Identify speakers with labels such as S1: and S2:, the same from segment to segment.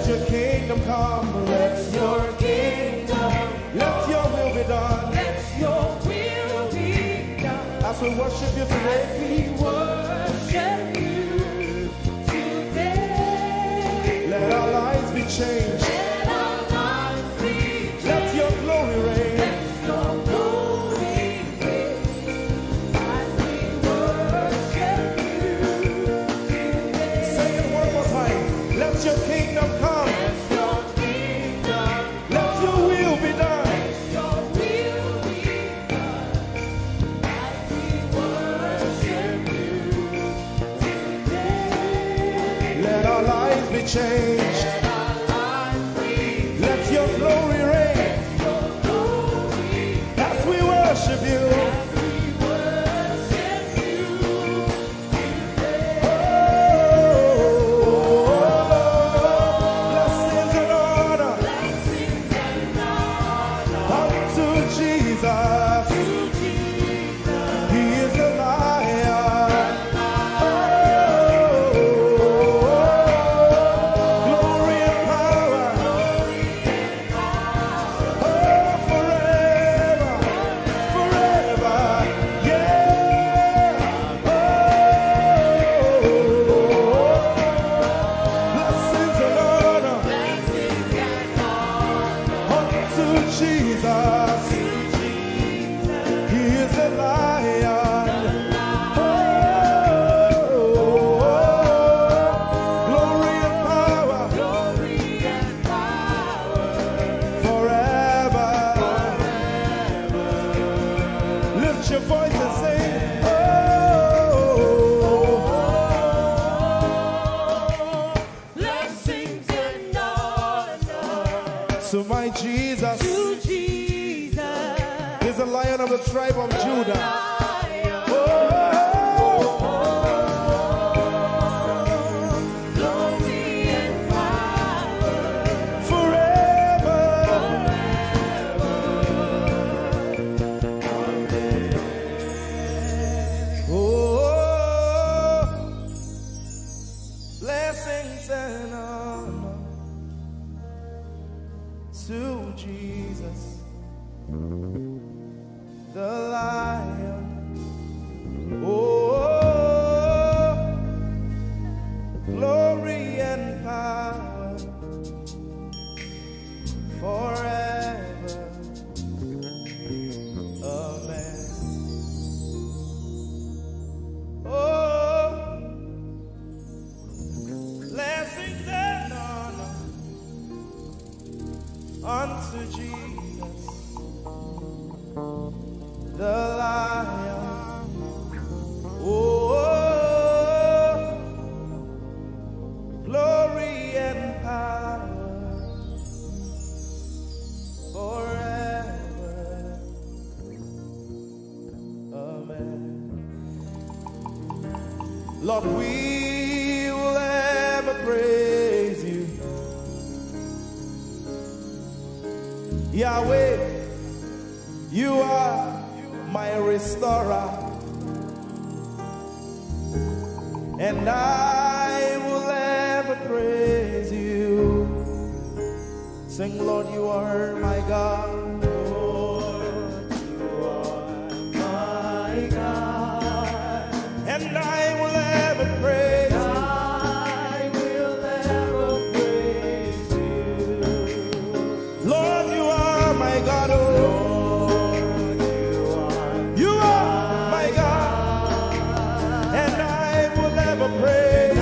S1: Let your kingdom come.
S2: Let your kingdom.
S1: Let your will be done.
S2: Let your will be done.
S1: As we worship you today.
S2: As we worship you today.
S1: Let our lives be changed.
S2: Let our lives be changed.
S1: Let your glory reign.
S2: Let your glory reign. As we worship you today.
S1: Say it one more time. Let your kingdom come.
S2: Let your kingdom.
S1: Let your will be done.
S2: Let your will be done. As we worship you today.
S1: Let our lives be changed.
S2: Let our lives be
S1: Let your glory reign.
S2: your glory.
S1: As we worship you.
S2: As we worship you today.
S1: Blessings and honor
S2: Blessings and honor
S1: unto Jesus.
S2: to Jesus.
S1: He is the lion. Glory and power. Oh, forever, forever. Yeah. Blessings and honor
S2: Blessings and honor
S1: unto Jesus. He is the lion. Glory and power
S2: glory and power
S1: forever. Lift your voice and sing.
S2: blessings and honor
S1: To my Jesus
S2: to Jesus.
S1: is the lion of the tribe of Judah.
S2: Lion.
S1: Oh,
S2: Glory and power
S1: forever. Oh, blessings and honor to Jesus, the lion. Oh, glory and power forever. Amen. Oh, blessings and honor unto Jesus, the lion. Oh, glory and power forever. Amen. Lord, we will ever praise you. Yahweh, you are my restorer, and I will ever praise you. Sing, Lord, you are my God. Lord, you are my God, and I will ever praise you.
S2: I will ever praise you.
S1: Lord, you are my God. Oh,
S2: Lord,
S1: you are my God, and I will ever praise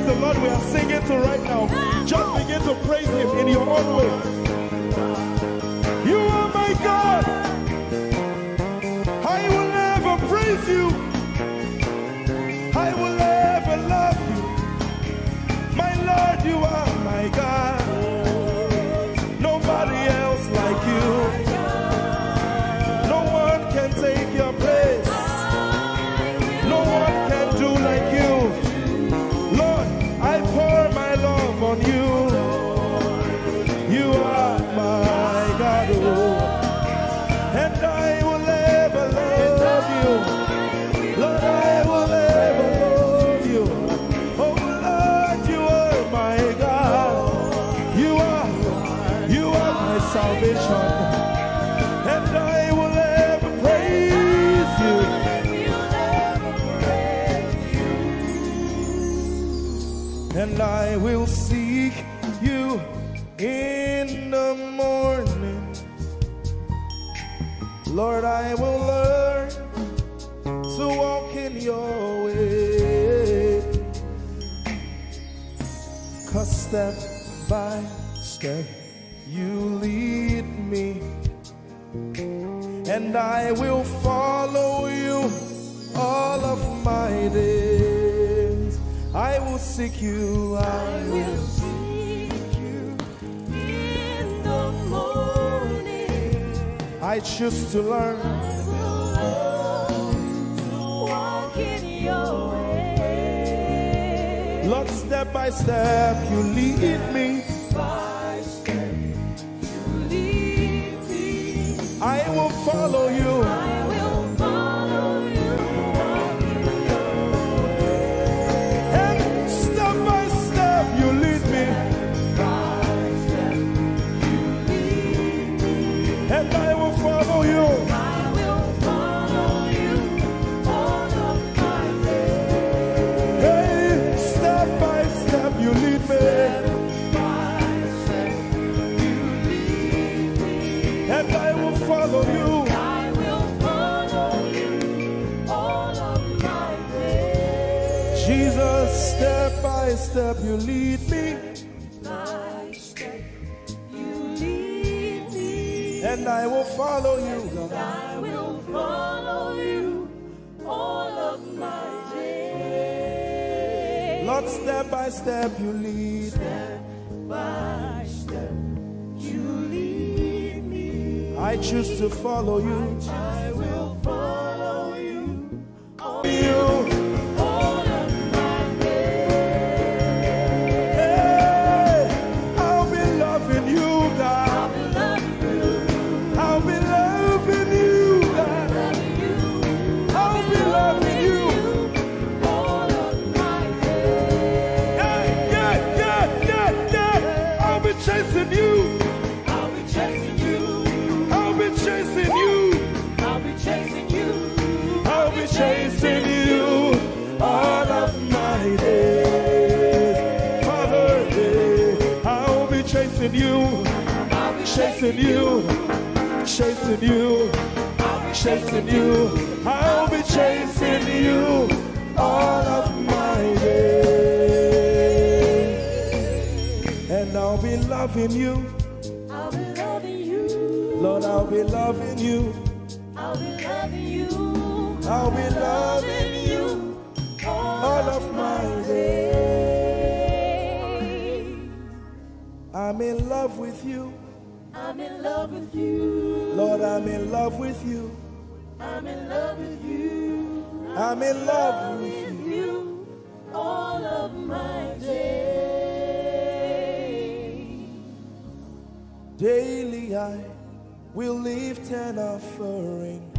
S1: the Lord we are singing to right now. Just begin to praise him in your own way. You are my God. I will never praise you. I will never love you. My Lord, you are my God. Nobody else like you. No one can take your place. No one can do like you. Lord, I pour my love on you. You are my God, oh. And I will ever love you. Lord, I will ever love you. Oh Lord, you are my God. You are my salvation. And I will ever praise you. And I will seek you in the morning. Lord, I will learn to walk in your way. 'Cause step by step you lead me, and I will follow you all of my days. I will seek you.
S2: I will seek you in the morning.
S1: I choose to learn.
S2: I will learn to walk in your way.
S1: Lord, step by step you lead me.
S2: By step you lead me.
S1: I will follow you.
S2: I will follow you. Walk in your way.
S1: And step by step you lead me.
S2: By step you lead me.
S1: And I will follow you.
S2: I will follow you all of my days.
S1: Hey, step by step you lead me.
S2: By step you lead me.
S1: And I will follow you.
S2: I will follow you all of my days.
S1: Jesus, step by step you lead me.
S2: By step you lead me.
S1: And I will follow you.
S2: I will follow you all of my days.
S1: Lord, step by step you lead me.
S2: Step by step you lead me.
S1: I choose to follow you.
S2: I will follow you all
S1: You.
S2: of my days.
S1: Hey, I'll be loving you, God.
S2: I will love you,
S1: I'll be loving you, God.
S2: love you,
S1: I'll be loving you.
S2: all of my days.
S1: Yeah. I'll be chasing you.
S2: I'll be chasing you.
S1: I'll be chasing you.
S2: I'll be chasing you.
S1: I'll be chasing you all of my days. Father, I'll be chasing you.
S2: I'll be
S1: Chasing you. Chasing you. Chasing you. I'll be chasing you all of my days. And I'll be loving you.
S2: I'll be loving you.
S1: Lord, I'll be loving you.
S2: I'll be loving you.
S1: I'll be loving you all of my days. I'm in love with you.
S2: I'm in love with you.
S1: Lord, I'm in love with you.
S2: I'm in love with you.
S1: I'm in love with you.
S2: With you all of my days.
S1: Daily I will lift an offering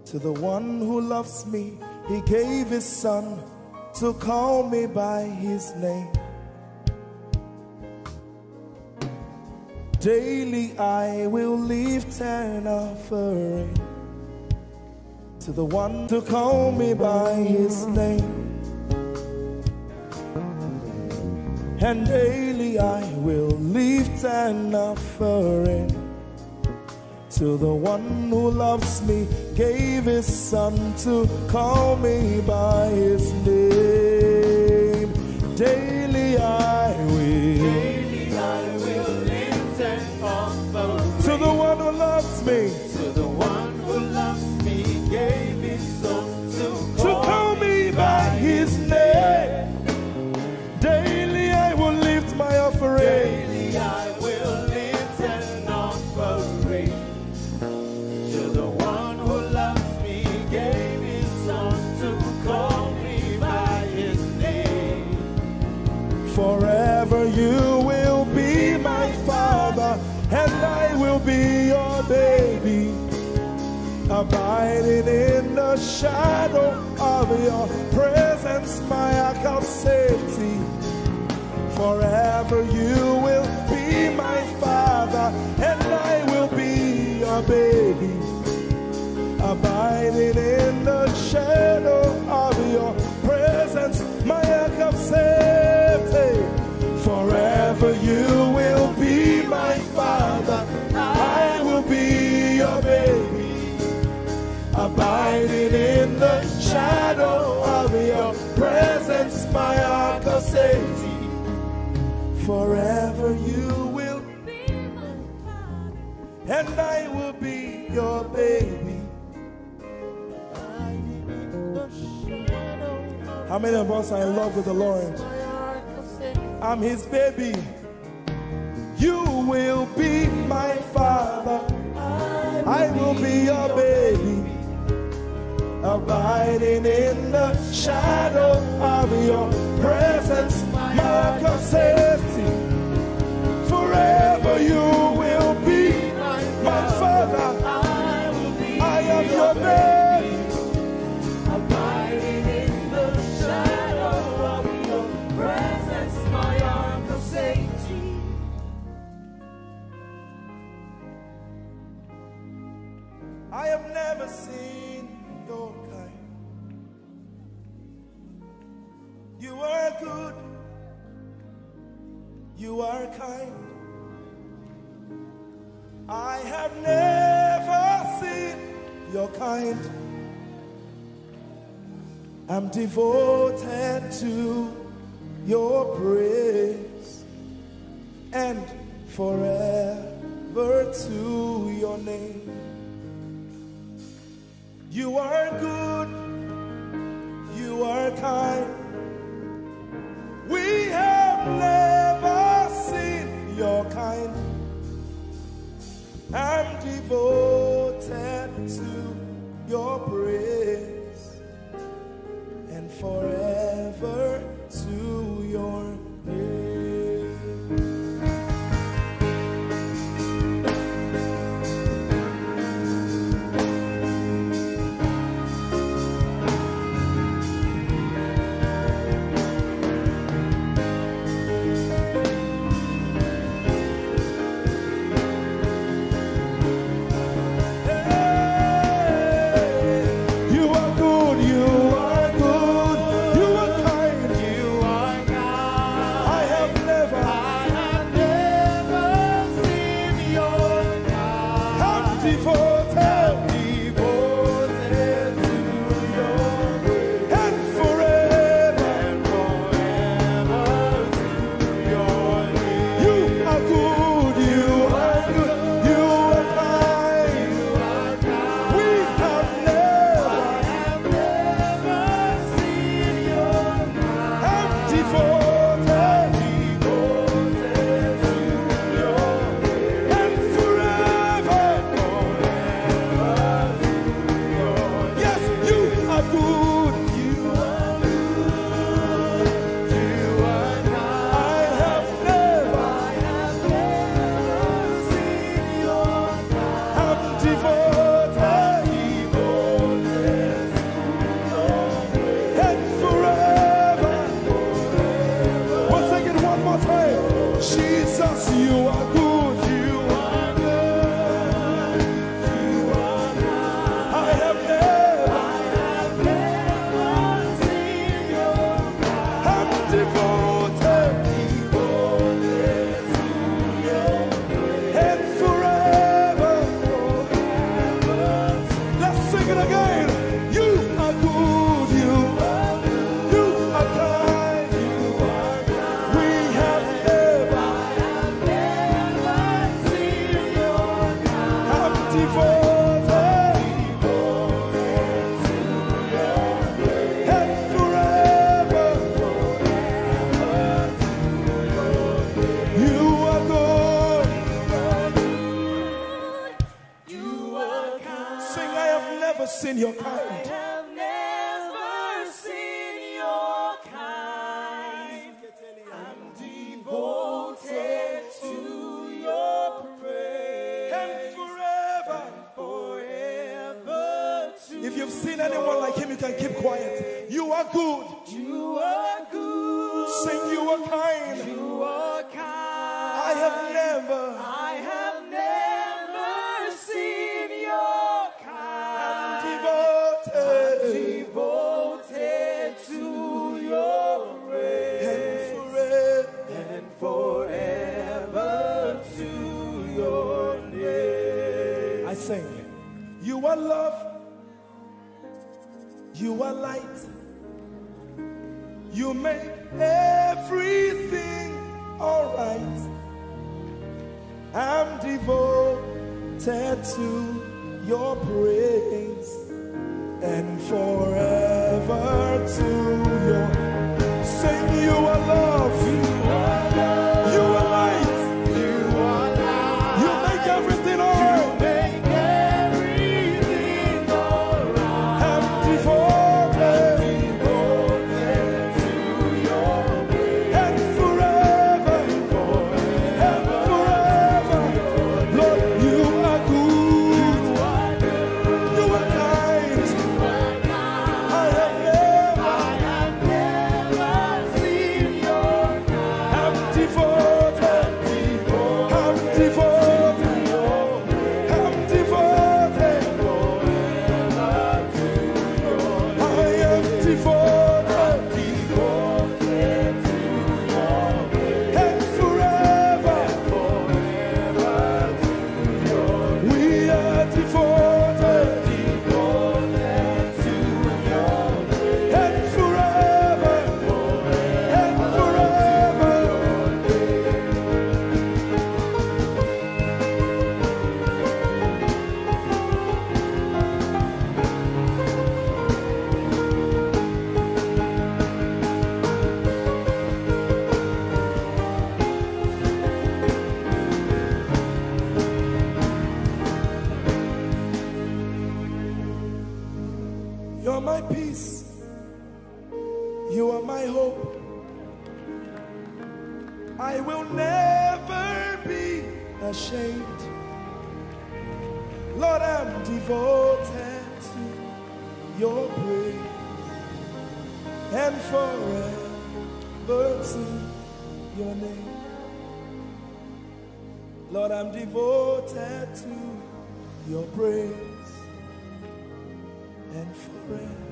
S1: to the one who loves me. He gave his son to call me by his name. Daily I will lift an offering to the one to call me by his name. And daily I will lift an offering to the one who loves me, gave his son to call me by his name. abiding in the shadow of your presence, my ark of safety. Forever you will be my father, and I will be your baby. Abiding in the shadow of your presence, my ark of safety. Forever you will be my father, I will be your baby. Abiding in the shadow of your presence, my ark of safety. Forever you will be my father, and I will be your baby. How many of us are in love with the Lord? I'm his baby. You will be my father, I will be your baby. Abiding in the shadow of your presence, my ark of safety. Forever you will be my father, I am your baby.
S2: Abiding in the shadow of your presence, my ark of safety.
S1: I have never seen your kind. You are good, you are kind. I have never seen your kind. I'm devoted to your praise, and forever to your name. You are good, you are kind. We have never seen your kind. I'm devoted to your praise, and forever to your name. can keep quiet. You are good.
S2: You are good.
S1: Sing, you are kind.
S2: You are kind.
S1: I have never
S2: seen your kind.
S1: devoted
S2: To your praise.
S1: and
S2: Forever to your name.
S1: I sing. You are love. You are light. You make everything alright. I'm devoted to your praise and forever to your. Sing, you are love. You are love. You are light.
S2: You are light.
S1: You make everything alright.
S2: Make everything alright.
S1: I'm devoted
S2: To your praise.
S1: and forever. And forever. Lord, you are good. You are kind. I have never
S2: seen your kind.
S1: I'm devoted. I'm devoted. I'm devoted. I am devoted. And forever. We are devoted. And forever. And forever. You're my peace. You are my hope. I will never be ashamed. Lord, I'm devoted to your praise and forever to your name. Lord, I'm devoted to your praise and forever.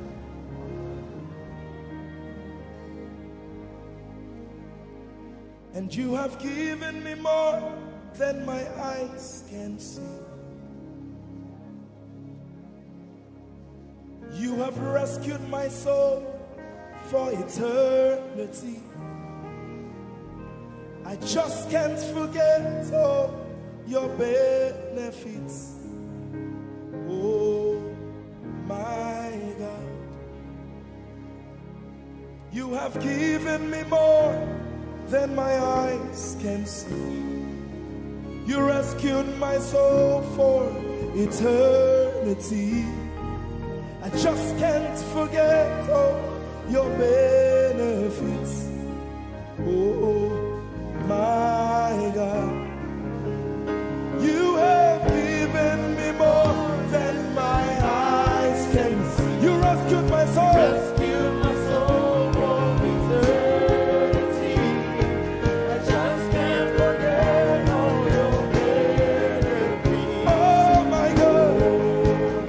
S1: And you have given me more than my eyes can see. You have rescued my soul for eternity. I just can't forget all your benefits. Oh my God, you have given me more than my eyes can see. You rescued my soul for eternity. I just can't forget all your benefits. Oh my God, you have given me more than my eyes can see. You rescued my soul.
S2: Rescue my soul from eternity. I just can't forget all your benefits.
S1: Oh my God,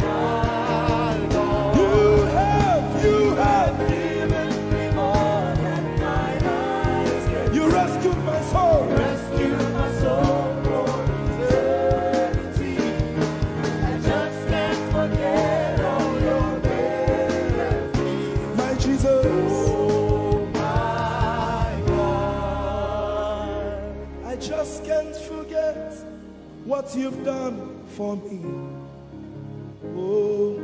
S2: My Lord,
S1: you have
S2: given me more than my eyes can
S1: you rescued my soul.
S2: rescue my soul from eternity. I just can't forget all your benefits.
S1: My Jesus,
S2: Oh my God,
S1: I just can't forget what you've done for me. Oh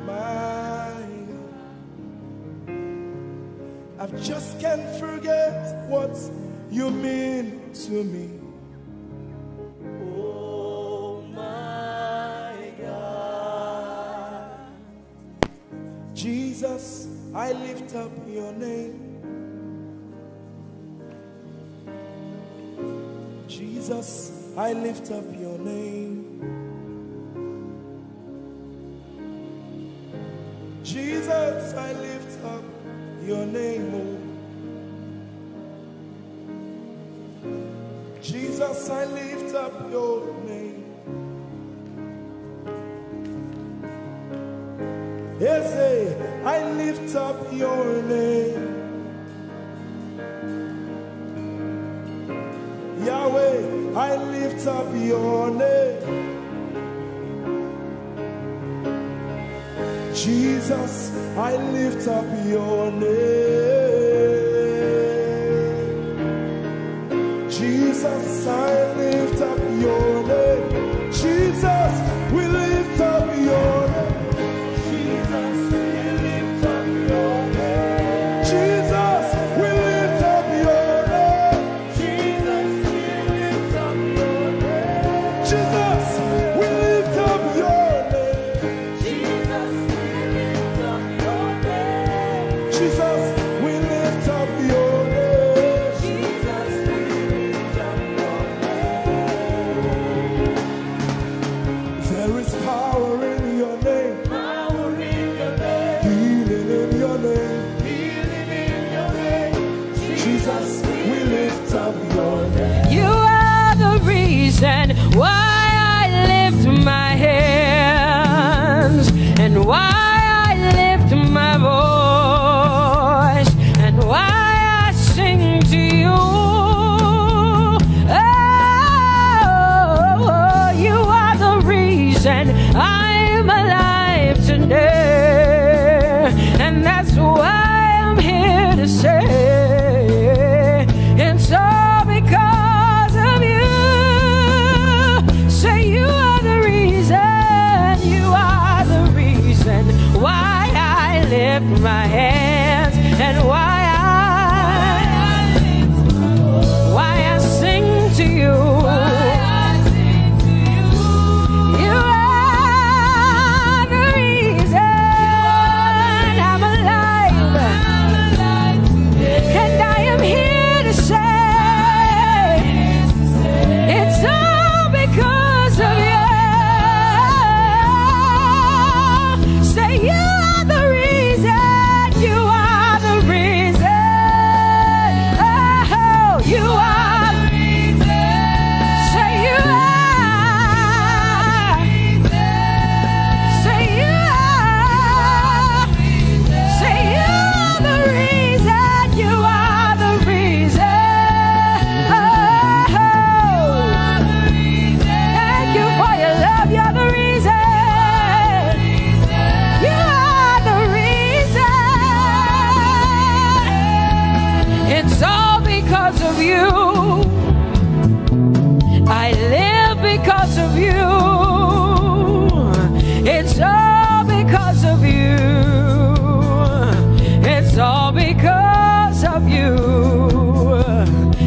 S1: my God, I just can't forget what you mean to me.
S2: oh my God.
S1: Jesus, I lift up your name. Jesus, I lift up your name. Jesus, I lift up your name, oh. Jesus, I lift up your name. Yes, I lift up your name. Yahweh, I lift up your name. Jesus, I lift up your name. Jesus, I lift up your name. Jesus, we lift up your name. Jesus, we lift up your name. Jesus, we lift up your name. Jesus, we lift up your name. Jesus, we lift up your name. Jesus, Jesus, we lift up your name. Jesus, we lift up your name. There is power in your name. Power in your name. Healing in your name. Healing in your name. Jesus, we lift up your name.
S2: You are the reason why I lift my hands and why I lift my voice and why I sing to you. Oh, you are the reason I'm alive today, and that's why I'm here to say it's all because of you. Say you are the reason, you are the reason why I lift my hands and why I sing to you. You are the reason I'm alive, and I am here to say it's all because of you. Say you are the reason, you are the reason. Oh, you are. Say you are. Say you are. Say you are the reason, you are the reason. Oh, thank you for your love, you're the reason. You are the reason. It's all because of you. I live because of you. It's all because of you. It's all because of you.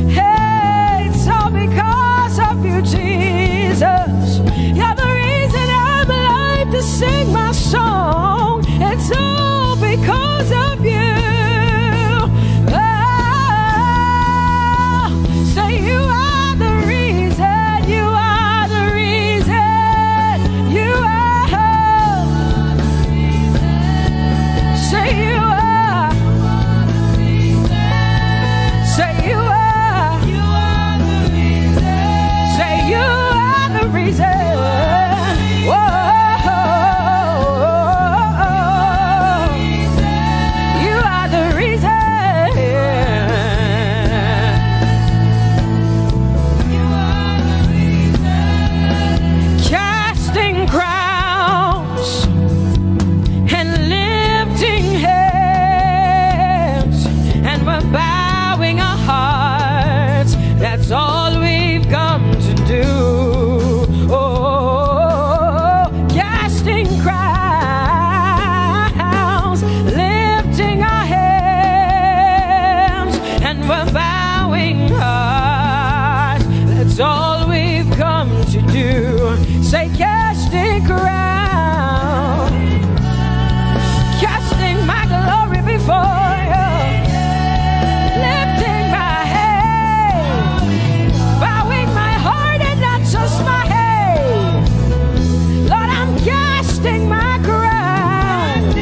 S2: Hey, it's all because of you, Jesus. You're the reason I'm alive to sing my song. It's all because of you. Oh, say you are the reason. You are the reason. You are. Say you are. Say you are. Say you are the reason. Whoa. You are the reason. Casting crowns and lifting hands, and we're bowing our hearts. That's all we've come to do. Oh, casting crowns, lifting our hands, and we're bowing hearts. That's all we've come to do. Say casting crowns, casting my glory before you, lifting my head, bowing my heart and not just my head. Lord, I'm casting my crown.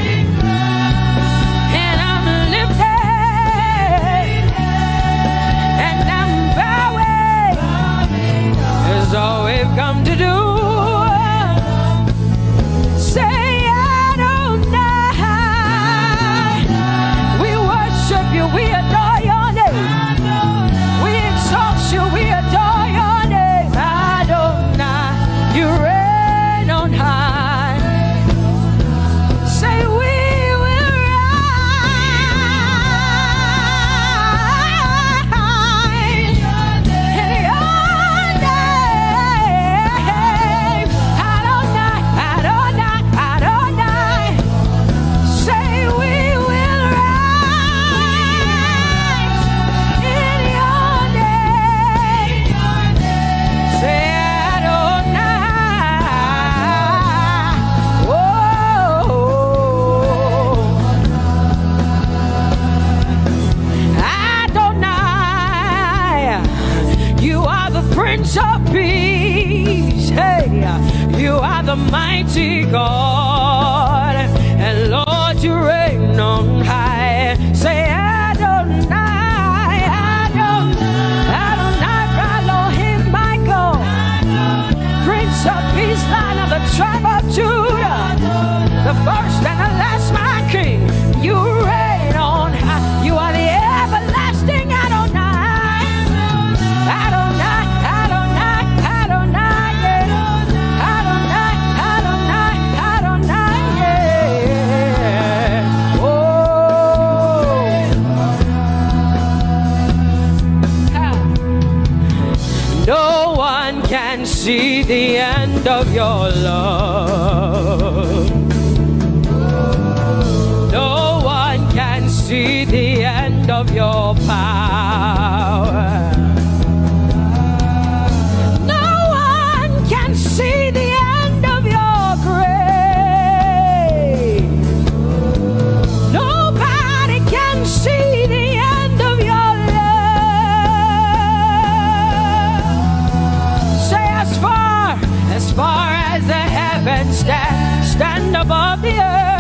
S2: Prince of Peace. Hey, you are the mighty God, and Lord, you reign on high. Say Adonai, Adonai, Adonai, Elohim, Michael, Prince of Peace, Lion of the tribe of Judah, the first and the last, my King. You reign on high. You are the everlasting Adonai, Adonai, Adonai, Adonai, yeah. Adonai, Adonai, Adonai, yeah. Oh, no one can see the end of your love. No one can see the end of your power. No one can see the end of your grace. Nobody can see the end of your love. Say as far as the heavens stand above the earth,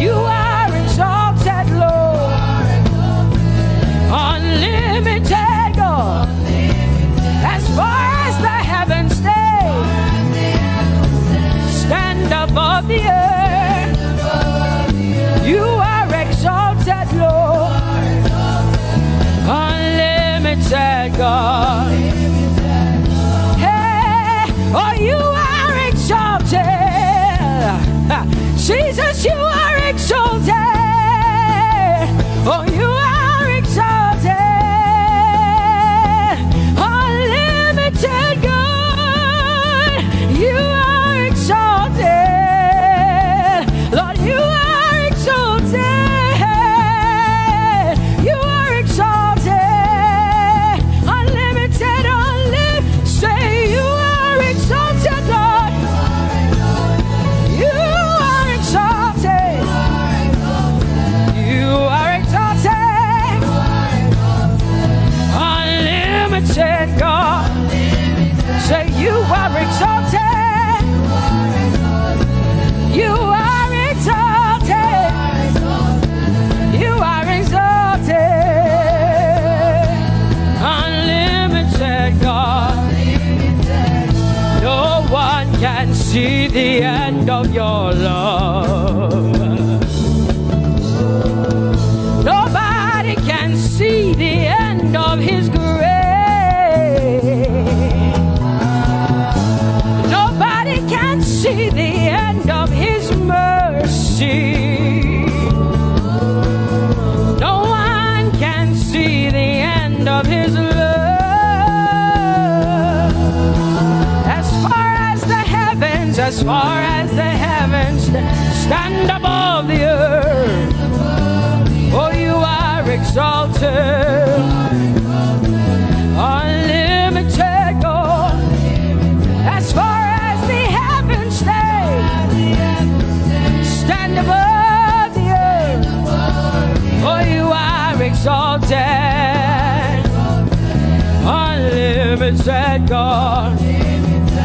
S2: you are exalted, Lord, unlimited God. As far as the heavens stand above the earth, you are exalted, Lord, unlimited God. Hey, oh, you are exalted. Jesus, you are exalted. Oh, you are exalted. Unlimited God. You are exalted. Lord, you are exalted. You are exalted. Unlimited, unlimited. Say you are exalted, Lord. You are exalted. You are exalted. Unlimited God. Say you are exalted. You are exalted. You are exalted. Unlimited God. No one can see the end of your love. Nobody can see the end of His grace. Nobody can see the end of His mercy. No one can see the end of His love. As far as the heavens stand above the earth, oh, you are exalted. Unlimited God. As far as the heavens stand above the earth, oh, you are exalted. Unlimited God.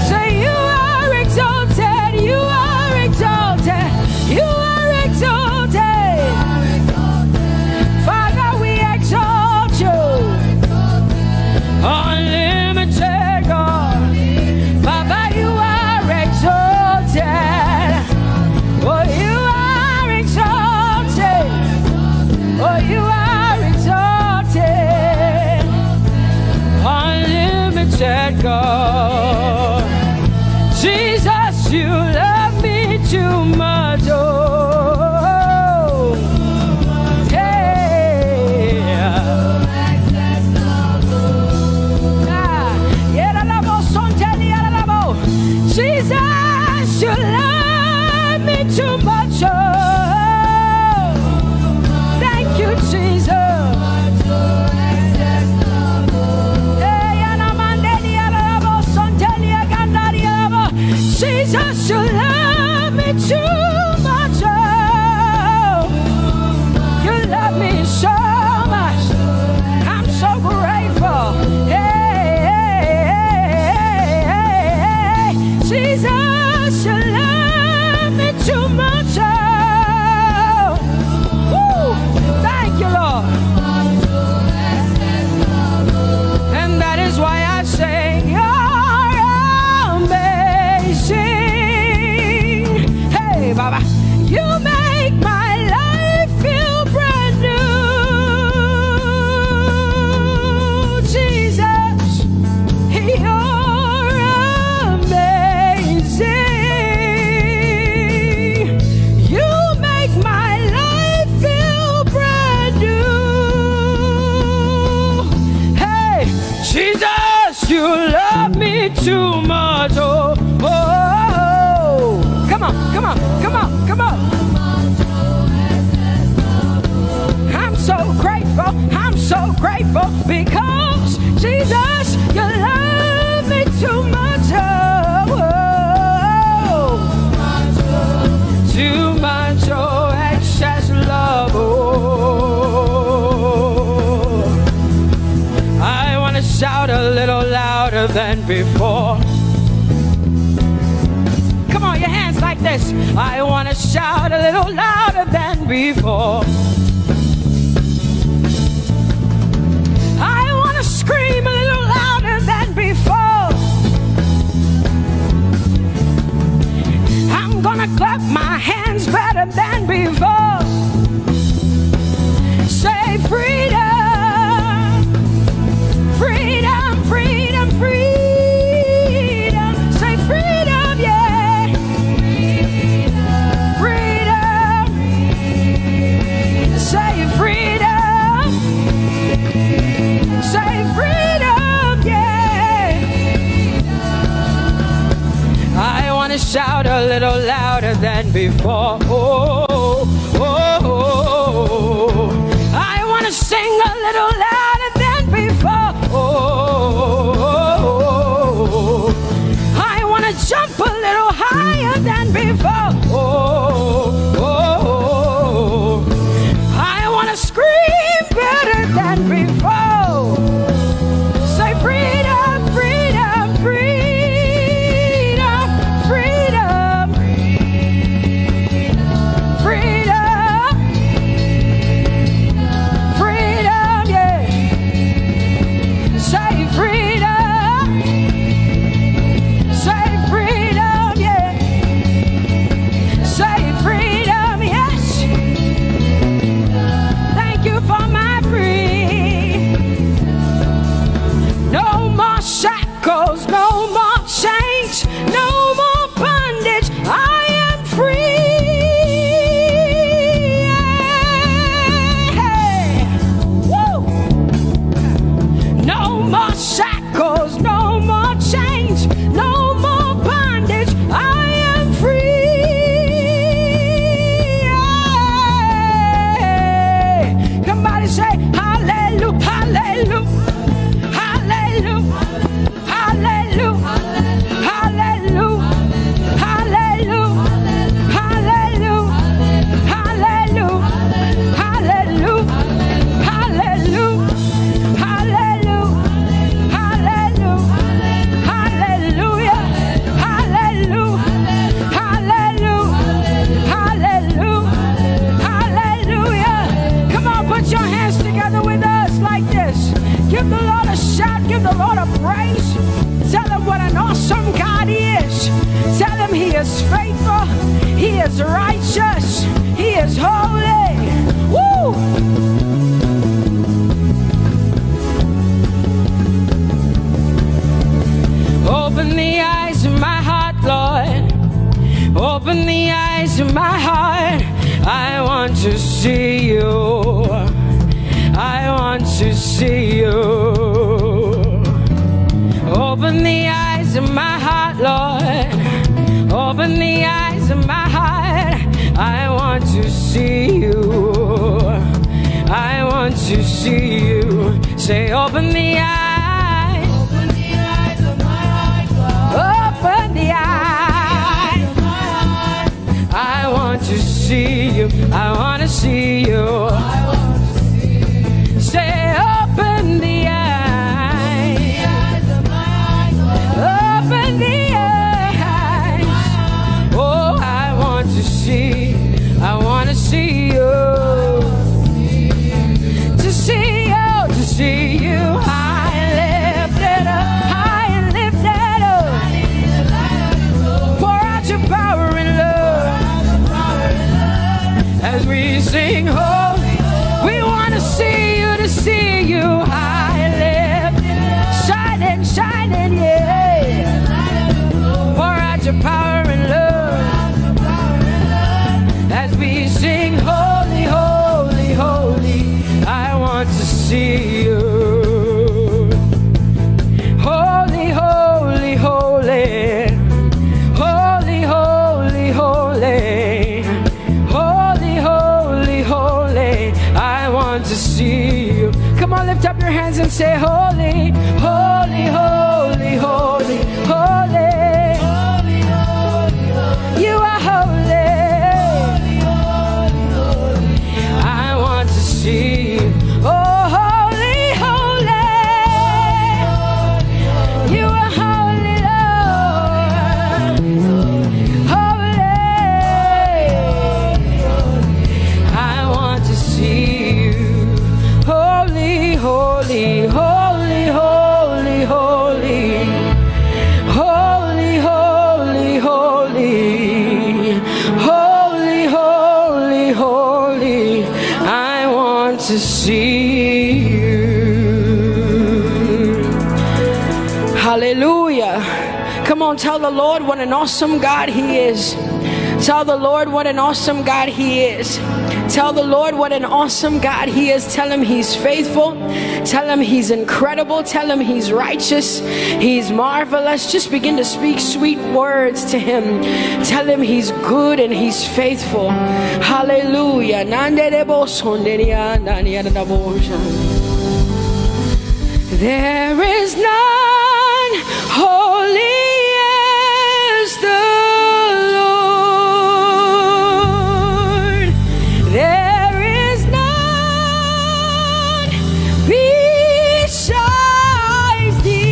S2: Say you are exalted. You are exalted. You are exalted. Father, we exalt you. Unlimited God. Father, you are exalted. Oh, you are exalted. Oh, you are exalted. Unlimited God. me too much. Oh, oh, oh. Come on, come on, come on, come on. I'm so grateful, I'm so grateful because Jesus, you love me too much. Oh, oh. Too much, oh, excess love. Oh, I want to shout a little louder than before. Come on, your hands like this. I want to shout a little louder than before. I want to scream a little louder than before. I'm gonna clap my hands better than before. Say freedom, freedom, freedom, freedom. Say freedom, yeah. Freedom. Say freedom. Say freedom, yeah. I want to shout a little louder than before. Oh, oh, oh. I want to sing a little louder than before. Oh, I want to jump a little higher than before. Oh, I want to scream better than before. Say freedom, freedom, freedom, freedom, freedom, freedom, yeah. Say freedom, say freedom, yeah. Say freedom, yes. Thank you for my free. No more shackles, no more chains, no more bondage. I am free. Woo! No more shackles, no more chains, no more bondage. I am free. Somebody say hallelujah, hallelujah. Hallelujah, hallelujah, hallelujah, hallelujah, hallelujah, hallelujah, hallelujah, hallelujah, hallelujah, hallelujah, hallelujah, hallelujah, hallelujah, hallelujah. Come on, put your hands together with us like this. Give the Lord a shout, give the Lord a praise. Tell him what an awesome God he is. Tell him he is faithful, he is righteous, he is holy. Woo! Open the eyes of my heart, Lord. Open the eyes of my heart. I want to see you. I want to see you. Open the eyes of my heart, Lord. Open the eyes of my heart. I want to see you. I want to see you. Say, open the eyes.
S3: Open the eyes of my heart, Lord.
S2: Open the eyes
S3: of my heart.
S2: I want to see you. I want to see you.
S3: I want to see you.
S2: Say, open the eyes.
S3: The eyes of my heart, Lord.
S2: Open the eyes. Oh, I want to see. I want to see you. To see you. To see you. High and lifted up. High and lifted up. Pour out your power and love. As we sing holy, we want to see you, to see you high and lifted, shining, shining, yeah. Pour out your power and love. As we sing holy, holy, holy, I want to see you. Holy, holy, I want to see you. Come on, lift up your hands and say, holy, holy, holy, holy, holy. You are holy. I want to see you. Oh, holy, holy. You are holy, Lord. Holy. I want to see you. Holy, holy, holy, holy, holy. Holy, holy, holy. Holy, holy, holy. I want to see you. Hallelujah. Come on, tell the Lord what an awesome God He is. Tell the Lord what an awesome God He is. Tell the Lord what an awesome God He is. Tell Him He's faithful. Tell Him He's incredible. Tell Him He's righteous. He's marvelous. Just begin to speak sweet words to Him. Tell Him He's good and He's faithful. Hallelujah. There is none holy as the Lord. There is none besides thee.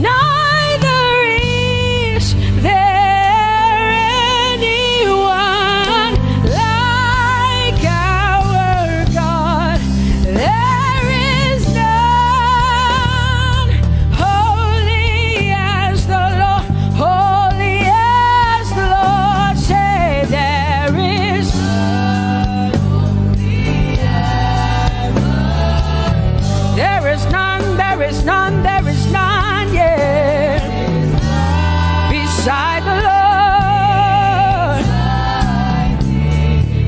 S2: Neither is there anyone like our God. There is none holy as the Lord, holy as the Lord. Say there is none holy as the Lord. There is none, there is none, there is none, yeah, beside the Lord.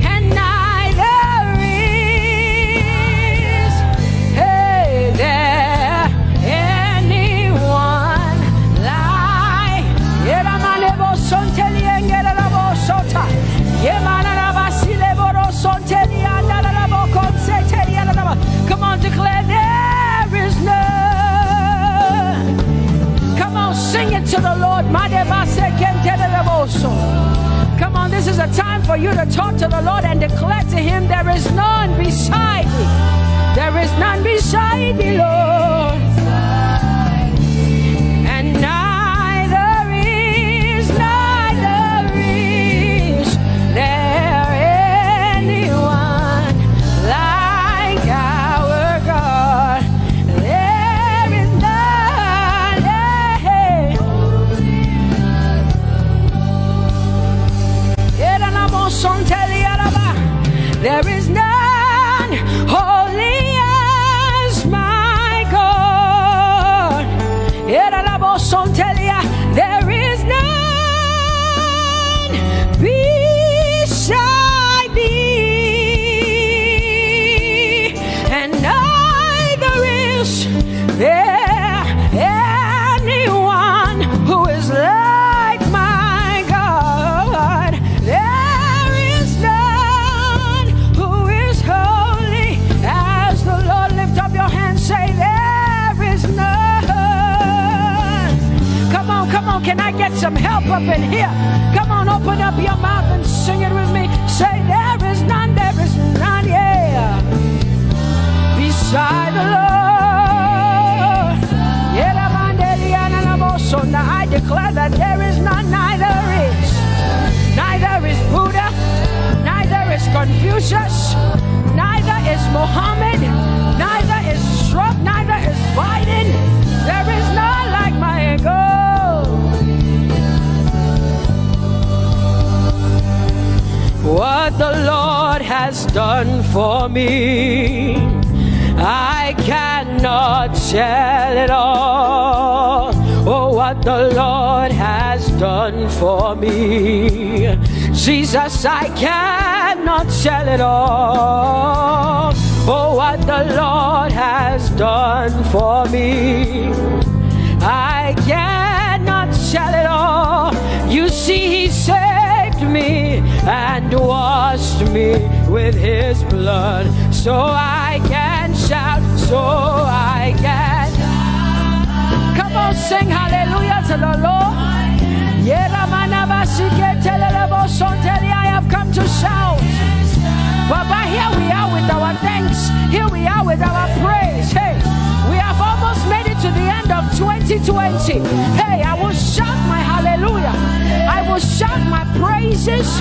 S2: And neither is, hey, there anyone like. Come on, declare there is none. Come on, sing it to the Lord. Come on, this is a time for you to talk to the Lord and declare to Him, there is none beside me. There is none beside thee, Lord. And neither is there anyone like our God. There is none, there is none holy as my God. There is none beside thee, and neither is there anyone who is like my God. There is none who is holy as the Lord. Lift up your hands, say there is none. Come on, can I get some help up in here? Come on, open up your mouth and sing it with me. Say there is none, yeah, beside the Lord. Now I declare that there is none, neither is Buddha, neither is Confucius, neither is Muhammad, neither is Trump, neither is Biden. There is none like my God. What the Lord has done for me, I cannot tell it all. Oh, what the Lord has done for me, Jesus, I cannot tell it all. Oh, what the Lord has done for me, I cannot tell it all. You see, He saved me, and what washed me with his blood, so I can shout, so I can. Come on, sing hallelujah to the Lord. I have come to shout. Baba, here we are with our thanks. Here we are with our praise. Hey, we have almost made it to the end of 2020. Hey, I will shout my hallelujah. I will shout my praises.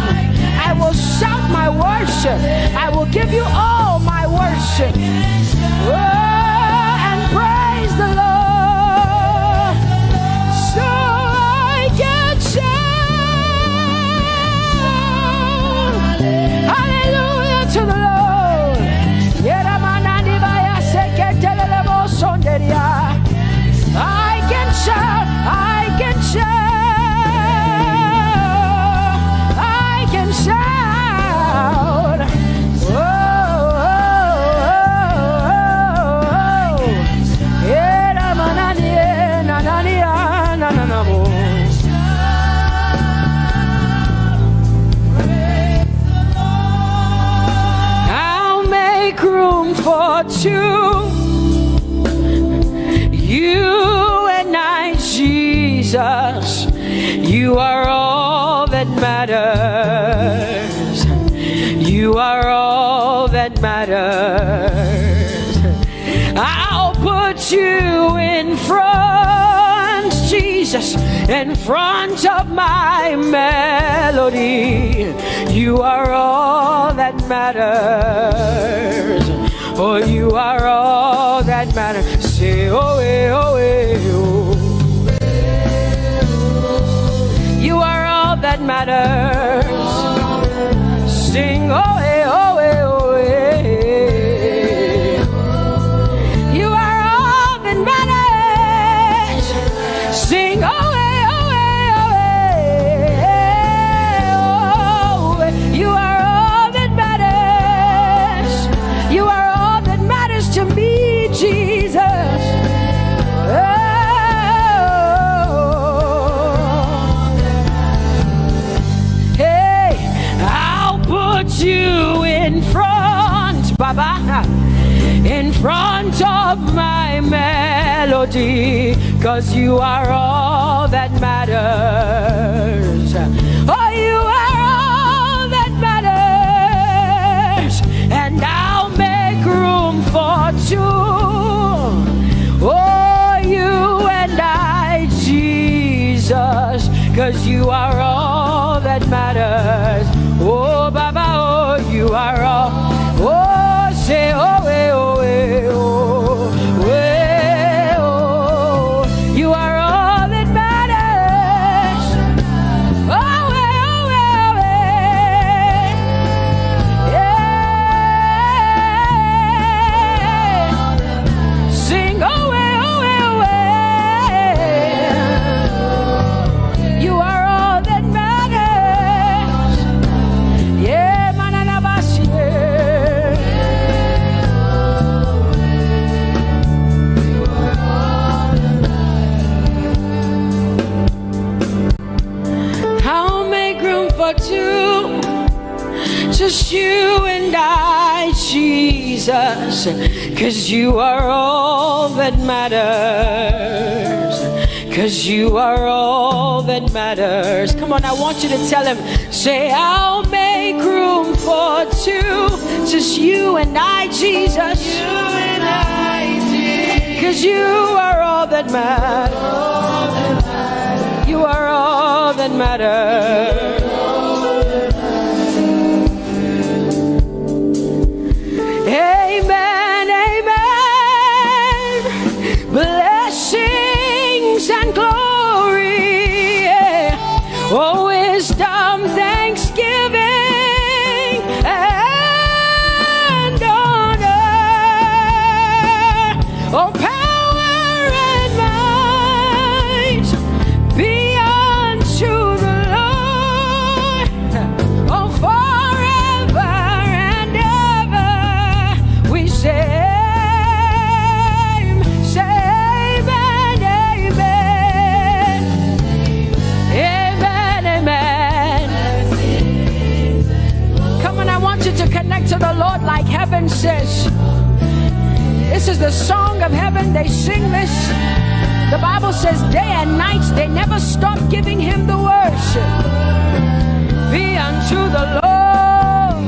S2: I will shout my worship. I will give you all my worship. Oh, and praise the Lord. So I can shout hallelujah to the Lord. I can shout, I can shout, I can shout. Oh, oh, oh, I'll make room for two. You and I, Jesus, you are all that matters. You are all that matters. I'll put you in front, Jesus, in front of my melody. You are all that matters. Oh, you are all that matters. Say, oh, oh, oh. You are all that matters. Sing, oh, oh, oh, oh. You are all that matters. Sing, oh, oh, oh, oh. You are all that matters. You are all that matters to me, Jesus. You in front, Baba, in front of my melody, 'cause you are all that matters. Oh, you are all that matters, and I'll make room for two. Oh, you and I, Jesus, 'cause you are all that matters. Oh, Baba, oh, you are all. Oh, say, oh, oh, oh, oh, you are all that matters. Oh, oh, oh, yeah. Sing, oh, oh, oh, you are all that matters. Yeah, mananabashi. I'll make room for two, just you and I, Jesus, 'cause you are all that matters. 'Cause you are all that matters. Come on, I want you to tell him, say, I'll make room for two, just you and I, Jesus. You and I, Jesus. 'Cause you are all that matters. You are all that matters. Amen, amen. Blessings and glory, yeah. Oh, wisdom, thanksgiving, and honor. Oh, power and might be unto the Lord. heaven says, this is the song of heaven. They sing this. The Bible says day and night they never stop giving him the worship. Be unto the Lord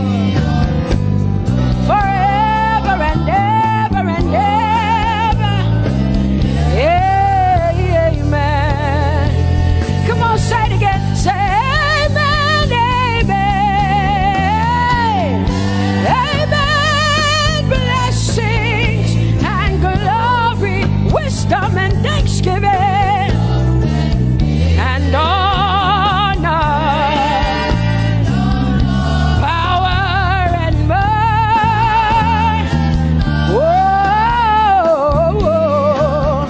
S2: forever and ever and ever. Amen. Come on, say it again. Say amen, amen. Amen. Blessings and glory, wisdom and thanksgiving and honor, power and might. Whoa, whoa.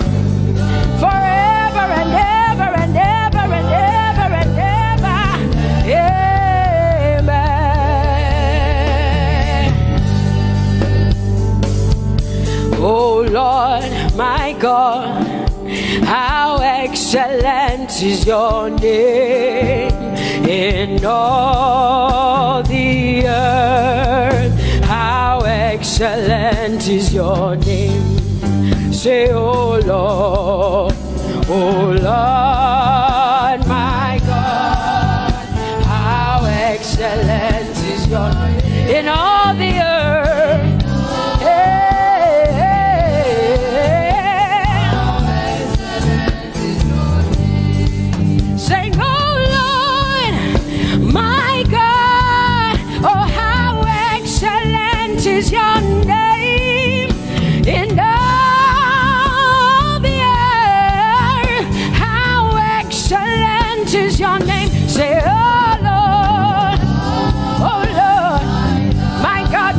S2: Forever and ever and ever and ever and ever. Amen. Oh Lord, my God, how excellent is your name in all the earth. How excellent is your name. Say, oh Lord, my God, how excellent is your name in all the earth. Sing, oh Lord, my God, oh how excellent is your name in all the earth. How excellent is your name. Say, oh Lord,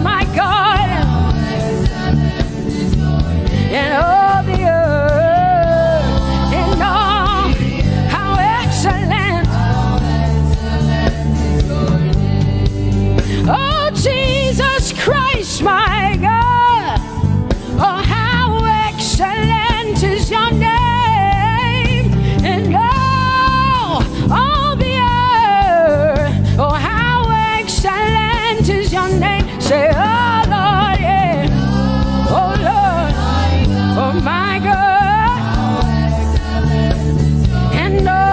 S2: my God, in all the earth, in all, how excellent. Oh Jesus Christ, my God, oh how excellent is your name in all the earth. Oh how excellent is your name. Say, oh Lord, yeah. Oh Lord, oh my God, and all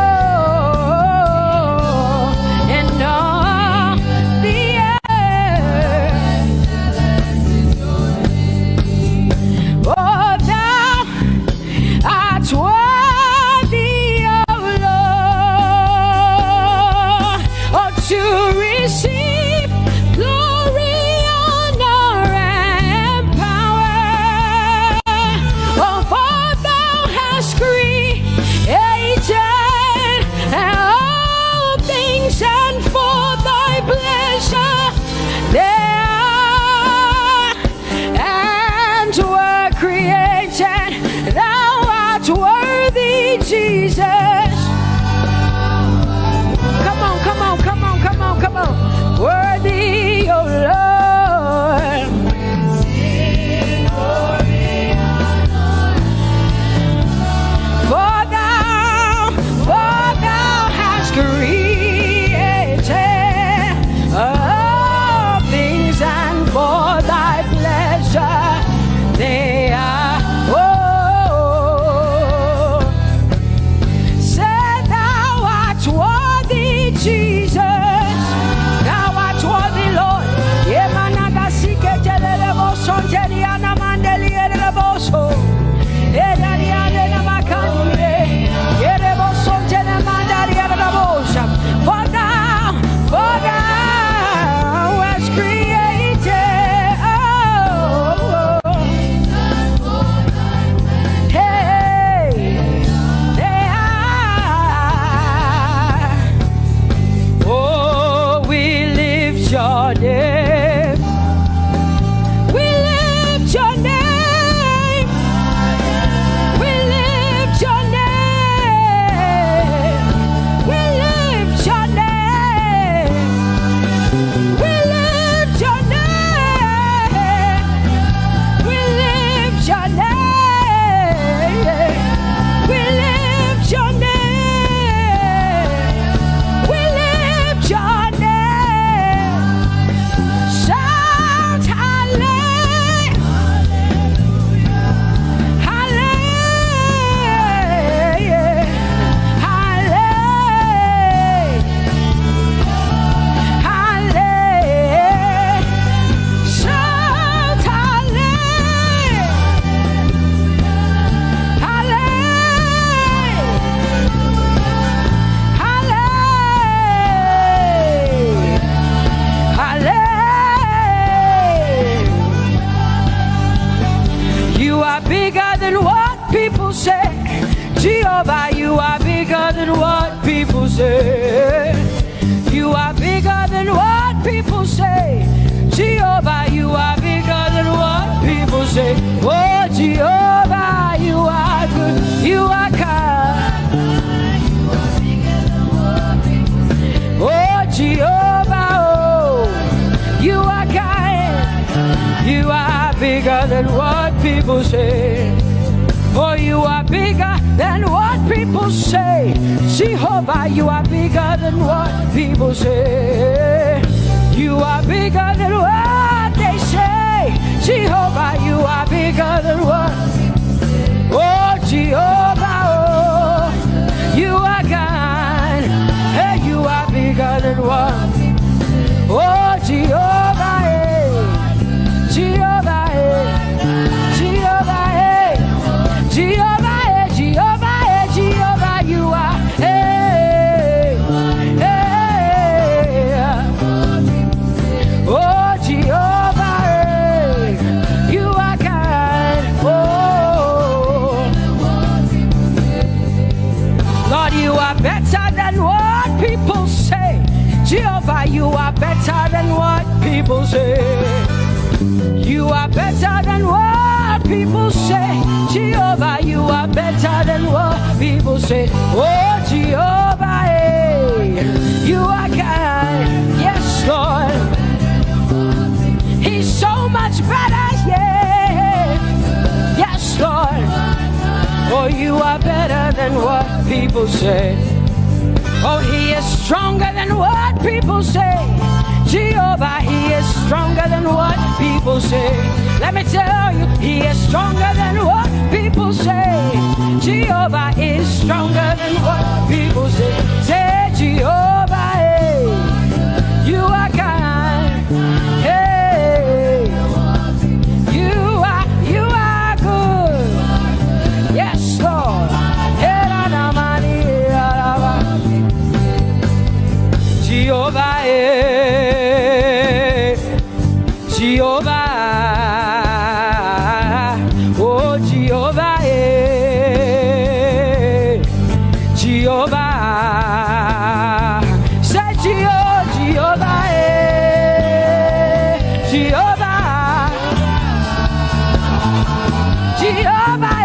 S2: the earth. Oh, thou art worthy, oh Lord, oh to receive glory, honor, and power. Oh, for thou hast created all things, and for thy pleasure they are and were created. Thou art worthy, Jesus. Come on, come on, come on, come on, come on. Worthy, oh Lord. For thou hast created all things, and for thy pleasure they are. Oh, say thou art worthy, Jesus. Thou people say. Jehovah, you are bigger than what people say. You are bigger than what people say. Jehovah, you are bigger than what people say. Oh, Jehovah, you are good. You are kind. Oh, Jehovah, oh, you are kind. You are bigger than what people say. Oh, you are bigger than what people say. Jehovah, you are bigger than what people say. You are bigger than what they say. Jehovah, you are bigger than what. Oh, Jehovah, oh, you are kind. Hey, you are bigger than what. Oh, Jehovah, hey. Jehovah, hey. Jehovah, hey. Jehovah, hey. Jehovah, hey. Jehovah, you are. Hey, hey. Oh, Jehovah, hey. You are kind. Oh, Lord, you are better than what people say. Jehovah, you are better than what people say. You are better than what people say. Jehovah, you are better than what people say. Oh, Jehovah, hey, you are kind. Yes, Lord. He's so much better, yeah. Yes, Lord. Oh, you are better than what people say. Oh, he is stronger than what people say. Jehovah, he is stronger than what people say. Let me tell you, he is stronger than what people say. Jehovah is stronger than what people say. Say, Jehovah, hey, you are kind. Hey, you are good. Yes, Lord. Jehovah, eh, Jehovah, oh Jehovah, eh, Jehovah, say Jehovah, eh, Jehovah, Jehovah,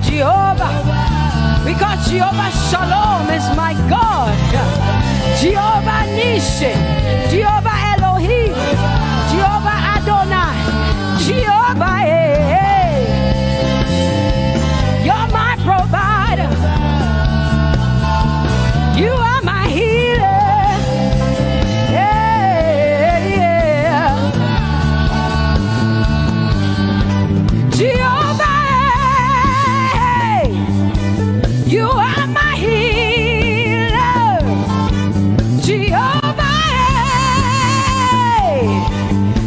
S2: Jehovah, because Jehovah Shalom is my God. Jehovah Nissi, Jehovah Elohim, Jehovah Adonai, Jehovah, hey, you're my provider. You are my healer. Yeah, yeah. Jehovah, you are my healer, Jehovah,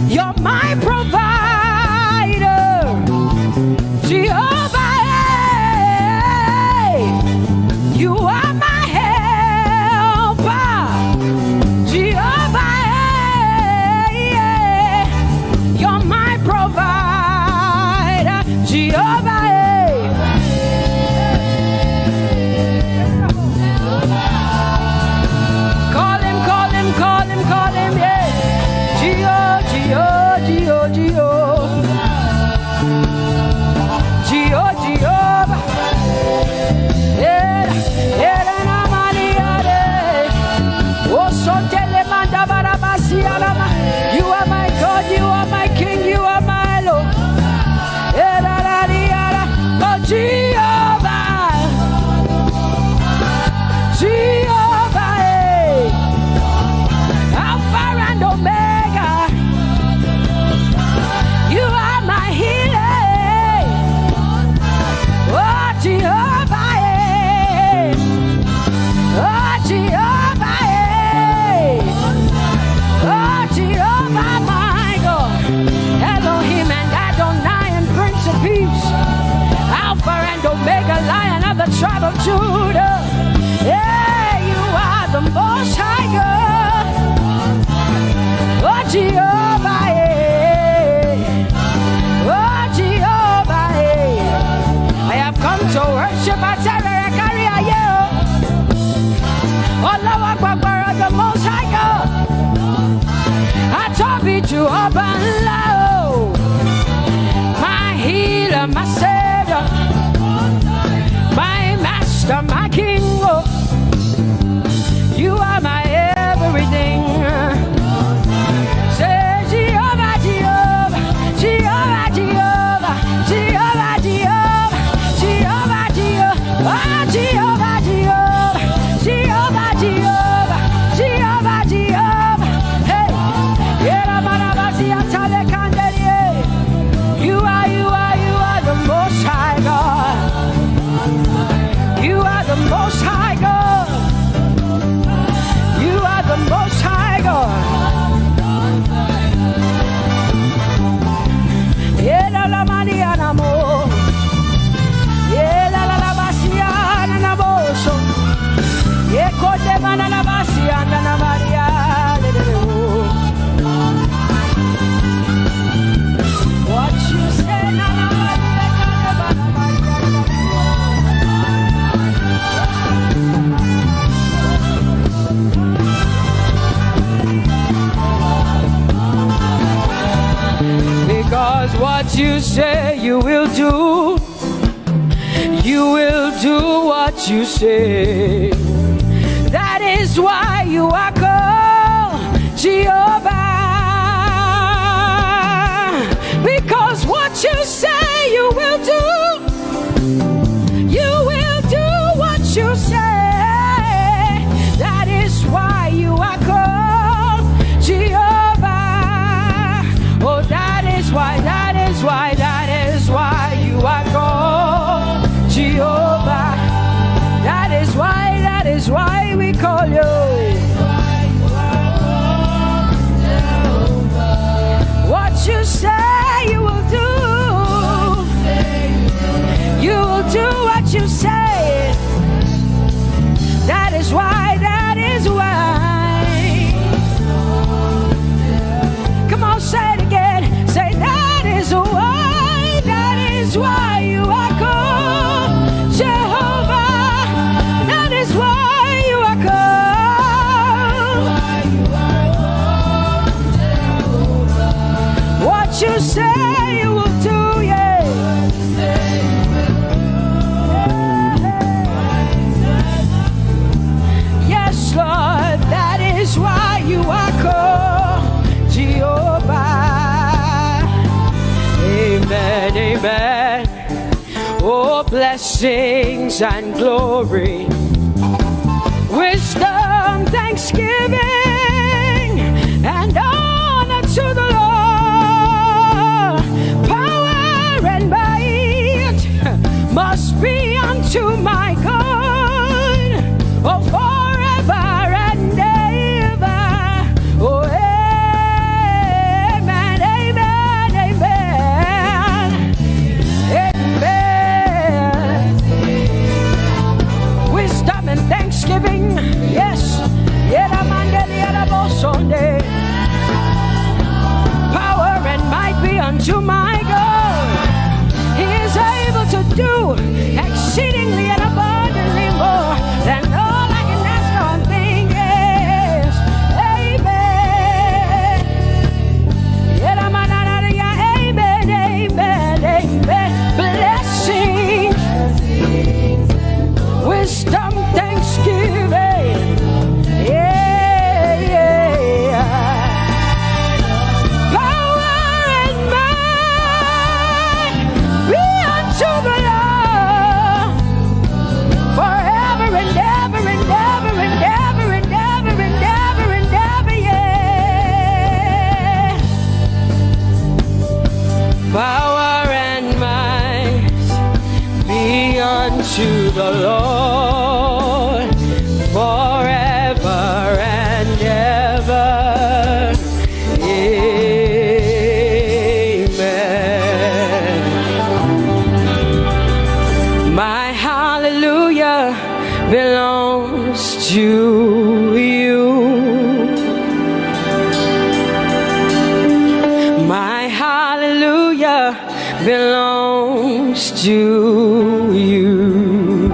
S2: you're my provider, Jehovah, you are my helper, Jehovah, you're my provider, Jehovah. Call him, yeah. Jehovah, yeah, yeah, you are my God, you are my King, you are my Lord. of Judah. Yeah, you are the Most High God. Oh, Jehovah, yeah. Oh, Jehovah, yeah. I have come to worship at Terekaria, yeah. Oh, Lord, the Most High God. I talk with you up and low. My healer, my savior, my master, my king. Oh, you are my everything. Say Jehovah, Jehovah, Jehovah, Jehovah, Jehovah, Jehovah, Jehovah, Jehovah, oh, Jehovah, Jehovah, Jehovah, Jehovah, Jehovah, Jehovah. Hey, you are the Most High God. You are the Most High God. You are the Most High God. Yeah, la la Mariana mo. Yeah, la la la Basiana na boso. Yeah, kote mana la Basiana na Maria. What you say na na because what you say you will do. You will do what you say. That is why you are called Jehovah. Because what you say you will do. You will do what you say. That is why you are called Jehovah. Oh, that is why you are called Jehovah. That is why we call you. What you say you will do. You will do what you say. That is why. Come on, say it again. Say that is why you are called Jehovah. That is why you are called. What you say you will do, yeah. Yes, Lord, that is why you are called Jehovah. Amen, amen. Oh, blessings and glory, wisdom, thanksgiving, and honor to the Lord. Power and might must be unto my God. Oh, forever and ever. Oh, amen, amen, amen, amen. Wisdom and thanksgiving, yes. Power and might be unto my God. He is able to do exceedingly and abundantly more than all I can ask or think. Yes, amen. Amen, amen, amen. Blessings, wisdom, thanksgiving. Yeah, yeah. Power and might be unto the Lord forever and ever and ever and ever and ever and ever and ever, yeah. Power and might be unto the Lord forever and ever. Amen. My hallelujah belongs to you. My hallelujah belongs to you.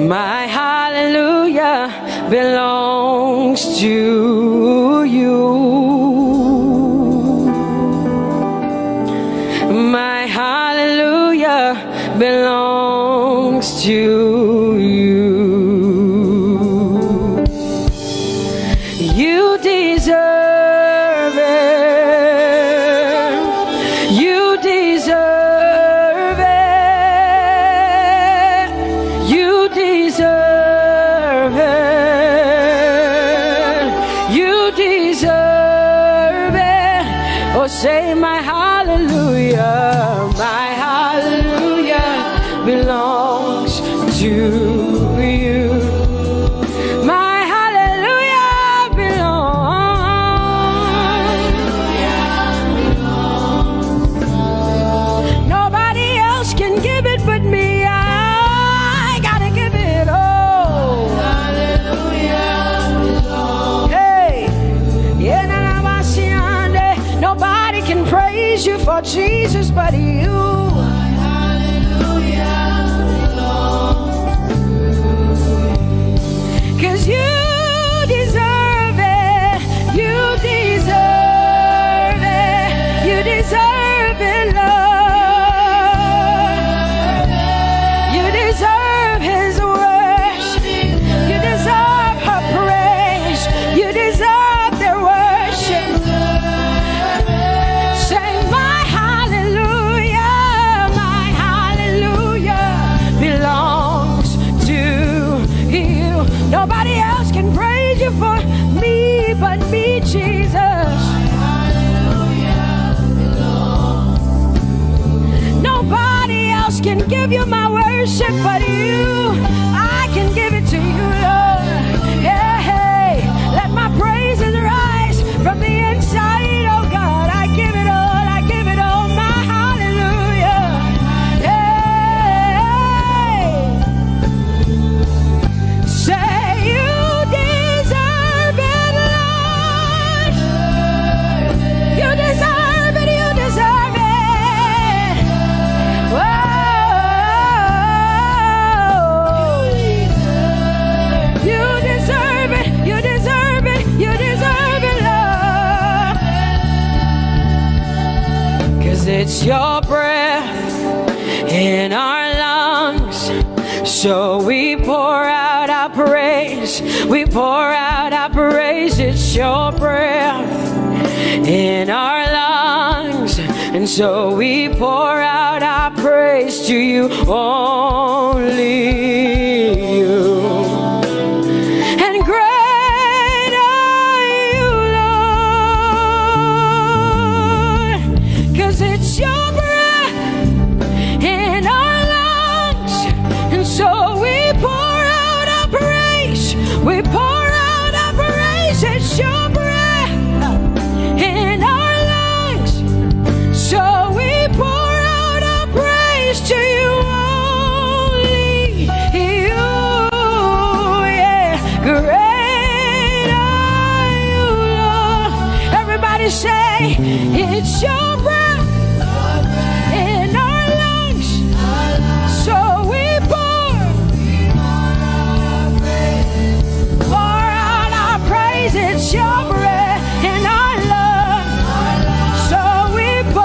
S2: My hallelujah belongs to you. My hallelujah belongs to you. You deserve it. You deserve it. You deserve it. You deserve it. Oh, say my hallelujah. My hallelujah belongs to you. My hallelujah belongs. Nobody else can give it but me. I gotta give it all. Hey, yeah, nobody can praise you for Jesus but you. Cause you deserve it. You deserve it. You deserve it, Lord. You deserve His worship. You deserve her praise. You deserve their worship. Say my hallelujah. My hallelujah belongs to you. Nobody else can praise you for me but me, Jesus. Nobody else can give you my worship but you. I can give it to you, Lord. Yeah, hey, let my praises rise from the inside, oh God. I give it all, I give it all, my hallelujah. Hey, say you deserve it, Lord. You deserve it, you deserve it. Whoa. You deserve it, you deserve it, you deserve it, Lord. Cause it's your breath in our lungs. So we pour out our praise. We pour out our praise. It's your breath in our lungs. And so we pour out our praise to you, only you. And great are you, Lord. Cause it's your breath in our lungs. And so we pour out our praise. We pour out our praise. It's your breath in our lungs. So we pour out our praise to you, only you. Yeah, great are you, Lord. Everybody say, it's your breath in our lungs. So we pour out our praise. It's your breath in our lungs. So we pour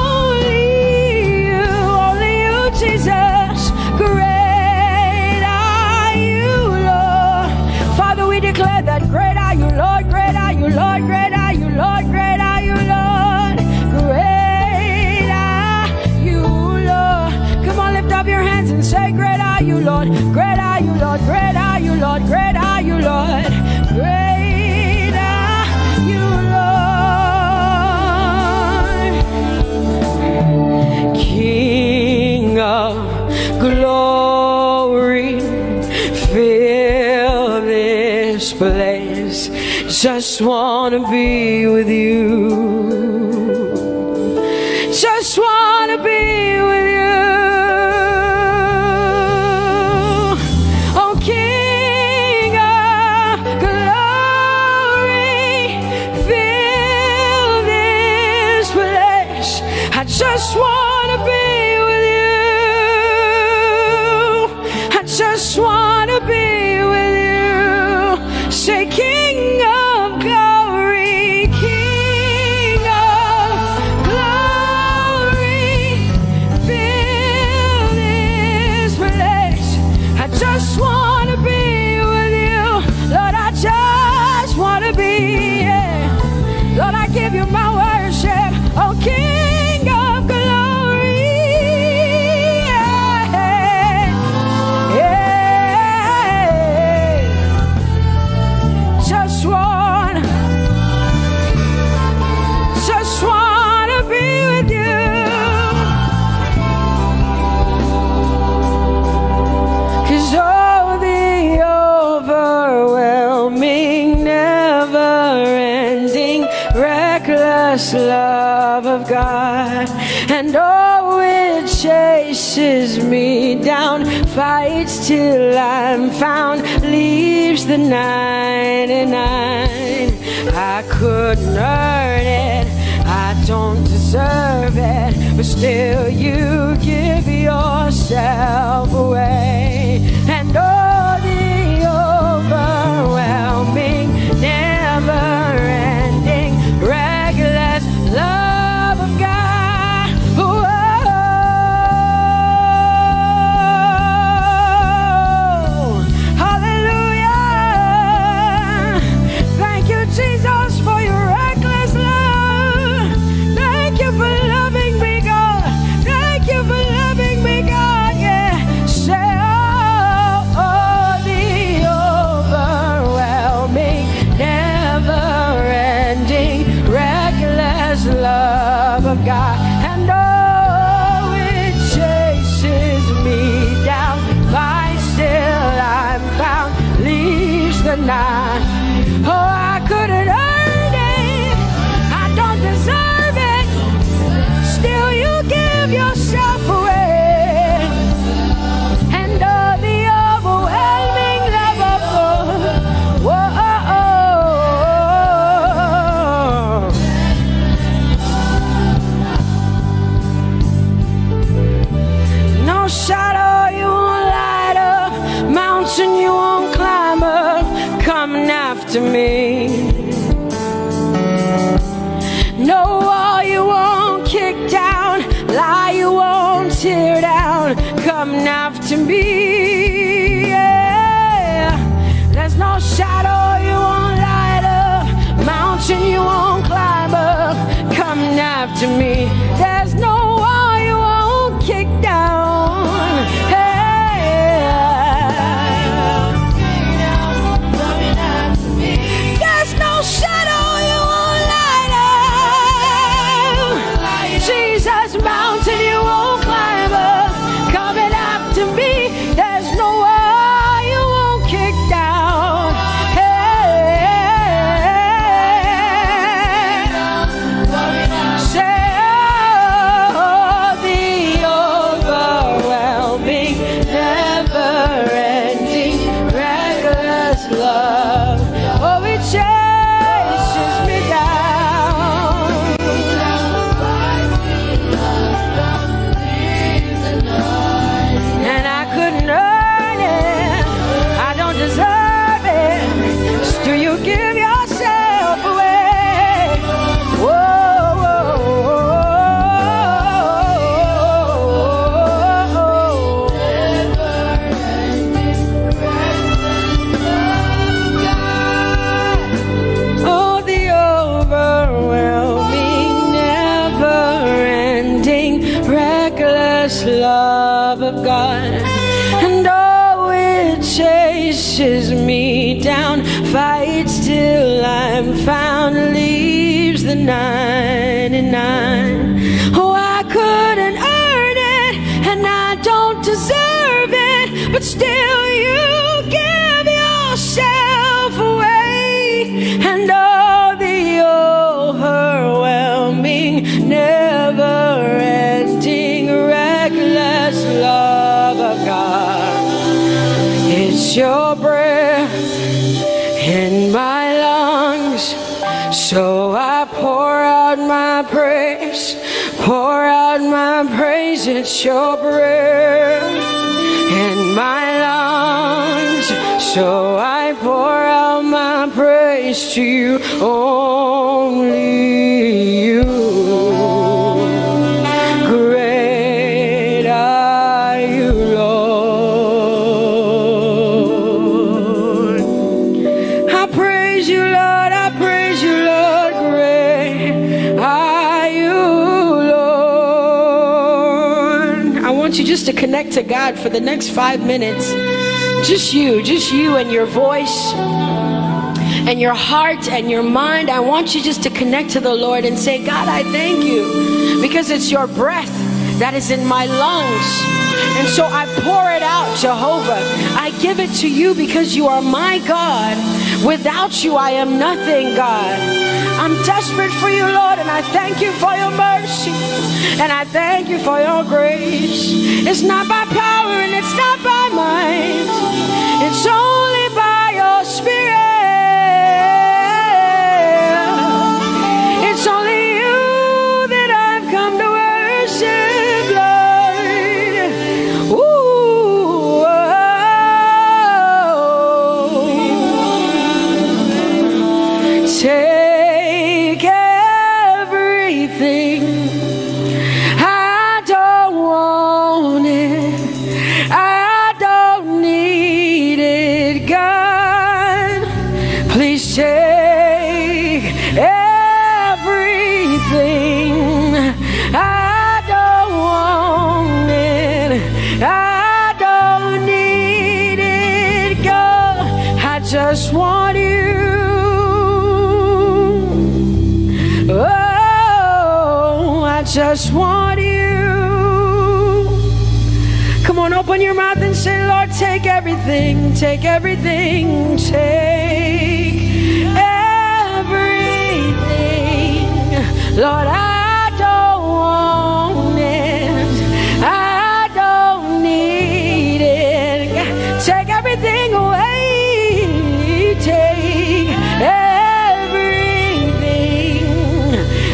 S2: only you, Jesus. Great are you, Lord. Father, we declare that great are you, Lord. Great are you, Lord. Great are you, Lord. Great are you, Lord. Great are you, Lord. Come on, lift up your hands and say, great are you, Lord. Great are you, Lord. Great are you, Lord. Great are you, Lord. Great are you, Lord. King of glory, fill this place. Just wanna be with you. just wanna be with you. Oh, King of glory, fill this place. I just wanna be with you. I just wanna be with you. Say, King of glory, King of glory, fill this place. I just wanna be with you. Lord, I just wanna be, yeah. Lord, I give you my worship. Oh, King of glory, yeah, yeah. Just wanna be with you. 'Cause oh, the overwhelming, never-ending, reckless love of God, and oh, it chases me down, fights till I'm found, leaves the 99. I couldn't earn it, I don't deserve it, but still you give yourself away. And oh, the overwhelming, never-ending, reckless love of God. Whoa. Hallelujah. Thank you, Jesus, for your reckless love. Thank you for loving me, God. Thank you for loving me, God. Yeah. Say, oh, oh, the overwhelming, never-ending, reckless love of God. And oh, it chases me down, finds till I'm found, leaves the 9. Oh, I couldn't earn it, I don't deserve it, still you give yourself away. And oh, the overwhelming love of God. Whoa, oh, oh. No shadow you won't light up, mountain you won't climb up, coming after me. No wall you won't kick down, lie you won't tear down, coming after me. Yeah. There's no shadow you won't light up, mountain you won't climb up, coming after me. There's no wall you won't kick down. There's no shadow you won't light up. Jesus, mountain you won't climb up, coming after me. There's no wall you won't kick down. Say, oh, the overwhelming, never-ending, reckless love. Oh, it chases me down. And I couldn't earn it, I don't deserve it, still you give yourself away. Whoa, whoa, oh, the overwhelming, never-ending, reckless love of God. And oh, it chases me down, fights till I'm found, leaves the 99. Oh, I couldn't earn it, and I don't deserve it, but still you give yourself away. And oh, the overwhelming, never So I pour out my praise, pour out my praise. It's your breath in my lungs. So I pour out my praise to you, only you. Great are you, Lord. I praise you, Lord. I praise you, Lord. Great are you, Lord. I want you just to connect to God for the next 5 minutes. Just you and your voice and your heart and your mind. I want you just to connect to the Lord and say, God, I thank you because it's your breath that is in my lungs. And so I pour it out, Jehovah. I give it to you because you are my God. Without you, I am nothing, God. I'm desperate for you, Lord, and I thank you for your mercy. And I thank you for your grace. It's not by power and it's not by might. It's only by your Spirit. It's only you that I've come to worship, Lord. Ooh, oh. Take everything. I don't want it. I don't need it, God. Please take everything. I don't want it. I don't need it, God. I just want you. Oh, I just want you. Come on, open your mouth and say, Lord, take everything, take everything, take everything. Lord, I don't want it. I don't need it. Take everything away. Take everything.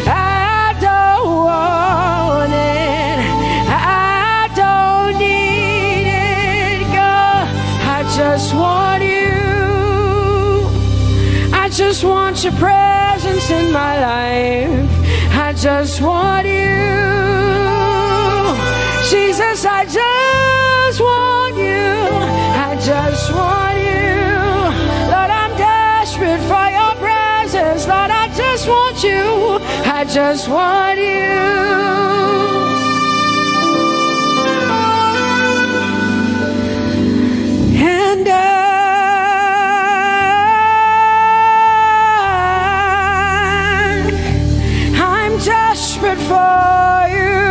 S2: I don't want it. I don't need it, God. I just want you. I just want your presence in my life. I just want you. Jesus, I just want you. I just want you. Lord, I'm desperate for your presence. Lord, I just want you. I just want you. And I'm desperate for you.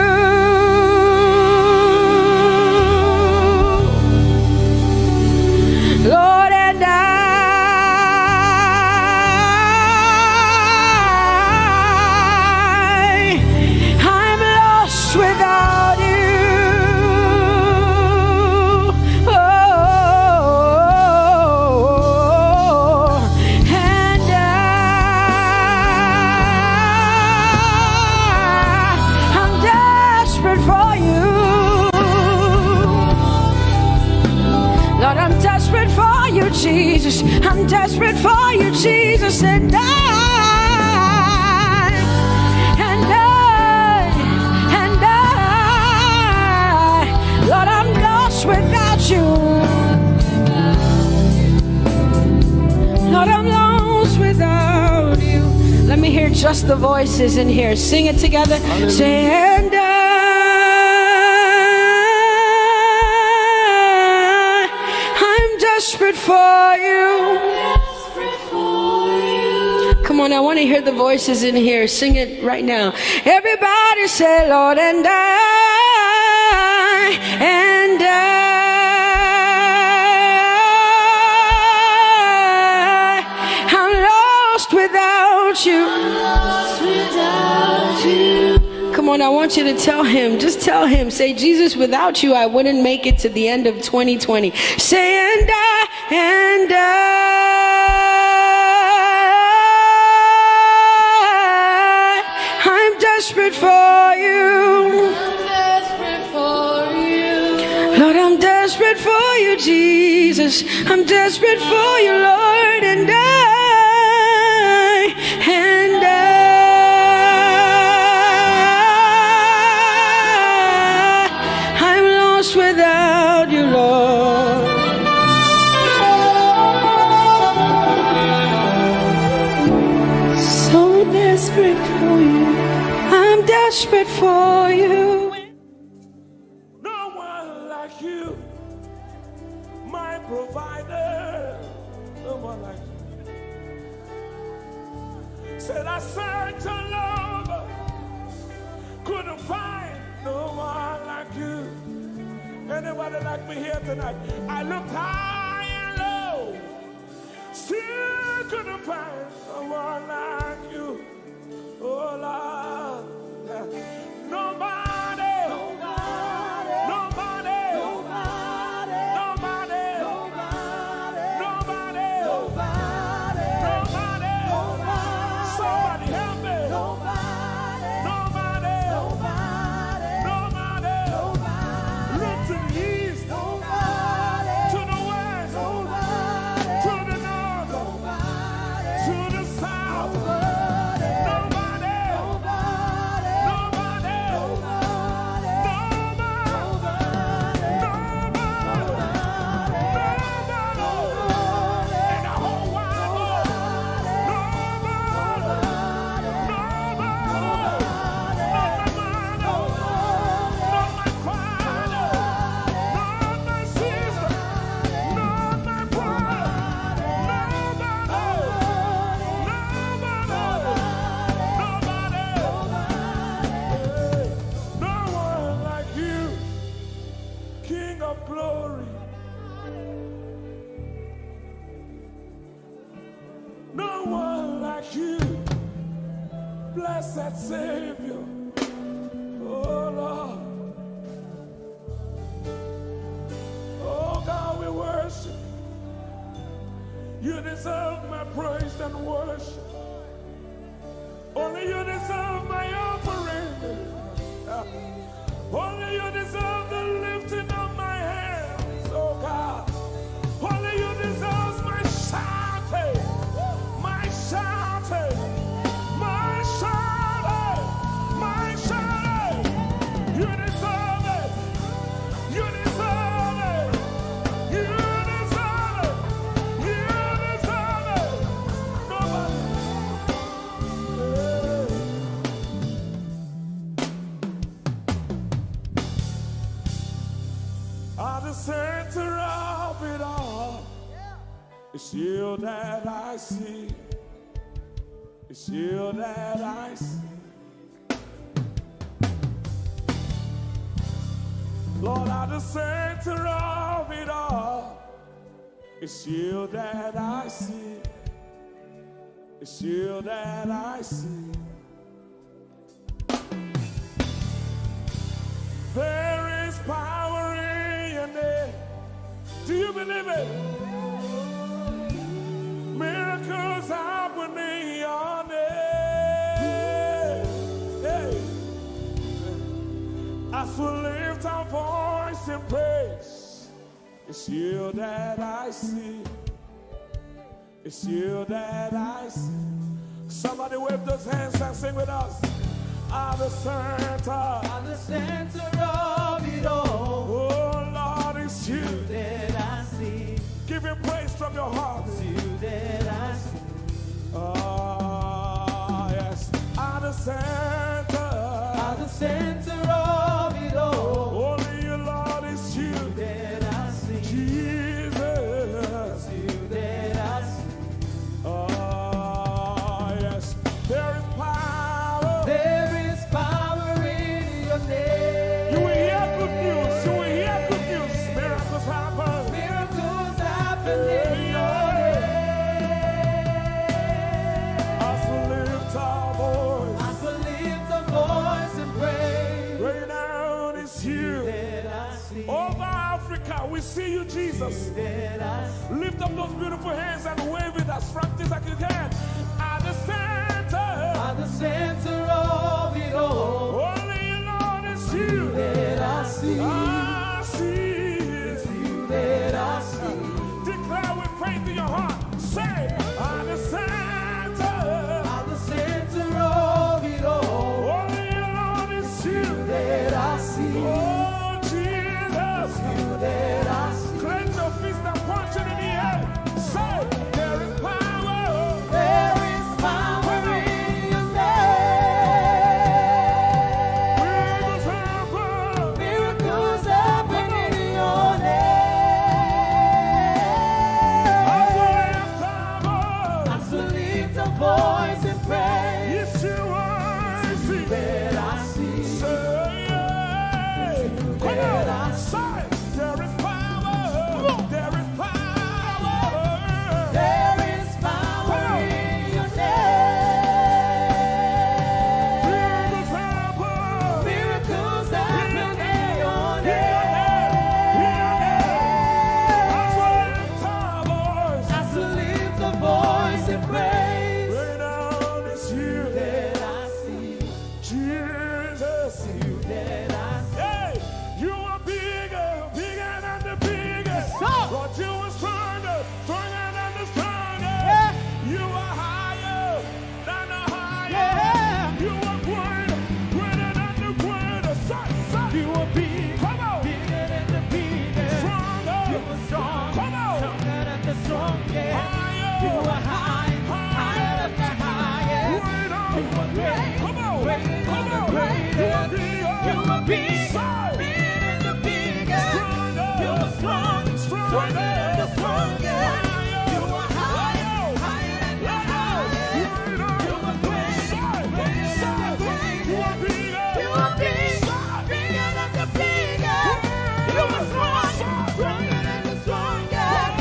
S2: Lord, and I'm lost without you. Oh, and I'm desperate for you. Lord, I'm desperate for you, Jesus. I'm desperate for you, Jesus. And Lord, I'm lost without you. Lord, I'm lost without you. Let me hear just the voices in here. Sing it together. Say, and I'm desperate for you. Come on, I want to hear the voices in here. Sing it right now. Everybody say, Lord, and I'm lost without you. Come on, I want you to tell him. Just tell him. Say, Jesus, without you, I wouldn't make it to the end of 2020. Say, and desperate for you.
S3: I'm desperate for you.
S2: Lord, I'm desperate for you, Jesus. I'm desperate for you, Lord, and I'm lost without you, Lord. So desperate for you. I'm desperate for you.
S1: No one like you, my provider. No one like you. Said I searched all over, couldn't find no one like you. Anybody like me here tonight? I looked high and low, still couldn't find no one like you. Oh Lord, nobody, nobody, nobody, nobody, nobody, nobody, nobody, nobody, somebody help me. Nobody, nobody, nobody, look to the east, to the west, to the north, to the south. Glory, no one like you, blessed Savior. Oh Lord, oh God, we worship. You deserve my praise and worship. Only you deserve my offering. Only you deserve the lifting of my hands, oh God. Only you deserve my shouting, my shouting, my shouting, my shouting. You deserve it. You deserve it. You deserve it. You deserve it. Nobody. At the center of it all, it's you that I see. It's you that I see. Lord, at the center of it all, it's you that I see. It's you that I see. There is power in your name. Do you believe it? Miracles happen in your name. Hey. As we lift our voice in praise, it's you that I see. It's you that I see. Somebody wave those hands and sing with us. At the center of it all. Oh Lord, it's you
S3: That I see,
S1: Give him praise from your heart.
S3: you that I see.
S1: Oh yes. At the center
S3: of it all.
S1: only you, Lord, is you.
S3: That I see,
S1: Jesus.
S3: you that I see.
S1: Oh yes. There is power.
S3: There is power in your name.
S1: You will hear good news. You will hear good news. Miracles happen.
S3: Miracles happen in your
S1: As we lift our voice,
S3: I will lift a voice and praise.
S1: right now it's you.
S3: That I see,
S1: Over Africa, we see you, Jesus.
S3: that I see.
S1: Lift up those beautiful hands and wave it as frantic as you can. At the center
S3: At the center of it all.
S1: great. Come on. Come on. You are bigger. Bigger than the biggest. You are strong. Stronger than the strongest. You are higher. Higher than the highest. You are great. Greater than the greatest. You are bigger. You are bigger. Bigger than the biggest. You are strong. Stronger than the strongest.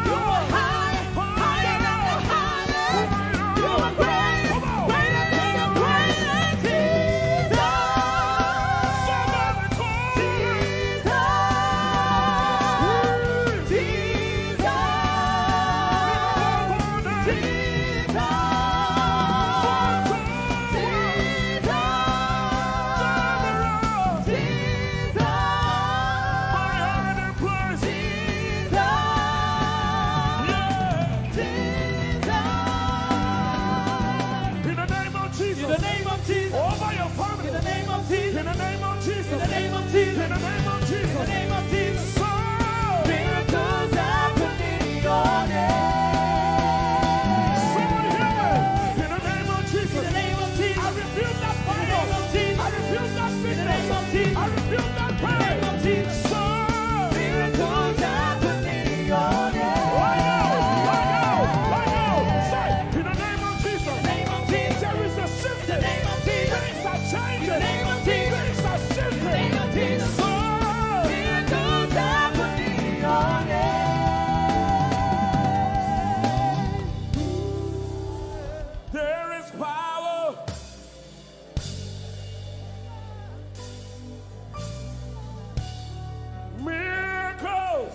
S1: You are high. Higher than the highest. You are great. Greater than the greatest. In the name of Jesus. Over your family. In the name of Jesus. In the name of Jesus. In the name of Jesus. In the name of Jesus. In the name of Jesus. So miracles happen in your name. Somebody hear me. In the name of Jesus. In the name of Jesus. I rebuke that fire. In the name of Jesus. I rebuke that sickness. In the name of Jesus. I rebuke that pain. In the name of Jesus. So miracles happen in your name. Right now. Right now. Right now. Say, in the name of Jesus. In the name of Jesus. There is a shift. In the name of Jesus. Things are changing. In the name of Jesus. Things are shifting. In the name of Jesus. So miracles happen in your name. There is power. Miracles.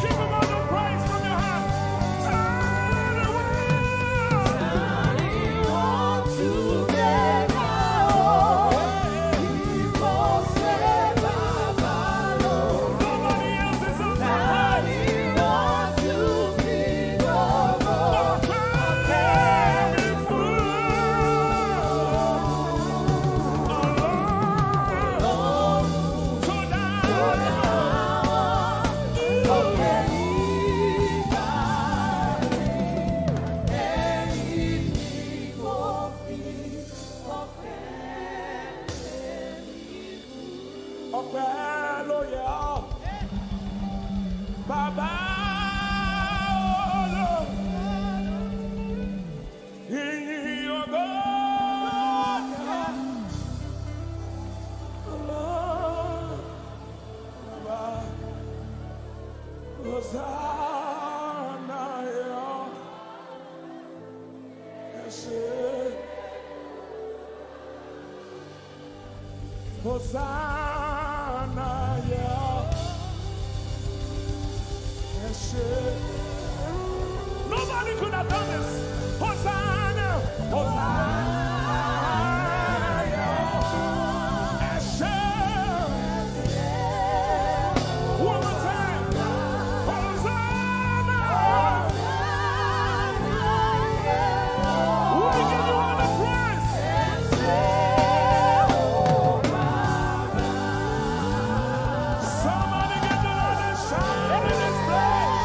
S1: Give him all the praise from your heart. Turn Nobody else is on the ọpẹ́ ló yẹ ọ́ bàbá olóò ìyìn ògo bàbá Hosanna yọ ẹ ṣé Hosanna, yeah. Yes, nobody could have done this. Hosanna, Hosanna, yeah. Yes, one more time. Hosanna, we give you all the praise. Somebody get the Lord and shout in this place.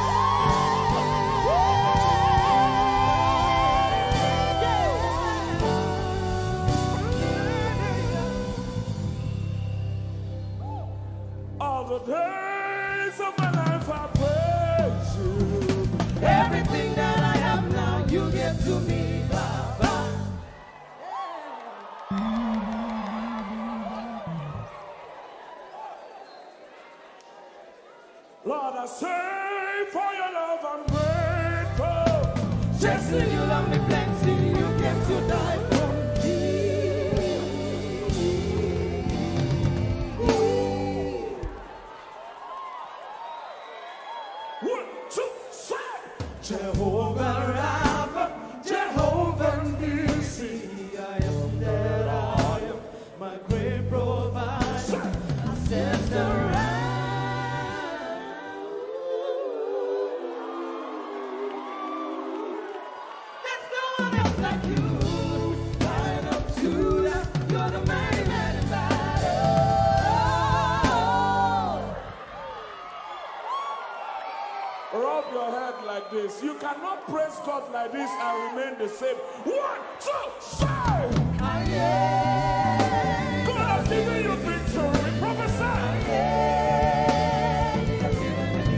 S1: All the days of my life I praise you.
S3: Everything that I have now, you give to me, Baba.
S1: Lord, I say for your love I'm grateful.
S3: Just you love me plenty, you came to die for me.
S1: 1, 2, 3.
S3: Jehovah Rapha, Jehovah Nissi, I am that I am, my great provider. I stand around. There's no one else like you. Lion of Judah, you're the mighty man in battle.
S1: Rub your head like
S4: like this. You cannot praise God like this and remain the same. 1, 2, shout! God has given you victory. Prophesy.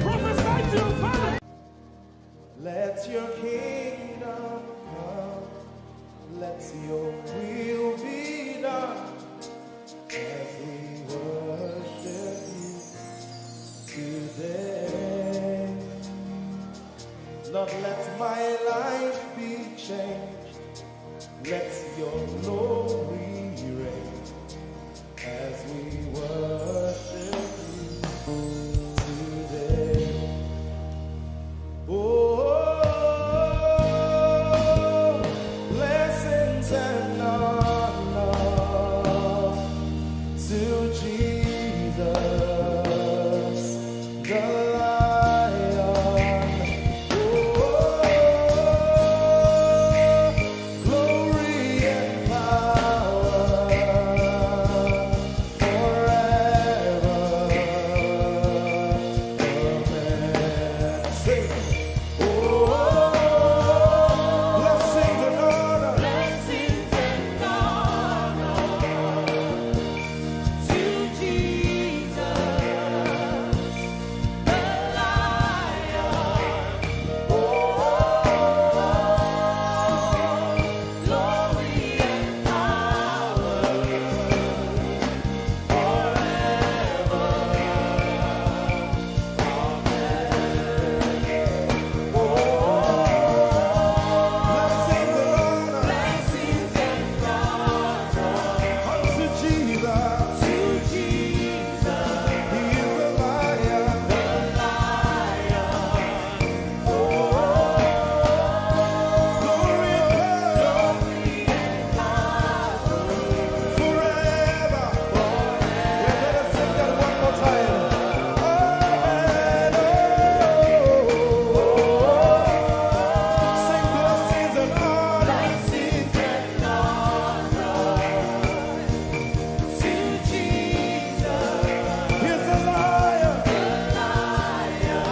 S4: Prophesy to your family.
S1: Let your kingdom come. Let your will be done. As we worship you today. Lord, let my life be changed. Let your glory reign as we worship you today. Oh, blessings and honor to Jesus, the Lion. Oh, glory and power forever. Amen. Sing. Oh, blessings and honor.
S3: Blessings and honor to Jesus, the Lion. Oh, glory and power
S1: Blessings and honor
S3: blessings and honor
S1: unto Jesus.
S3: to Jesus,
S1: He is the Lion.
S3: the Lion.
S1: Glory and power forever. We're gonna sing that one more time. Amen. Sing blessings and honor.
S3: Blessings and honor to Jesus,
S1: He's the Lion.
S3: the Lion.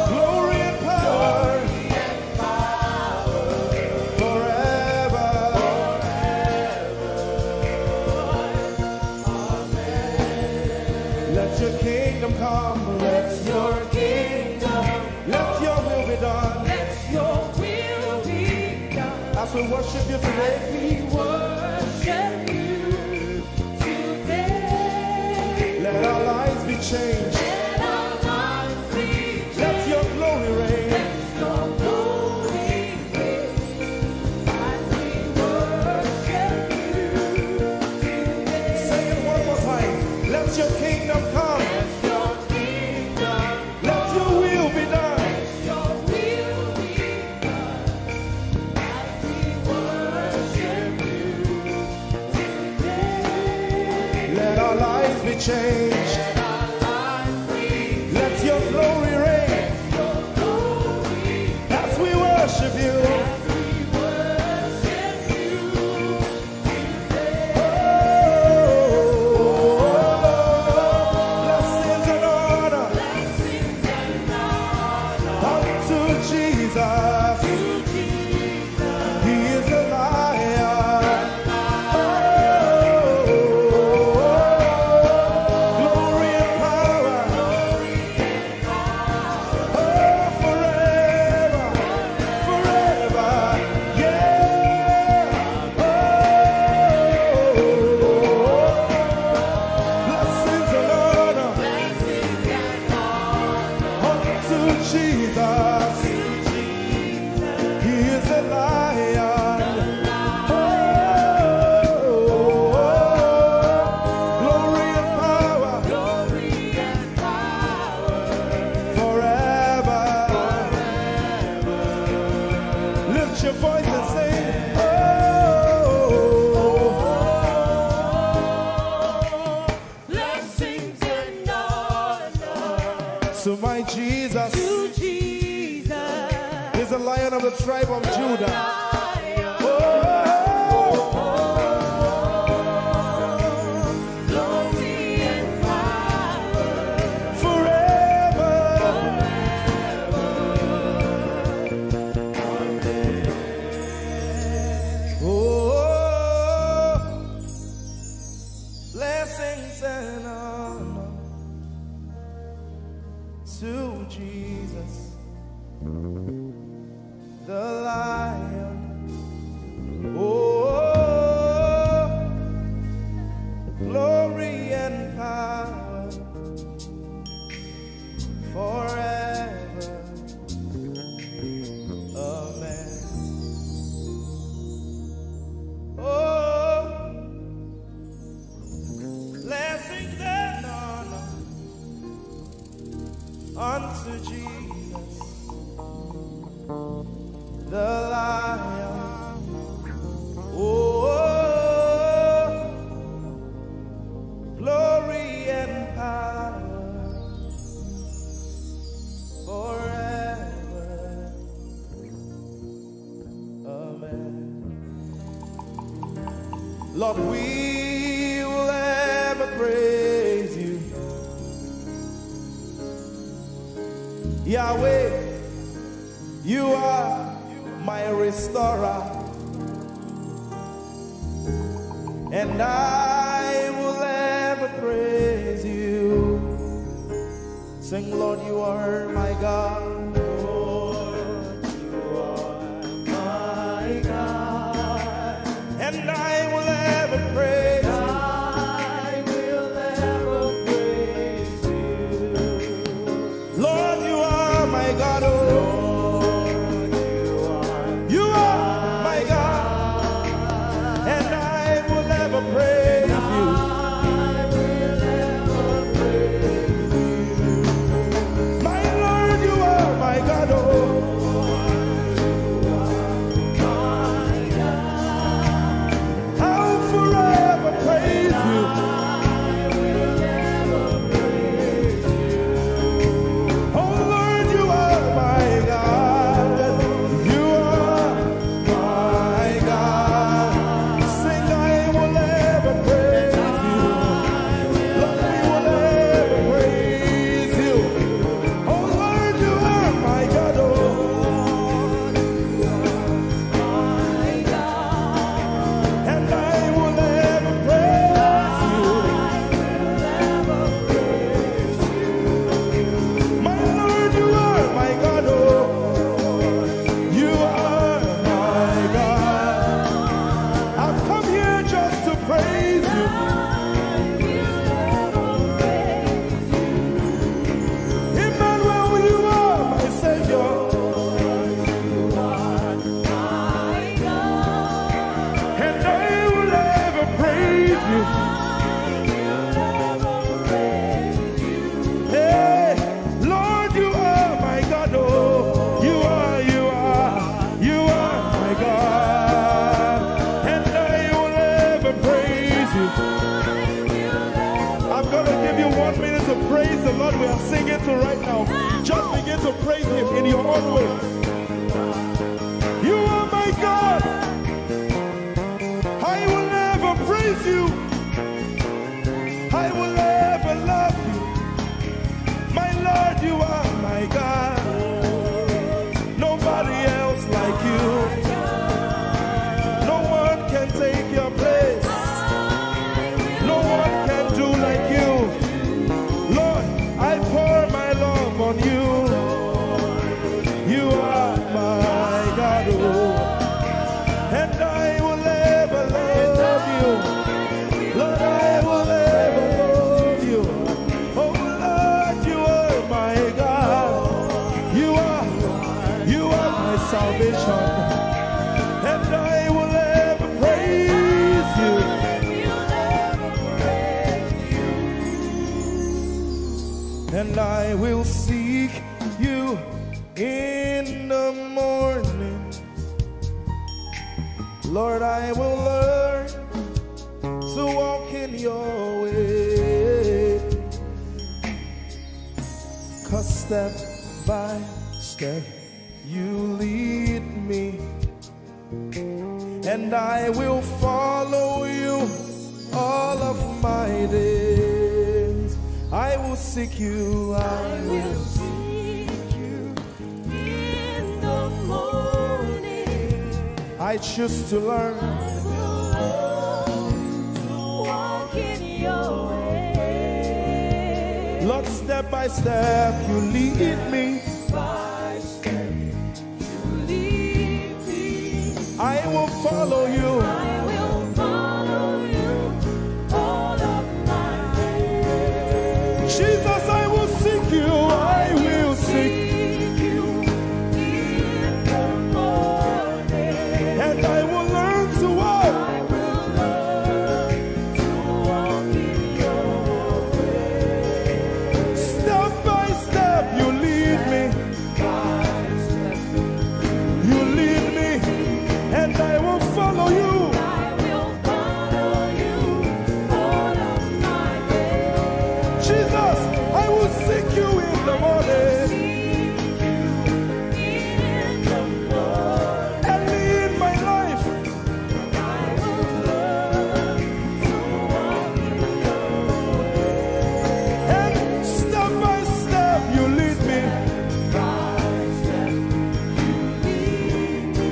S1: Glory and power forever. Let your kingdom come. Let your let your will be done.
S3: Let your will be done.
S1: As we worship you today,
S3: We worship you today.
S1: let our lives be changed.
S3: Let our lives be
S1: Let your glory reign.
S3: your glory reign. As we worship you today.
S1: Say it one more time. Let your kingdom come.
S3: Your kingdom,
S1: Let your will be done.
S3: your will be done. As we worship you today.
S1: Let our lives be changed.
S3: Let our lives be
S1: Let your glory reign.
S3: your glory.
S1: As we worship you.
S3: As we worship you today.
S1: Blessings and honor
S3: Blessings and honor
S1: unto Jesus.
S3: to Jesus,
S1: He is the Lion. Glory and power. Oh, forever, forever, yeah. Blessings and honor
S3: blessings and honor
S1: unto Jesus. He is the Lion. Glory and power
S3: glory and power
S1: forever. Lift your voice and sing.
S3: blessings and honor
S1: To my Jesus
S3: to Jesus,
S1: is the Lion of the tribe of Judah.
S3: Lion.
S1: Oh,
S3: Glory and power
S1: forever. to Jesus, the Lion. Oh, glory and power forever. Amen. Oh, blessings and honor unto Jesus, the Lion. Oh, glory and power forever. Amen. Lord, we will ever praise you. Yahweh, you are my restorer, and I will ever praise you. Sing, Lord, you are my God. Lord, you are my God, and I will ever praise you. I will ever praise you. Lord, you are my God. Oh, you are my God, and I will ever praise you. My Lord, you are my God. Oh, I'll forever praise you. Oh Lord, you are my God. You are my God. Sing, I will ever praise you. Lord, we will ever praise you. Oh Lord, you are my God. Oh, and I will ever praise you. My Lord, you are my God. Oh, you are my God. I've come here just to praise you. Emmanuel, you are my Savior. And I will ever praise you. Hey, Lord, you are my God. Oh, you are my God. And I will ever praise you. I'm going to give you 1 minute to praise the Lord. We are singing to right now. Just begin to praise him in your own way. You are my God. I will never praise you. I will never love you. My Lord, you are my God. Nobody else like you. No one can take your place. No one can do like you. Lord, I pour my love on you. You are my God. Oh, and I will ever love you. Lord, I will ever love you. Oh Lord, you are my God. You are my salvation. And I will ever praise you. And I will seek you in the morning. Lord, I will learn to walk in your way. 'Cause step by step you lead me, and I will follow you all of my days. I will seek you. I will
S3: seek you in the morning.
S1: I choose to learn.
S3: I will learn to walk in your way.
S1: Lord, step step by step you lead me.
S3: by step, you lead me.
S1: I will follow you.
S3: I will follow you all of my days.
S1: Jesus, I will seek you. I will seek.
S3: Seek you in the morning.
S1: And I will learn to walk.
S3: I will learn to walk in your way.
S1: Step by step you lead me.
S3: By step,
S1: You lead me. And I will follow you.
S3: I will follow you all of my days.
S1: Jesus, I will seek you in the morning.
S3: Seek you in the morning.
S1: Early in my life.
S3: I will learn to walk in your way.
S1: And step by step you lead me.
S3: By step, you lead me.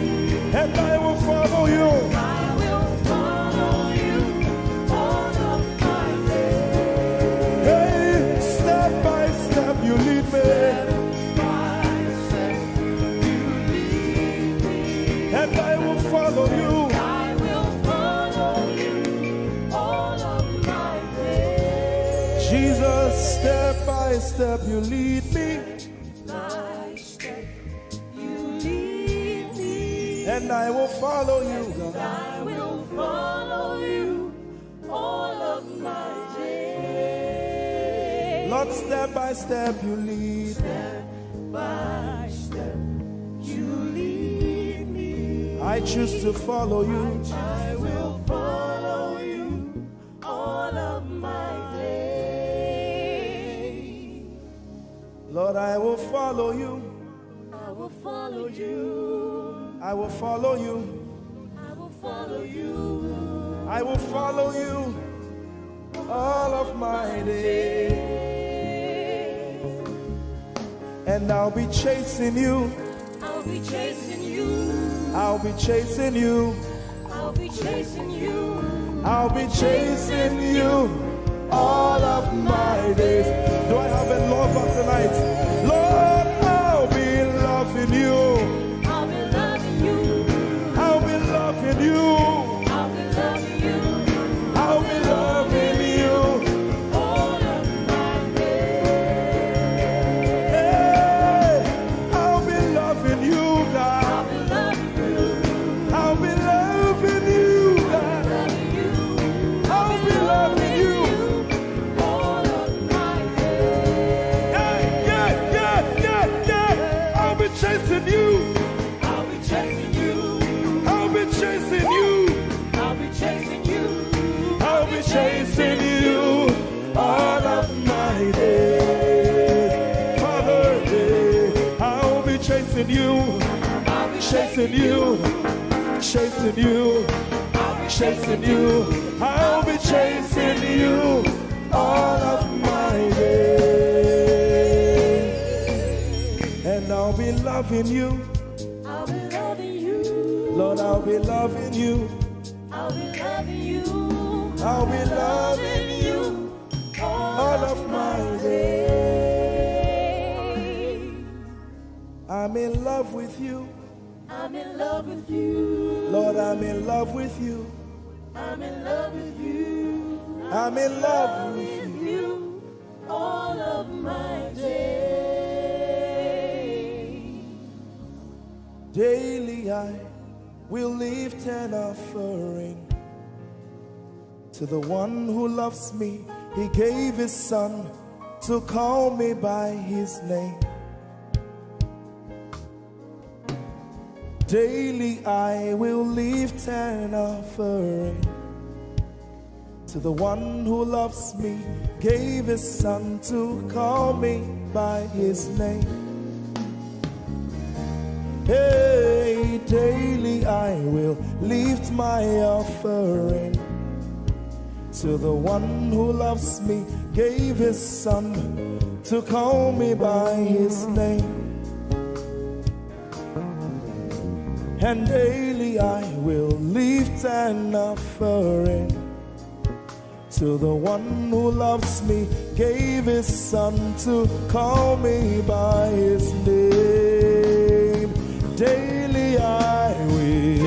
S1: And I will follow you.
S3: I will follow you all of my days.
S1: Hey, step by step you lead me.
S3: By step, you lead me.
S1: And I will follow you.
S3: I will follow you all of my days.
S1: Jesus, step by step you lead me.
S3: By step, you lead me.
S1: And I will follow you, God.
S3: I will follow you all of my days.
S1: Lord, step by step you lead me.
S3: By step, you lead me.
S1: I choose to follow you.
S3: I will follow you all of my days.
S1: Lord, I will follow you.
S3: I will follow you.
S1: I will follow you.
S3: I will follow you.
S1: I will follow you all of my days. And I'll be chasing you.
S3: I'll be chasing you.
S1: I'll be chasing you.
S3: I'll be chasing you.
S1: I'll be chasing you all of my days. Do I have a lover tonight? Lord, I'll be loving you.
S3: I'll be loving you.
S1: I'll be loving you.
S3: I'll be loving you
S1: I'll be loving you.
S3: all of my days.
S1: Hey, I'll be loving you, God.
S3: I'll be loving you.
S1: I'll be loving you, God.
S3: Loving you.
S1: I'll be loving you.
S3: All of my days.
S1: Yeah. I'll be chasing you.
S3: I'll be chasing you.
S1: I'll be chasing you.
S3: I'll be chasing you.
S1: I'll be chasing you all of my days. Father, I'll be chasing you.
S3: I'll be
S1: Chasing you. Chasing you. Chasing you. I'll be chasing you all of my days. And I'll be loving you.
S3: I'll be loving you.
S1: Lord, I'll be loving you.
S3: I'll be loving you.
S1: I'll be loving you all of my days. I'm in love with you.
S3: I'm in love with you.
S1: Lord, I'm in love with you.
S3: I'm in love with you.
S1: I'm in love with you.
S3: With you all of my days.
S1: Daily I will lift an offering to the one who loves me. He gave his son to call me by his name. Daily I will lift an offering to the one who loves me, gave his son to call me by his name. Hey, daily I will lift my offering to the one who loves me, gave his son to call me by his name. And daily I will lift an offering To the one who loves me, gave his son to call me by his name. Daily I will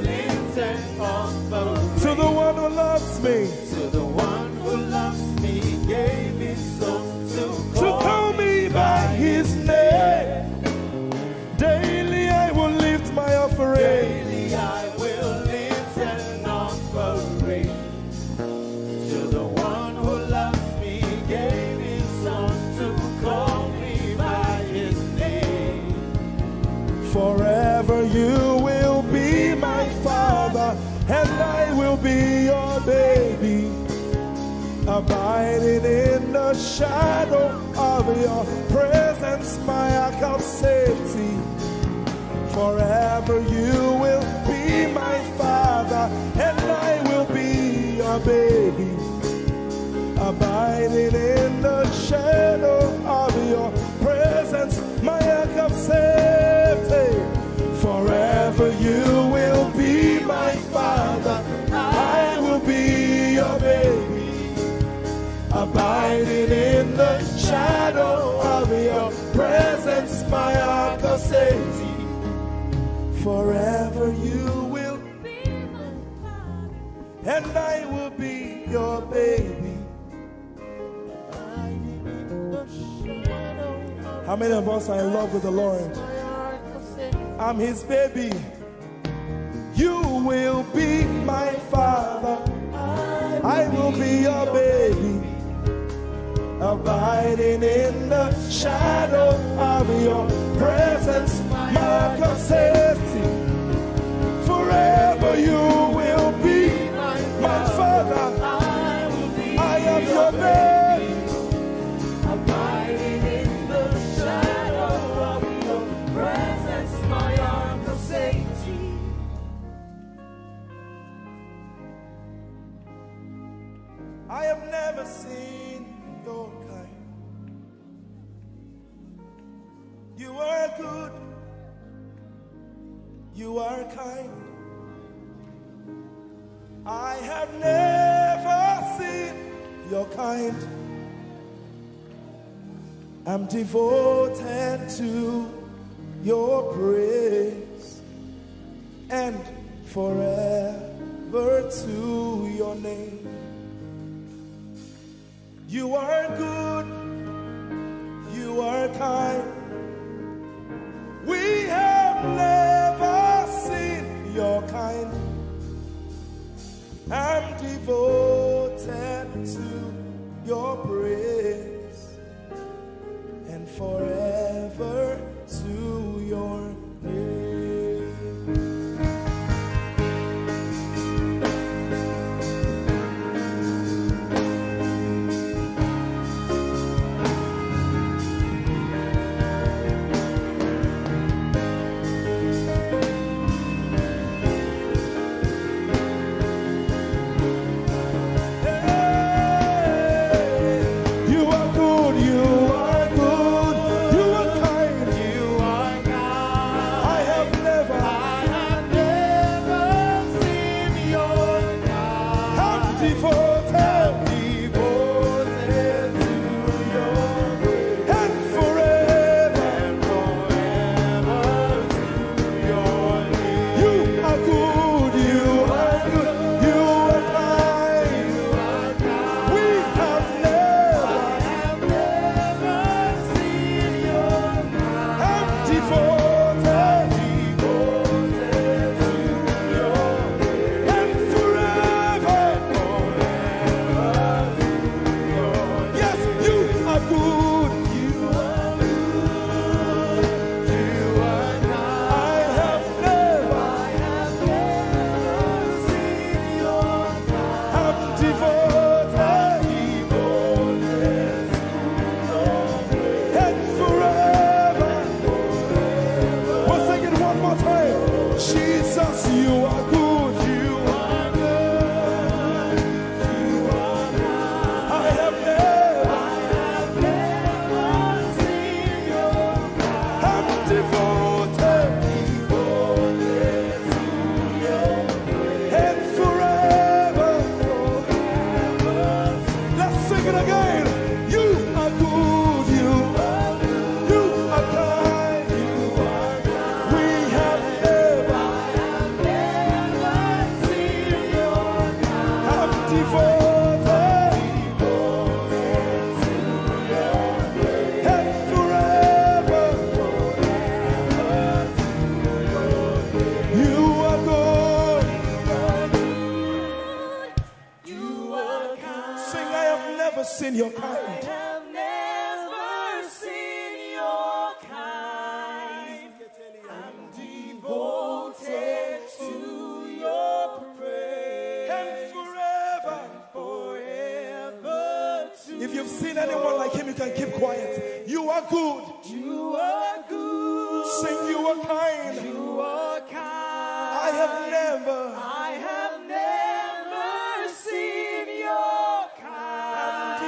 S1: lift and offer. To the one who loves me,
S3: To the one who loves me, gave his son
S1: to call me by his name. Daily I will lift my offering.
S3: Daily I will lift an offering. To the one who loves me, gave his son to call me by his name.
S1: Forever you will be my father, and I will be your baby, abiding in the shadow of your presence, my ark of safety. Forever you will be my father, and I will be your baby, abiding in the shadow of your presence, my ark of safety. Forever you will be my father, I will be your baby, abiding in the shadow of your presence, my ark of safety. Forever you will be my father, and I will be your baby. How many of us are in love with the Lord? I'm his baby. You will be my father, I will be your baby, abiding in the shadow of your presence, my ark of safety. Forever you will be my father, I am your baby,
S3: Abiding in the shadow of your presence, my ark of safety.
S1: I have never seen your kind. You are good, you are kind. I have never seen your kind. I'm devoted to your praise, and forever to your name. You are good, you are kind. We have never seen your kind. I'm devoted to your praise, and forever to your name. can keep quiet. You are good.
S3: You are good.
S1: Sing, you are kind.
S3: You are kind.
S1: I have never
S3: seen your kind.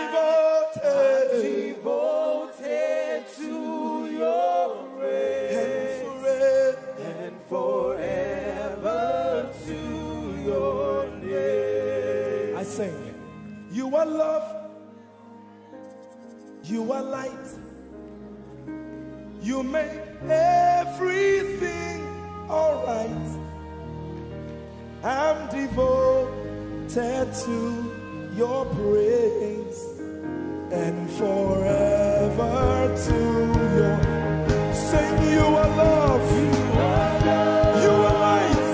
S1: devoted
S3: To your praise.
S1: and
S3: Forever to your name.
S1: I sing, you are love. You are light. You make everything alright. I'm devoted to your praise and forever to your. Sing, you are love. You are light.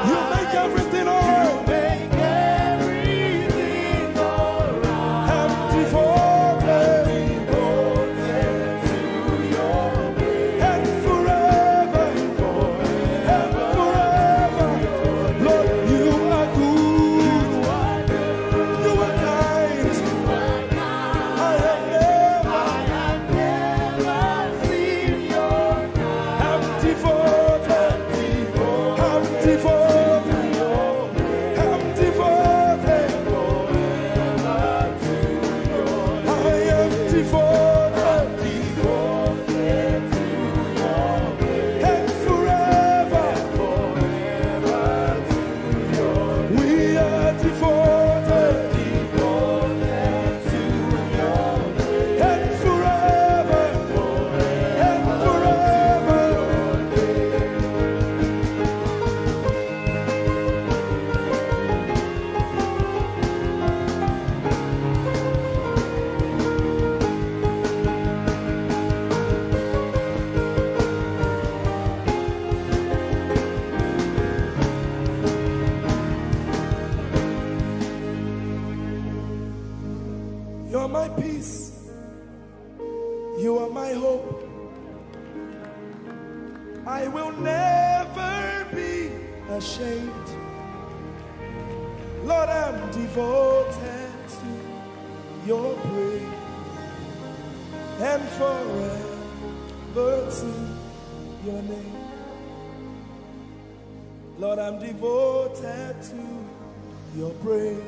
S1: You make everything alright. I'm devoted and forever. Lord, you are good. You are kind. I have never seen your kind. I'm devoted. I'm devoted. I'm devoted. I am devoted. And forever. We are devoted. And forever. And forever. You're my peace. You are my hope. I will never be ashamed. Lord, I'm devoted to your praise and forever to your name. Lord, I'm devoted to your praise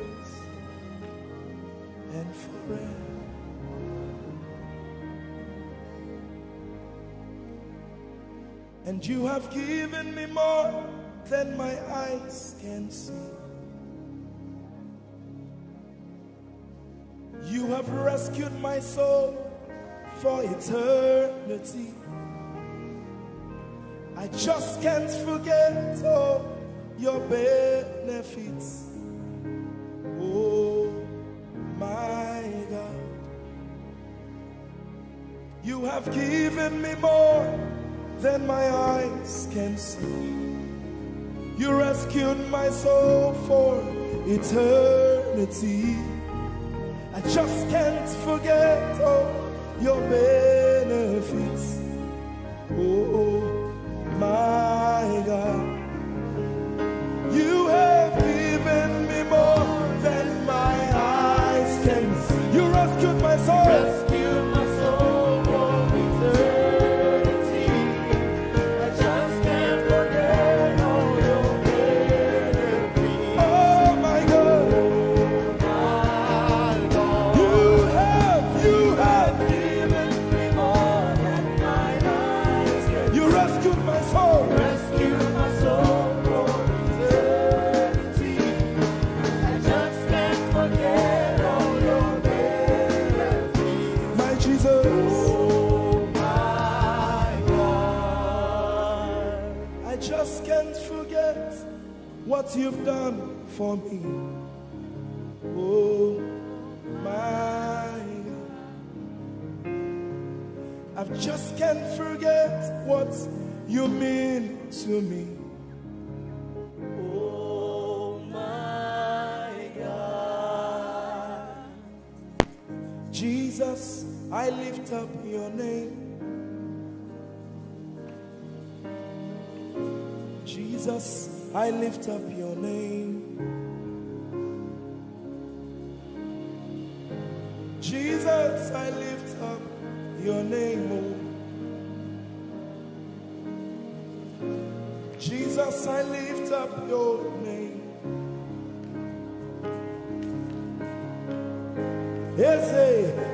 S1: and forever. And you have given me more than my eyes can see. You have rescued my soul for eternity. I just can't forget all your benefits. Oh my God, you have given me more than my eyes can see. You rescued my soul for eternity. I just can't forget all your benefits. Oh my God, you have given me more than my eyes can see. You rescued my soul.
S3: Rescue my soul from eternity. I just can't forget all your benefits.
S1: Oh my God,
S3: My God,
S1: you have
S3: given me more than my eyes can
S1: you rescued my soul.
S3: rescue my soul from eternity. I just can't forget all your benefits.
S1: My Jesus,
S3: Oh my God,
S1: I just can't forget what you've done for me. Oh my God, I just can't forget what you mean to me.
S3: oh my God.
S1: Jesus, I lift up your name. Jesus, I lift up your name. Jesus, I lift up your name, oh. Jesus, I lift up your name. Yes,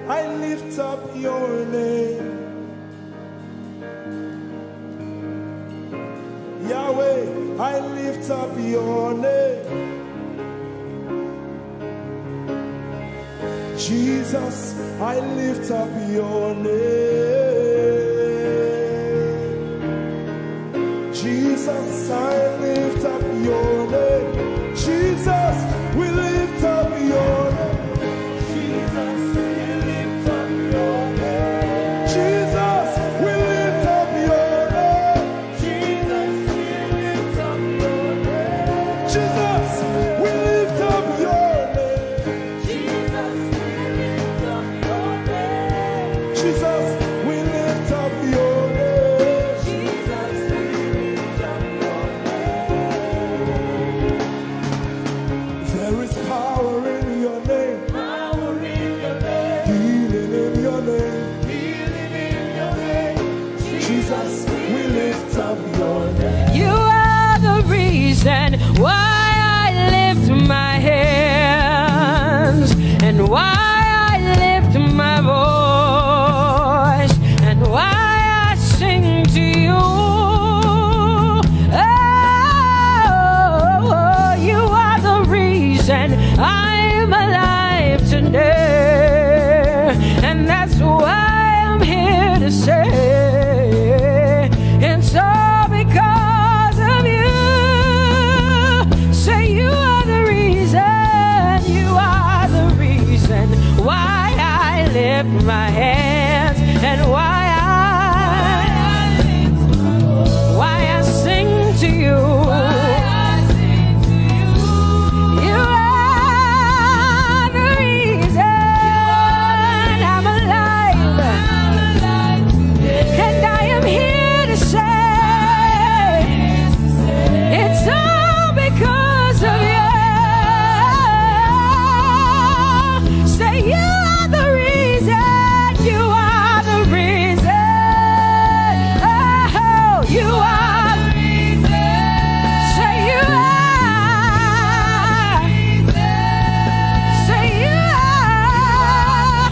S1: I lift up your name. Yahweh, I lift up your name. Jesus, I lift up your name. Jesus, I lift up your name. Jesus, we lift up your name. Jesus, we lift up your name. Jesus, we lift up your name. Jesus, we lift up your name. Jesus, we lift up your name. Jesus, we lift up your name. Jesus, we lift up your name. Jesus, we lift up your name. There is power in your name. Power in your name. Healing in your name. Healing in your name. Jesus, we lift up your name.
S2: You are the reason why I lift my hands and why I lift my voice and why I sing to you. Oh, you are the reason I'm alive today, and that's why I'm here to say it's all because of you. Say you are the reason, you are the reason why I lift my hands and why I sing to you. You are the reason I'm alive, and I am here to say it's all because of you. Say you are the reason, you are the reason. Oh, you are. Say you are. Say you are.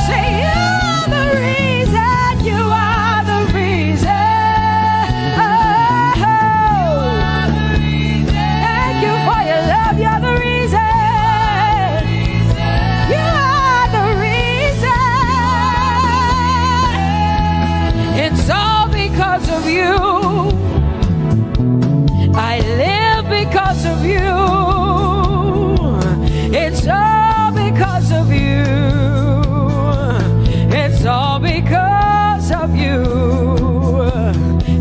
S2: Say you are the reason, you are the reason. Oh, thank you for your love, you're the reason. You are the reason. It's all because of you. I live because of you. It's all because of you. It's all because of you.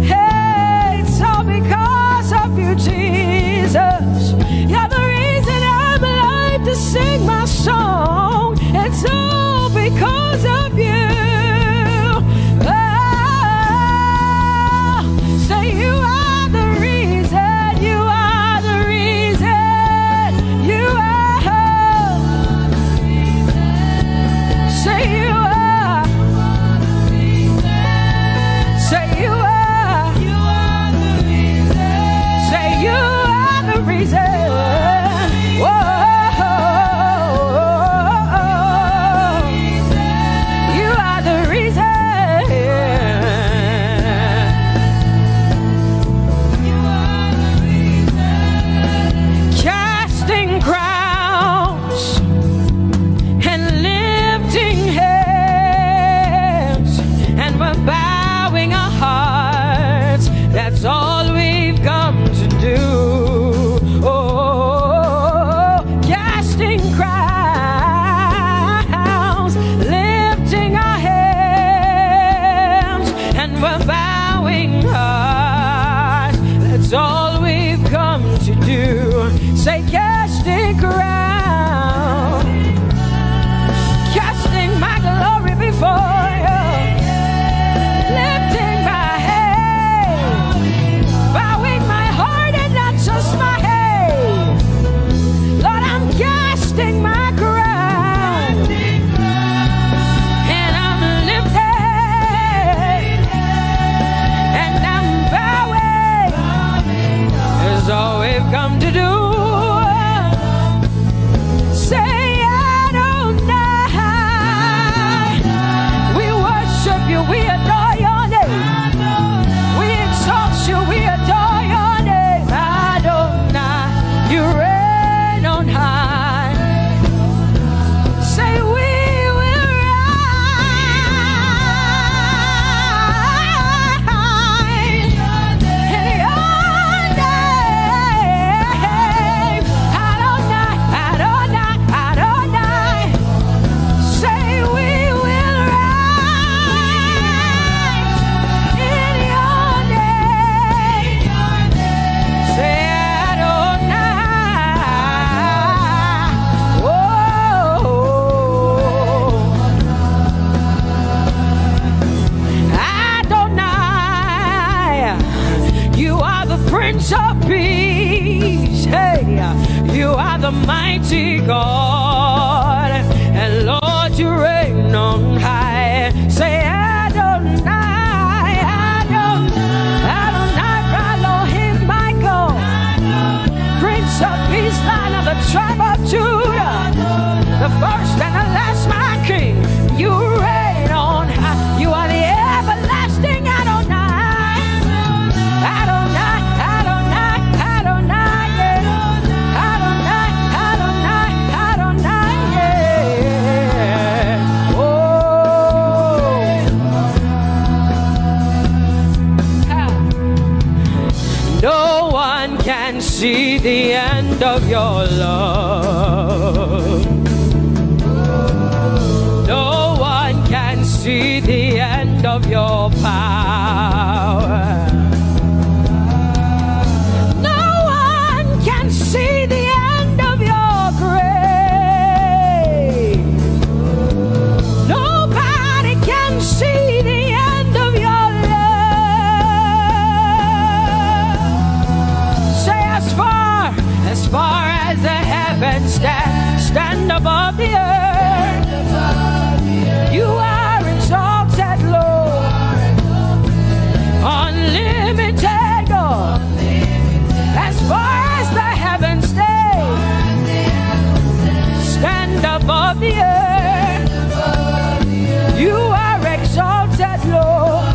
S2: Hey, it's all because of you, Jesus. You're the reason I'm alive to sing my song. It's all because of you. Oh, say you are the reason, you are the reason. mighty God, and Lord, you reign on high. Say Adonai, Adonai, Adonai, Elohim, Michael, Prince of Peace, Lion of the tribe of Judah, the first and the last, my King. You reign on high. You are the everlasting Adonai, Adonai, Adonai, Adonai, yeah. Adonai, Adonai, Adonai, yeah. Oh, no one can see the end of your love. No one can see the end of your power. No one can see the end of your grace. Nobody can see the end of your love. Say as far as the heavens stand above the earth, you are exalted, Lord, unlimited God. As far as the heavens stand above the earth, you are exalted, Lord,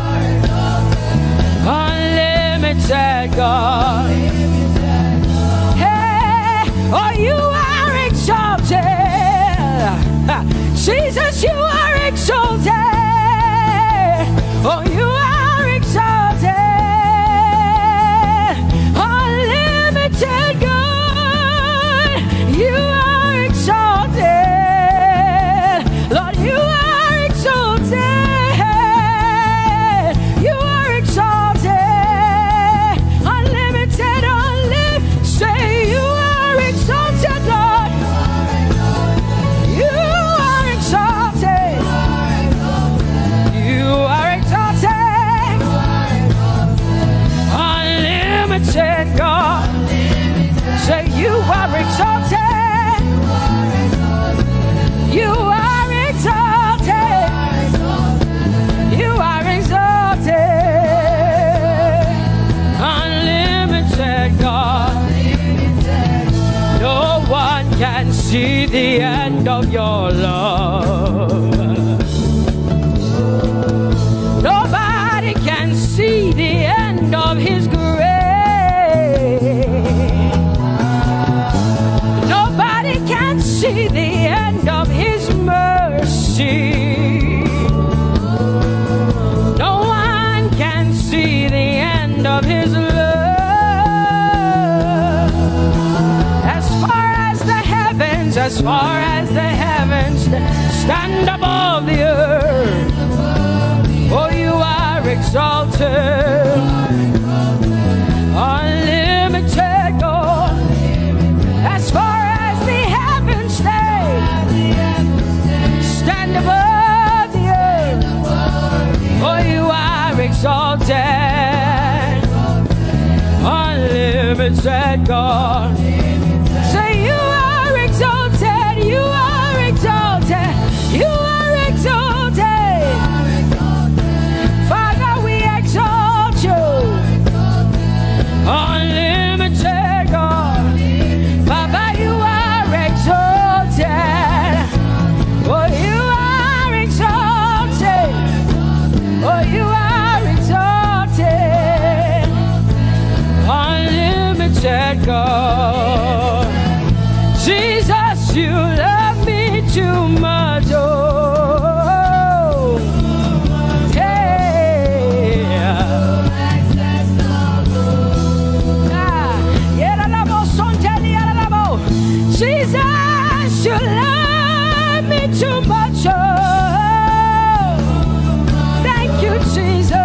S2: unlimited God. Hey, oh, you are exalted. Jesus, you are exalted. Oh, you are exalted. Unlimited God, you are exalted. Lord, you are exalted. You are exalted. Unlimited, unlimited. Say you are exalted, Lord. You are exalted. You are exalted. Unlimited God. Say you are exalted. You are exalted. You are exalted. Unlimited God. No one can see the end of your love. Nobody can see the end of his grace. Nobody can see the end of his mercy. No one can see the end of his love. As far as the heavens stand above the earth, oh, you are exalted. Unlimited God. As far as the heavens stand above the earth, oh, you are exalted. Unlimited God. Say you are exalted. You are exalted. You are exalted. Father, we exalt you. Unlimited God. Father, you are exalted. Oh, you are exalted. Oh, you are exalted. Unlimited God. Jesus, you love me too much. Oh, hey. Jesus, you love me too much. Oh, thank you, Jesus.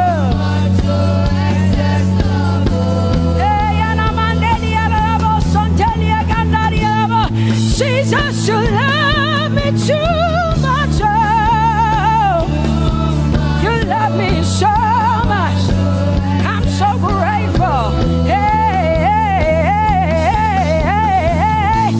S2: Jesus, you love me too much. Oh, you love me so much. I'm so grateful. Hey, hey, hey, hey, hey.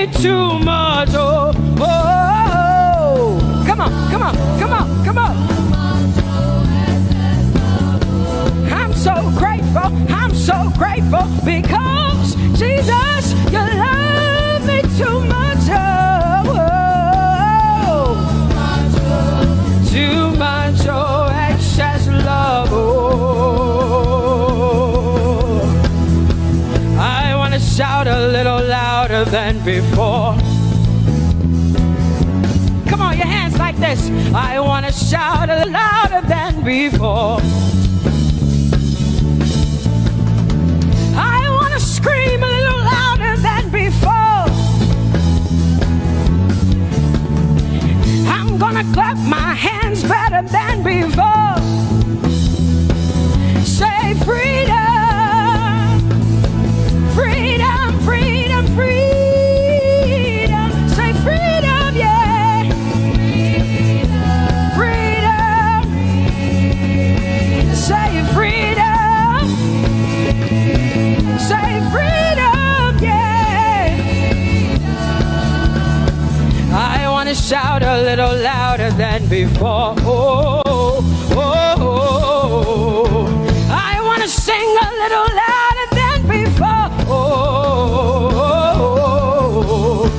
S2: me too much. Oh, oh, oh. Come on, come on, come on, come on. I'm so grateful because Jesus, you love me too much. Oh, oh. Too much, oh, excess love. Oh, I want to shout a little louder than before. Come on, your hands like this. I want to shout a little louder than before. I want to scream a little louder than before. I'm gonna clap my hands better than before. Say freedom, freedom, freedom, freedom. Say freedom, yeah. Freedom. Say freedom. Say freedom, yeah. I want to shout a little louder than before. Oh, oh, oh, oh. I want to sing a little louder than before. Oh, oh, oh.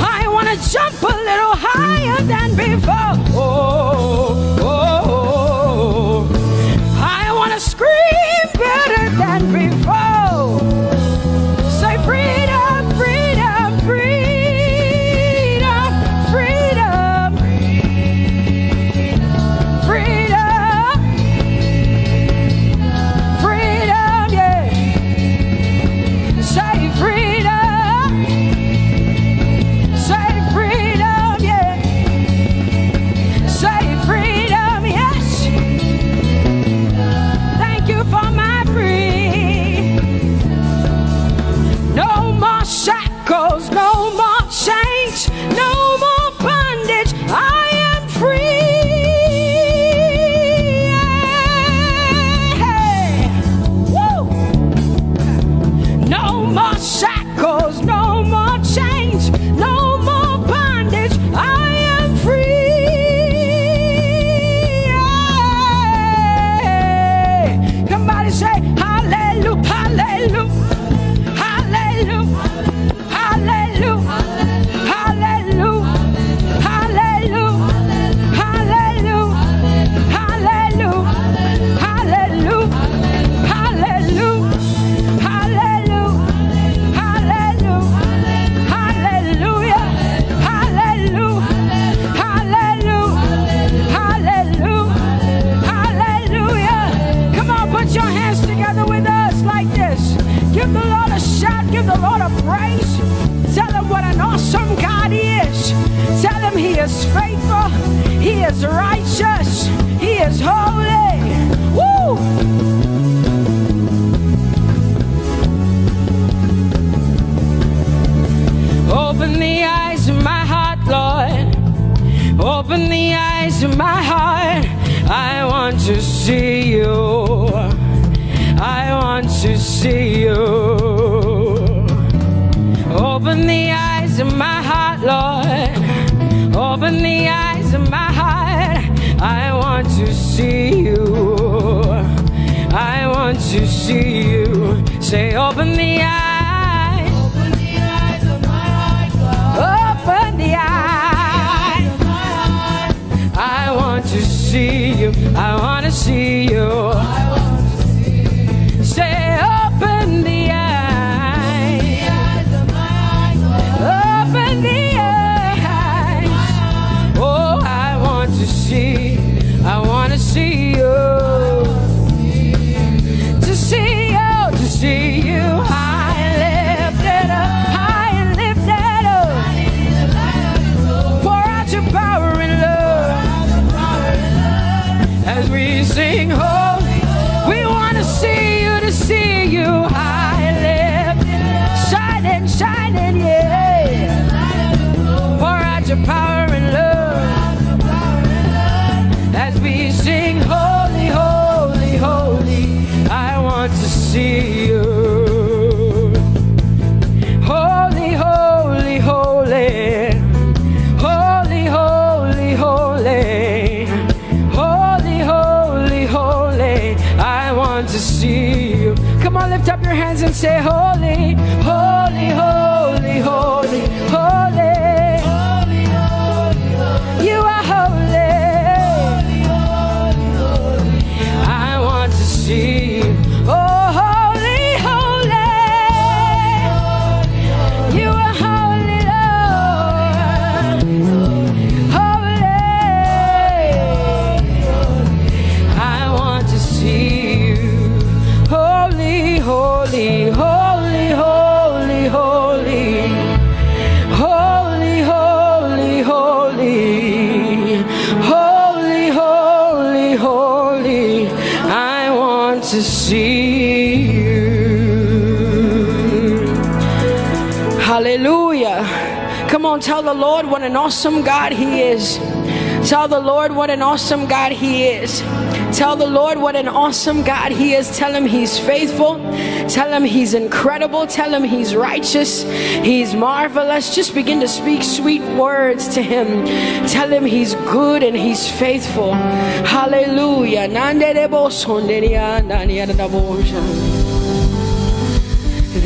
S2: I want to jump a little higher than before. Oh, oh, oh. I want to scream better than before. Say freedom, freedom, freedom, freedom, freedom, freedom, yeah. Say freedom, say freedom, yeah. Say freedom, yes. Thank you for my freedom. No more shackles, no more chains, no more bondage. I am free. Woo! No more shackles, no more chains, no more bondage. I am free. Somebody say hallelujah, hallelujah. Hallelujah, hallelujah, hallelujah, hallelujah, hallelujah, hallelujah, hallelujah, hallelujah, hallelujah, hallelujah, hallelujah, hallelujah, hallelujah, hallelujah. Come on, put your hands together with us like this. Give the Lord a shout, give the Lord a praise. Tell him what an awesome God he is. Tell him he is faithful, he is righteous, he is holy. Woo! Open the eyes of my heart, Lord. Open the eyes of my heart. I want to see you. I want to see you. Open the eyes of my heart, Lord. Open the eyes of my heart. I want to see you. I want to see you. Say, open the eyes.
S3: Open the eyes of my heart, God.
S2: Open the eyes
S3: of my heart.
S2: I want to see you. I want to see you.
S3: I want to see you.
S2: Say, open the eyes.
S3: The eyes of my heart, God.
S2: Open the eyes. Oh, I want to see. I want to see you. To see you. To see you. High and lifted up. High and lifted up. Pour out your power and love. As we sing holy, we want to see you, to see you high and lifted, shining, shining, yeah. Pour out your power and love. As we sing holy, holy, holy, I want to see you. Holy, holy, holy. see you. Come on, lift up your hands and say, holy, holy, holy, holy, holy. You are holy. I want to see you. Oh, holy, holy. You are holy, Lord. Holy. I want to see you. Holy, holy, holy, holy, holy. Holy, holy, holy. Holy, holy, holy. I want to see you. Hallelujah. Come on, tell the Lord what an awesome God He is. Tell the Lord what an awesome God He is. Tell the Lord what an awesome God He is. Tell Him He's faithful. Tell Him He's incredible. Tell Him He's righteous. He's marvelous. Just begin to speak sweet words to Him. Tell Him He's good and He's faithful. Hallelujah.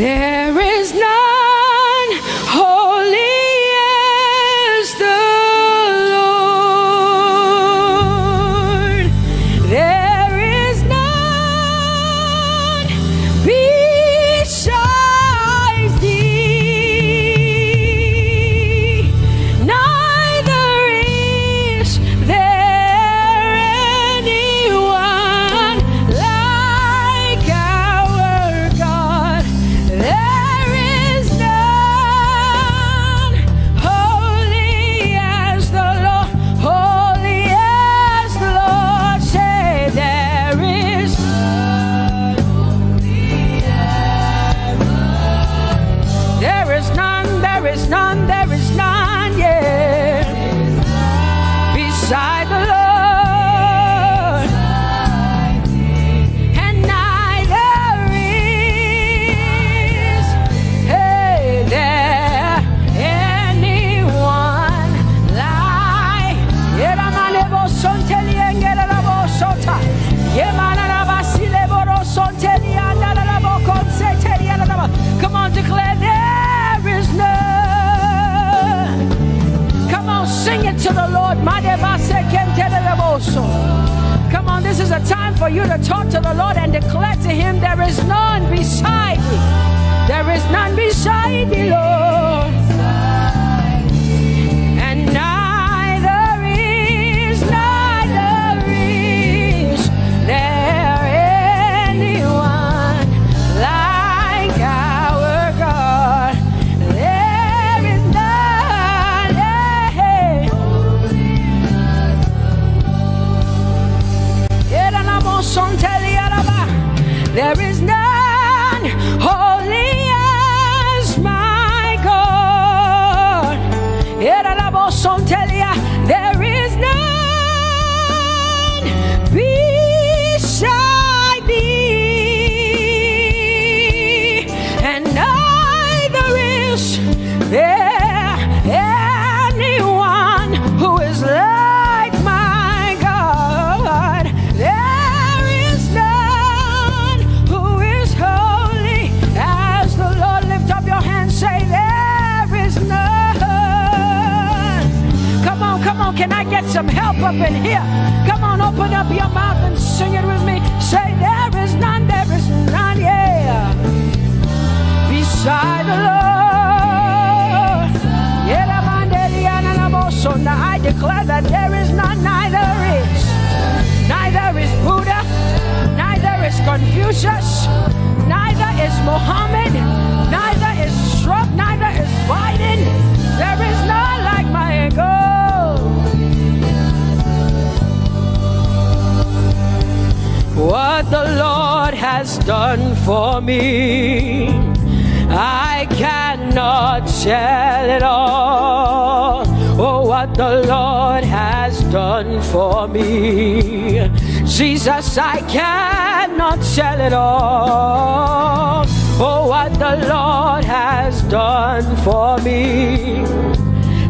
S2: There is none holy as the Lord. There is none beside thee. Neither is there anyone like our God. There is none holy as the Lord, holy as the Lord. Say there is none holy as the Lord. There is none, there is none, there is none, yeah, beside the Lord. And neither is there anyone like. Come on, declare there is none. Come on, sing it to the Lord. Come on, this is a time for you to talk to the Lord and declare to Him, there is none beside thee. There is none beside thee, Lord. And neither is there anyone like our God. There is none, there is none holy as my God. There is none beside thee, and neither is there anyone who is like my God. There is none who is holy as the Lord. Lift up your hands, say there is none. Come on, can I get some help up in here? Come on, open up your mouth and sing it with me. Say there is none, yeah, beside the Lord. Now I declare that there is none, neither is Buddha, neither is Confucius, neither is Muhammad, neither is Trump, neither is Biden. There is none like my God. What the Lord has done for me, I cannot tell it all. Oh, what the Lord has done for me, Jesus, I cannot tell it all. Oh, what the Lord has done for me,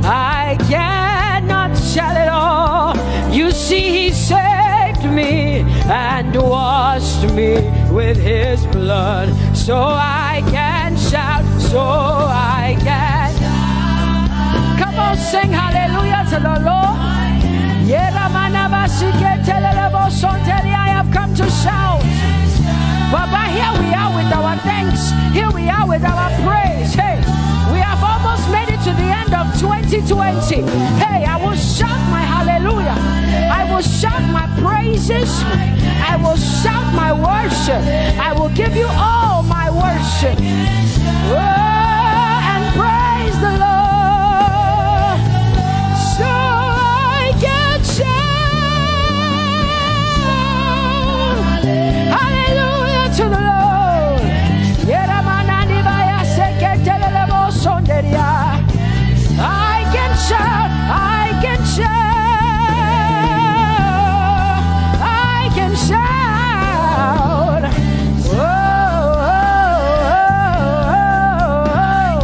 S2: I cannot tell it all. You see, He saved me and washed me with his blood, so I can shout, so I can. Come on, sing hallelujah to the Lord. I have come to shout. Baba, here we are with our thanks. Here we are with our praise. Hey, we have almost made it to the end of 2020. Hey, I will shout my hallelujah. I will shout my praises. I will shout my worship. I will give you all my worship. Oh, and praise the Lord. So I can shout hallelujah to the Lord. I can shout, I can shout, I can shout. Oh, oh, oh,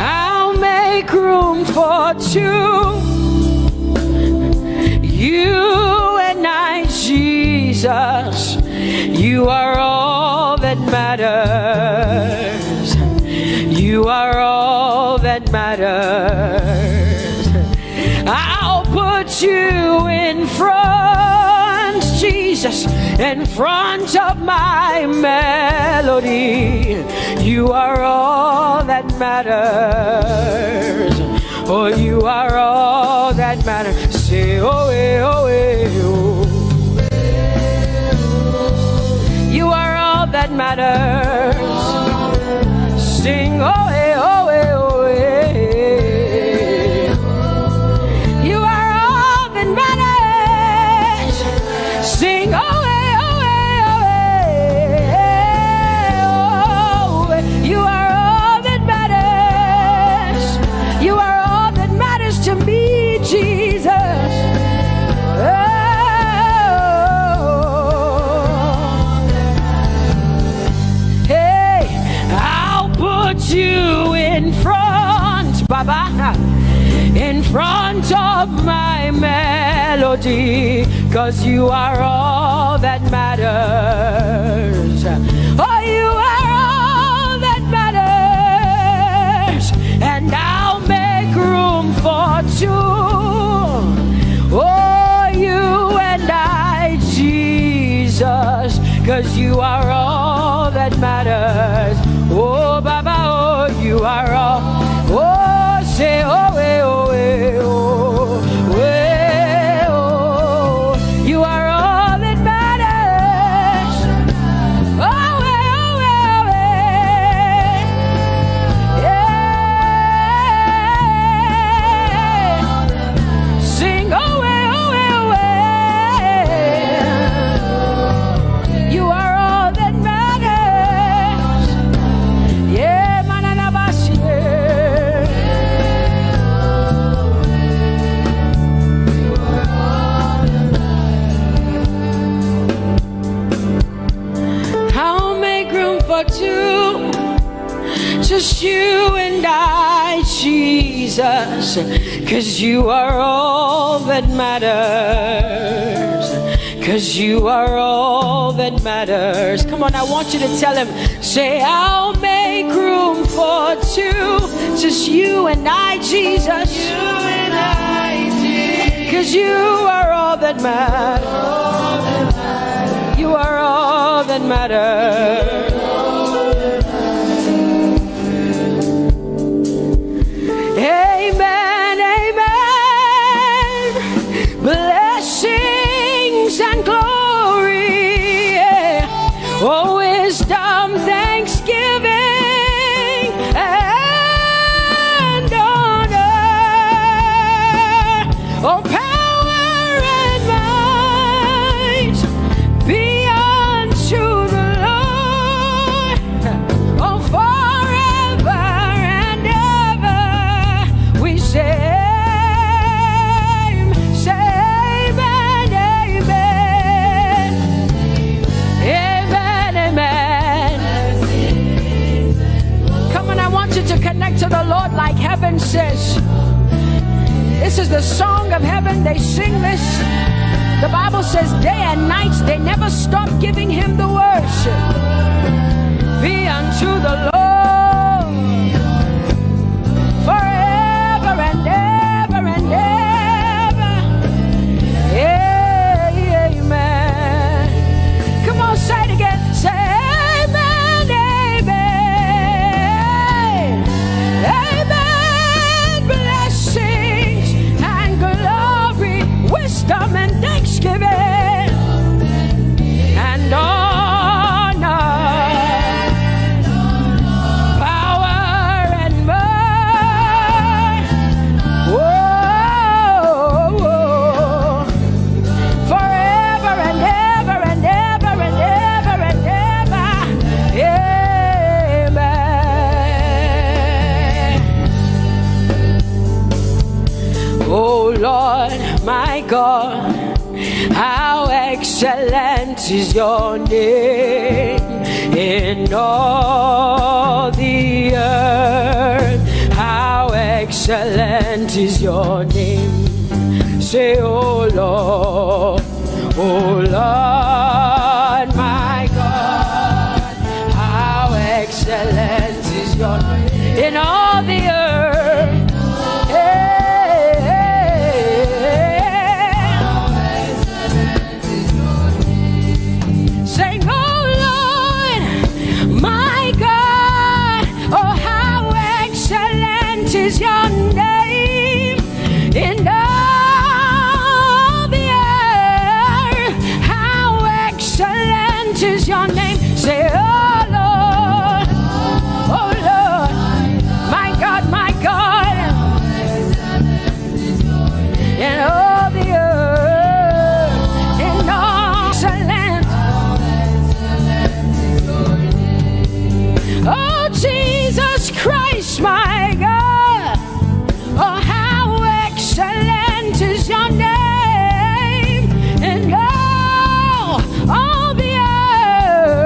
S2: I'll make room for two. You and I, Jesus, you are all that matters. You are all that matters. I'll put you in front, Jesus, in front of my melody. You are all that matters. Oh, you are all that matters. Say, oh, oh, oh. You are all that matters. Sing, oh, oh, oh, oh. You are all that matters. Sing, oh, oh, oh, oh. You are all that matters. You are all that matters to me, Jesus. You in front, Baba, in front of my melody, 'cause you are all that matters. Oh, you are all that matters, and I'll make room for two. Oh, you and I, Jesus, 'cause you are all that matters. Oh, Baba, oh, you are all. Oh, say, oh, oh, oh, oh, you are all that matters. Oh, oh, oh, yeah. Sing, oh, oh, oh, you are all that matters. Yeah, mananabashi. I'll make room for two, just you and I, Jesus, 'cause you are all that matters. 'Cause you are all that matters. Come on, I want you to tell him, say, I'll make room for two, just you and I, Jesus. You and I, Jesus. 'Cause you are all that matters. You are all that matters. Amen, amen. Blessings and glory, yeah. Oh, wisdom, thanksgiving, and honor. Oh, power and might be unto the Lord. the Lord like heaven says. This is the song of heaven. They sing this. The Bible says day and night they never stop giving him the worship. Be unto the Lord forever and ever and ever. Amen. Come on, say it again. Say amen, amen. Amen. Blessings and glory, wisdom and thanksgiving and honor, power and might. Whoa, forever and ever and ever and ever and ever. Amen. Oh Lord, my God, how excellent is your name in all the earth. How excellent is your name. Say, oh Lord, my God, how excellent is your name in all the earth. Sing, oh Lord, my God, oh how excellent is your name in all the earth. How excellent is your name. Say, oh Lord, my God, in all the earth, in all excellent. Oh, Jesus Christ, my God. Oh, how excellent is your name in all the earth.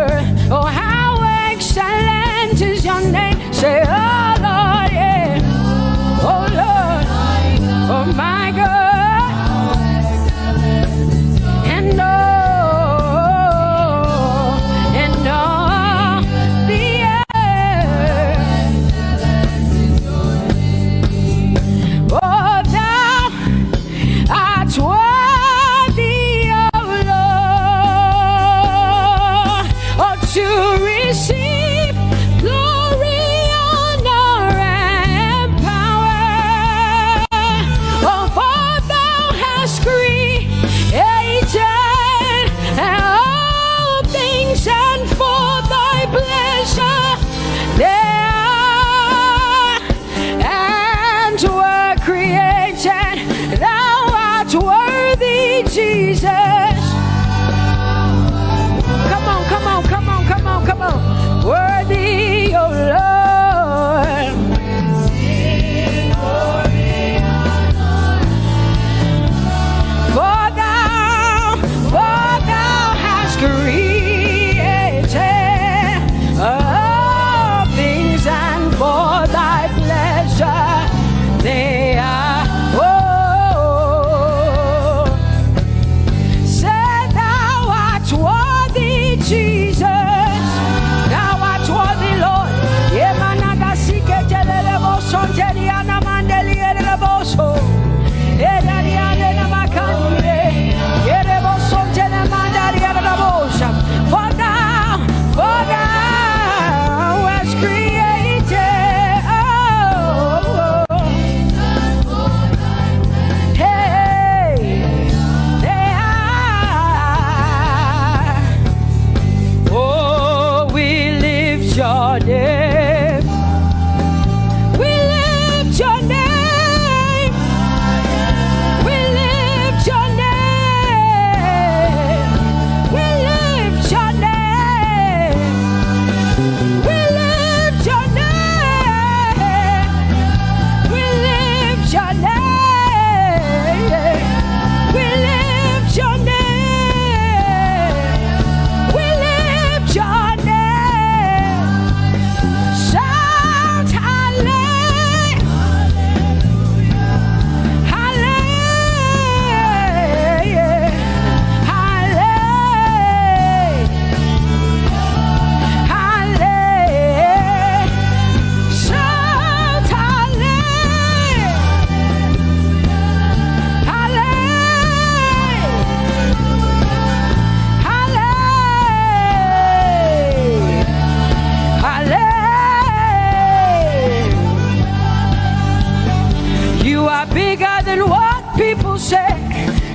S2: are bigger than what people say.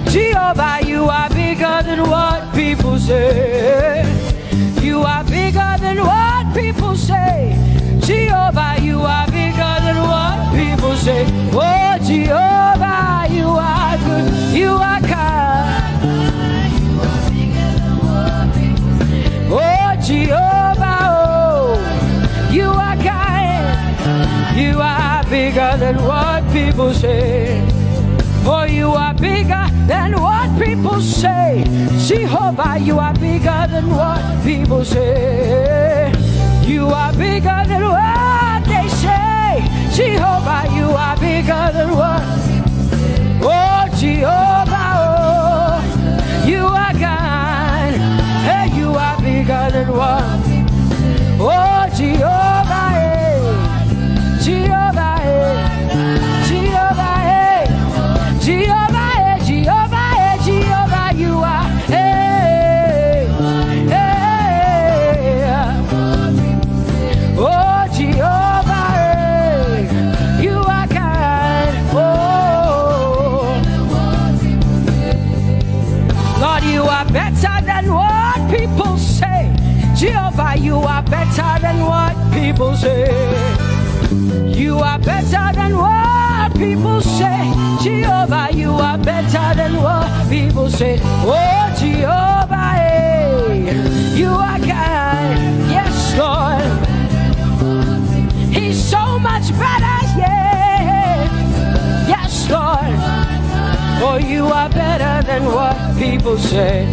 S2: Jehovah, you are bigger than what people say. You are bigger than what people say. Jehovah, you are bigger than what people say. Oh, Jehovah, you are good. You are kind. Oh, Jehovah, oh, you are kind. You are bigger than what people say. Oh, you are bigger than what people say. Jehovah, you are bigger than what people say. You are bigger than what they say. Jehovah, you are bigger than what. Oh, Jehovah, oh, you are God. Hey, you are bigger than what. Oh, Jehovah, hey. Jehovah, hey. Jehovah, hey. Jehovah, hey. Jehovah, hey. Jehovah, you are. Hey, hey. Oh, Jehovah, hey. You are kind. Oh, Lord, you are better than what people say. Jehovah, you are better than what people say. You are better than what people say. Jehovah, you are better than what people say. Oh, Jehovah, hey, you are kind. Yes, Lord. He's so much better, yeah. Yes, Lord. Oh, you are better than what people say.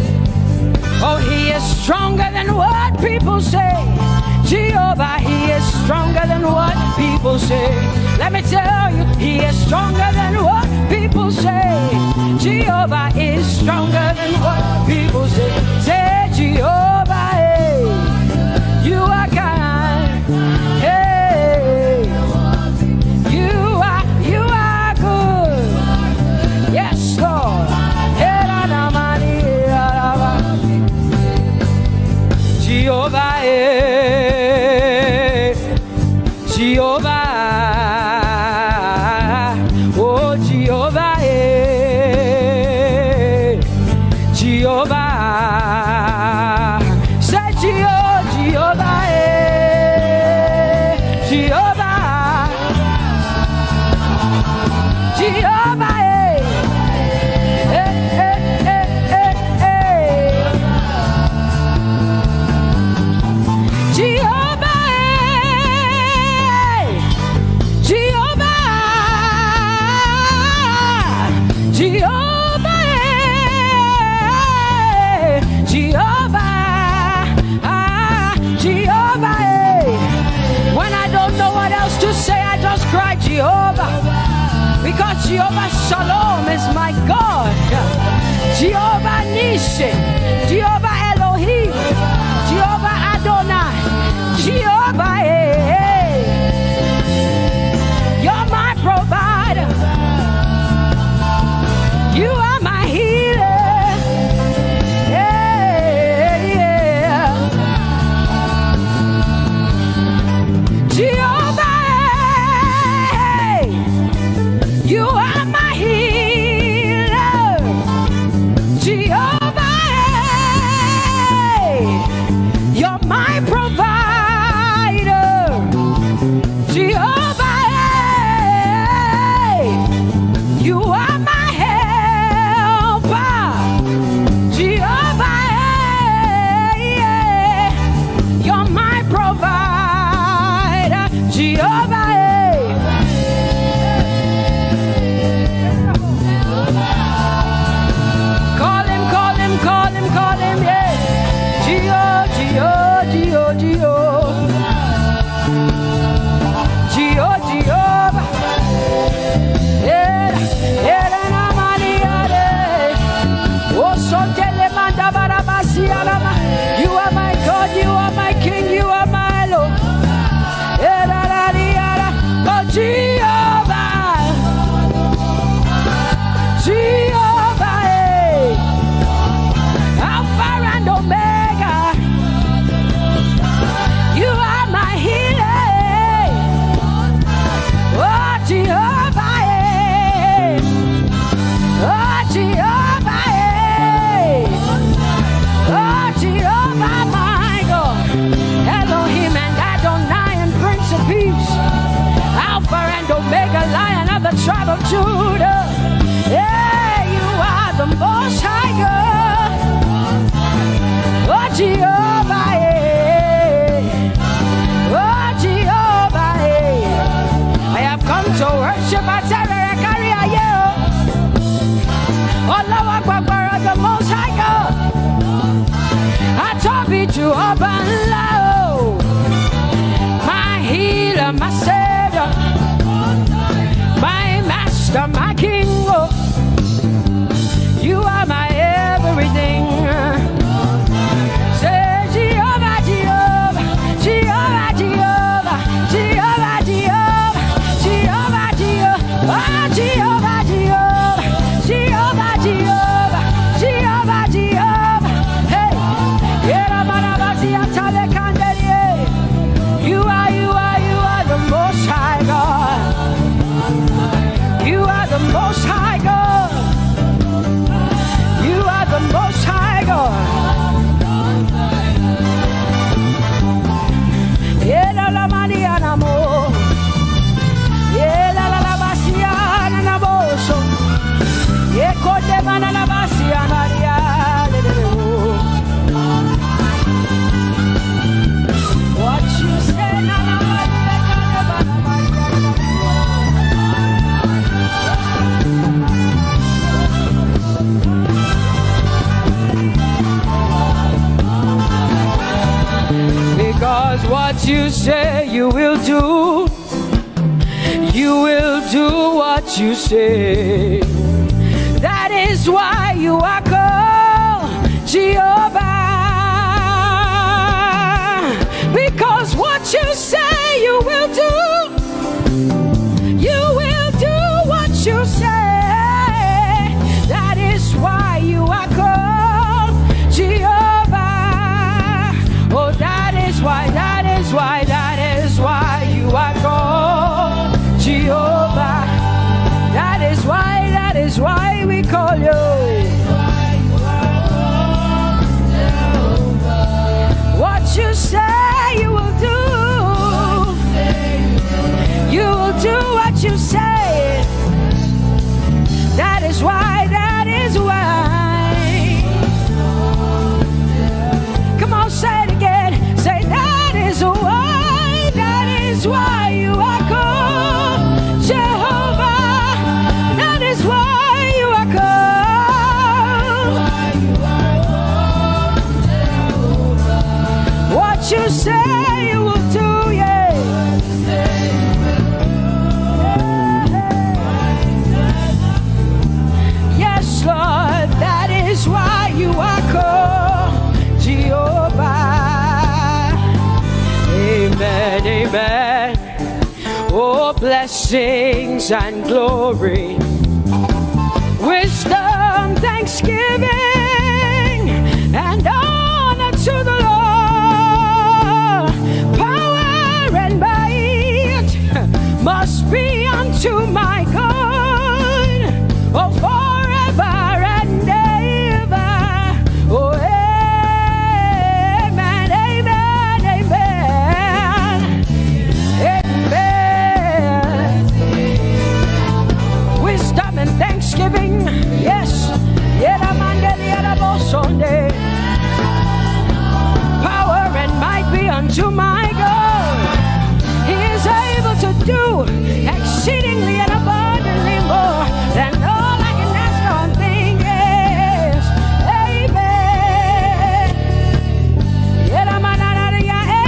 S2: Oh, he is stronger than what people say. Jehovah, he is stronger than what people say. Let me tell you, he is stronger than what people say. Jehovah is stronger than what people say. Say, Jehovah, hey, you are kind. Hey, you are good. Yes, Lord. Jehovah, eh, Jehovah, oh Jehovah, eh, Jehovah, say Jehovah, eh, Jehovah, Jehovah, Jehovah, because Jehovah Shalom is my God. Jehovah Nissi, Jehovah Elohim, Jehovah Adonai, Jehovah, hey, you're my provider. You are my healer. Yeah, yeah. Jehovah, you are my healer, Jehovah, you're my provider, Jehovah, you are my helper, Jehovah, you're my provider, Jehovah. Call him, yeah. Jehovah, you are my God, you are my King, you are my Lord. Oh, Jehovah, Jehovah, Alpha and Omega, you are my healer. Oh, Jehovah, the tribe of Judah. Yeah, you are the Most High God. Oh, Jehovah, yeah. Oh, Jehovah, yeah. I have come to worship at Terekaria, yeah. Oh, Lord, the Most High God. I told you, Jehovah, Lord. My healer, my savior, my master, my king. Oh, you are my everything. Say Jehovah, Jehovah, Jehovah, Jehovah, Jehovah, Jehovah, Jehovah, Jehovah, Jehovah, Jehovah, Jehovah, Jehovah, Jehovah. Hey, you are the Most High God. You are the Most High God. You are the Most High God. Yeah, la maniana mo. Yeah, la basiana na boso. Yeah, kote mana la basiana ya. What you say na na because what you say you will do what you say. That is why you are called Jehovah. Because what you say you will do what you say. That is why you are called Jehovah. Oh, that is why you are called Jehovah. That is why we call you. What you say you will do. You will do what you say. That is why. Come on, say it again. Say that is why you are called Jehovah. That is why you are called. What you say you will do, yeah. Yes, Lord, that is why you are called Jehovah. Amen, amen. Oh, blessings and glory, wisdom, thanksgiving, and honor to the Lord. Power and might must be unto my God. Oh, forever and ever. Oh, amen, amen, amen, amen. Wisdom and thanksgiving, yes. Power and might be unto my God. He is able to do exceedingly and abundantly more than all I can ask or think. Yes, amen.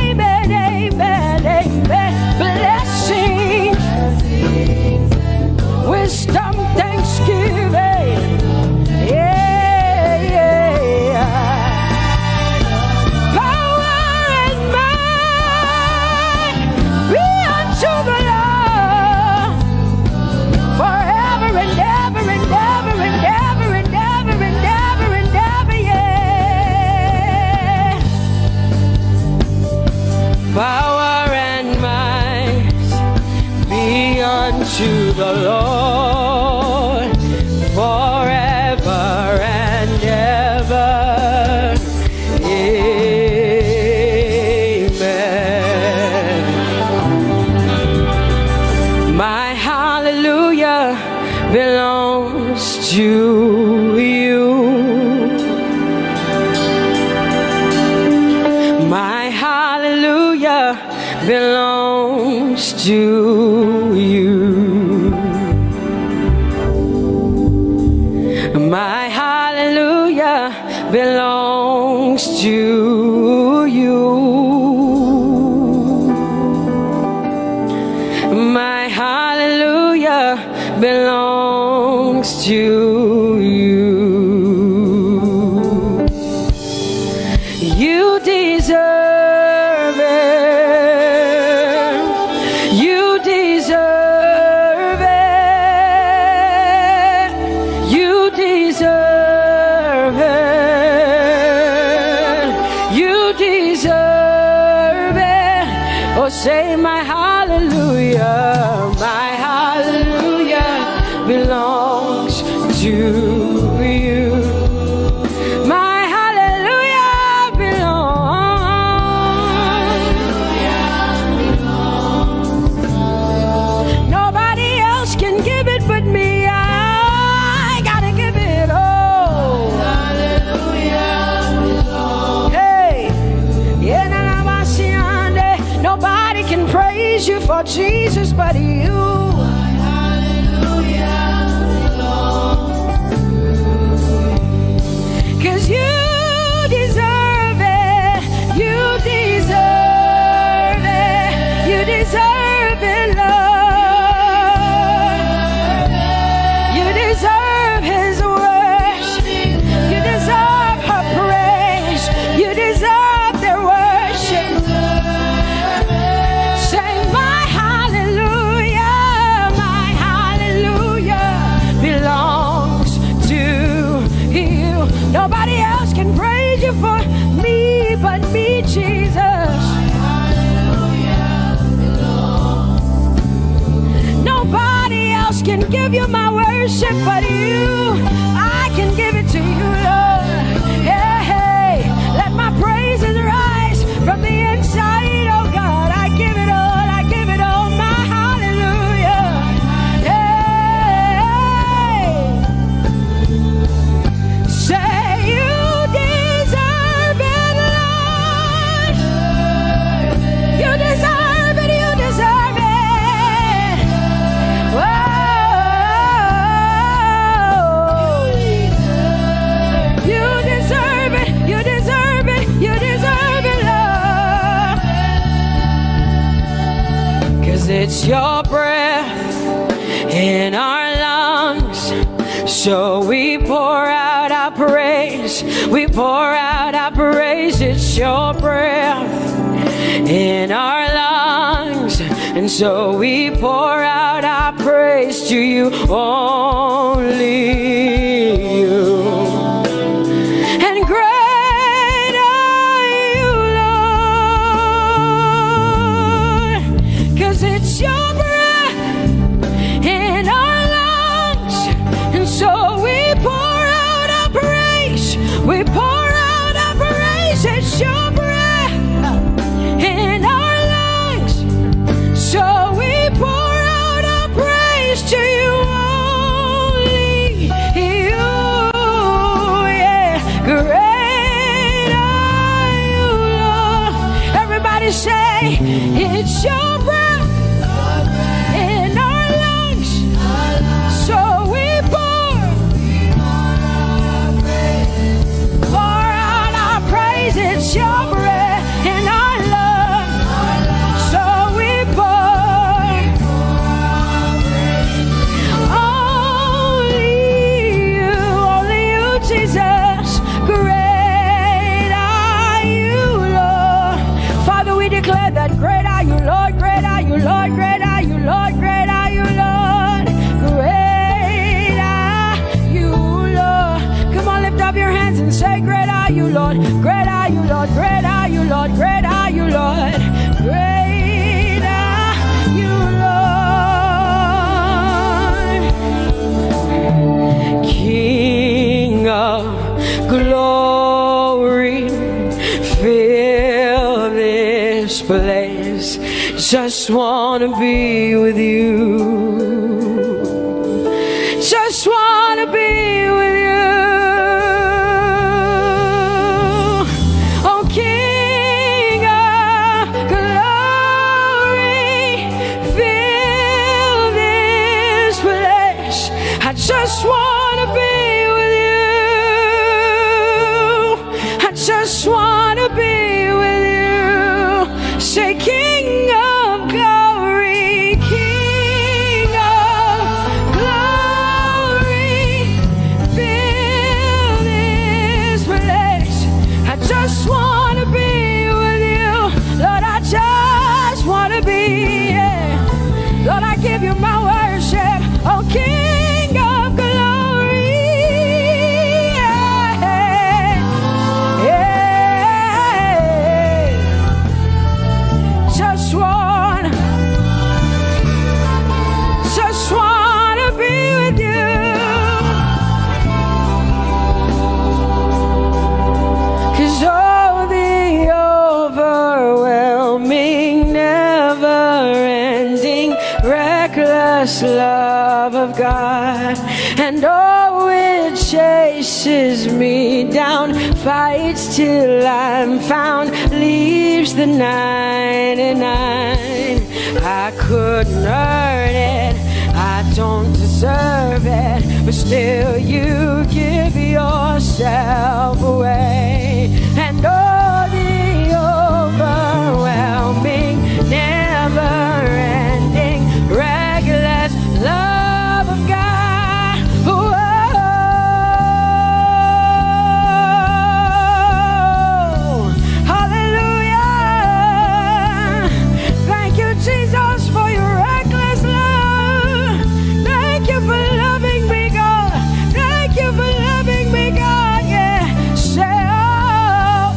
S2: Amen, amen, amen. Blessings, wisdom, thanksgiving. Yeah, yeah. Power and might be unto the Lord forever and ever and ever and ever and ever and ever and ever, yeah. Power and might be unto the Lord forever and ever. Amen. My hallelujah hallelujah belongs to you. My hallelujah belongs to you. My hallelujah belongs to you. My hallelujah belongs to you. You deserve it. You deserve it. You deserve it. You deserve it. Oh, say my hallelujah. My hallelujah belongs to you. My hallelujah belongs. Nobody else can give it but me. I gotta give it all. Hallelujah. Hey, nobody can praise you for Jesus but you. Cause you deserve it. You deserve it. You deserve it, Lord. You deserve His worship. You deserve her praise. You deserve their worship. Say my hallelujah. My hallelujah belongs to you. Nobody else can praise you for me but me, Jesus. Nobody else can give you my worship but you. I can give it to you, Lord. Hey, hey, let my praises rise from the inside, oh God. I give it all, I give it all, my hallelujah. Hey, say you deserve it, Lord. You deserve it, you deserve it. Whoa. You deserve it, you deserve it, you deserve it, Lord. 'Cause it's your breath in our lungs. So we pour out our praise. We pour out our praise. It's your breath in our lungs. And so we pour out our praise to you, only you. And great are you, Lord. 'Cause it's your breath in our lungs. And so we pour out our praise. We pour out our praise. It's your breath in our lungs. So we pour out our praise to you, only you. Yeah, great are you, Lord. Everybody say, it's your breath in our lungs. So we pour out our praise. It's your breath in our lungs. So we pour only you, Jesus. Great are you, Lord. Father, we declare that great are you, Lord. Great are you, Lord. Great are you, Lord. Great are you, Lord. Great are you, Lord. Come on, lift up your hands and say, great are you, Lord. Great are you, Lord. Great are you, Lord. Great are you, Lord. Great are you, Lord. King of glory, fill this place. Just wanna be with you. just want to be with you. I just want to be with you. Say, King of glory, King of glory, fill this place. I just want to be with you. Lord, I just want to be, yeah. Lord, I give you my worship, oh King of glory, yeah, yeah. Just want to be with you. 'Cause oh, the overwhelming, never-ending, reckless love of God, and oh, it chases me down, fights till I'm found, leaves the 99. I couldn't earn it, I don't deserve it, but still you give yourself away. And oh, the overwhelming, never-ending, reckless love of God. Whoa. Hallelujah. Thank you, Jesus, for your reckless love. Thank you for loving me, God. Thank you for loving me, God. Yeah. Say,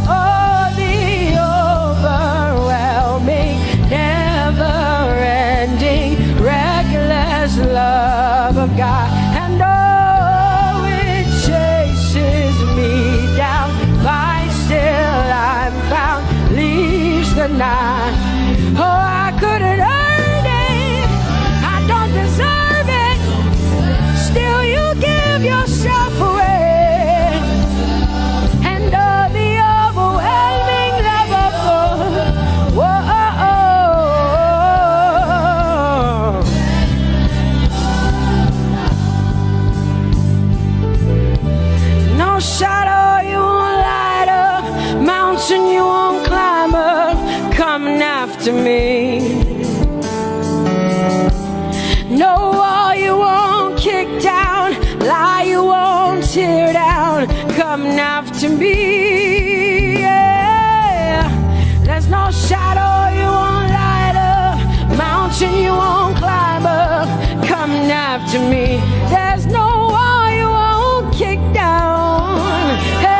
S2: oh, the overwhelming, never-ending, reckless love of God. And oh, it chases me down, finds till I'm found, leaves the 9. Oh, I couldn't earn it, I don't deserve it, still you give yourself away. And oh, the overwhelming love of God. Whoa. No shadow you won't light up, mountain you won't climb up, coming after me. No wall you won't kick down, lie you won't tear down, coming after me. Yeah. There's no shadow you won't light up, mountain you won't climb up, coming after me. There's no wall you won't kick down. Hey.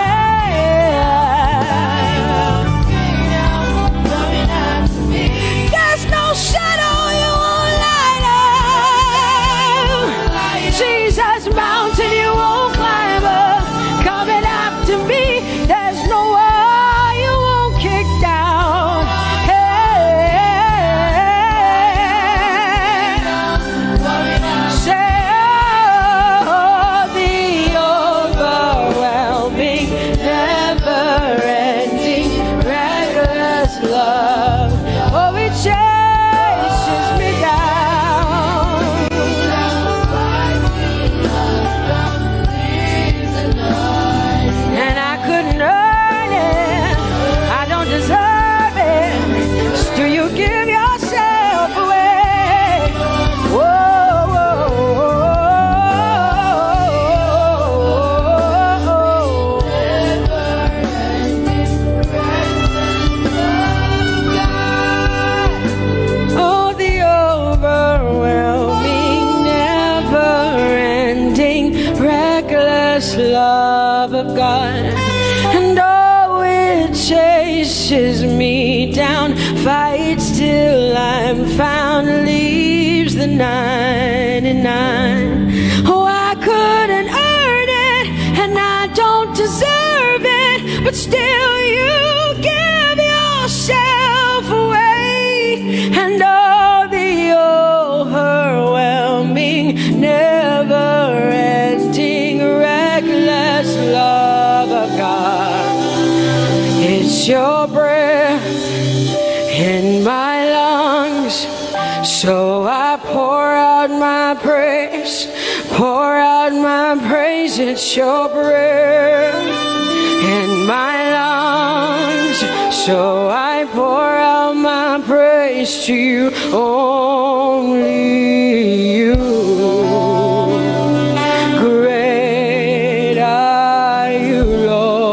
S2: There's no shadow you won't light up, Jesus, mountain you won't climb up, coming after me. There's no wall you won't kick down. Hey. Say, oh, the overwhelming, never-ending, reckless love. Oh, it chases me down. And I couldn't earn it, I don't deserve it, still you give yourself away. Whoa, whoa, oh, the overwhelming, never-ending, reckless love of God. And oh, it chases me down, fights till I'm found, leaves the 99. Oh, I couldn't earn it, and I don't deserve it, but still you give yourself away. And oh, the overwhelming, never-ending, reckless love of God. It's your breath in my lungs, so I pour out my my praise, pour out my praise. It's your breath in my lungs, so I pour out my praise to you, only you. Great are you, Lord.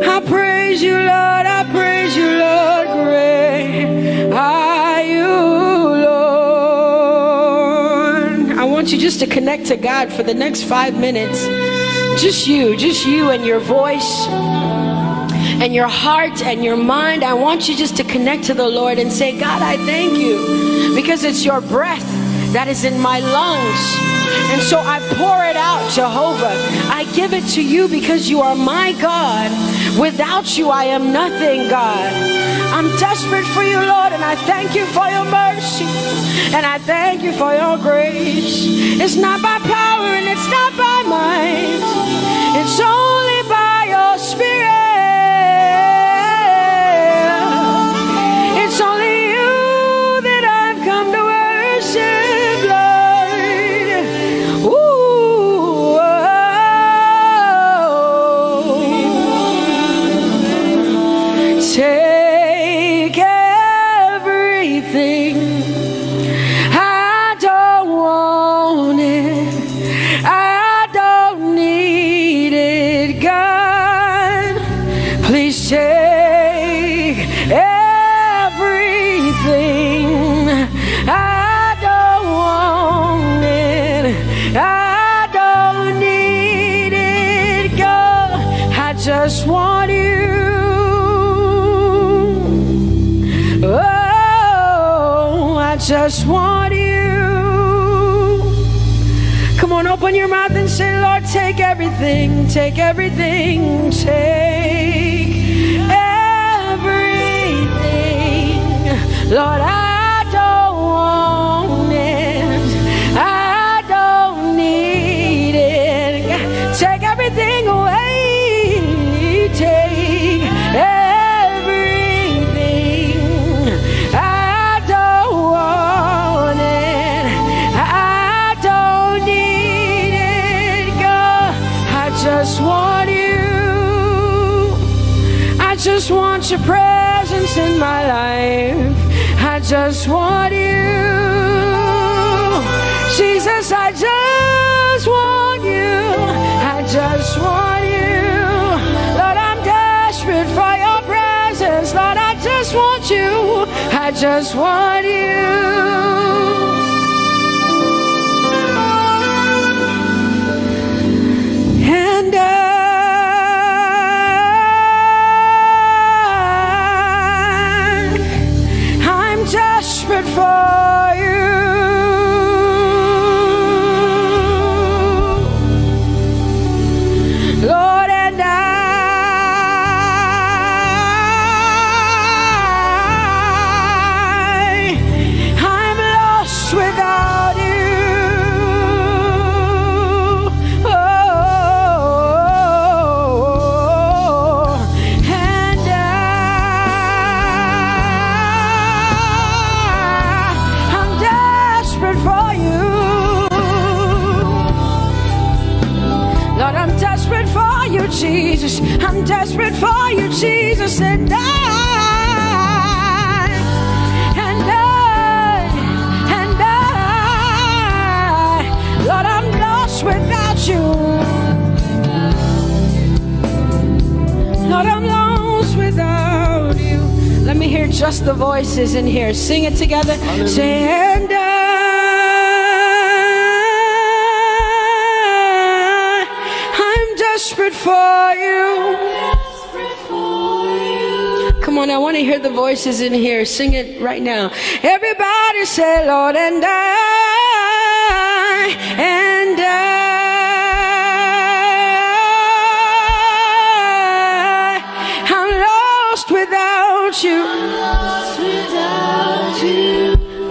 S2: I praise you, Lord. I praise you, Lord. Great are you, Lord. I want you just to connect to God for the next 5 minutes. Just you and your voice and your heart and your mind. I want you just to connect to the Lord and say, God, I thank you because it's your breath that is in my lungs. And so I pour it out, Jehovah. I give it to you because you are my God. Without you, I am nothing, God. I'm desperate for you, Lord, and I thank you for your mercy. And I thank you for your grace. It's not by power and it's not by might. It's only by your Spirit. It's only you that I've come to worship, Lord. Ooh, oh. Take everything. I don't want it. I don't need it, God. Please take everything. I don't want it. I don't need it, God. I just want you. Oh, I just want you. Come on, open your mouth and say, Lord, take everything, take everything, take everything. Lord, I don't want it. I don't need it. Take everything away. Take everything. I don't want it. I don't need it, God. I just want you. I just want your presence in my life. I just want you. Jesus, I just want you. I just want you. Lord, I'm desperate for your presence. Lord, I just want you. I just want you. And I'm desperate for you. Lord, and I'm lost without you. Oh, and I'm desperate for you. Lord, I'm desperate for you, Jesus. I'm desperate for you, Jesus. And Lord, I'm lost without you. Lord, I'm lost without you. Let me hear just the voices in here. Sing it together. Say, and I'm desperate for you. Come on, I want to hear the voices in here. Sing it right now. Everybody say, Lord, and I'm lost without you.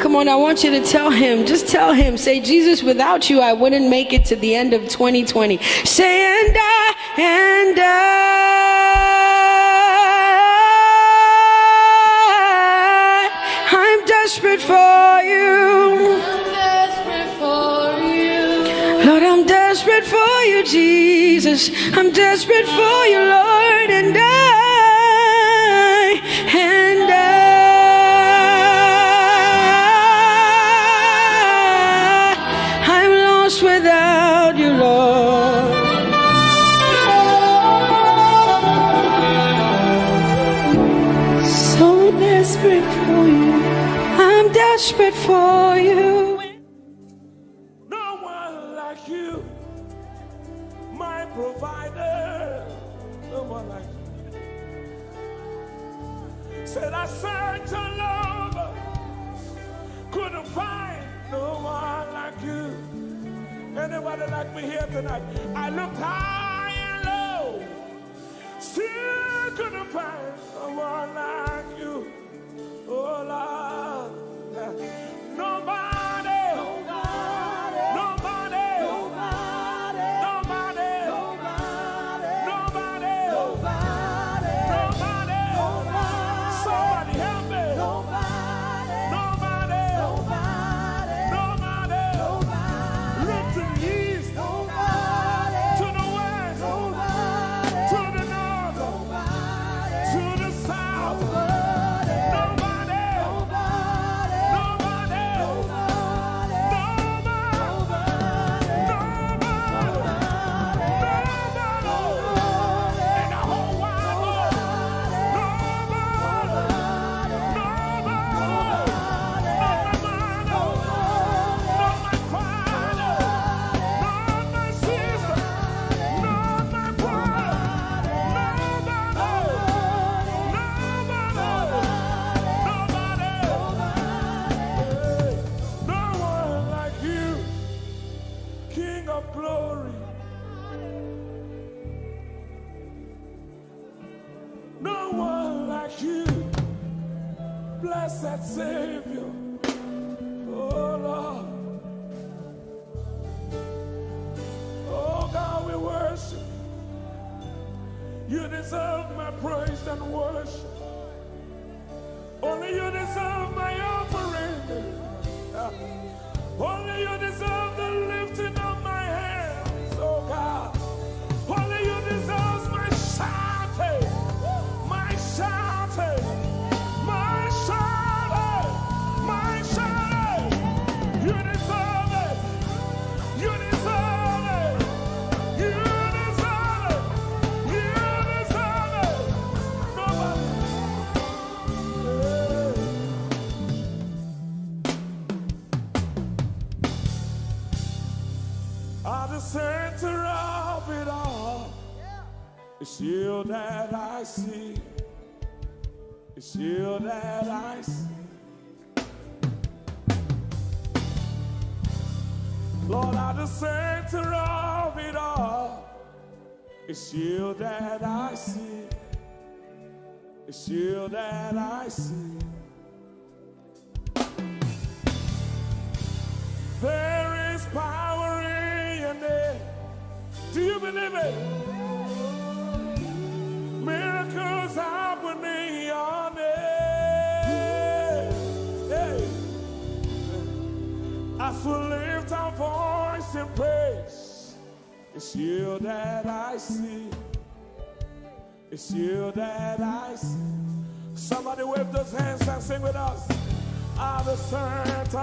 S2: Come on, I want you to tell him. Just tell him. Say, Jesus, without you, I wouldn't make it to the end of 2020. Say, and I'm desperate for you.
S5: I'm desperate for you.
S2: Lord, I'm desperate for you, Jesus. I'm desperate for you, Lord, and I'm lost without you, Lord. So desperate for you. I'm desperate for you.
S4: No one like you, my provider. No one like you. Said I searched all over, couldn't find no one like you. Anybody like me here tonight? I looked high and low, still couldn't find no one like you. Oh Lord, nobody, nobody, nobody, nobody, nobody, nobody, nobody, somebody help me. Nobody, nobody, nobody, look to the east, to the west, to the north, to the south. Blessed Savior, oh Lord, oh God, we worship you. You deserve my praise and worship. Only you deserve my offering. Only you deserve the lifting of my hands, oh God. Only you deserve my shouting, my shouting. You deserve it. You deserve it. You deserve it. You deserve it. Nobody. At the center of it all, it's you that I see. It's you that I see. Lord, at the center of it all, it's you that I see. It's you that I see. There is power in your name. Do you believe it? Miracles happen in your name. Hey. As we lift our voice in praise, it's you that I see. It's you that I see. Somebody wave those hands and sing with us. At the center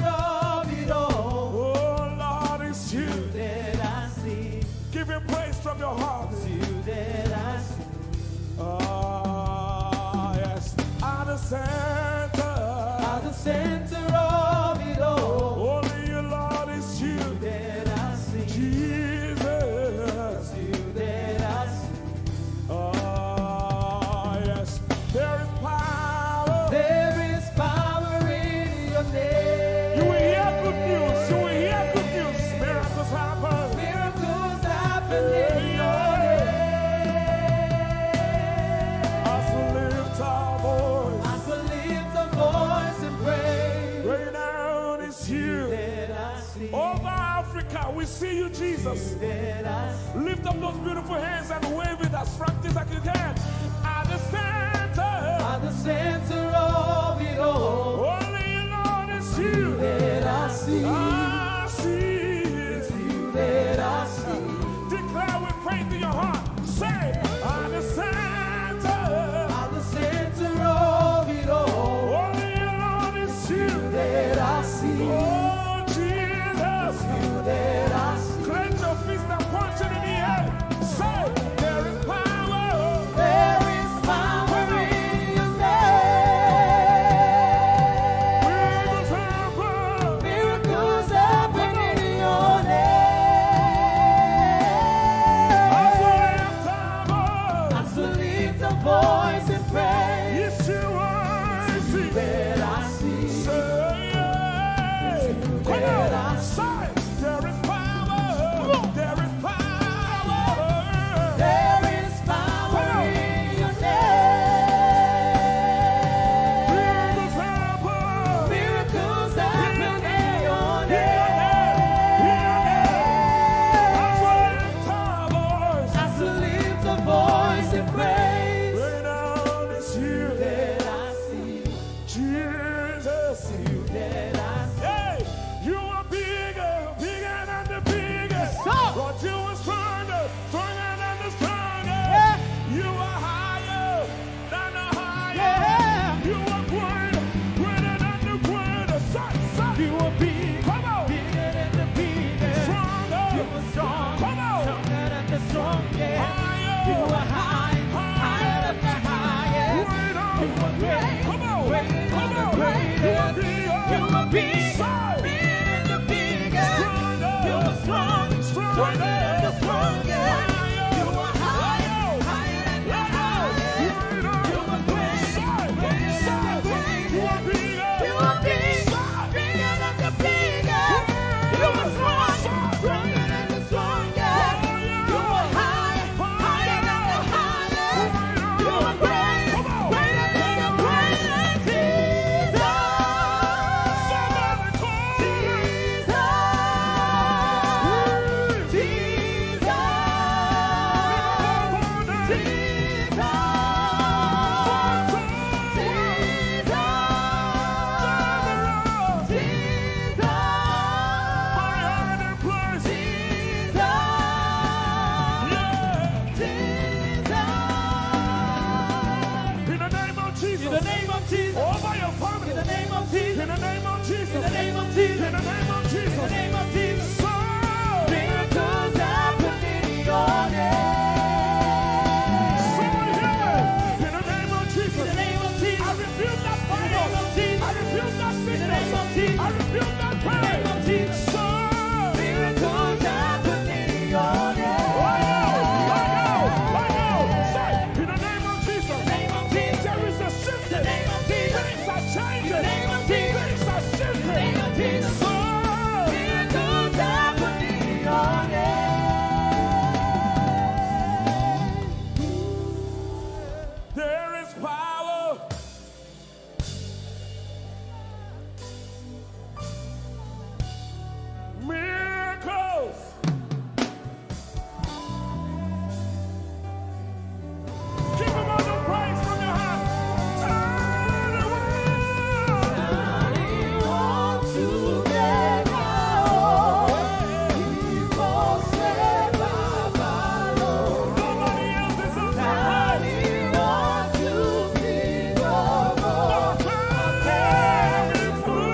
S4: of it all. Oh Lord, it's you
S3: that I see.
S4: Give him praise from your heart.
S3: It's you that I see.
S4: Oh yes. At the center
S3: of it all.
S4: Only you, Lord, it's you
S3: that I see.
S4: Jesus.
S3: It's you that I see.
S4: Oh yes. There is power.
S3: There is power in your name.
S4: You will hear good news. You will hear good news. Miracles happen.
S3: Miracles happen in your name.
S4: As we lift our voice.
S3: As we lift our voice and pray.
S4: Right now it's you.
S3: That I see.
S4: Over Africa, we see you, Jesus.
S3: That I see.
S4: Lift up those beautiful hands and wave it as frantic as you can. At the center
S3: of it all.
S4: Only Lord is you.
S3: That I see.
S4: I see.
S3: It's you that I see.
S4: Declare with faith in your heart. Say, I'm the center.
S3: I'm the center of it all.
S4: Only Lord is you.
S3: That I see.
S4: Oh, Jesus.
S3: You that I see.
S4: Clench your fist and punch it in the air. Say, there is power.
S3: There is power in your name.
S4: Miracles happen.
S3: Miracles happen in your name. I still lift a voice and pray.
S4: Yes, you are. See.
S3: That I see.
S4: Say, yeah. Come
S3: that
S4: on.
S3: I
S4: Say, there is power. There is power.
S3: There is power in your
S4: Miracles
S3: name.
S4: happen.
S3: Miracles happen in your name. I still lift a voice and praise. That I see. You that I see.
S4: Hey, you are bigger, bigger than the biggest. Lord, you are stronger, stronger than the strongest. You are higher than the highest. You are greater, greater than the greatest. You are big, come on,
S3: Bigger than the biggest.
S4: stronger,
S3: You are strong.
S4: come on,
S3: Stronger than the strongest.
S4: higher,
S3: You are high. Higher than the highest.
S4: greater,
S3: You are great.
S4: come on,
S3: Greater
S4: come
S3: than the
S4: on,
S3: greatest.
S4: you
S3: You are big.
S4: Say,
S3: Bigger than the biggest. You are strong. Stronger than the strongest. You are high. Higher than the highest. You are great. Greater than the greatest. You are big. Bigger than the biggest. You are strong. Stronger than the strongest. You are high. Higher than the highest. You are great. Greater than the greatest. Jesus.
S4: In the name of Jesus. Over your family.
S3: In the name of Jesus.
S4: In the name of Jesus.
S3: In the name of Jesus.
S4: In the name of Jesus.
S3: In the name of Jesus.
S4: So,
S3: Miracles happen in your name.
S4: someone here. In the name of Jesus.
S3: In the name of Jesus.
S4: I rebuke that
S3: In the
S4: fire.
S3: name of Jesus.
S4: I rebuke that
S3: In the
S4: sickness.
S3: name of Jesus.
S4: I rebuke that
S3: In the name of
S4: pain.
S3: Jesus.
S4: So,
S3: Miracles happen in your name.
S4: right now. Say, in the name of Jesus.
S3: In the name of Jesus.
S4: There is a shift.
S3: In the name of Jesus.
S4: Things are changing.
S3: In the name of Jesus.
S4: Things are shifting.
S3: In the name of Jesus.
S4: So,
S3: Miracles happen in your name.
S4: there is power. Miracles. Give him all the praise from your heart. Turn the world.
S3: I want to get out. People say, Baba, Lord.
S4: Nobody else is on the
S3: I want to be your Lord.
S4: Turn the world.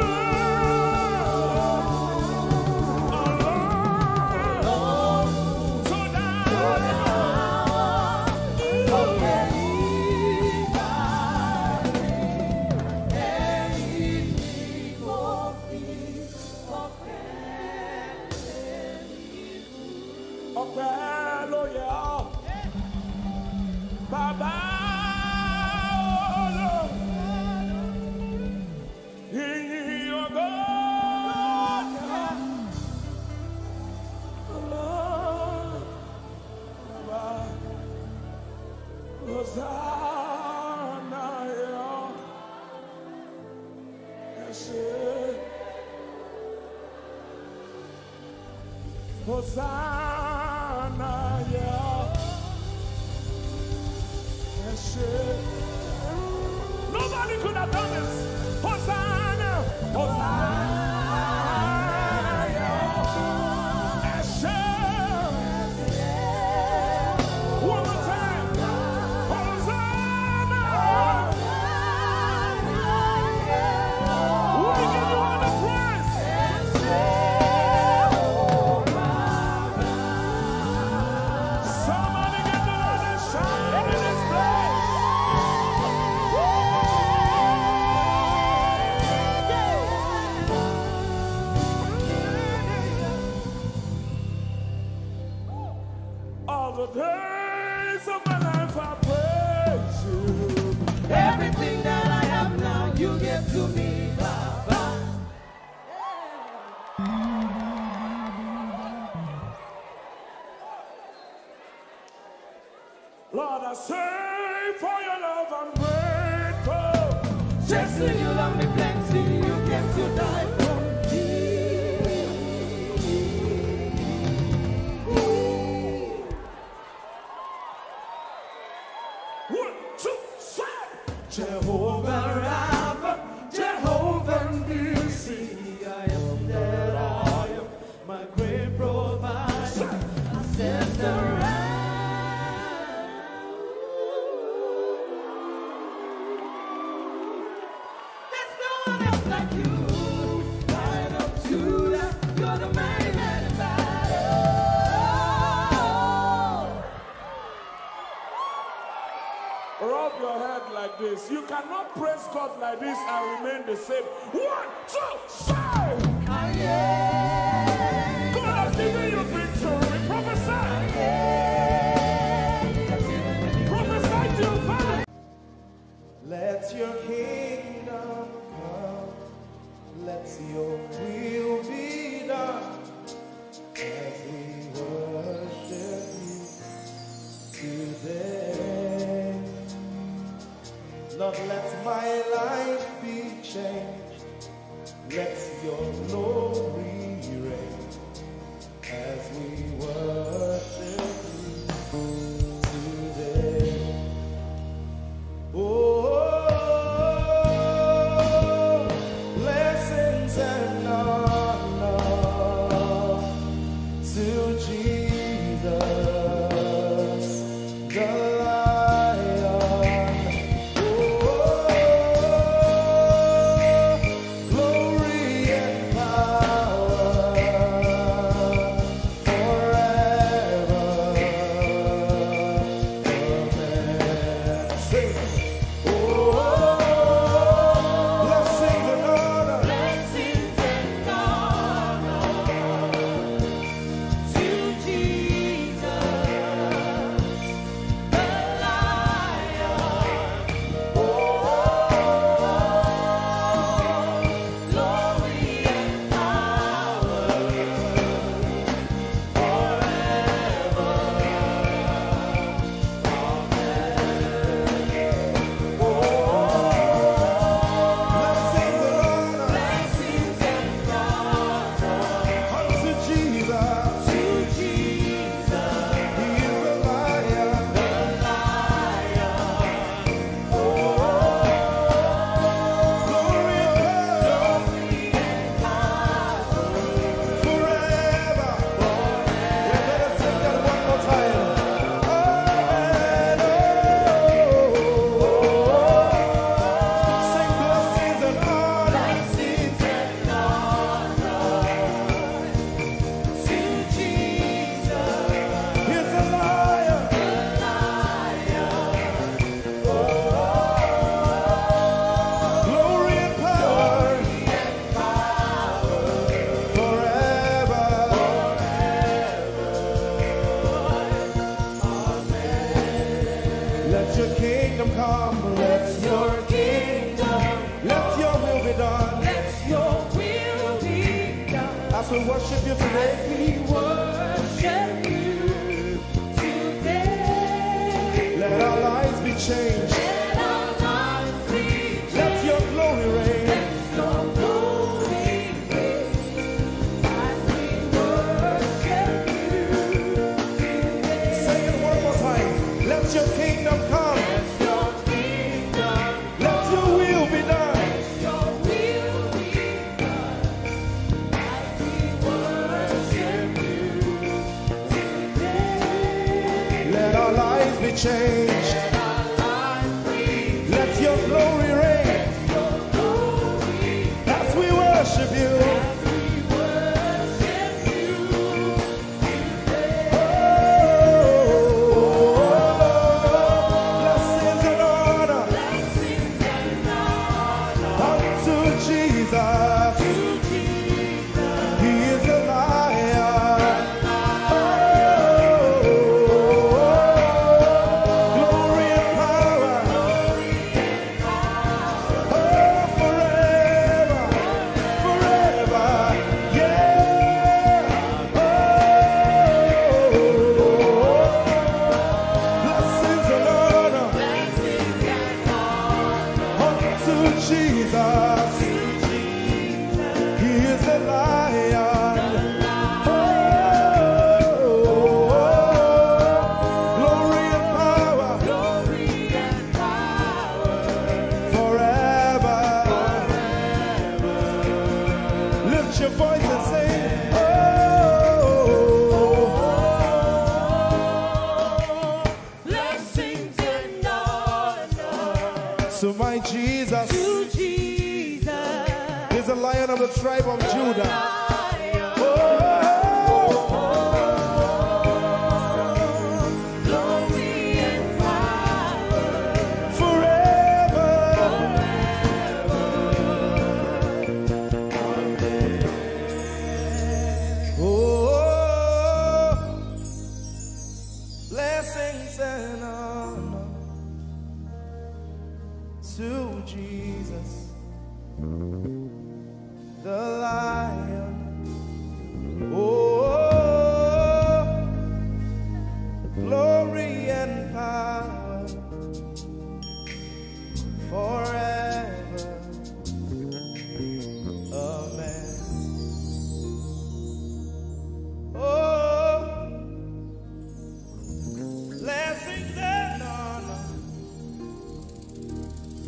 S4: So down. Ọpẹ́ ló yẹ ọ́. Bàbá Ọlọ́run. Ìyìn ògo yẹ. Bàbá Hosanna yẹ ọ́. Ẹ ṣé. Hosanna, yeah. Yes, nobody could have done this. Hosanna, Hosanna. Asher. One more time. Hosanna. We give you all the praise. Somebody give the Lord a shout in this place. All the days of my life I praise you.
S3: Everything that I have now, you give to me, Baba.
S4: Lord, I say for your love I'm grateful.
S3: Just when you love me plenty, you came to die for me.
S4: One, two, three.
S3: Jehovah Rapha, Jehovah Nissi, I am that I am, my great provider. I said there's no one else like you. Lion of Judah, you're the mighty man in battle.
S4: Rub your head like this. You cannot praise God like this and remain the same. 1, 2, 3. God has given you victory. Prophesy. Prophesy to your family.
S1: Let your kingdom come. Let your will be done as we worship you today. Lord, let my life be changed. Let your glory reign as we worship you today. Oh, blessings and honor to Jesus, the Lion. Oh, glory and power forever. Amen. Sing. Blessings and honor.
S3: Blessings and honor to Jesus, the Lion. Oh, glory and power
S1: Blessings and honor
S3: blessings and honor
S1: unto Jesus.
S3: to Jesus,
S1: He is the Lion.
S3: the Lion.
S1: Glory and power forever. You better sing that one more time. Amen. Sing blessings and honor.
S3: Blessings and honor to Jesus,
S1: He's the Lion.
S3: the Lion.
S1: Glory and power forever. Let your kingdom come.
S3: Let your kingdom,
S1: Let your will be done.
S3: let your will be done.
S1: As we worship you today,
S3: We worship you today.
S1: let our lives be changed.
S3: Let our lives be
S1: Let your glory reign.
S3: Let your glory reign as we worship you today.
S1: Say it one more time. Let your kingdom come.
S3: Let your kingdom,
S1: Let your will be done.
S3: your
S1: change. Let your glory reign as we worship you. Blessings and honor unto Jesus. He is a lion. Glory and power. Forever, forever. Yeah. Blessings and honor unto Jesus. He is a lion. Glory and power. Forever. Lift your voice and sing.
S3: Blessings and honor
S1: So my Jesus
S3: to Jesus.
S1: is a lion of the tribe of Judah.
S3: Glory and power
S1: Forever. Oh, blessings and honor to Jesus, the Lion. Oh, glory and power forever. Amen. Oh, blessings and honor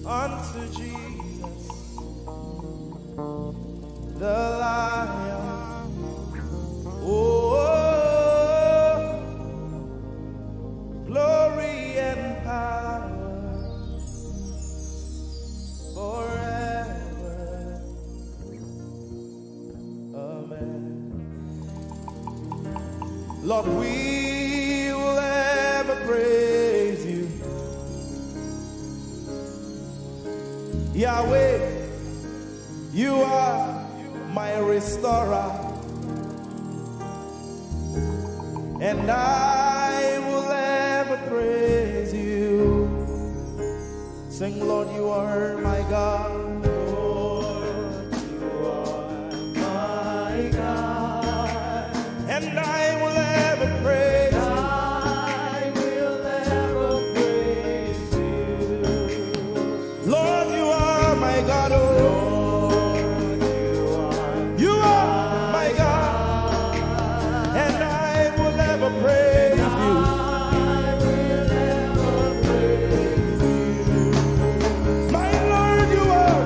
S1: unto Jesus, the Lion. Oh, glory and power forever. Amen. Lord, we will ever praise you. Yahweh, you are my restorer, and I will ever praise you. Sing, Lord, you are my God. Lord, you are my God, and I will ever praise you. I will ever praise you. Lord, you are my God. Oh, you are my God, and I will ever praise you. My Lord, you are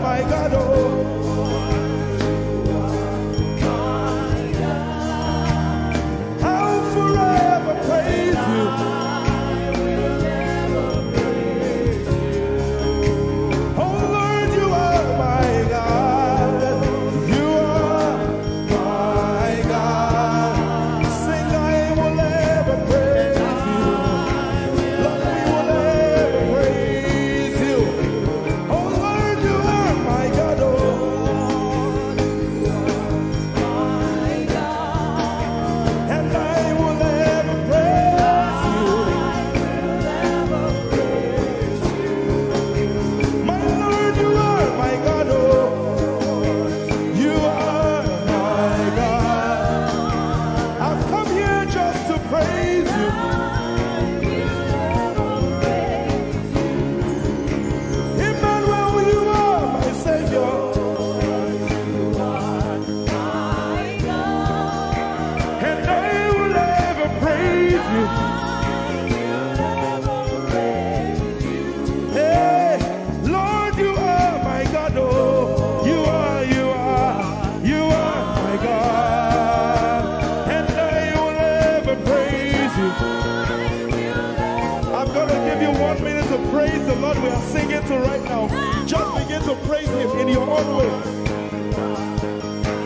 S1: now. Just begin to praise him in your own way.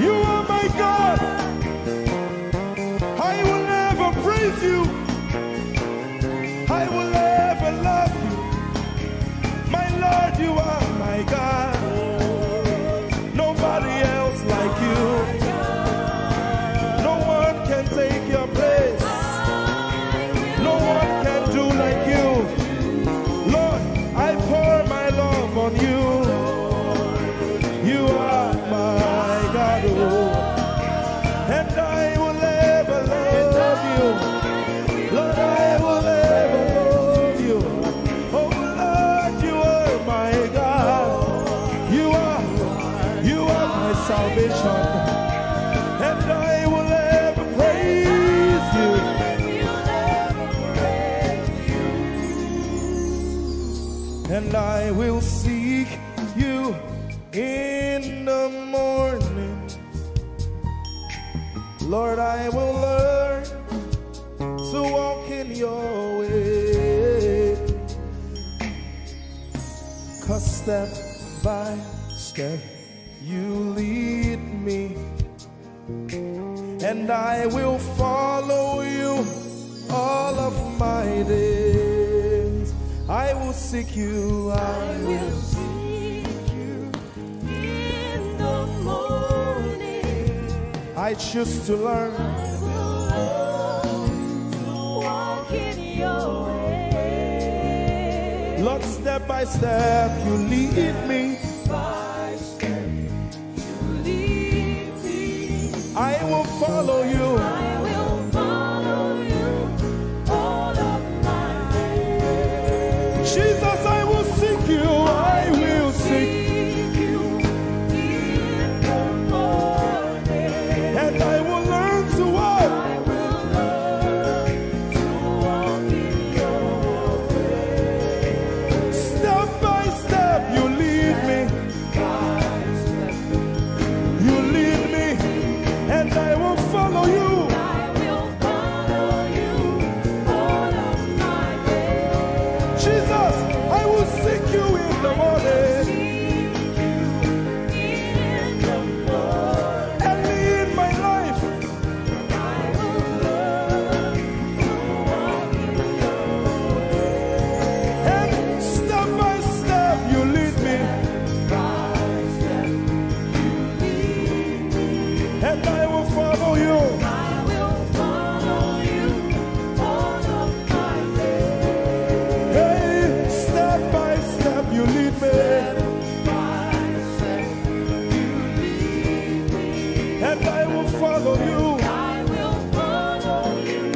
S1: You are my God. I will never praise you. I will never love you. My Lord, you are my God. Nobody else like you. No one can take your place. No one can do like you. Lord, I pour my love on you. You are my God, oh. And I will ever love you. Lord, I will ever love you. Oh Lord, you are my God. You are my salvation. And I will ever praise you. And I will seek you in the morning. Lord, I will learn to walk in your way. 'Cause step by step you lead me, and I will follow you all of my days. I will seek you, I will seek you in the morning. I choose to learn. I will learn to walk in your way. Lord, step by step you lead me. By step you lead me. I will follow you. I will follow you all of my days. Jesus, I will seek you. I will seek you in the morning. And I will learn to walk. I will learn to walk in your way. Step by step you lead me. You lead me, and I will follow you. I will follow you all of my days. Jesus, I will seek you in the morning. And in my life, I will learn to walk in your way. And step by step you lead me. And I will follow you. I will follow you all of my days. Hey, step by step you lead me. And I will follow you. I will follow you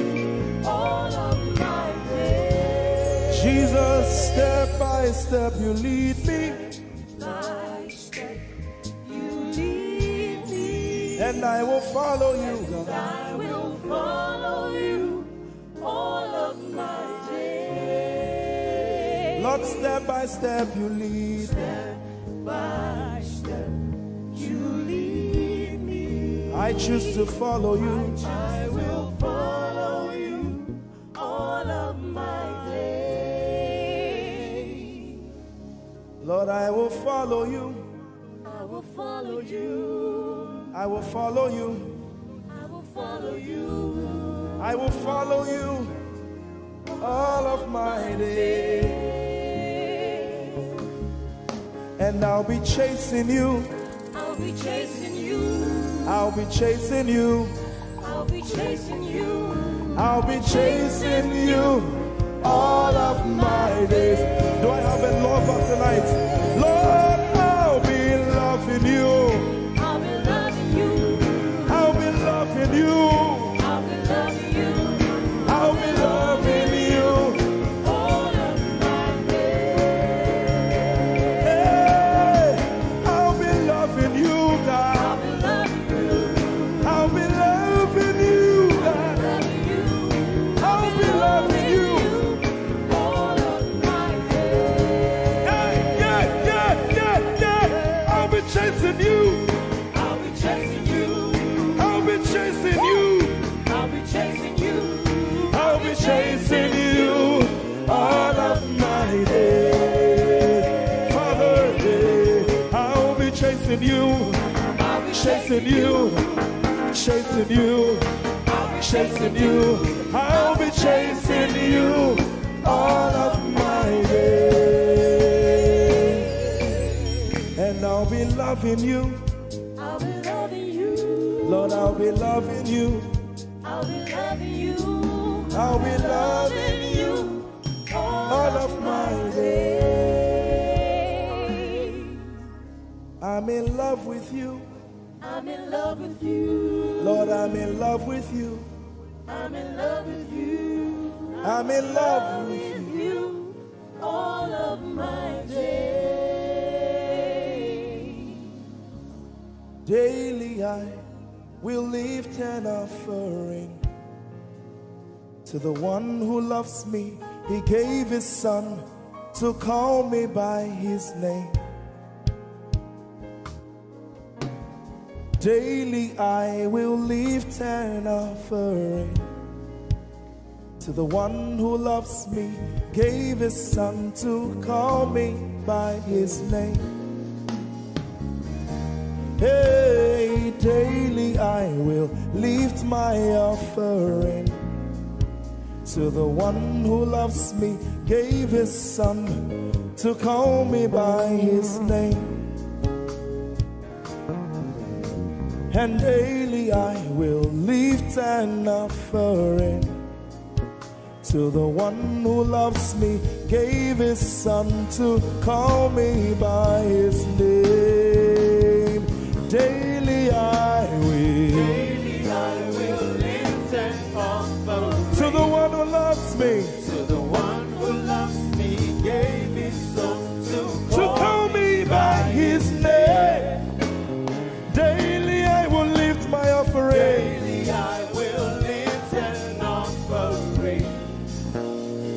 S1: all of my days. Jesus, step by step you lead me. And I will follow you, God. I will follow you all of my days. Lord, step by step you lead. Step by step you lead me. I choose to follow you. I will follow you all of my days. Lord, I will follow you. I will follow you. I will follow you. I will follow you. I will follow you all of my days. And I'll be chasing you. I'll be chasing you. I'll be chasing you. I'll be chasing you. I'll be chasing you all of my days. Do I have a lover tonight? Lord, I'll be loving you. I'll be loving you. I'll be loving you. I'll be loving you all of my days. Hey, I'll be loving you, God. I'll be loving you, God. I'll be loving you all of my days. Yeah, yeah, yeah. you, chasing you, chasing you, chasing you. I'll be chasing you all of my days. And I'll be loving you.
S3: I'll be loving you.
S1: Lord, I'll be loving you.
S3: I'll be loving you.
S1: I'll be loving you all of my days. I'm in love with you.
S3: I'm in love with you.
S1: Lord, I'm in love with you.
S3: I'm in love with you.
S1: I'm in love with
S3: you all of my days.
S1: Daily I will lift an offering to the one who loves me. He gave his son to call me by his name. Daily I will lift an offering to the one who loves me, gave his son to call me by his name. Hey, daily I will lift my offering to the one who loves me, gave his son to call me by his name. And daily I will lift an offering to the one who loves me, gave his son to call me by his name. Daily I will
S3: lift an offering
S1: to the one who loves me,
S3: to the one who loves me, gave his son
S1: to call me by his name. Daily I will lift my offering.
S3: Daily I will lift an offering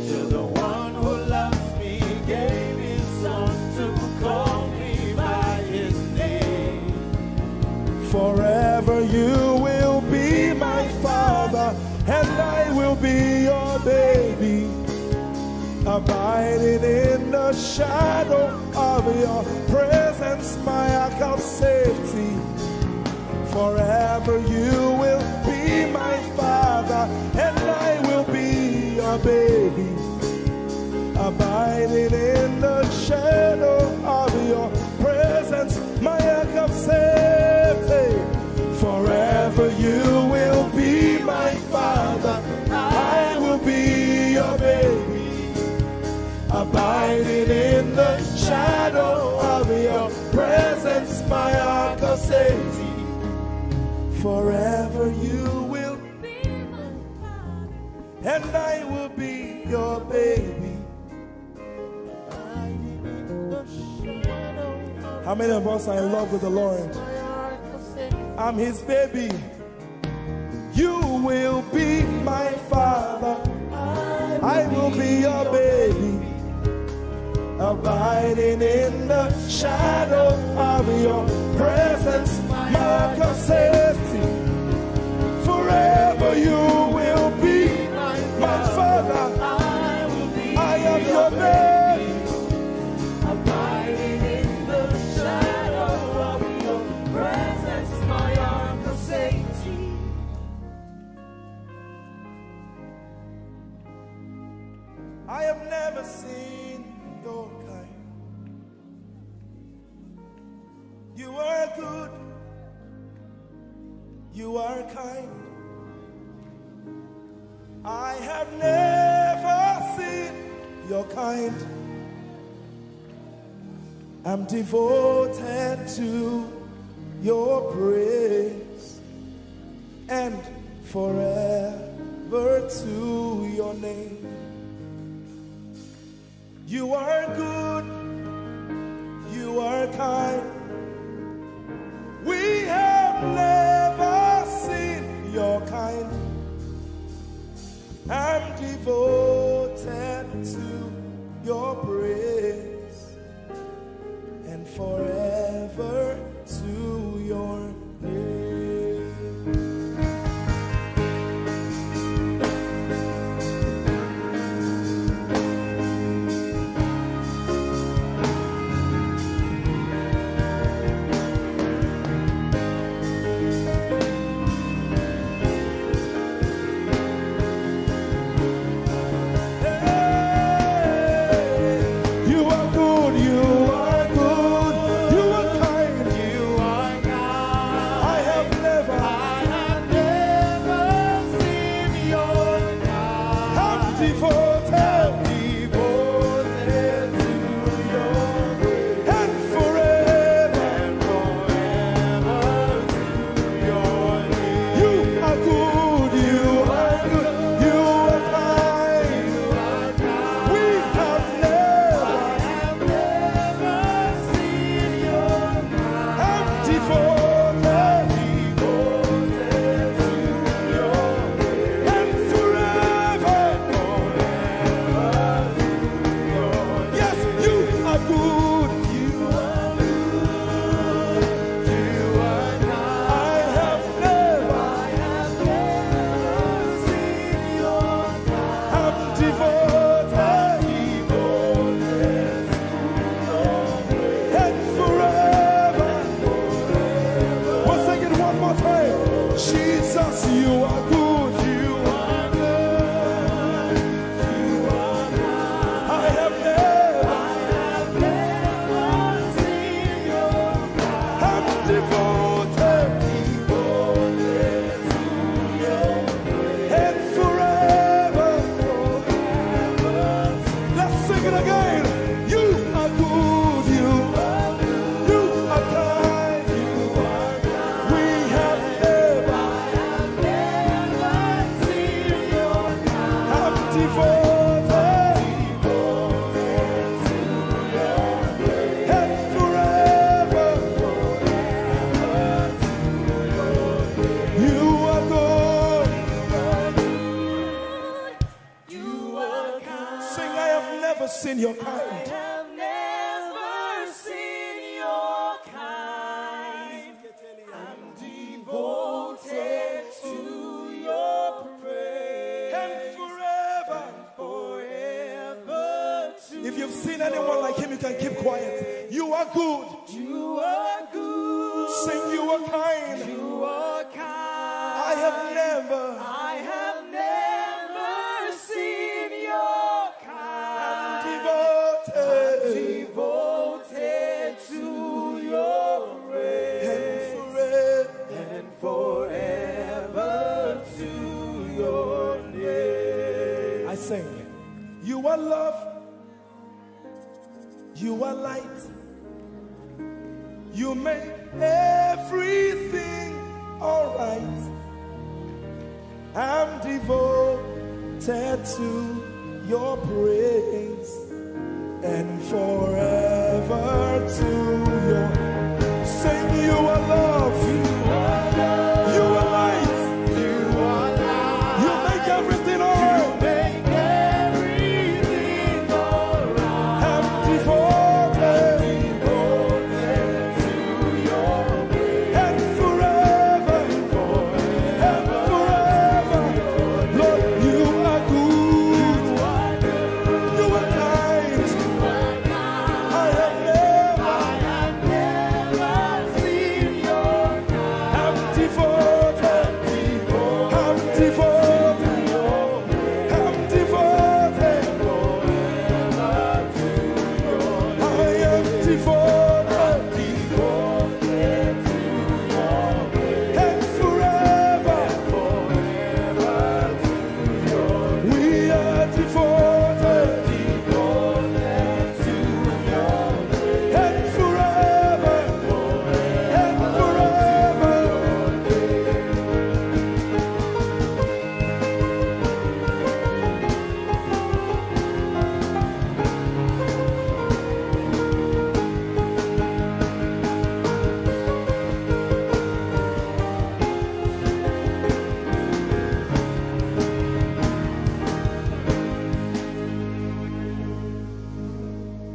S3: to the one who loves me, gave his son to call me by his name.
S1: Forever you will be my father, and I will be your baby, abiding in the shadow of your presence, my ark of safety. Forever you will be my father, and I will be your baby, abiding in the shadow of your presence, my ark of safety. Forever you will be my father, I will be your baby, abiding in the shadow of your presence, my ark of safety. Forever you will be my father, and I will be your baby. How many of us are in love with the Lord? I'm his baby. You will be my father, I will be your baby, abiding in the shadow of your presence, mark of safety. Forever you will be my father, I am your baby,
S3: Abiding in the shadow of your presence, my ark of safety.
S1: I have never seen your kind. You are good, you are kind. I have never seen your kind. I'm devoted to your praise and forever to your name. You are good, you are kind. We have never seen your kind. I'm devoted to your praise and forever to your name. Jesus, you are good. You are good. You are good. I have never seen your kind. I'm devoted to your grace. And forever. Let's sing it again. You are good. You are good. You are kind. You are kind. We have never seen your kind. I'm devoted to your grace. And forever. You are good.
S3: You are kind.
S1: Sing, I have never seen your kind.
S3: I have never seen your kind. I'm devoted to your praise.
S1: And forever.
S3: Forever to
S1: If you've seen anyone like him, you can keep quiet. You are good.
S3: you are good.
S1: Sing, you are kind.
S3: You are kind.
S1: I have never.
S3: never seen your kind.
S1: Devoted.
S3: Devoted to your praise.
S1: And forever.
S3: And forever to your name.
S1: I sing. You are love. You are light. You make everything alright. I'm devoted to your praise and forever to your. Sing, you are love. You are light. You make everything alright. I'm devoted and forever. Lord, you are good. You are kind. I have never seen your kind. I'm devoted. I'm devoted. I'm devoted. I am devoted. And forever. We are devoted. And forever. And forever.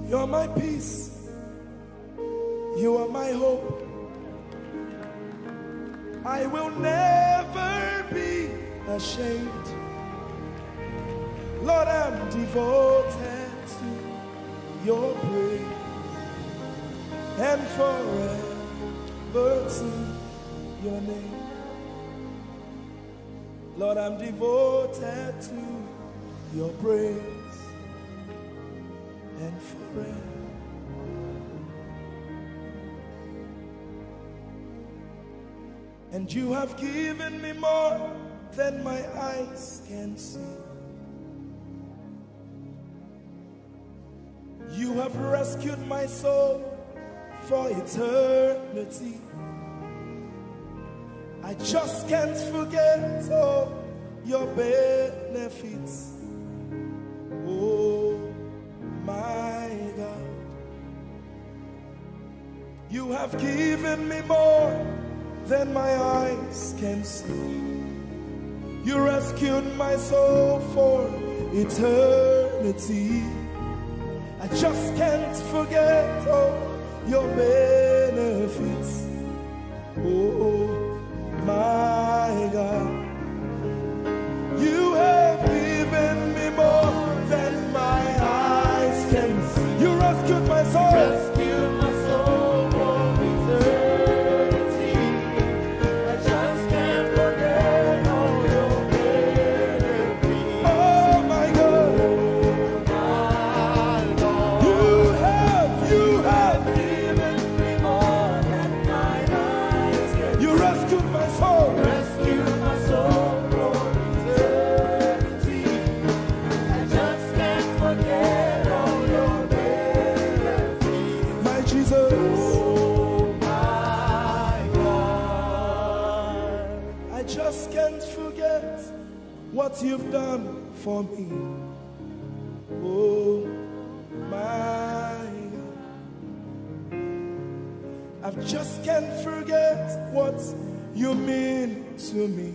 S1: You're my peace. You are my hope. I will never be ashamed. Lord, I'm devoted to your praise and forever to your name. Lord, I'm devoted to your praise and forever. And you have given me more than my eyes can see. You have rescued my soul for eternity. I just can't forget all your benefits. Oh my God, you have given me more than my eyes can see. You rescued my soul for eternity. I just can't forget all your benefits. Oh my God, you have given me more than my eyes can see. You rescued my soul.
S3: Rescue my soul from eternity. I just can't forget
S1: just can't forget what you've done for me. Oh my God, I just can't forget what you mean to me.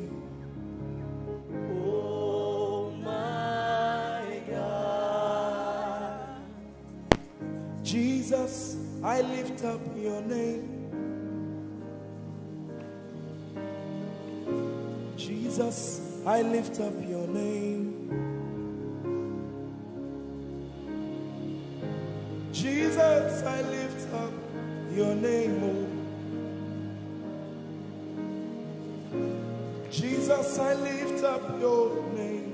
S3: Oh my God.
S1: Jesus, I lift up your name. Jesus, I lift up your name. Jesus, I lift up your name. Oh. Jesus, I lift up your name.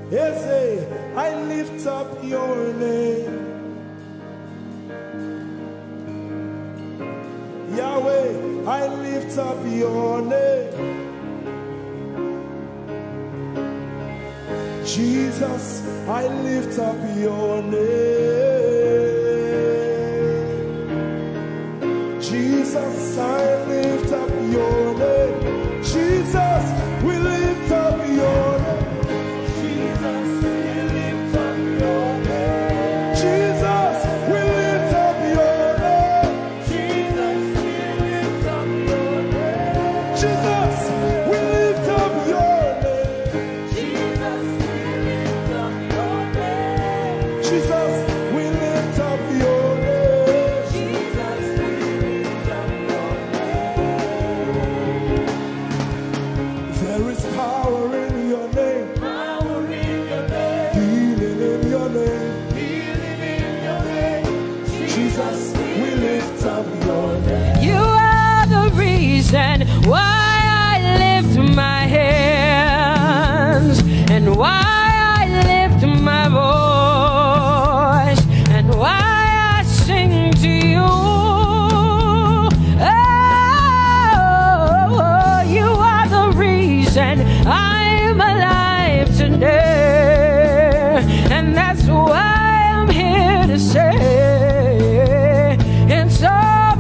S1: Yes, I lift up your name. Yahweh, I lift up your name. Jesus, I lift up your name. Jesus, I lift up your name. Jesus, we lift up your name.
S3: Jesus, we lift up your name.
S1: Jesus, we lift up your name.
S3: Jesus, we lift up your name.
S1: Jesus, we lift up your name.
S3: Jesus, we lift up your name.
S1: Jesus, we lift up your name.
S3: Jesus, we lift up your name.
S1: There is power in your name,
S3: Power in your name,
S1: healing in your name.
S3: healing in your name.
S1: Jesus, we lift up your name.
S2: You are the reason why I lift my hands and why I lift my voice and why I sing to you. Oh, you are the reason I'm alive today, and that's why I'm here to say it's all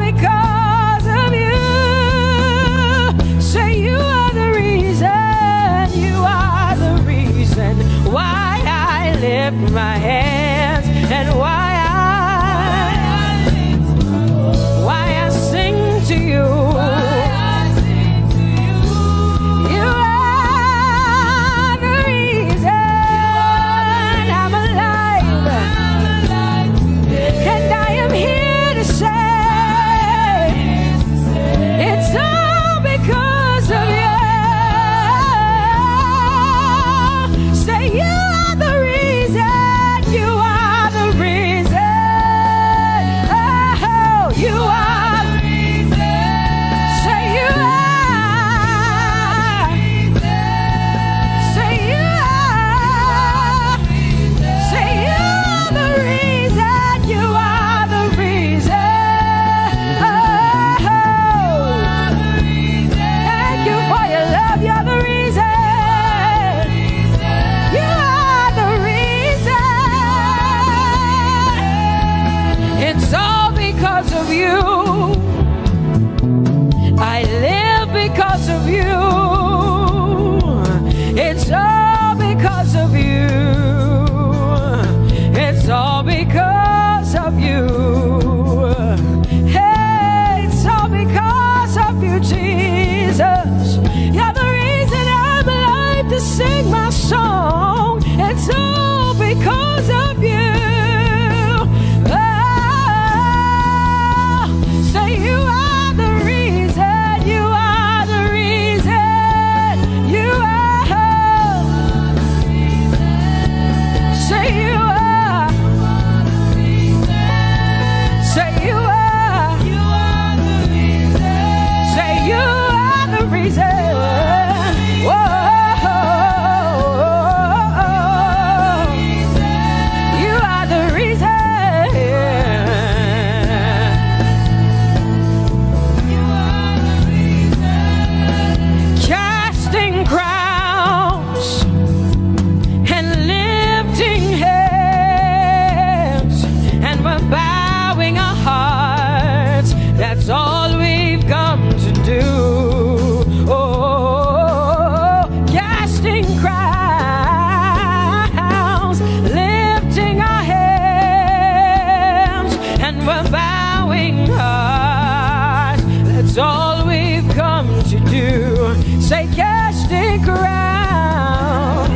S2: bowing hearts. That's all we've come to do. Say, casting crown,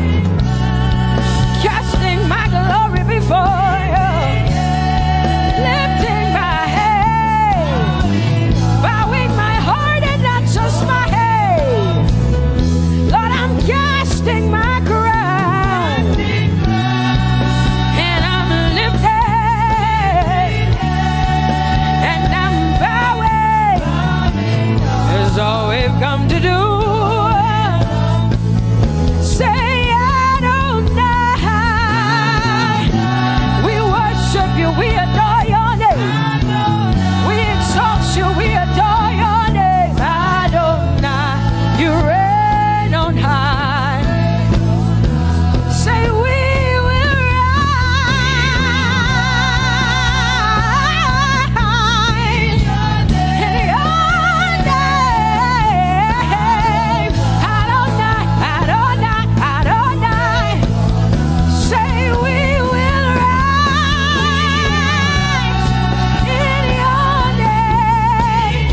S2: casting my glory before you, lifting my head, bowing my heart and not just my head. Lord, I'm casting my crown, and I'm lifted, and I'm bowing. Is all we've come to do. Say, Adonai. We worship you, we adore your name. We exalt you, we adore your name. Adonai, you reign on high. Say, we will rise in your name. Adonai, Adonai, Adonai. Say, we will rise in your name.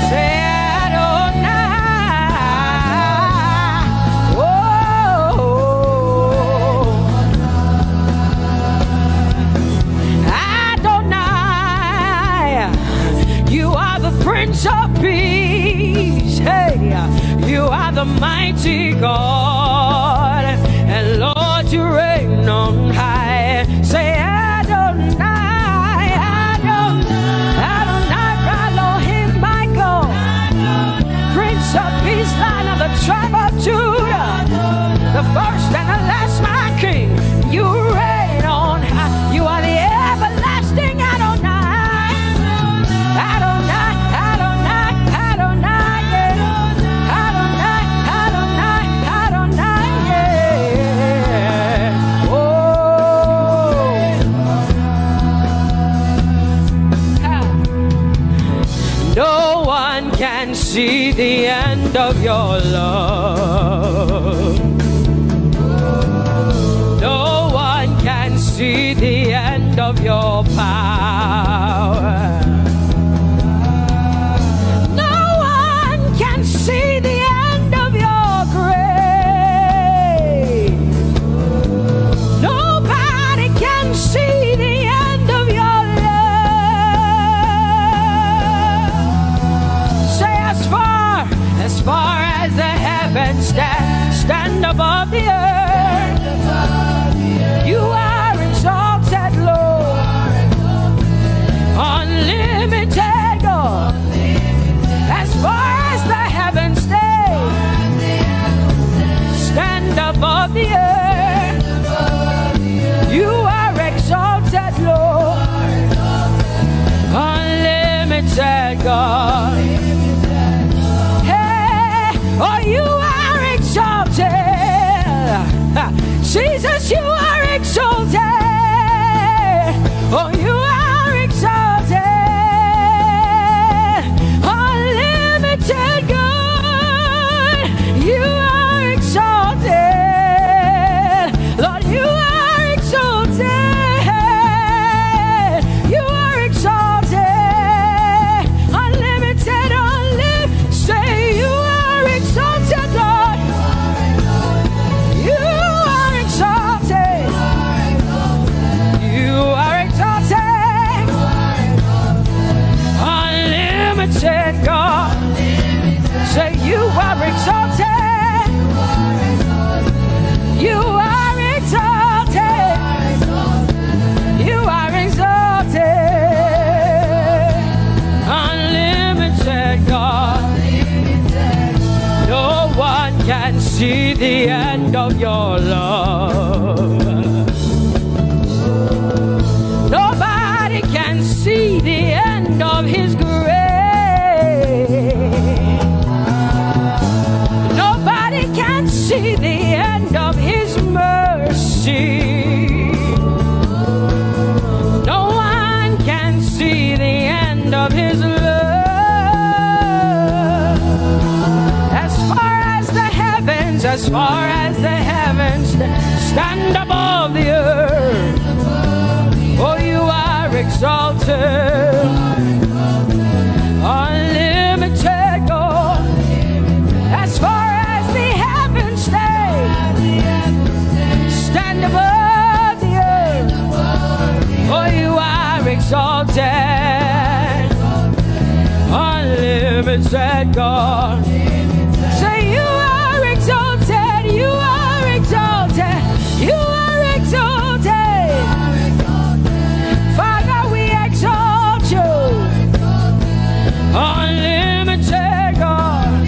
S2: Say, Adonai. Adonai, you are the Prince of Peace. Hey, you are the mighty God, and Lord, you reign on high. Say, Adonai, Adonai, Adonai, Elohim, Michael, Prince of Peace, Lion of the tribe of Judah, the first and the last, my King. You reign on high. You are the everlasting Adonai. Adonai, Adonai, Adonai, yeah. Adonai, Adonai, Adonai, yeah. Oh. No one can see the end of your love. No one can see the end of your power. No one can see the end of your grace. Nobody can see the end of your love. Say, as far as the heavens stand above the earth, you are exalted, Lord. Unlimited, God. As far as the heavens stand above the earth, you are exalted, Lord. Unlimited, God. Hey, oh, you are exalted. Jesus, you are exalted. Oh, you are exalted. Unlimited God. You are exalted. Lord, you are exalted. You are exalted. Unlimited, unlimited. Say, you are exalted, Lord. You are exalted. You are exalted. Unlimited God. Say, you are exalted. You are exalted. You are exalted. Unlimited God. No one can see the end of your love. Nobody can see the end of his grace. Nobody can see the end of his mercy. No one can see the end of his love. As far as the heavens stand above the earth, oh, you are exalted. unlimited God. Say you are exalted, you are exalted, you are exalted. Father, we exalt you. Unlimited God.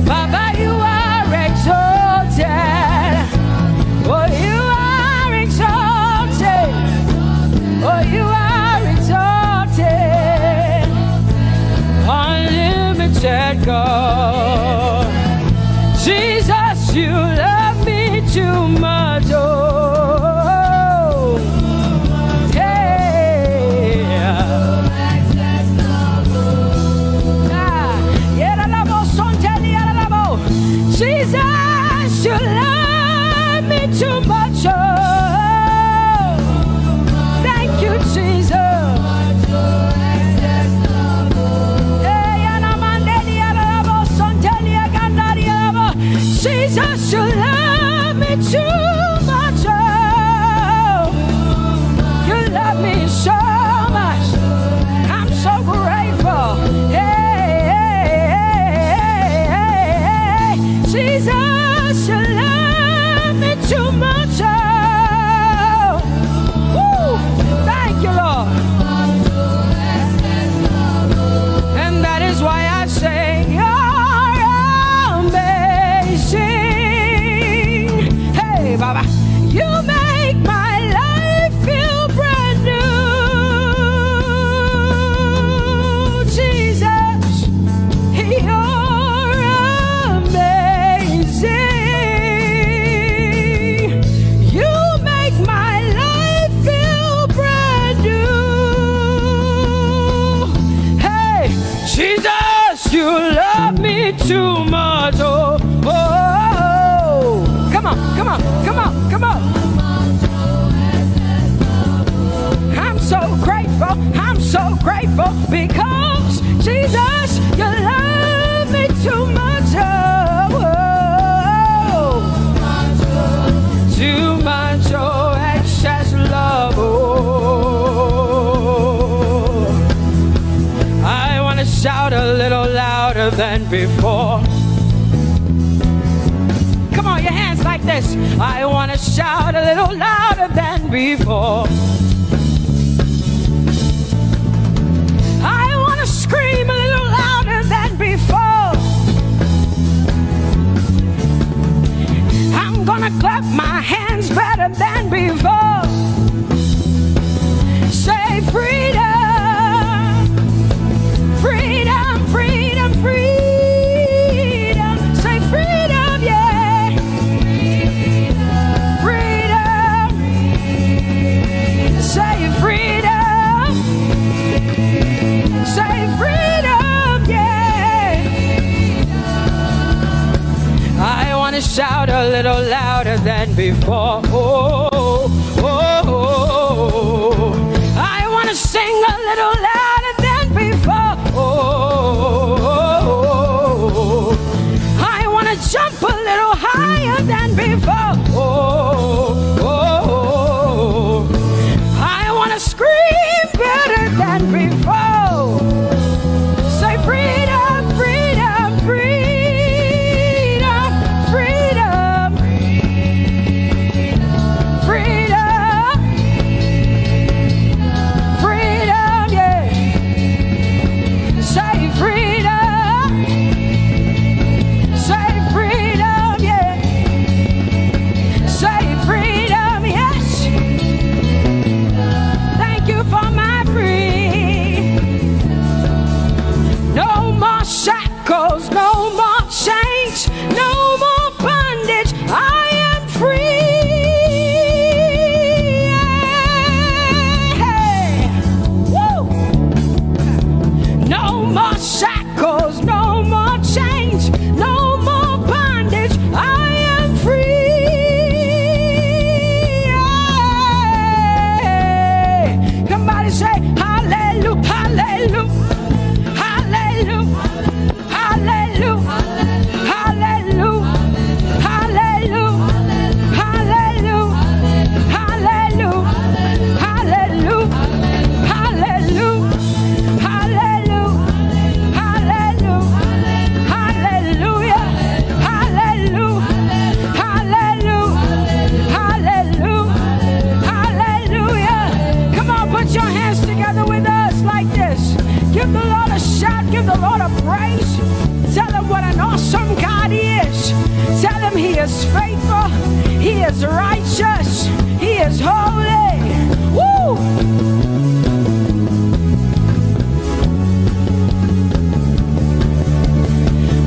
S2: Baba, you are exalted. Oh, you are exalted. Oh, you are exalted. Unlimited God. Jesus, you love me too much. Oh, yeah. Jesus, you love me too much. Oh, thank you, Jesus. Jesus, you love me too much. Oh, you love me so much. I'm so grateful. Jesus, you love me too much. Oh, woo, thank you, Lord. And that is why I say you're amazing. Hey, Baba, you make my life feel brand new. Jesus, you're too much. Oh, oh, oh, come on, come on, come on, come on. I'm so grateful, I'm so grateful because Jesus, you love me too much. Oh, oh, too much, oh, excess love. Oh, I want to shout a little louder than before. Come on, your hands like this. I want to shout a little louder than before. I want to scream a little louder than before. I'm gonna clap my hands better than before. Say freedom. Freedom, freedom, freedom. Say freedom, yeah. Freedom. Say freedom. Say freedom, yeah. I want to shout a little louder than before. Oh, oh, oh, oh. I want to sing a little louder than before. Oh, I want to jump a little higher than before. Oh, I want to scream better than before. Say freedom, freedom, freedom, freedom, freedom, freedom, yeah. Say freedom. Say freedom, yeah. Say freedom, yes. Thank you for my freedom. No more shackles, no more chains, no more bondage. I am free. Woo. No more shackles, no more chains, no more bondage. I am free. Somebody say hallelujah, hallelujah, hallelujah, hallelujah, hallelujah, hallelujah, hallelujah, hallelujah, hallelujah, hallelujah, hallelujah. a shout, give the Lord a praise. Tell him what an awesome God he is. Tell him he is faithful, he is righteous, he is holy. Woo!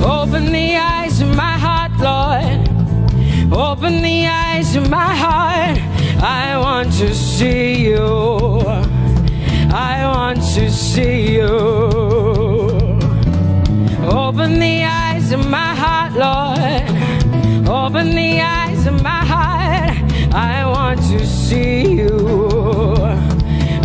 S2: Open the eyes of my heart, Lord. Open the eyes of my heart. I want to see you. I want to see you. Open the eyes of my heart, Lord. Open the eyes of my heart. I want to see you.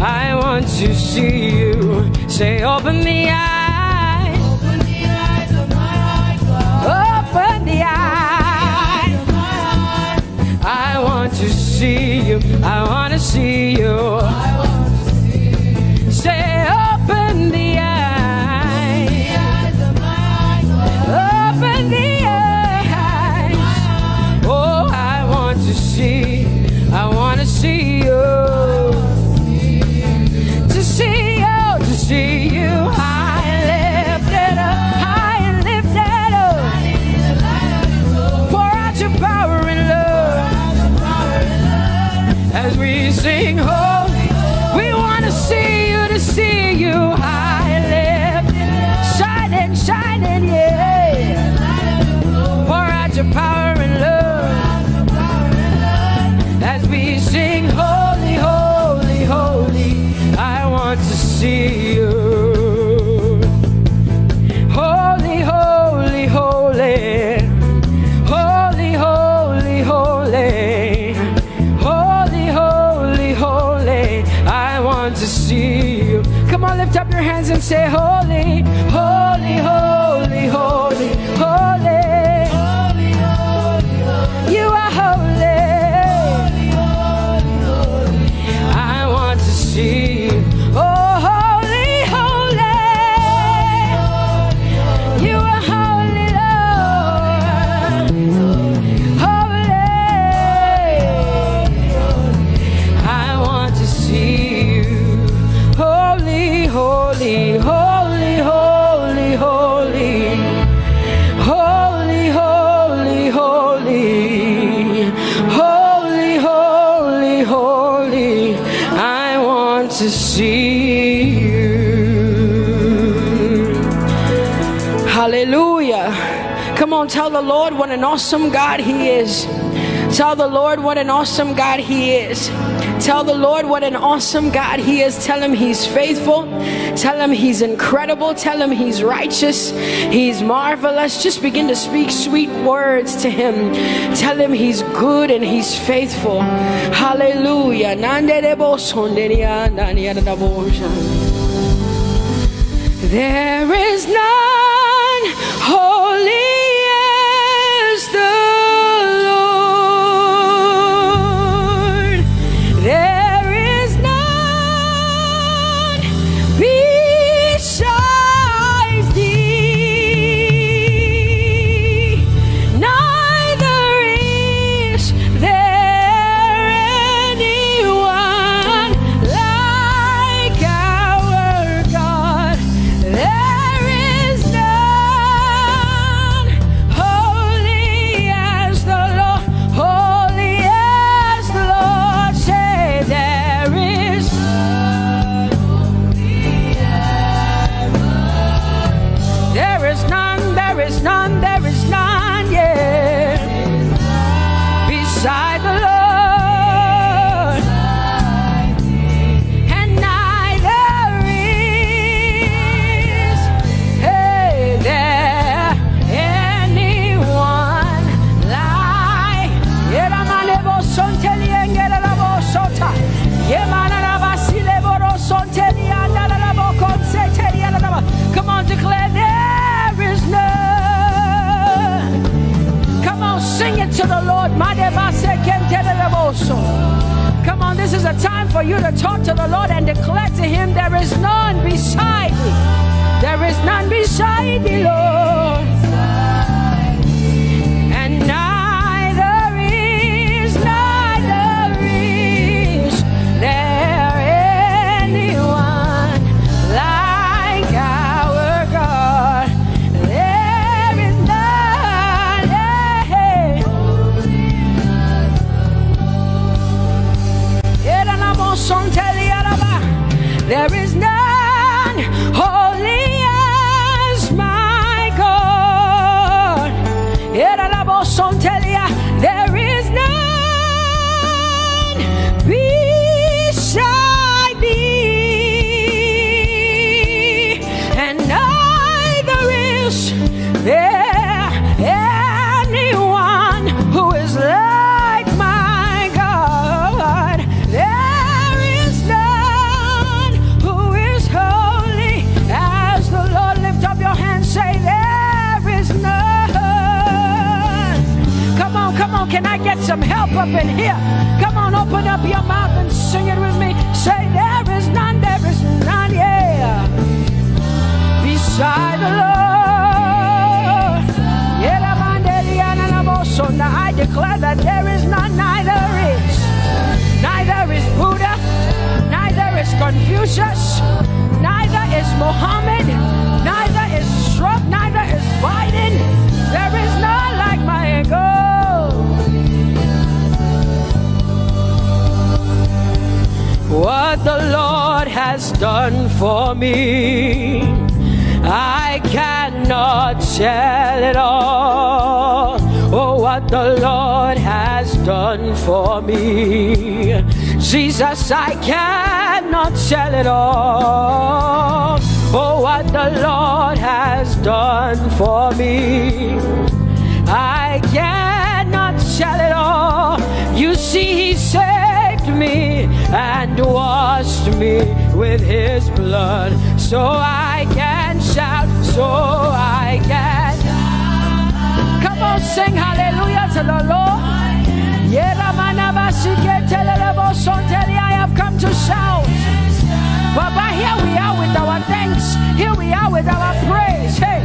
S2: I want to see you. Say, open the eyes.
S5: Open the eyes of my heart, God.
S2: Open the eyes.
S5: Of my heart.
S2: I want to see you. I want to see you.
S5: I want to see you.
S2: Say, open the eyes.
S5: The eyes of my heart, God.
S2: Open the eyes. Oh, I want to see. I want to see you. To see you. To see you. High and lifted up. High and lifted up. Pour out your power and love. As we sing holy, we want to see you, to see you high and lifted, shining, shining, yeah. Pour out your power and love. As we sing holy, holy, holy, I want to see you. Holy, holy, holy. Holy, holy, holy. Holy, holy, holy, I want to see you. Come on, lift up your hands and say, holy, holy, holy, holy, holy.
S5: Holy, holy, holy.
S2: You are holy.
S5: Holy, holy, holy.
S2: I want to see you. Oh, holy, holy. You are holy, Lord. Holy. I want to see you. Holy, holy, holy, holy, holy. Holy, holy, holy. Holy, holy, holy. I want to see you. Hallelujah. Come on, tell the Lord what an awesome God he is. Tell the Lord what an awesome God he is. Tell the Lord what an awesome God he is. Tell him he's faithful. Tell him he's incredible. Tell him he's righteous. He's marvelous. Just begin to speak sweet words to him. Tell him he's good and he's faithful. Hallelujah. There is none holy as the Lord. There is none besides thee. Neither is there anyone like our God. There is none holy as the Lord, holy as the Lord. Say there is none holy as the Lord. There is none, there is none, there is none, yeah, beside the Lord. And neither is there anyone like. Come on, declare there is none. Come on, sing it to the Lord. Come on, this is a time for you to talk to the Lord and declare to him there is none beside me. There is none beside thee, Lord. And neither is there anyone like our help up in here. Come on, open up your mouth and sing it with me. Say, there is none, yeah, beside the Lord. So now I declare that there is none, neither is Buddha, neither is Confucius, neither is Muhammad, neither is Trump, neither is Biden. There is none like my God. What the Lord has done for me, I cannot tell it all. Oh, what the Lord has done for me, Jesus, I cannot tell it all. Oh, what the Lord has done for me, I cannot tell it all. You see, He saved me and washed me with His blood, so I can shout, so I can. Come on, sing hallelujah to the Lord. I have come to shout. Baba, here we are with our thanks. Here we are with our praise. Hey,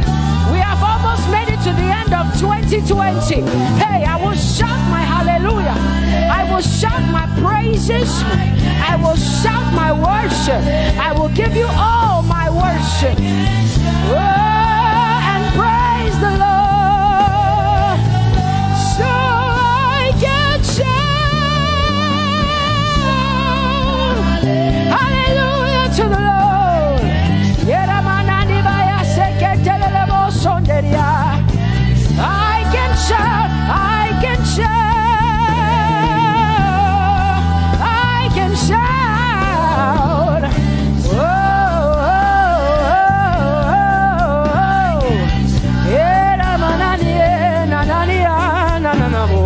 S2: we have almost made it to the end of 2020. Hey, I will shout my hallelujah. I will shout my praises. I will shout my worship. I will give you all my worship. Oh, and praise the Lord. So I can shout hallelujah to the Lord. I can shout, I can shout, I can shout. Oh, oh, oh,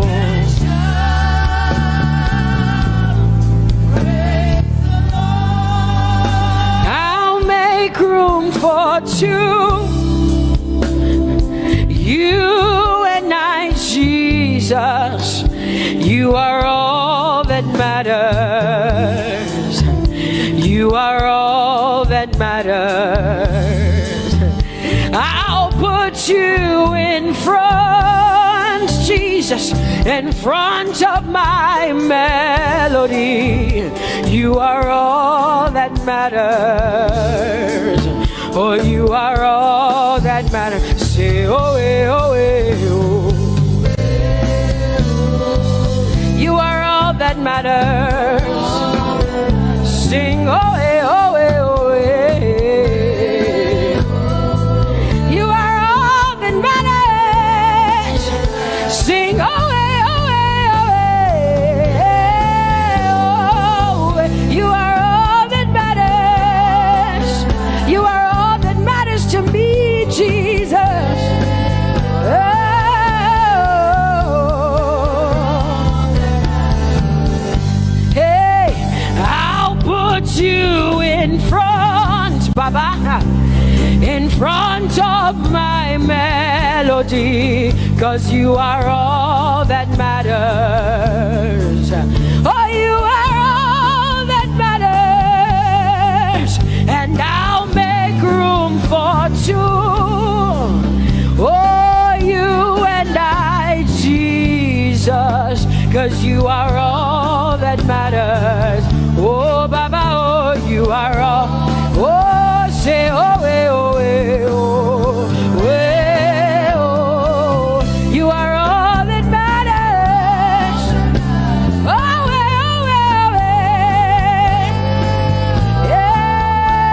S2: I'll make room for two. You and I, Jesus, you are all that matters. You are all that matters. I'll put you in front, Jesus, in front of my melody. You are all that matters. Oh, you are all that matters. Say, oh, oh, oh. You are all that matters. Sing, oh, oh, oh, oh. You are all that matters. Sing, oh, oh, oh, oh. You are all that matters. You are all that matters to me, Jesus. You in front, Baba, in front of my melody, 'cause you are all that matters. Oh, you are all that matters, and I'll make room for two. Oh, you and I, Jesus, 'cause you are all that matters. Oh, Baba, oh, you are all. Oh, say, oh, eh, oh, eh, oh, eh, oh. You are all that matters. Oh, eh, oh, eh, yeah.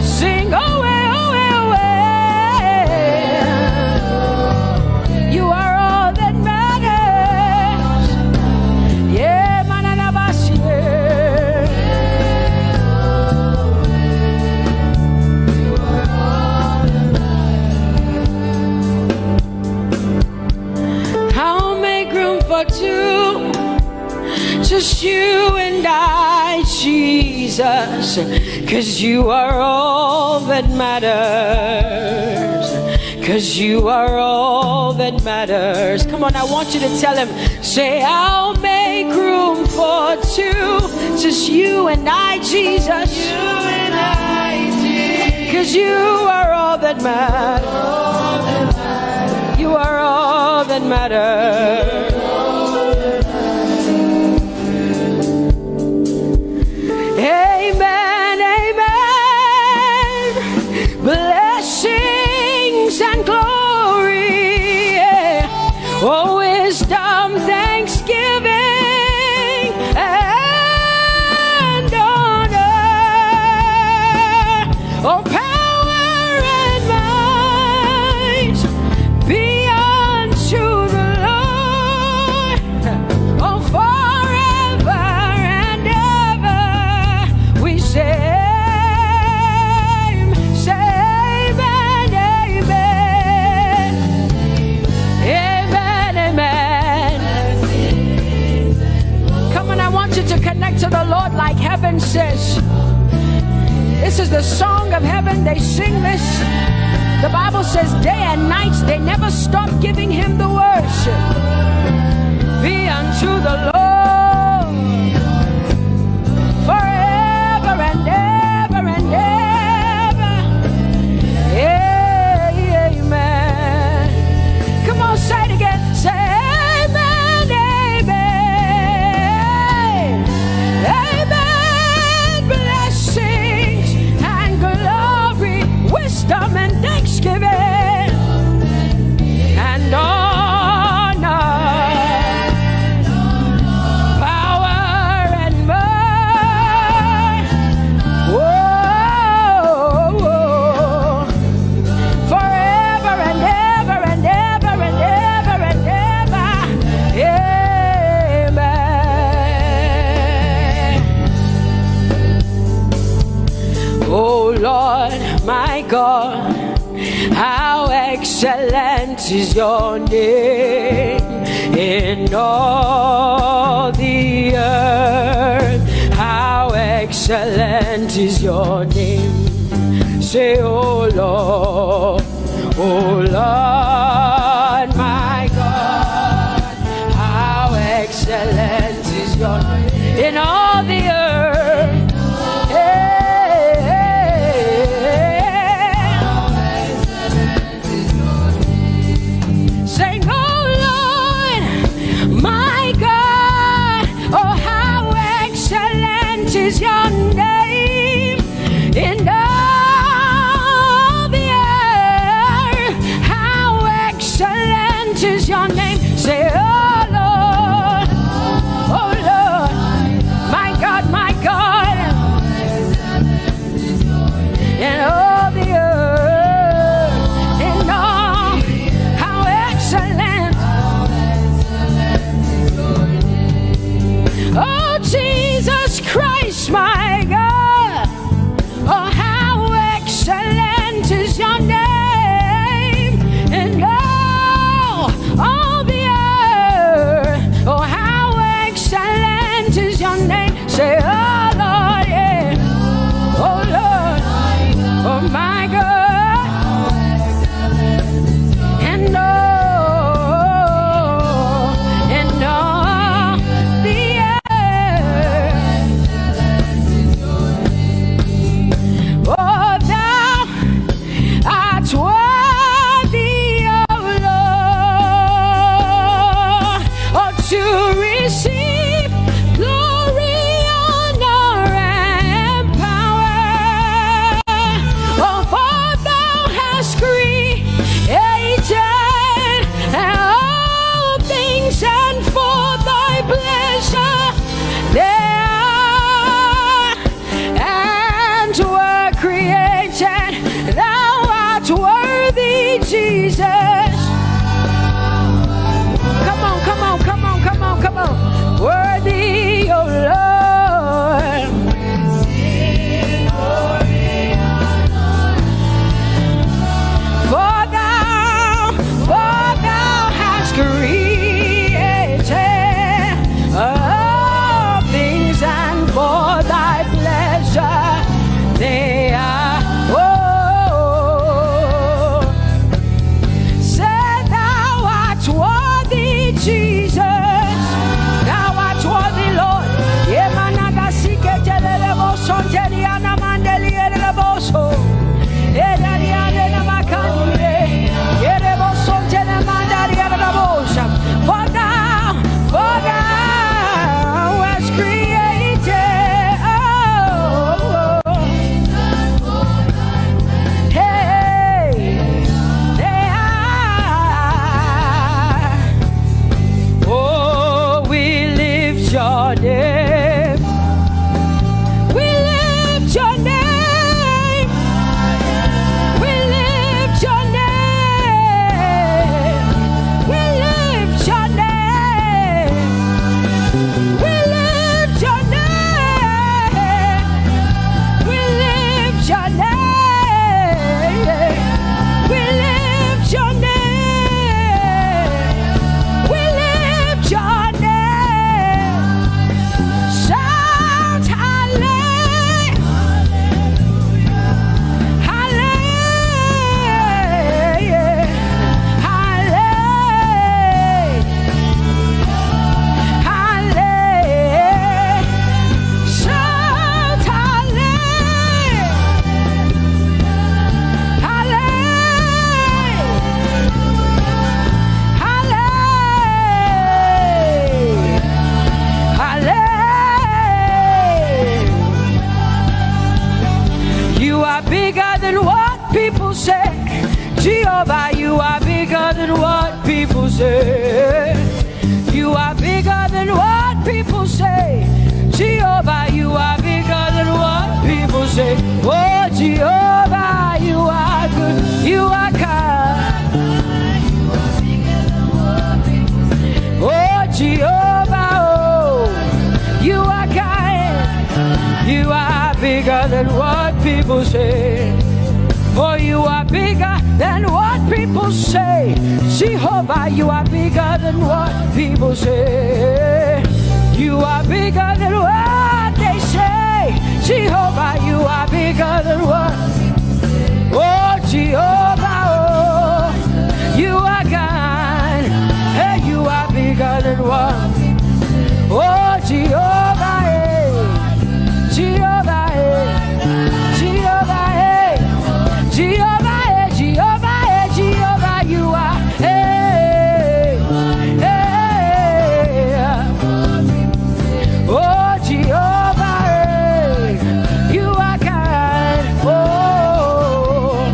S2: Sing, oh, eh, oh, eh. You are all that matters. Yeah, mananabasi. I'll make room for two, just you and I, Jesus, 'cause you are all that matters. 'cause you are all that matters. Come on, I want you to tell him, say, I'll make room for two, just you and I, Jesus.
S5: You and I, Jesus.
S2: 'Cause you are all that matters. You are all that matters. Amen, amen. Blessings and glory, yeah. Oh, wisdom, thanksgiving, and honor. Oh, power and might be unto the Lord. Oh, forever and ever we say, amen, amen. Amen, amen. Come on, I want you to connect to the Lord like heaven says. This is the song of heaven. They sing this. The Bible says day and night they never stop giving him the worship. Be unto the Lord forever and ever and ever. Amen. Come on, say it again. Say amen, amen. Amen. Blessings and glory, wisdom and thanksgiving, and honor, power and might. Whoa, forever and ever and ever and ever and ever. Amen. Oh Lord, my God, how excellent is your name in all the earth. How excellent is your name. Say, oh Lord, my God, how excellent is your name in all the earth. Sing, oh Lord, my God, oh how excellent is your name in all the earth. How excellent is your name. Say, oh Lord, my God, in all the earth, in all, how excellent. Oh Jesus Christ, my God, oh how excellent is your name in all the earth. Oh how excellent is your name. Say, oh Lord, yeah. Oh Lord, oh my God, and all the earth. Oh, thou art worthy, oh Lord, oh to receive glory, honor, and power. Oh, for thou hast created all things, and for thy pleasure they are and were created. Thou art worthy, Jesus. Come on, come on, come on, come on, come on. Worthy, oh Lord. For thou hast created all things, and for thy pleasure they are. Oh, are bigger than what people say. Jehovah, you are bigger than what people say. You are bigger than what people say. Jehovah, you are bigger than what people say. Oh, Jehovah, you are good. You are kind. Oh, Jehovah, oh, you are kind. You are bigger than what people say. Oh, you are bigger than what people say. Jehovah, you are bigger than what people say. You are bigger than what they say. Jehovah, you are bigger than what. Oh, Jehovah, oh, you are God. Hey, you are bigger than what. Oh, Jehovah, hey. Jehovah, hey. Jehovah, hey. Jehovah, hey. Jehovah, hey. Jehovah, you are. Hey, hey. Oh, Jehovah, hey. You are God. Oh,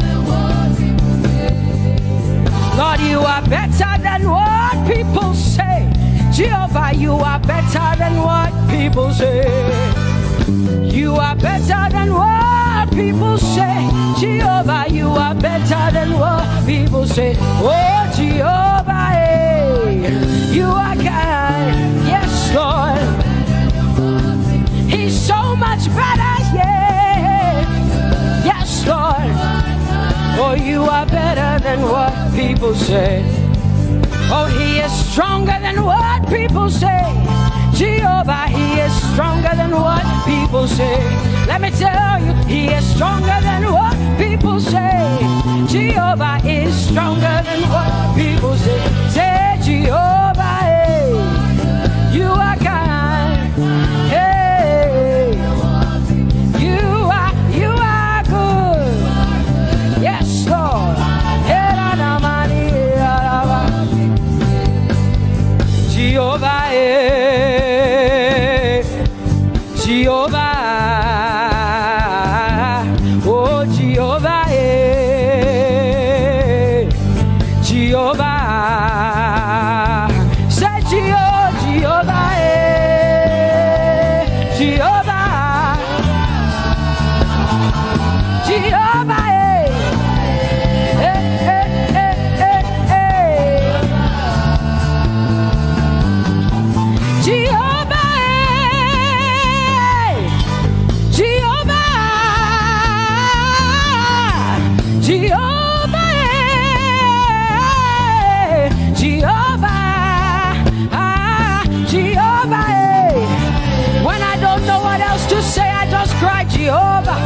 S2: Lord, you are better than what people say. Jehovah, you are better than what people say. You are better than what people say. Jehovah, you are better than what people say. Oh, Jehovah, hey, you are God. Yes, Lord. He's so much better, yeah. Yes, Lord. Oh, you are better than what people say. Oh, he is stronger than what people say. Jehovah, he is stronger than what people say. Let me tell you, he is stronger than what people say. Jehovah is stronger than what people say. Say, Jehovah, hey, you are kind. Hey, you are good. Yes, Lord. Jehovah, eh, Jehovah, oh Jehovah, eh, Jehovah, say Jehovah, eh, Jehovah, Jehovah, Jehovah,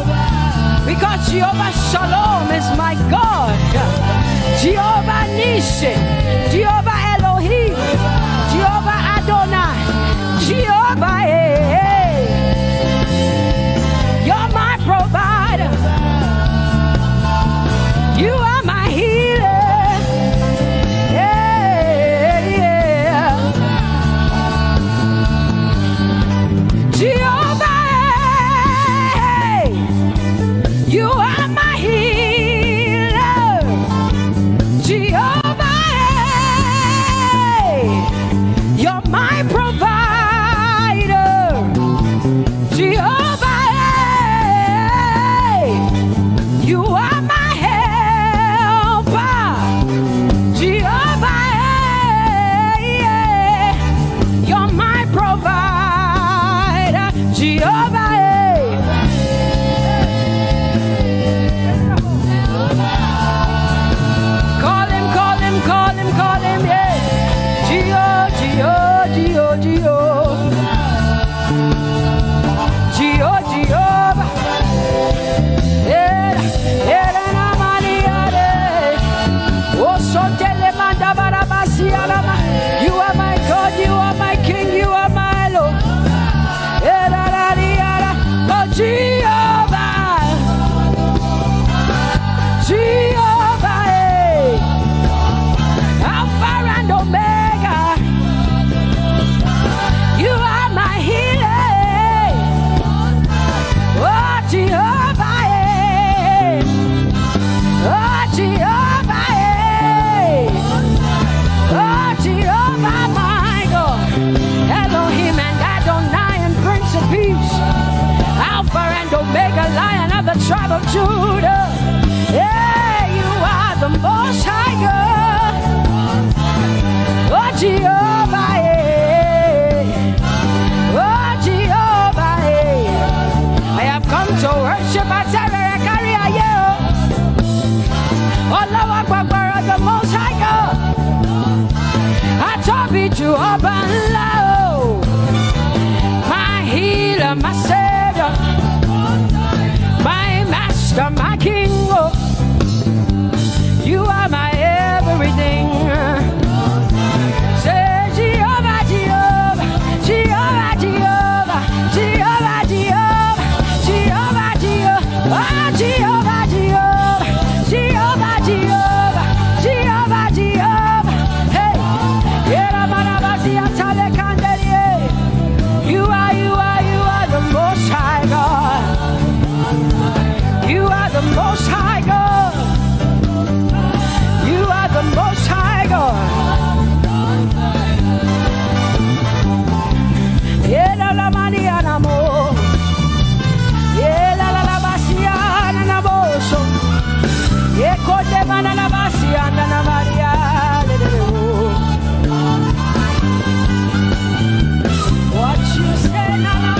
S2: because Jehovah Shalom is my God. Jehovah Nissi, Jehovah Elohim, Jehovah Adonai, Jehovah, hey, you're my provider. You are my healer. Yeah, yeah. Jehovah, you are my healer, Jehovah. Lion of the tribe of Judah. Yeah, you are the Most High God. Oh, Jehovah, yeah. Oh, Jehovah, yeah. I have come to worship at Terekaria, yeah. Oh, Lord, the Most High God. I told you to open low. My healer, my savior, my master, my king. Oh, you are my everything. Say Jehovah, Jehovah, Jehovah, Jehovah, Jehovah, Jehovah, Jehovah, Jehovah, oh, Jehovah, Jehovah, Jehovah, Jehovah, Jehovah, Jehovah. Hey, you are the Most High God. You are the Most High God. You are the Most High God. Yeah, la la maniana mo. Yeah, la la la basiana na boso. Yeah, kote mana la basiana na Maria. What you say na na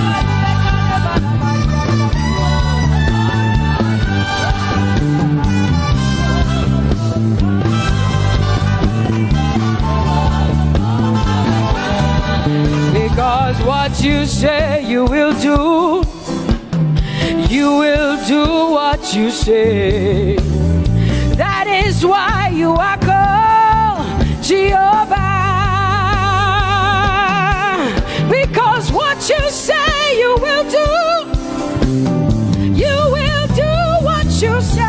S2: because what you say you will do. You will do what you say. That is why you are called Jehovah. Because what you say you will do. You will do what you say.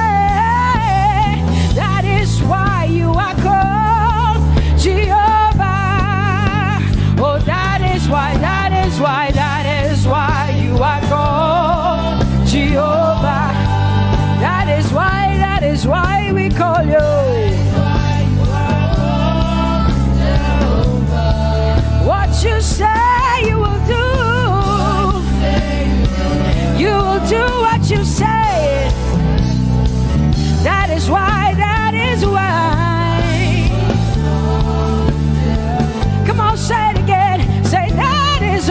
S2: That is why you are called Jehovah. Oh, that is why you are called Jehovah. That is why we call you. What you say you will do. You will do what you say. That is why. Come on, say it again. Say that is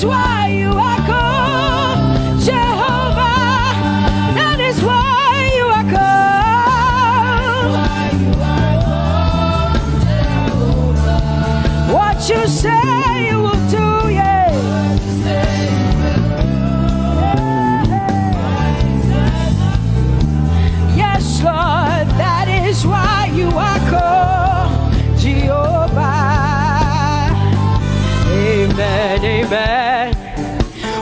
S2: why you are called Jehovah. That is why you are called. What you say you will do, yeah. Yes, Lord, that is why you are called Jehovah. Amen, amen.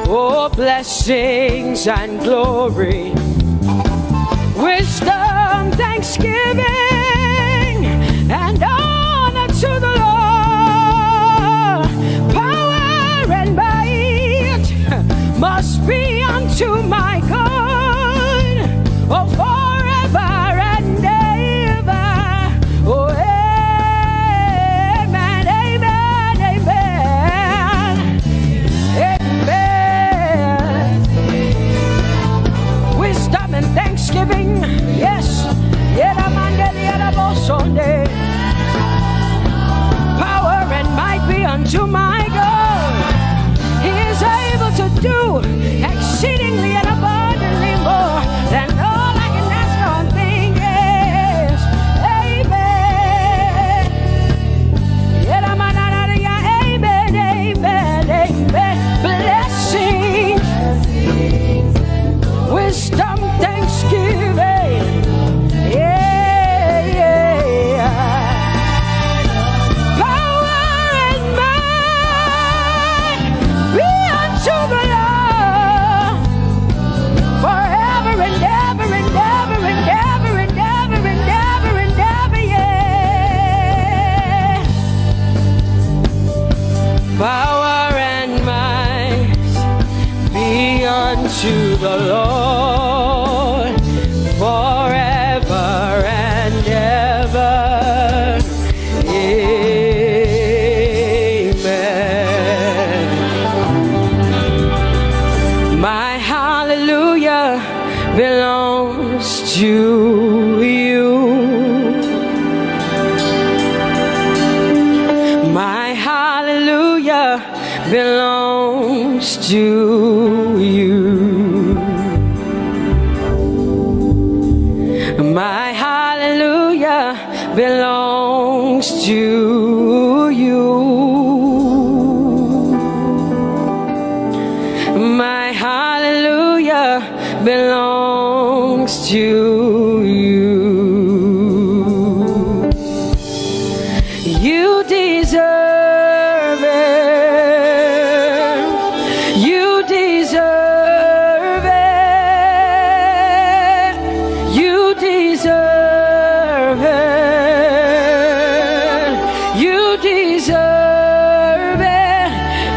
S2: Oh, blessings and glory, wisdom, thanksgiving, and honor to the Lord. Power and might must be unto my God. Oh, forever and ever. Oh, amen, amen, amen, amen. Wisdom and thanksgiving, yes. Power and might be unto my God. He is able to do exceedingly and abundantly more than all I can ask or think. Yes, amen. Amen, amen, amen. Blessings, wisdom, thanksgiving. Yeah, yeah. Power and might be unto the Lord forever and ever and ever and ever and ever and ever and ever, yeah. Power and might be unto the Lord forever and ever. Amen. My house hallelujah belongs to you. My hallelujah belongs to you. My hallelujah belongs to you. My hallelujah belongs to you. You deserve it. You deserve it. You deserve it. You deserve it.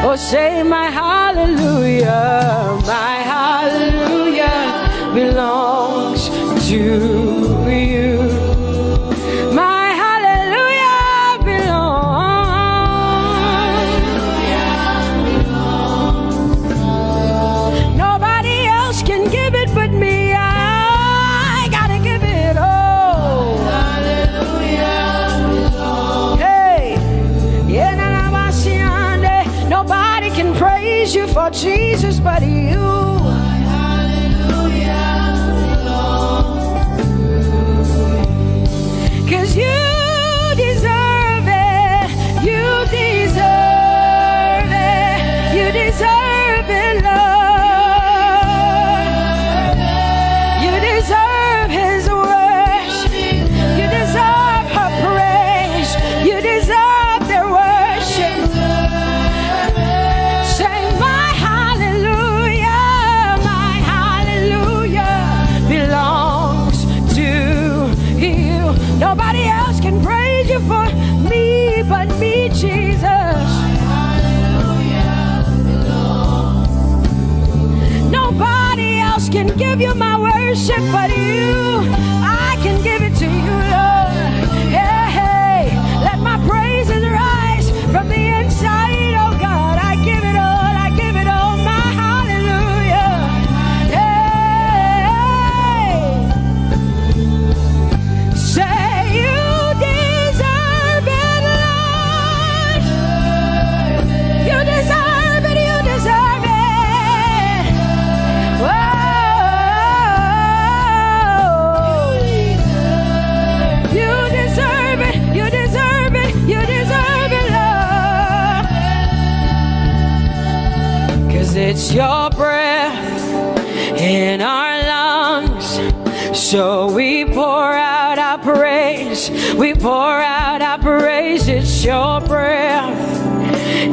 S2: Oh, say my hallelujah. My hallelujah belongs to you. My hallelujah belongs. Nobody else can give it but me. I gotta give it all. Hey, yeah, nobody can praise you for Jesus but you. Cause you deserve it. You deserve it. You deserve it, Lord. You deserve His worship. You deserve her praise. You deserve their worship. Say my hallelujah. My hallelujah belongs to you. Nobody else can praise you for me but me, Jesus. Nobody else can give you my worship but you. I can give it to you, Lord. Yeah, hey, let my praises rise from the inside, oh God. I give it all, I give it all, my hallelujah. Hey, say you deserve it, Lord. You deserve it, you deserve it. Whoa. You deserve it, you deserve it, you deserve it, Lord. Cause it's your breath in our lungs. So we pour out our praise. We pour out our praise. It's your breath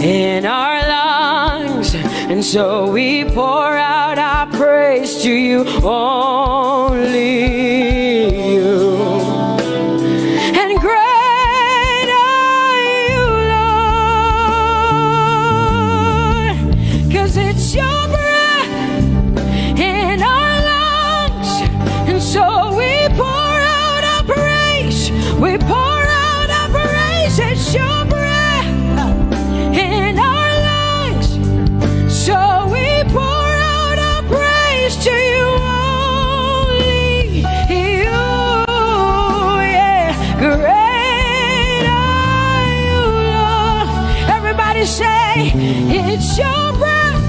S2: in our lungs. And so we pour out our praise to you, only you. And great are you, Lord. Cause it's your breath in our lungs. And so we pour out our praise. We pour out our praise. It's your breath in our lungs. So we pour out our praise to you, only you. Yeah, great are you, Lord. Everybody say, it's your breath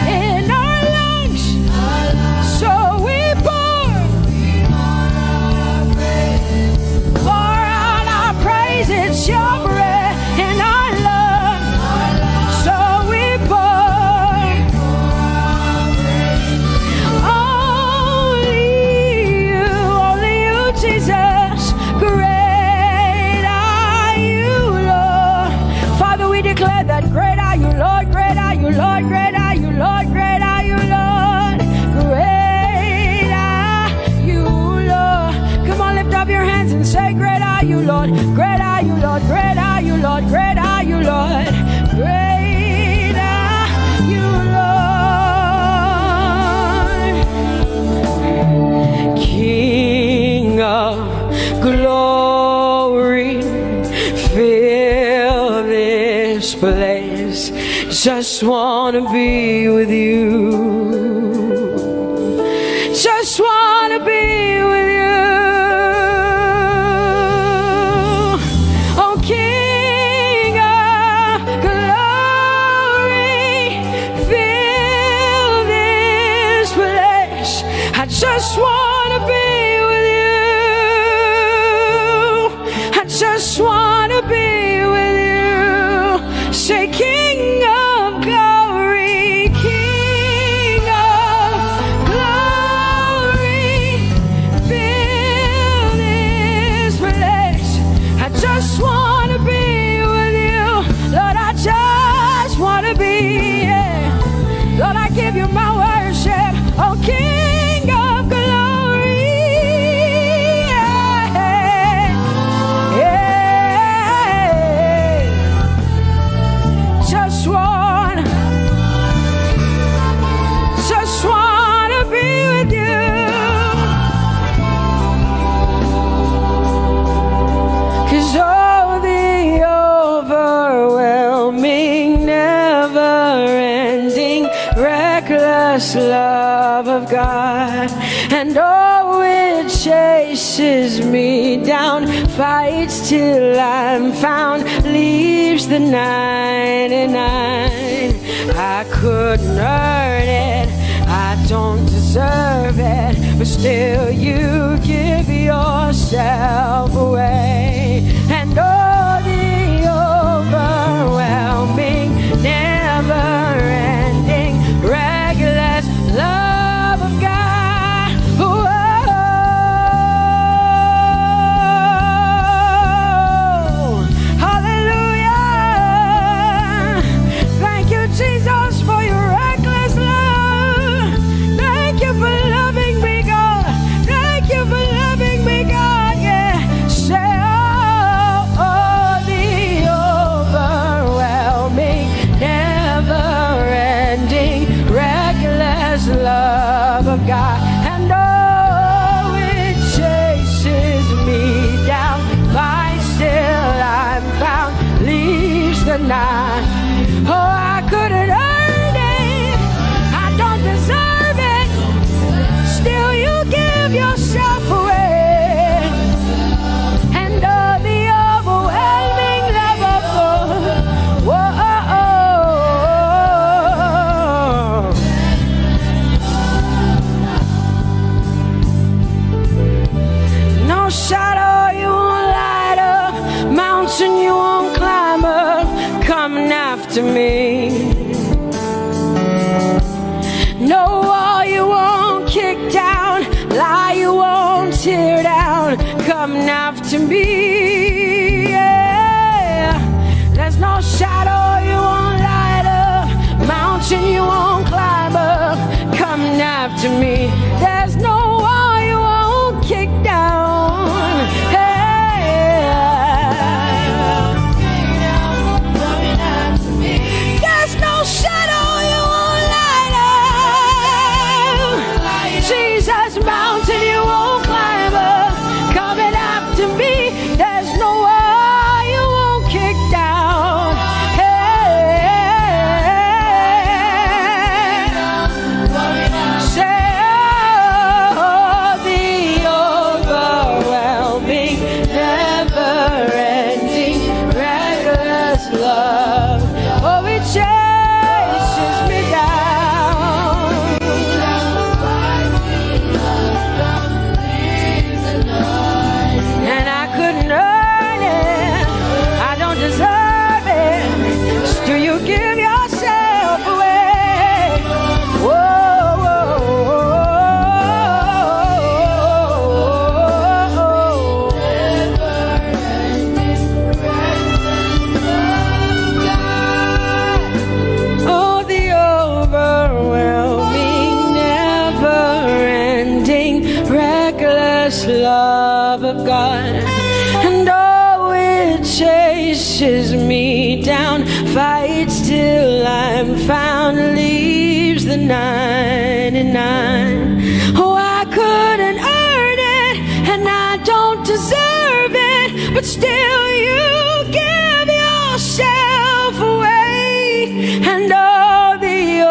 S2: in our lungs. So we pour out our praise. It's your breath in our lungs. So we pour only you, Jesus. Great are you, Lord. Father, we declare that great are you, Lord. Great are you, Lord. Great are you, Lord. Great are you, Lord. Great are you, Lord. Come on, lift up your hands and say, great are you, Lord. Great are you, Lord. Great are you, Lord. Great are you, Lord. Great are you, Lord. King of glory, fill this place. Just wanna be with you. just want to be with you. I just want to be with you. Say, King of glory, King of glory, fill this place. I just want to be with you. Lord, I just want to be here. Lord, I give you my worship. Oh, King of glory. Yeah. Just want to be with you. 'Cause oh, the overwhelming, never-ending, reckless love of God, and oh, it chases me down, fights till I'm found, leaves the 99. I couldn't earn it, I don't deserve it, but still you give yourself away. And oh, the overwhelming, never-ending, reckless love of God. Whoa. Hallelujah. Thank you, Jesus, for your reckless love. Thank you for loving me, God. Thank you for loving me, God. Yeah. Say, oh, the overwhelming, never-ending, reckless love of God. And oh, it chases me down, finds till I'm found, leaves the 9. Oh, I couldn't earn it, I don't deserve it, still you give yourself away. And oh, the overwhelming love of God. Whoa. No shadow you won't light up, mountain you won't climb up, coming after me. No wall you won't kick down, lie you won't tear down, coming after me. Yeah. There's no shadow you won't light up, mountain you won't climb up, coming after me. There's no wall you won't kick down. There's no shadow you won't light up. Jesus, mountain you won't climb up, coming after me. There's no wall you won't kick down. Say, oh, the overwhelming, never-ending, reckless love. Oh, it chases me down. And I couldn't earn it, I don't deserve it, still you give yourself away. Whoa, whoa, oh, the overwhelming, never-ending, reckless love of God. And oh, it chases me down, fights till I'm found, leaves the 99. Oh, I couldn't earn it, and I don't deserve it, but still you give yourself away. And oh, the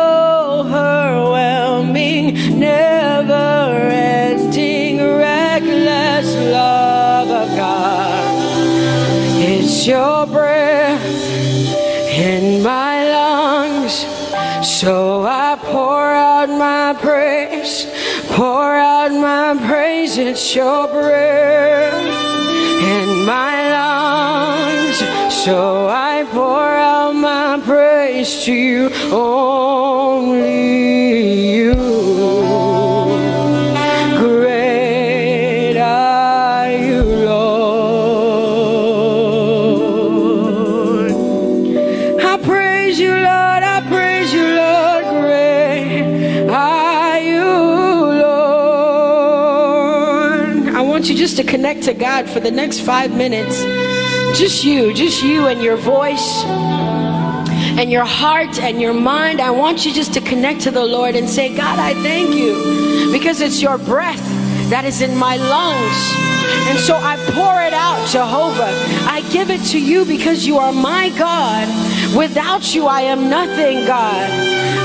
S2: overwhelming, never-ending, reckless love of God. It's your breath in my lungs, so I pour out my praise, pour out Lord, my praise, it's your breath in my lungs. So I pour out my praise to you, only you. Great are you, Lord. I praise you, Lord. I praise you, Lord. Great are you, Lord. I want you just to connect to God for the next 5 minutes. Just you and your voice and your heart and your mind. I want you just to connect to the Lord and say, God, I thank you because it's your breath that is in my lungs. And so I pour it out, Jehovah. I give it to you because you are my God. Without you, I am nothing, God.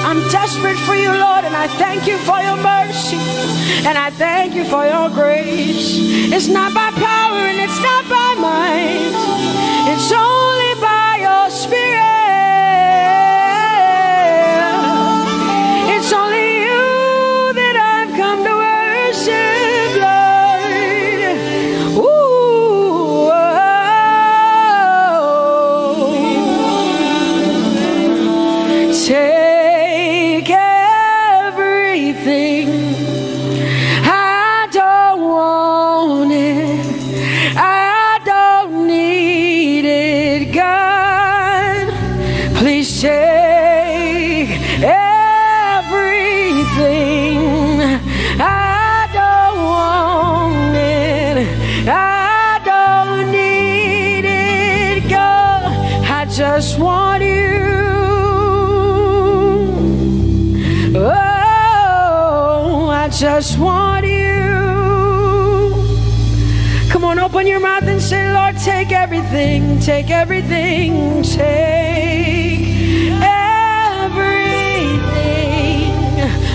S2: I'm desperate for you, Lord, and I thank you for your mercy. And I thank you for your grace. It's not by power and it's not by might. It's only by your Spirit. It's only you that I've come to worship, Lord. Ooh, oh. Take everything. I don't want it. I don't need it, God. Please take everything. I don't want it. I don't need it, God. I just want you. Oh, I just want you. Come on, open your mouth and say, Lord, take everything, take everything, take everything.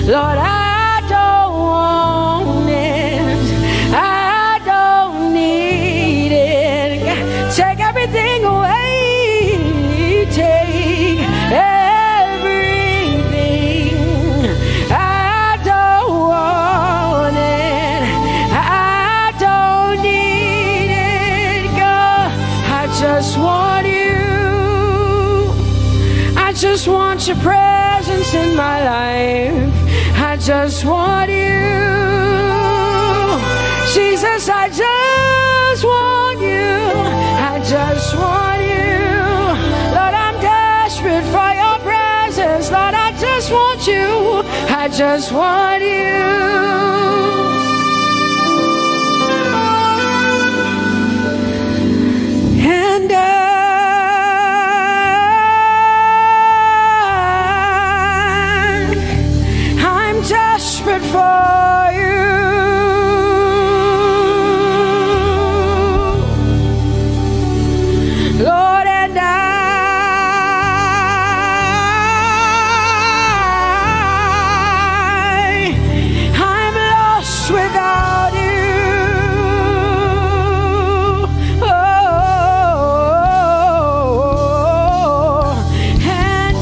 S2: Lord, I don't want it. I don't need it. Take everything away. Take everything. I don't want it. I don't need it, God. I just want you. I just want your presence in my life. I just want you. Jesus, I just want you. I just want you. Lord, I'm desperate for your presence. Lord, I just want you. I just want you. And I'm desperate for you. Lord, and I'm lost without you. Oh, and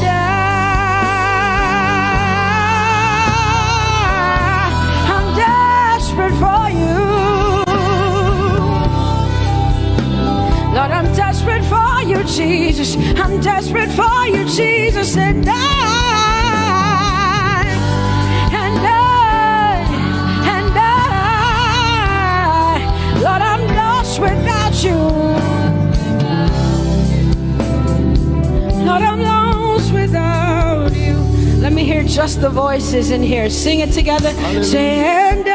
S2: I'm desperate for you. Lord, I'm desperate for you, Jesus. I'm desperate for you, Jesus. And Lord, I'm lost without you. Lord, I'm lost without you. Let me hear just the voices in here. Sing it together. Say, and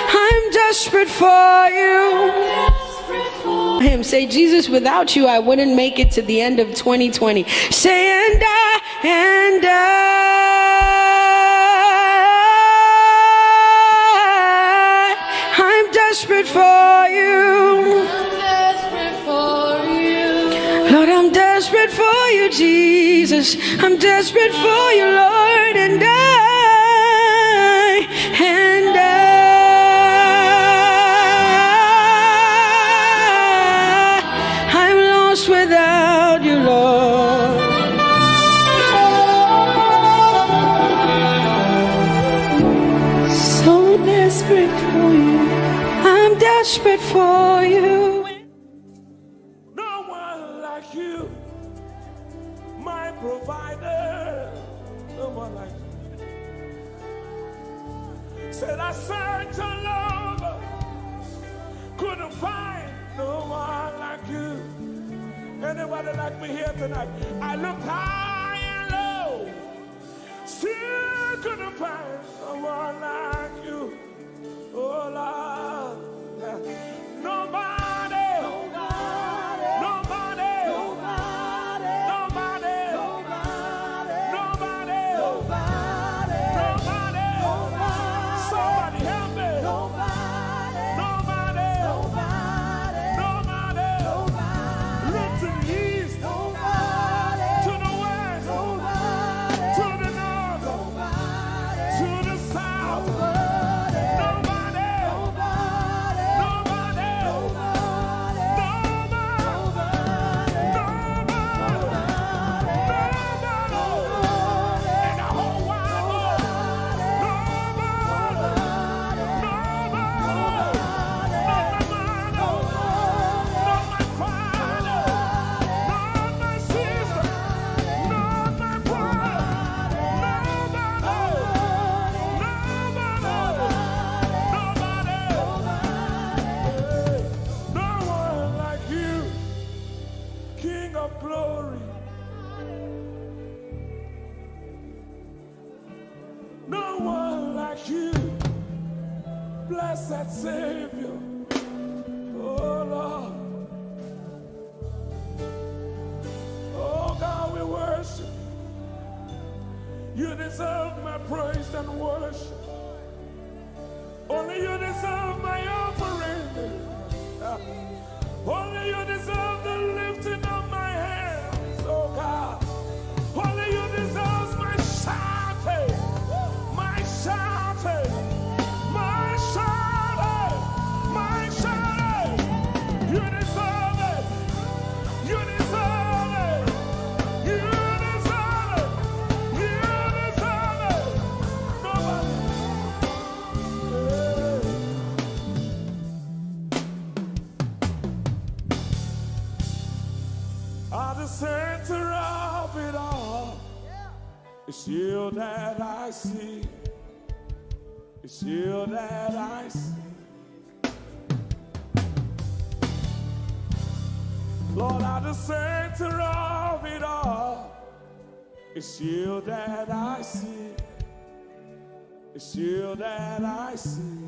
S2: I'm desperate for you. Him say, Jesus, without you, I wouldn't make it to the end of 2020. Say, and I'm desperate for you. Lord, I'm desperate for you, Jesus. I'm desperate for you, Lord, and I'm lost without you, Lord. desperate for you.
S4: No one like you, my provider. No one like you. Said I searched all over, couldn't find no one like you. Anybody like me here tonight? I looked high and low, still couldn't find no one like you. Oh Lord, nobody, nobody, nobody, nobody, nobody, nobody, nobody, nobody, somebody help me. Nobody, nobody, nobody, nobody. Look to the east, nobody, to the west, nobody, to the north, nobody, to the south. Blessed Savior, oh Lord, oh God, we worship. You deserve my praise and worship. Only you deserve my offering. Only you deserve the lifting of my hands, oh God. Only you deserve my shouting, my shouting. You deserve it. You deserve it. You deserve it. You deserve it. Nobody. At the center of it all, it's you that I see. It's you that I see. Lord, at the center of it all, it's you that I see. It's you that I see.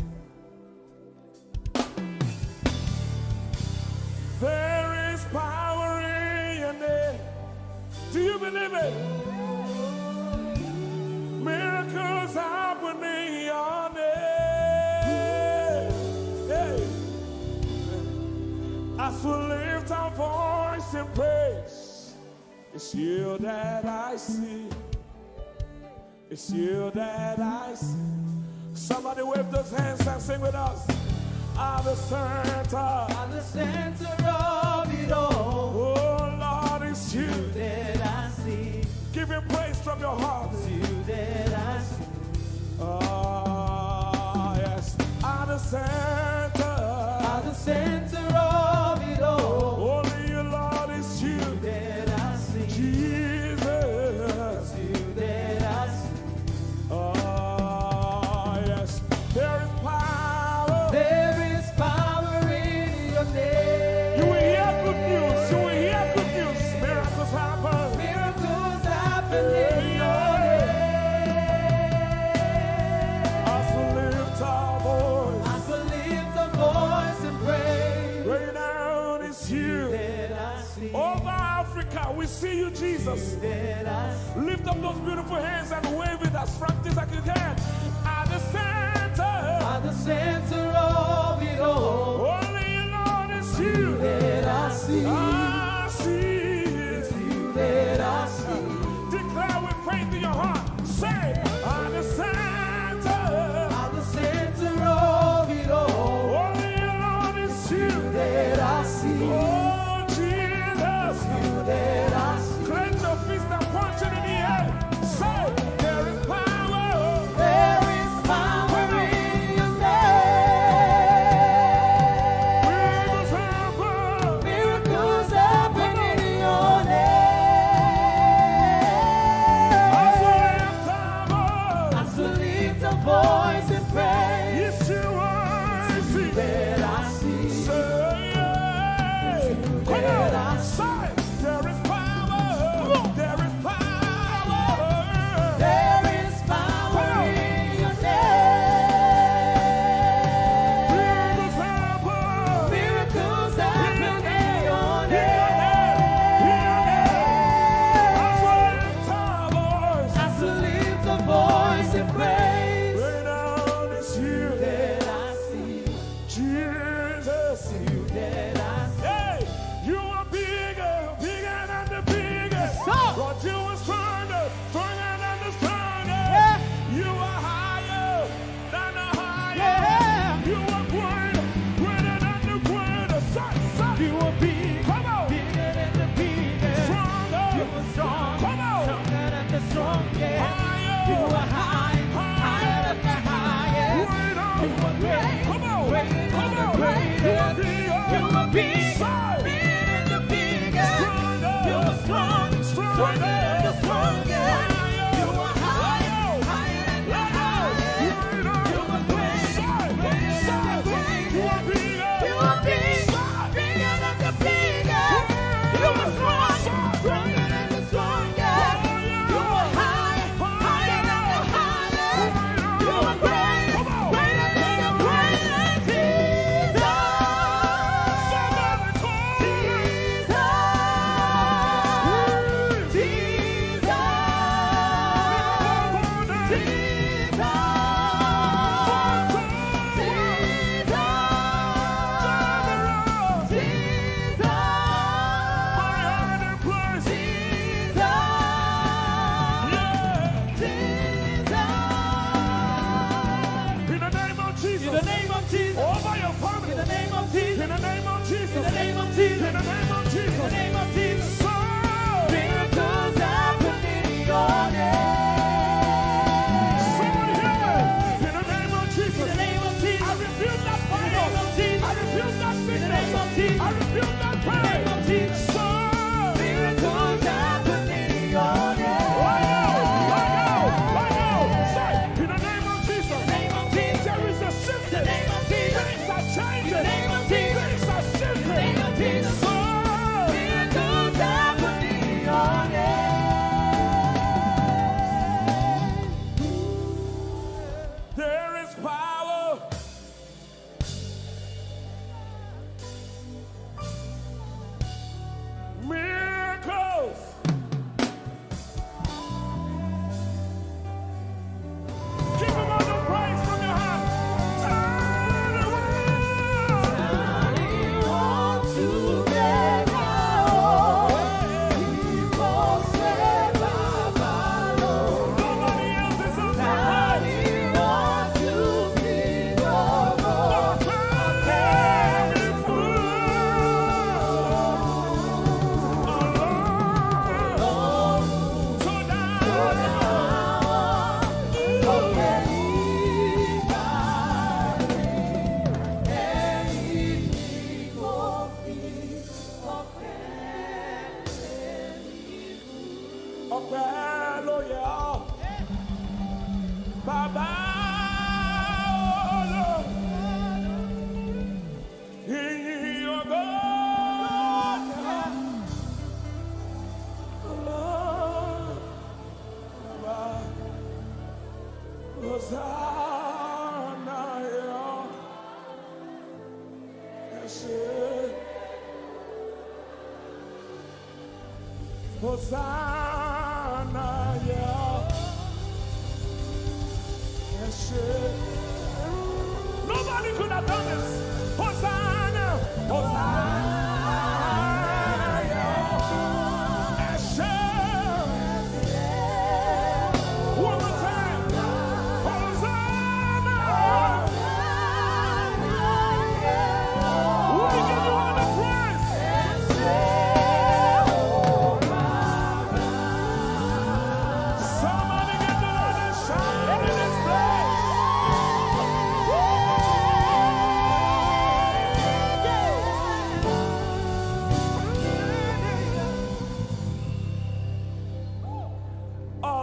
S4: There is power in your name. Do you believe it? Miracles happen in your name. Hey. As we lift our voice in praise, it's you that I see. It's you that I see. Somebody wave those hands and sing with us. At the center of it all. Oh Lord, it's you
S3: that I see.
S4: Give him praise from your heart.
S3: It's you that I see.
S4: Oh yes. At the center of it all. Only you, Lord, it's you
S3: that I see.
S4: Jesus.
S3: It's you that I see.
S4: Oh yes. There is power.
S3: There is power in your name.
S4: You will hear good news. You will hear good news. Miracles happen.
S3: Miracles happen in your name.
S4: As we lift our voice.
S3: As we lift our voice and pray.
S4: Right now it's you.
S3: That I see.
S4: Over Africa, we see you, Jesus.
S3: That I see.
S4: Lift up those beautiful hands and wave it as frantic as you can. At the center
S3: of it all.
S4: Only you, Lord, it's you
S3: that I see.
S4: I see.
S3: It's you that I see.
S4: Declare with faith in your heart. Say, at the center
S3: of it all.
S4: Only you, Lord, it's you
S3: that I see.
S4: Oh, Jesus.
S3: It's you that I see.
S4: Cleanse your fist and punch it in the air. Say, there is power.
S3: There is power in your name.
S4: Hosanna, yeah. Yes, nobody could have done this. Hosanna, Hosanna, yeah. Yes, one more time. Hosanna, we give you all the praise.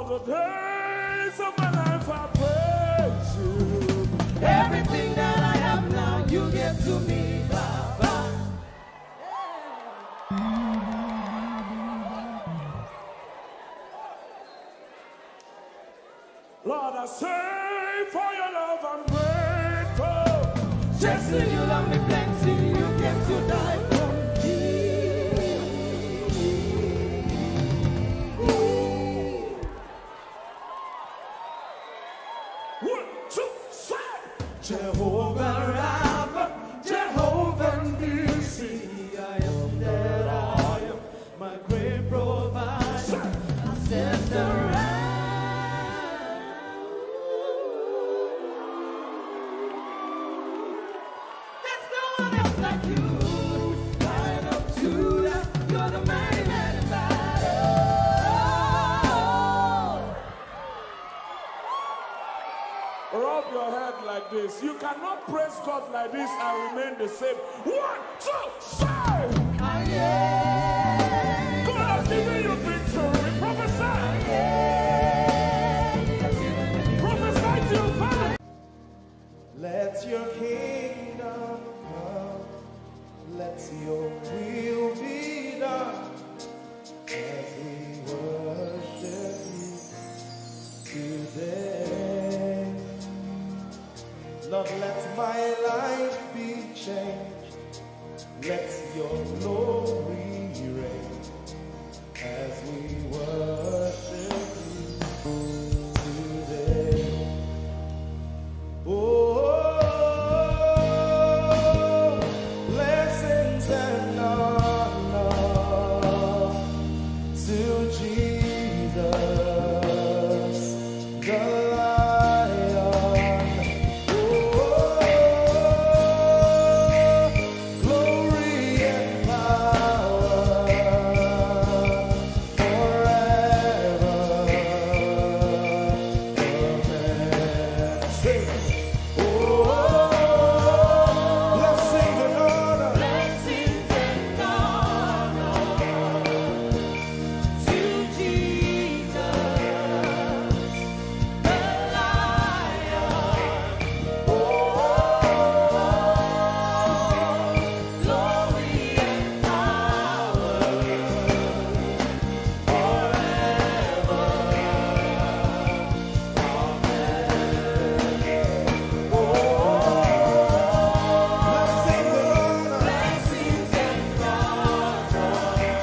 S4: The days of my life I praise you.
S3: Everything that I have now, you give to me, Baba.
S4: Lord, I say for your love I'm grateful.
S3: Just when you love me plenty, you get to die for me.
S4: Jehovah Rapha, Jehovah Nissi,
S3: I am that I am, my great provider. I stand around. There's no one else like you. Lion of Judah, you're the mighty man in battle.
S4: we're all up your head like this. You cannot praise God like this and remain the same. 1, 2, 3. God has given you victory. Prophesy. Prophesy to your family.
S1: Let your kingdom come. Let your will be done. As we worship you today. Lord, let my life be changed. Let your glory reign as we worship you today. Oh, blessings and honor to Jesus, the Lion. Oh, glory and power forever. Amen. Sing. Oh, blessings and honor.
S5: Blessings and honor to Jesus, the Lion. Oh, glory and power
S1: Blessings and honor
S5: blessings and honor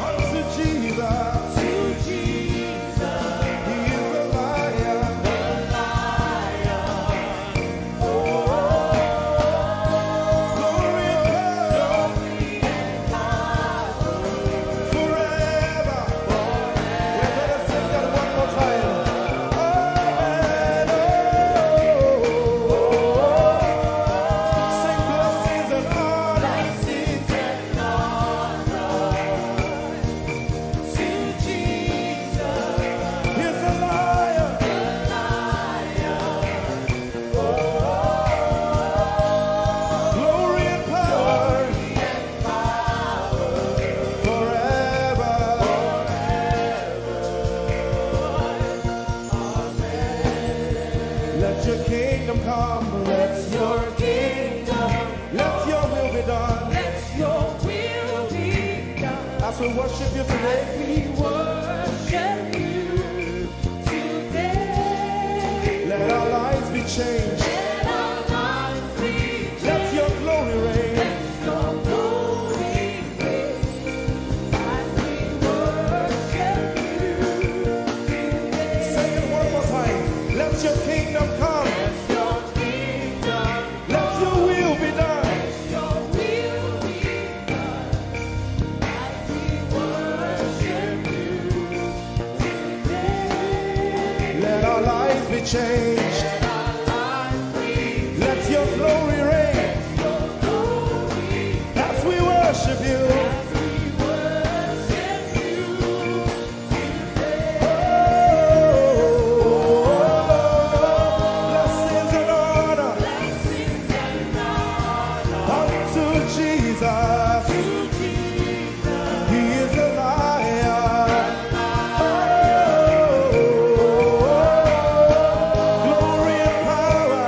S1: unto Jesus.
S5: to Jesus,
S1: He is the Lion.
S5: the Lion.
S1: Glory and power forever. We're gonna sing that one more time. Amen. Sing blessings and honor.
S5: Blessings and honor to Jesus,
S1: He's the Lion.
S5: the Lion.
S1: Glory and power forever. Let your kingdom come. Let your let your will be done.
S5: Let your will be done.
S1: As we worship you today,
S5: We worship you today.
S1: let our lives be changed.
S5: Let our lives be
S1: Let your glory reign.
S5: your glory reign. As we worship you today.
S1: Say it one more time. Let your kingdom come.
S5: Your kingdom,
S1: Let your will be done.
S5: your will be done. As we worship you today.
S1: Let our lives be changed.
S5: Let our lives be
S1: Let your glory reign.
S5: your glory.
S1: As we worship you.
S5: As we worship you today.
S1: Blessings and honor
S5: Blessings and honor
S1: unto Jesus.
S5: to Jesus,
S1: He is the Lion. Glory and power.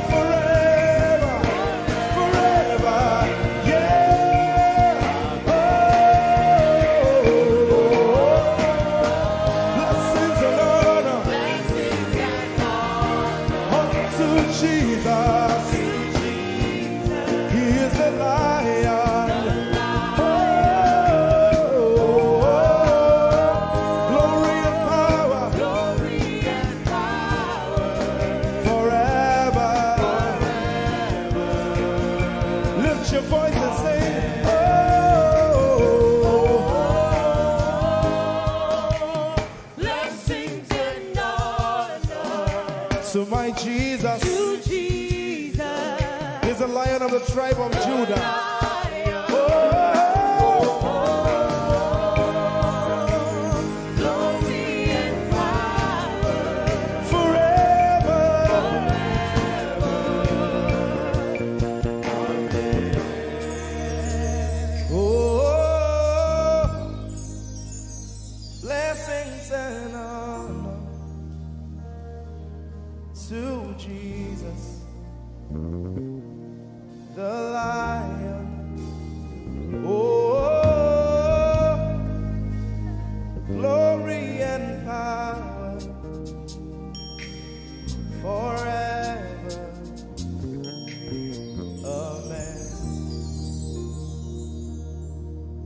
S1: Forever. Forever. Yeah. Blessings and honor
S5: blessings and honor
S1: unto Jesus. He is the Lion. Glory and power forever. Lift your voice and sing.
S5: blessings and honor
S1: To my Jesus
S5: to Jesus,
S1: is the Lion of the tribe of Judah.
S5: Lion.
S1: Oh,
S5: Glory and power
S1: Blessings and honor to Jesus, the Lion. Oh, glory and power forever. Amen.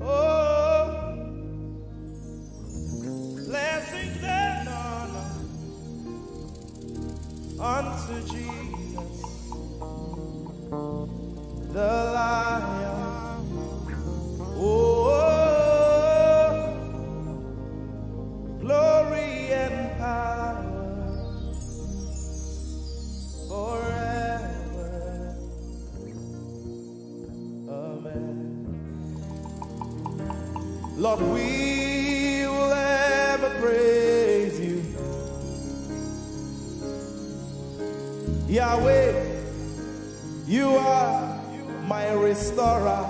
S1: Oh, blessings and honor unto Jesus, the Lion. Oh, glory and power forever. Amen. Lord, we will ever praise you. Yahweh, you are my restorer,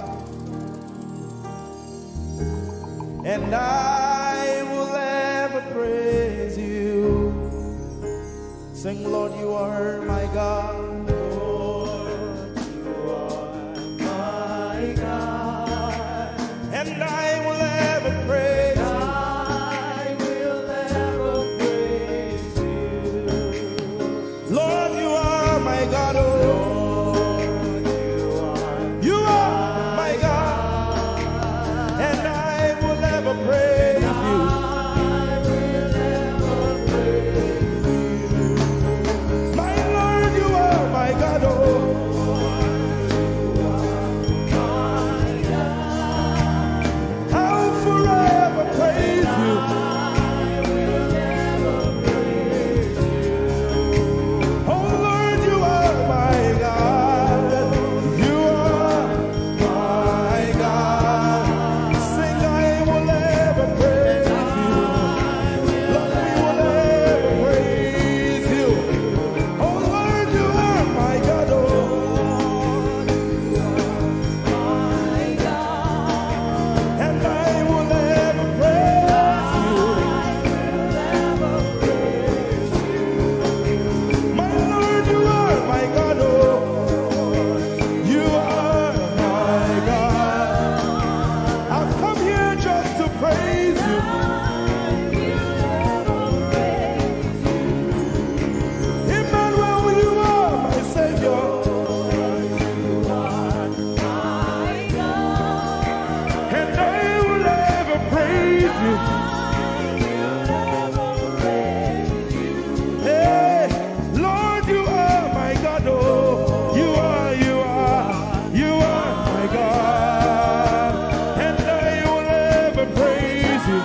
S1: and I will ever praise you. Sing, Lord, you are my God. Lord, you are my God, and I will ever praise you. I will ever praise you. Lord, you are my God. Oh, you are my God, and I will ever praise you. My Lord, you are my God. Oh, I'll forever praise you. Oh Lord, you are my God. You are my God. Sing, I will ever praise you. Lord, we will ever praise you. Oh Lord, you are my God. Oh, and I will ever praise you. My Lord, you are my God. Oh, you are my God. I've come here just to praise you. Emmanuel, you are my Savior. And I will ever praise you. Hey, Lord, you are my God. Oh, you are my God. And I will ever praise you.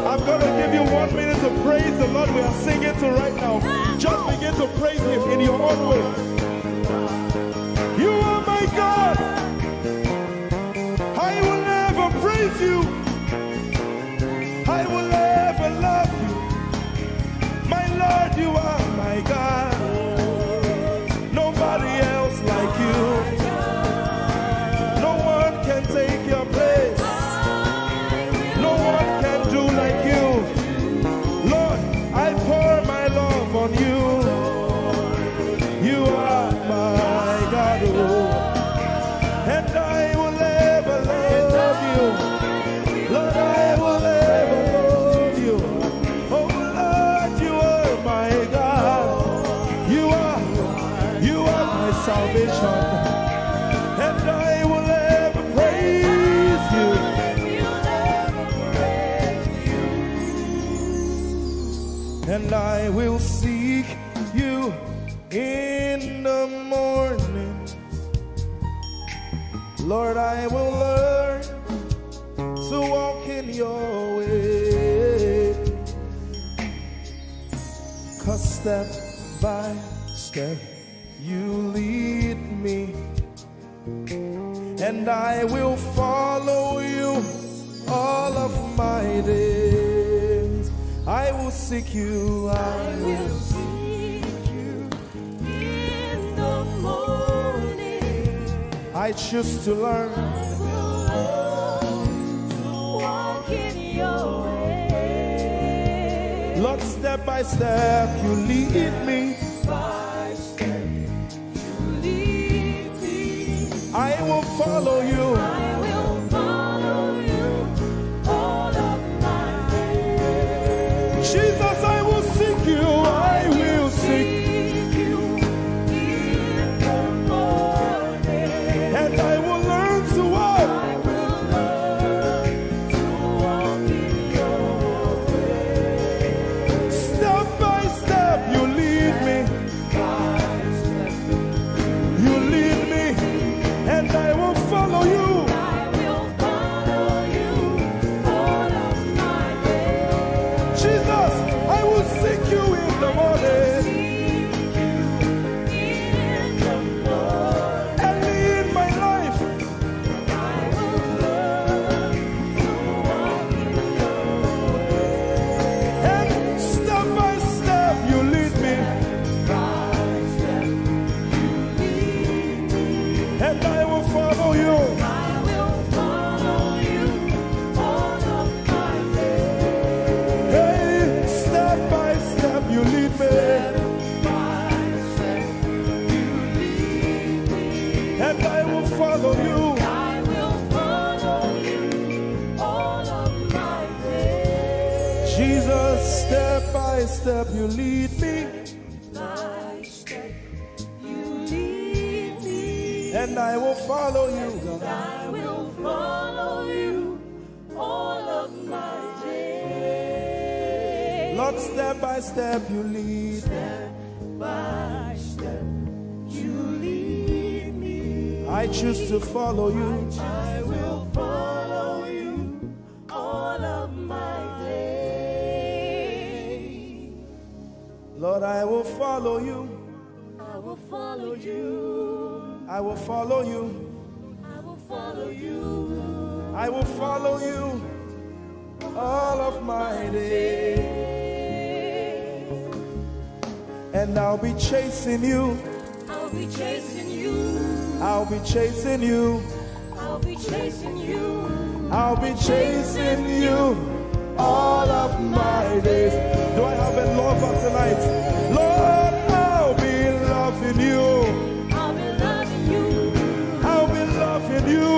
S1: I'm going to give you 1 minute to praise the Lord. We are singing to right now. Just begin to praise him in your own way. You are my God. I will never praise you. I will never love you. My Lord, you are my God. Nobody else like you. No one can take your place. No one can do like you. Lord, I pour my love on you. You are my God. Oh, and I will ever love you. Lord, I will ever love you. Oh Lord, you are my God. You are my salvation. And I will ever praise you. And I will seek you in the morning. Lord, I will learn to walk in your way. 'Cause step by step you lead me, and I will follow you all of my days. I will seek you. I will seek you in the morning. I choose to learn. I will learn to walk in
S5: your way.
S1: Lord, step by step, you lead me.
S5: By step, you lead me.
S1: I will follow you.
S5: I will follow you all of my days.
S1: Jesus, I will seek you. I will seek.
S5: Seek you in the morning.
S1: And I will learn to walk.
S5: I will learn to walk in your way.
S1: Step by step, you lead me.
S5: By step,
S1: You lead me. And I will follow you.
S5: I will follow you all of my days.
S1: Jesus, I will seek you in the morning.
S5: Seek you in the morning.
S1: Early in my life,
S5: I will learn to walk in your way.
S1: and step by step, you lead me.
S5: By step, you lead me.
S1: And I will follow you.
S5: I will follow you all of my days.
S1: Hey, step by step, you lead me.
S5: By step, you lead me.
S1: And I will follow you.
S5: I will follow you all of my days.
S1: Jesus, step by step, you lead me.
S5: By step, you lead me.
S1: And I will follow you, God.
S5: I will follow you all of my days.
S1: Lord, step by step, you lead me.
S5: By step, you lead me.
S1: I choose to follow you.
S5: I will follow you all of my days.
S1: Lord, I will follow you.
S5: I will follow you.
S1: I will follow you.
S5: I will follow you.
S1: I will follow you all of my days. And I'll be chasing you.
S5: I'll be chasing you.
S1: I'll be chasing you.
S5: I'll be chasing you.
S1: I'll be chasing you all of my days. Do I have a lover tonight? Lord, I'll be loving you.
S5: I'll be loving you.
S1: I'll be loving you.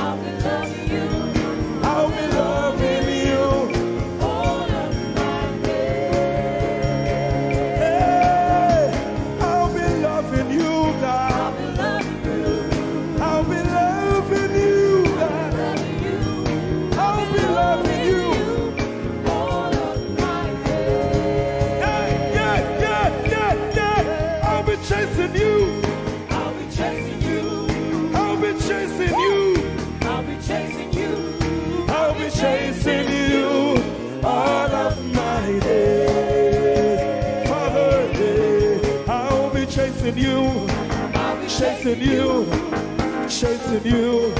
S5: I'll be loving you
S1: I'll be loving you.
S5: all of my days.
S1: Hey, I'll be loving you, God.
S5: I'll be loving you.
S1: I'll be loving you, God.
S5: Loving you.
S1: I'll be loving you.
S5: All of my days.
S1: Yeah, yeah, yeah, yeah, yeah. I'll be chasing you.
S5: I'll be chasing you.
S1: I'll be chasing you.
S5: I'll be chasing you.
S1: I'll be chasing you all of my days. Father, I'll be chasing you.
S5: I'll be
S1: Chasing you. Chasing you.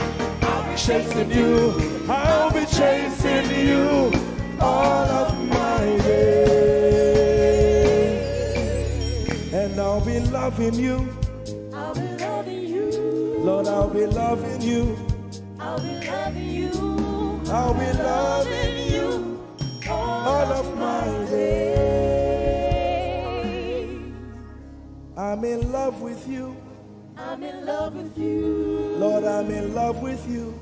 S1: Chasing you. I'll be chasing you all of my days. And I'll be loving you.
S5: I'll be loving you.
S1: Lord, I'll be loving you.
S5: I'll be loving you.
S1: I'll be loving you all of my days. I'm in love with you.
S5: I'm in love with you.
S1: Lord, I'm in love with you.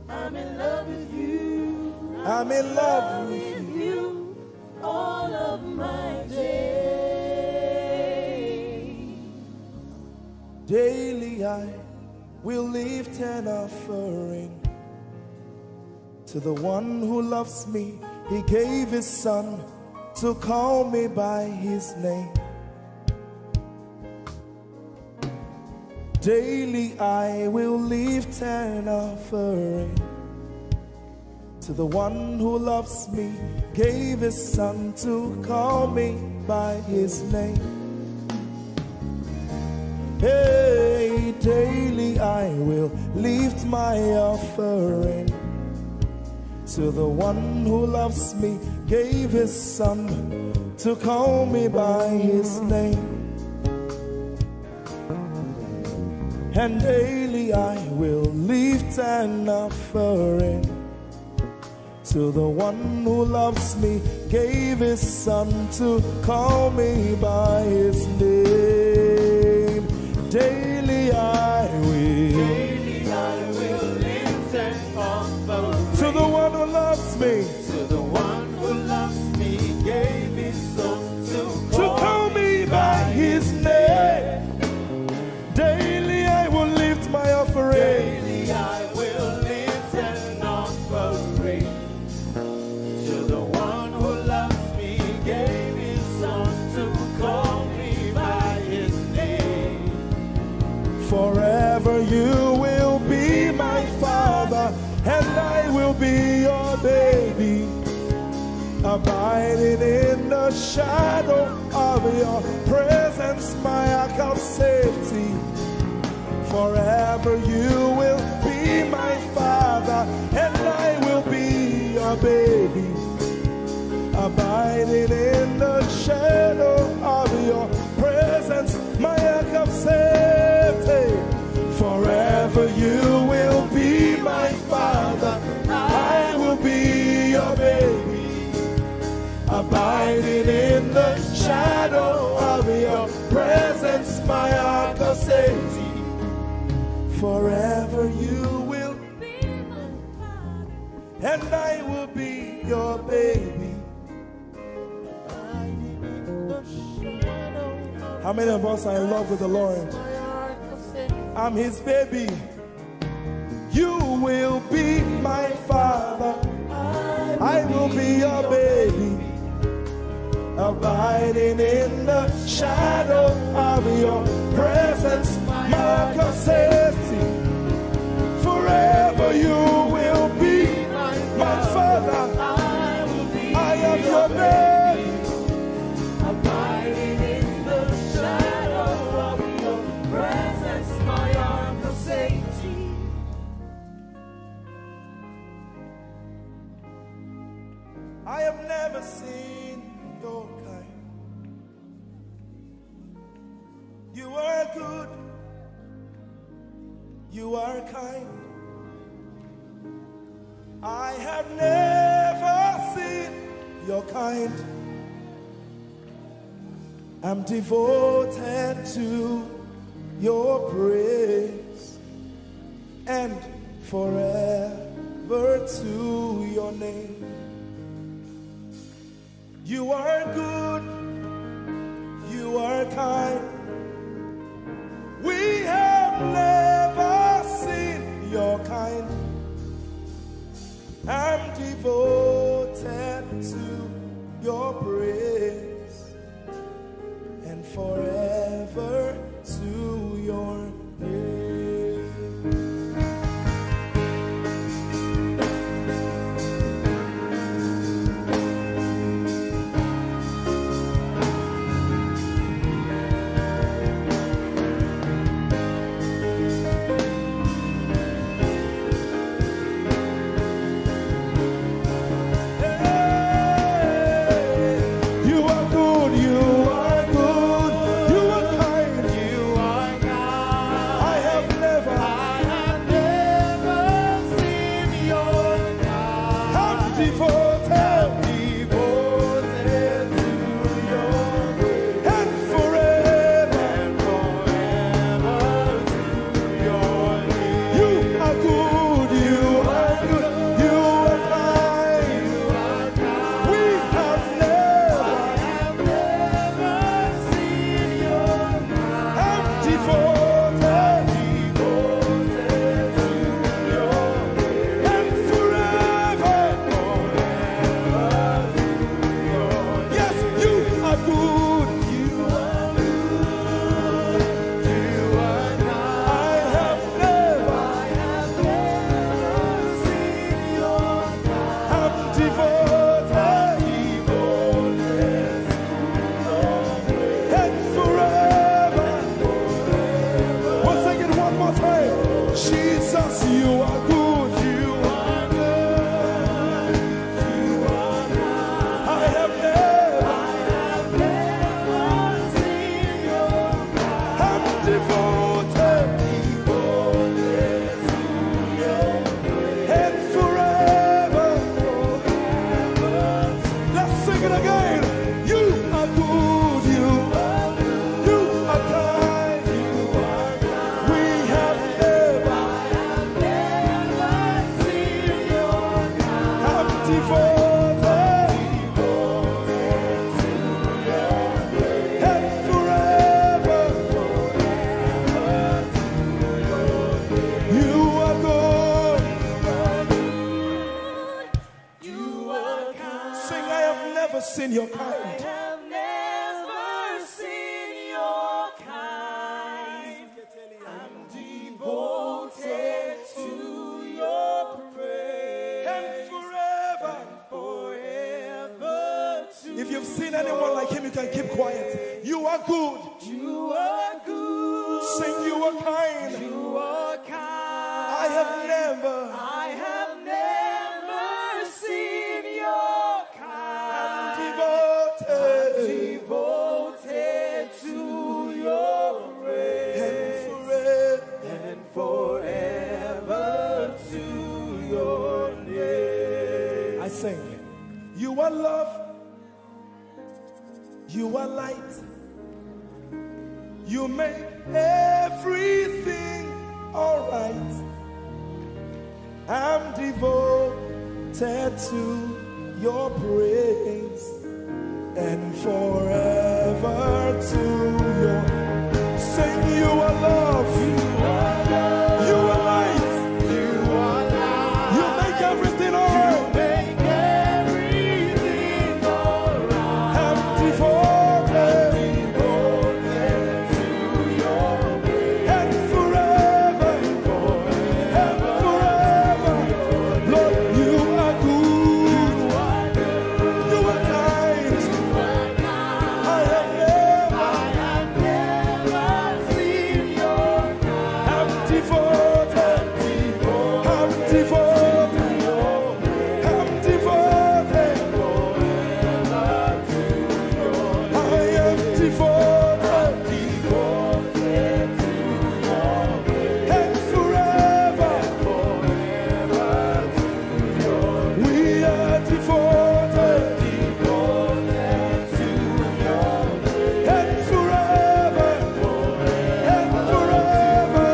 S5: I'm in love with you.
S1: I'm in love with you.
S5: With you all of my days.
S1: Daily I will lift an offering to the one who loves me. He gave his son to call me by his name. Daily I will lift an offering to the one who loves me, gave his son to call me by his name. Hey, daily I will lift my offering to the one who loves me, gave his son to call me by his name. And daily I will lift an offering to to the one who loves me, gave his son to call me by his name. Daily I will
S3: lift and offer
S1: to the one who loves me,
S3: to the one who loves me, gave his son
S1: to call me by his name. Daily I will lift my offering.
S3: Daily I will lift an offering to the one who loves me, gave his son to call me by his name.
S1: Forever you will be my father, and I will be your baby, abiding in the shadow of your presence, my ark of safety. Forever you will be my father, and I will be your baby, abiding in the shadow of your presence, my ark of safety. Forever you will be my father, I will be your baby, abiding in the shadow of your presence, my ark of safety. Forever you will be my father, and I will be your baby. How many of us are in love with the Lord? I'm his baby. You will be my father, I will be your baby, abiding in the shadow of your presence, my ark of safety. Forever you will be my father, I am your baby,
S3: Abiding in the shadow of your presence, my ark of safety.
S1: I have never seen your kind. You are good, you are kind. I have never seen your kind. I'm devoted to your praise, and forever to your name. You are good, you are kind. We have never seen your kind. I'm devoted to your praise, and forever to your name. it again. You are good. You are kind. We have never
S3: seen your kind.
S1: I'm devoted and forever. You are good.
S3: You are kind.
S1: Sing, I have never seen your kind.
S3: I have never seen your kind. I'm devoted to your praise.
S1: And forever.
S3: Forever to
S1: If you've seen anyone like him, you can keep quiet. You are good.
S3: you are good.
S1: Sing, you are kind.
S3: You are kind.
S1: I have never
S3: seen your kind.
S1: devoted
S3: Devoted to your praise.
S1: and forever.
S3: And forever to your name.
S1: I sing. You are love. You are light. You make everything alright. I'm devoted to your praise and forever to your. Sing, you are love. You are light. You make everything alright.
S3: Make everything alright.
S1: I'm devoted
S3: To your praise.
S1: and forever. Lord, you are good. You are kind. I have never
S3: seen your kind.
S1: I'm devoted. I'm devoted. I'm devoted. I am devoted. And forever. We are devoted. And forever. And forever.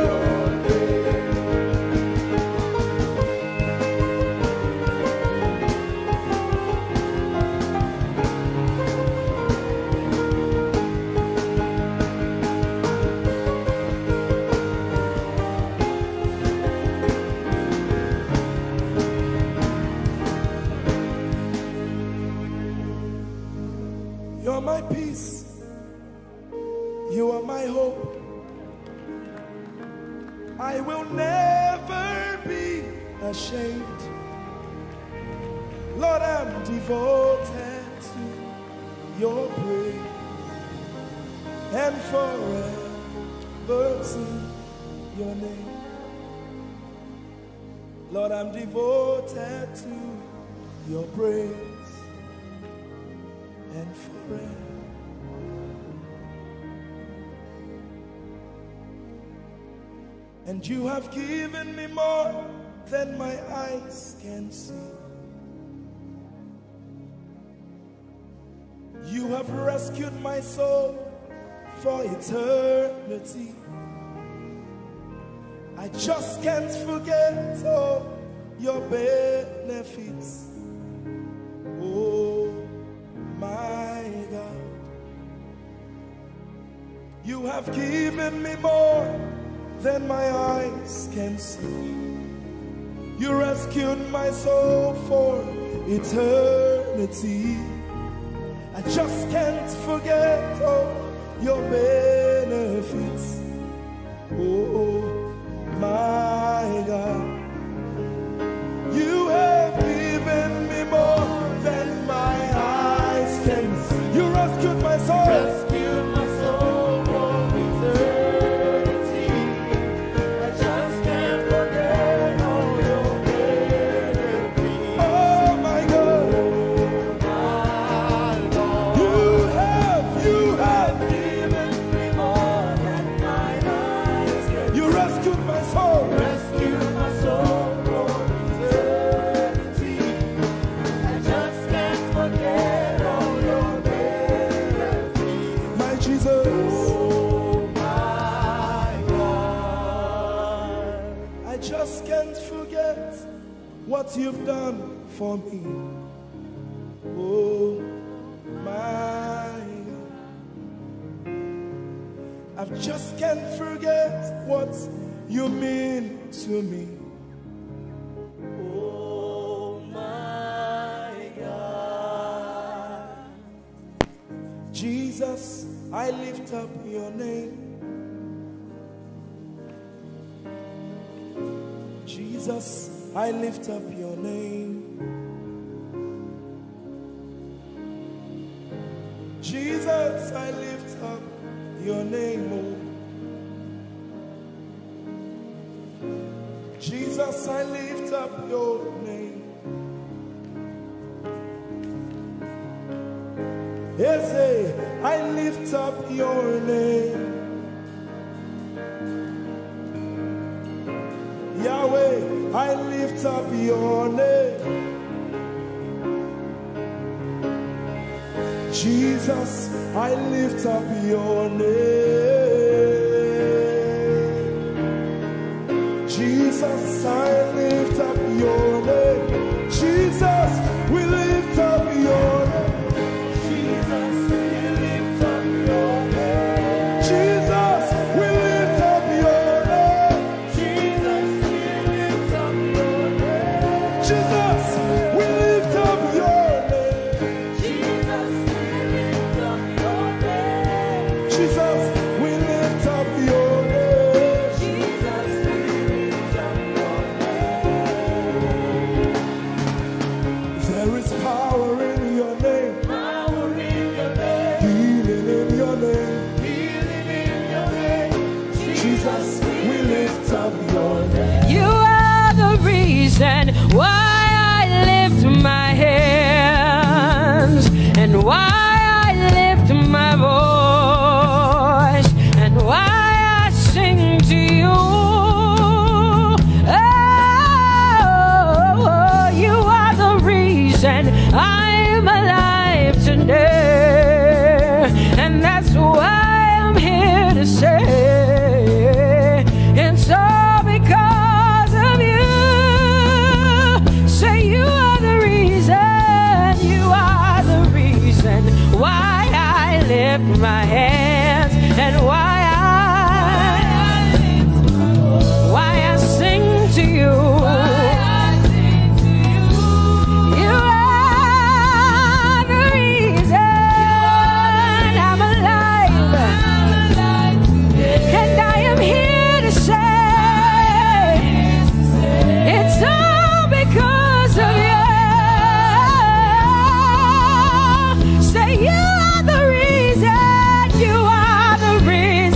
S1: You're my peace. You are my hope. I will never be ashamed. Lord, I'm devoted to your praise and forever to your name. Lord, I'm devoted to your praise and forever. And you have given me more than my eyes can see. You have rescued my soul for eternity. I just can't forget all your benefits. Oh my God, you have given me more than my eyes can see. You rescued my soul for eternity. I just can't forget all your benefits. Oh my God, you have given me more than my eyes can see. You rescued my soul.
S3: Rescue my soul from eternity. I just can't forget all your benefits.
S1: Oh my God, you have
S3: Given me more than my eyes can
S1: you rescued my soul.
S3: rescue my soul
S1: what you've done for me. Oh my God, I just can't forget what you mean to me.
S3: Oh my God.
S1: Jesus, I lift up your name. Jesus, I lift up your name. Jesus, I lift up your name. Oh. Jesus, I lift up your name. Yes, I lift up your name. Yahweh, I lift up your name. Jesus, I lift up your name. Jesus, I lift up your name. Jesus, we lift up your name.
S3: Jesus, we lift up your name.
S1: Jesus, we lift up your name.
S3: Jesus, we lift up your name.
S1: Jesus, we lift up your name.
S3: Jesus, we lift up your name.
S1: Jesus, we lift up your name.
S3: Jesus, we lift up your name.
S1: There is power in your name,
S3: Power in your name,
S1: healing in your name.
S3: healing in your name.
S1: Jesus, we lift up your name.
S2: You are the reason why I lift my hands and why I lift my voice and why I sing to you. Oh, you are the reason I'm alive today, and that's why I'm here to say it's all because of you. Say you are the reason, you are the reason why I lift my hands and why I sing to you. You are the reason I'm alive, and I am here to say it's all because of you. Say you are the reason, you are the reason.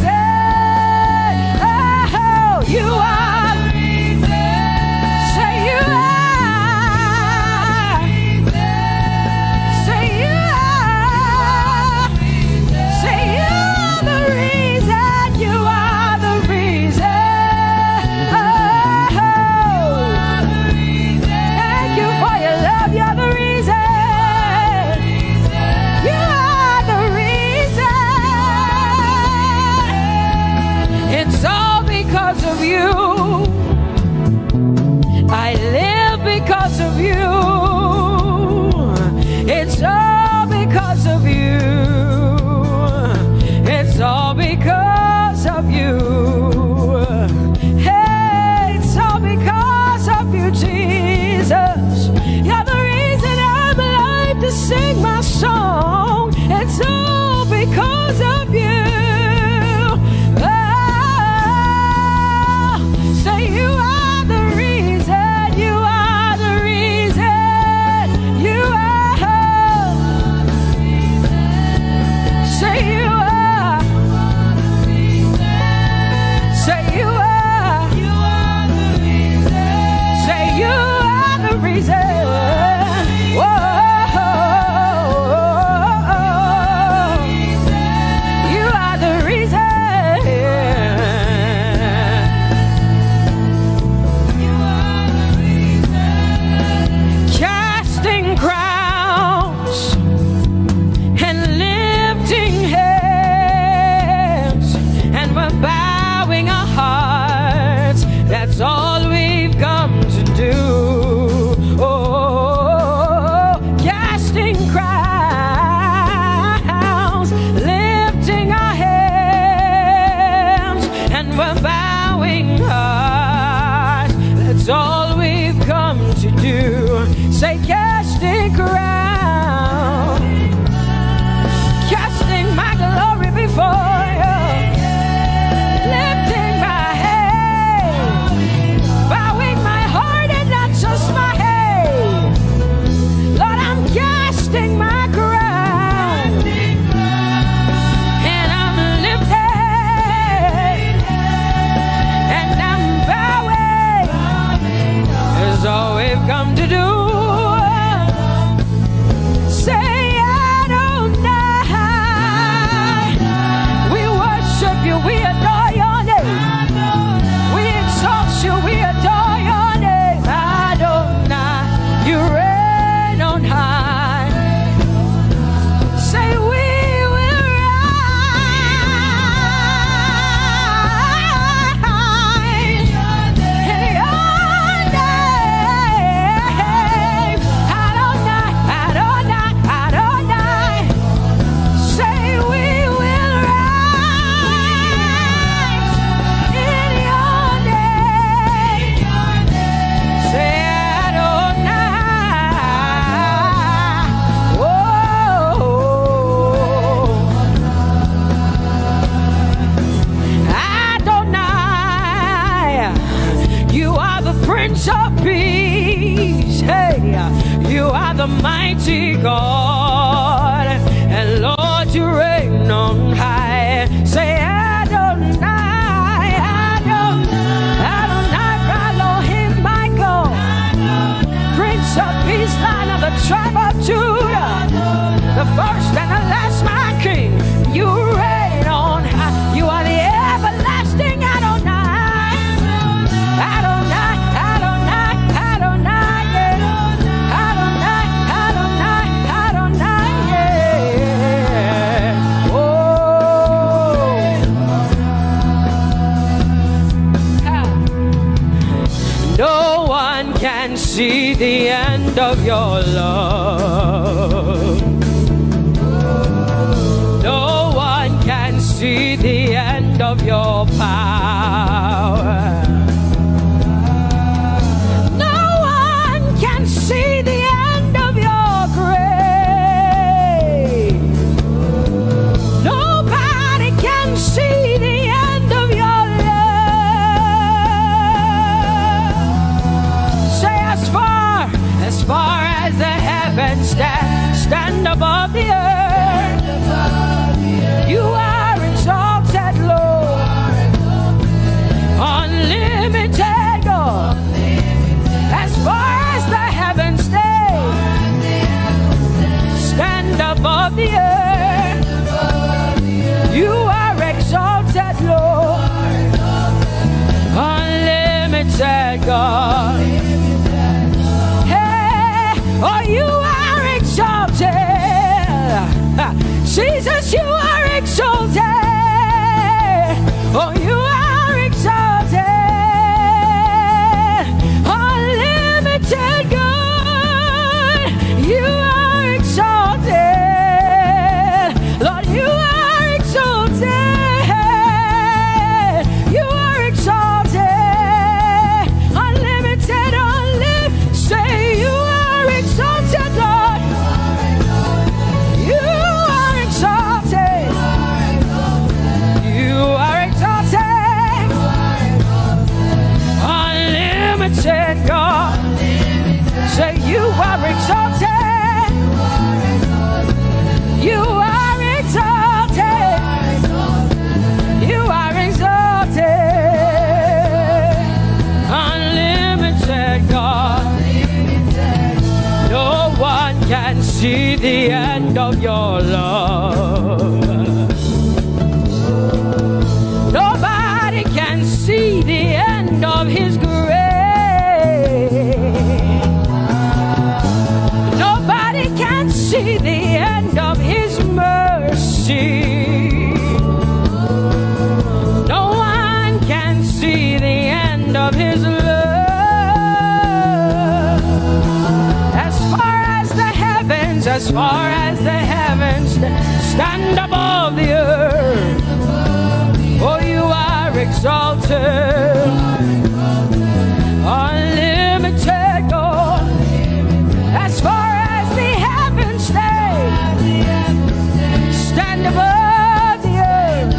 S2: the mighty God, and Lord, you reign on high. Say Adonai, Adonai, Adonai, Elohim, Michael, Prince of Peace, Lion of the tribe of Judah, the first and the last, my King. You reign on high. You are the everlasting Adonai. Adonai, Adonai, Adonai, yeah. Adonai, Adonai, Adonai, yeah. Oh. No one can see the end of your love. No one can see the end of your power. No one can see the end of your grace. Nobody can see the end of your love. Say as far as the heavens stand above the earth, you are exalted, Lord, unlimited God. As far as the heavens stand above the earth, you are exalted, Lord, unlimited God. Hey, oh, you are exalted. Jesus, you are exalted. Oh, you are exalted. Unlimited God. You are exalted. Lord, you are exalted. You are exalted. Unlimited, unlimited. Say you are exalted, Lord. You are exalted. You are exalted. Unlimited God. Say you are exalted. You are exalted. You are exalted. Unlimited God. No one can see the end of your love. Nobody can see the end of his grace. Nobody can see the end of his mercy. No one can see the end of his love. As far as the heavens stand above the earth, oh, you are exalted. Unlimited God. As far as the heavens stand above the earth,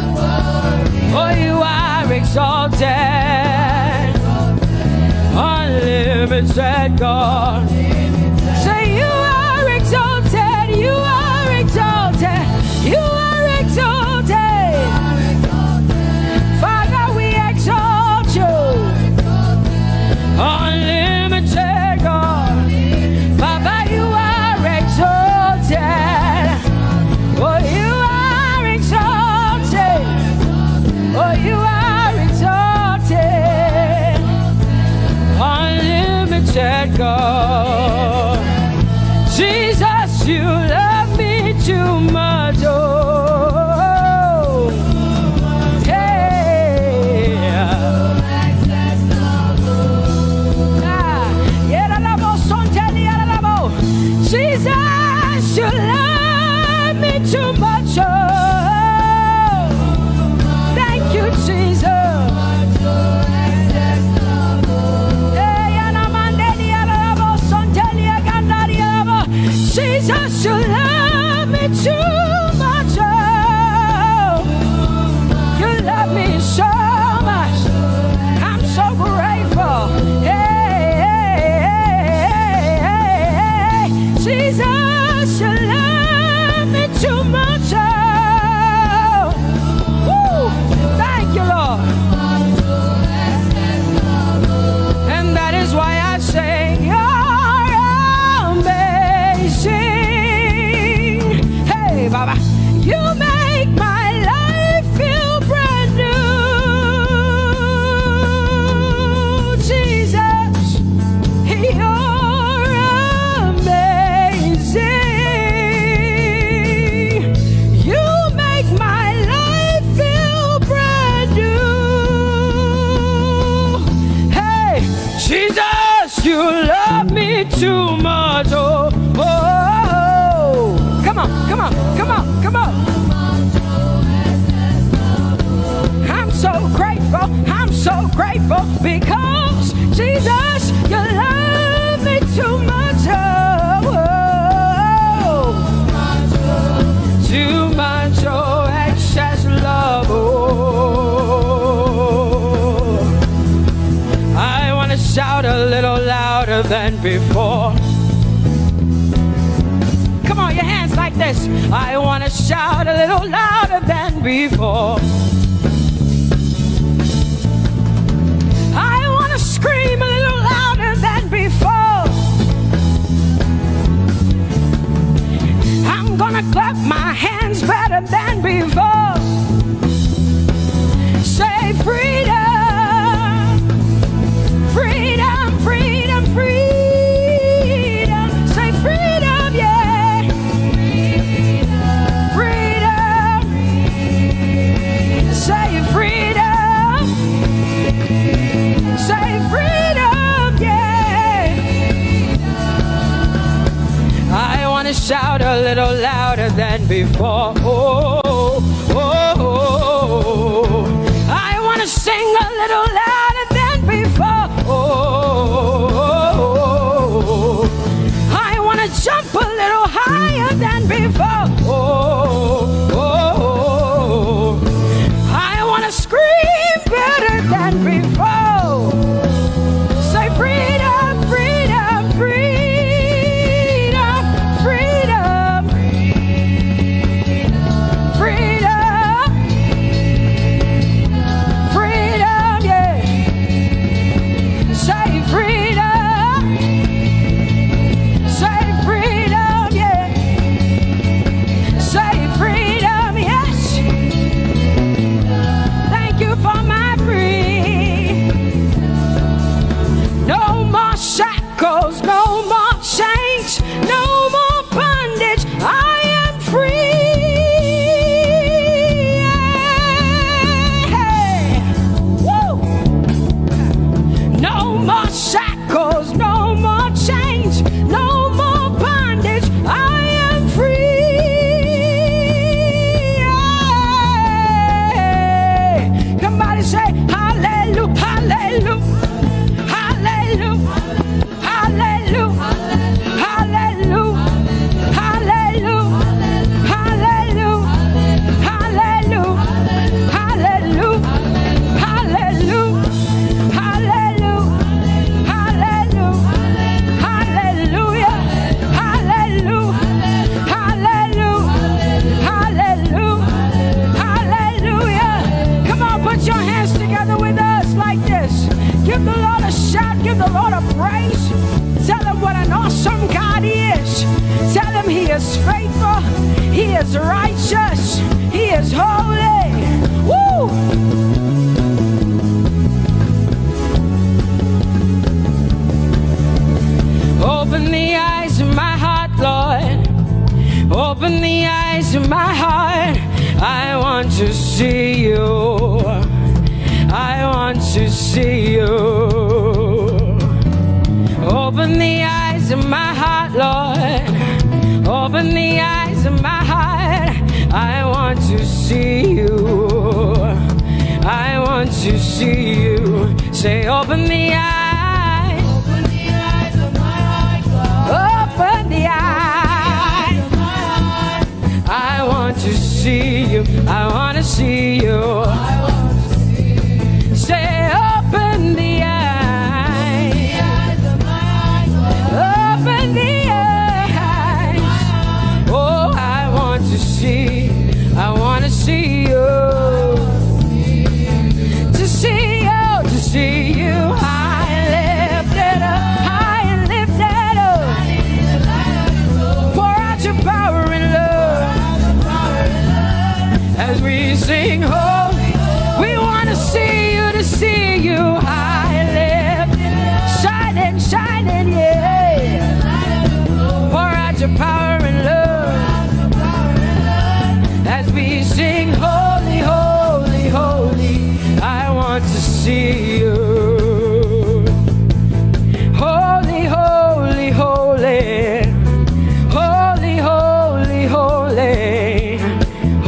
S2: oh, you are exalted. Unlimited God. Say you are exalted. You are exalted. You are exalted. Father, we exalt you. Unlimited God. Father, you are exalted. Oh, you are exalted. Oh, you are exalted. Unlimited God. Jesus, you love me too much. Oh, Jesus, you love me too much. Oh, thank you, Jesus. Jesus, you love me too much. Oh, you love me so much. I'm so grateful. Hey, hey, hey, hey, hey. Baba. You make my life feel brand new. Jesus, you're amazing. You make my life feel brand new. Hey, Jesus, you love me too much. Oh, oh, oh. Come on, come on, come on, come on. I'm so grateful, I'm so grateful because Jesus, you love me too much. Oh, oh. Too much, oh, excess love. Oh, I want to shout a little louder than before. Come on, your hands like this. I want to shout a little louder than before. I want to scream a little louder than before. I'm gonna clap my hands better than before. Say freedom, freedom, freedom, freedom. Say freedom, yeah. Freedom. Say freedom. Say freedom, yeah. I want to shout a little louder than before. Oh, oh, oh. I want to sing a little louder than before. Oh, I want to jump a little higher than before. Oh, I want to scream better than before. Say freedom, freedom, freedom, freedom, freedom, freedom, yeah. Say freedom, say freedom, yeah. Say freedom, yes. Thank you for my freedom. No more shackles, no more chains, no more bondage. I am free. Hey. Woo. No more shackles, no more chains, no more bondage. I am free. Somebody say hallelujah, hallelujah. Hallelujah, hallelujah, hallelujah, hallelujah, hallelujah, hallelujah, hallelujah, hallelujah, hallelujah, hallelujah, hallelujah, hallelujah, hallelujah, hallelujah. Come on, put your hands together with us like this. Give the Lord a shout, give the Lord a praise. Tell him what an awesome God he is. Tell him he is faithful, he is righteous, he is holy. Woo! Open the eyes of my heart, Lord. Open the eyes of my heart. I want to see you. I want to see you. Open the eyes of my heart, Lord. Open the eyes of my heart. I want to see you. I want to see you. Say, open the eyes.
S5: Open the eyes of my heart, God.
S2: Open the eyes
S5: of my heart.
S2: I want to see you. I want to see you.
S5: I want to see you.
S2: Say, open the eyes.
S5: The eyes of my heart, God.
S2: Open the eyes. Oh, I want to see. I want to see you. To see you, to see you. High and lifted up, high and lifted up. Pour out your power and love. we sing holy, we want to see you high lifted, shining, shining, yeah. Pour out your power and love as we sing holy, holy, holy. I want to see you. Holy, holy, holy. Holy, holy, holy.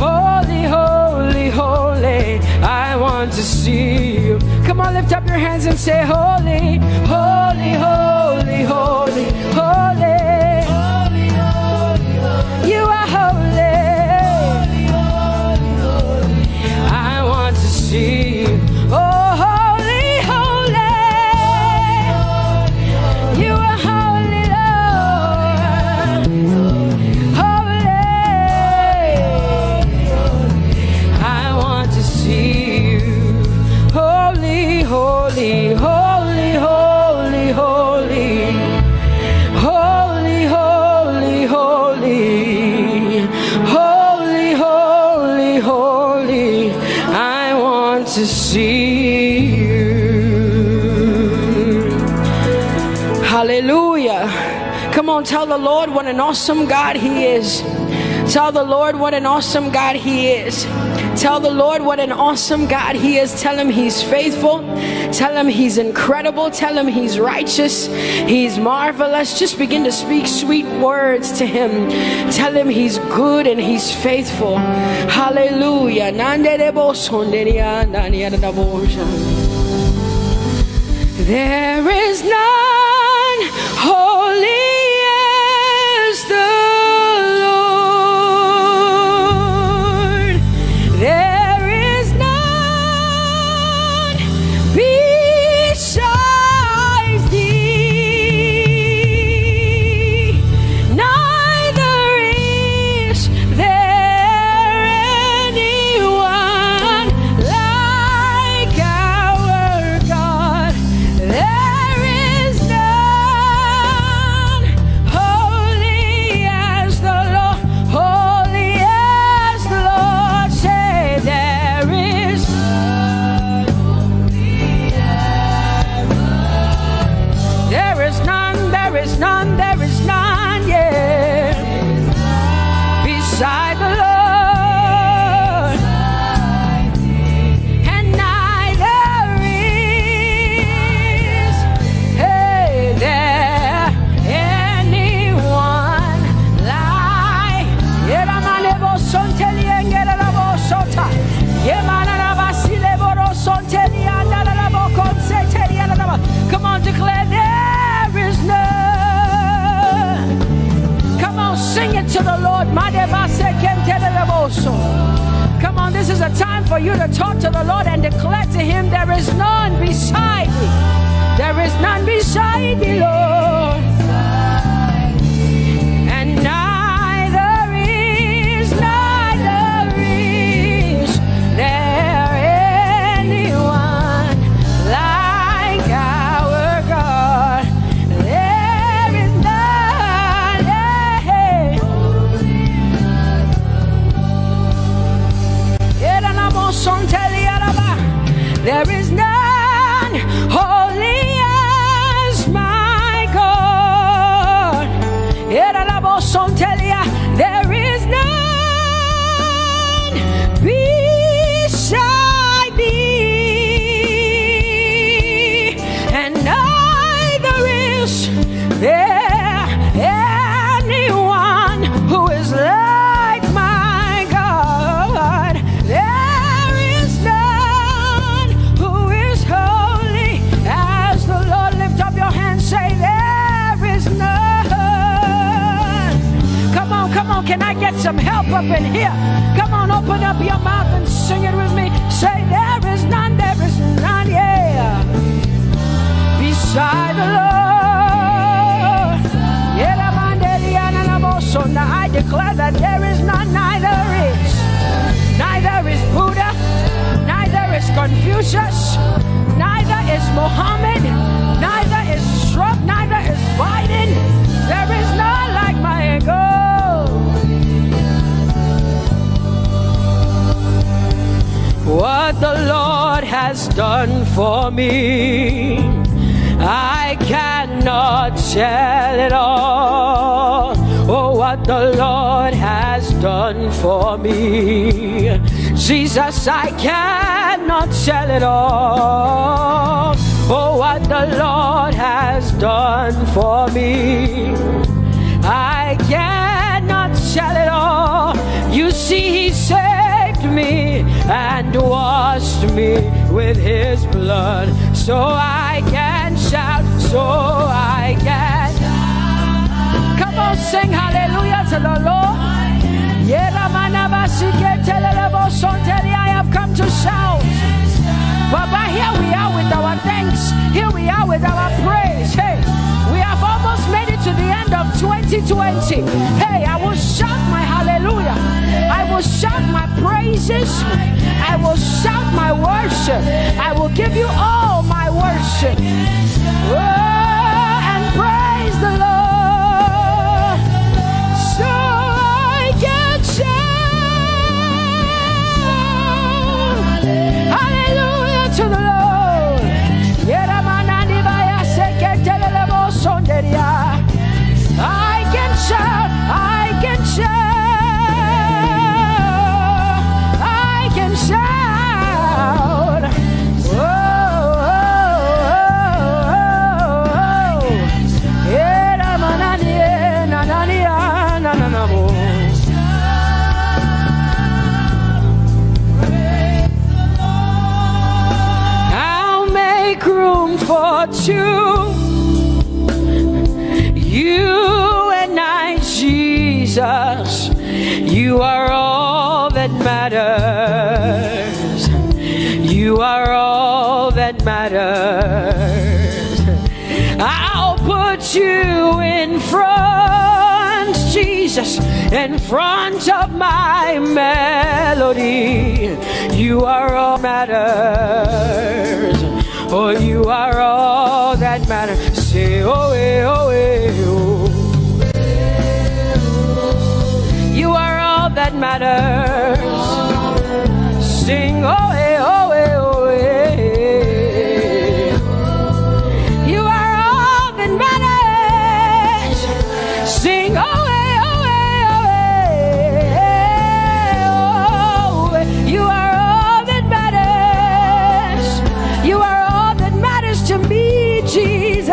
S2: Holy, holy, holy. I want to see you. Come on, lift up your hands and say holy, holy, holy, holy, holy. You are holy. I want to see you. Oh, holy, holy. You are holy, Lord. Holy. I want to see you. Holy, holy, holy, holy, holy. Holy, holy, holy. Holy, holy, holy. I want to see you. Hallelujah. Come on, tell the Lord what an awesome God He is. Tell the Lord what an awesome God He is. Tell the Lord what an awesome God He is. Tell Him He's faithful. Tell Him He's incredible. Tell Him He's righteous. He's marvelous. Just begin to speak sweet words to Him. Tell Him He's good and He's faithful. Hallelujah. There is none holy as the Lord. There is none besides Thee. Neither is there anyone like our God. There is none holy as the Lord, holy as the Lord. Say there is none holy as the Lord. There is none, there is none, there is none, yeah, beside the Lord. And neither is there anyone like. Come on, declare there is none. Come on, sing it to the Lord. Come on, this is a time for you to talk to the Lord and declare to Him there is none beside me. There is none beside thee, Lord. And neither is there anyone like our God. There is none, there is none holy as my God. There is none beside Thee, and neither is there anyone who is like my God. There is none who is holy as the Lord. Lift up your hands, say there is none. Come on, can I get some help up in here? Come on, open up your mouth and sing it with me. Say there is none, yeah, beside the Lord. Now I declare that there is none, neither is Buddha, neither is Confucius, neither is Muhammad, neither is Trump, neither is Biden. There is none like my God. done for me. I cannot tell it all. Oh, what the Lord has done for me. Jesus, I cannot tell it all. Oh, what the Lord has done for me. I cannot tell it all. You see, He saved me and washed me with His blood. So I can shout, so I can. Come on, sing hallelujah to the Lord. I have come to shout. Baba, here we are with our thanks. Here we are with our praise. Hey, we have almost made it to the end of 2020. Hey, I will shout my hallelujah. I will shout my praises. I will shout my worship. I will give you all my worship. Oh, and praise the Lord. So I can shout hallelujah to the Lord. I can shout, I can shout, I can shout. Oh, oh, oh, oh. I'll make room for two. You and I, Jesus, you are all that matters. You are all that matters. I'll put you in front, Jesus, in front of my melody. You are all matters. Oh, you are all that matters. Say, oh, eh, oh, eh, oh. You are all that matters. Sing, oh, eh, oh, eh, oh, eh. You are all that matters. Sing, oh, eh, oh, eh, oh, eh. Oh, you are all that matters. You are all that matters to me, Jesus.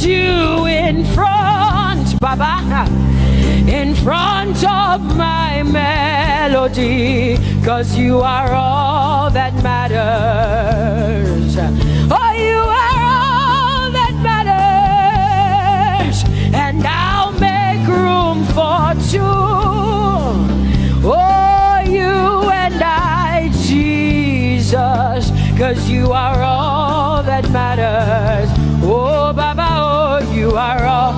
S2: You in front, Baba, in front of my melody, 'cause you are all that matters. Oh, you are all that matters, and I'll make room for two. Oh, you and I, Jesus, 'cause you are all that matters. Oh, Baba, oh, you are all.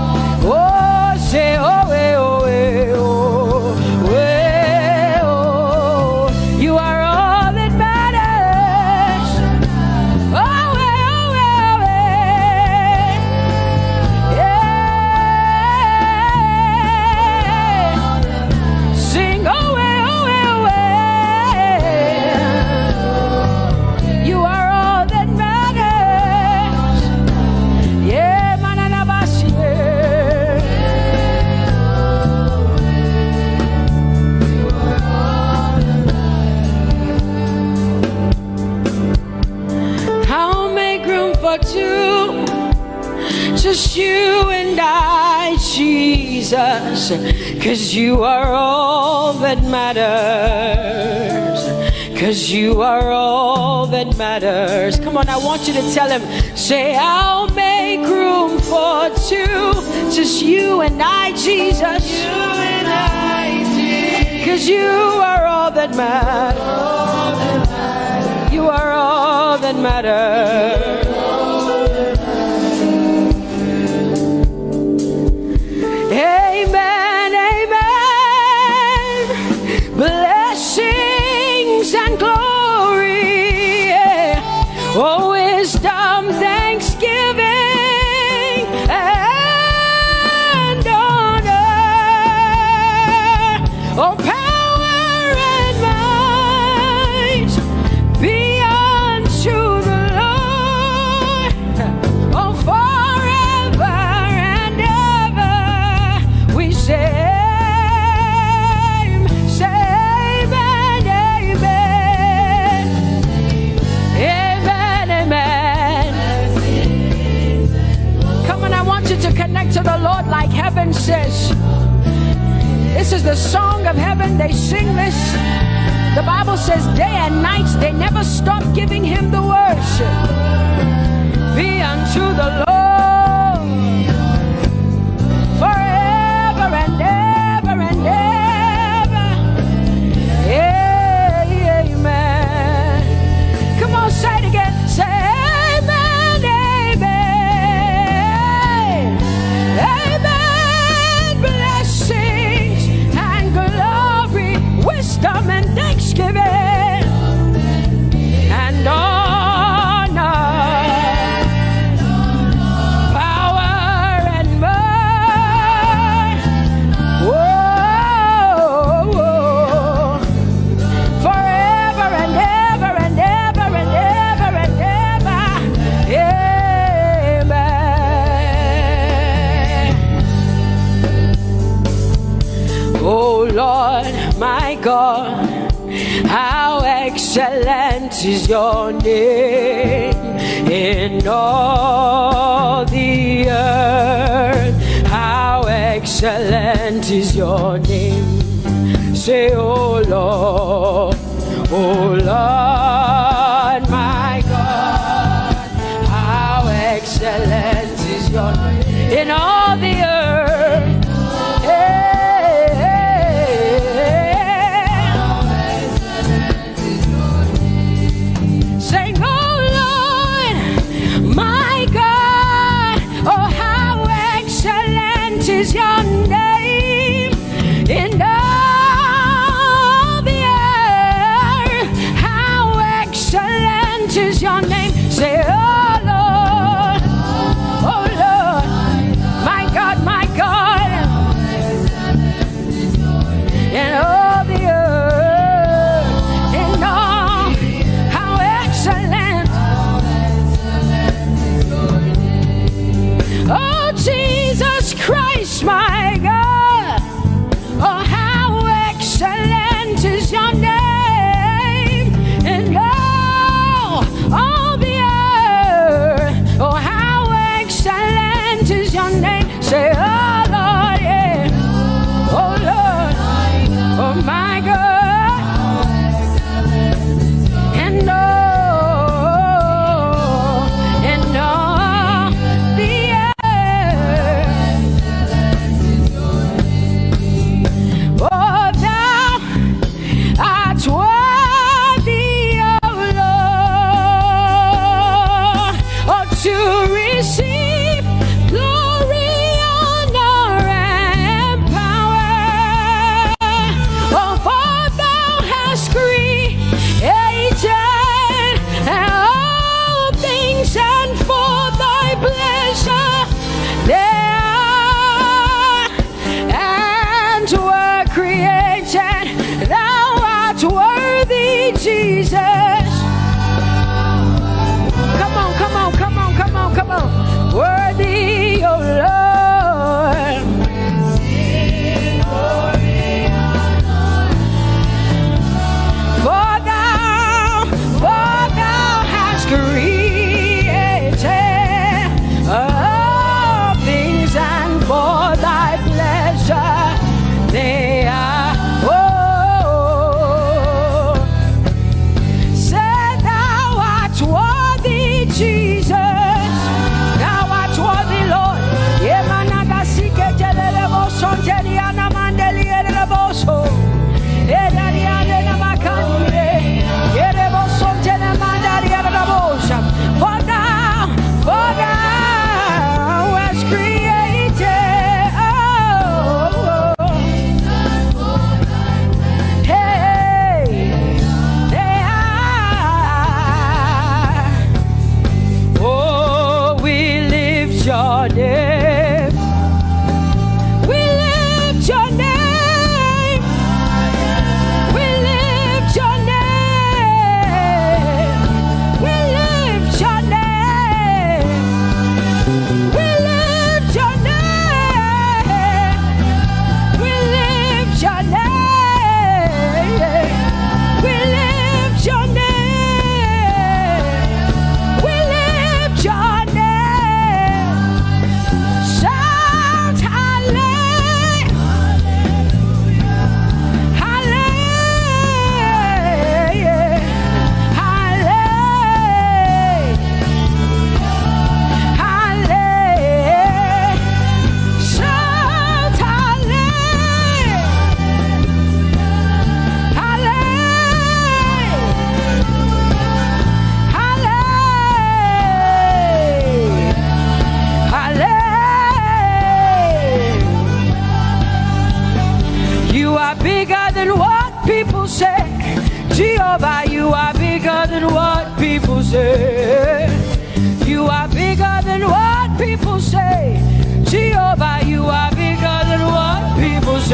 S2: Oh, say, oh, eh, oh, eh, oh, eh, oh. You are all that matters. Oh, eh, oh, eh, oh, eh. Yeah. Sing, oh, eh, oh, eh, oh, eh. You are all that matters. Yeah, mananabasi. I'll make room for two, just you and I, Jesus, 'cause you are all that matters. 'Cause you are all that matters. Come on, I want you to tell him, say, I'll make room for two, just you and I, Jesus. You and I, Jesus. 'Cause you are all that matters. You are all that matters. Amen, amen. Blessings and glory, yeah. Oh, wisdom, thanksgiving, and says, this is the song of heaven. They sing this. The Bible says day and night they never stop giving him the worship. Be unto the Lord forever and ever and ever. Amen. Come on, say it again. Say amen, amen. Amen. Blessings and glory, wisdom and thanksgiving and honor, power and might. Whoa, forever and ever and ever and ever and ever. Amen. Oh Lord, my God, how excellent is your name in all the earth. How excellent is your name. Say, oh Lord, my God, how excellent is your name in all the earth. Sing, oh Lord, my God, oh how excellent is your name in all the earth. How excellent is your name. Say, oh Lord, my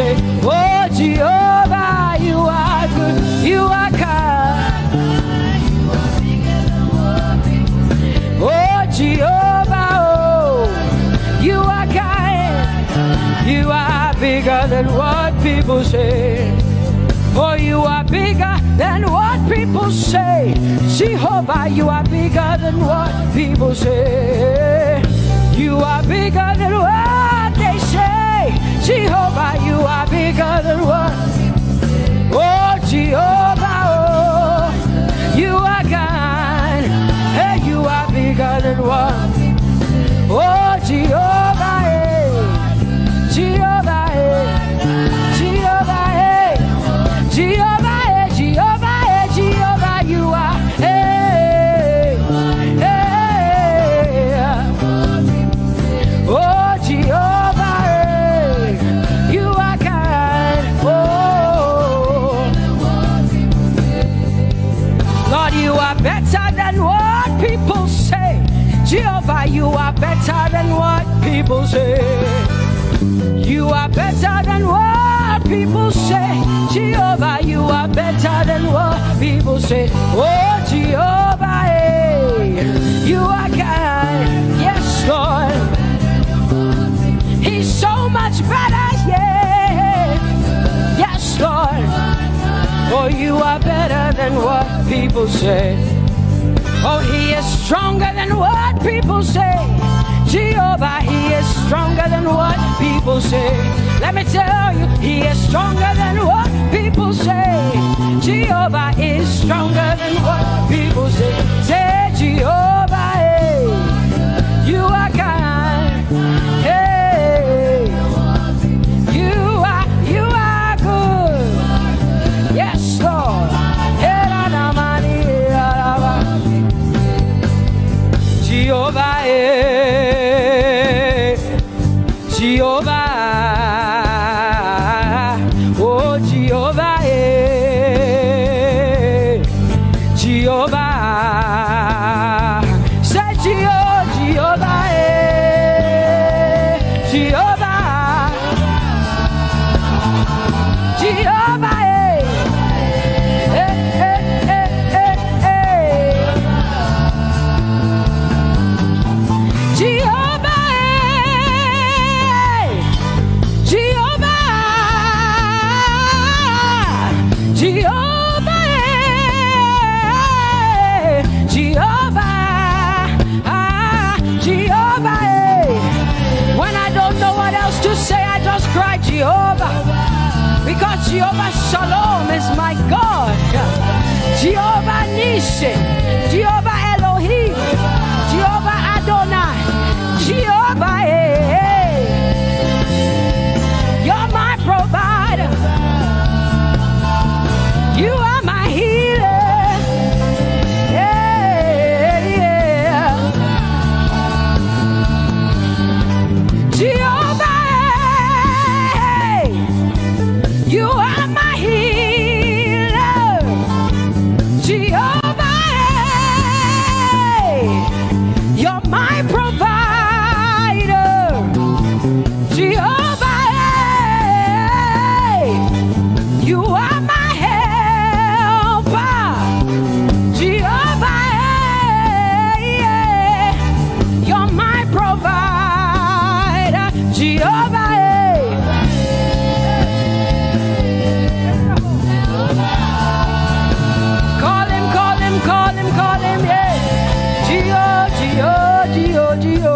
S2: say, oh Jehovah, you are good, you are kind. Oh Jehovah, oh, you are kind. You are bigger than what people say. Oh, you are bigger than what people say. Jehovah, you are bigger than what people say. You are bigger than what they say. Jehovah, you are bigger than what. Oh, Jehovah, oh, you are God. Hey, you are bigger than what. Oh, Jehovah, hey. Jehovah, hey. Jehovah, hey. Jehovah, hey. Jehovah, hey. Jehovah, you are. Hey, hey. Oh, Jehovah, hey. You are kind. Oh, Lord, you are better than what people say. Jehovah, you are better than what people say. You are better than what people say. Jehovah, you are better than what people say. Oh, Jehovah, hey, you are God. Yes, Lord. He's so much better, yeah. Yes, Lord. Oh, you are better than what people say. Oh, he is stronger than what people say. Jehovah, he is stronger than what people say. Let me tell you, he is stronger than what people say. Jehovah is stronger than what people say. Say, Jehovah, hey, you are kind. Hey, you are good. Yes, Lord. Jehovah, eh, Jehovah, oh Jehovah, eh, Jehovah, say Jehovah, eh, Jehovah, Jehovah, Jehovah, because Jehovah Shalom is my God. Jehovah Nissi, Jehovah Elohim, Jehovah Adonai, Jehovah, hey, you're my provider. You are my healer. Yeah, yeah. Jehovah, you are my healer, Jehovah, you're my provider, Jehovah, you are my helper, Jehovah, you're my provider, Jehovah. Call him, yeah. Gio, Gio, Gio, Gio.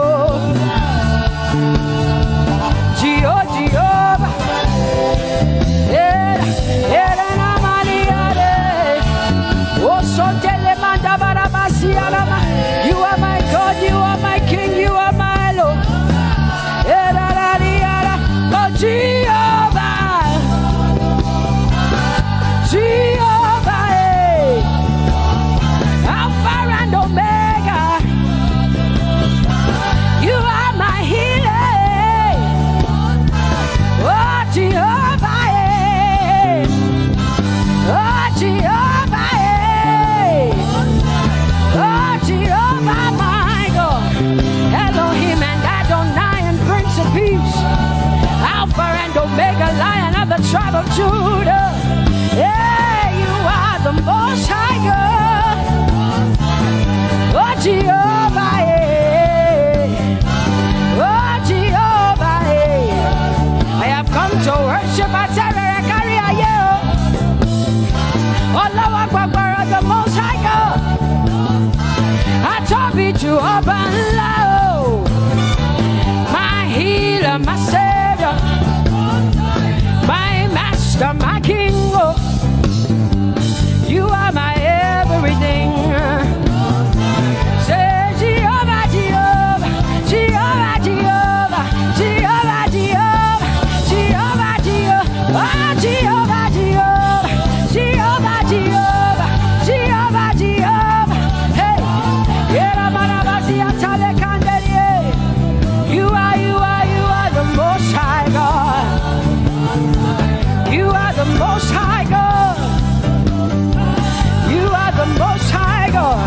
S2: be Jehovah Lao, my healer, my savior, my master, my king. Oh, you are my everything. Say Jehovah, Jehovah, Jehovah, Jehovah, Jehovah, Jehovah, Jehovah, Jehovah, oh, Jehovah, Jehovah, Jehovah, Jehovah, Jehovah, Jehovah. Hey, you are the Most High God. You are the Most High God. You are the Most High God.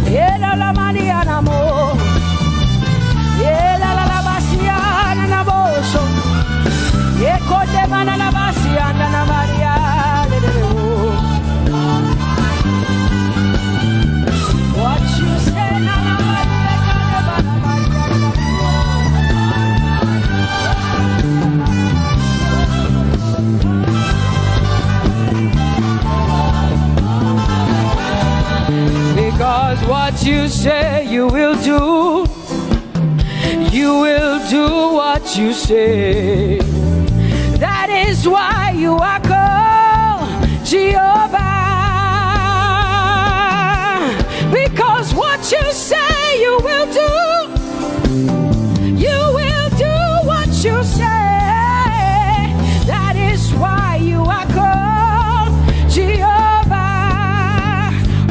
S2: Ela la Mariana mo, ela la Basiana na boso, eko de mana la Basiana na Maria. What you say na na because what you say you will do what you say. That is why you are called Jehovah. Because what you say you will do what you say. That is why you are called Jehovah.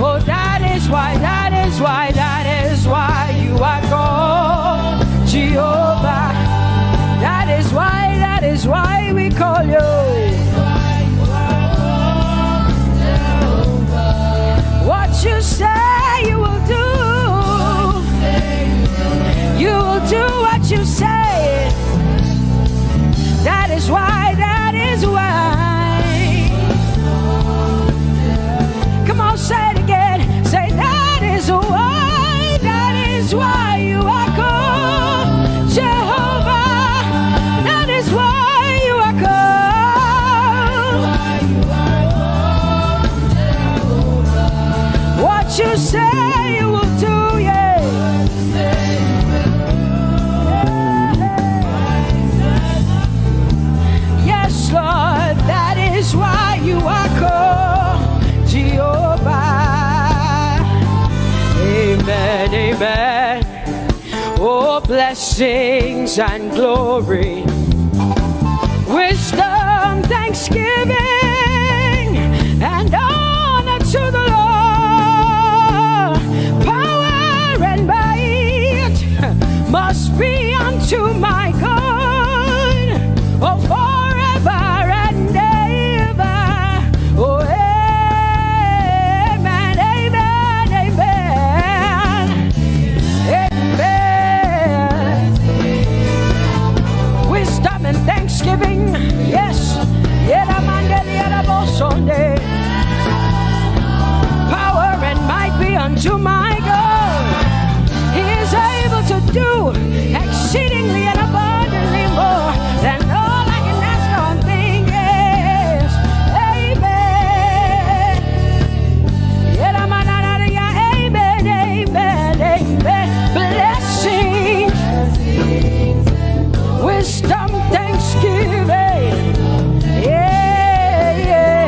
S2: Oh, that is why you are called Jehovah. That is why we call you. What you say you will do. You will do what you say. That is why. Come on, say it again. Say that is why you are called Jehovah. That is why you are called. What you say you will do, yeah. Yes, Lord, that is why you are called Jehovah. Amen, amen. Oh, blessings and glory, wisdom, thanksgiving, and honor to the Lord. Power and might must be unto my God. Oh, forever and ever. Oh, amen, amen, amen, amen. Wisdom and thanksgiving, yes. Power and might be unto my God. He is able to do exceedingly and abundantly more than all I can ask or think. Yes, amen. Amen, amen, amen. Blessings, wisdom, thanksgiving. Yeah, yeah.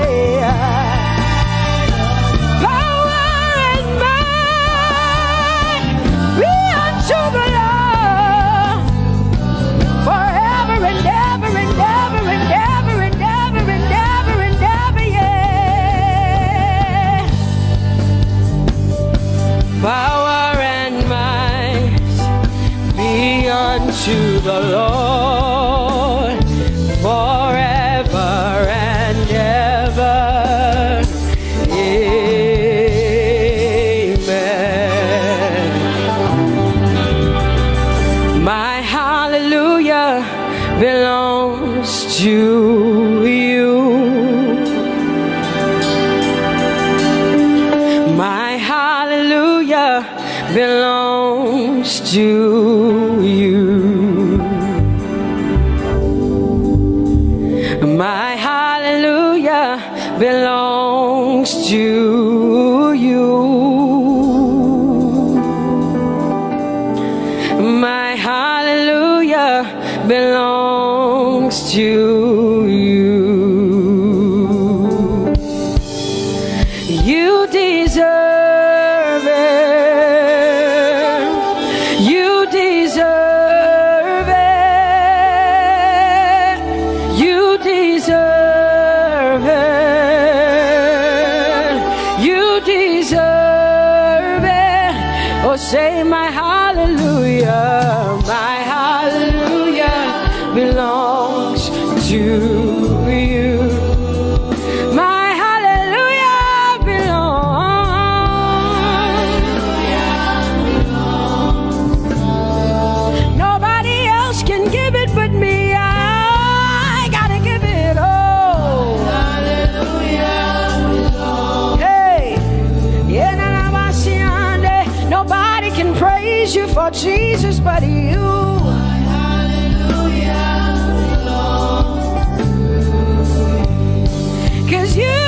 S2: Power and might be unto the Lord forever and ever and ever and ever and ever and ever and ever, yeah. Power and might be unto the Lord forever and ever. Amen. My hallelujah belongs to you. My hallelujah belongs to you. My hallelujah belongs to you. My hallelujah belongs to you. You deserve it. You deserve it. You deserve it. You deserve it. Oh, say my hallelujah. My hallelujah belongs to you. My hallelujah belongs. Nobody else can give it but me. I gotta give it all. Hey, yeah, nobody can praise you for Jesus but you. Cause you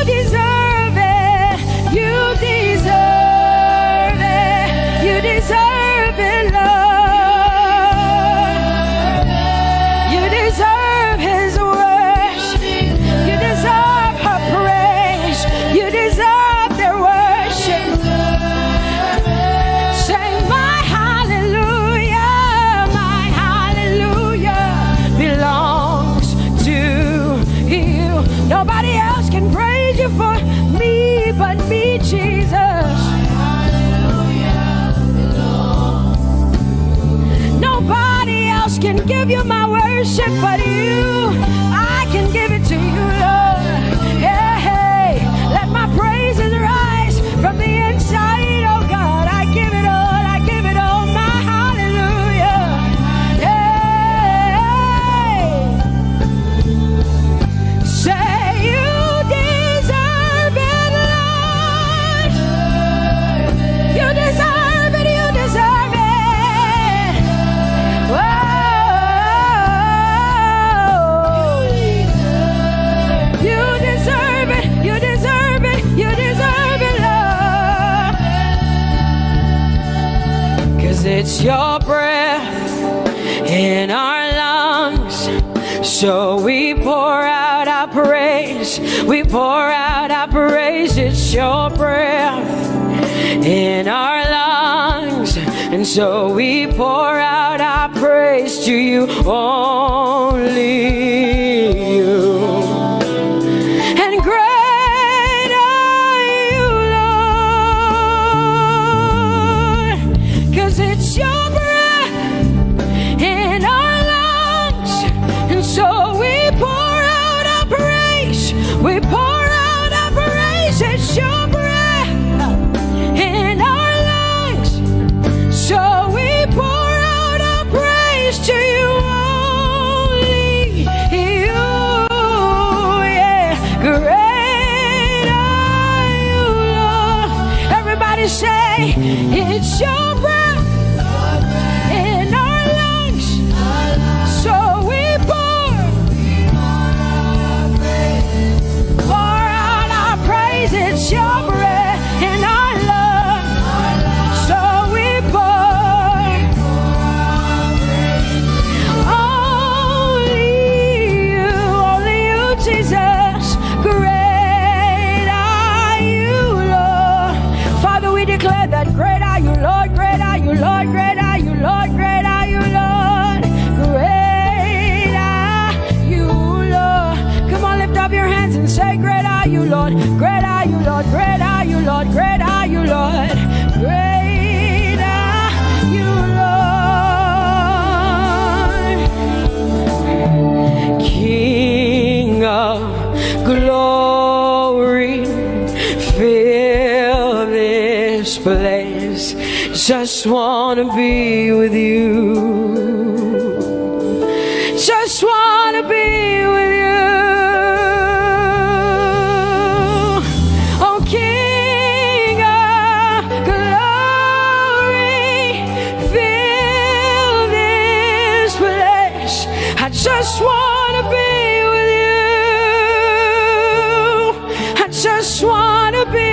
S2: deserve it. You deserve it. You deserve it, Lord. You deserve His worship. You deserve her praise. You deserve their worship. Say my hallelujah. My hallelujah belongs to you. Nobody else can praise you for me but me, Jesus. Nobody else can give you my worship but you. I can give it to you, Lord. Yeah, hey, let my praises rise from the inside, oh God. I give it all, I give it all, my hallelujah. Hey, say you deserve it, Lord. You deserve it, you deserve it. Whoa. You deserve it, you deserve it, you deserve it, Lord. Cause it's your breath in our lungs. So we pour out our praise. We pour out our praise. It's your breath in our lungs. And so we pour out our praise to you, only you. And great are you, Lord. Cause it's your breath in our lungs. And so we pour out our praise. We pour out our praise. It's your breath in our lungs. So we pour out our praise to you, only you. Yeah, great are you, Lord. Everybody say, it's your breath in our lungs. So we pour out our praise. It's your breath in our lungs. So we pour only you, Jesus. Great are you, Lord. Father, we declare that great are you, Lord. Great are you, Lord. Great are you, Lord. Great are you, Lord. Great are you, Lord. Come on, lift up your hands and say, great are you, Lord. Great are you, Lord. Great are you, Lord. Great are you, Lord. Great are you, Lord. King of glory, fill this place. Just wanna be with you. Just wanna be with you. Oh, King of glory, fill this place. I just wanna be with you. I just wanna be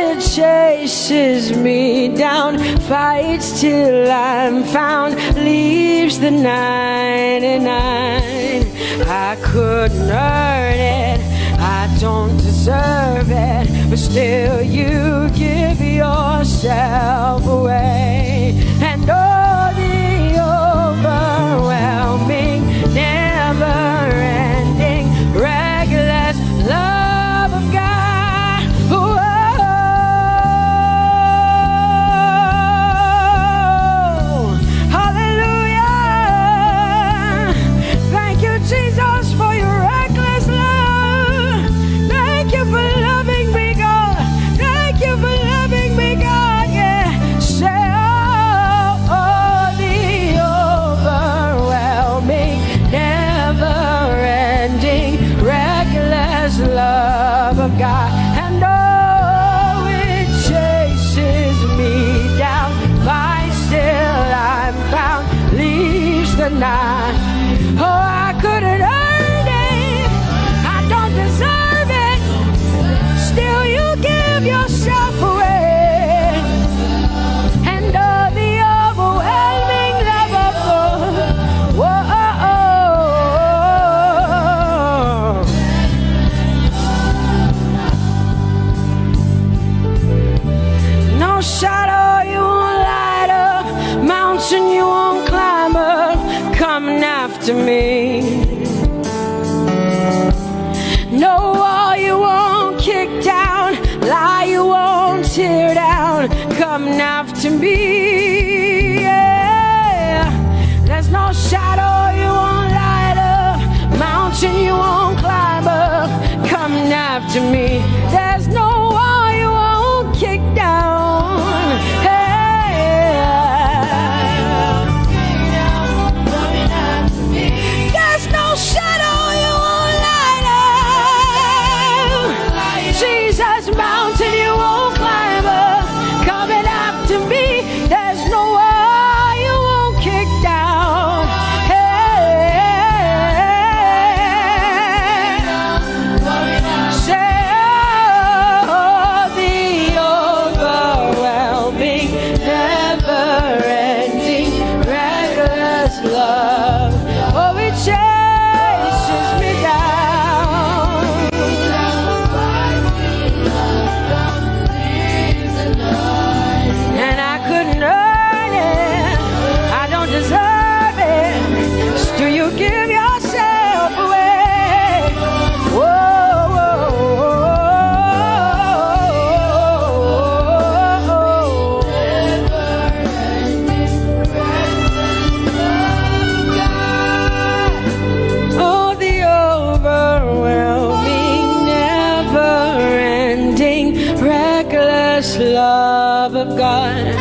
S2: it chases me down, fights till I'm found, leaves the 99. I couldn't earn it, I don't deserve it, but still you give yourself away. And all the overwhelming, never-ending, reckless love of God. Whoa. Hallelujah. Thank you, Jesus, for your reckless love. Thank you for loving me, God. Thank you for loving me, God. Yeah. Say, oh, the overwhelming, never-ending, reckless love of God. And oh, it chases me down, fights till I'm found, leaves the 9. Oh, I couldn't earn it, I don't deserve it, still you give yourself away. And oh, the overwhelming love of God. Whoa. No shadow you won't light up, mountain you won't climb up, coming after me. No wall you won't kick down, lie you won't tear down, coming after me. Yeah. There's no shadow you won't light up, mountain you won't climb up, coming after me. There's no wall you won't kick down. Hey. There's no shadow you won't light up, Jesus, mountain you won't climb up, coming after me. There's no wall you won't kick down. Hey. Say, oh, the overwhelming, never-ending, reckless love. Oh, it chases me down. And I couldn't earn it, I don't deserve it, still you give yourself away. Whoa, whoa, oh, the overwhelming, never-ending, reckless love of God.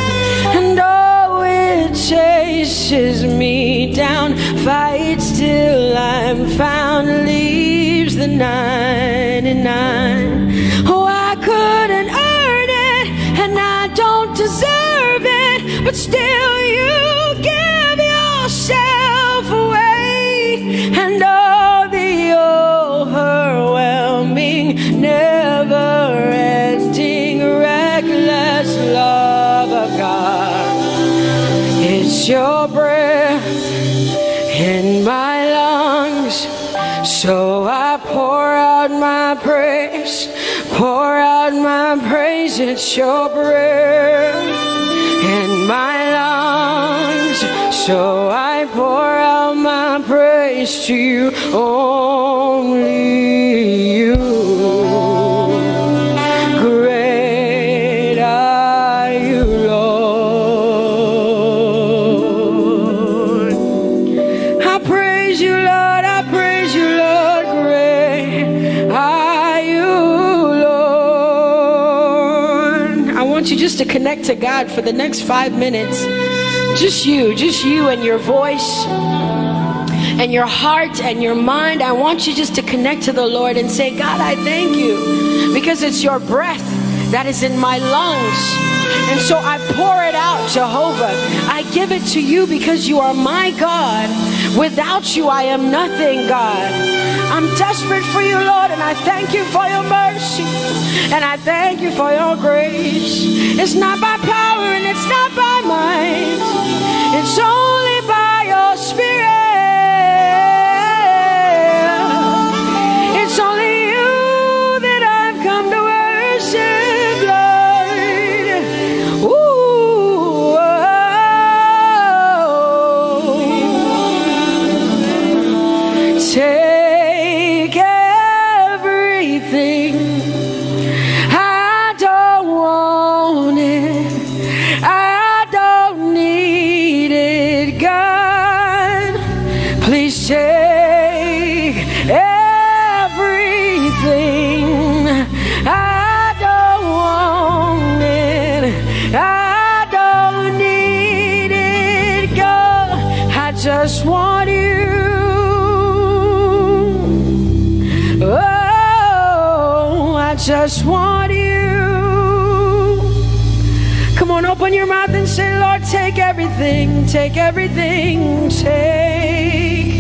S2: And oh, it chases me down, fights till I'm found, leaves the 99. Oh, I couldn't earn it, and I don't deserve it, but still you give yourself away. And oh, the overwhelming, never-ending, reckless love of God. It's your breath in my lungs, so I pour out my praise, pour out my praise. It's your breath in my lungs, so I pour out my praise to you, only you. Great are you, Lord. I praise you, Lord, I praise you, Lord. Great are you, Lord. I want you just to connect to God for the next 5 minutes. Just you and your voice and your heart and your mind. I want you just to connect to the Lord and say, God, I thank you, because it's your breath that is in my lungs. And so I pour it out, Jehovah. I give it to you because you are my God. Without you, I am nothing, God. I'm desperate for you, Lord, and I thank you for your mercy. And I thank you for your grace. It's not by power and it's not by might. It's only by your Spirit. It's only you that I've come to worship, Lord. Ooh, oh. Take everything. I don't want it. I don't need it, God. Please take everything. I don't want it. I don't need it, God. I just want you. Oh, I just want you. Come on, open your mouth and say, Lord, take everything, take everything, take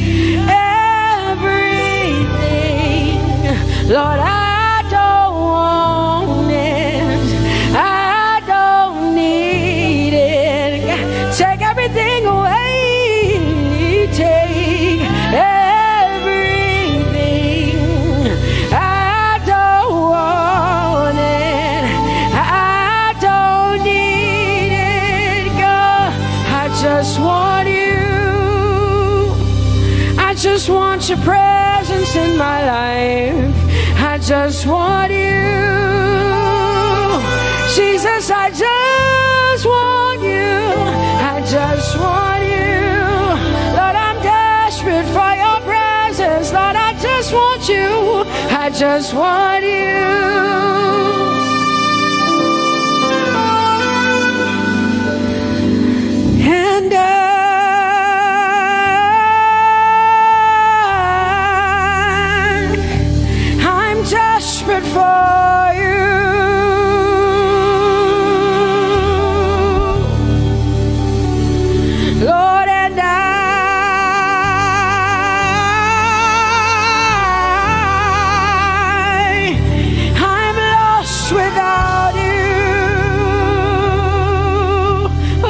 S2: everything. Lord, I don't want it. I don't need it. Take everything away. Take everything. I don't want it. I don't need it, God. I just want you. I just want your presence in my life. I just want you. Jesus, I just want you. I just want you. Lord, I'm desperate for your presence. Lord, I just want you. I just want you. And I'm desperate for you. Lord, and I'm lost without you. Oh,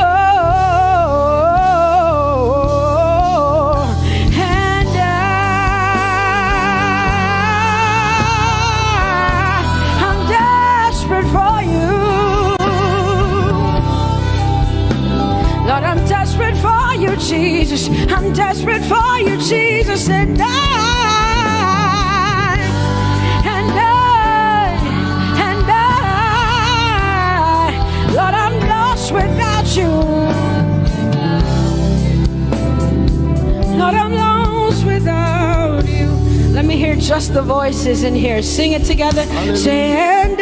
S2: and I'm desperate for you. Lord, I'm desperate for you, Jesus. I'm desperate for you, Jesus. And Lord, I'm lost without you. Lord, I'm lost without you. Let me hear just the voices in here. Sing it together. Say, and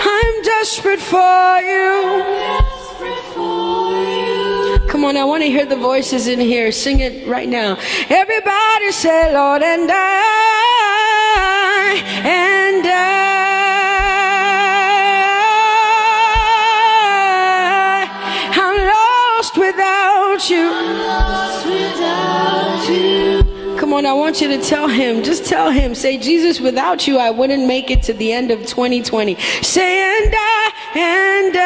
S2: I'm desperate for you. Come on, I want to hear the voices in here. Sing it right now. Everybody say, Lord, and I'm lost without you. Come on, I want you to tell him. Just tell him. Say, Jesus, without you, I wouldn't make it to the end of 2020. Say, and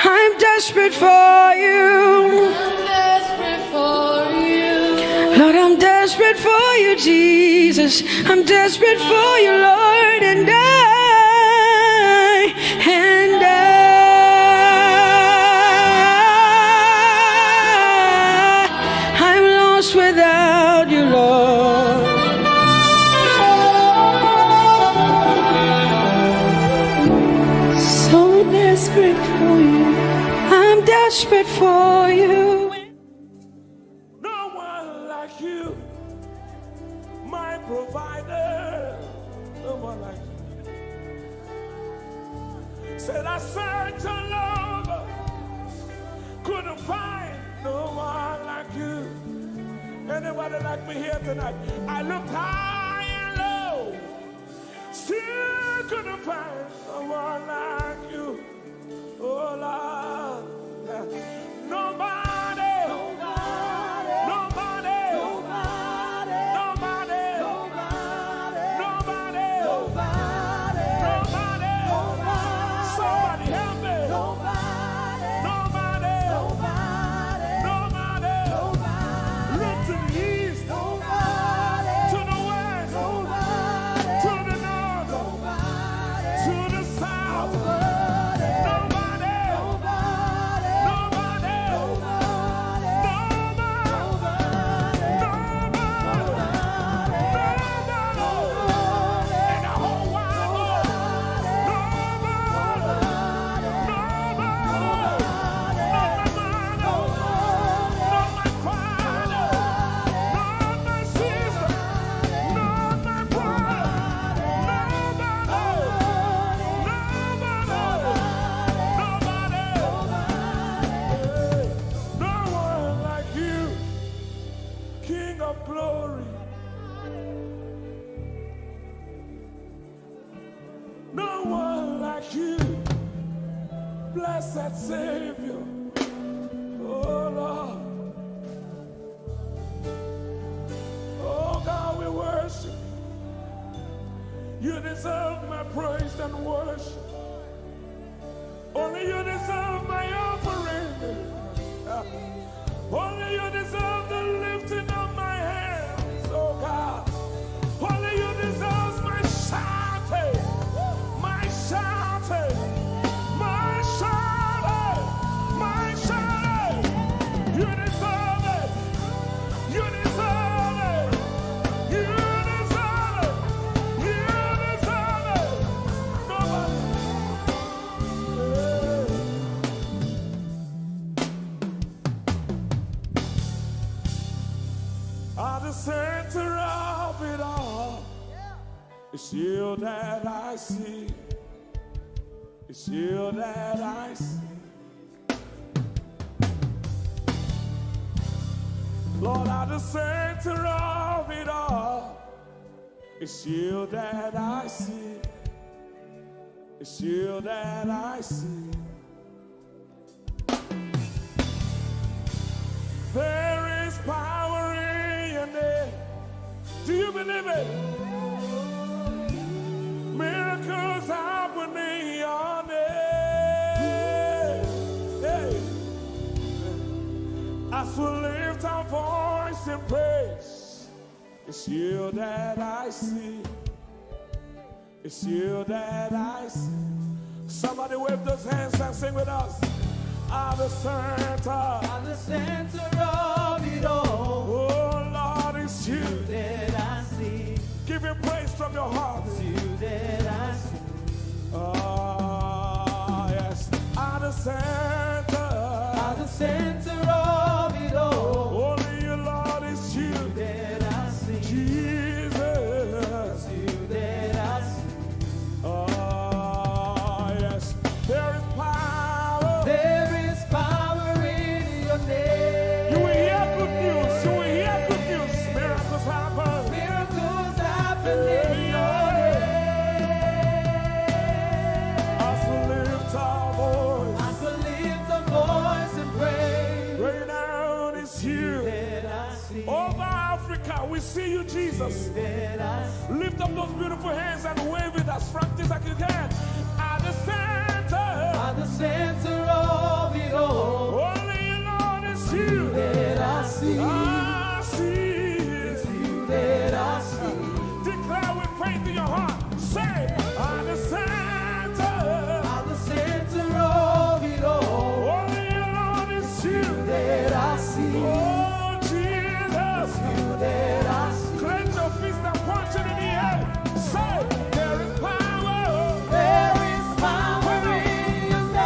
S2: I'm desperate for you. Lord, I'm desperate for you, Jesus. I'm desperate for you, Lord, and I'm lost without you, Lord. So desperate for you. I'm desperate for you.
S4: No one like you, my provider. No one like you. Said I searched all over, couldn't find no one like you. Anybody like me here tonight? I looked high and low, still couldn't find no one like you. Oh Lord, nobody, nobody, nobody, nobody, nobody, nobody, nobody, nobody, somebody help me. Nobody, nobody, nobody, look to the east, to the west, to the north, to the south. Blessed Savior, oh Lord, oh God, we worship. You deserve my praise and worship. Only you deserve my offering. Only you deserve the lifting of my hands, oh God. Only you deserve my shouting, my shouting. You deserve it. You deserve it. You deserve it. You deserve it. Nobody. At the center of it all, it's you that I see. It's you that I see. Lord, at the center of it all, it's you that I see. It's you that I see. There is power in your name. Do you believe it? Miracles happen in your name. Hey. As we lift our voice in praise, it's you that I see. It's you that I see. Somebody wave those hands and sing with us. At the center of it all. Oh Lord, it's you
S3: that I see.
S4: Give him praise from your heart.
S3: It's you that I see.
S4: Oh yes. At the center
S3: of it all.
S4: Only you, Lord, it's you
S3: that I see.
S4: Jesus.
S3: It's you that I see.
S4: Oh yes. There is power.
S3: There is power in your name.
S4: You will hear good news. You will hear good news. Miracles happen.
S3: Miracles happen in your name.
S4: As we lift our voice.
S3: As we lift our voice and pray.
S4: Right now it's you.
S3: That I see.
S4: Over Africa, we see you, Jesus.
S3: That I see.
S4: Lift up those beautiful hands and wave it as frantic as you can. At the center
S3: of it all.
S4: only you, Lord, it's you.
S3: That I see.
S4: I see.
S3: It's you that I see.
S4: Declare with faith in your heart. Say, at the center
S3: of it all.
S4: only you, Lord, it's you.
S3: That I see.
S4: Oh, Jesus.
S3: You that I see.
S4: Clench your fist and punch it in the air. Say, there is power.
S3: There is power in your name.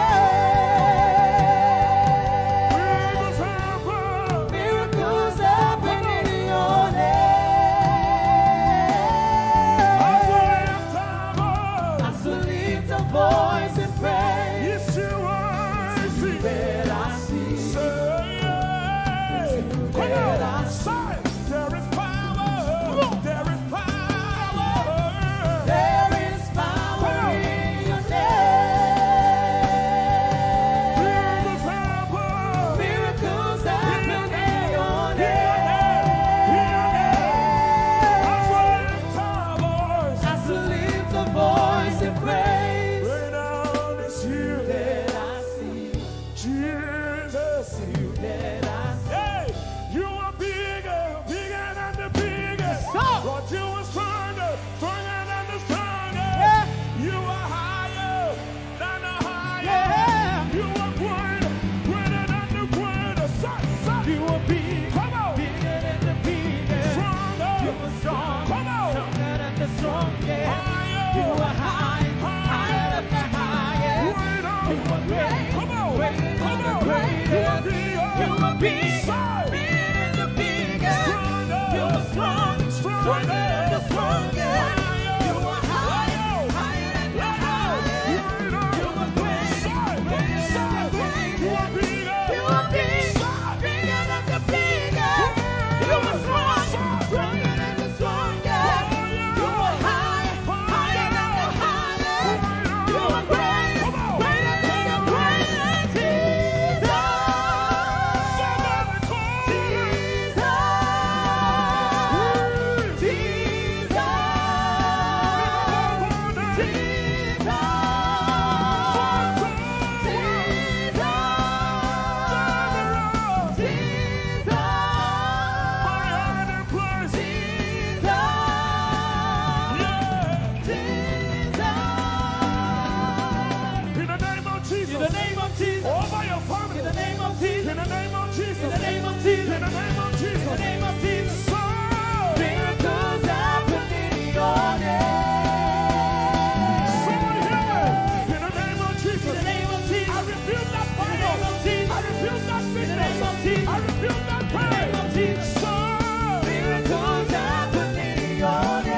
S3: Miracles happening on it.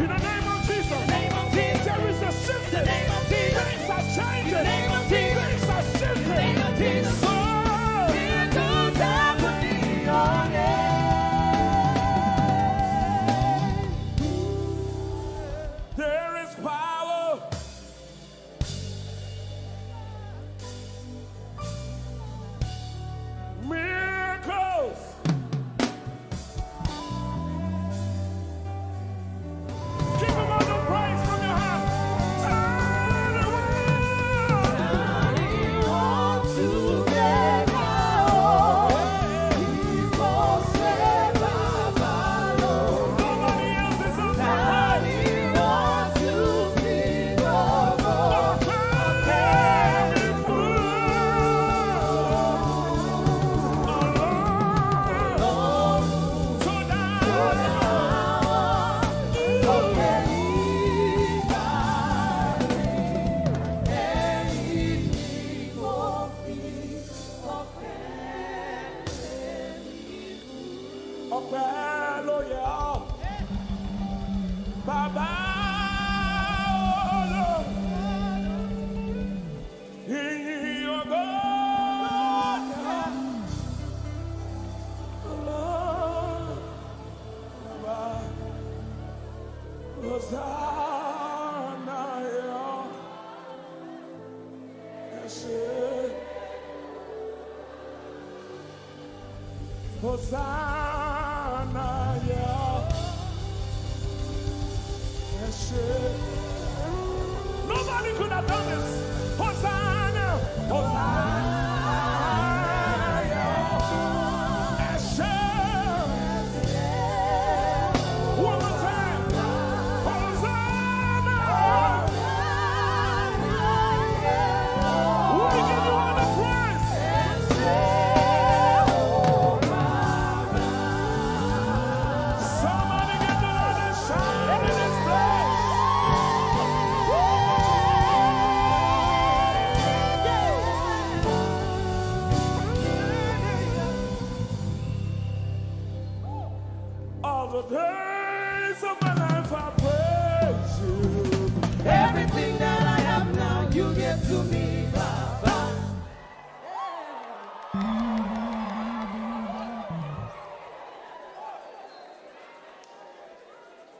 S4: In the name of Jesus. There is a shift. Things are changing. Things are shifting.
S3: Miracles happening on it.
S4: There is power. Miracles. Give him all the praise from your heart. Turn around.
S3: He wants to make
S4: Nobody else is on the ọpẹ́ ló yẹ ọ́. Bàbá olóòrùn, ìyìn ògo yẹ Bàbá, Hosanna yẹ ọ́. Ẹ ṣé. Hosanna, yeah. Yes, nobody could have done this. Hosanna, Hosanna, yeah. Yes, one more time. Hosanna. We give you all the praise. Somebody get the Lord and shout in this place. All the days of my life I praise you.
S3: Everything that I have now, you give to me, Baba.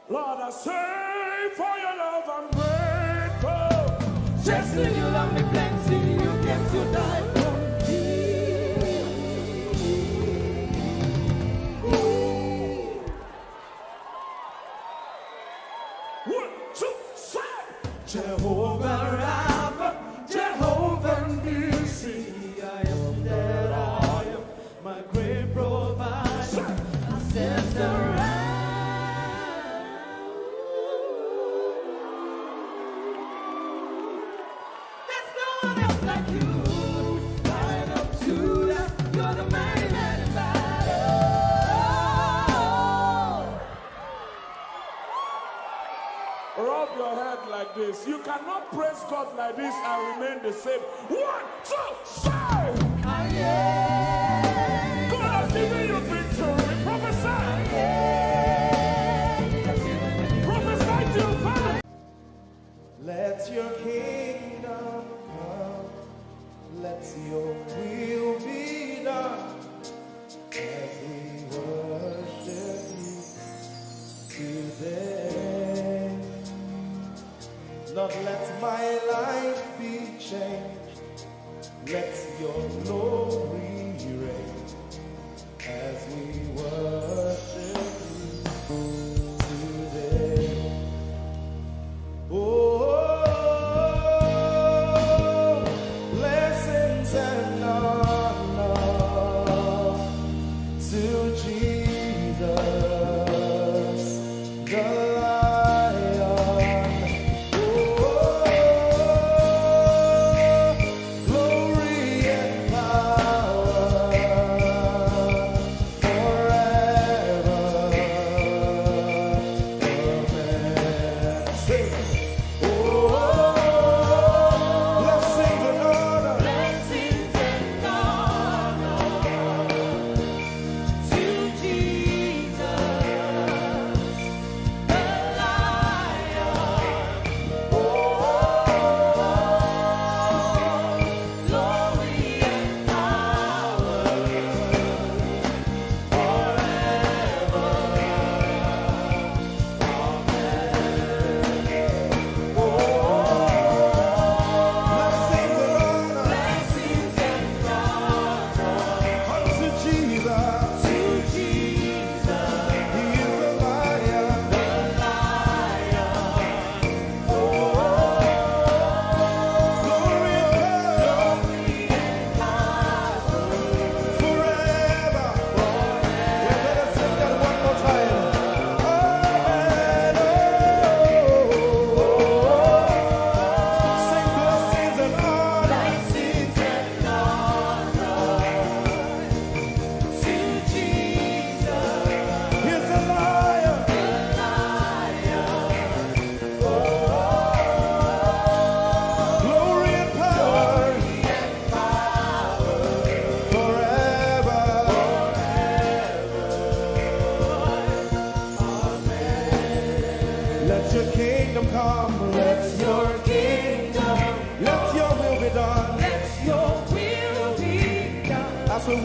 S4: Lord, I say for your love I'm grateful.
S3: Just to you love me plenty, you came to die for me.
S4: One, two, three.
S3: Jehovah Rapha, Jehovah Nissi, I am that I am, my great provider. I stand around. There's no one else like you. Right up to that, you're the mighty man in battle.
S4: Rub your head like this. You cannot praise God like this and remain the same. One, two, three. God has given you victory. Prophesy. Prophesy to your family.
S1: Let your kingdom come. Let your will be done. As we worship you today. Lord, let my life be changed. Let your glory reign as we worship you today. Oh, blessings and honor to Jesus, the Lion. Oh, glory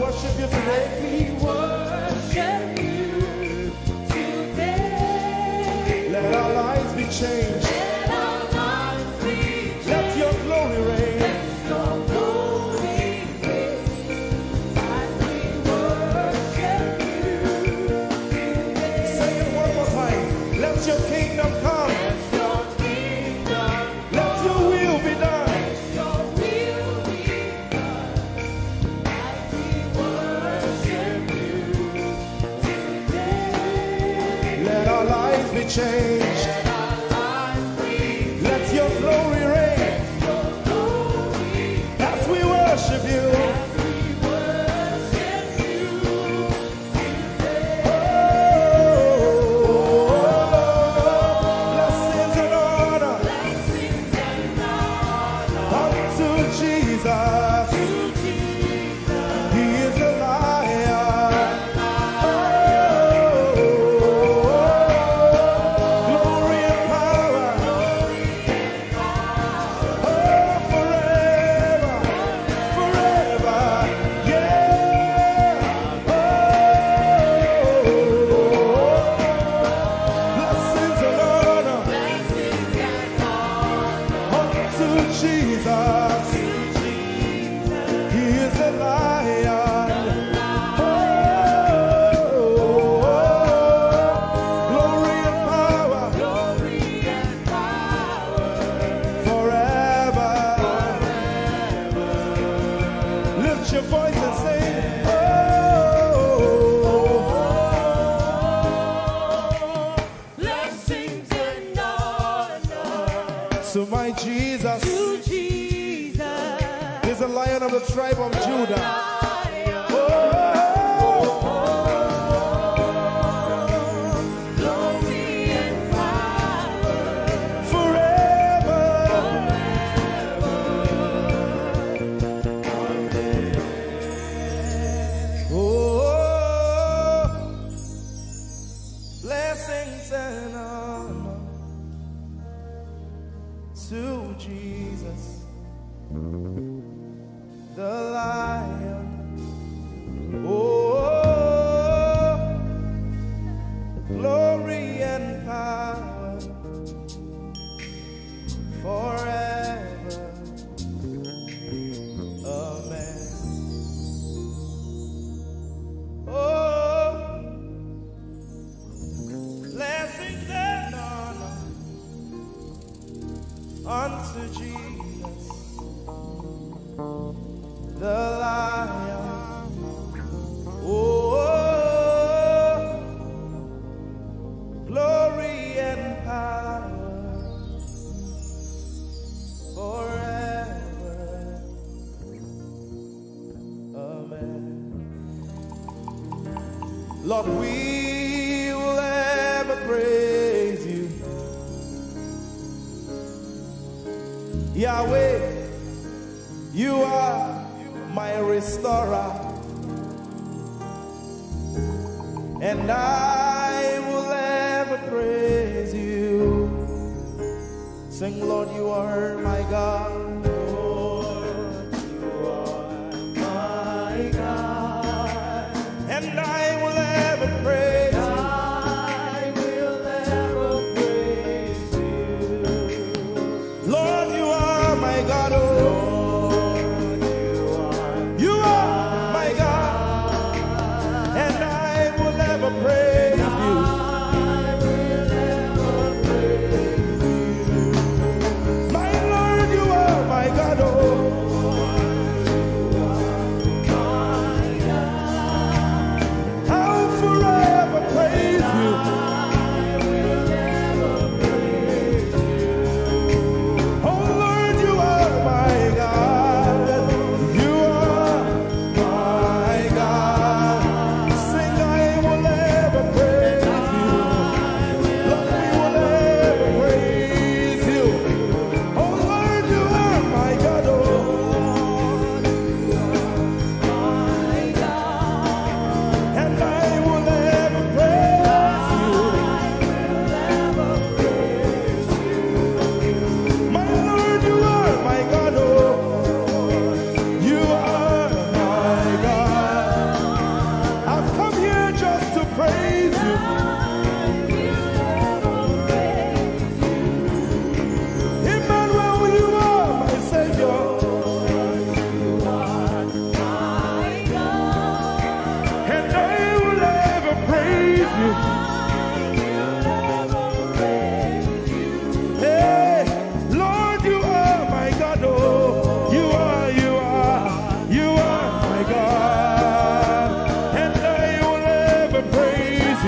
S1: worship you today.
S2: We worship you today.
S1: Let our lives be changed.
S2: Let our lives be changed.
S1: Let your glory reign.
S2: Let your glory reign. As we worship you today.
S1: Say it one more time. Let your kingdom come.
S2: Let your kingdom
S1: Let your will be done.
S2: Your will be done as we worship you today.
S1: Let our lives be changed.
S2: Let our lives be
S1: Let your glory reign.
S2: your glory
S1: As we worship you.
S2: as we worship you today.
S1: Blessings and honor
S2: Blessings and honor
S1: unto Jesus.
S2: to Jesus.
S1: He is a lion. Glory and power. Forever. Forever. Yeah. Blessings and honor
S2: Blessings and honor
S1: unto Jesus. He is a lion. Glory and power forever. Lift your voice and sing.
S2: blessings and honor
S1: So my Jesus
S2: to Jesus.
S1: is a lion of the tribe of Judah.
S2: Lion,
S1: Oh,
S2: glory and power
S1: forever. Oh, blessings and honor to Jesus, the Lion. Oh, glory and power forever. Amen. Oh, blessings and honor unto Jesus, the Lion. Oh, glory and power forever. Amen. Lord, we will ever praise you. Yahweh, you are my restorer, and I will ever praise you. Sing, Lord, you are my God. Lord, you are my God, and I will ever praise you.
S5: I will ever praise you.
S1: Lord, you are my God. Oh,
S5: Lord,
S1: you are my God, and I will ever praise you.
S5: I will ever praise you.
S1: My Lord, you are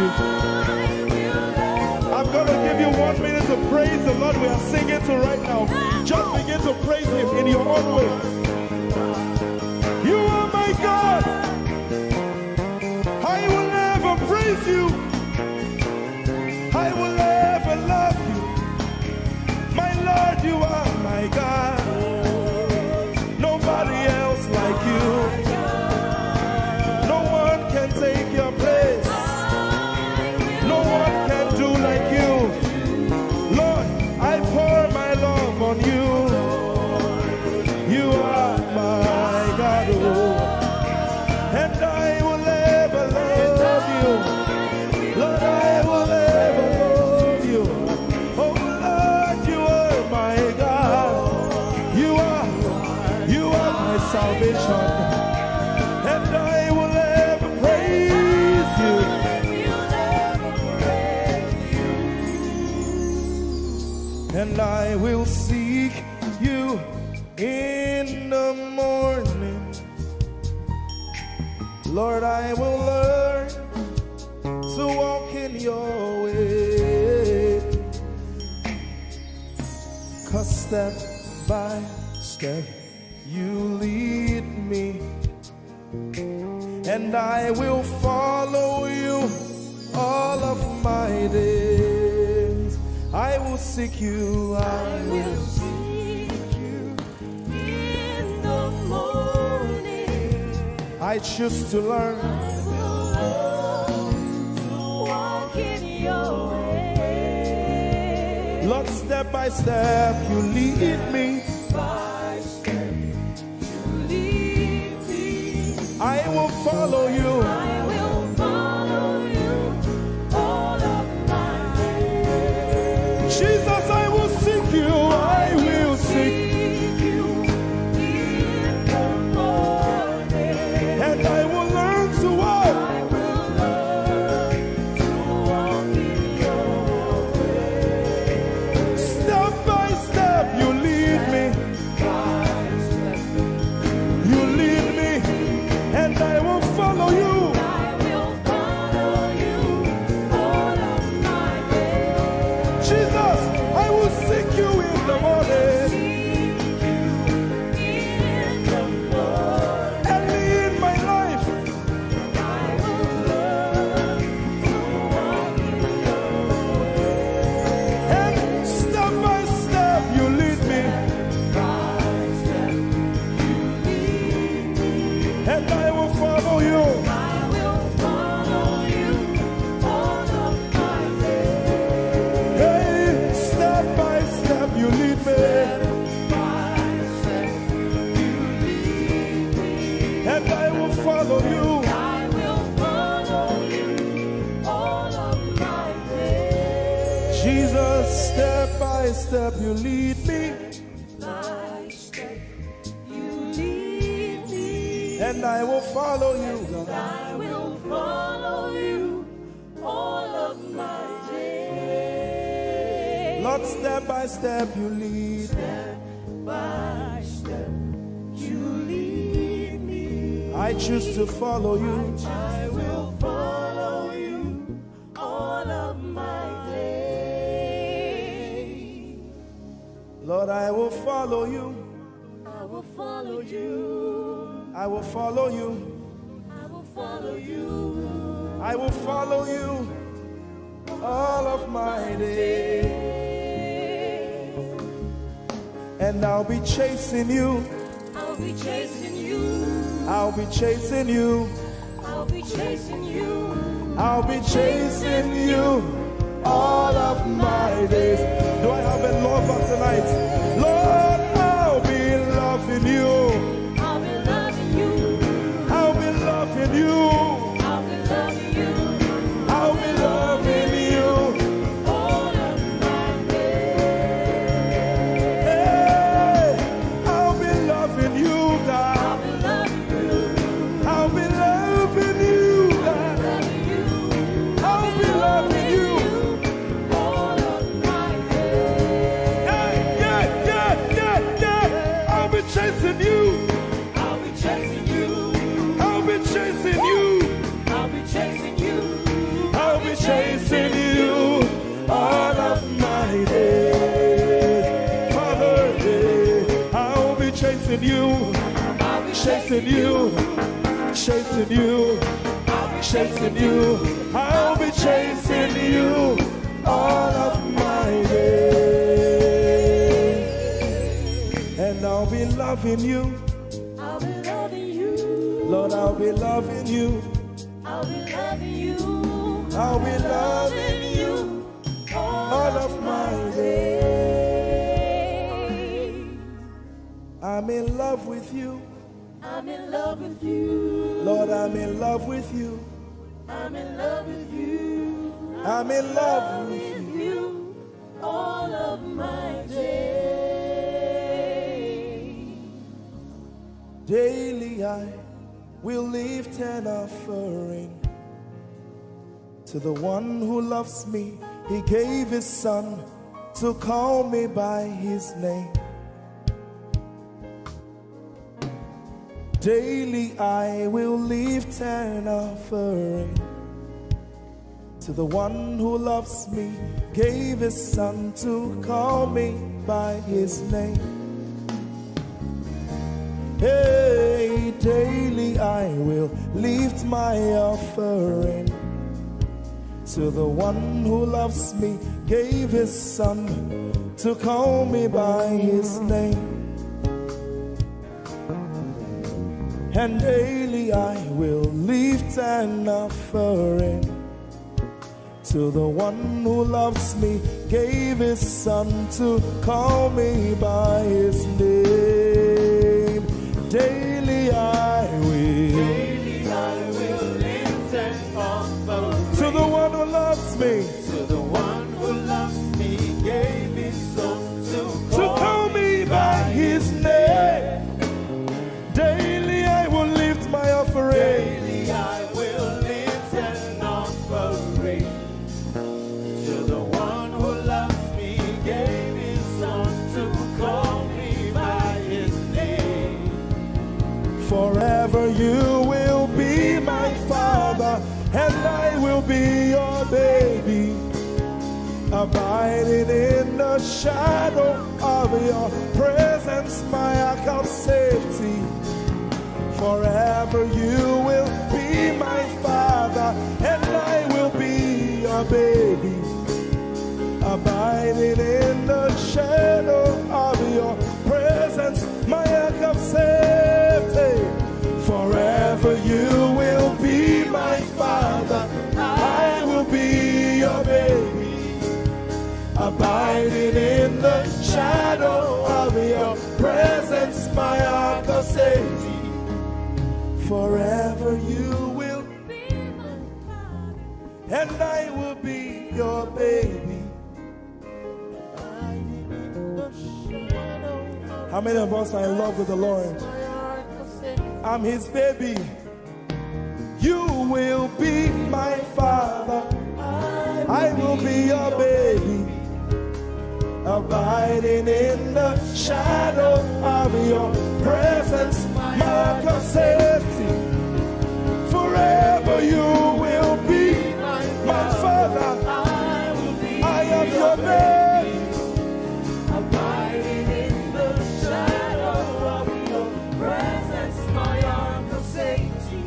S1: you. I'm going to give you 1 minute to praise the Lord. We are singing to right now. Just begin to praise him in your own way. You are my God. I will never praise you. I will ever love you. My Lord, you are my God. Nobody else like you. No one can take your place. No one can do like you. Lord, I pour my love on you. You are my God, oh. And I will ever love you. Lord, I will ever love you. Oh Lord, you are my God. You are my salvation. And I will ever praise you. And I will seek you in the morning. Lord, I will learn to walk in your way. 'Cause step by step you lead me, and I will follow you all of my days. I will seek you. I will
S5: seek you in the morning.
S1: I choose to learn.
S5: I will learn to walk in your way.
S1: Lord, step by step you lead me.
S5: By step you lead me.
S1: I will follow you.
S5: I will follow you all of my days.
S1: Jesus, I will seek you. I will seek.
S5: You in the morning.
S1: And I will learn to walk.
S5: I will learn to walk in your way.
S1: Step by step you lead me.
S5: By step
S1: You lead me. And I will follow you.
S5: I will follow you all of my days.
S1: Jesus, I will seek you in the morning.
S5: Seek you in the morning.
S1: Early in my life.
S5: I will learn to walk in your way.
S1: And step by step you lead me.
S5: By step you lead me.
S1: And I will follow you.
S5: I will follow you all of my days.
S1: Hey, step by step you lead me.
S5: By step you lead me.
S1: And I will follow you.
S5: I will follow you all of my days.
S1: Jesus, step by step you lead me.
S5: By step you lead me.
S1: And I will follow you.
S5: I will follow you all of my days.
S1: Lord, step by step you lead.
S5: Step by step you lead me.
S1: I choose to follow you.
S5: I will follow you all of my days.
S1: Lord, I will follow you.
S5: I will follow you.
S1: I will follow you.
S5: I will follow you
S1: I will follow you all of my days. And I'll be chasing you.
S5: I'll be chasing you.
S1: I'll be chasing you.
S5: I'll be chasing you.
S1: I'll be chasing you all of my days. Do I have a lover tonight? Lord, I'll be loving you.
S5: I'll be loving you.
S1: I'll be loving you.
S5: I'll be loving you
S1: I'll be loving you.
S5: all of my days.
S1: Hey, I'll be loving you, God.
S5: I'll be loving you.
S1: I'll be loving you, God.
S5: Loving you
S1: I'll be loving you.
S5: all of my days.
S1: chasing you, chasing you, chasing you. I'll be chasing you all of my days. And I'll be loving you.
S5: I'll be loving you.
S1: Lord, I'll be loving you.
S5: I'll be loving you.
S1: I'll be loving you all of my days. I'm in love with you.
S5: I'm in love with you.
S1: Lord, I'm in love with you.
S5: I'm in love with you.
S1: I'm in love with
S5: you all of my days.
S1: Daily I will lift an offering to the one who loves me. He gave his son to call me by his name. Daily I will lift an offering to the one who loves me, gave his son to call me by his name. Hey, daily I will lift my offering to the one who loves me, gave his son to call me by his name. And daily I will lift an offering to the one who loves me, gave his son to call me by his name. Daily I will
S3: lift an offering
S1: to the one who loves me,
S3: to the one who loves me, gave his son
S1: to call me by his name. Daily I will lift my offering.
S3: Daily I will lift an offering to the one who loves me, gave his son to call me by his name.
S1: Forever you will be my father, and I will be your baby, abiding in the shadow of your presence, my ark of safety. Forever you will be my father, and I will be your baby, abiding in the shadow of your presence, my ark of safety. Forever you will be my father, I will be your baby, abiding in the shadow of your presence, my ark of safety. Forever you will be my father, and I will be your baby. How many of us are in love with the Lord? I'm his baby. You will be my father, I will be your baby, abiding in the shadow of your presence, my ark of safety. Forever you will be my father, I am your baby,
S5: Abiding in the shadow of your presence, my ark of safety.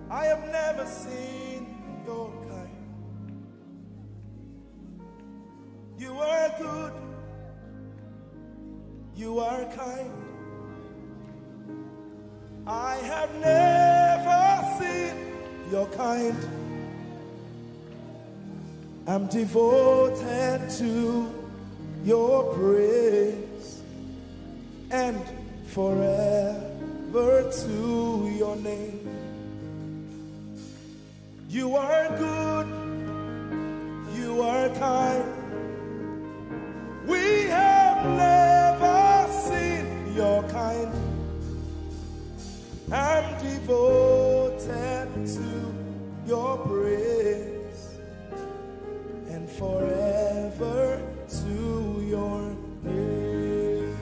S1: I have never seen your kind. You are good, you are kind. I have never seen your kind. I'm devoted to your praise, and forever to your name. You are good, you are kind. We have never seen your kind. I'm devoted to your praise, and forever to your name.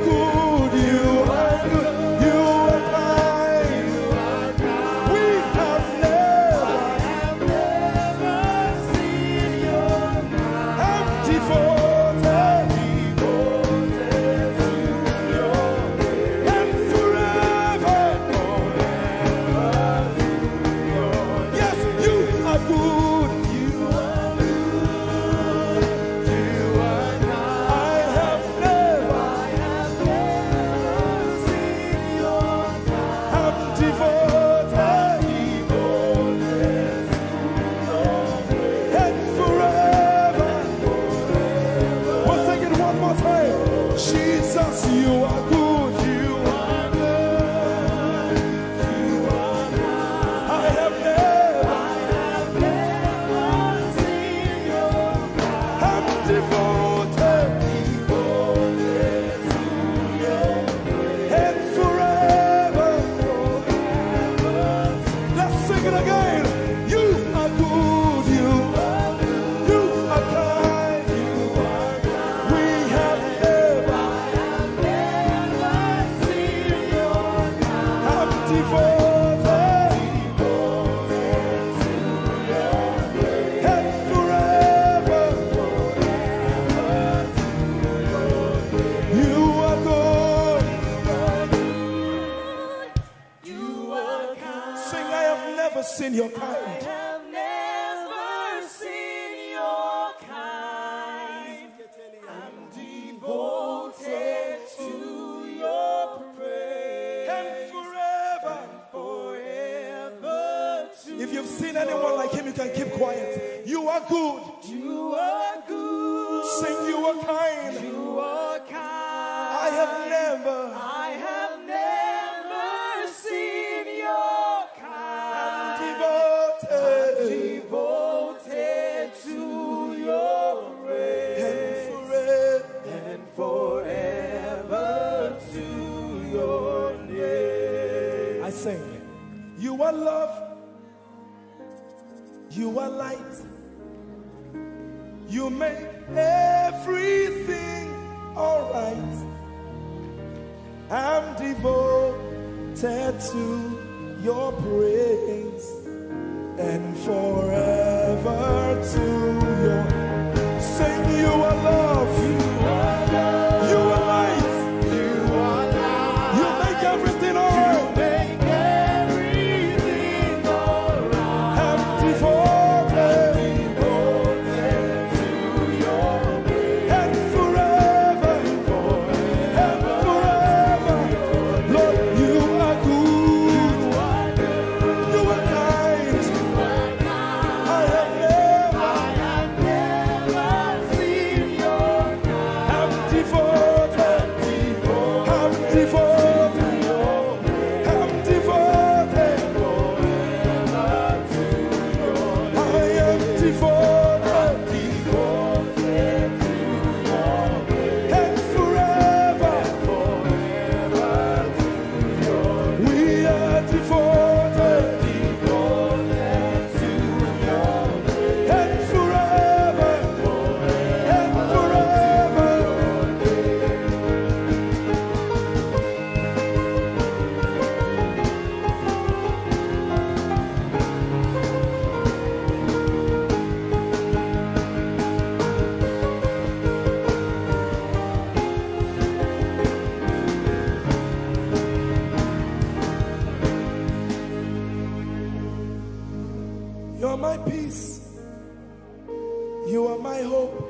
S1: good, you are good, you are kind. We have never
S3: seen your
S1: I'm devoted
S3: to your
S1: and forever. Yes, you are good.
S3: You are good, you are kind.
S1: I have never
S3: Seen your
S1: I'm devoted and forever. We'll sing it one more time. Jesus, you are good. You are good. I have never
S3: seen your
S1: I'm devoted and forever. Let's sing it again. You are good. You are kind. We have never
S3: seen your
S1: I'm devoted and forever. You are good.
S3: You are kind.
S1: Sing, I have never seen your kind.
S3: Have never seen your kind. I'm devoted to your praise.
S1: And forever.
S3: Forever to
S1: If you've seen anyone like him, you can keep quiet. You are good.
S3: you are good.
S1: Sing, you are kind.
S3: You are kind.
S1: I have never
S3: seen your kind.
S1: devoted
S3: Devoted to your praise.
S1: and forever.
S3: And forever to your name.
S1: I sing, you are love, you are light, you make everything alright. I'm devoted to your praise and forever to your. Sing, you are love, you are light, you make everything alright.
S3: Make everything alright.
S1: I'm devoted
S3: To your praise.
S1: and forever, and forever. Lord, you are good, you are kind. I have never
S3: Seen your
S1: I'm devoted, I'm devoted, I'm devoted. I am devoted and forever. We are devoted and forever, and forever. You're my peace, you are my hope.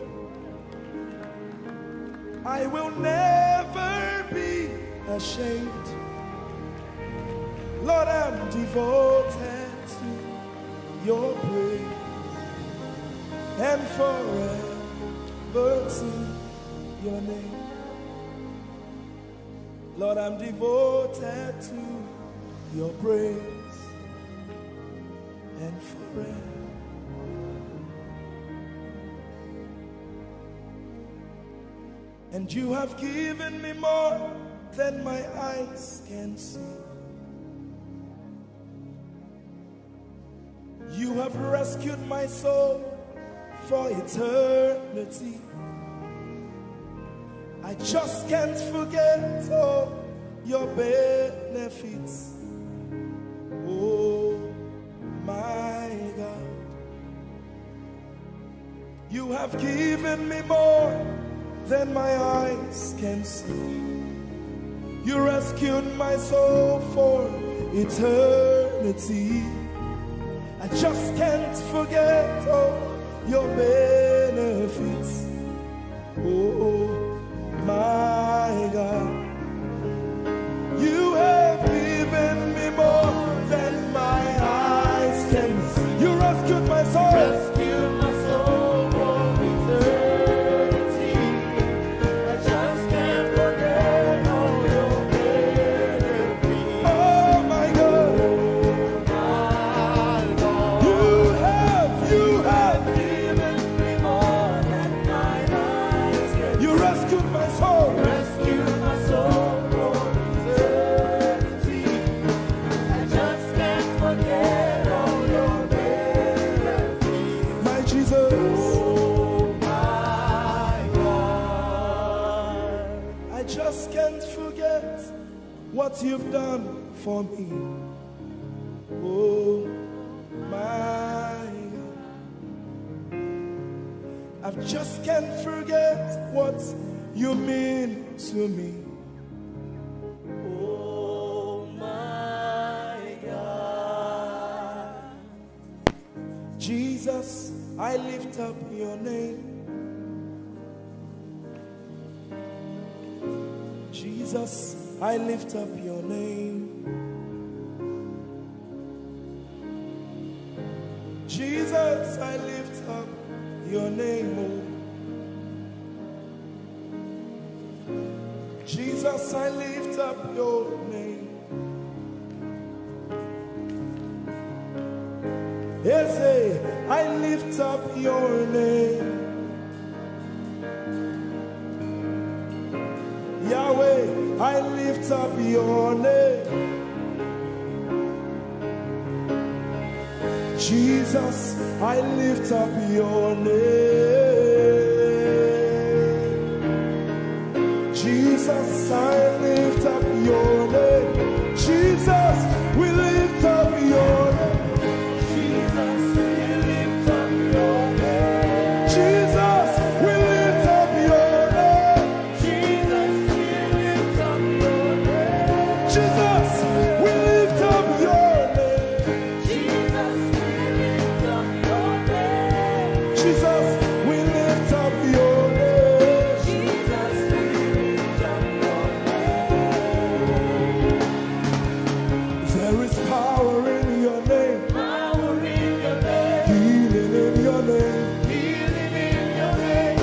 S1: I will never be ashamed. Lord, I'm devoted to your praise and forever to your name. Lord, I'm devoted to your praise and forever. And you have given me more than my eyes can see. You have rescued my soul for eternity. I just can't forget all your benefits. Oh my God, you have given me more than my eyes can see. You rescued my soul for eternity. I just can't forget all your benefits. Oh my God, you have given me more than my eyes can see. You rescued my soul.
S3: Rescued my soul from eternity. I just can't forget all your benefits.
S1: Oh my God,
S3: My God,
S1: you have
S3: given me more than my eyes can
S1: you rescued my soul.
S3: rescue my soul from eternity. I just can't forget all your benefits.
S1: My Jesus,
S3: Oh my God,
S1: I just can't forget what you've done for me. Oh my God, I just can't forget what you mean to me.
S3: oh my God.
S1: Jesus, I lift up your name. Jesus, I lift up your name. Jesus, I lift up your name. Oh. Jesus, I lift up your name. Yes, I lift up your name. Yahweh, I lift up your name. Jesus, I lift up your name. Jesus, I lift up your name. Jesus, we lift up your name.
S3: Jesus, we lift up your name.
S1: Jesus, we lift up your name.
S3: Jesus, we lift up your name.
S1: Jesus, we lift up your name.
S3: Jesus, we lift up your name.
S1: Jesus, we lift up your name.
S3: Jesus, we lift up your name.
S1: There is power in your name,
S3: Power in your name,
S1: healing in your name.
S3: healing in your name.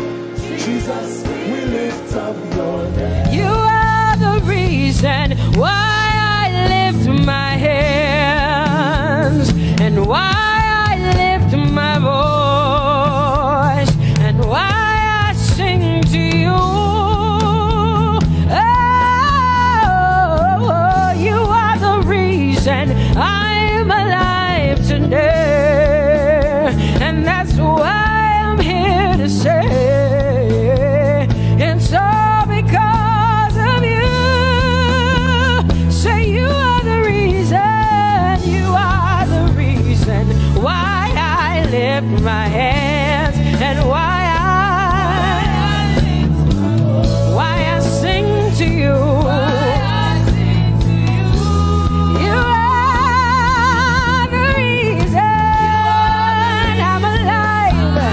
S1: Jesus, we lift up your name.
S2: You are the reason why I lift my hands and why I lift my voice and why I sing to you. Oh, you are the reason I'm alive today, and that's why I'm here to say it's all because of you. Say you are the reason, you are the reason why I lift my hands and why I sing to you. You are the reason I'm alive,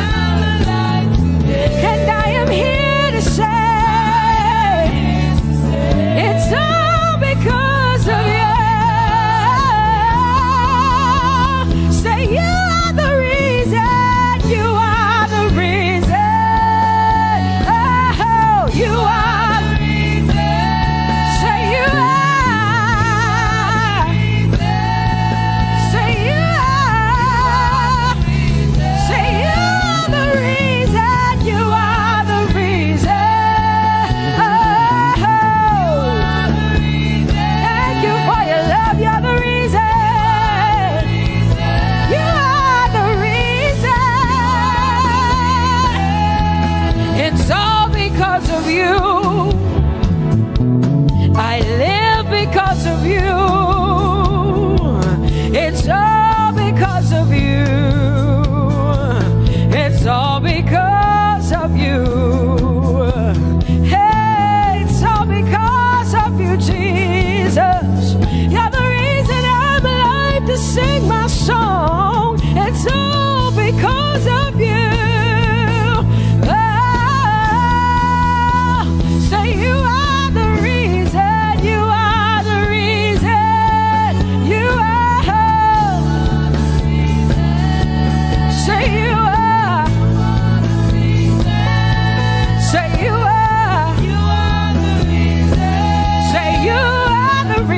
S2: and I am here to say it's all because of you. Say you are the reason, you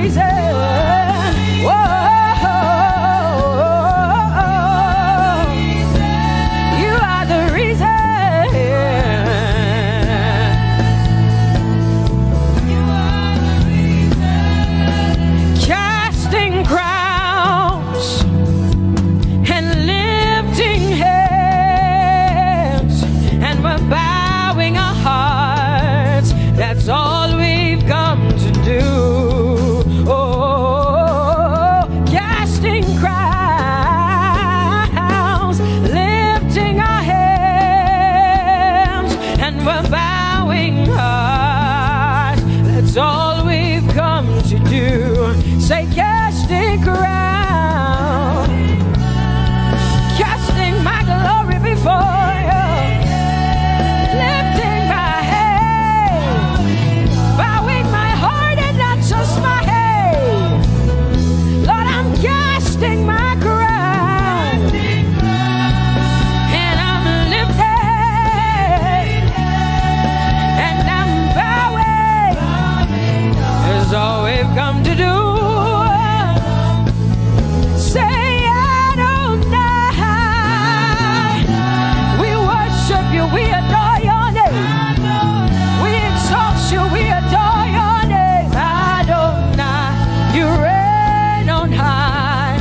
S2: reason. Whoa. You are the reason. Casting crowns and lifting hands, and we're bowing our hearts. That's all we've come to do. Oh, casting crowns, lifting our hands, and we're bowing hearts. That's all we've come to do. Say, casting crowns, casting my glory before you, lifting my head, bowing my heart and not just my head. Lord, I'm casting my crown, and I'm lifted, and I'm bowing. Is all we've come to do. Say, Adonai. We worship you, we adore your name. We exalt you, we adore your name. Adonai, you reign on high.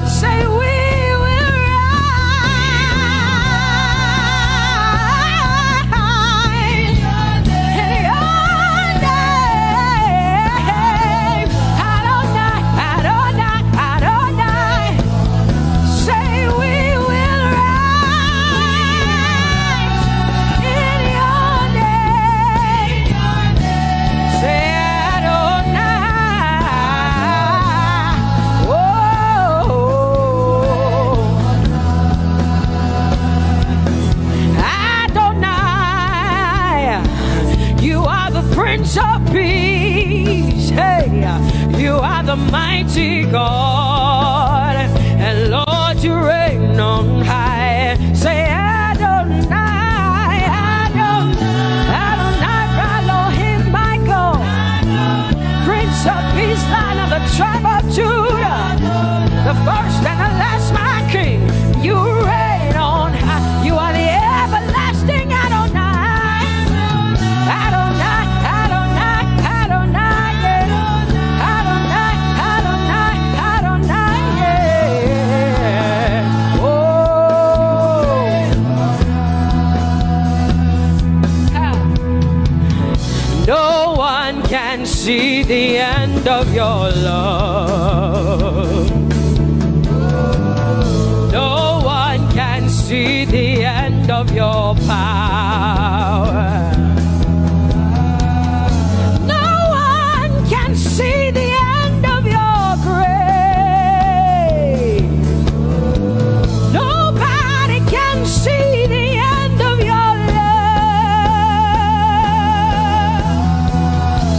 S2: Say, we will rise in your name. Adonai, Adonai, Adonai. Say, we will rise in your name. Say, Adonai. Whoa. Adonai, you are the Prince of Peace. Hey, you are the mighty God, and Lord, you reign on high. Say, Adonai, Adonai, Adonai, Elohim, Michael, Prince of Peace, Lion of the tribe of Judah, the first and the last, my King. You reign on high. You are the everlasting Adonai. Adonai, Adonai, Adonai, yeah. Adonai, Adonai, Adonai, yeah. Oh. No one can see the end of your love. No one can see the end of your power. No one can see the end of your grace. Nobody can see the end of your love.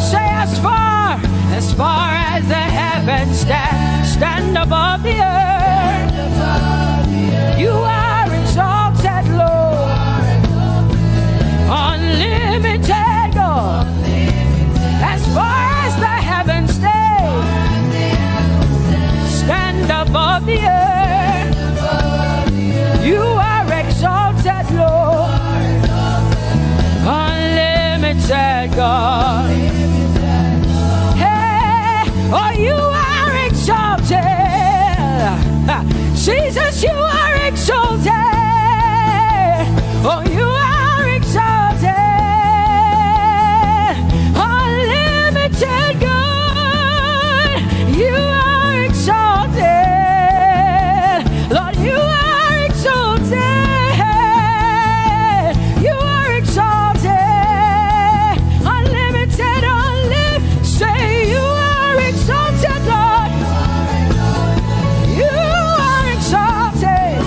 S2: Say, as far as the heavens stand above the earth, you are exalted, Lord. Unlimited God. As far as the heavens stand above the earth, you are exalted, Lord. Unlimited God. Hey, oh, you are exalted. Jesus, you are exalted. Oh, you are exalted. Unlimited God. You are exalted. Lord, you are exalted. You are exalted. Unlimited, unlimited. Say, you are exalted, Lord. You are exalted.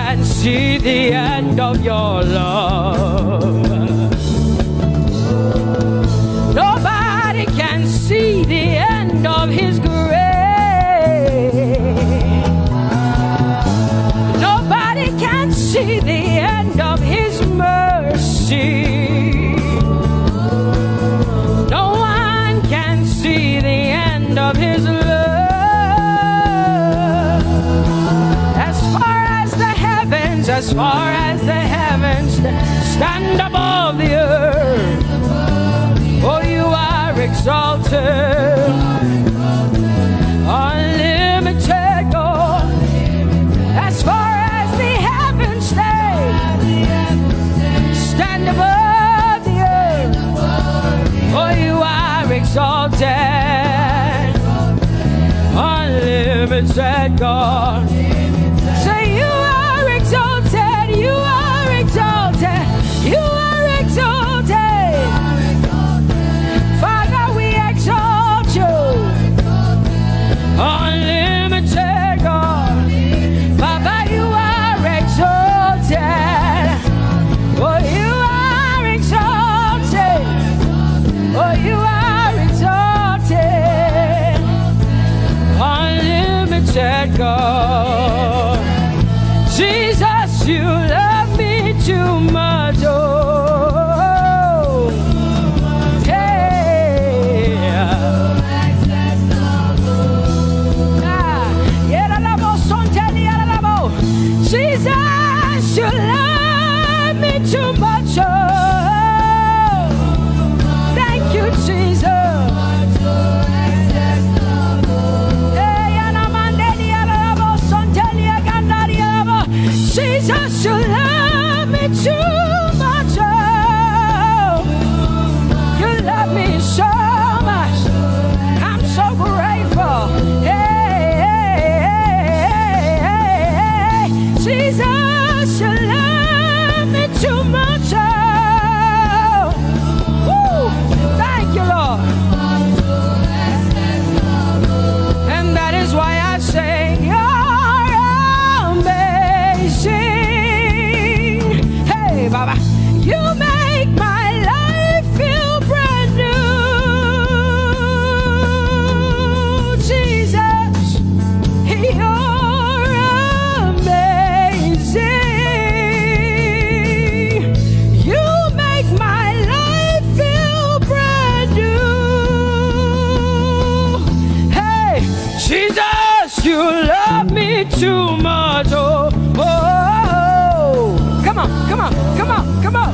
S2: can see the end of your love. Nobody can see the end of his grace. Nobody can see the end of his mercy. No one can see the end of his love. As far as the heavens stand above the earth, oh, you are exalted, unlimited God. As far as the heavens stand above the earth, oh, you are exalted, unlimited God. Say you are exalted, you are exalted, you are exalted. Father, we exalt you, unlimited God. Father, you are exalted, oh, you are exalted, oh, you are exalted, unlimited God. Jesus, you love me too much, oh, yeah. Jesus, you love me too much, oh. Thank you, Jesus. Jesus, you love me too much, oh. You love me so much. I'm so grateful. Hey, hey, hey, hey. Jesus, you love me too much, oh. Woo. Thank you, Lord. And that is why I say, Baba, you make my life feel brand new. Jesus, you're amazing. You make my life feel brand new. Hey, Jesus, you love me too much. Oh, oh, oh. Come on, come on. Come on, come on.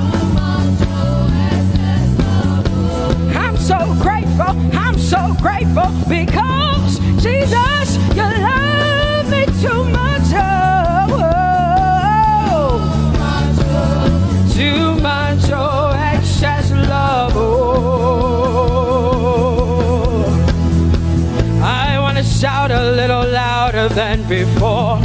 S2: I'm so grateful because Jesus, you love me too much. Oh, too much, oh, excess love. Oh, I want to shout a little louder than before.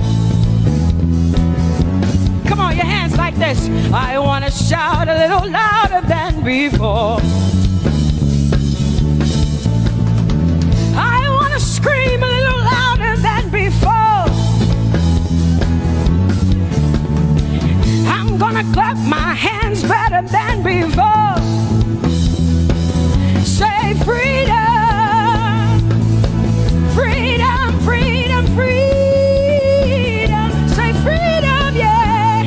S2: Come on, your hands like this. I want to shout a little louder than before. I want to scream a little louder than before. I'm gonna clap my hands better than before. Say freedom, freedom, freedom, freedom. Say freedom, yeah.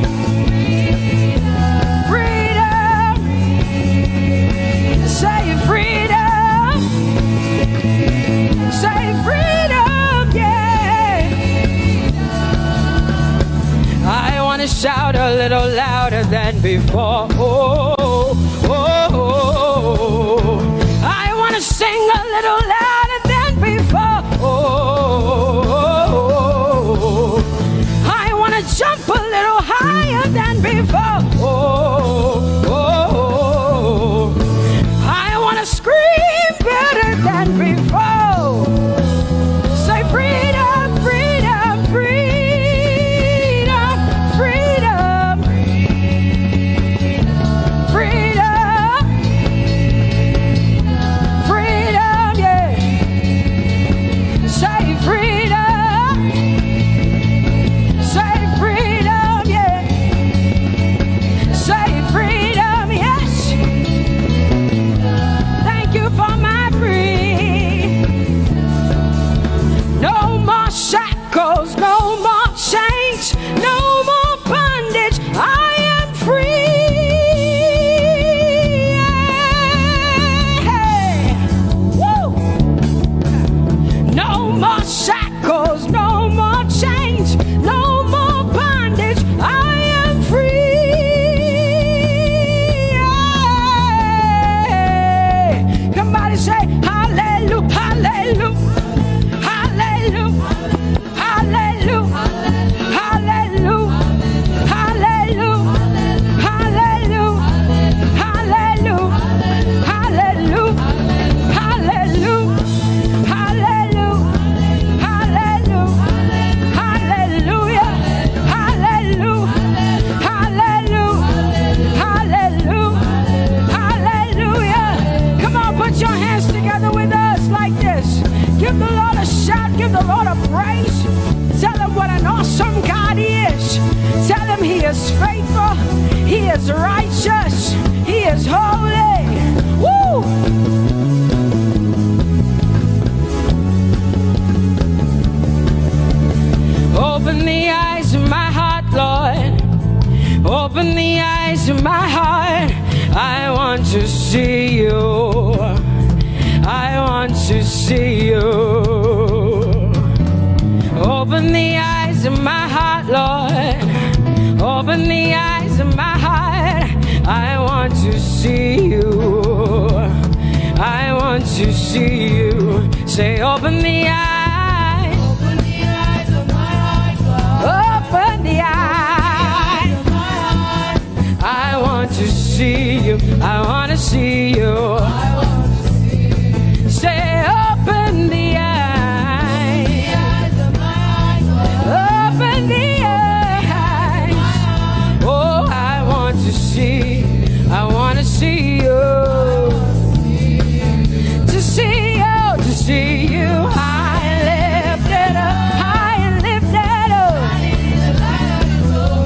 S2: Freedom. Say freedom. Say freedom, yeah. I want to shout a little louder than before. Oh, oh, oh, oh. I want to sing a little louder than before. Oh, oh, oh. I want to jump a little higher than before. Oh, oh, oh. I want to scream better than before. Say freedom, freedom, freedom, freedom, freedom, freedom, yeah. He is faithful. He is righteous. He is holy. Woo! Open the eyes of my heart, Lord. Open the eyes of my heart. I want to see you. I want to see you. Open the eyes of my heart, Lord. Open the eyes of my heart. I want to see you. I want to see you. Say, open the eyes.
S5: Open the eyes of my heart, God.
S2: Open the eyes
S5: of my heart.
S2: I want to see you. I want to see you.
S5: I want to see you.
S2: Say, open the eyes.
S5: The eyes of my heart, God.
S2: Open the eyes. Oh, I want to see. I want to see you. To see you. To see you. High and lifted up. High and lifted up.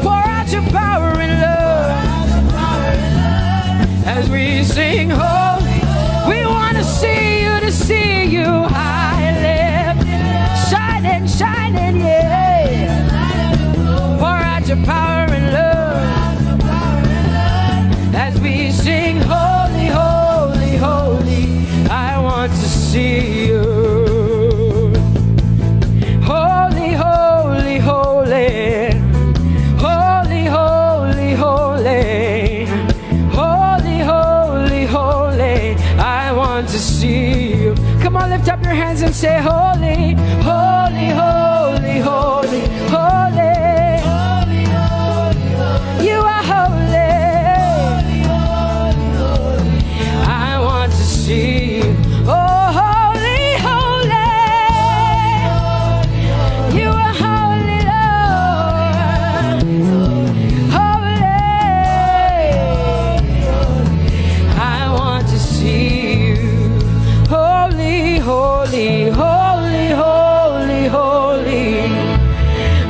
S2: Pour out your power and love. As we sing holy, we want to see you, high and lifted, shining, shining, yeah. Pour out your power and love. As we sing holy, holy, holy, I want to see you. Holy, holy, holy, holy, holy, holy. Holy, holy, holy, I want to see you. Come on, lift up your hands and say, holy, holy, holy, holy, holy. You are holy. I want to see you. Oh, holy, holy. You are holy, Lord. Holy. I want to see you. Holy, holy, holy, holy, holy.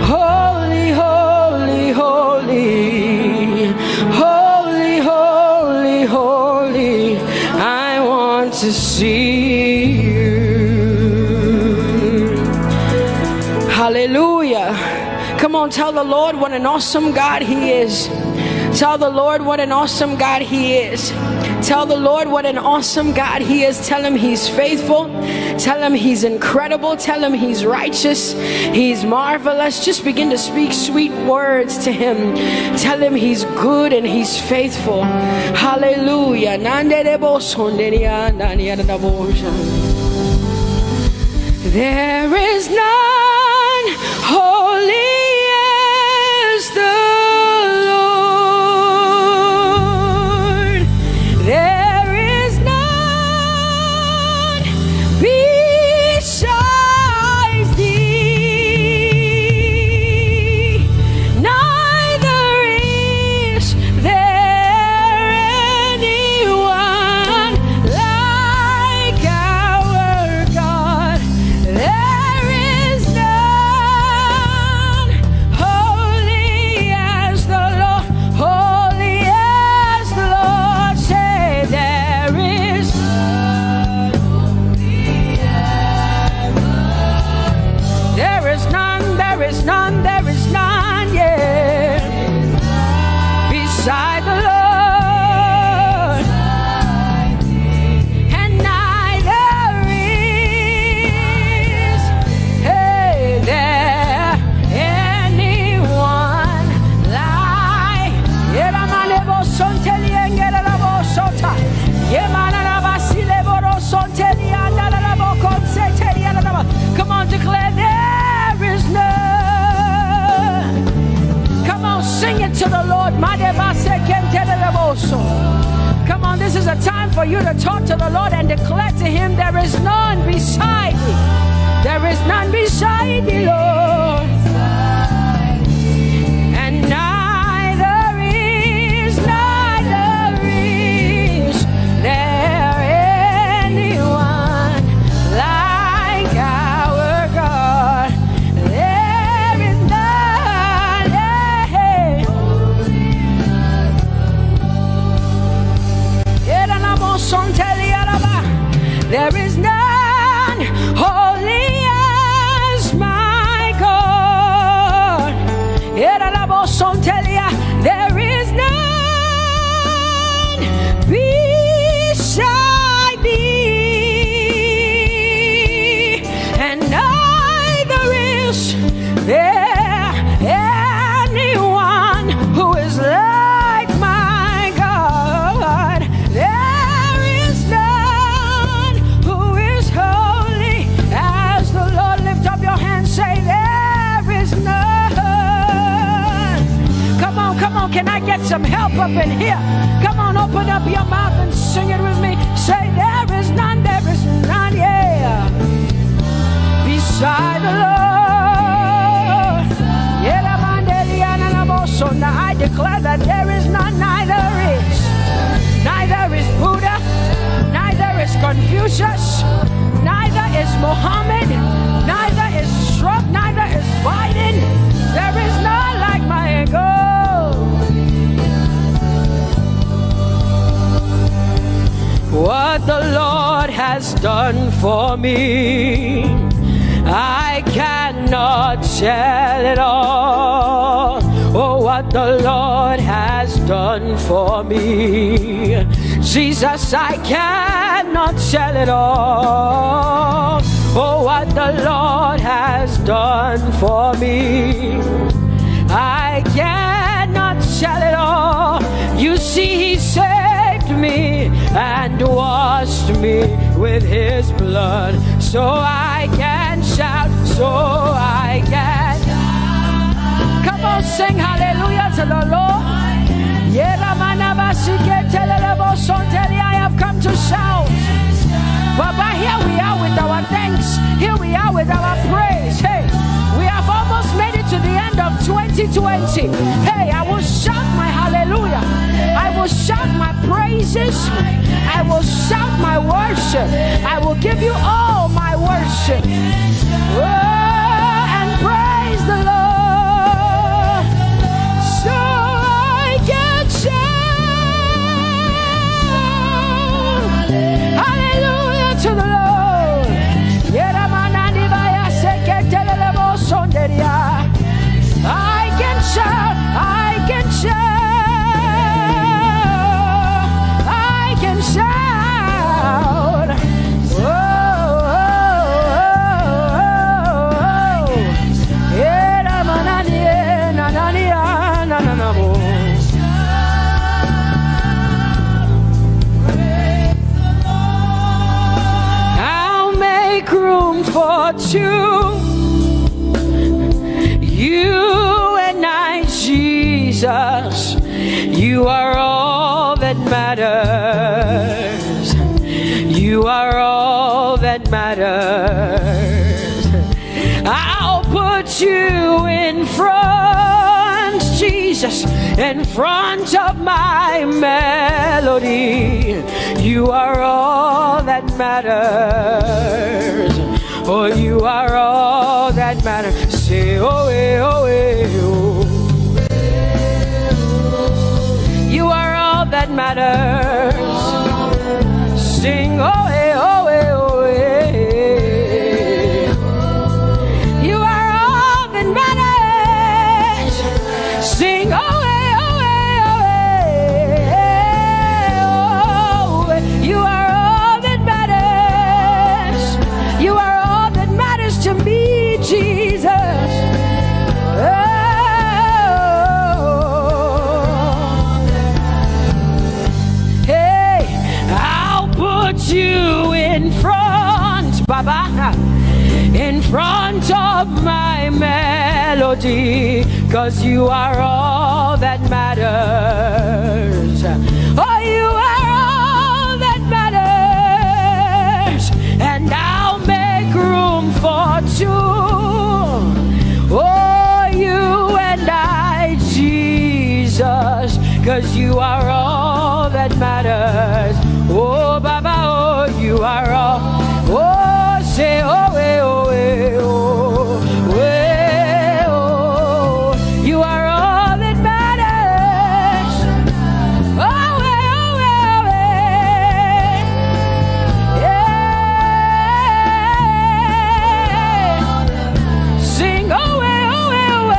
S2: Holy, holy, holy. Holy, holy, holy. I want to see you. Hallelujah. Come on, tell the Lord what an awesome God He is. Tell the Lord what an awesome God He is. Tell the Lord what an awesome God He is. Tell Him He's faithful. Tell Him He's incredible. Tell Him He's righteous. He's marvelous. Just begin to speak sweet words to Him. Tell Him He's good and He's faithful. Hallelujah. There is none holy as the Lord. There is none besides thee. Neither is there anyone like our God. There is none holy as the Lord, holy as the Lord. Say there is none holy as the Lord. There is none, there is none, there is none, yeah, beside the Lord. And neither is there anyone like. Come on, declare there is none. Come on, sing it to the Lord. Come on, this is a time for you to talk to the Lord and declare to Him there is none beside thee. There is none beside thee, Lord. And neither is there anyone like our God. There is none. on, can I get some help up in here? Come on, open up your mouth and sing it with me. Say, there is none, yeah, beside the Lord. So now I declare that there is none, neither is Buddha, neither is Confucius, neither is Muhammad, neither is Trump, neither is Biden. There is none like my God. What the Lord has done for me, I cannot tell it all. Oh, what the Lord has done for me, Jesus, I cannot tell it all. Oh, what the Lord has done for me, I cannot tell it all. You see, He saved me and washed me with His blood, so I can shout, so I can. Come on, sing hallelujah to the Lord. I have come to shout. Baba, here we are with our thanks. Here we are with our praise. Hey, we have almost made it to the end of 2020. Hey, I will shout my hallelujah. I will shout my praises. I will shout my worship. I will give you all my worship. Oh, and praise the Lord. So I can shout hallelujah to the Lord. I can shout, I can shout, I can shout. Oh, oh, oh, oh. I'll make room for two. You and I, Jesus, you are all that matters. You are all that matters. I'll put you in front, Jesus, in front of my melody. You are all that matters. Oh, you are all that matters. Say, oh, eh, oh, eh, oh. You are all that matters. Sing, oh, eh, oh, eh, oh, eh. You are all that matters. Sing, oh, eh, oh, eh, oh, eh. Oh, you are all that matters. You are all that matters to me, Jesus. You in front, Baba, in front of my melody, 'cause you are all that matters. Oh, you are all that matters, and I'll make room for two. Oh, you and I, Jesus, 'cause you are all that matters. Oh, Baba, oh, you are all. Oh, say, oh, eh, oh, eh, oh, eh, oh. You are all that matters. Oh, eh, oh, eh, oh, eh. Yeah. Sing, oh, eh, oh, eh, oh, eh.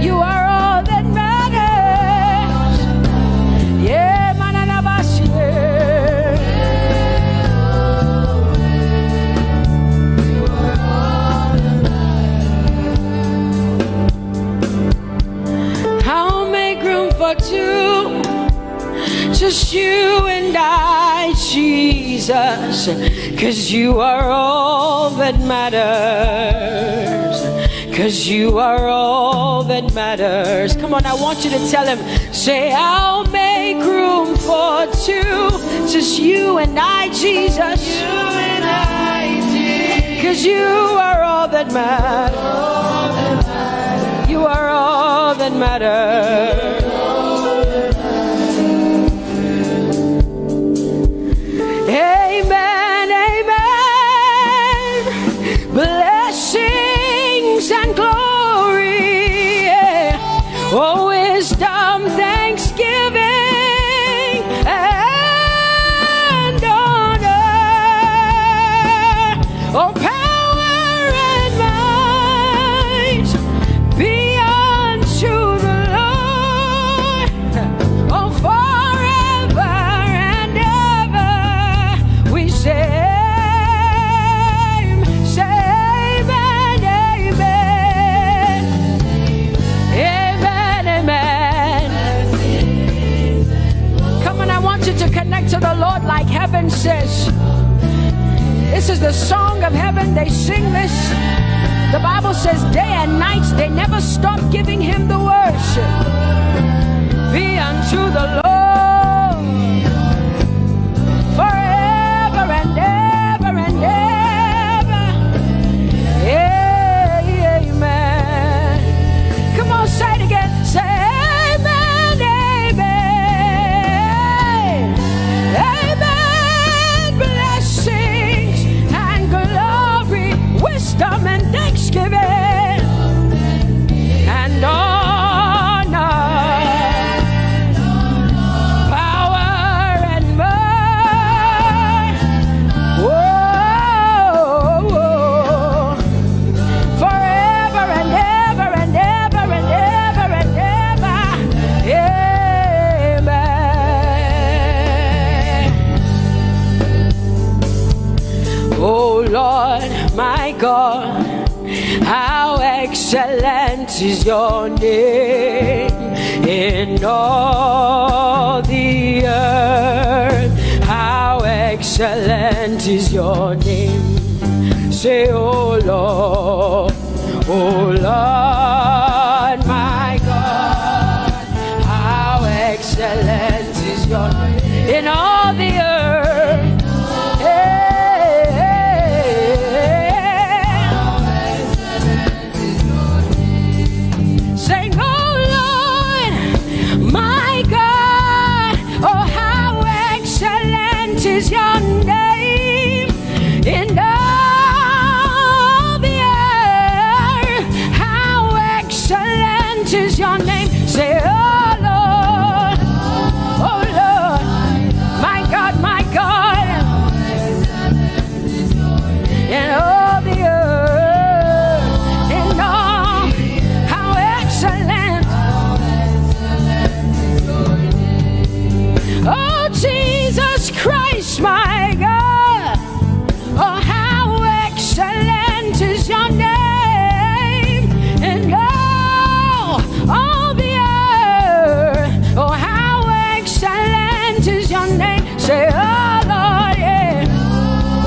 S2: You are all that matters. Yeah, mananabashi. I'll make room for two, just you and I, Jesus, 'cause you are all that matters. 'cause you are all that matters. Come on, I want you to tell him, say, I'll make room for two, just you and I, Jesus. You and I, Jesus. 'Cause you are all that matters. You are all that matters. Amen, amen. Blessings and glory, yeah. Oh, wisdom, thanksgiving, and honor. Oh, power and might be unto the Lord. Oh, forever and ever we say, amen, amen. Amen, amen. Come on, I want you to connect to the Lord like heaven says. This is the song of heaven. They sing this. The Bible says day and night they never stop giving him the worship. Be unto the Lord forever and ever and ever. Amen. Come on, say it again. Say amen, amen. Amen. Blessings and glory, wisdom and thanksgiving, and honor, power and might. Whoa, forever and ever and ever and ever and ever. Amen. Oh Lord, my God, how excellent is your name in all the earth. How excellent is your name. Say, oh Lord, my God, how excellent is your name in all the earth. Sing, oh Lord, my God, oh how excellent is your name in all the earth. How excellent is your name. Say, oh Lord, my God, in all the earth, in all, how excellent. Oh Jesus Christ, my God, oh how excellent is your name in all the earth. Oh how excellent is your name. Say, oh Lord, yeah.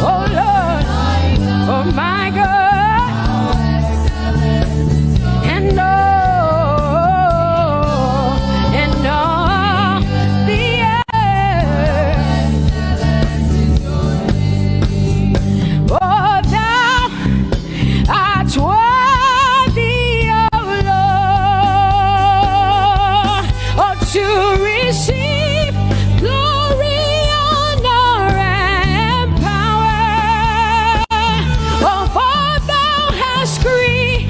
S2: Oh Lord, oh my God, and all the earth. Oh, thou art worthy, oh Lord, oh to receive glory, honor, and power. Oh, for thou hast created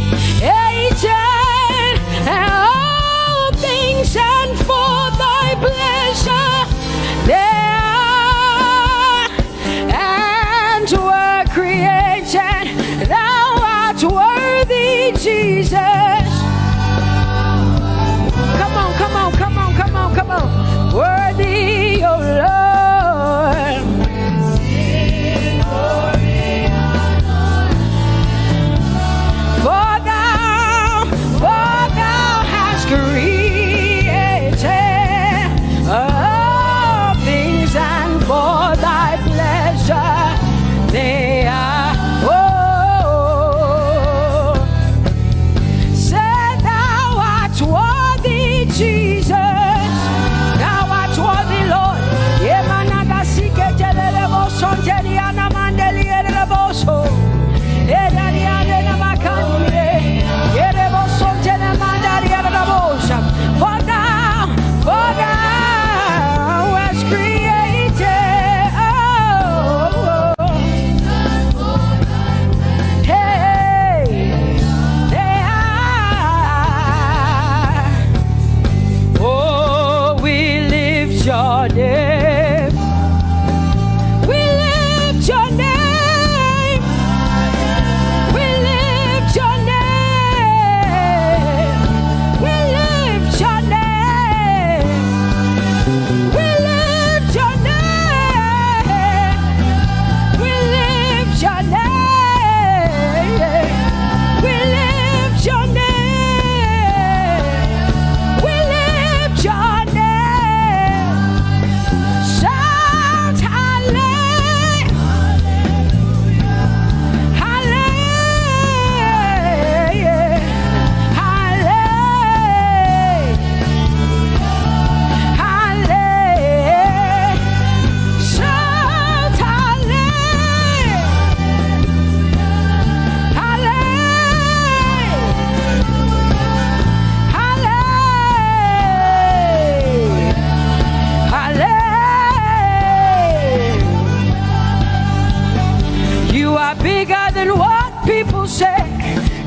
S2: all things, and for thy pleasure they are and were created. Thou art worthy, Jesus. Come on, come on, come on, come on, come on. Worthy, oh Lord. For thou hast created all things, and for thy pleasure they are. Oh,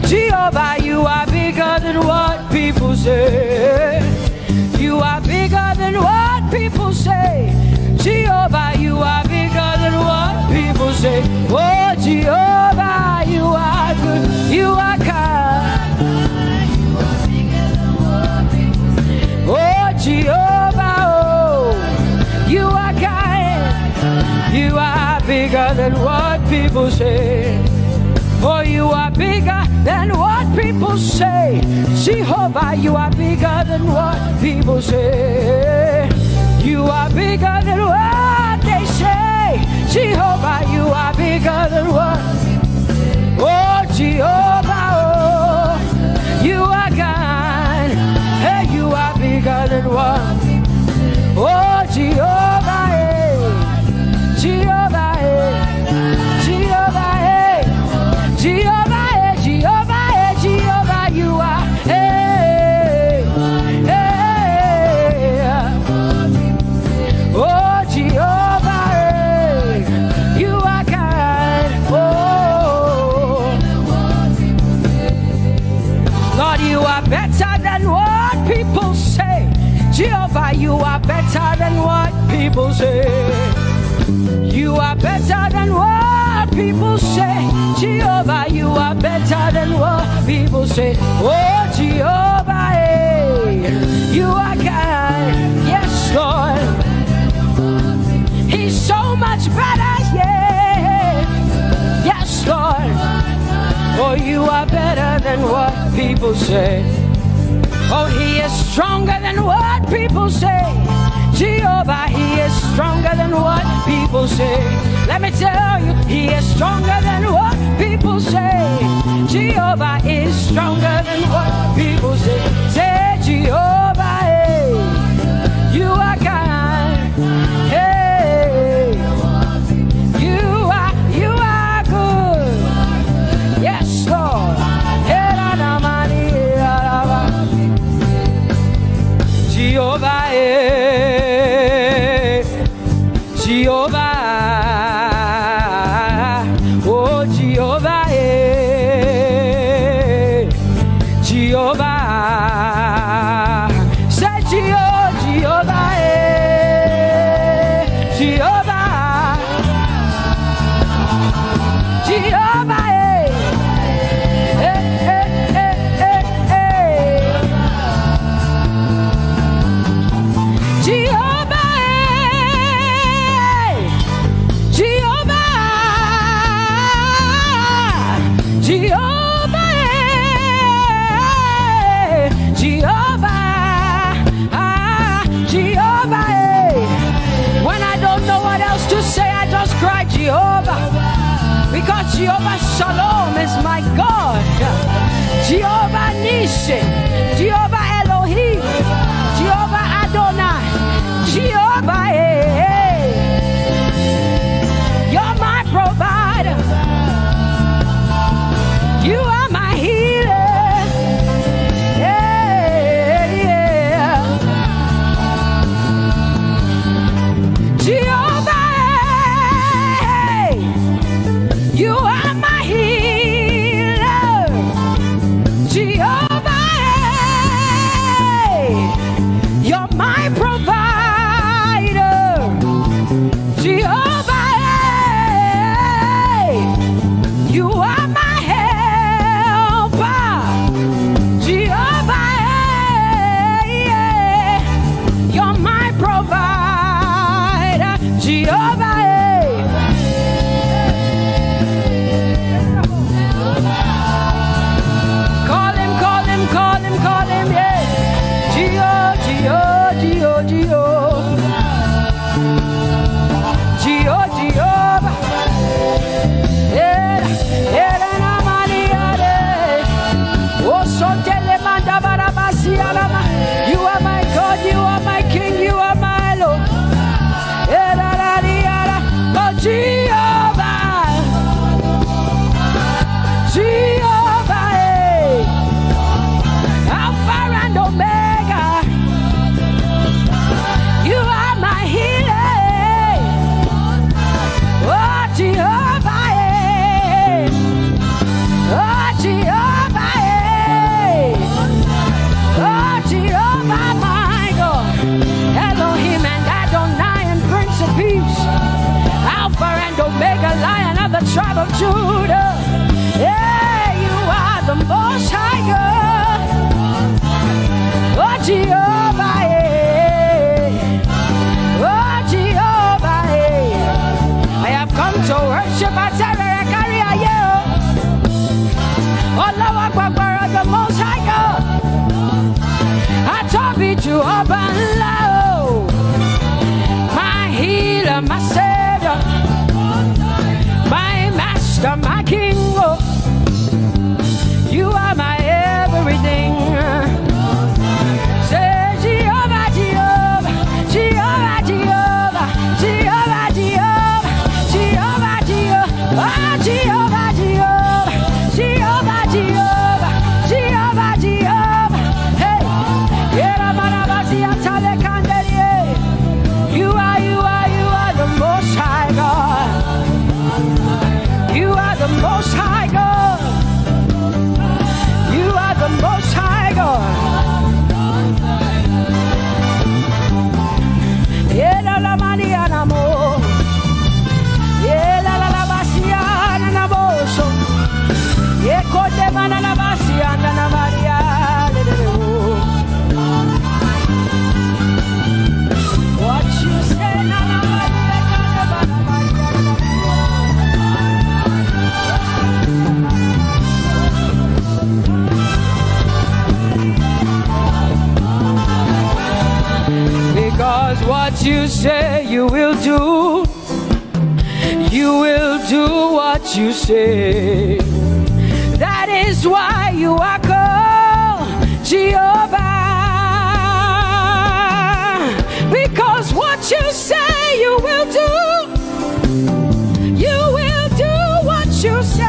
S2: Jehovah, you are bigger than what people say. You are bigger than what people say. Jehovah, you are bigger than what people say. Oh, Jehovah, you are good. You are kind. Oh, Jehovah, oh, you are kind. You are bigger than what people say. Oh, you are bigger than what people say. Jehovah, you are bigger than what people say. You are bigger than what they say. Jehovah, you are bigger than what. Oh, Jehovah, oh, you are God. Hey, you are bigger than what. Oh, Jehovah, hey. Jehovah, hey. Jehovah, hey. Jehovah, hey. Jehovah, hey. Jehovah, you are. Hey, hey. Oh, Jehovah, hey. You are God. Oh, Lord, you are better than what people say. Jehovah, you are better than what people say. You are better than what people say. Jehovah, you are better than what people say. Oh, Jehovah, hey, you are God. Yes, Lord. He's so much better, yeah. Yes, Lord. Oh, you are better than what people say. Oh, he is stronger than what people say. Jehovah, he is stronger than what people say. Let me tell you, he is stronger than what people say. Jehovah is stronger than what people say. Say, Jehovah, hey, you are God. Hey, you are good. Yes, Lord. Jehovah, eh, Jehovah, oh Jehovah, eh, Jehovah, say Jehovah, eh, Jehovah, Jehovah, Jehovah, because Jehovah Shalom is my God. Jehovah Nissi, Jehovah Elohim, Jehovah Adonai, Jehovah, hey, you're my provider. You are my healer. Yeah, yeah. Jehovah, you are my healer. Judah. Yeah, you are the most high God. Oh, Jehovah, yeah. Oh, Jehovah, yeah. I have come to worship at Terekaria, yeah. Oh, Lord, the most high God. I told you to open low. My healer, my savior, my master, my king. Oh, you are my everything. Say Jehovah, Jehovah, Jehovah, Jehovah, Jehovah, Jehovah, Jehovah, Jehovah, oh, Jehovah, Jehovah, Jehovah, Jehovah, Jehovah, Jehovah. Hey, you are the most high God. You are the most high God. You are the most high God. Yeah, la la Mariana mo. Yeah, la la la Basiana na boso. Yeah, kote mana la Basiana na Maria. What you say na na Maria na Maria. Because what you say you will do what you say. That is why you are called Jehovah. Because what you say you will do what you say.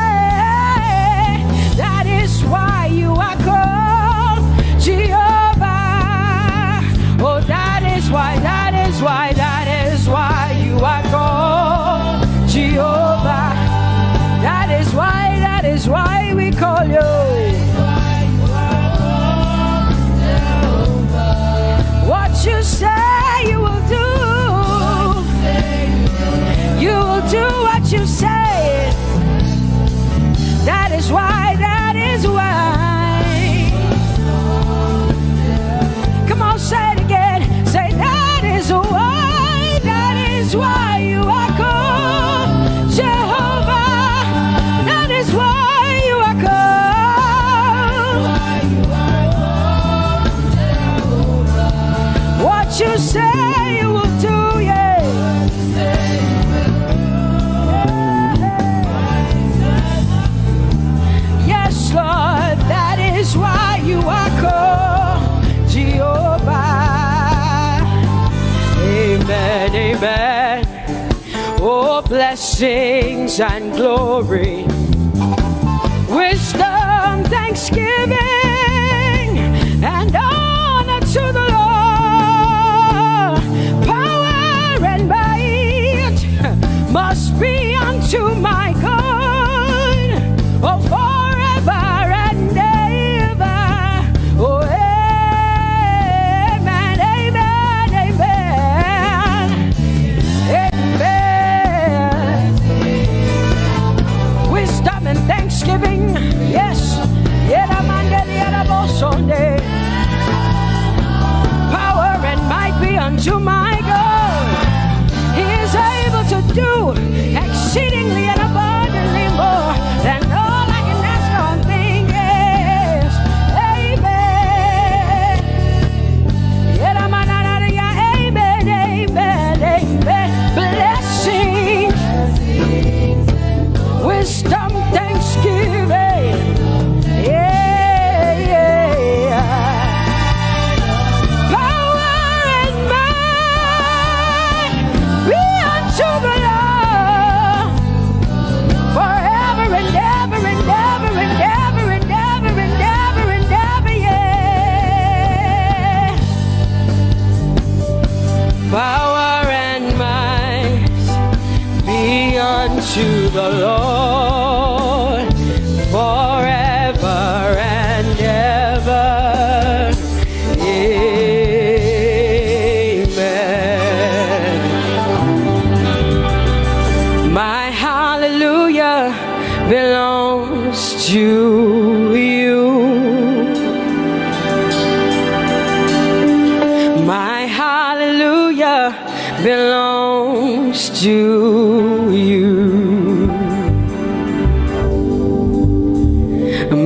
S2: That is why you are called Jehovah. Oh, that is why you are called Jehovah. That is why we call you. What you say you will do. You will do what you say. That is why. Come on, say it again. Say that is why you are called Jehovah. That is why you are called. What you say you will do, yeah. Yes, Lord, that is why you are called Jehovah. Amen, amen. Oh, blessings and glory, wisdom, thanksgiving, and honor to the Lord. Power and might must be unto my God. Oh, forever and ever. Oh, amen, amen, amen. Amen.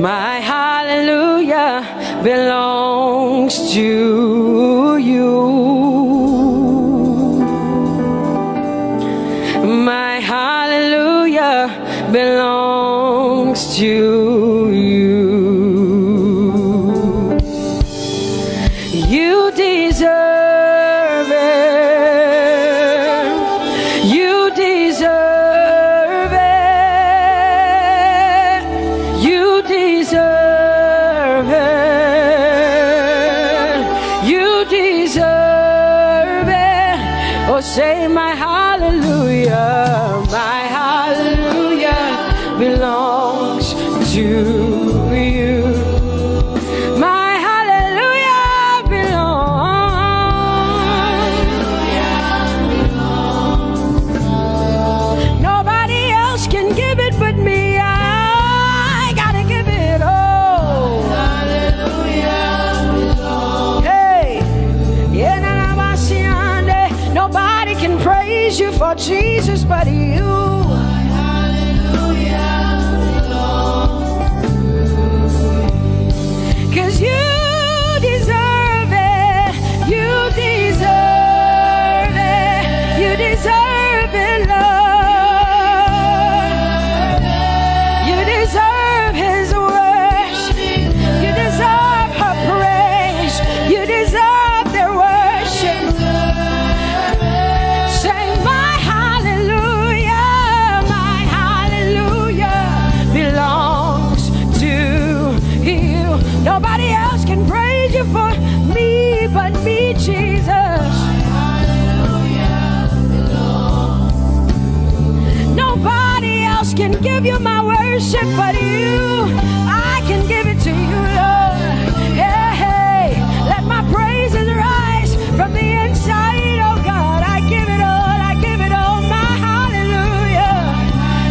S2: My hallelujah belongs to you. My hallelujah belongs to you. You deserve it. You deserve it. You deserve it. You deserve it. Oh, say my hallelujah. My hallelujah belongs to you. My hallelujah belongs. Nobody else can give it but me. I gotta give it all. Hey, nobody can praise you for Jesus but you. Cause you deserve it. You deserve it. You deserve it, Lord. You deserve His worship. You deserve her praise. You deserve their worship. Say my hallelujah. My hallelujah belongs to you. Nobody else can praise you for me but me, Jesus. Nobody else can give you my worship but you. I can give it to you, Lord. Yeah, hey, let my praises rise from the inside, oh God. I give it all, I give it all, my hallelujah.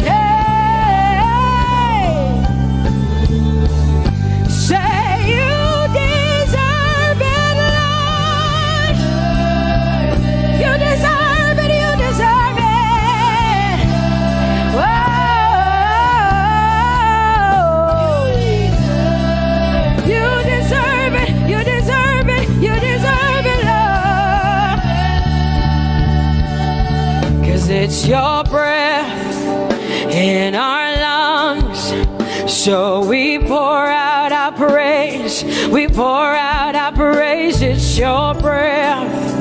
S2: Yeah. Say you deserve it, Lord. You deserve it, you deserve it. Whoa. You deserve it, you deserve it, you deserve it, Lord. Cause it's your breath in our lungs. So we pour out our praise. We pour out our praise. It's your breath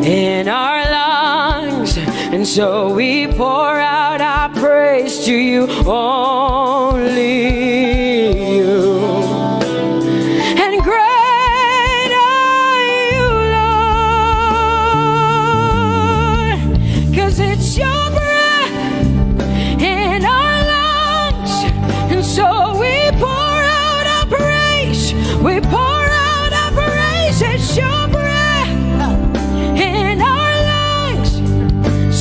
S2: in our lungs. And so we pour out our praise to you, only you. And great are you, Lord. Cause it's your breath in our lungs. And so we pour out our praise. We pour out our praise. It's your breath in our lungs.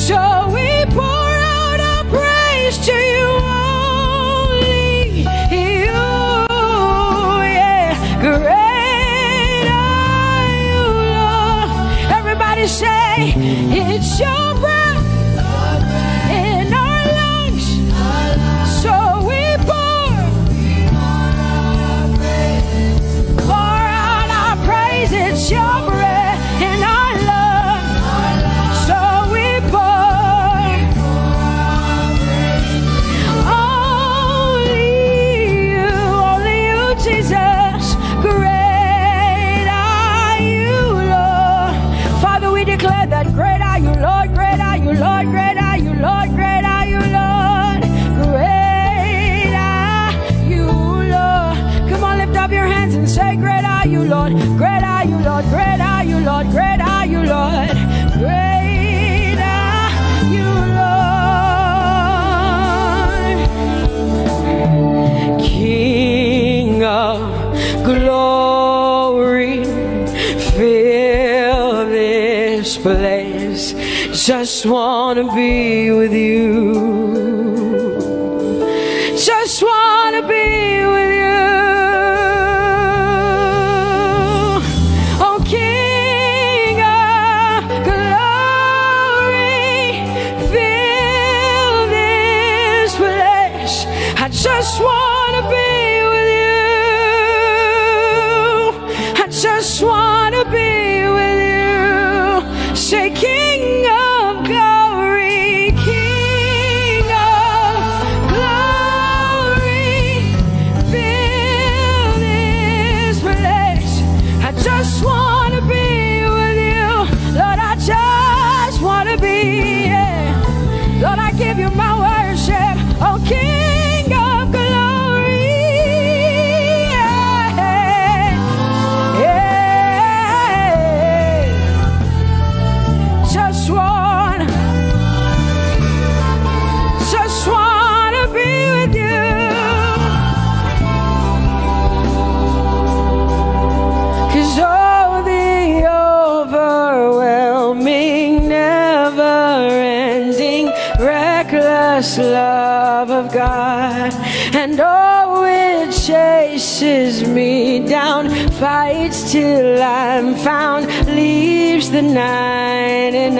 S2: So we pour out our praise to you, only you. Yeah, great are you, Lord. Everybody say, it's your breath in our lungs. So we pour out our praise. It's your breath in our lungs. So we pour only you, Jesus. Great are you, Lord. Father, we declare that great are you, Lord. Great are you, Lord. Great are you, Lord. Great are you, Lord. Great are you, Lord. Come on, lift up your hands and say, great are you, Lord. Great are you, Lord. Great are you, Lord. Great are you, Lord. Great are you, Lord. King of glory, fill this place. Just want to be with you. Just want to be with you. Oh, King of glory, fill this place. I just want to be with you. and oh, it chases me down, fights till I'm found, leaves the 99.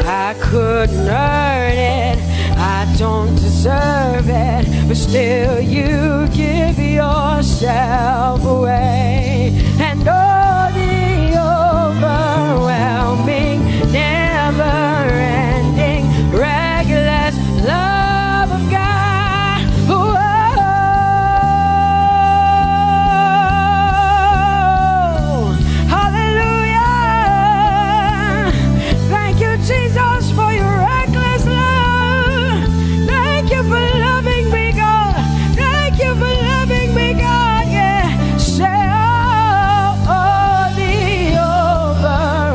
S2: I couldn't earn it, I don't deserve it, but still you give yourself away. And oh, the overwhelming, never-ending, reckless love of God. Whoa. Hallelujah. Thank you, Jesus, for your reckless love. Thank you for loving me, God. Thank you for loving me, God. Yeah. Say, oh, the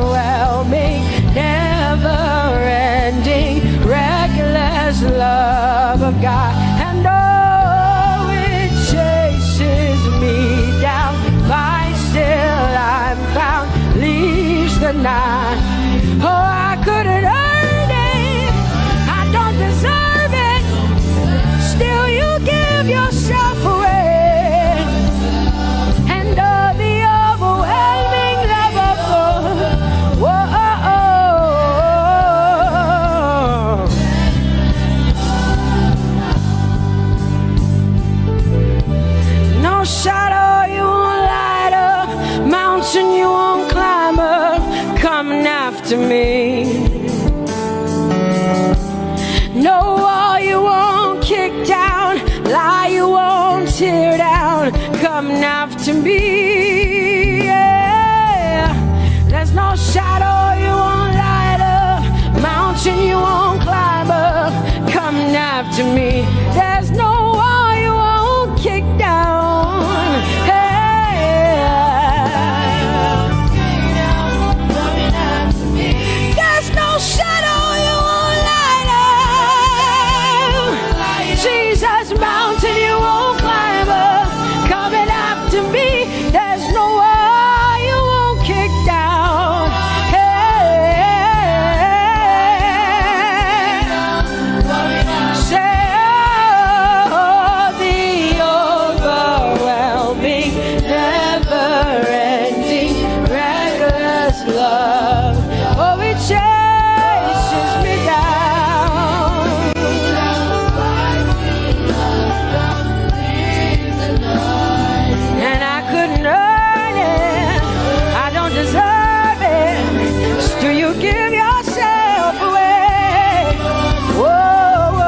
S2: overwhelming, never-ending, reckless love of God. And oh, it chases me down, finds till I'm found, leaves the 9. Oh, I couldn't earn it, I don't deserve it, still you give yourself away. And oh, the overwhelming love of God. Whoa. No shadow you won't light up, mountain you won't climb up, coming after me. No wall you won't kick down, lie you won't tear down, coming after me. Yeah. There's no shadow you won't light up, mountain you won't climb up, coming after me. There's no wall you won't kick down. Hey. There's no shadow you won't light up. Jesus, mountain you won't climb up, coming after me. There's no wall you won't kick down. Hey. Say, oh, the overwhelming, never-ending, reckless love. Oh, it chases me down. And I couldn't earn it, I don't deserve it, still you give yourself away. Whoa, whoa,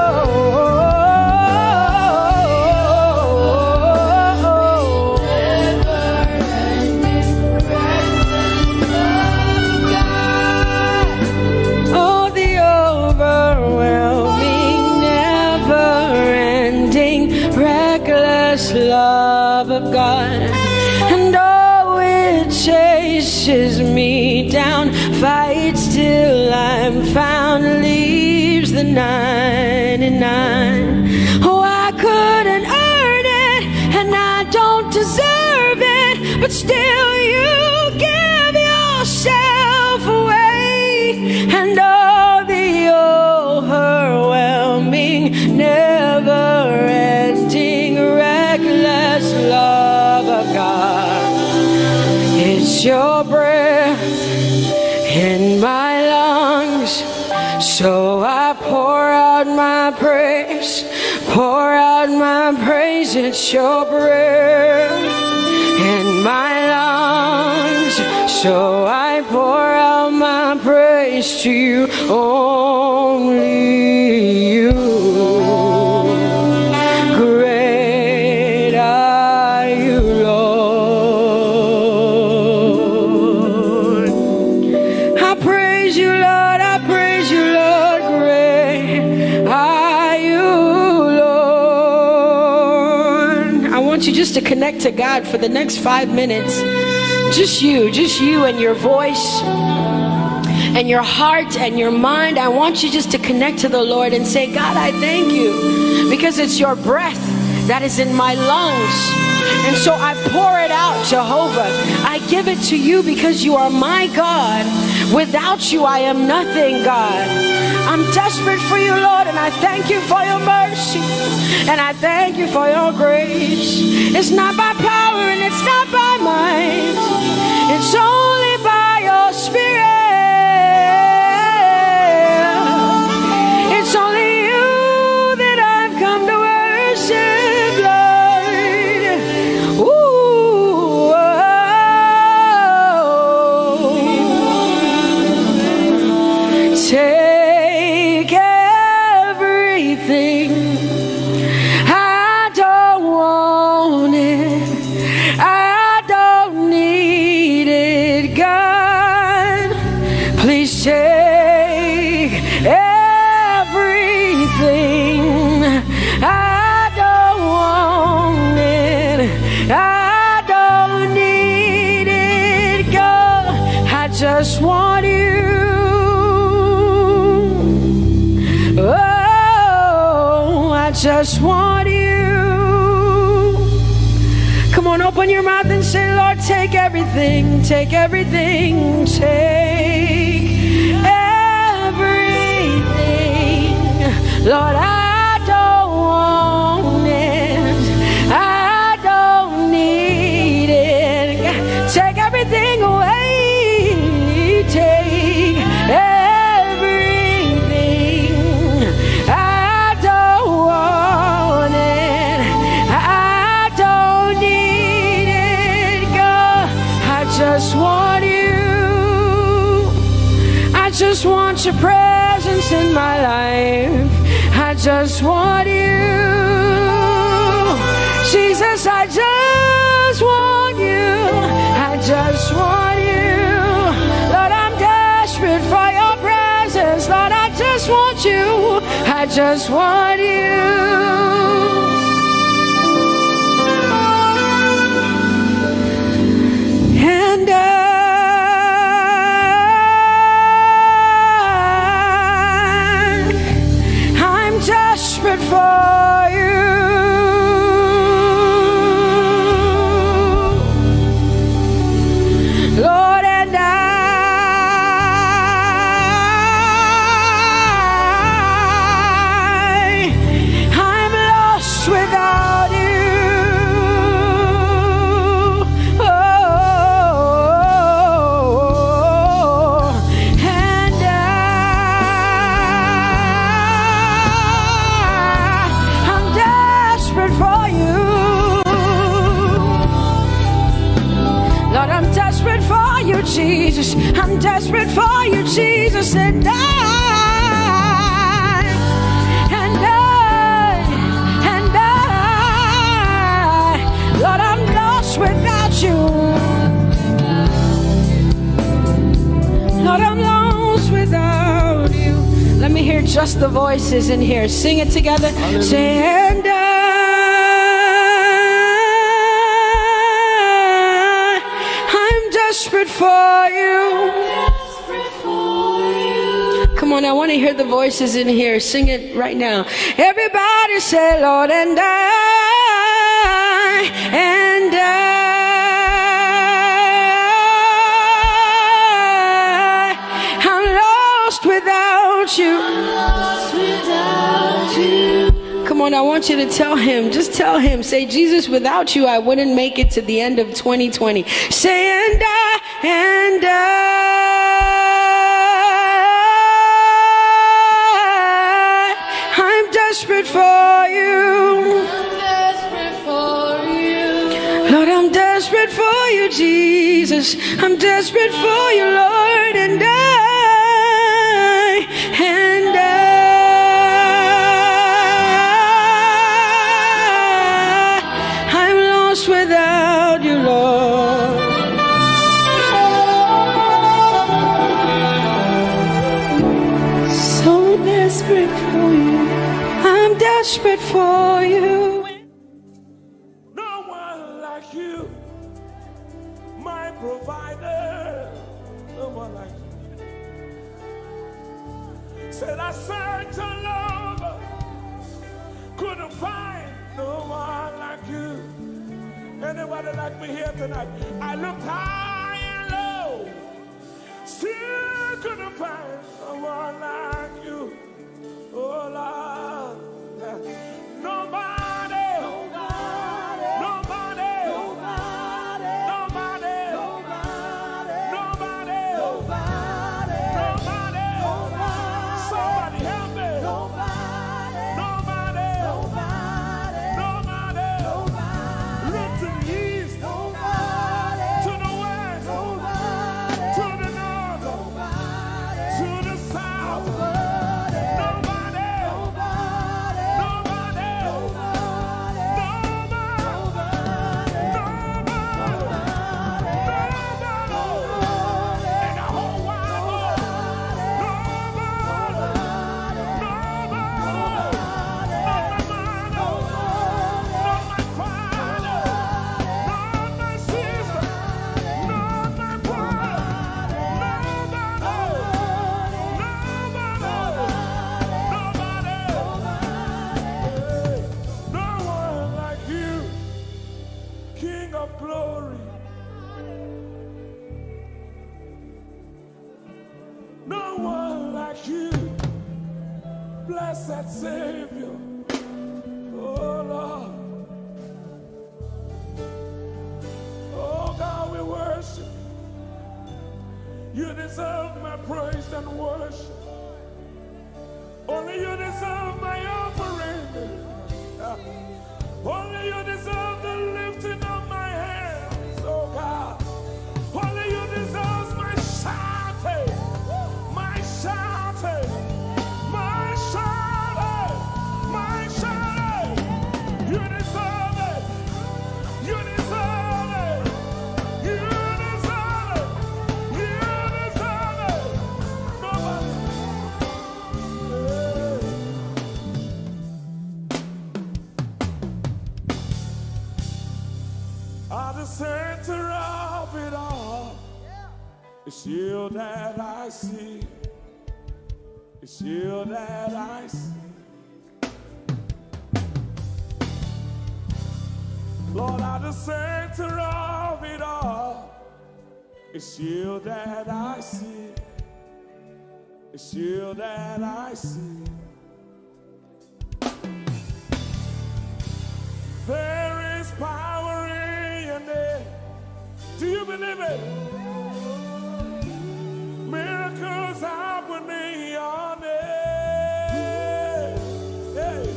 S2: oh, the overwhelming, never-ending, reckless love of God. And oh, it chases me down, fights till I'm found, leaves the 99. Oh, I couldn't earn it, and I don't deserve it, but still you give yourself away. And oh, the overwhelming, never-ending, reckless love of God. It's your breath in my lungs, so I pour out my praise, pour out my praise. It's your breath in my lungs, so I pour out my praise to you, only you. Great are you, Lord. I praise you, Lord, I praise you, Lord. Great are you, Lord. I want you just to connect to God for the next 5 minutes. Just you and your voice and your heart and your mind. I want you just to connect to the Lord and say, God, I thank you because it's your breath that is in my lungs. And so I pour it out Jehovah. I give it to you because you are my God. Without you, I am nothing, God. I'm desperate for you, Lord, and I thank you for your mercy, and I thank you for your grace. It's not by power and it's not by might. It's only by your Spirit. It's only you that I've come to worship, Lord. Ooh, oh. Take everything. I don't want it. I don't need it, God. Please take everything. I don't want it. I don't need it, God. I just want you. Oh, I just want you. Come on, open your mouth and say, Lord, take everything, take everything, take everything. Lord, I don't want it. I don't need it. Take everything away. Take everything. I don't want it. I don't need it, God. I just want you. I just want your presence in my life. I just want you. Jesus, I just want you. I just want you. Lord, I'm desperate for your presence. Lord, I just want you. I just want you. And I'm desperate for you. Lord, and I'm lost without you. Oh, and I'm desperate for you. Lord, I'm desperate for you, Jesus. I'm desperate for you, Jesus. And Lord, I'm lost without you. Lord, I'm lost without you. Let me hear just the voices in here. Sing it together. Say, and I'm desperate for you. Come on, I want to hear the voices in here. Sing it right now. Everybody say, Lord, and I'm lost without you. Come on, I want you to tell him. Just tell him. Say, Jesus, without you, I wouldn't make it to the end of 2020. Say, and I'm desperate for you. Lord, I'm desperate for you, Jesus. I'm desperate for you, Lord, and I'm lost without you, Lord. So desperate for you. I'm desperate for you.
S4: No one like you, my provider. No one like you. Said I searched all over, couldn't find no one like you. Anybody like me here tonight? I looked high and low, still couldn't find someone like you. Oh Lord, nobody, nobody, nobody, nobody, nobody, nobody, nobody, nobody, somebody help me. Nobody, nobody, nobody, nobody. Look to the east, to the west, to the north, to the south. Blessed Savior, oh Lord, oh God, we worship you. You deserve my praise and worship. Only you deserve my offering. Only you deserve the lifting of my hands, oh God. Only you deserve my shouting, my shouting. You deserve it. You deserve it. You deserve it. You deserve it. Nobody. At the center of it all, it's you that I see. It's you that I see. Lord, at the center of it all, it's you that I see. It's you that I see. There is power in your name. Do you believe it? Miracles happen in your name. Hey.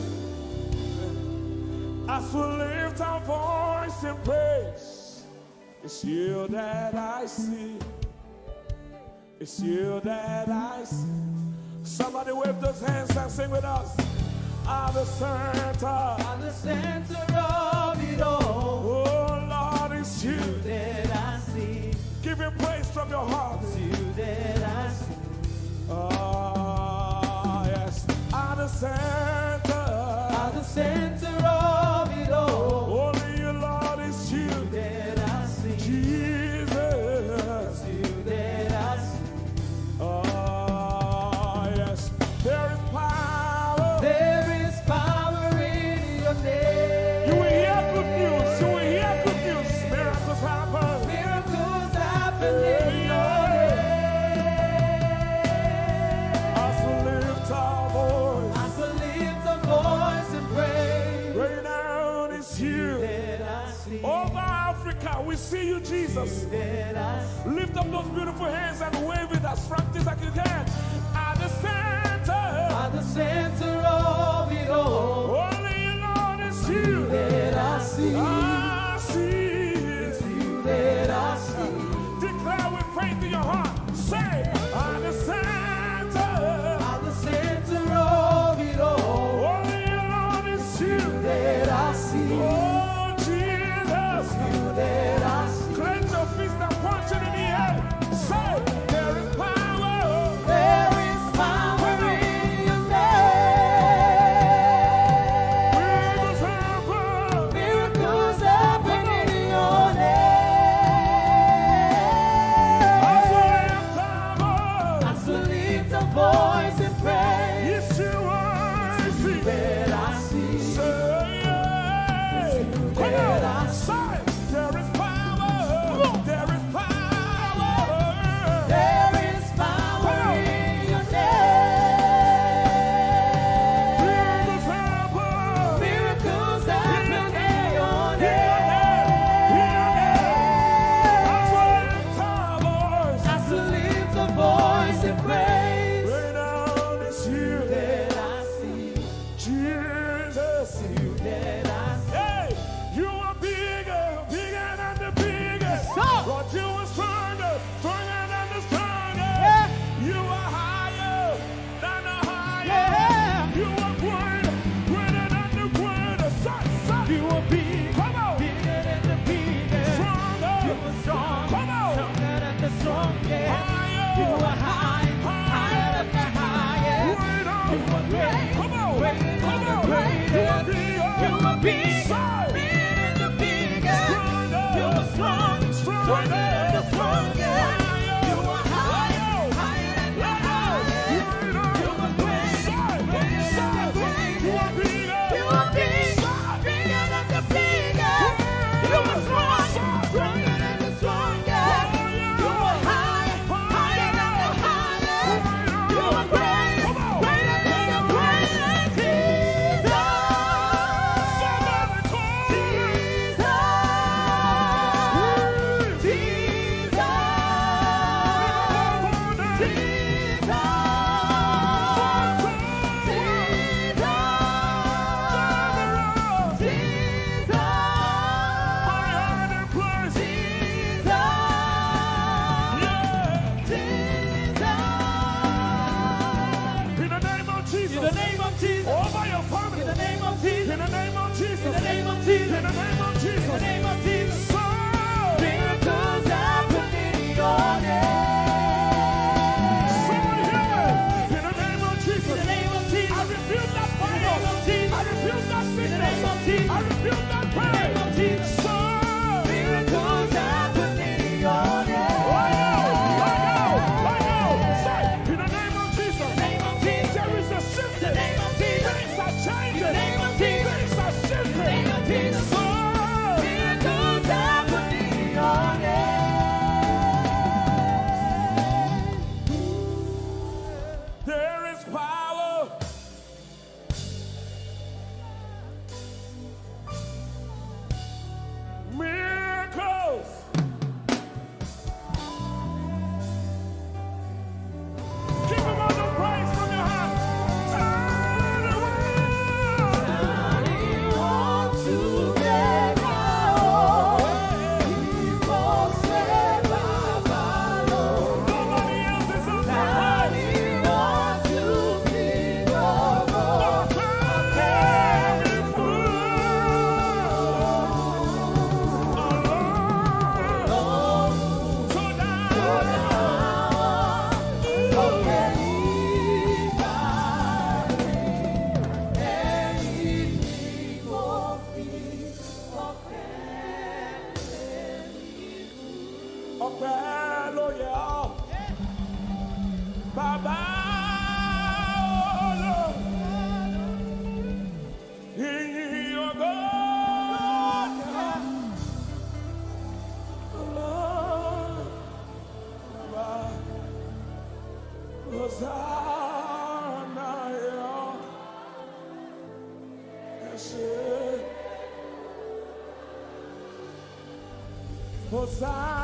S4: As we lift our voice in praise, it's you that I see. It's you that I see. Somebody wave those hands and sing with us. At the center of it all. Oh Lord, it's you
S3: that I see.
S4: Give him praise from your heart.
S3: It's you that I see.
S4: Oh yes. At the center
S3: of it all.
S4: Only you, Lord, it's you
S3: that I see.
S4: Jesus.
S3: It's you that I see.
S4: Oh yes. There is power.
S3: There is power in your name.
S4: You will hear good news. You will hear good news. Miracles happen.
S3: Miracles happen in your name.
S4: As we lift our voice.
S3: As we lift our voice and pray.
S4: Right now it's you.
S3: That I see.
S4: Over Africa, we see you, Jesus.
S3: That I see.
S4: Lift up those beautiful hands and wave it as practice like you can. At the center
S3: of it all.
S4: only you, Lord, it's you.
S3: That I see.
S4: I see.
S3: It's you that I see.
S4: Declare with faith in your heart. Say, at the center
S3: of it all.
S4: only you, Lord, it's you.
S3: That I see.
S4: Oh, Jesus.
S3: You that I see.
S4: Clench your fist and punch it in the air. Say, there is power.
S3: There is power in your name.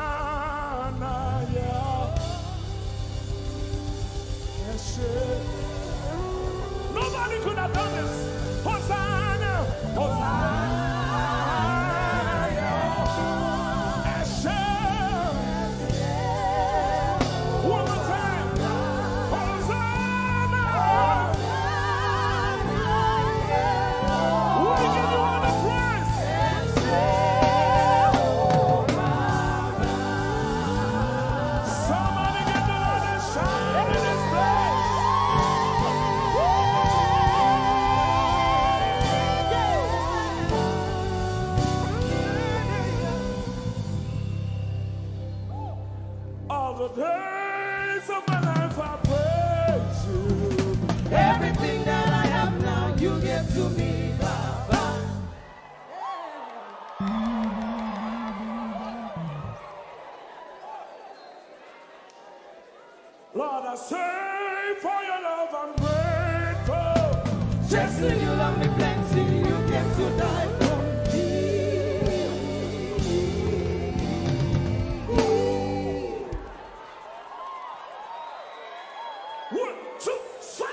S4: Hosanna, yeah. Yes, yeah. Nobody could have done this. Hosanna, Hosanna, yeah. Yes, yeah. One more time. Hosanna. We give you all the praise. Somebody get the Lord and shout in this place. All the days of my life I praise you.
S5: Everything that I have now, you give to me, Baba.
S4: Lord, I say for your love I'm grateful.
S5: Just so you love me plenty, you came to die for me.
S4: 1, 2, 3.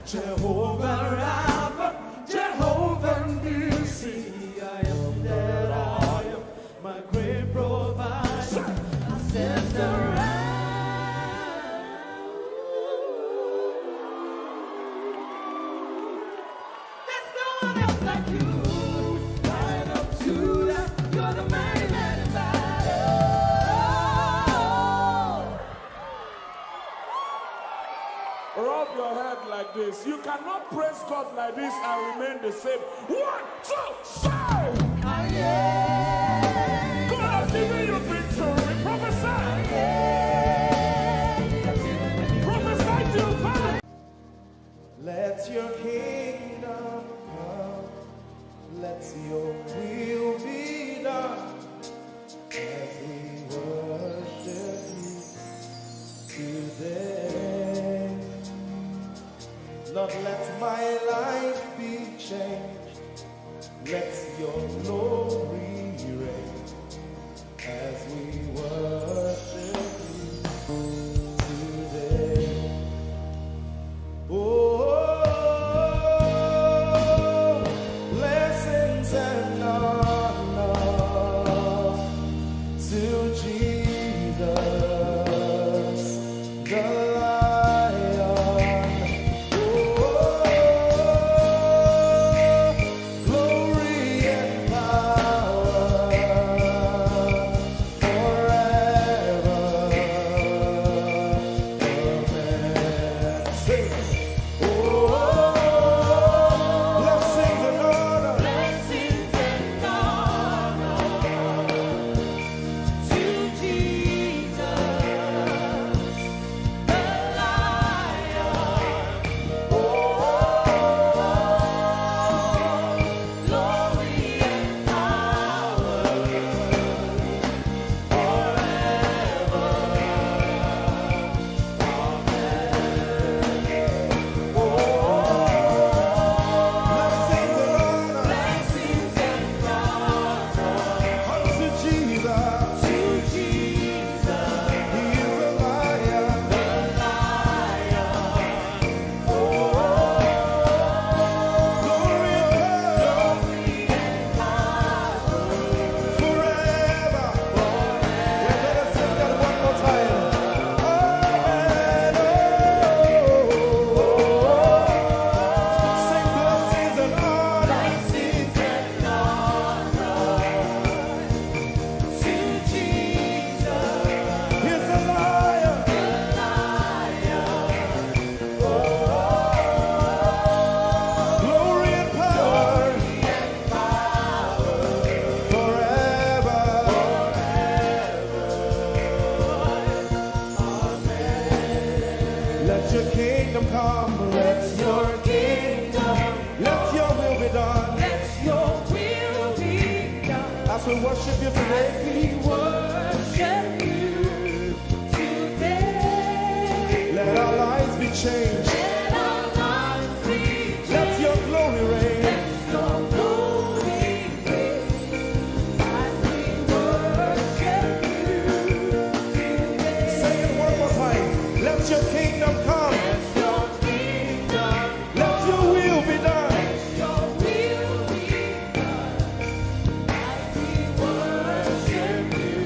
S5: Jehovah Rapha, Jehovah Nissi, I am that I am, my great provider, my sister. There's no one else like you. Lion of Judah, you're the mighty man in battle.
S4: Rub your head like this. You cannot praise God like this and remain the same. 1, 2, 3.
S5: Ah, yeah.
S4: God has given you victory.
S1: you today.
S5: We worship you today.
S1: Let our lives be changed.
S5: Let our lives be changed.
S1: Let your glory reign.
S5: Let your glory reign. As we worship you today.
S1: Say it one more time. Let your kingdom come.
S5: Let your kingdom
S1: Let your will be done.
S5: Your will be done as we worship you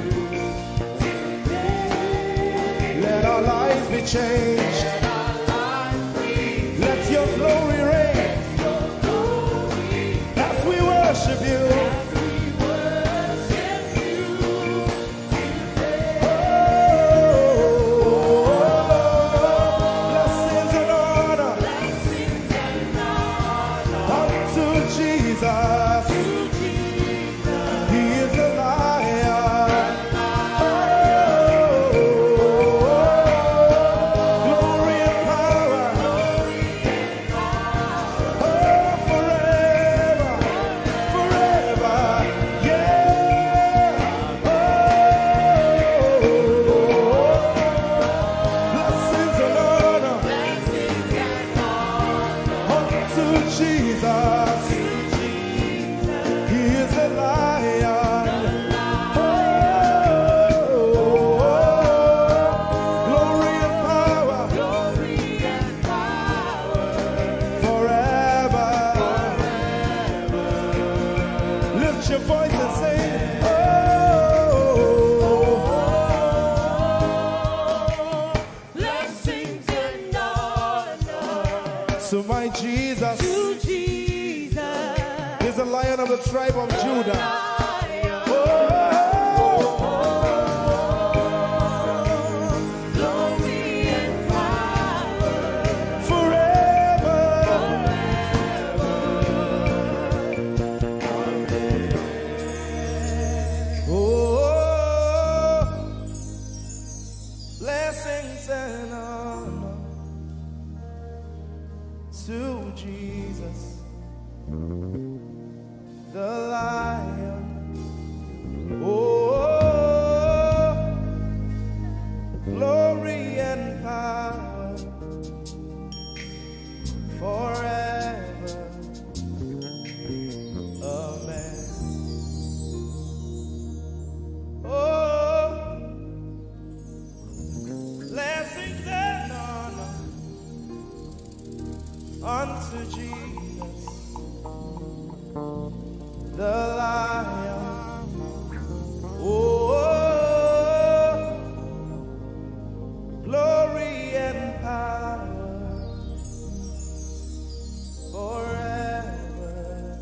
S5: today.
S1: Let our lives be changed.
S5: Let our lives be
S1: Let your glory reign.
S5: your glory
S1: As we worship you.
S5: as we worship you today.
S1: Blessings and honor
S5: Blessings and honor
S1: unto Jesus.
S5: to Jesus.
S1: He is a lion. Glory and power. Forever. Forever. Yeah. Blessings and honor
S5: Blessings and honor
S1: unto Jesus. He is a lion. Glory and power
S5: glory and power
S1: forever. Lift your voice and sing.
S5: blessings and honor
S1: So my Jesus
S5: to Jesus.
S1: is the Lion of the tribe of Judah.
S5: Lion,
S1: Oh,
S5: glory and power
S1: forever. Oh, blessings and honor to Jesus, the Lion. Oh, glory and power forever. Amen. Oh, blessings and honor unto Jesus, the Lion. Oh, glory and power forever.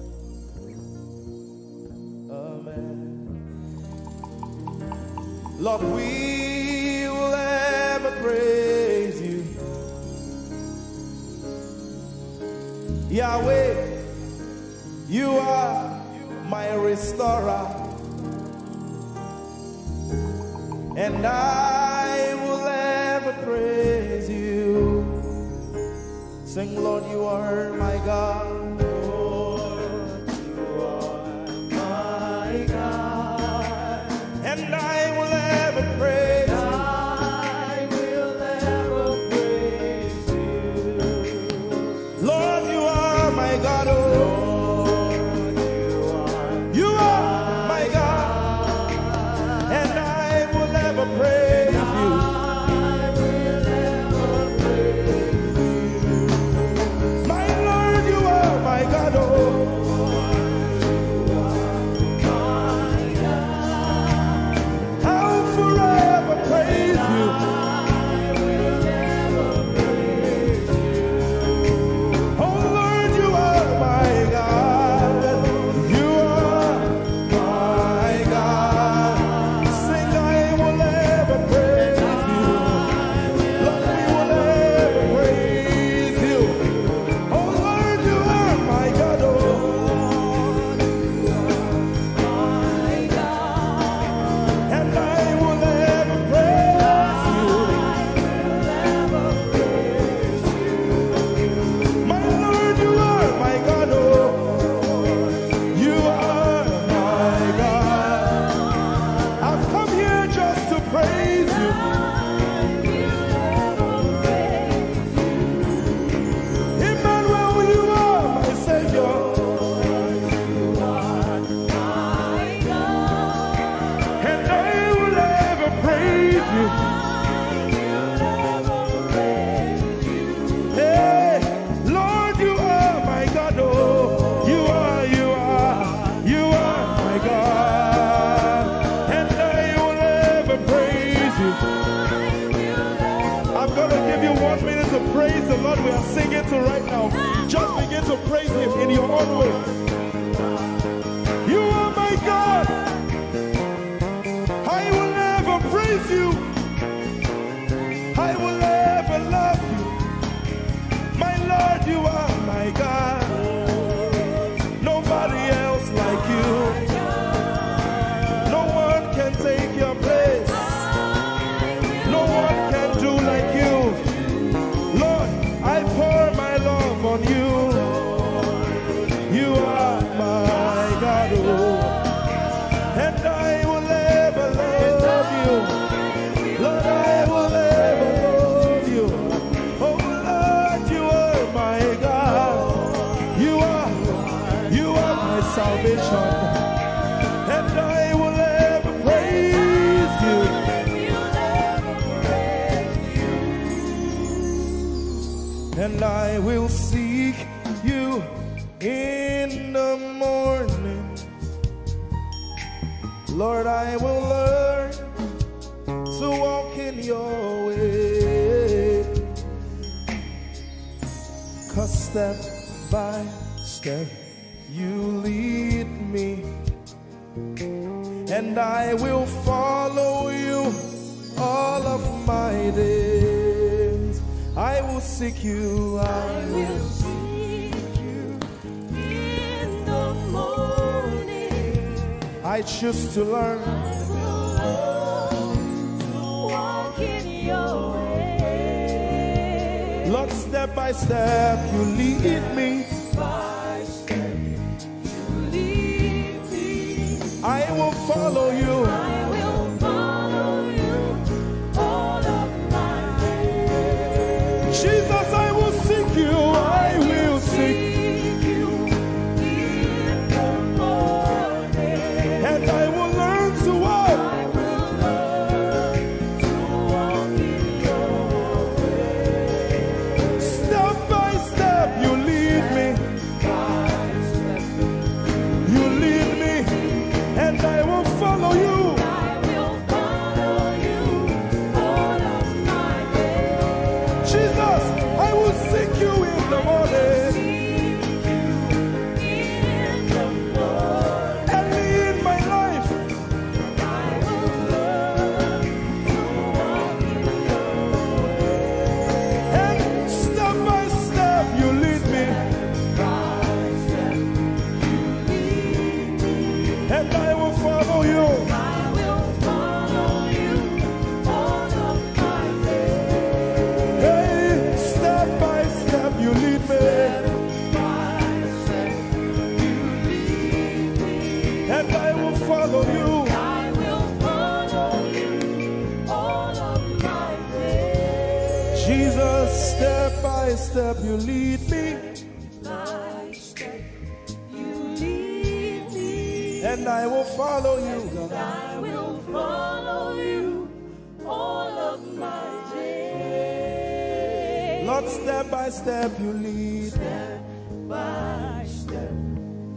S1: Amen. Lord, we will ever praise you. Yahweh, you are my restorer, and I will ever praise you. Sing, Lord, you are my God. Lord, you are my God, and I will ever praise you.
S5: I will ever praise you.
S1: Lord, you are my God. Oh, you are my God, and I will ever praise you. My Lord, you are my God. Oh, Emmanuel, you are my Savior. And I will ever praise you. Hey, Lord, you are my God. Oh, you are my God. And I will ever praise you. I'm going to give you 1 minute to praise the Lord. We are singing to right now. Just begin to praise Him in your own way. You are my God. I will ever praise you. I will ever love you. My Lord, you are my God. Nobody else like you. No one can take your place. No one can do like you. Lord, I pour my love on you. You are my God. Oh. And I will ever love you. Lord, I will ever love you. Oh Lord, you are my God. You are my salvation. And I will ever praise you. And I will seek you in the morning. Lord, I will learn to walk in your way. 'Cause step by step you lead me, and I will follow you all of my days. I will seek you, I will
S5: seek you in the morning.
S1: I choose to learn.
S5: I will learn to walk in your way.
S1: Lord, step by step you lead me.
S5: By step you lead me.
S1: I will follow you.
S5: I will follow you all of my days.
S1: Jesus, I will seek you. I will seek.
S5: you in the morning.
S1: And I will learn to walk.
S5: I will learn to walk in your way.
S1: Step by step you lead me.
S5: By step
S1: You lead me. And I will follow you.
S5: I will follow you all of my days.
S1: Jesus, I will seek you in the morning.
S5: In the morning.
S1: Early in my life.
S5: I will learn to walk in your way.
S1: And step by step you lead me.
S5: By step you lead me.
S1: And I will follow you.
S5: I will follow you all of my days.
S1: Hey, step by step you lead me.
S5: By step you lead me.
S1: And I will follow you.
S5: I will follow you all of my days.
S1: Jesus, step by step you lead me.
S5: By step you lead me.
S1: And I will follow you, God.
S5: I will follow you all of my days.
S1: Lord, step by step you lead me.
S5: By step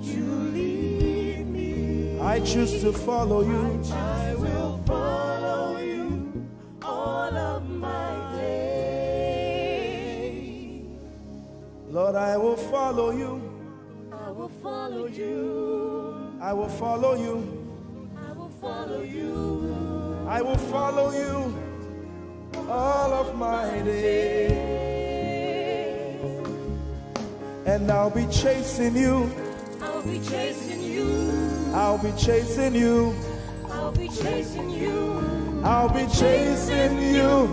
S5: you lead me.
S1: I choose to follow you.
S5: I will follow you all of my days.
S1: Lord, I will follow you.
S5: I will follow you.
S1: I will follow you.
S5: I will follow you.
S1: I will follow you all of my days. And I'll be chasing you.
S5: I'll be chasing you.
S1: I'll be chasing you.
S5: I'll be chasing you.
S1: I'll be chasing you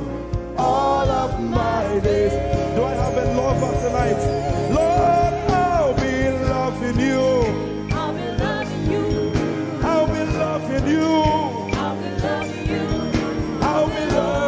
S1: all of my days. Do I have a lover tonight? Lord, I'll be loving you.
S5: I'll be loving you.
S1: I'll be loving you.
S5: I'll be loving you.
S1: I'll be loving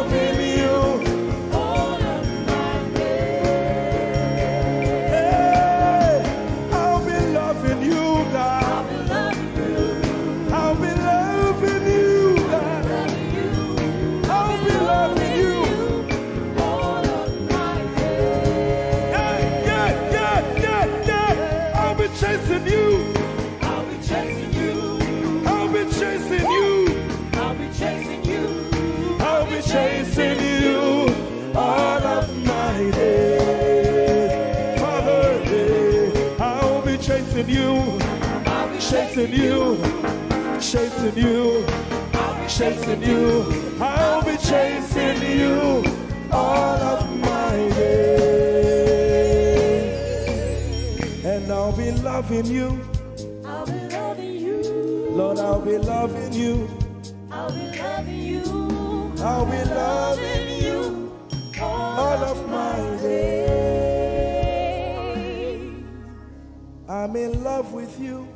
S1: chasing you, chasing you, chasing you, chasing you. I'll be chasing you all of my days. And I'll be loving you.
S5: I'll be loving you.
S1: Lord, I'll be loving you.
S5: I'll be loving you.
S1: I'll be loving you all of my days. I'm in love with you.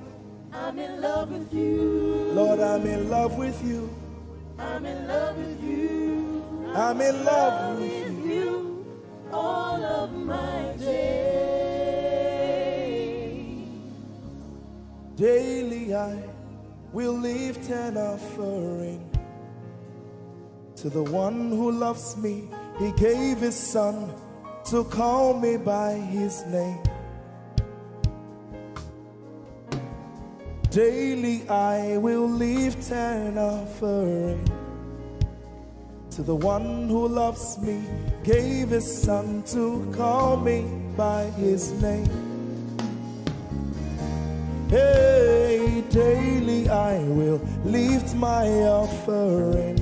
S5: I'm in love with you.
S1: Lord, I'm in love with you.
S5: I'm in love with you.
S1: I'm in love with
S5: you all of my days.
S1: Daily I will lift an offering to the one who loves me. He gave his son to call me by his name. Daily I will lift an offering to the one who loves me, gave his son to call me by his name. Hey, daily I will lift my offering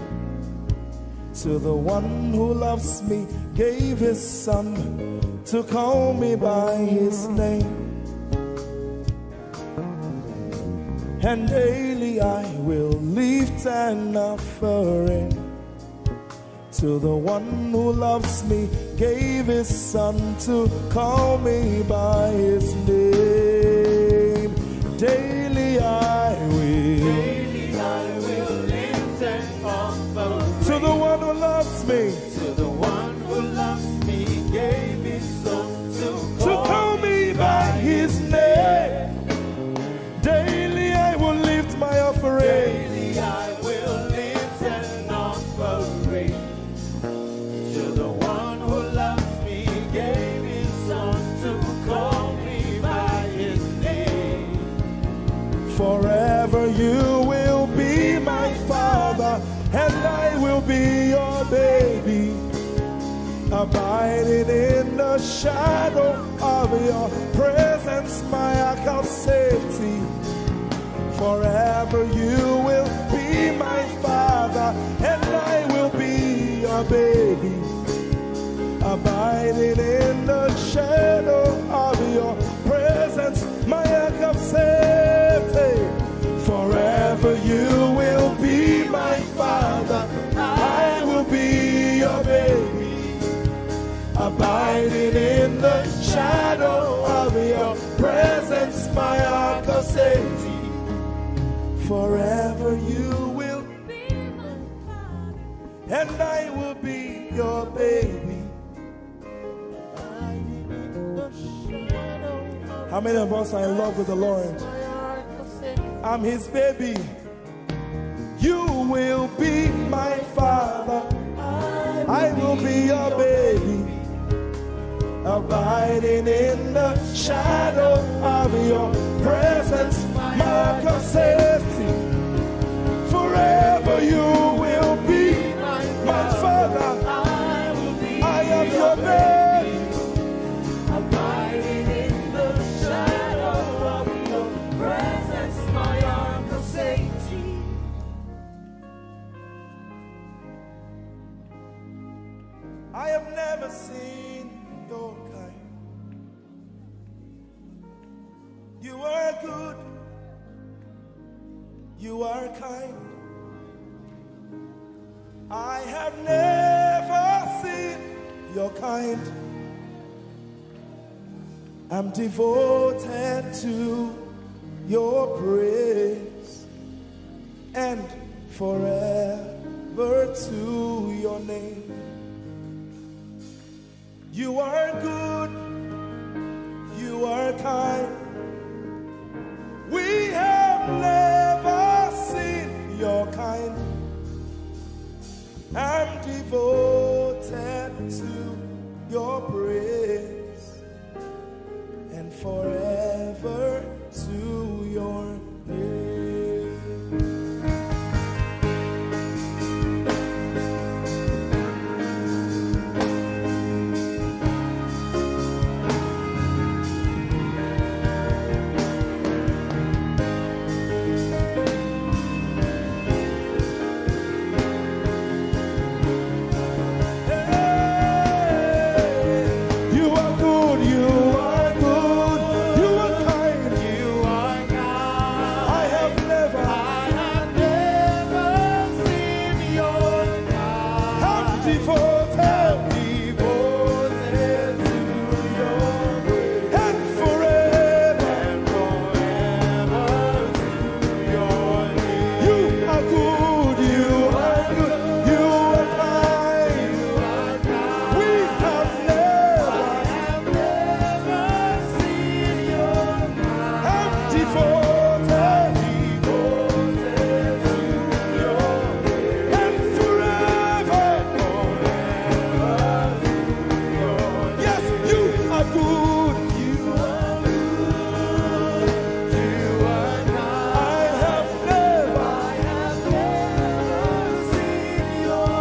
S1: to the one who loves me, gave his son to call me by his name. And daily I will lift an offering to the one who loves me, gave his son to call me by his name. Daily I will
S3: lift an offering
S1: to the one who loves me,
S3: to the one who loves me, gave his son
S1: to call me by his name. Daily I will lift my offering.
S3: Daily I will lift an offering to the one who loves me, gave his son to call me by his name.
S1: Forever you will be my father, and I will be your baby, abiding in the shadow of your presence, my ark of safety. Forever you will be my father, and I will be your baby, abiding in the shadow of your presence, my ark of safety. Forever you will be my father, I will be your baby, abiding in the shadow of your presence, my ark of safety. Forever you will
S5: Be my father.
S1: and I will be your baby. How many of us are in love with the Lord? I'm his baby. You will be my father, I will be your baby, abiding in the shadow of your presence, mark of safety. Forever you will be my father, I am your baby,
S5: Abiding in the shadow of your presence, my ark of safety.
S1: I have never seen your kind. You are good, you are kind. I have never seen your kind. I'm devoted to your praise and forever to your name. You are good, you are kind. We have never seen your kind. I'm devoted to your praise and forever to your name. devoted.
S3: devoted to your praise.
S1: And forever.
S3: And forever to your name.
S1: You are good. You are good. You are kind. We have never.
S3: Seen your
S1: I'm devoted. And forever. Yes, you are good. You are good.
S3: You are kind.
S1: I have never.
S3: Seen your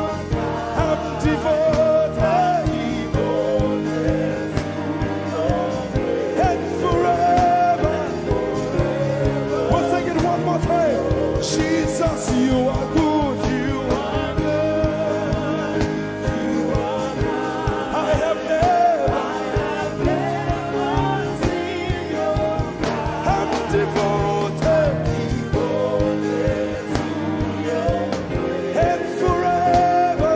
S1: I'm devoted. And forever. We'll sing it one more time. Jesus, you are good. You are good. I have never. I'm devoted. And forever.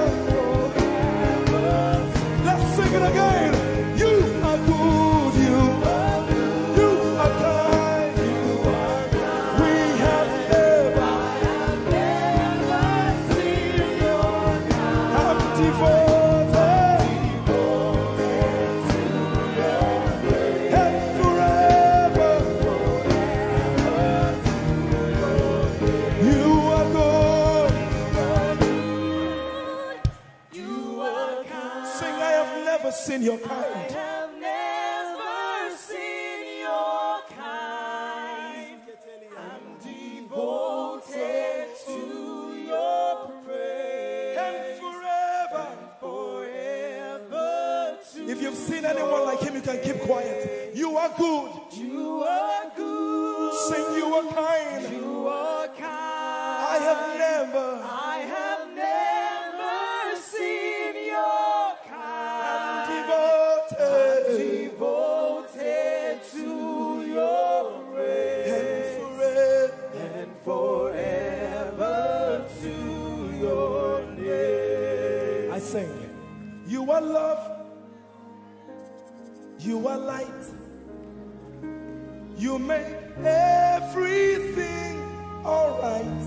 S1: Let's sing it again. You are good. You are kind. We have never. I'm devoted. And forever. You are good. Sing, I have never seen your kind.
S3: have never seen your kind. I'm devoted to your praise.
S1: And forever.
S3: Forever to
S1: If you've seen anyone like him, you can keep quiet. You are good.
S3: you are good.
S1: Sing, you are kind.
S3: You are kind.
S1: I have never.
S3: seen your kind.
S1: Devoted.
S3: Devoted to your praise.
S1: And forever.
S3: And forever to your name.
S1: I sing. You are love. You are light. You make everything alright.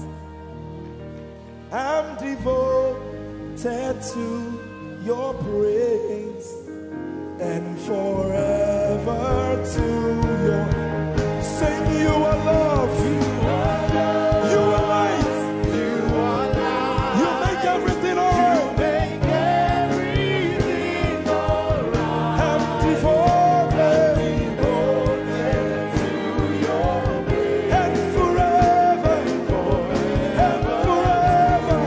S1: I'm devoted to your praise and forever to your. Sing, you are love. You are light. You make everything alright. I'm devoted. And forever. And forever.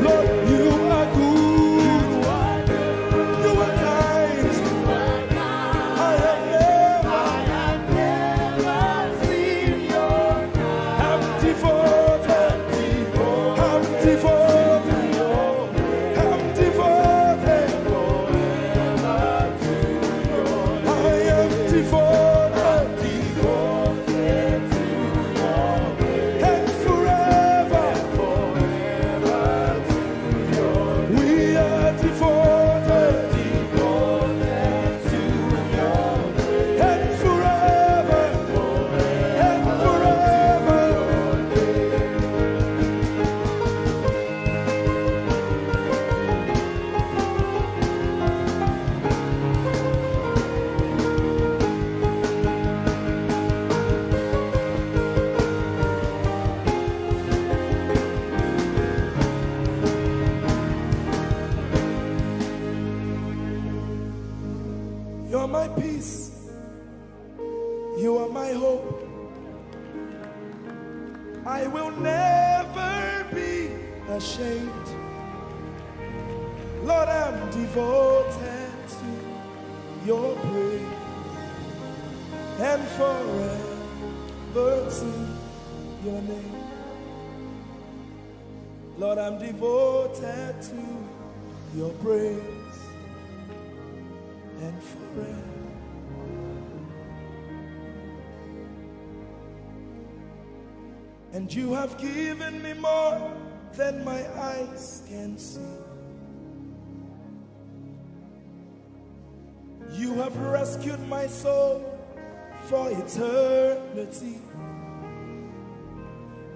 S1: Lord, you are good. You are kind. I have never
S3: seen your
S1: I'm devoted. I'm devoted. I'm devoted. I am devoted. And forever. We are devoted. And forever. And forever. You're my peace. You are my hope. I will never be ashamed. Lord, I'm devoted to your praise and forever to your name. Lord, I'm devoted to your praise and forever. And you have given me more than my eyes can see. You have rescued my soul for eternity.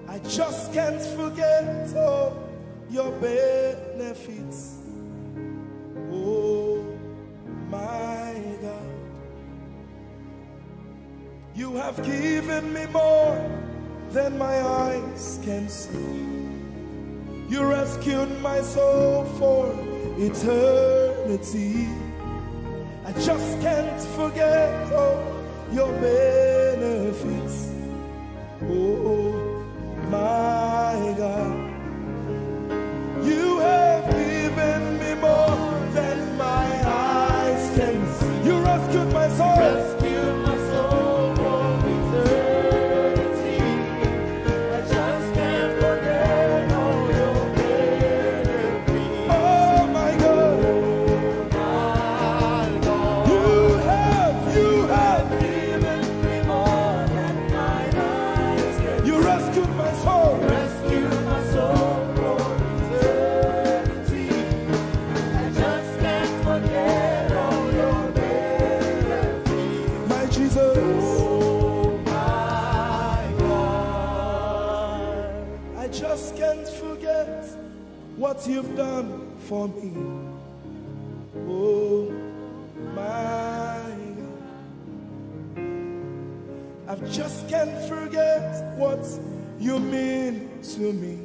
S1: I just can't forget all your benefits. Oh my God, you have given me more than my eyes can see. You rescued my soul for eternity. I just can't forget all your benefits. Oh my God, you have given me more than my eyes can see. You rescued my soul.
S3: Rescued my soul from eternity. I just can't forget all your benefits.
S1: Oh my God,
S3: My God,
S1: you have
S3: given me more than my eyes can
S1: you rescued my soul.
S3: rescue my soul from eternity. I just can't forget all your benefits.
S1: My Jesus,
S3: Oh my God,
S1: I just can't forget what you've done for me. Oh my God, I just can't forget what you mean to me.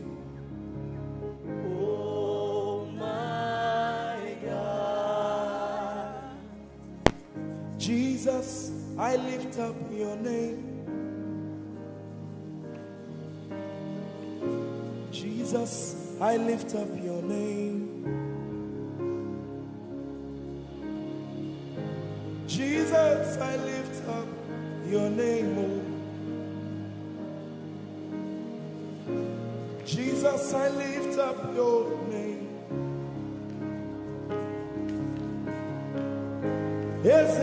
S3: oh my God.
S1: Jesus, I lift up your name. Jesus, I lift up your name. Jesus, I lift up your name. Oh. Jesus, I lift up your name. Yes,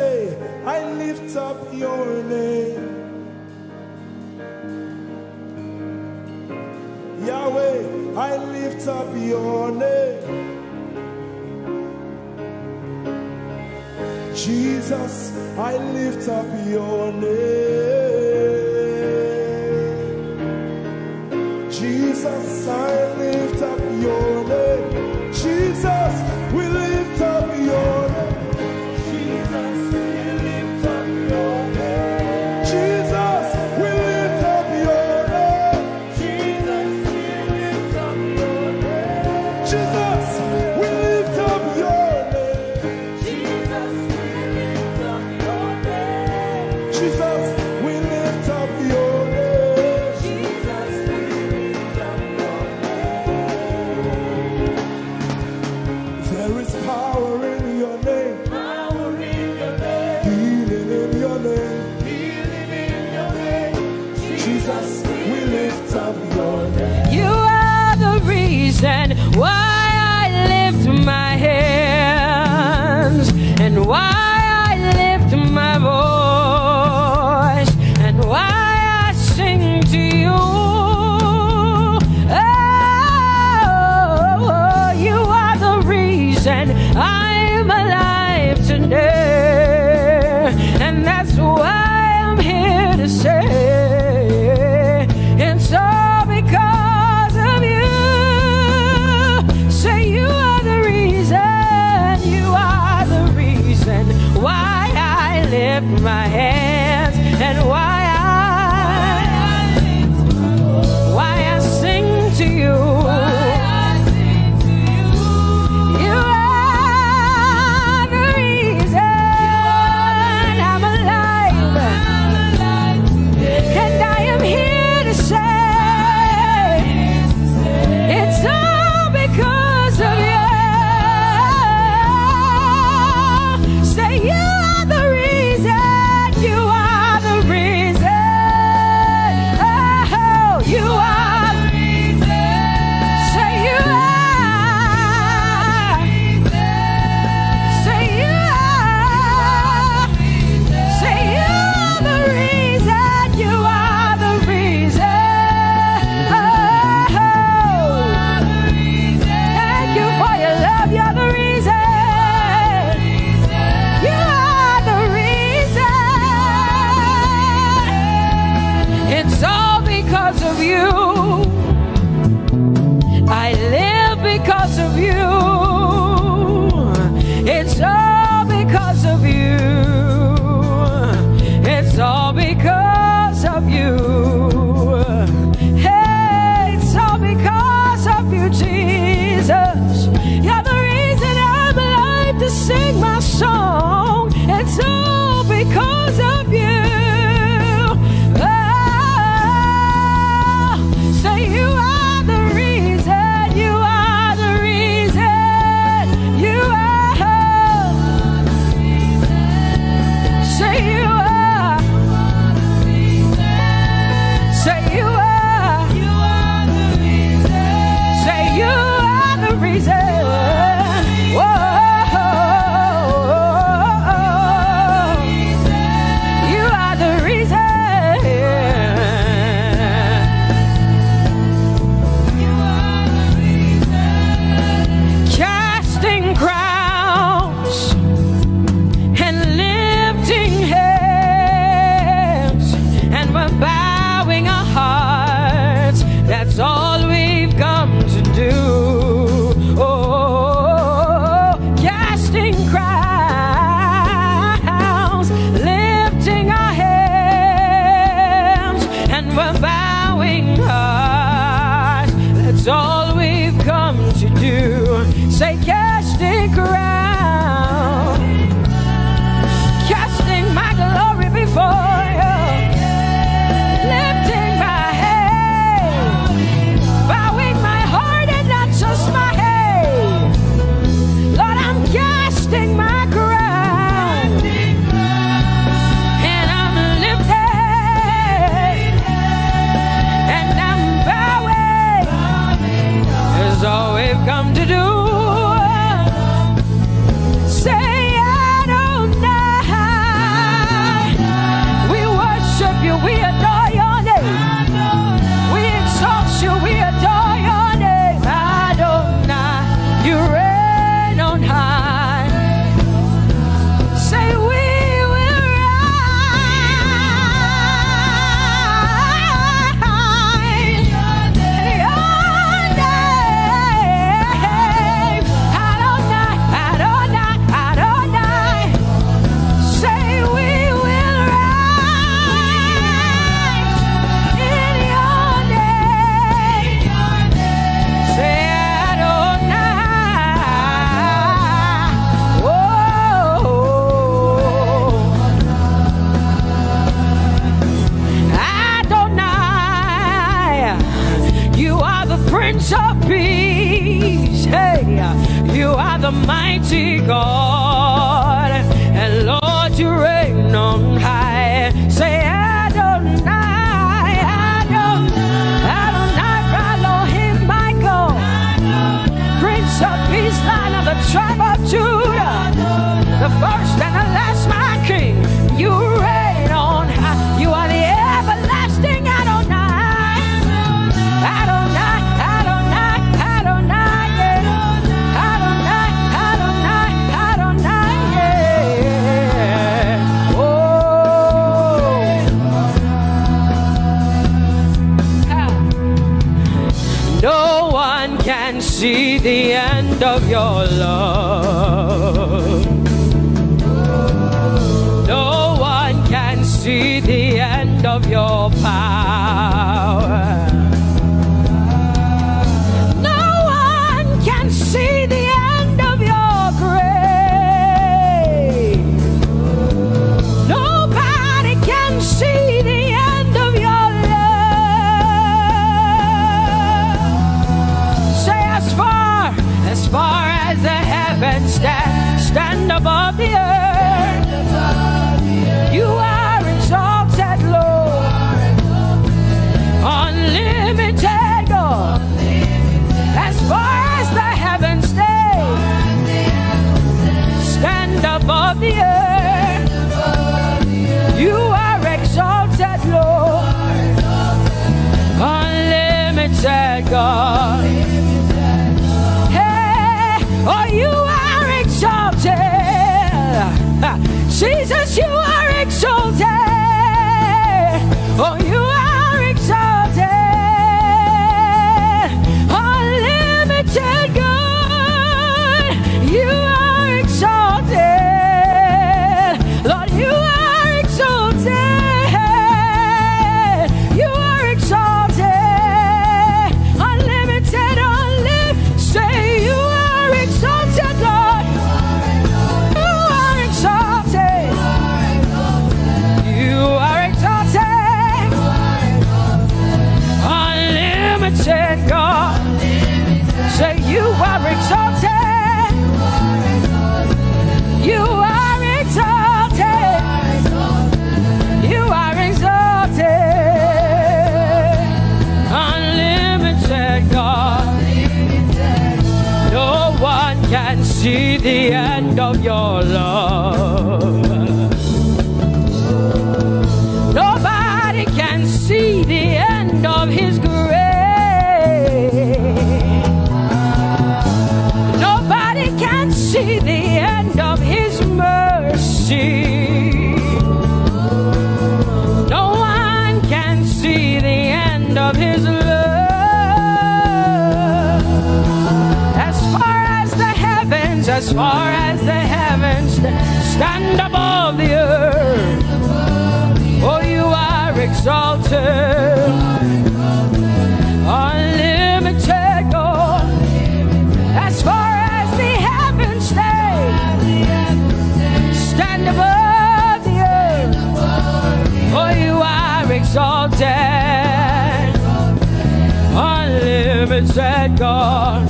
S1: I lift up your name. Yahweh, I lift up your name. Jesus, I lift up your name. Jesus, I lift up your name. Jesus, we lift up your name.
S3: Jesus, we lift up your name.
S1: Jesus, we lift up your name.
S3: Jesus, we lift up your name.
S1: Jesus, we lift up your name.
S3: Jesus, we lift up your name.
S1: Jesus, we lift up your name.
S3: Jesus, we lift up your name.
S1: There is power in your name,
S3: Power in your name,
S1: healing in your name.
S3: healing in your name.
S1: Jesus, we lift up your name.
S2: You are the reason why I lift my hands and why I lift my voice and why I sing to you. Oh, you are the reason I'm alive today, and that's why I'm here to say it's all because of you. Say you are the reason why I lift my hands and why I sing to you. You are the reason I'm alive, and I am here to say it's all because of you. Say you are the reason, you are the reason. Jesus. You're the reason I'm alive to sing my song. It's all because of you. Say you are the reason, you are the reason, you are. Say you are. Say you are. Say you are the reason. Whoa. You are the reason. Casting crowns and lifting hands, and we're bowing our hearts. That's all we've come to do. Oh, casting crowns, lifting our hands, and we're bowing hearts. That's all we've come to do. Say casting crown, casting my glory before you, lifting my head, bowing my heart and not just my head. Lord, I'm casting my crown, and I'm lifting, and I'm bowing. Is all we've come to do. Say Adonai. We worship you, we adore your name. We exalt you, we adore your name. Adonai, you reign on high. Say we will rise in your name. Adonai, Adonai, Adonai. Say we will rise in your name. Say Adonai. Whoa. Adonai, you are the Prince of Peace. Hey, you are the mighty God, and Lord, you reign on high. Say Adonai, Adonai, Adonai, Elohim, Michael, Prince of Peace, Lion of the tribe of Judah, the first and the last, my King. You reign on high. You are the everlasting Adonai. Adonai, Adonai, Adonai, yeah. Adonai, Adonai, Adonai, yeah. Oh. No one can see the end of your love. No one can see the end of your power. No one can see the end of your grace. Nobody can see the end of your love. Say as far as the heavens stand above the earth, you are exalted, Lord. Unlimited God. As far as the heavens stand above the earth, you are exalted, Lord. Unlimited God. Hey, oh, you are exalted. Jesus, you are exalted. Oh, you are exalted. Unlimited God. You are exalted. Lord, you are exalted. You are exalted. Unlimited, say are exalted. You are exalted. You are exalted. Unlimited God. No one can see the end of your love. Nobody can see the end of His grace. Nobody can see the end of His mercy. No one can see the end of His love. As far as the heavens stand above the earth, oh, you are exalted, unlimited God. As far as the heavens stand above the earth, oh, you are exalted, unlimited God.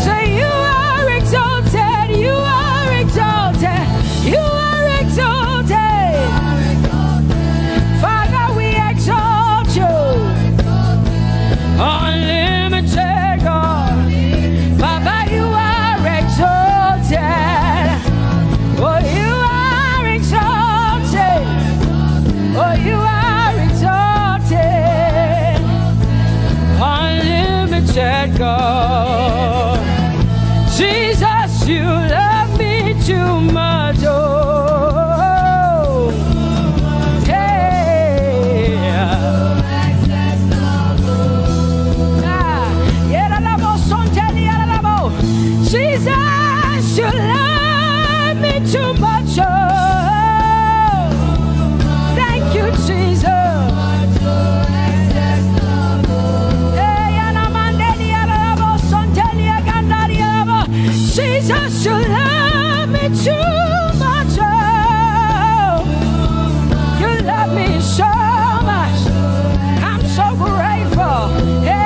S2: Say you are exalted, you are exalted, you are exalted. Father, we exalt you, unlimited God. Father, you are exalted. Oh, you are exalted. Oh, you are exalted, unlimited God. Jesus, you love me too much. Oh, Jesus, you love me too much. Oh, thank you, Jesus. Jesus, you love me too much. Oh, you love me so much. I'm so grateful. Hey,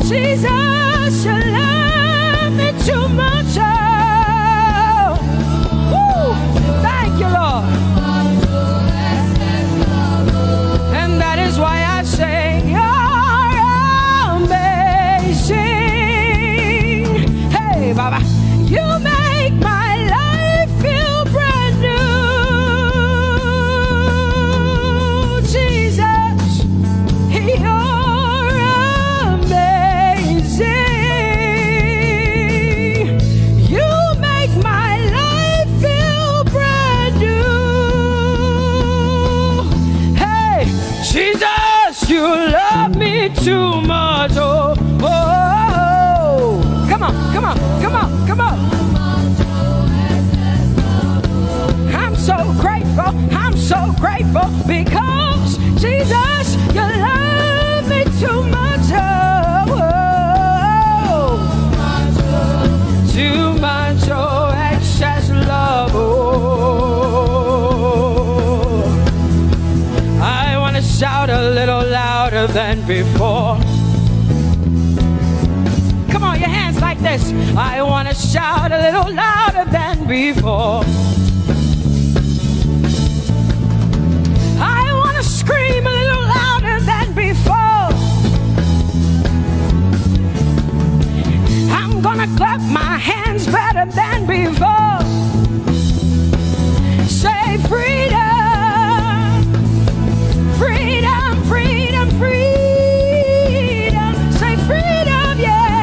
S2: Jesus, you love me too much. Oh, woo. Thank you, Lord. And that is why I sing, Baba, you make my life feel brand new. Jesus, you're amazing. You make my life feel brand new. Hey, Jesus, you love me too much. Oh, oh, oh. Come on, come on. Come on, come on. I'm so grateful, I'm so grateful because Jesus, you love me too much. Oh, too much, oh, excess love. Oh, I want to shout a little louder than before. Come on, your hands like this. I want to shout a little louder than before. I want to scream a little louder than before. I'm gonna clap my hands better than before. Say freedom, freedom, freedom, freedom. Say freedom, yeah.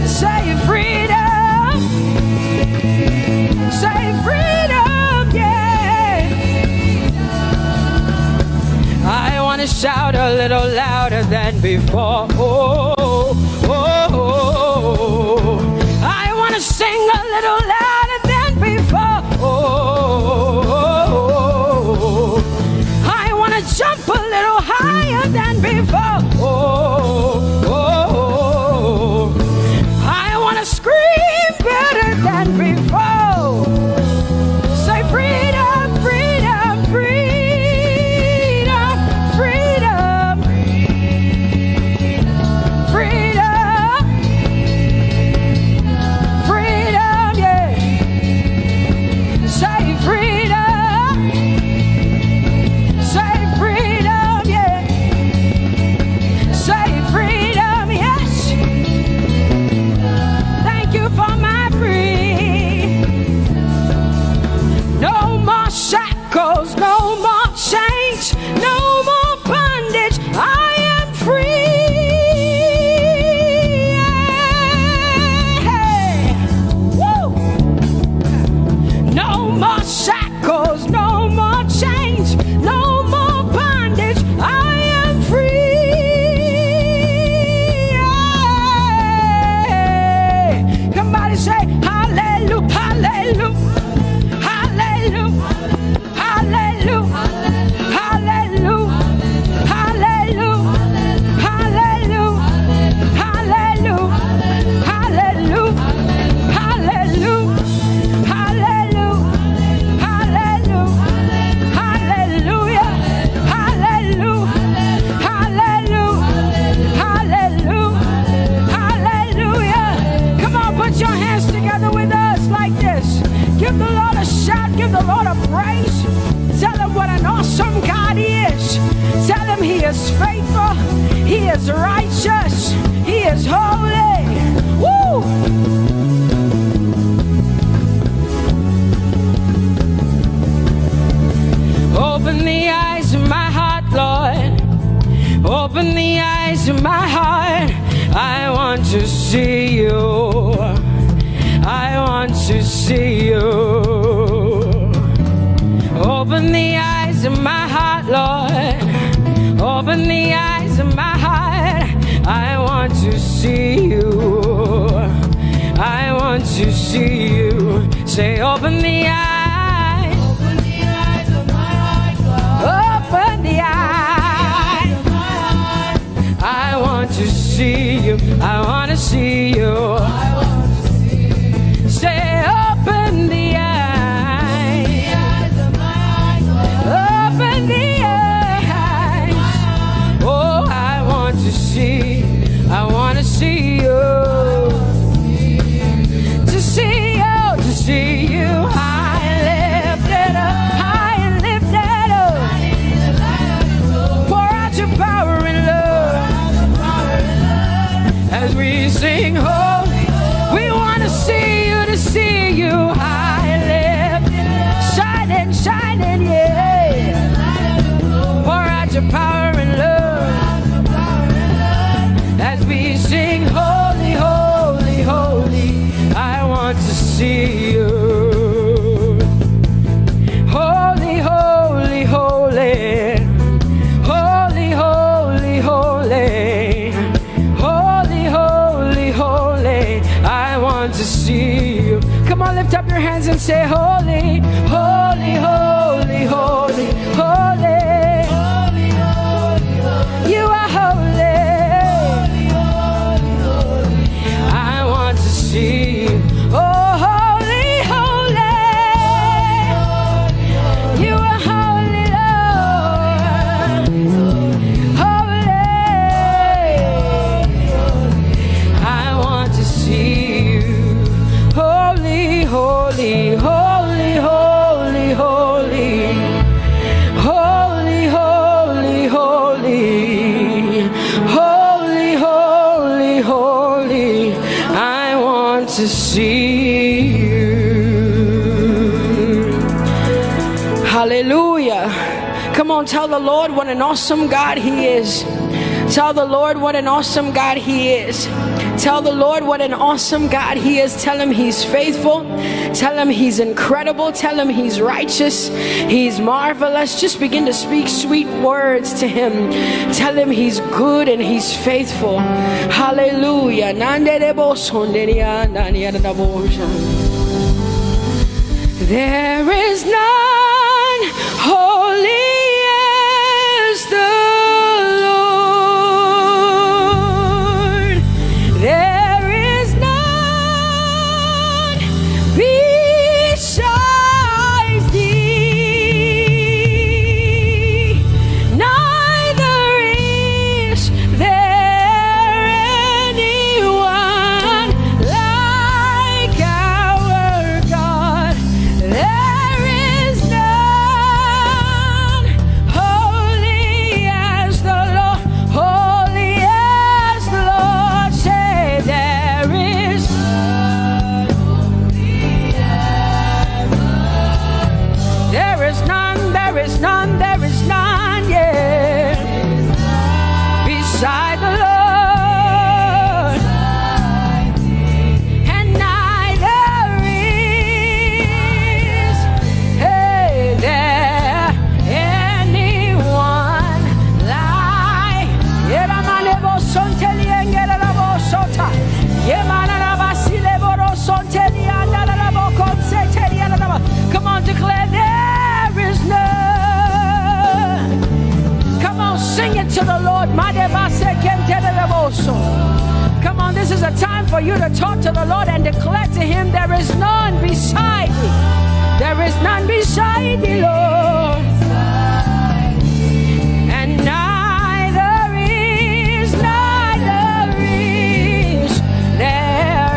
S2: Say freedom, say freedom, yeah. I want to shout a little louder than before. Oh, oh, oh, oh. I want to sing a little louder than before. Oh, oh, oh. I want to jump a little higher than before. Oh, oh, oh. Scream better than before. Say freedom, freedom, freedom. is faithful. He is righteous. He is holy. Woo! Open the eyes of my heart, Lord. Open the eyes of my heart. I want to see you. I want to see you. Open the eyes of my heart, Lord. Open the eyes of my heart. I want to see you. I want to see you. Say, open the eyes.
S5: Open the eyes of my heart, God.
S2: Open the eyes
S5: of my heart.
S2: I want to see you. I want to see you.
S5: I want to see you.
S2: Say, open the eyes.
S5: The eyes of my heart, God.
S2: Open the eyes. Oh, I want to see. I want to see you. To see you. To see you. High and lifted up. High and lifted up. Pour out your power and love. As we sing holy, we want to see you, high and lifted, shining, shining, yeah. Pour out your power and love. As we sing holy, holy, holy, I want to see you. Holy, holy, holy. Holy, holy, holy. Holy, holy, holy, I want to see you. Come on, lift up your hands and say, holy, holy, holy, holy, holy. You are holy. I want to see you. Oh, holy, holy. You are holy, Lord. Holy. I want to see you. Holy, holy, holy, holy, holy. Holy, holy, holy. Holy, holy, holy. I want to see you. Hallelujah. Come on, tell the Lord what an awesome God He is. Tell the Lord what an awesome God He is. Tell the Lord what an awesome God He is. Tell Him He's faithful. Tell Him He's incredible. Tell Him He's righteous. He's marvelous. Just begin to speak sweet words to Him. Tell Him He's good and He's faithful. Hallelujah. There is none holy as the Lord. There is none besides thee. Neither is there anyone like our God. There is none holy as the Lord, holy as the Lord. Say, there is none holy as the Lord. There is none, there is none, there is none, yeah, beside the Lord. And neither is there anyone like. Come on, declare there is none. Come on, sing it to the Lord. Come on, this is a time for you to talk to the Lord and declare to Him, there is none beside thee. There is none beside thee, Lord. And neither is there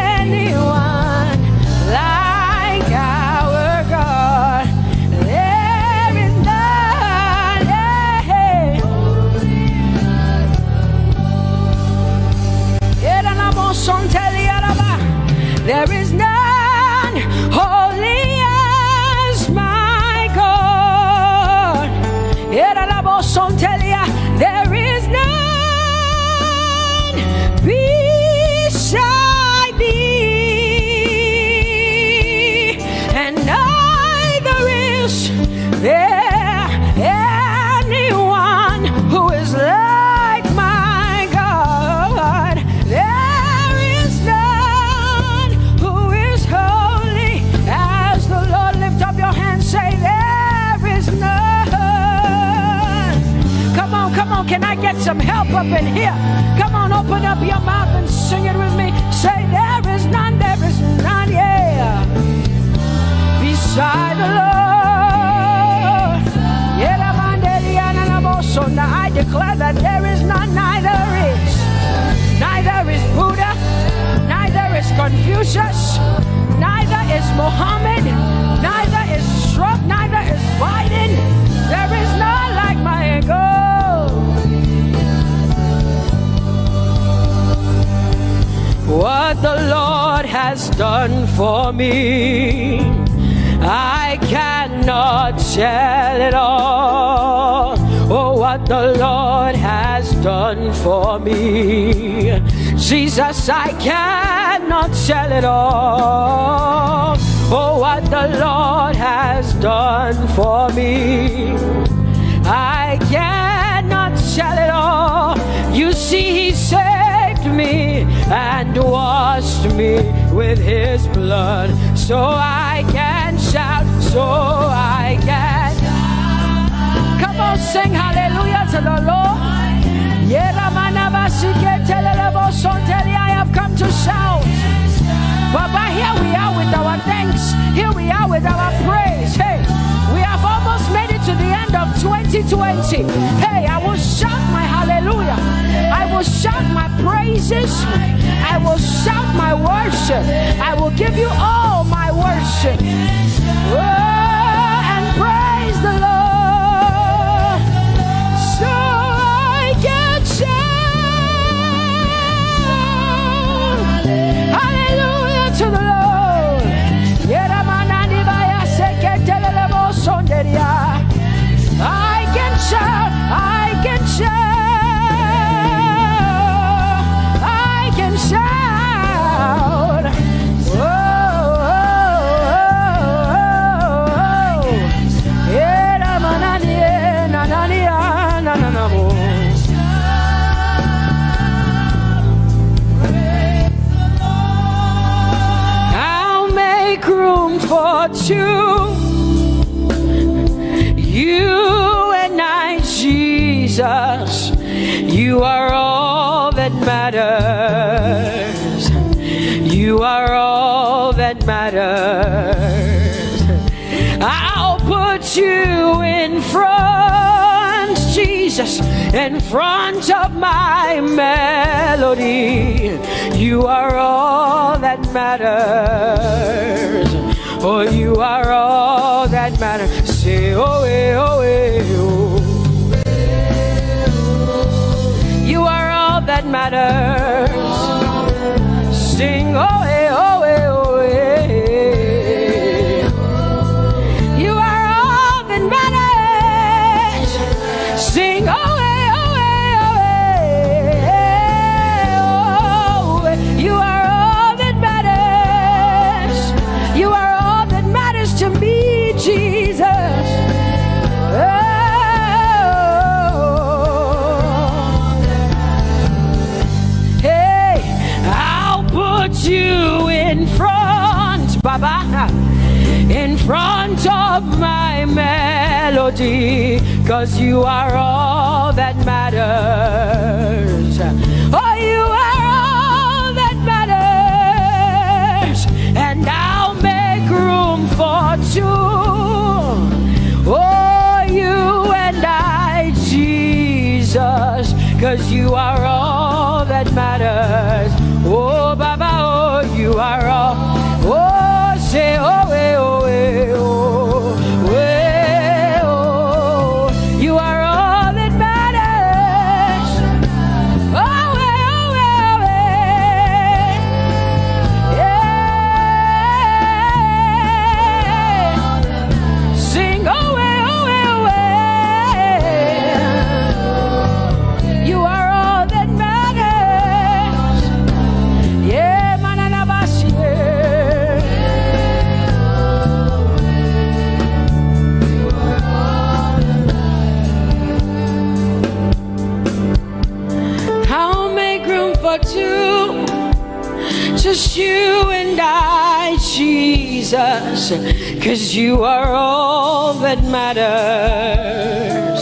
S2: anyone like our God. There is none. can I get some help up in here? Come on, open up your mouth and sing it with me. Say, there is none, yeah, beside the Lord. Now I declare that there is none, neither is Buddha, neither is Confucius, neither is Muhammad, neither is Trump, neither is Biden. There is none like my God. What the Lord has done for me, I cannot tell it all. Oh, what the Lord has done for me, Jesus, I cannot tell it all. Oh, what the Lord has done for me, I cannot tell it all. You see, He saved me and washed me with His blood, so I can shout, so I can. Come on, sing hallelujah to the Lord. I have come to shout. Baba, here we are with our thanks. Here we are with our praise. Hey, we have almost made it to the end of 2020. Hey, I will shout my hallelujah. I will shout my praises. I will shout my worship. I will give you all my worship. Oh, and praise the Lord. So I can shout hallelujah to the Lord. I can shout, I can shout, I can shout. Oh, I'll make room for two. You and I, Jesus, you are all that matters. You are all that matters. I'll put you in front, Jesus, in front of my melody. You are all that matters. Oh, you are all that matters. Say, oh, oh, oh. You are all that matters. Sing, oh, oh, oh, oh. You are all that matters. Sing, oh, oh, oh, oh. You are all that matters. You are all that matters to me, Jesus. You in front, Baba, in front of my melody, 'cause you are all that matters. Oh, you are all that matters, and I'll make room for two. Oh, you and I, Jesus, 'cause you are all that matters. Oh, Baba, oh, you are all. Oh, say, oh, eh, oh, eh, oh, eh, oh. You are all that matters. Oh, eh, oh, eh, yeah. Sing, oh, eh, oh, eh, oh. You are all that matters. Yeah, mananabashi. I'll make room for two, just you and I, Jesus, 'cause you are all that matters.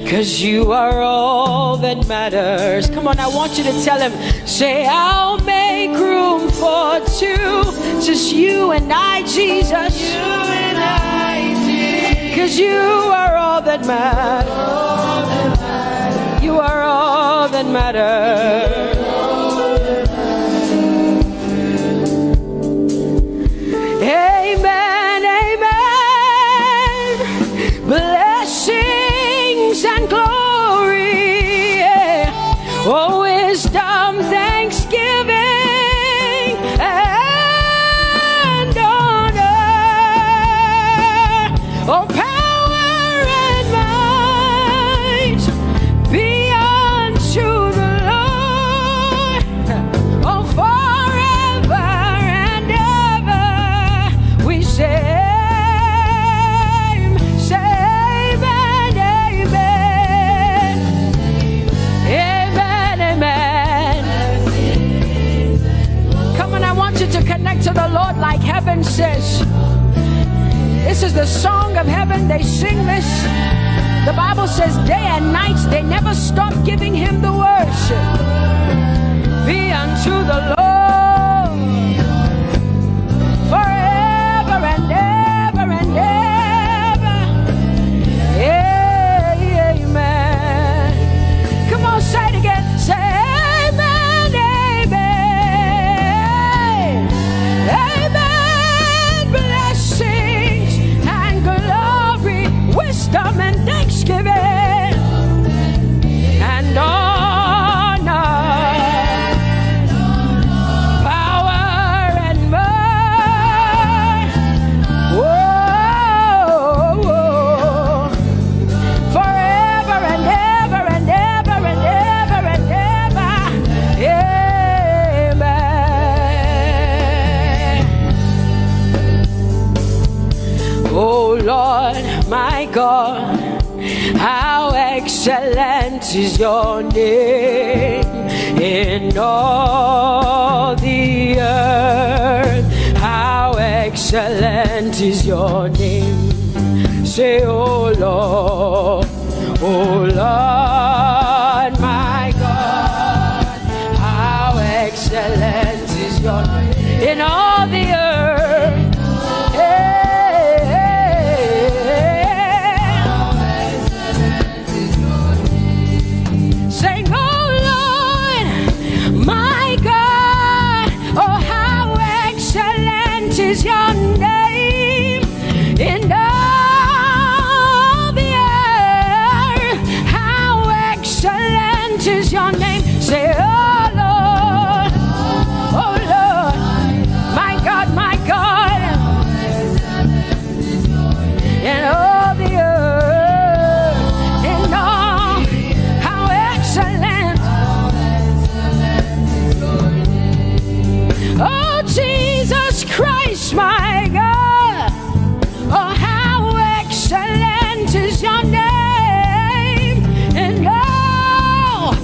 S2: 'cause you are all that matters. Come on, I want you to tell him, say, I'll make room for two, just you and I, Jesus. You and I, Jesus. 'Cause you are all that matters. You are all that matters. Amen, amen. Blessings and glory, oh, wisdom, thanksgiving, and honor, oh, power and might be unto the Lord, oh, forever and ever. We say, amen, amen. Amen, amen. Come on, I want you to connect to the Lord like heaven says. This is the song of heaven. They sing this. The Bible says day and night they never stop giving him the worship. Be unto the Lord forever and ever and ever. Amen. Come on, say it again. Say amen, amen. Amen. Blessings and glory, wisdom and thanksgiving, and honor, power and might. Whoa, whoa. Forever and ever and ever and ever and ever. Amen. Oh Lord, my God, how excellent is your name in all the earth. How excellent is your name. Say, oh Lord, my God, how excellent is your name in all the earth. Sing, oh Lord, my God, oh how excellent is your name in all the earth. How excellent is your name. Say, oh Lord, my God, in all the earth, in all, how excellent. Oh Jesus Christ, my God, oh how excellent is your name in all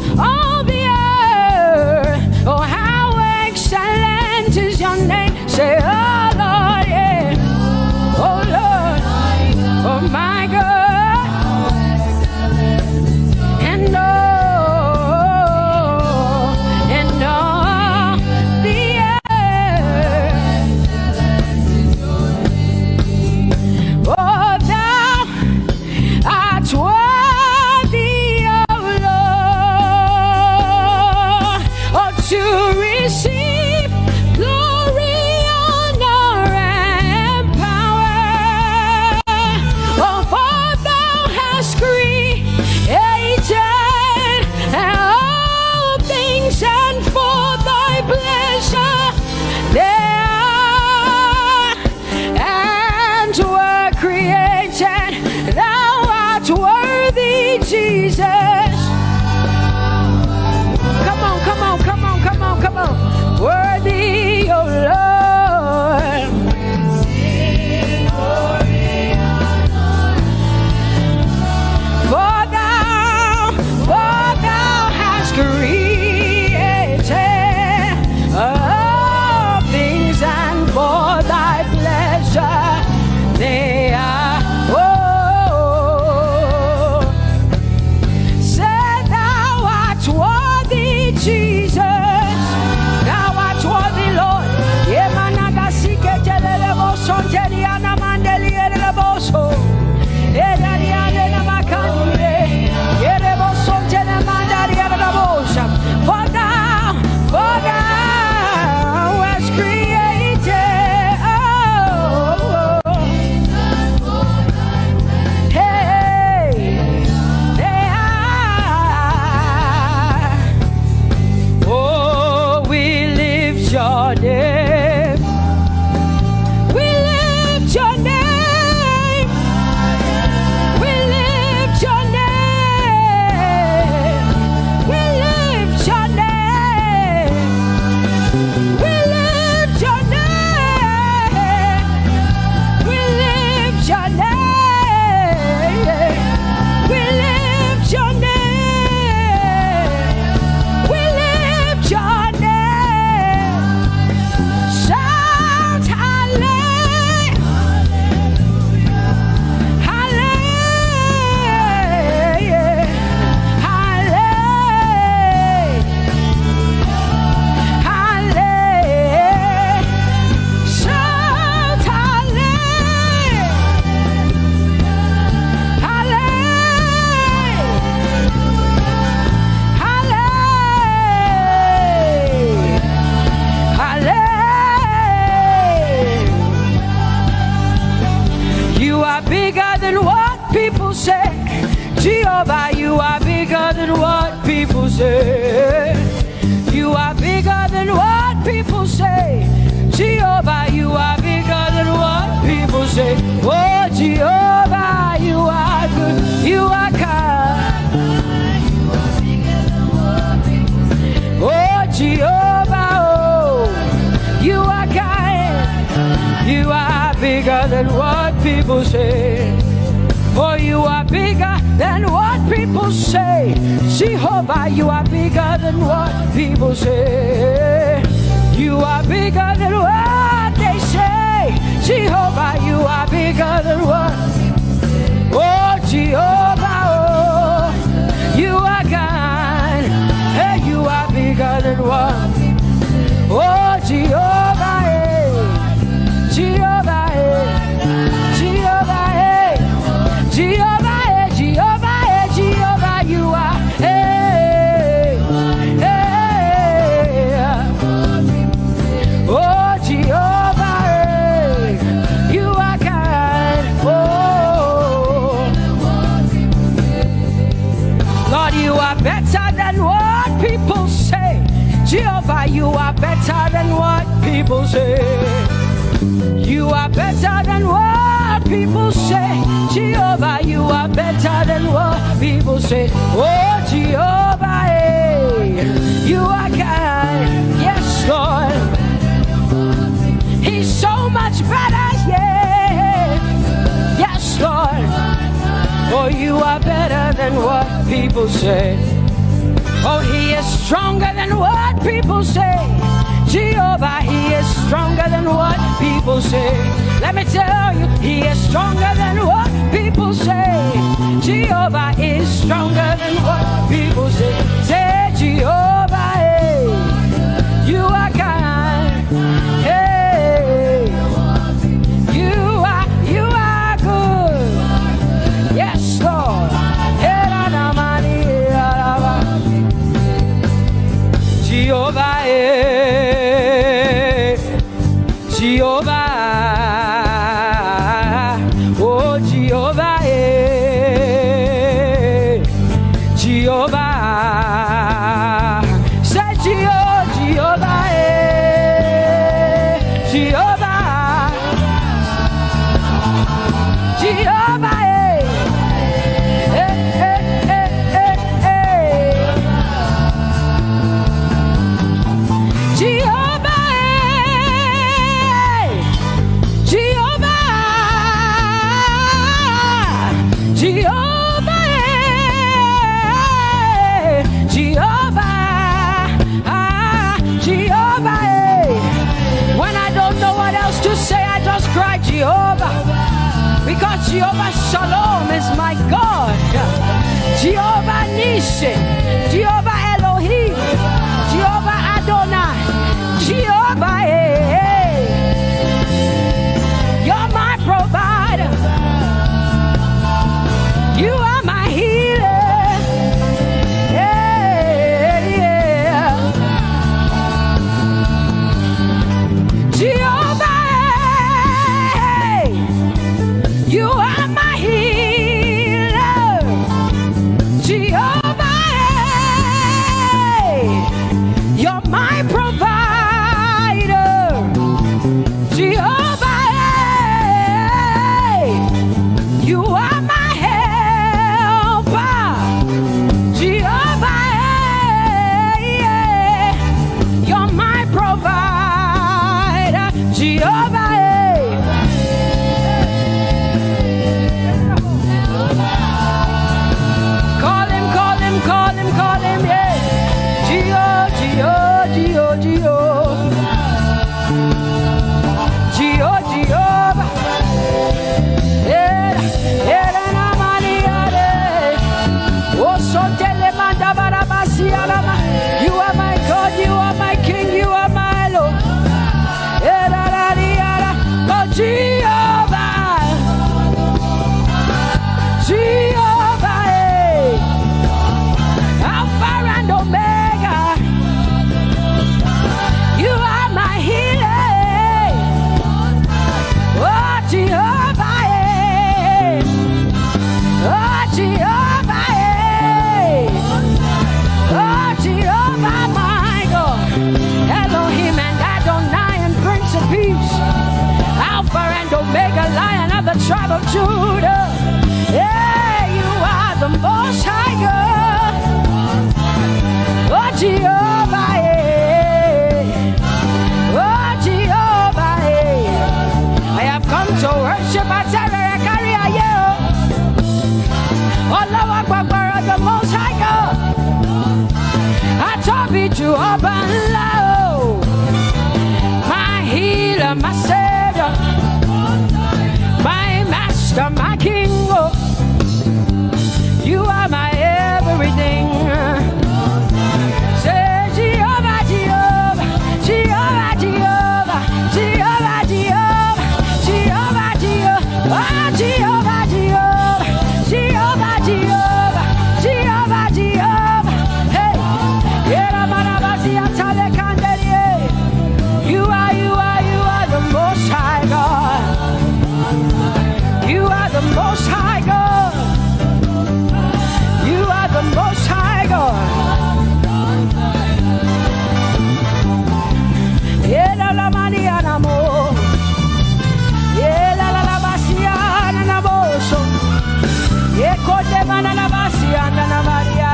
S2: you are bigger than what people say. You are bigger than what people say. Jehovah, you are bigger than what people say. Oh, Jehovah, you are good. You are kind. Oh, Jehovah, oh, you are kind. You are bigger than what people say. Oh, you are bigger than what people say. Jehovah, you are bigger than what people say. You are bigger than what they say. Jehovah, you are bigger than what. Oh, Jehovah, oh, you are God. Hey, you are bigger than what. Oh, Jehovah, hey. Jehovah, hey. Jehovah, hey. Jehovah, hey. Jehovah, hey. Jehovah, you are. Hey, hey. Oh, Jehovah, hey. You are kind. Oh, Lord, you are better than what people say. Jehovah, you are better than what people say. You are better than what people say. Jehovah, you are better than what people say. Oh, Jehovah, hey, you are kind. Yes, Lord. He's so much better, yeah. Yes, Lord. Oh, you are better than what people say. Oh, he is stronger than what people say. Jehovah, he is stronger than what people say. Let me tell you, he is stronger than what people say. Jehovah is stronger than what people say. Say, Jehovah, hey, you are kind. Hey, you are good. Yes, Lord. Jehovah, Jehovah, oh Jehovah, Jehovah, say Jehovah, Jehovah, Jehovah, Jehovah, because Jehovah Shalom is my God. Jehovah Nissi, Jehovah Elohim, Jehovah Adonai, Jehovah, hey, you're my provider. You are my healer. Yeah, yeah. Jehovah, you are my healer, Jehovah, you're my provider, Jehovah, you are my helper, Jehovah, you're my provider, Jehovah. Call him, yeah. Jehovah, you are my God, you are my King, you are my Lord. Oh, Jehovah, Jehovah, Alpha and Omega, you are my healer. Oh, Jehovah, oh, Jehovah, you up and low. My healer, my savior, my master, my king. Oh, you are my everything. Say Jehovah, Jehovah, Jehovah, Jehovah, Jehovah, Jehovah, Jehovah, Jehovah, Jehovah, Jehovah, Jehovah, Jehovah, Jehovah. Hey, you are the Most High God. You are the Most High God. You are the Most High God. Ela la maniana mo. Ela la basiana na boso. E kote mana la basiana na Maria.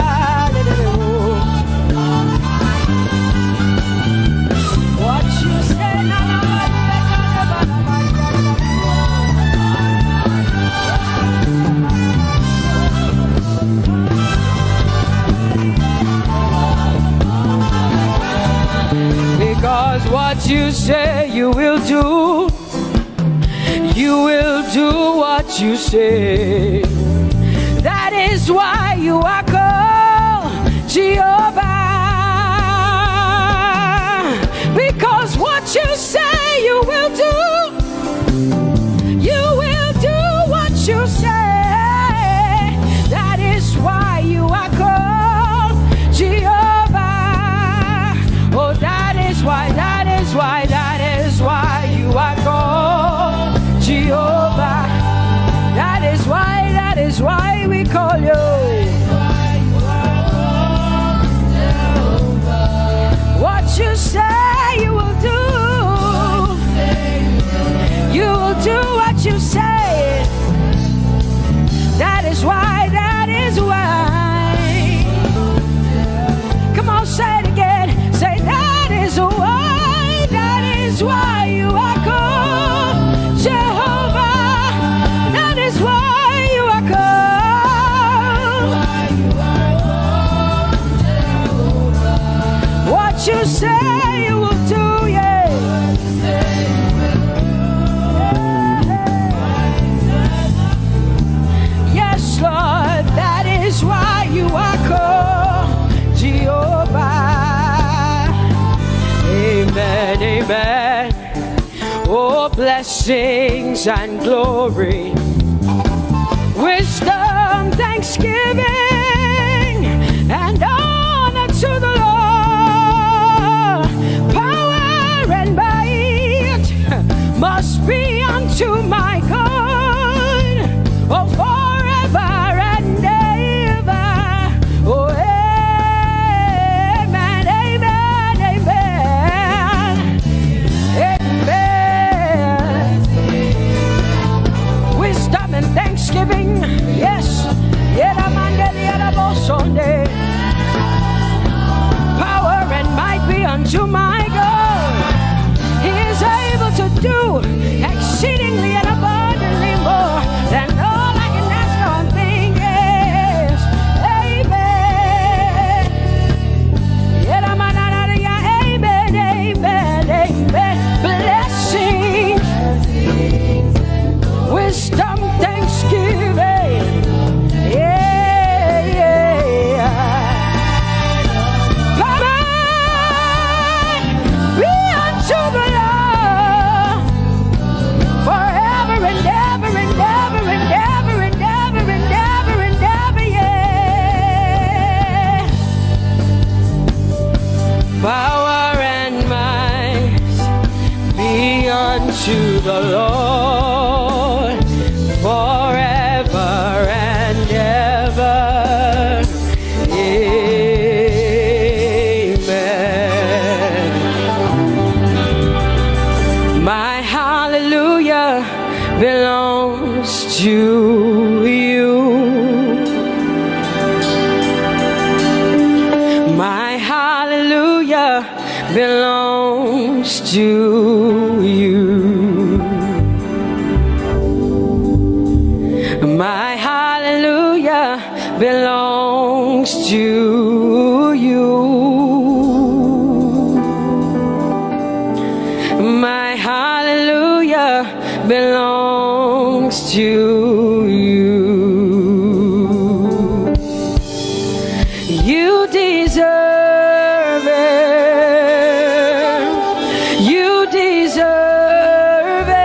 S2: What you say na na because what you say you will do. You will do what you say. That is why you are called Jehovah. Because what you say you will do. You will do what you say. That is why you are called Jehovah. Oh, that is why you are called Jehovah. That is why we call you. What you say you will do. You will do what you say. That is why. Come on, say it again. Say that is why you are called Jehovah. That is why you are called. What you say you will do, yeah. Yes, Lord, that is why you are called Jehovah. Amen, amen. Oh, blessings and glory, wisdom, thanksgiving, and honor to the Lord. Power and might must be unto my God. Oh, forever and ever. Oh, amen, amen, amen. Amen. Wisdom and thanksgiving, yes. Power and might be unto my God. He is able to do exceedingly and abundantly more than all I can ask or think. Yes. Amen. Amen, amen, amen. Blessings, wisdom, thanksgiving. Yeah, yeah. Power be unto the Lord forever and ever and ever and ever and ever and ever and ever, yeah. Power and might be unto the Lord forever and ever. Amen. My hallelujah belongs to you. My hallelujah belongs to you. My hallelujah belongs to you. deserve it. You deserve it.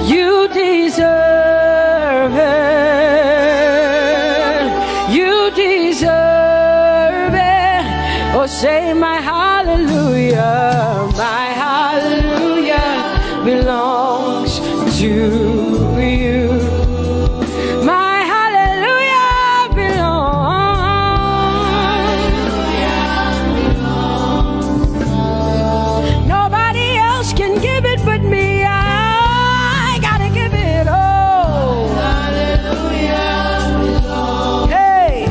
S2: You deserve it. You deserve it. Oh, say my hallelujah. My hallelujah belongs to you. My hallelujah belongs. Nobody else can give it but me. I gotta give it all. Hey,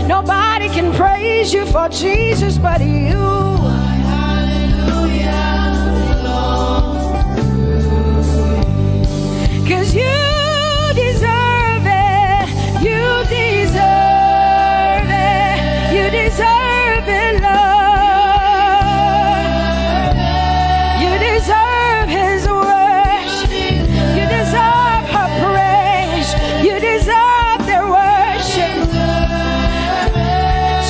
S2: nobody can praise you for Jesus but you. Cause you deserve it. You deserve it. You deserve it, Lord. You deserve His worship. You deserve her praise. You deserve their worship.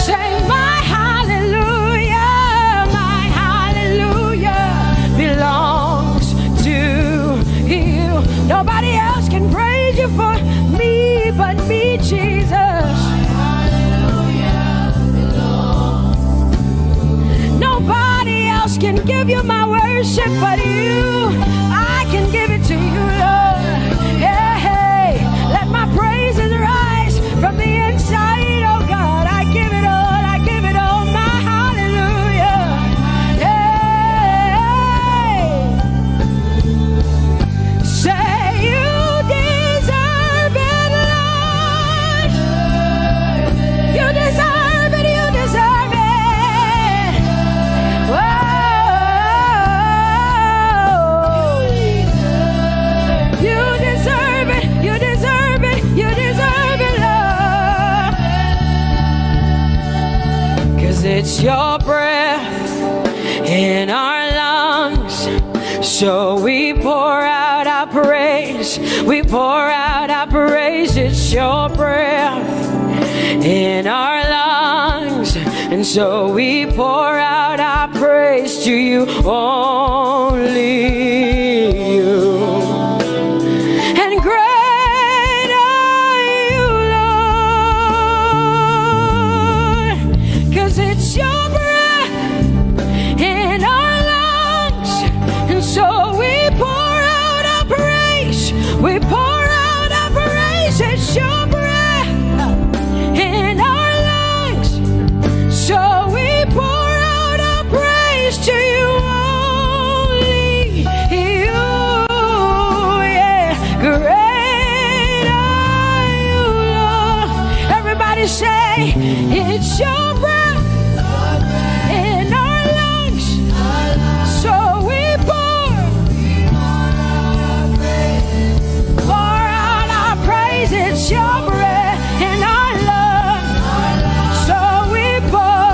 S2: Say my hallelujah. My hallelujah belongs to you. Nobody else can praise you for me but me, Jesus. Nobody else can give you my worship but you. I can give it to you, Lord. Yeah, hey, let my praises rise from the inside, oh God. I give it all, I give it all, my hallelujah. Yeah. Say you deserve it, Lord. You deserve it, you deserve it. Whoa. You deserve it, you deserve it, you deserve it, Lord. Cause it's your breath in our lungs. So we pour out our praise. We pour out our praise. It's your breath in our lungs. And so we pour out our praise to you, only you. And great are you, Lord. Cause it's your breath in our lungs. And so we pour out our praise. We pour out our praise. It's your breath in our lungs. So we pour out our praise to you, only you. Yeah, great are you, Lord. Everybody say, it's your breath in our lungs. So we pour out our praise. It's your breath in our lungs. So we pour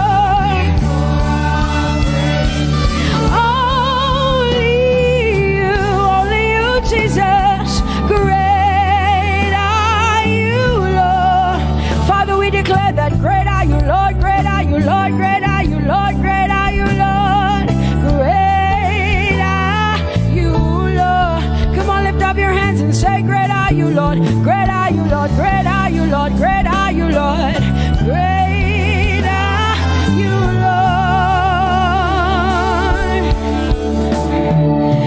S2: only you, Jesus. Great are you, Lord. Father, we declare that great are you, Lord. Great are you, Lord. Great are you, Lord. Great are you, Lord. Great are you, Lord. Come on, lift up your hands and say, great are you, Lord. Great are you, Lord. Great are you, Lord. Great are you, Lord. Great are you,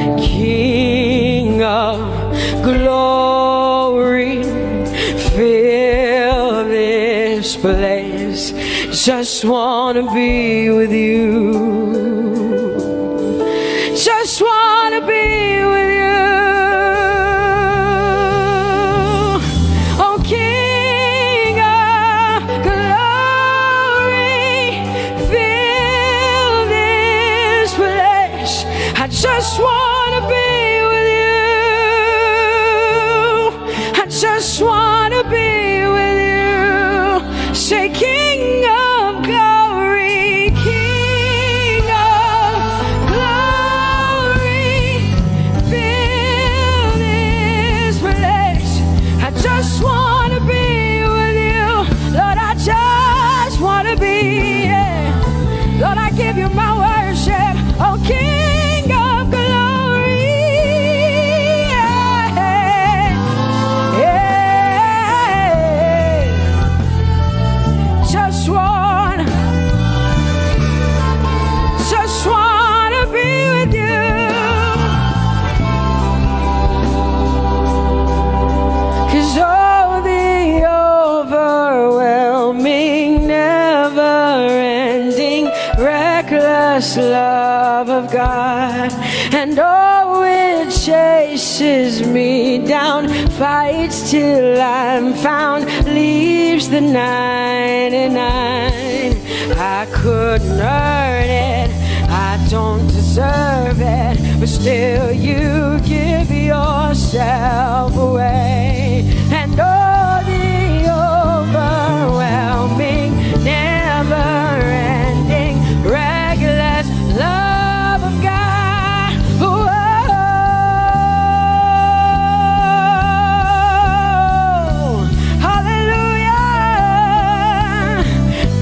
S2: Lord. King of glory, fill this place. Just wanna be with you. Just wanna be with you. Oh, King of glory, fill this place. I just wanna be with you. I just wanna be with you. Say, King of glory, King of glory, fill this place. I just wanna be and oh, it chases me down, fights till I'm found, leaves the 99. I couldn't earn it, I don't deserve it, but still you give yourself away. And oh, the overwhelming, never-ending, reckless love of God. Whoa. Hallelujah.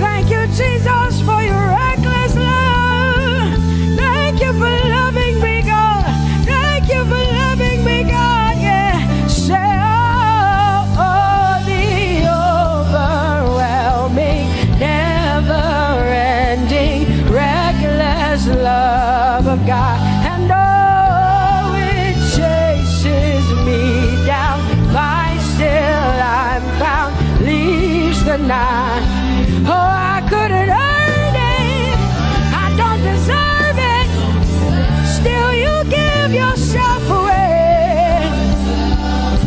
S2: Thank you, Jesus, for your reckless love. Thank you for loving me, God. Thank you for loving me, God. Yeah. Say, oh, the overwhelming, never-ending, reckless love of God. And oh, it chases me down, finds till I'm found, leaves the 9. Oh, I couldn't earn it, I don't deserve it, still you give yourself away.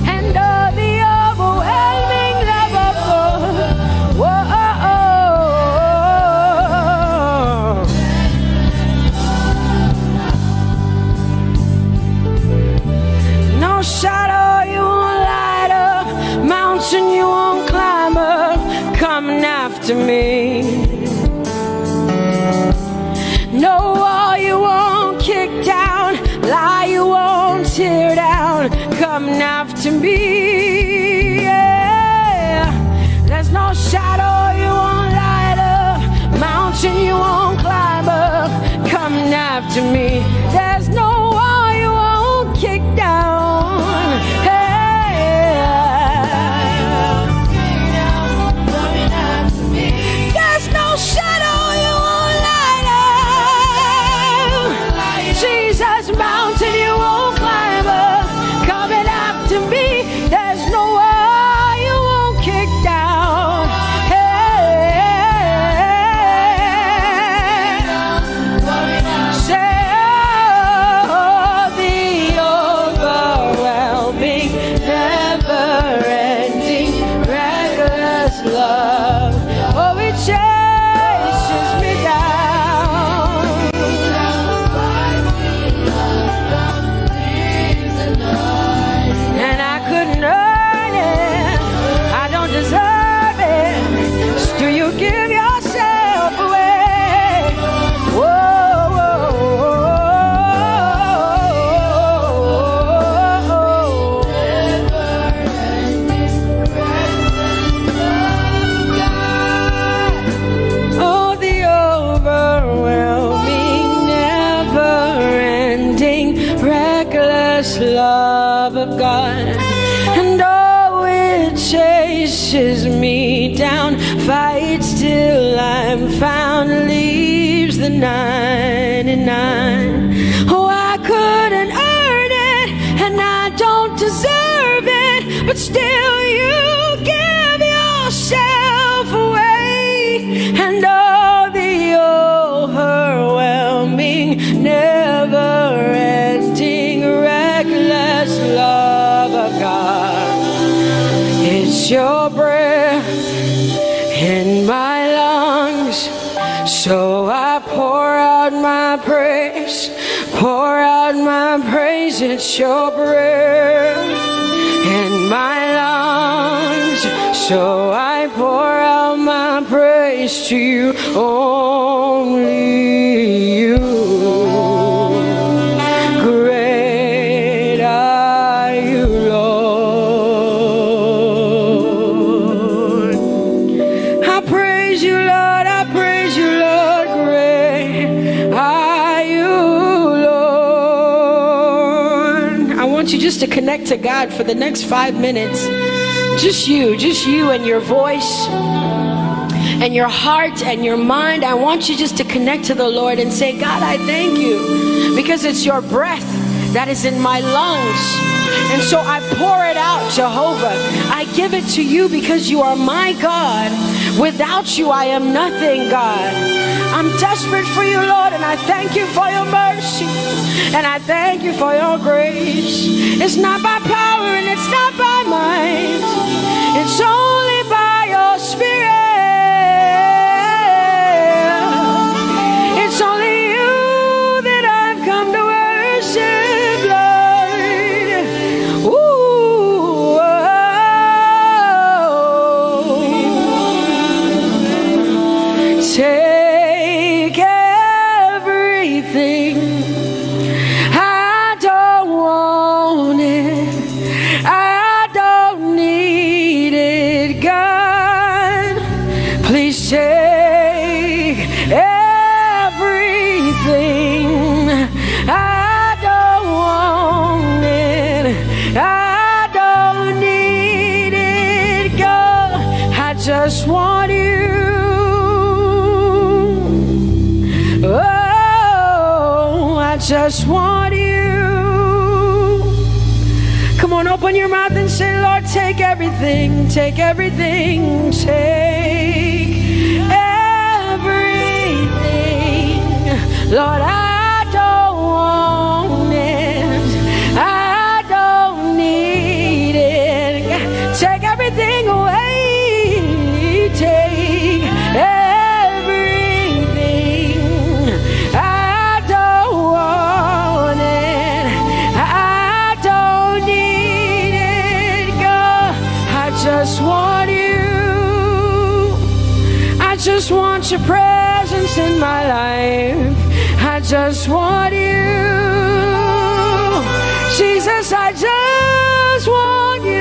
S2: And oh, the overwhelming love of God. Whoa. No shadow you won't light up, mountain you won't climb up, coming after me. No wall you won't kick down, lie you won't tear down, coming after me. Yeah. There's no shadow you won't light up, mountain you won't climb up, coming after me. There's no wall you won't kick down. Hey. There's no shadow you won't light up. Jesus, mountain you won't climb up, coming after me. There's no wall you won't kick down. Hey. Say, oh, the overwhelming, never-ending, reckless love. Oh, it chases me down. And I couldn't earn it, I don't deserve it, still you give yourself away. Whoa, whoa, oh, the overwhelming, never-ending, reckless love of God. And oh, it chases me down, fights till I'm found, leaves the 99. Oh, I couldn't earn it, and I don't deserve it, but still you give yourself away. And oh, the overwhelming, never-ending, reckless love of God. It's your breath in my lungs, so I pour out my praise, pour out my praise. It's your breath in my lungs, so I pour out my praise to you, only you. Great are you, Lord. I praise you, Lord, I praise you, Lord. Great are you, Lord. I want you just to connect to God for the next 5 minutes. Just you and your voice and your heart and your mind. I want you just to connect to the Lord and say, God, I thank you because it's your breath that is in my lungs. And so I pour it out, Jehovah. I give it to you because you are my God. Without you, I am nothing, God. I'm desperate for you, Lord, and I thank you for your mercy. And I thank you for your grace. It's not by power and it's not by might. It's only by your Spirit. It's only you that I've come to worship, Lord. Ooh, oh. Take everything. I don't want it. I don't need it, God. Please take everything. I don't want it. I don't need it, God. I just want you. Oh, I just want you. Come on, open your mouth and say, Lord, take everything, take everything, take everything. Lord, I don't want it. I don't need it. Take everything away. Take everything. I don't want it. I don't need it, God. I just want you. I just want your presence in my life. I just want you. Jesus, I just want you.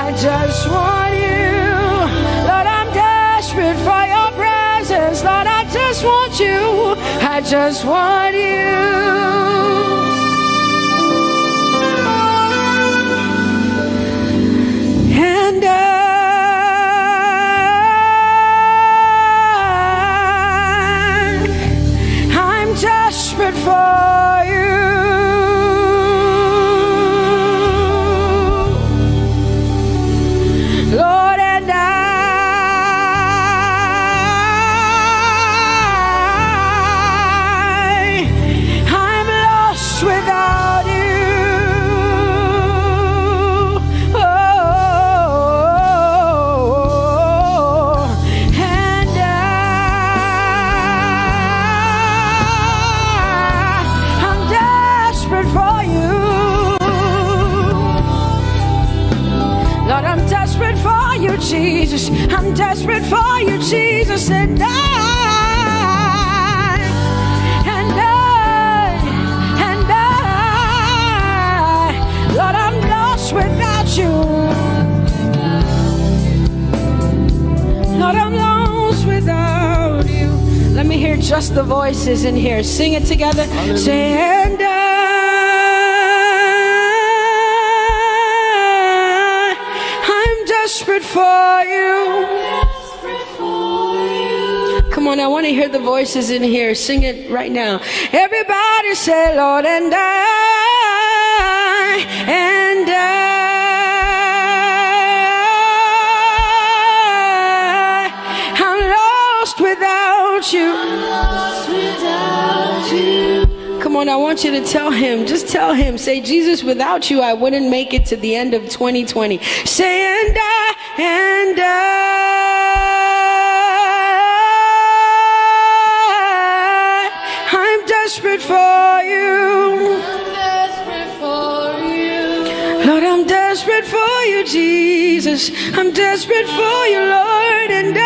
S2: I just want you. Lord, I'm desperate for your presence. Lord, I just want you. I just want you. And I'm desperate for you. Lord, and I'm lost without you. Oh, and I'm desperate for you. Lord, I'm desperate for you, Jesus. I'm desperate for you, Jesus. And Lord, I'm lost without you. Lord, I'm lost without you. Let me hear just the voices in here. Sing it together. Say, and I'm desperate for you. Come on, I want to hear the voices in here. Sing it right now. Everybody say, Lord, and I'm lost without you. Come on, I want you to tell him. Just tell him. Say, Jesus, without you, I wouldn't make it to the end of 2020. Say, and I'm desperate for you. Lord, I'm desperate for you, Jesus. I'm desperate for you, Lord, and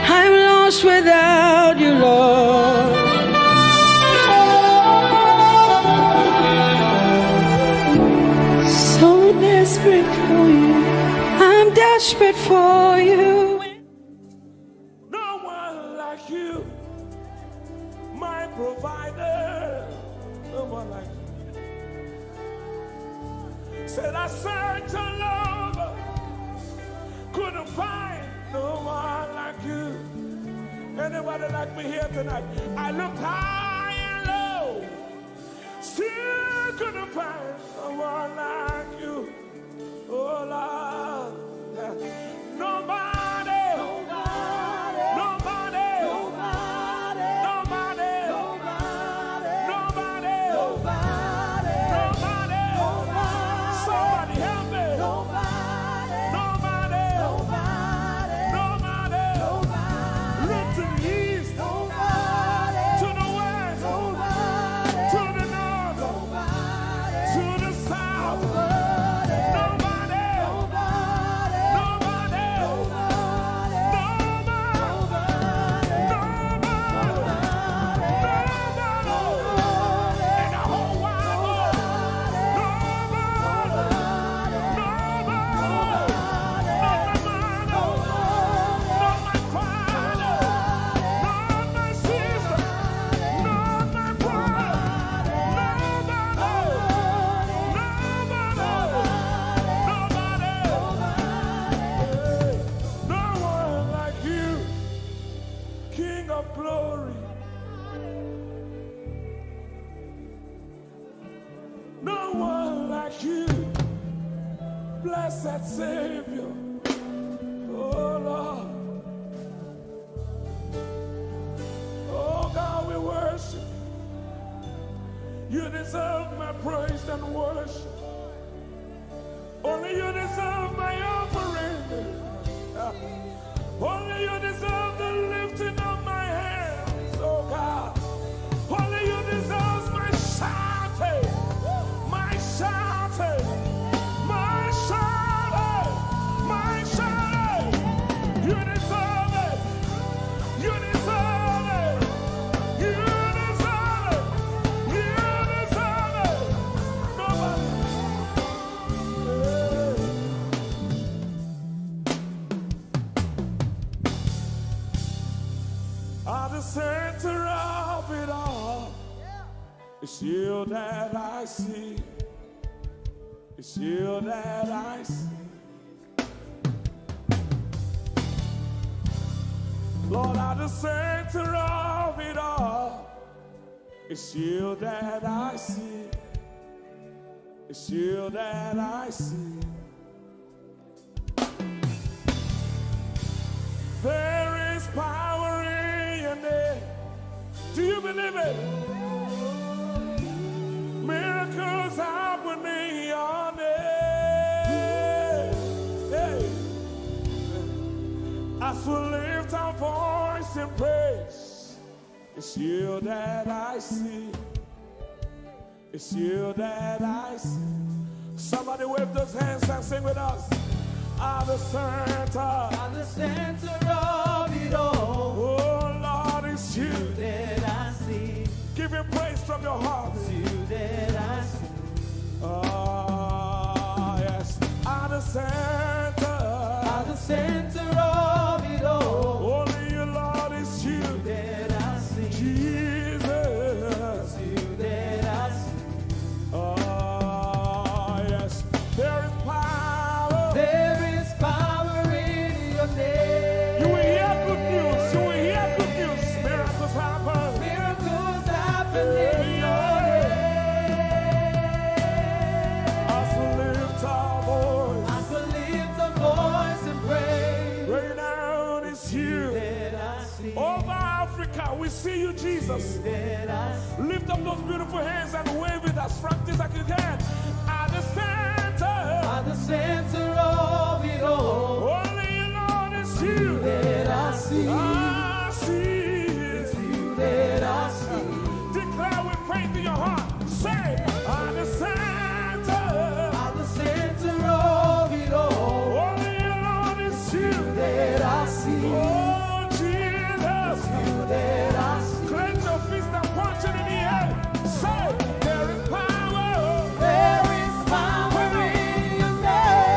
S2: I'm lost without you, Lord. So desperate for you. I'm desperate for you.
S4: No one like you, my provider. No one like you. Said I searched all over, couldn't find no one like you. Anybody like me here tonight? I looked high and low, still couldn't find no one like you. Oh Lord, nobody, nobody, nobody, nobody, nobody, nobody, nobody, nobody, somebody help me. Nobody, nobody, nobody, look to the east, to the west, to the north, to the south. Blessed Savior, oh Lord, oh God, we worship you. You deserve my praise and worship. Only you deserve my offering. Only you deserve the lifting of my hands, oh God. Only you deserve my shouting, my shouting. You deserve it. You deserve it. You deserve it. You deserve it. Nobody. At the center of it all, it's you that I see. It's you that I see. Lord, at the center of it all, it's you that I see. It's you that I see. There is power in your name. Do you believe it? Miracles happen in your name. Hey. As we lift our voice in praise, it's you that I see. It's you that I see. Somebody wave those hands and sing with us. At the center of it all. Oh Lord, it's you
S3: that I see.
S4: Give him praise from your heart.
S3: It's you that I see.
S4: Oh yes. At the center
S3: of it all.
S4: Only you, Lord, it's you
S3: that I see.
S4: Jesus.
S3: It's you that I see.
S4: Oh yes. There is power.
S3: There is power in your name.
S4: You will hear good news. You will hear good news. Miracles happen.
S3: Miracles happen in your name.
S4: As we lift our voice.
S3: As we lift our voice and praise.
S4: Right now it's you.
S3: That I see.
S4: Over Africa, we see you, Jesus.
S3: That I see.
S4: Lift up those beautiful hands and wave it as practice as you can. At the center
S3: of it all.
S4: only you, Lord, it's you.
S3: That I see.
S4: I see.
S3: It's you that I see.
S4: Declare with faith in your heart. Say, at the center
S3: of it all.
S4: only you, Lord, it's you.
S3: That I see.
S4: Oh, Jesus.
S3: You that I see.
S4: Clench your fist and punch it in the air. Say, there is power.
S3: There is power in your name.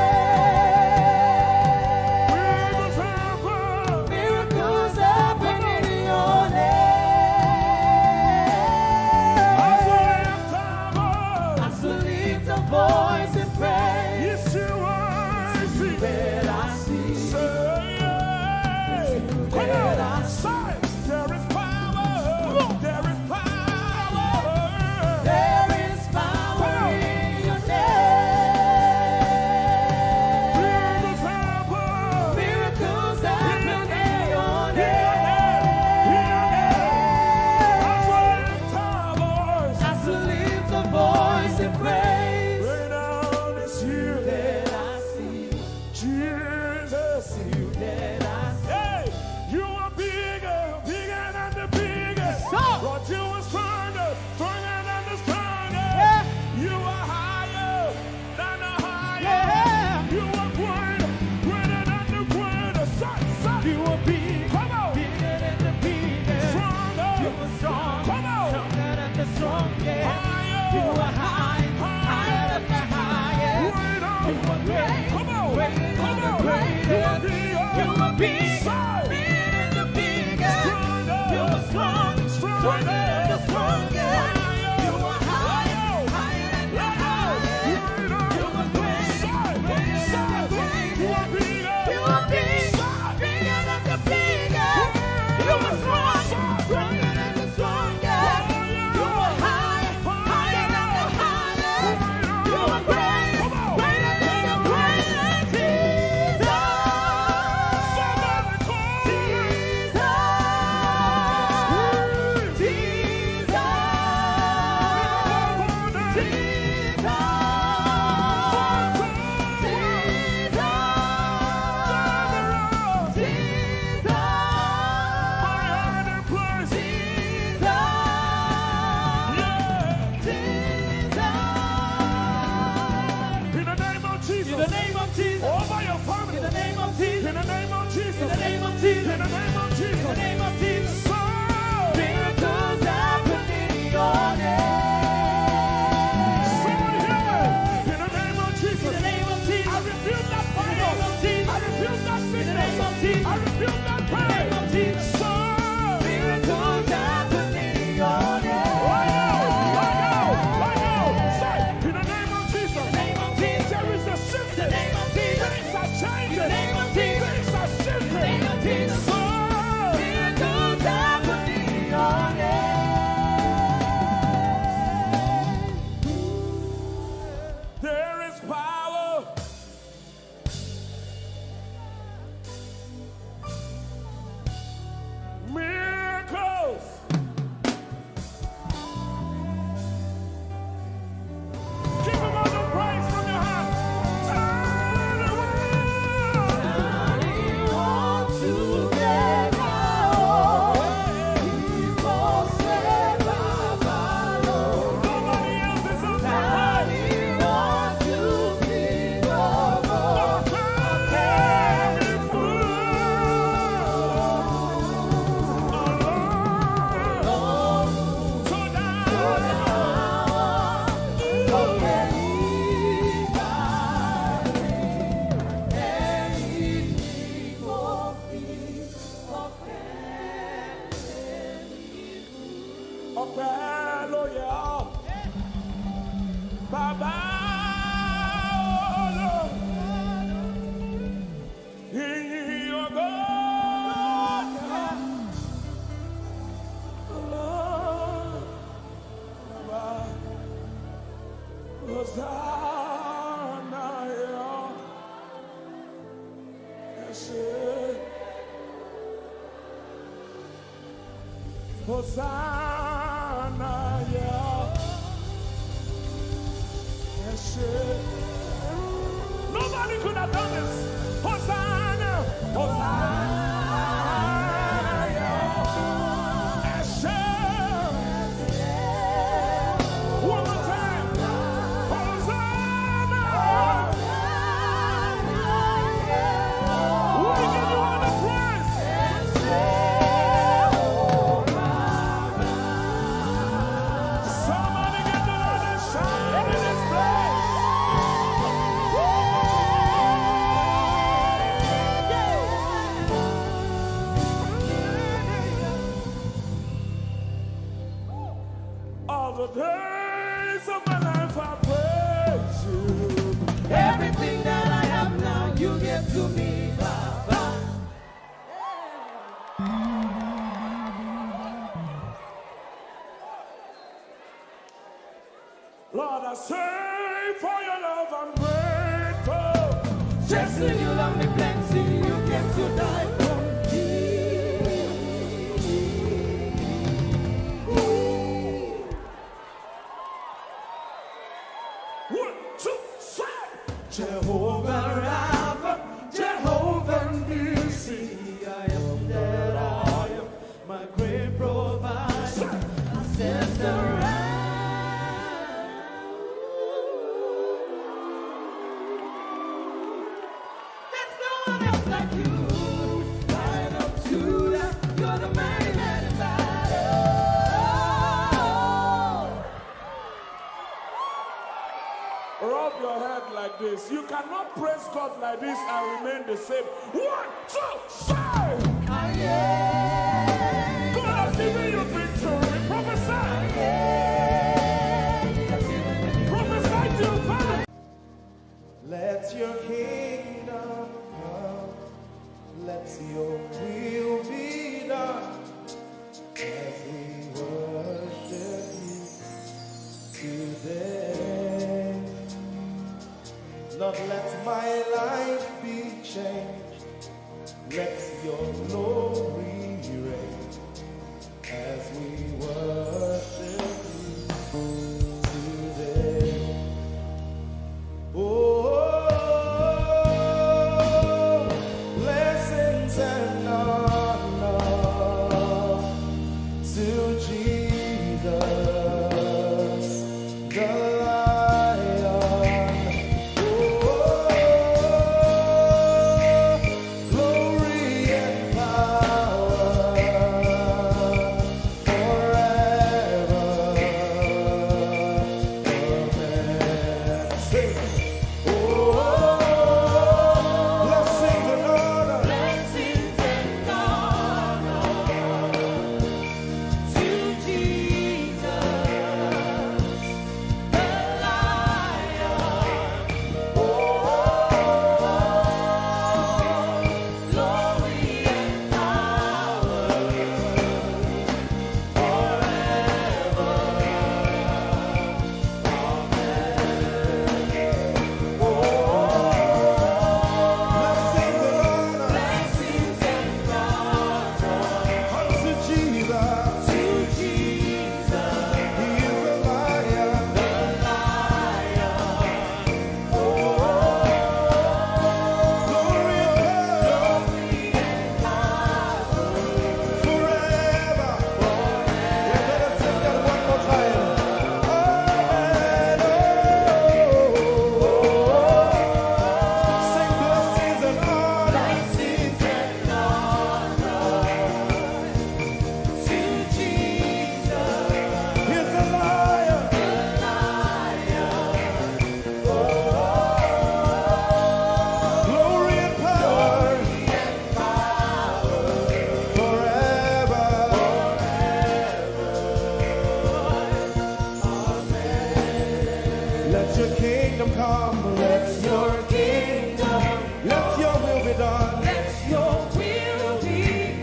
S4: Hallelujah. Baba, oh Lord, in your God, Hosanna, yes, Hosanna, yes, nobody could have done this. Hosanna, Hosanna, yes, one more time. Hosanna, we give you all the praise. Somebody get the Lord and shout in this place. All the days of my life I praise you.
S5: Everything that I have now, you give to me, Baba.
S4: Lord, I say for your love I'm grateful.
S5: Just when you love me plenty, you came to die for me.
S4: One, two, three.
S5: Jehovah Rapha, Jehovah Nissi, I am that I am, my great provider. I stand around. There's no one else like you. Lion of Judah, you're the mighty man in battle.
S4: Rub your head like this. You cannot praise God like this and remain the same. 1, 2, 3. God has given you victory. Prophesy. Prophesy to your family.
S1: Let your kingdom come. Let your will be done as we worship you today. Lord, let my life be changed. Let your glory reign as we worship you today. Oh, blessings and honor to Jesus, the Lion. Oh, glory and power come.
S5: Let your kingdom,
S1: Let your will be done.
S5: let your will be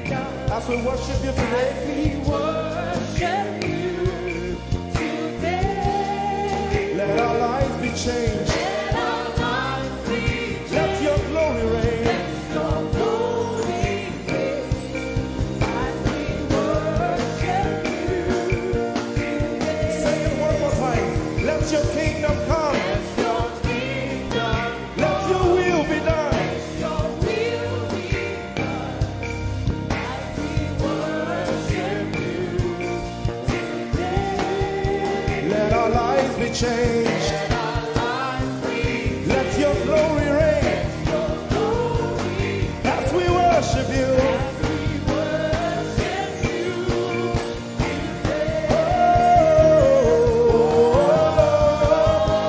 S5: done.
S1: As we worship you today,
S5: We worship you today.
S1: let our lives be changed.
S5: Let our lives be changed.
S1: Let your glory reign.
S5: Let your glory reign. As we worship you today.
S1: Say it one more time. Let your kingdom come.
S5: Let your kingdom,
S1: Let your will be done.
S5: your will be done. As we worship you today.
S1: Let our lives be changed.
S5: Let our lives be
S1: Let your glory reign.
S5: your glory.
S1: As we worship you.
S5: We worship you today.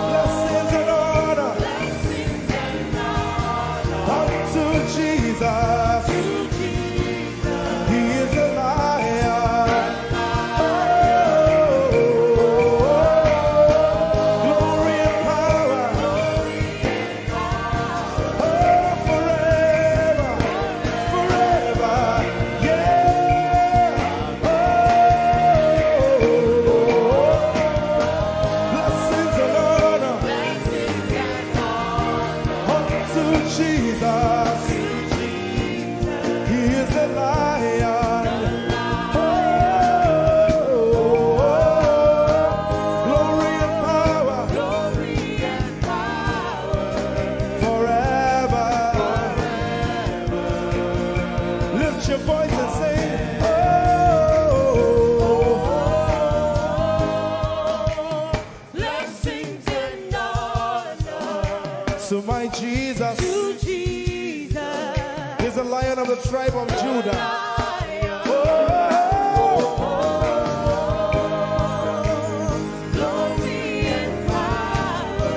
S1: Blessings and honor
S5: Blessings and honor
S1: unto Jesus.
S5: to Jesus.
S1: He is a lion. Glory and power. Forever. Forever. Yeah. Blessings and honor
S5: Blessings and honor
S1: unto Jesus. He is a lion. Glory and power
S5: glory and power
S1: forever. Lift your voice and sing.
S5: blessings and honor
S1: So my Jesus
S5: to Jesus.
S1: is the lion of the tribe of Judah.
S5: Lion, glory and power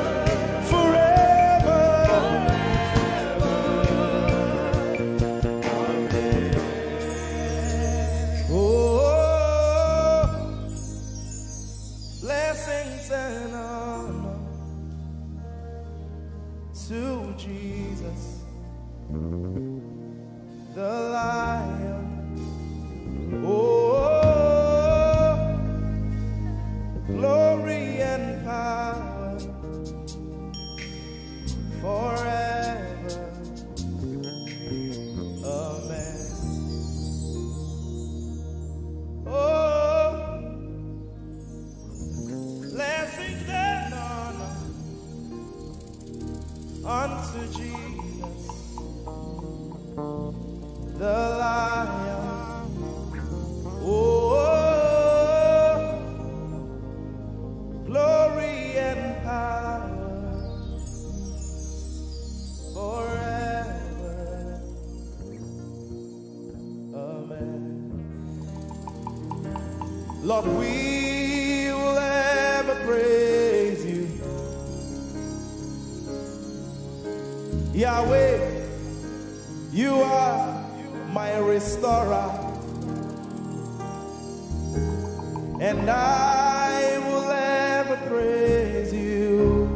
S1: Forever. Blessings and honor to Jesus, the Lion. Glory and power forever. Amen. Blessings and honor unto Jesus, the Lion. Glory and power forever. Amen. Lord, we will ever praise you. Yahweh, you are my restorer, and I will ever praise you.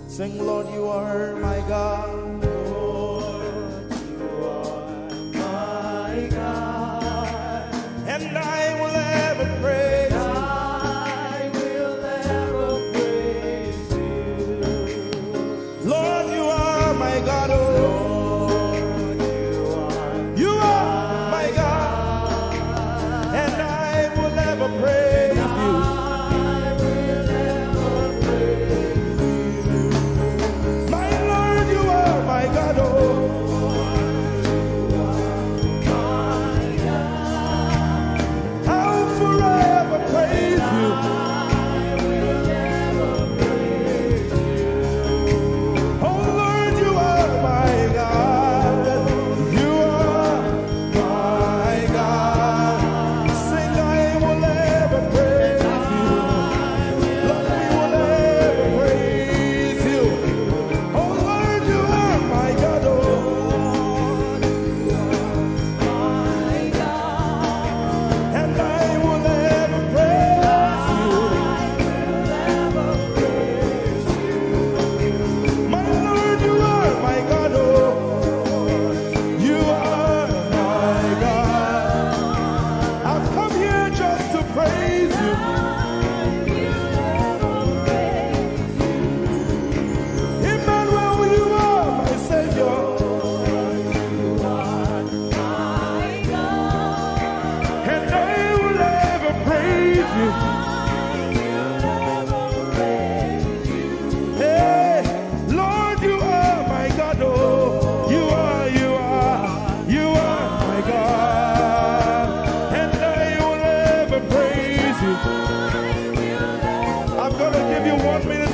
S1: Sing, Lord, you are my God. Lord, you are my God, and I will ever praise you.
S5: I will ever praise you.
S1: Lord, you are my God.
S5: Lord,
S1: You are my God, and I will ever praise you.
S5: I will ever praise you.
S1: My Lord, you are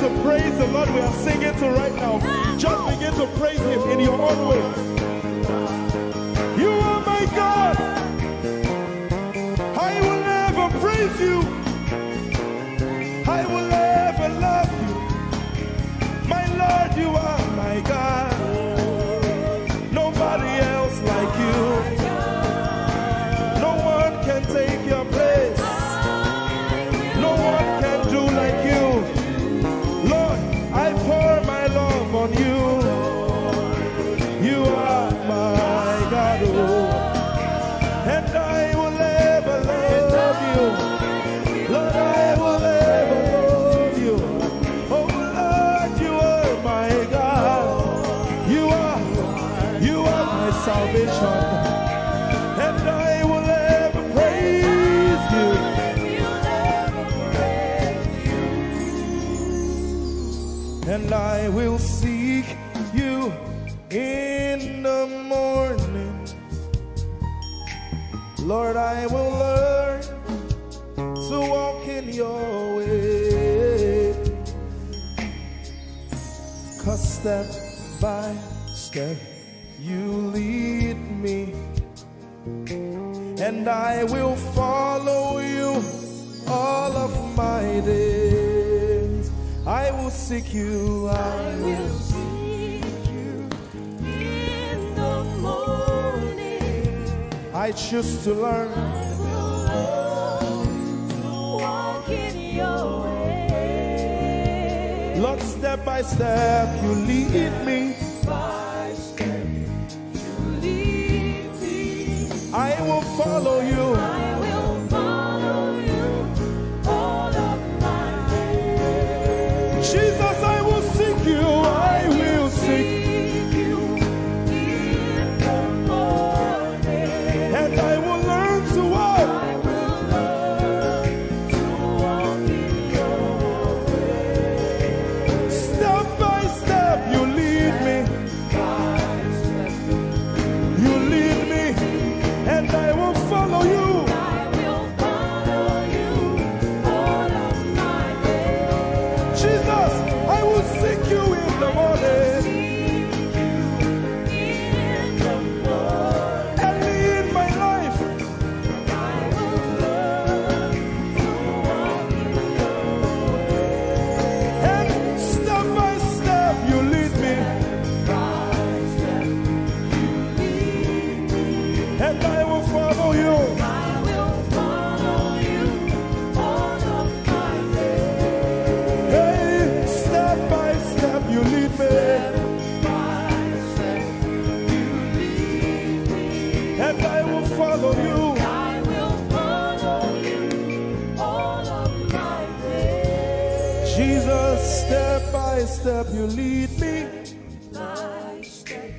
S1: to praise the Lord we are singing to right now. Just begin to praise Him in your own way. You are my God. I will never praise you. I will never love you. My Lord, you are my God. Nobody else like you. No one can take your place. No one can do like you. Lord, I pour my love on you. You are my God, oh. And I will ever love you. Lord, I will ever love you. Oh Lord, you are my God. You are my salvation. And I will ever praise you. And I will seek you in the morning. Lord, I will learn to walk in your way. 'Cause step by step you lead me, and I will follow you all of my days. I will seek you, I will
S5: seek you in the morning.
S1: I choose to learn.
S5: I will learn to walk in your way.
S1: Lord, step by step you lead me.
S5: By step you lead me.
S1: I will follow you.
S5: I will follow you all of my days.
S1: Jesus, I will seek you. I will seek.
S5: you in the morning.
S1: And I will learn to walk.
S5: I will learn to walk in your way.
S1: Step by step you lead me.
S5: By step
S1: You lead me. And I will follow you.
S5: I will follow you all of my days.
S1: Jesus, I will seek you in the morning.
S5: In the morning.
S1: Early in my life.
S5: I will learn to walk in your way.
S1: And step by step you lead me.
S5: By step you lead me.
S1: And I will follow you.
S5: I will follow you all of my days.
S1: Hey, step by step you lead me.
S5: By step you lead me.
S1: And I will follow you.
S5: I will follow you all of my days.
S1: Jesus, step by step you lead me.
S5: By step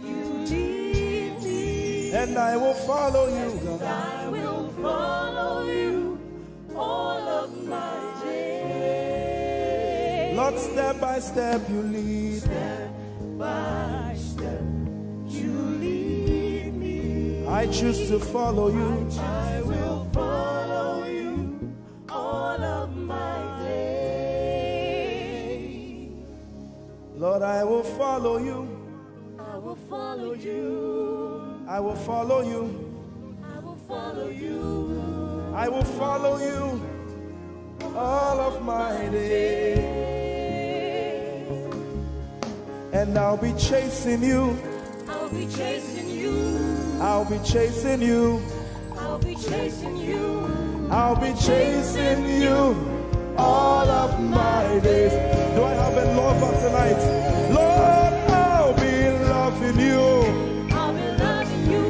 S5: you lead me.
S1: And I will follow you, God.
S5: I will follow you all of my days.
S1: Lord, step by step you lead me.
S5: By step you lead me.
S1: I choose to follow you.
S5: I will follow you all of my days.
S1: Lord, I will follow you.
S5: I will follow you.
S1: I will follow you.
S5: I will follow you.
S1: I will follow you all of my days. And I'll be chasing you.
S5: I'll be chasing you.
S1: I'll be chasing you.
S5: I'll be chasing you.
S1: I'll be chasing you all of my days. Do I have a lover tonight? Lord, I'll be loving you.
S5: I'll be loving you.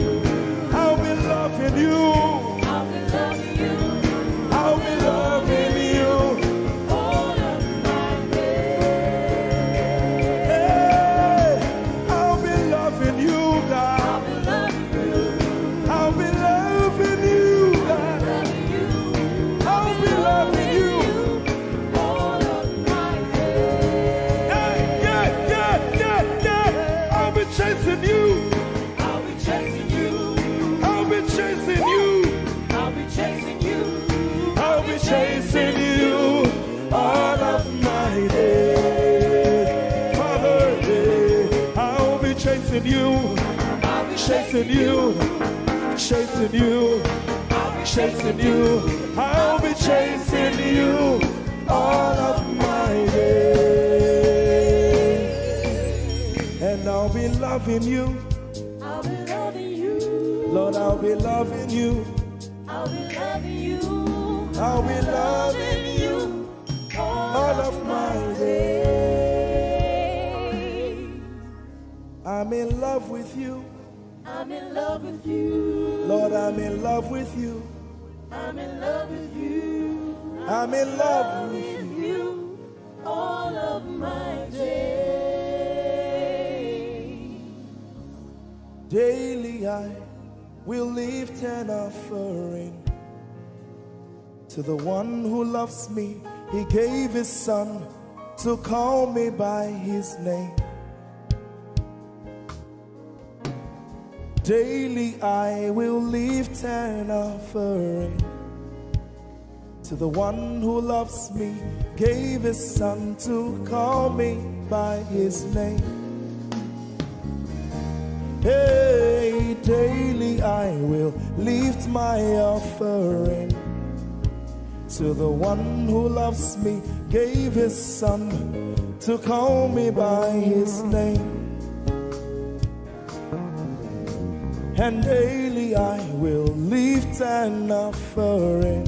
S1: I'll be loving you.
S5: I'll be loving you
S1: I'll be loving you.
S5: all of my days.
S1: Hey, I'll be loving you, God.
S5: I'll be loving you.
S1: I'll be loving you, God.
S5: Loving you.
S1: I'll be loving you. chasing you, chasing you, chasing you, chasing you. I'll be chasing you all of my days. And I'll be loving you.
S5: I'll be loving you.
S1: Lord, I'll be loving you.
S5: I'll be loving you.
S1: I'll be loving you all of my days. I'm in love with you.
S5: I'm in love with you.
S1: Lord, I'm in love with you.
S5: I'm in love with you.
S1: I'm in love with
S5: you all of my days.
S1: Daily I will lift an offering to the one who loves me. He gave his son to call me by his name. Daily I will lift an offering to the one who loves me, gave his son to call me by his name. Hey, daily I will lift my offering to the one who loves me, gave his son to call me by his name. And daily I will lift an offering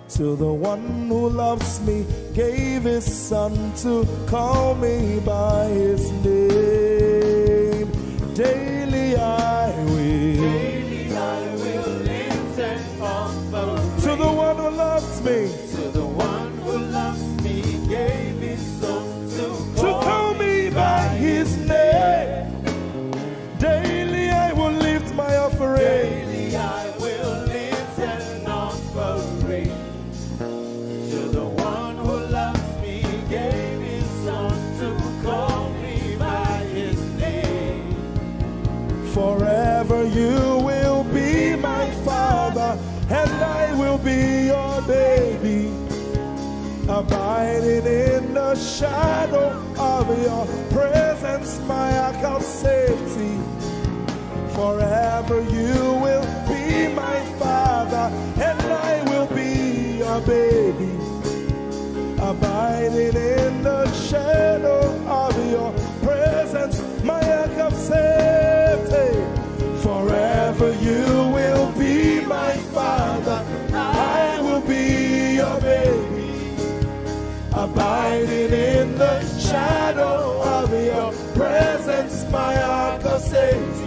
S1: to the one who loves me, gave his son to call me by his name. Daily I will
S3: lift an offering
S1: to the one who loves me,
S3: to the one who loves me, gave his son
S1: to call me by his name. Daily I will lift my offering.
S3: Daily I will lift an offering to the one who loves me, gave his son to call me by his name.
S1: Forever you will be my father, and I will be your baby, abiding in the shadow of your presence, my ark of safety. Forever you will be my father, and I will be your baby, abiding in the shadow of your presence, my ark of safety. Forever you will be my father, I will be your baby, abiding in the shadow of your presence, my ark of safety.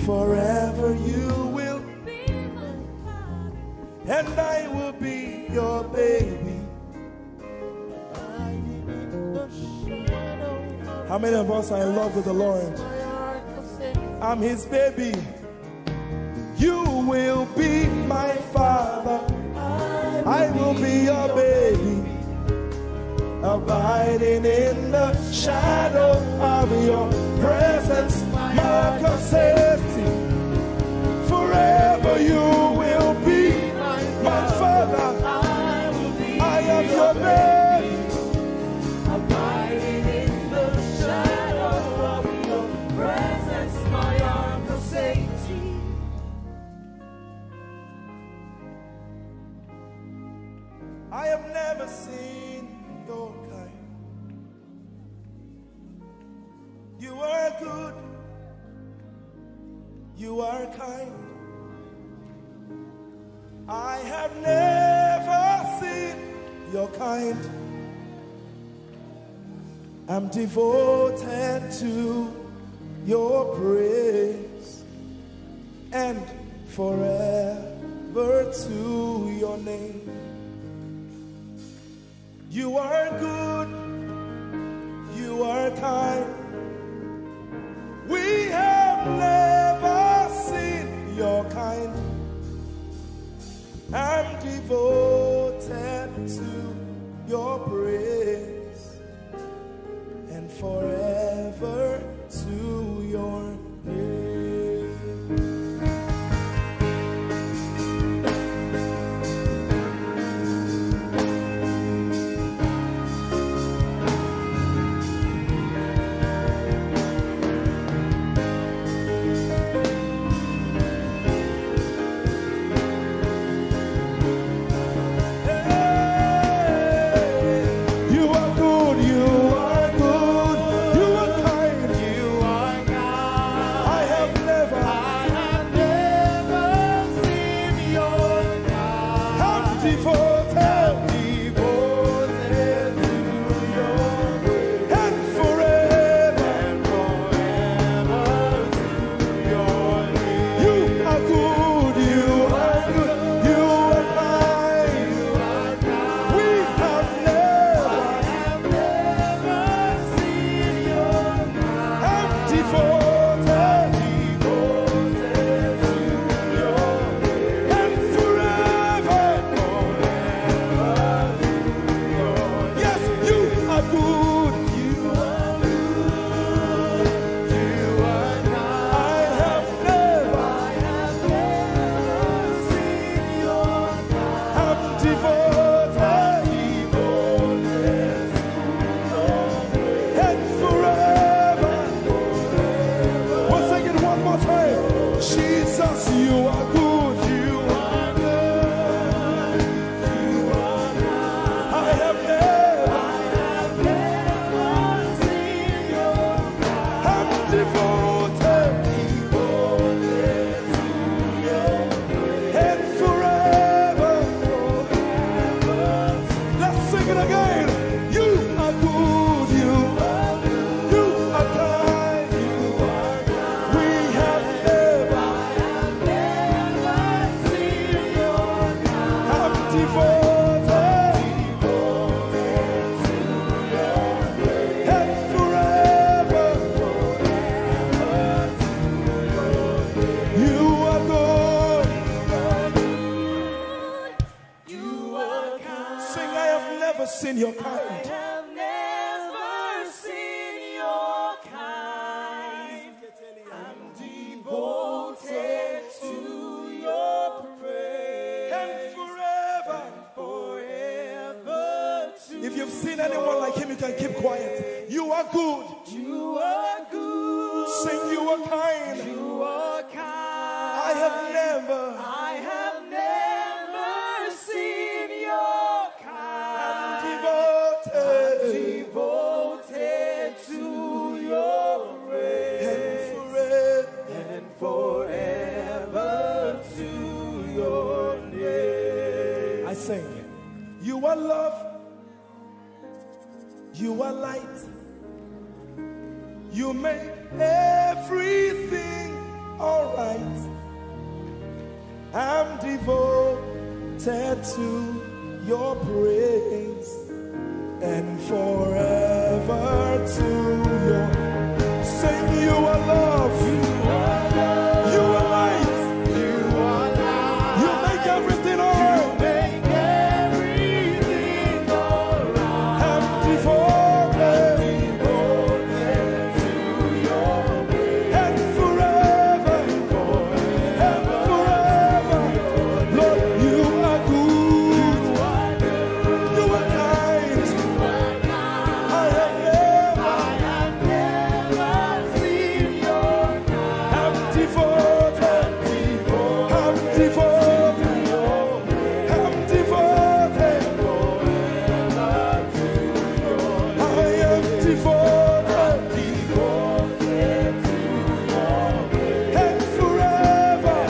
S1: Forever you will
S5: Be my father.
S1: and I will be your baby. How many of us are in love with the Lord? I'm his baby. You will be my father, I will be your baby, abiding in the shadow of your presence, mark of safety. Forever you will be my father, I am your baby,
S5: Abiding in the shadow of your presence, my ark of safety.
S1: I have never seen your kind. You are good, you are kind. I have never seen your kind. I'm devoted to your praise and forever to your name. You are good, you are kind. We have never seen your kind. I'm devoted to your praise and forever to your name. Sing it again. You are good. You are kind. We have never
S3: seen your kind.
S1: I'm devoted and forever. You are good.
S3: You are kind.
S1: Sing, I have never seen your kind.
S3: I have never seen your kind. I'm devoted to your praise.
S1: And forever.
S3: Forever to
S1: If you've seen anyone like him, you can keep quiet. You are good.
S3: you are good.
S1: Sing, you are kind.
S3: You are kind.
S1: I have never
S3: seen your kind.
S1: devoted
S3: Devoted to your praise.
S1: and forever.
S3: And forever to your name.
S1: I sing. You are love. You are light. You make everything alright. I'm devoted to your praise and forever to your. Sing, you are love. You are light. You make everything alright. I'm devoted and forever. Lord, you are good. You are kind. I have never
S3: seen your kind.
S1: I'm devoted. I'm devoted. I'm devoted. I am devoted. And forever.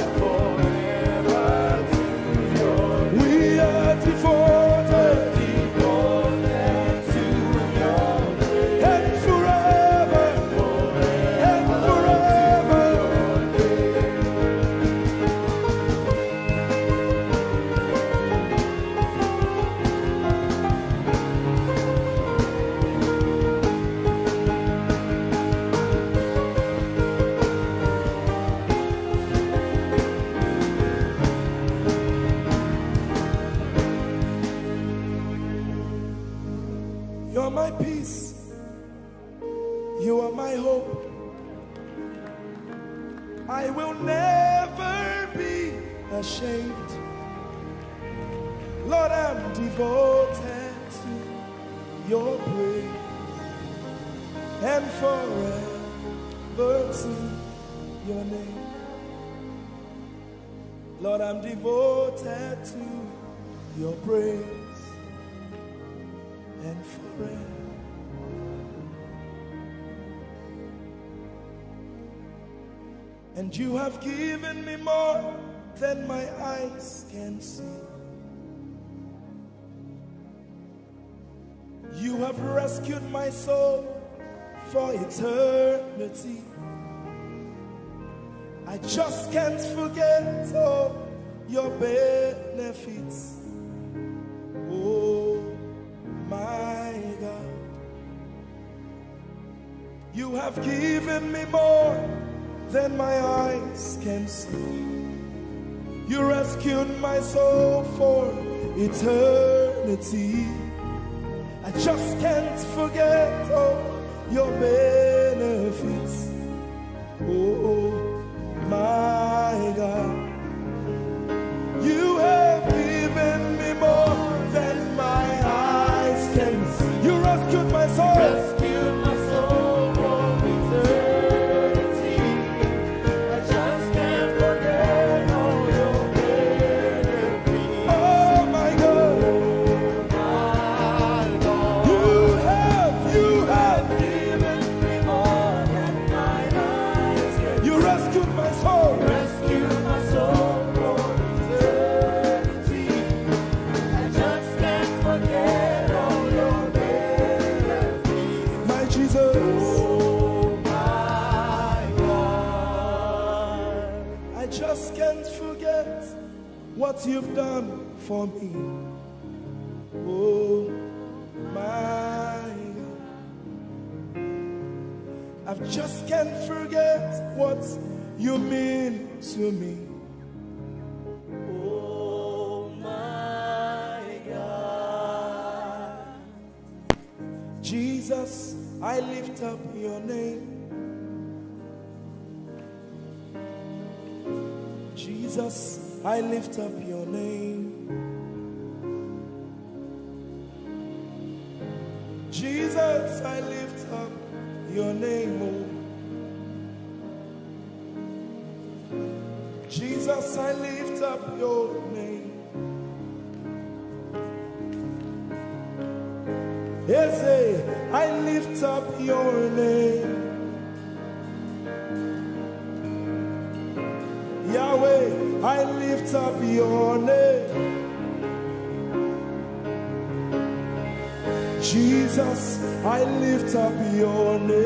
S1: We are devoted. And forever. And forever. You're my peace. You are my hope. I will never be ashamed. Lord, I'm devoted to your praise and forever to your name. Lord, I'm devoted to your praise and forever. And you have given me more than my eyes can see. You have rescued my soul for eternity. I just can't forget all your benefits. Oh my God, you have given me more than my eyes can see. You rescued my soul for eternity. I just can't forget all your benefits. Oh my God, you have given me more than my eyes can see. You rescued my soul.
S3: Rescued my soul from eternity. I just can't forget all your benefits.
S1: Oh my God, you have
S3: given me more than my eyes can
S1: you rescued my soul. what you've done for me. Oh my God, I just can't forget what you mean to me.
S3: Oh my God.
S1: Jesus, I lift up your name. Jesus, I lift up your name. Jesus, I lift up your name. Oh. Jesus, I lift up your name. Yes, I lift up your name. Yahweh, I lift up your name. Jesus, I lift up your name.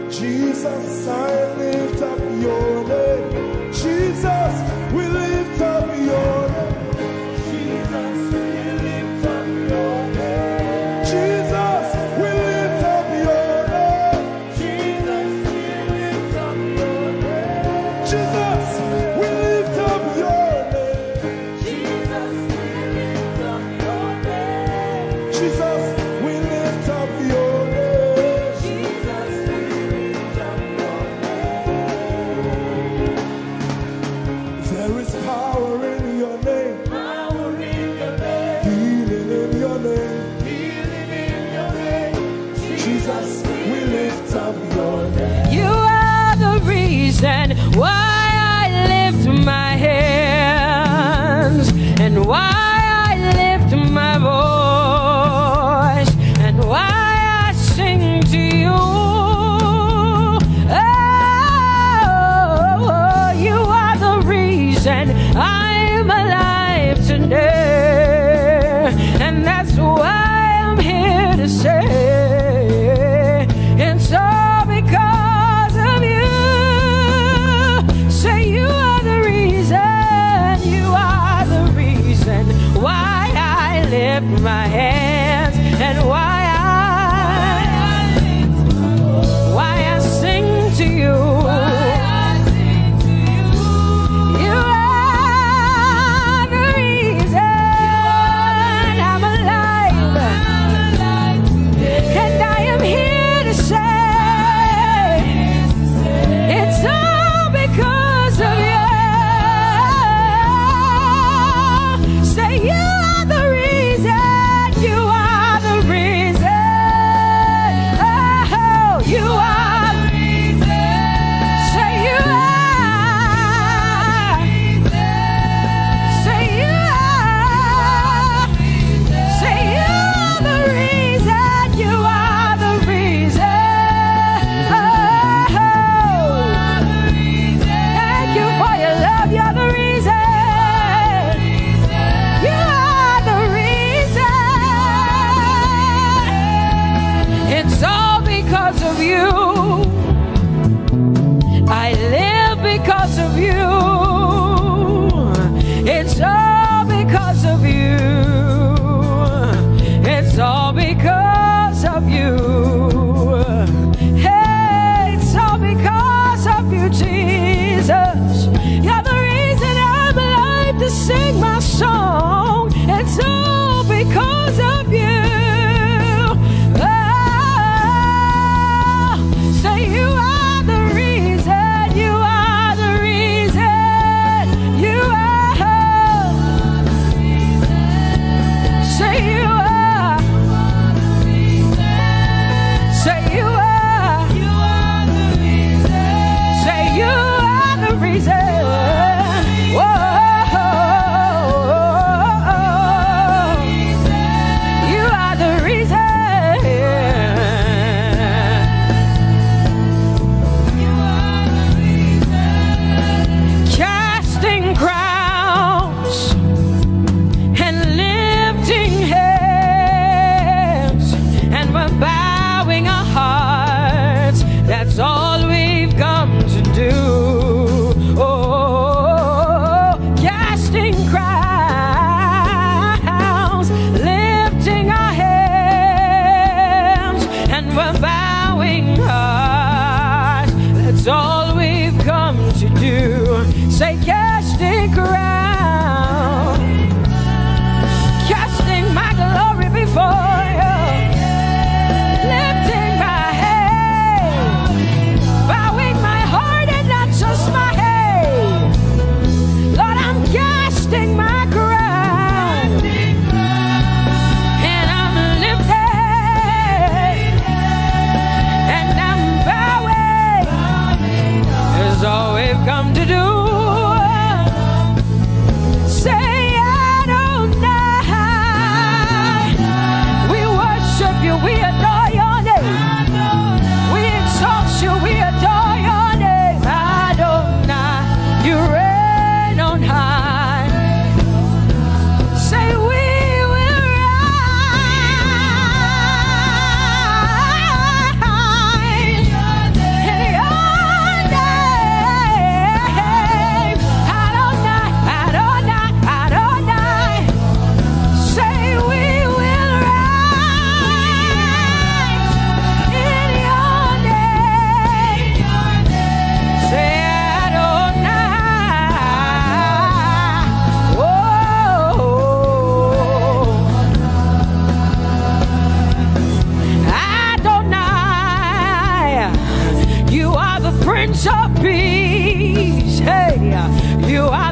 S1: Jesus, I lift up your name. Jesus, we lift up your name.
S3: Jesus, we lift up your name.
S1: Jesus, we lift up your name.
S3: Jesus, we lift up your name.
S1: Jesus, we lift up your name.
S3: Jesus, we lift up your name.
S1: Jesus, we lift up your name.
S3: Jesus, we lift up your name.
S1: There is power in your name,
S3: Power in your name,
S1: healing in your name.
S3: healing in your name.
S1: Jesus, we lift up your name.
S2: You are the reason why I lift my hands and why I lift my voice and why I sing to you. Oh, you are the reason I'm alive today, and that's why I'm here to say it's all because of you. Say you are the reason why I lift my hands and why I sing to you. You are the reason I'm alive, and I am here to say it's all because of you. Say you are the reason, you are the reason.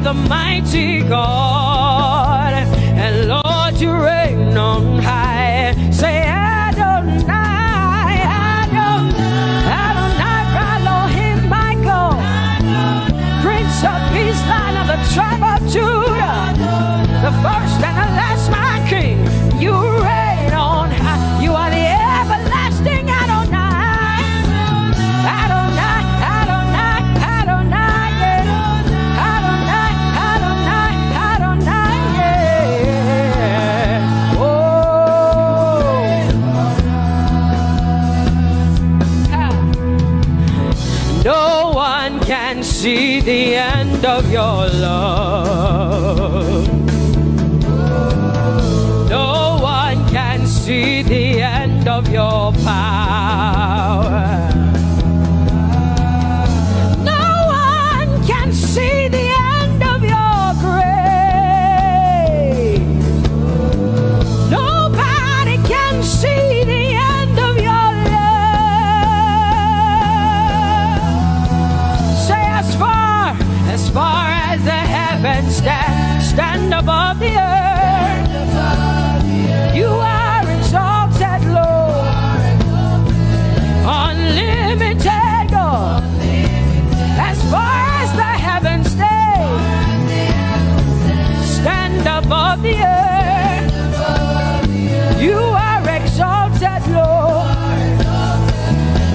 S2: the mighty God, and Lord, you reign on high. Say Adonai, Adonai, Adonai, Elohim, my God, Prince of Peace, Lion of the tribe of Judah, the first and the last, my King. You reign on high. You are the everlasting Adonai. Adonai, Adonai, Adonai, yeah. Adonai, Adonai, Adonai, yeah. Oh. No one can see the end of your love. No one can see the end of your power. No one can see the end of your grace. Nobody can see the end of your love. Say as far as the heavens stand above the earth, you are exalted, Lord, unlimited God. As far as the heavens stand above the earth, you are exalted, Lord,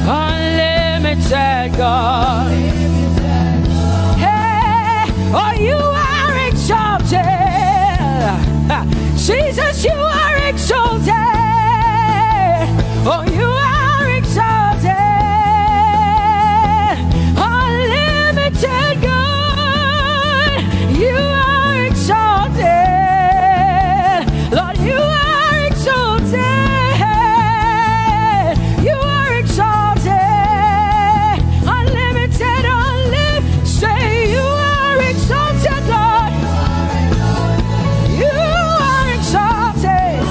S2: unlimited God. Hey, oh, you are exalted. Jesus, you are exalted. Oh, you are exalted. Unlimited God. You are exalted. Lord, you are exalted. You are exalted. Unlimited, unlimited. Say you are exalted, Lord. You are exalted.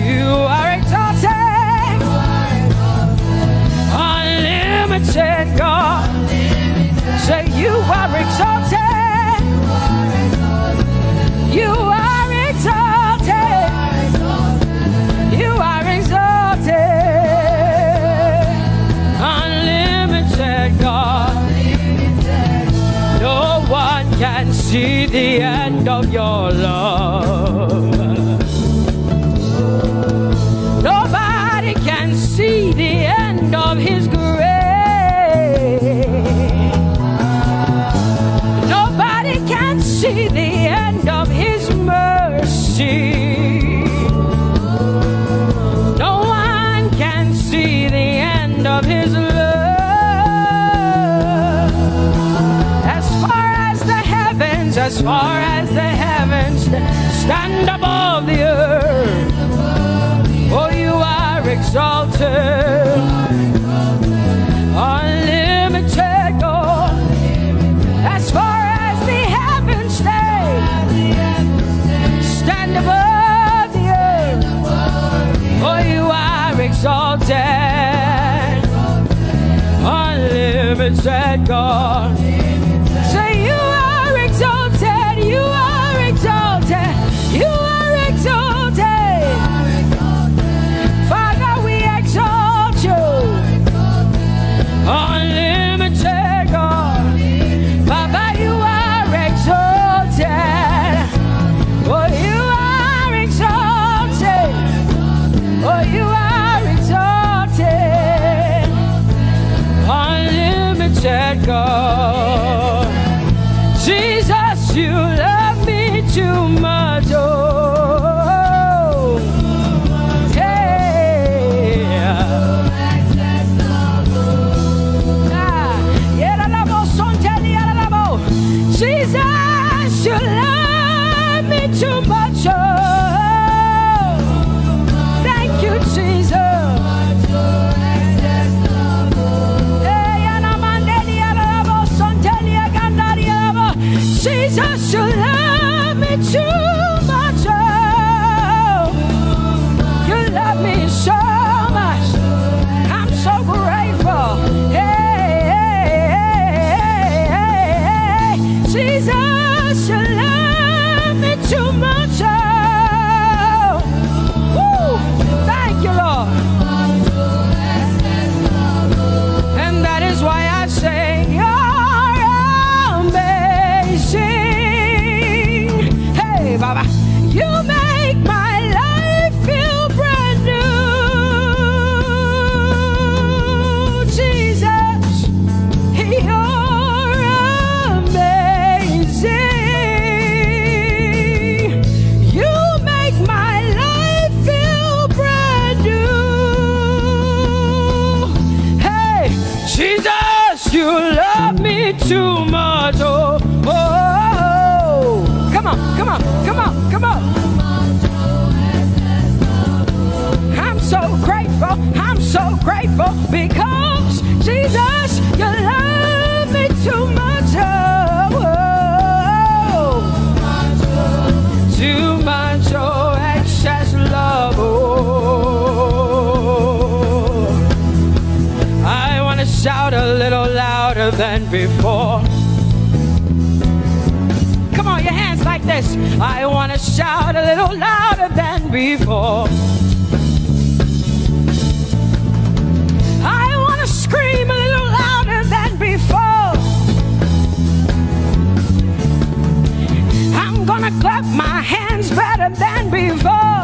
S2: You are exalted. Unlimited God. Say you are exalted. You are exalted. You are exalted. Unlimited God. No one can see the end of your love. Nobody can see the end of his grace. Nobody can see the end of his mercy. No one can see the end of his love. As far as the heavens stand above the earth, oh, you are exalted. Unlimited God. As far as the heavens stand above the earth, oh, you are exalted. Unlimited God. Say you are exalted. You are exalted. You are exalted. Father, we exalt love. You make my life feel brand new. Jesus, you're amazing. You make my life feel brand new. Hey, Jesus, you love me too much. Oh, oh, oh. Come on, come on, come on, come on. I'm so grateful, I'm so grateful because Jesus, you love me too much. Oh, oh. Too much, oh, excess love. Oh, I want to shout a little louder than before. Come on, your hands like this. I want to shout a little louder than before. I want to scream a little louder than before. I'm gonna clap my hands better than before.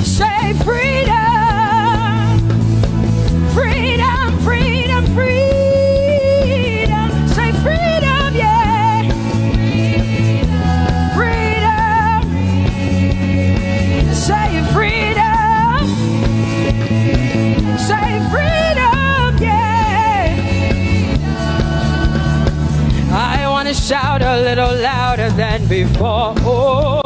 S2: Say freedom, freedom, freedom, freedom. Say freedom, yeah. Freedom. Say freedom. Say freedom, yeah. I want to shout a little louder than before. Oh,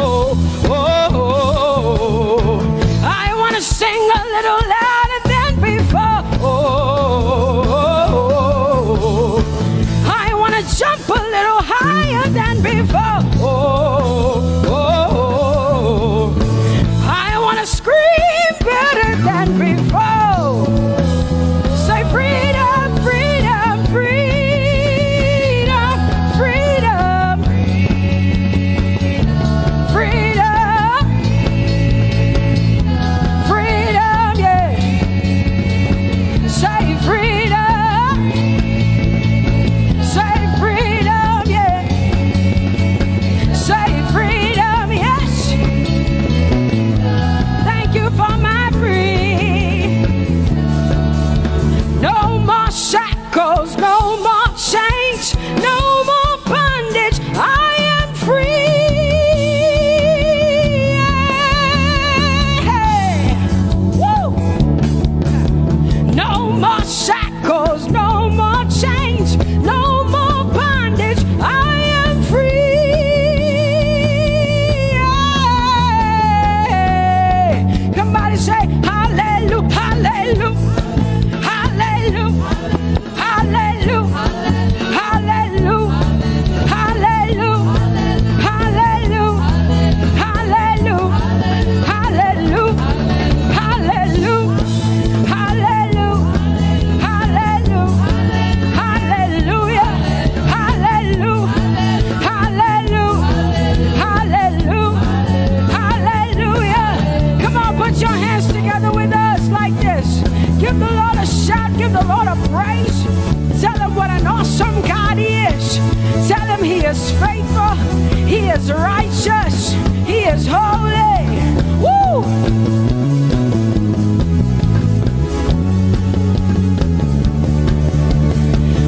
S2: oh, oh. I want to sing a little louder than before. Oh, I want to jump a little higher than before. Oh, I want to scream better than before. Say freedom, freedom, freedom, freedom, freedom, freedom, yeah. Say freedom, say freedom, yeah. Say freedom, yes. Thank you for my free. No more shackles, no more chains, no more bondage. I am free. Hey. Woo. No more shackles, no more chains, no more bondage. I am free. Somebody say hallelujah, hallelujah. Hallelujah, hallelujah, hallelujah, hallelujah, hallelujah, hallelujah, hallelujah, hallelujah, hallelujah, hallelujah, hallelujah, hallelujah, hallelujah, hallelujah. Come on, put your hands together with us like this. Give the Lord a shout, give the Lord a praise. Tell him what an awesome God he is. Tell him he is faithful, he is righteous, he is holy. Woo!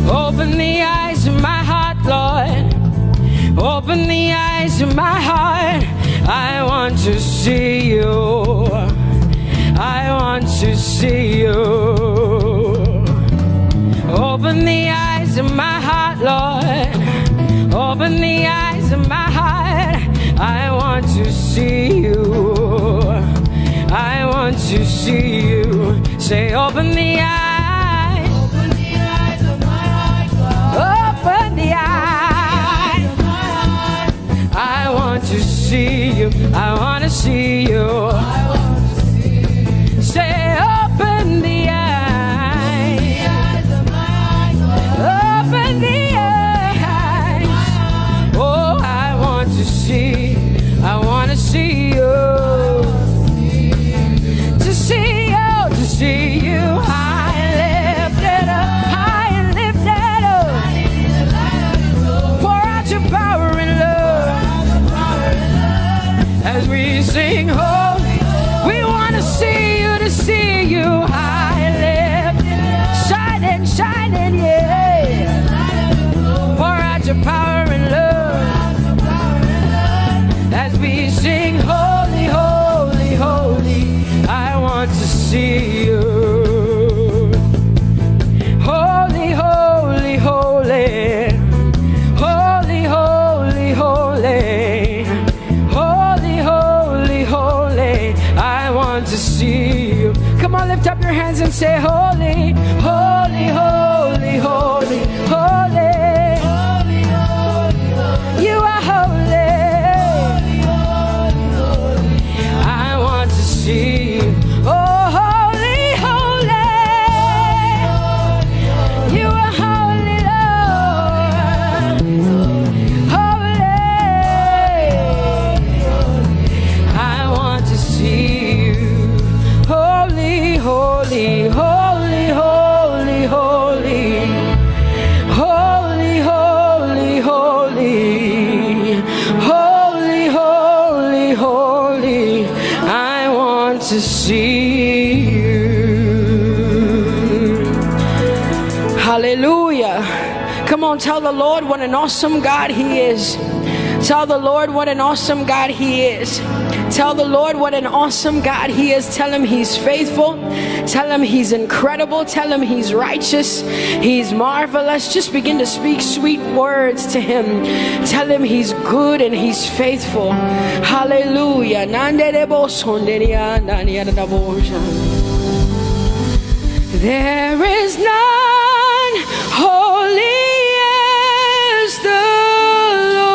S2: Open the eyes of my heart, Lord. Open the eyes of my heart. I want to see you. I want to see you. Open the eyes of my heart, Lord. Open the eyes of my heart. I want to see you. I want to see you. Say, open the eyes.
S5: Open the eyes of my heart, Lord.
S2: Open the eyes. I want to see you. I want to see you. Say, open the eyes. Open the eyes. Oh, I want to see. I want to see you. To see you, to see you. High and lifted up, high and lifted up. Pour out your power and love. as we sing holy. We want to see you high lifted, shining, shining, yeah. Pour out your power and love as we sing holy, holy, holy. I want to see you. Holy, holy, holy. Holy, holy, holy. Holy, holy, holy. I want to see you. Come on, lift up your hands and say holy, holy, holy, holy, holy. You are holy. I want to see you. Oh, holy, holy. You are holy, Lord. Holy. I want to see you. Holy, holy, holy, holy, holy. Holy, holy, holy. Holy, holy, holy. I want to see you. Hallelujah. Come on, tell the Lord what an awesome God He is. Tell the Lord what an awesome God He is. Tell the Lord what an awesome God He is. Tell Him He's faithful. Tell Him He's incredible. Tell Him He's righteous. He's marvelous. Just begin to speak sweet words to Him. Tell Him He's good and He's faithful. Hallelujah. There is none holy as the Lord.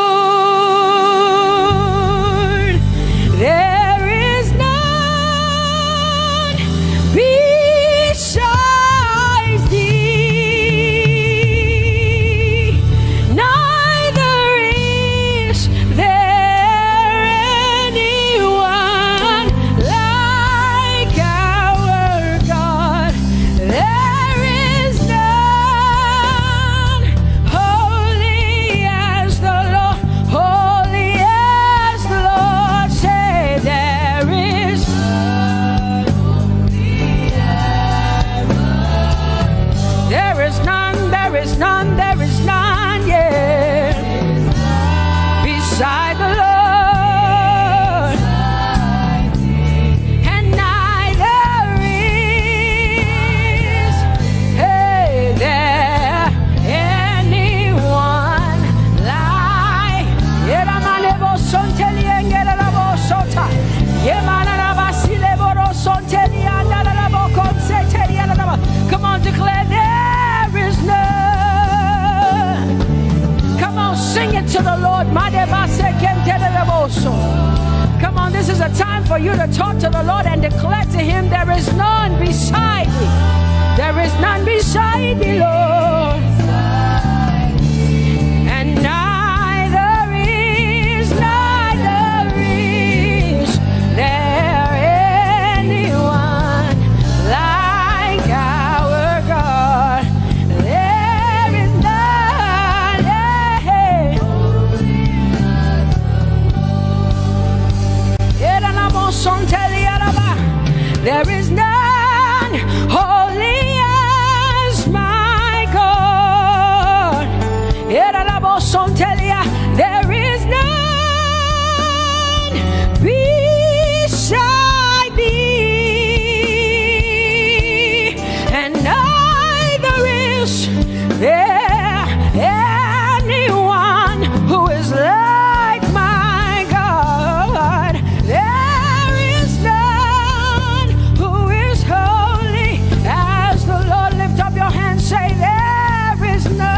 S2: There is none besides thee. Neither is there anyone like our God. There is none holy as the Lord, holy as the Lord. Say there is none, yeah, beside the Lord, and neither is there anyone like. Come on, declare there is none. Come on, sing it to the Lord. Come on, this is a time for you to talk to the Lord and declare to Him there is none beside thee. There is none beside thee, Lord. And neither is there anyone like our God. There is none, there is none holy as my God. There is none beside thee, and neither is there anyone who is like my God. There is none who is holy as the Lord. Lift up your hands, say there is none.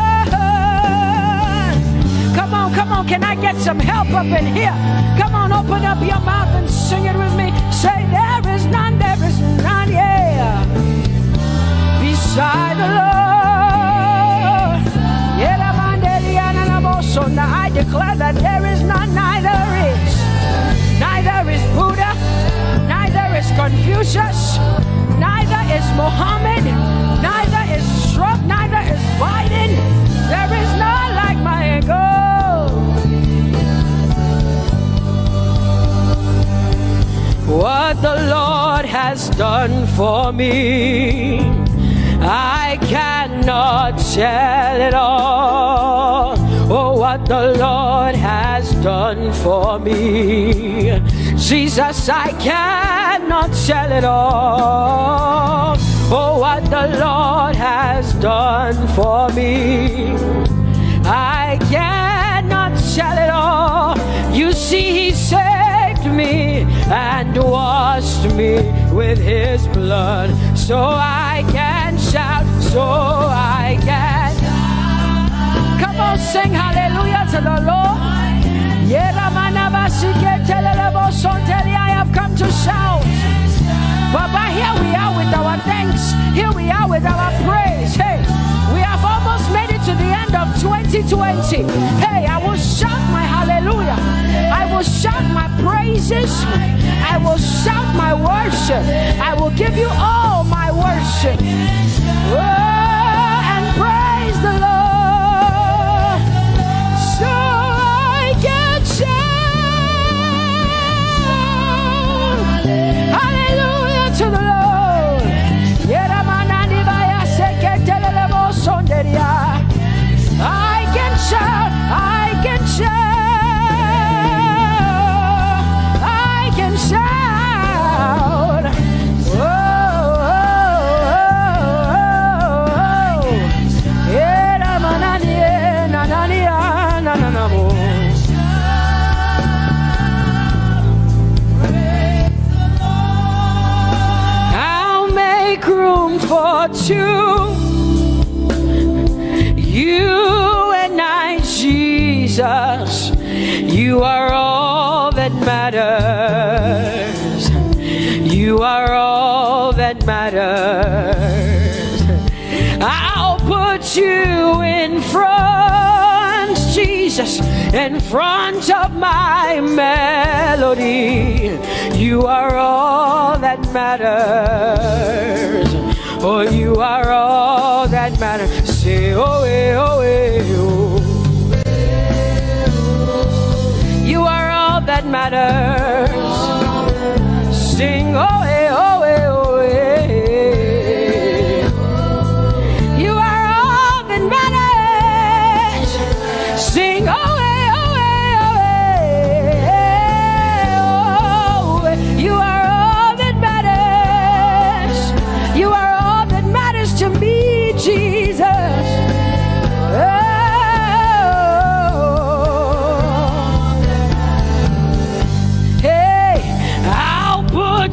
S2: Come on, can I get some help up in here? Come on, open up your mouth and sing it with me. Say there is none, yeah, beside the Lord. Now I declare that there is none, neither is Buddha, neither is Confucius, neither is Muhammad, neither is Trump, neither is Biden. There is none like my God. what the Lord has done for me, I cannot tell it all. Oh, what the Lord has done for me, Jesus, I cannot tell it all. Oh, what the Lord has done for me, I cannot tell it all. You see, He saved me and washed me with His blood, so I can shout, so I can. Come on, sing hallelujah to the Lord. I have come to shout. Baba, here we are with our thanks. Here we are with our praise. Hey, we have almost made it to the end of 2020. Hey, I will shout my hallelujah. I will shout my praises. I will shout my worship. I will give you all my worship. Oh, and praise the Lord. So I can shout hallelujah to the Lord. I can shout, I can shout, I can shout. Oh, oh, oh, I'll make room for two. You and I, Jesus, you are all that matters. You are all that matters. I'll put you in front, Jesus, in front of my melody. You are all that matters. Oh, you are all that matters. Say, oh, oh, oh. You are all that matters. Sing, oh, oh, oh, oh. You are all that matters. Sing, oh, oh, oh, oh. You are all that matters. You are all that matters to me, Jesus.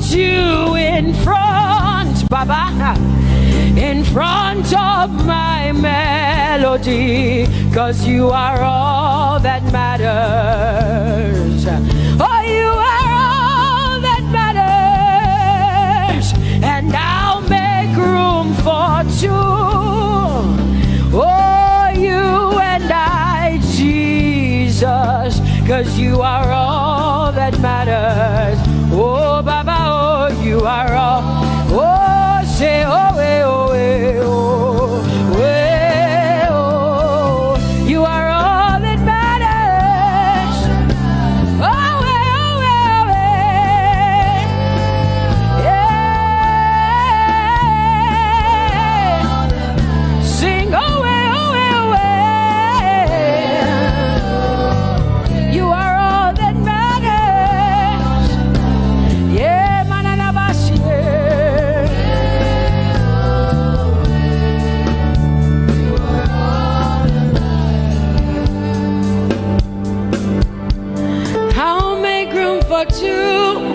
S2: You in front, Baba, in front of my melody, 'cause you are all that matters. Oh, you are all that matters, and I'll make room for two. Oh, you and I, Jesus, 'cause you are all that matters. Oh, Baba, oh, you are all. Oh, say, oh, eh, oh, eh, oh, eh, oh. You are all that matters. Oh, eh, oh, eh, yeah. Sing, oh, eh, oh, eh, oh. You are all that matters. Yeah, mananabashi. I'll make room for two,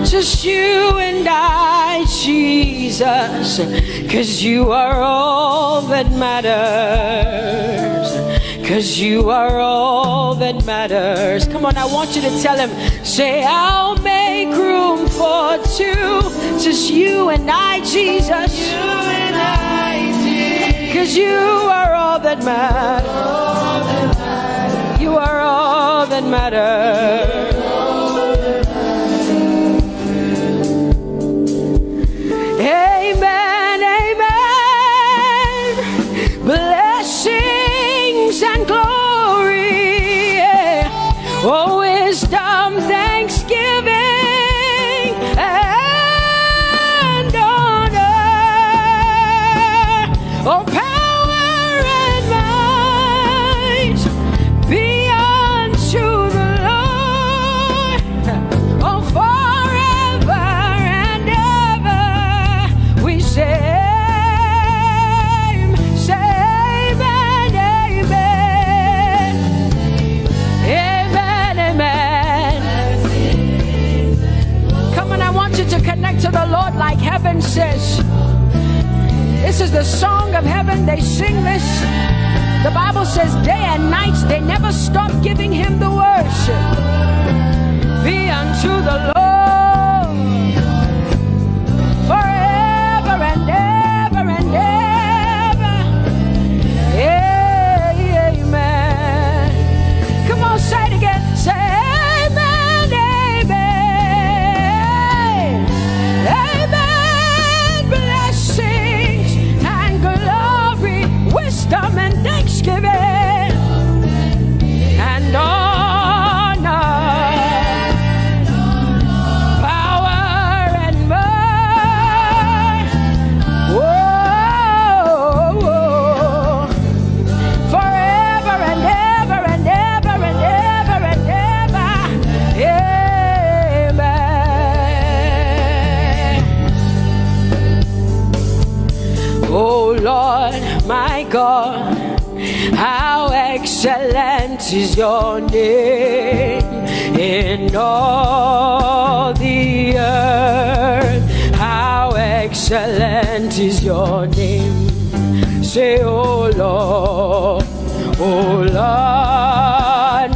S2: just you and I, Jesus, 'cause you are all that matters. 'Cause you are all that matters. Come on, I want you to tell him, say, I'll make room for two, just you and I, Jesus. You and I, Jesus. 'Cause you are all that matters. You are all that matters. Amen, amen. Blessings and glory, oh, wisdom, thanksgiving, heaven says. This is the song of heaven. They sing this. The Bible says day and night they never stop giving him the worship. Be unto the Lord forever and ever and ever. Amen. Come on, say it again. Say amen, amen. Amen. Blessings and glory, wisdom and thanksgiving and honor, power and might. Whoa, whoa. Forever and ever and ever and ever and ever. Amen. Oh Lord, my God, how excellent is your name in all the earth. How excellent is your name. Say, oh Lord,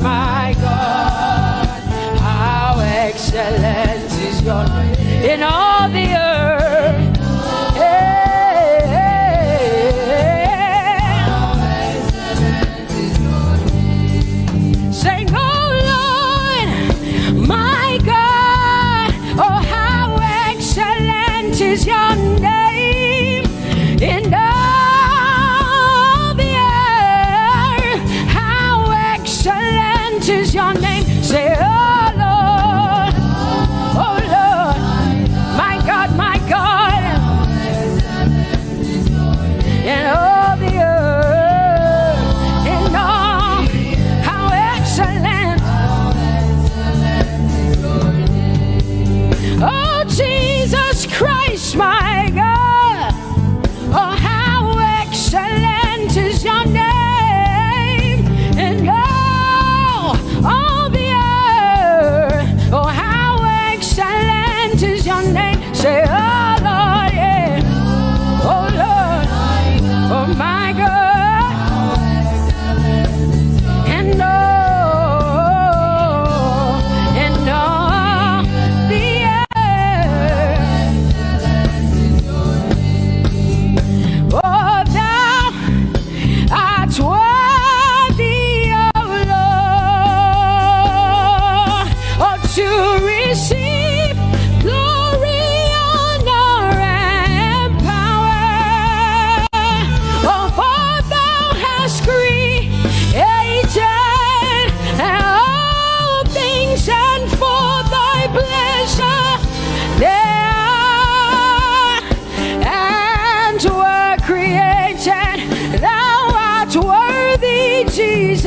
S2: my God, how excellent is your name in all the earth. Sing, oh Lord, my God, oh how excellent is your name in all the earth. How excellent is your name. Say, oh Lord, my God, in all the earth, in all, how excellent. Oh Jesus Christ, my God, oh how excellent is your name in all the earth. Oh how excellent is your name. Say, oh Lord, yeah. Oh Lord, oh my God, and all the earth. Oh, thou art worthy, oh Lord, oh to receive glory, honor, and power. Oh, for thou hast created all things, and for thy pleasure they are and were created. Thou art worthy, Jesus.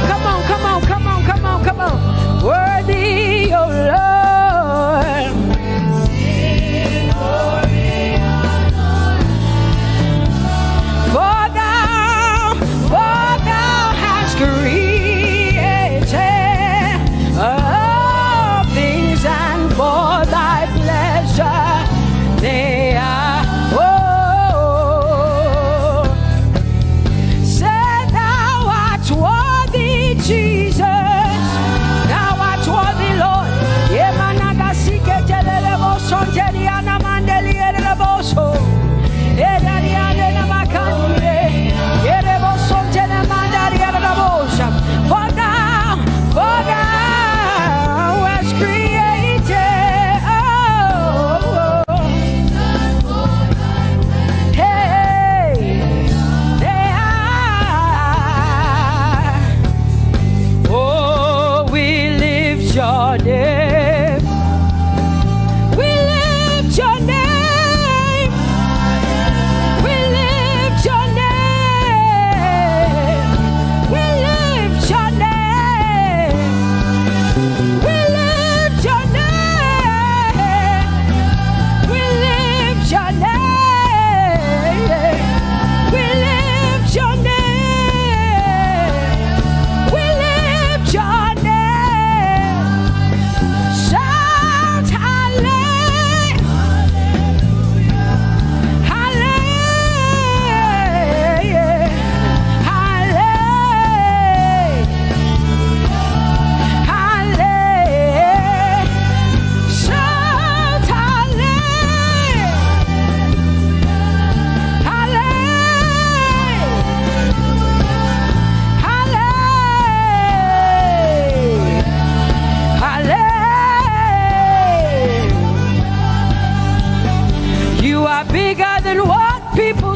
S2: Come on, come on, come on, come on, come on. Worthy, oh Lord. For thou hast created all things, and for thy pleasure they are. Oh, say thou art worthy, Jesus. Thou art worthy, Lord. Yemanagasike telelebo sonteriana mandelielebo so. Edariane namakande. Yerebo sontele mandarielebo so. For thou hast created. Oh, hey, they are.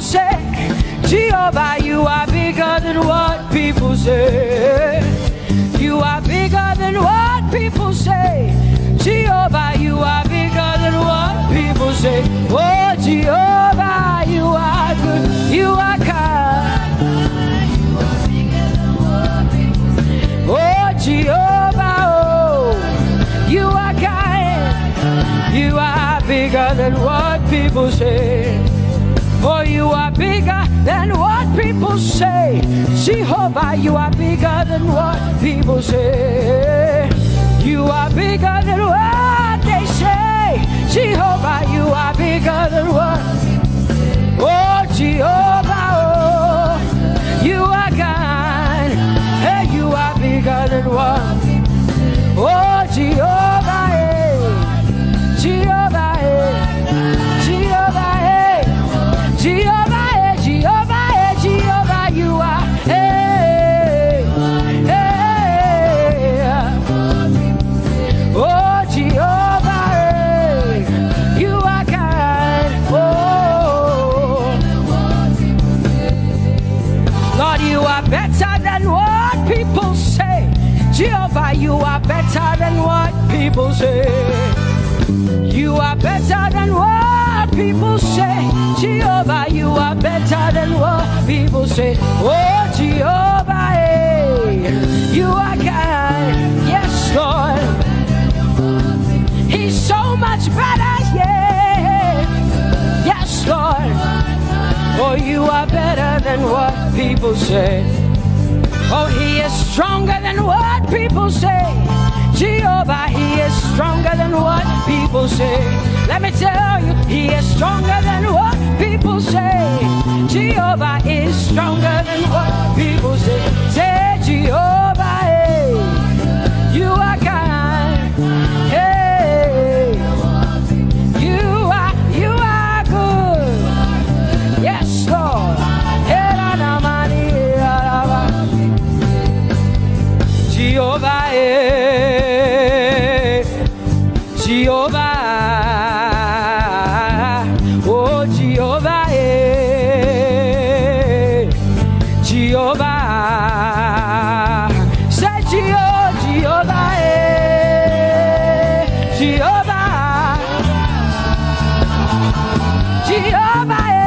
S2: say. Jehovah, you are bigger than what people say. You are bigger than what people say. Jehovah, you are bigger than what people say. Oh, Jehovah, you are good. You are kind. Oh, Jehovah, oh, you are kind. You are bigger than what people say. Oh, you are bigger than what people say. Jehovah, you are bigger than what people say. You are bigger than what they say. Jehovah, you are bigger than what. Oh, Jehovah, oh, you are kind. Hey, you are bigger than what. Oh, Jehovah, hey. Jehovah, hey. Jehovah, hey. Jehovah, hey. Jehovah, hey. Jehovah, you are. Hey, hey. Oh, Jehovah, hey. You are kind. Oh, Lord, you are better than what people say. Jehovah, you are better than what people say. You are better than what people say. Jehovah, you are better than what people say. Oh, Jehovah, hey, you are kind. Yes, Lord. He's so much better, yeah. Yes, Lord. Oh, you are better than what people say. Oh, he is stronger than what people say. Jehovah, he is stronger than what people say. Let me tell you, he is stronger than what people say. Jehovah is stronger than what people say. Say, Jehovah, hey, you are kind. Hey, you are good. Yes, Lord. Jehovah, eh, Jehovah, oh Jehovah, eh, Jehovah, say Jehovah, eh, Jehovah, Jehovah, eh.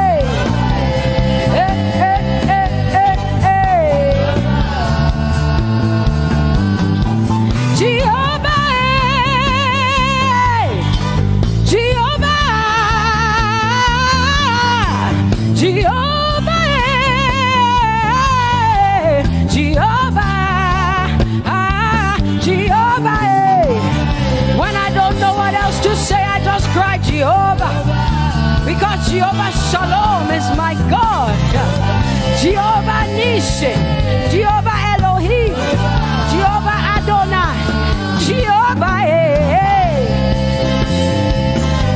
S2: Jehovah, because Jehovah Shalom is my God. Jehovah Nissi, Jehovah Elohim, Jehovah Adonai, Jehovah, hey,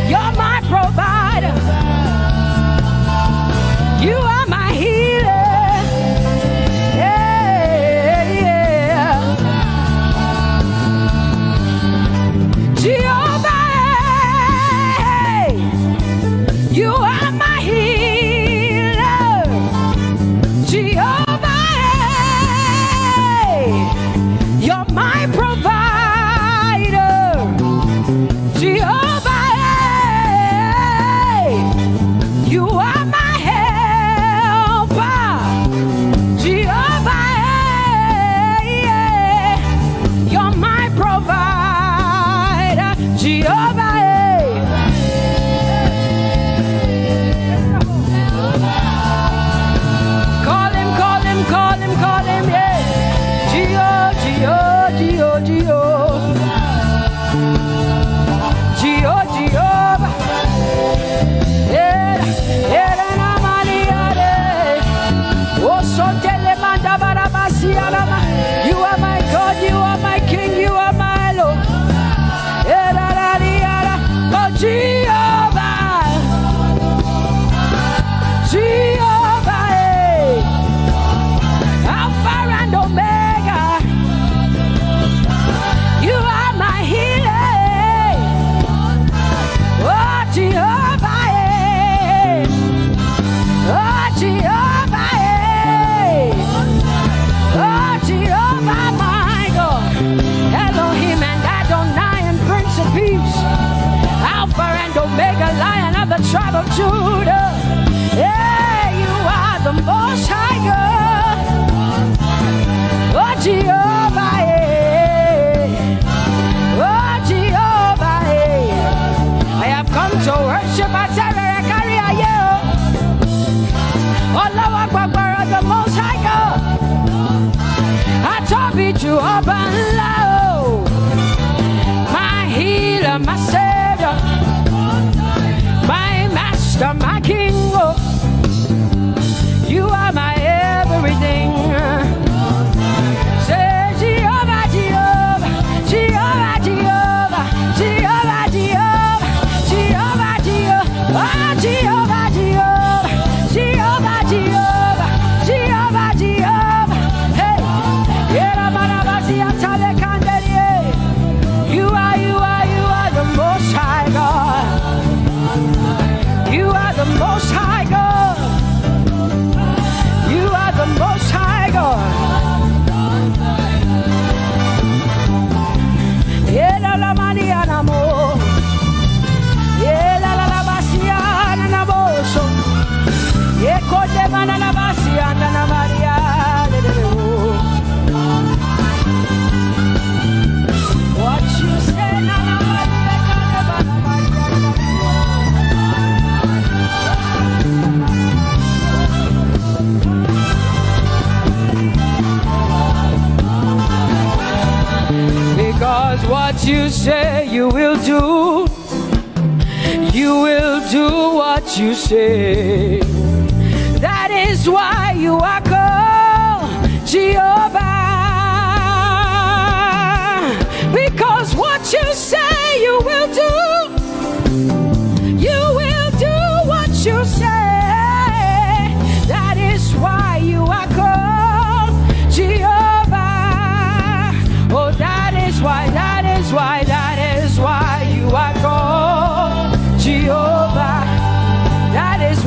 S2: you're my provider. You are my healer. Yeah, yeah. Jehovah, you are my healer, Jehovah. tribe of Judah. Yeah, you are the most high God. Oh, Jehovah, yeah. Oh, Jehovah, yeah. I have come to worship at Terekaria, yeah. Oh, Lord, the most high God. I told you to open low. My healer, my savior, my master, my king. Oh, you are my everything. Say Jehovah, Jehovah, Jehovah, Jehovah, Jehovah, Jehovah, Jehovah, Jehovah, Jehovah, Jehovah, Jehovah, Jehovah, Jehovah. Hey, you are the most high God. You are the most high God. You are the most high God. Yeah, la la maniana mo. Yeah, la la la basiana na boso. Yeah, kote manana basiana na Maria. What you say na na Maria na Maria. Because what you say you will do what you say. That is why you are called Jehovah. Because what you say you will do what you say. That is why you are called Jehovah. Oh, that is why you are called Jehovah. That is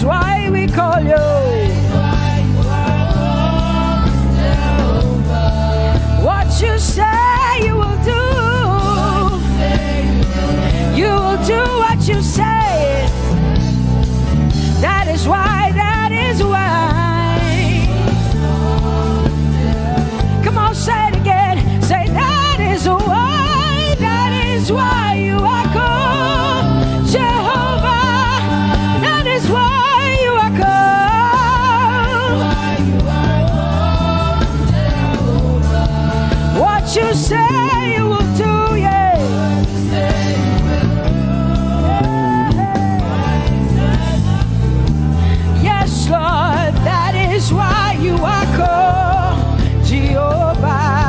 S2: why we call you. What you say you will do. You will do what you say. That is why. Come on, say it again. Say that is why you are called Jehovah. That is why you are called. What you say you will do, yeah. Yes, Lord, that is why you are called Jehovah.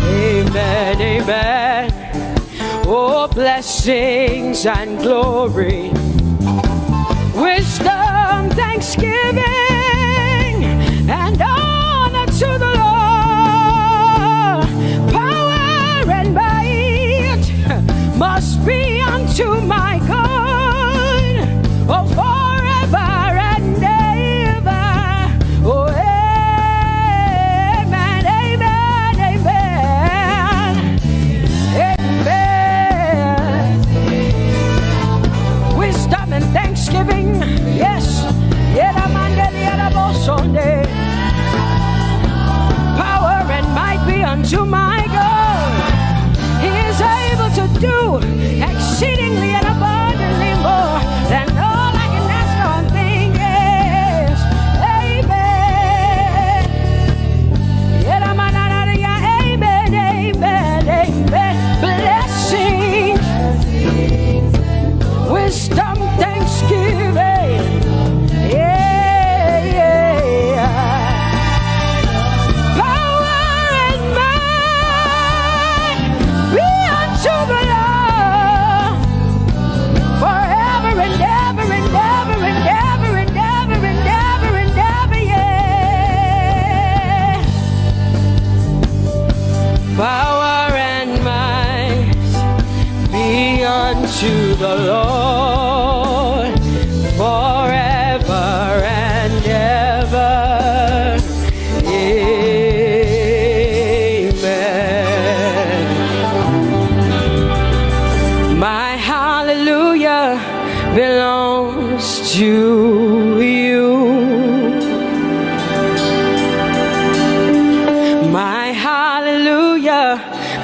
S2: Amen, amen. Oh, blessings and glory, wisdom, thanksgiving, and honor to the Lord. Power and might must be unto my God. Oh, forever and ever. Oh, amen, amen, amen, amen. Wisdom and thanksgiving, yes. Power and might be unto my God. He is able to do exceedingly and abundantly more than all I can ask or think. Yes, amen. Amen, amen, amen. Blessings, wisdom, thanksgiving. Yeah, yeah. Power and might be unto the Lord forever and ever and ever and ever and ever and ever and ever, yeah. Power and might be unto the Lord forever and ever. Amen. My hallelujah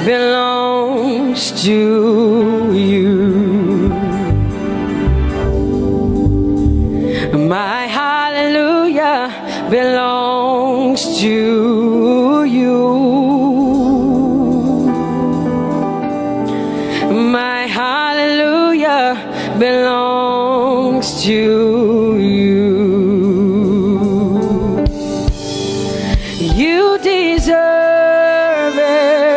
S2: belongs to you. My hallelujah belongs to you. My hallelujah belongs to you. You deserve it.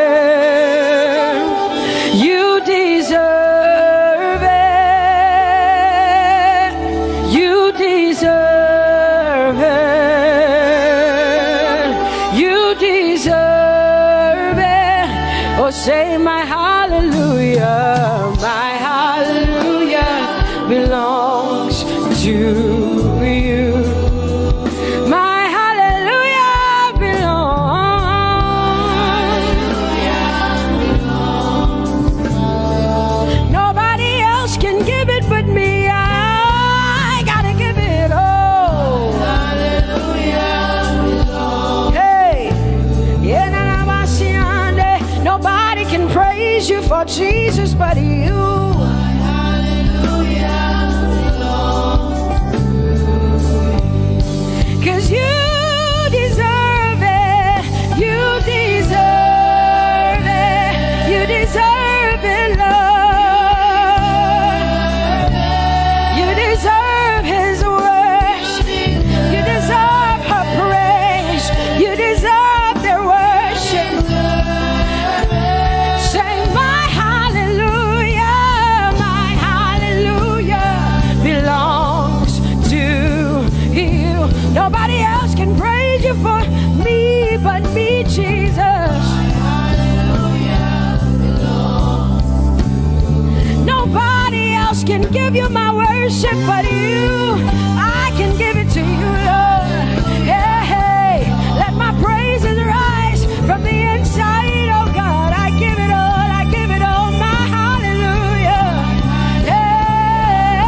S2: You deserve it. You deserve it. You deserve it. Oh, say my hallelujah. My hallelujah belongs to you. My hallelujah belongs. Nobody else can give it but me. I gotta give it all. Hey, nobody can praise you for Jesus but you. Cause you deserve it. You deserve it. You deserve it, Lord. You deserve His worship. You deserve her praise. You deserve their worship. Say my hallelujah. My hallelujah belongs to you. Nobody else can praise you for me but me, Jesus. Nobody else can give you my worship but you. I can give it to you, Lord. Yeah, hey, let my praises rise from the inside, oh God. I give it all, I give it all, my hallelujah. Yeah.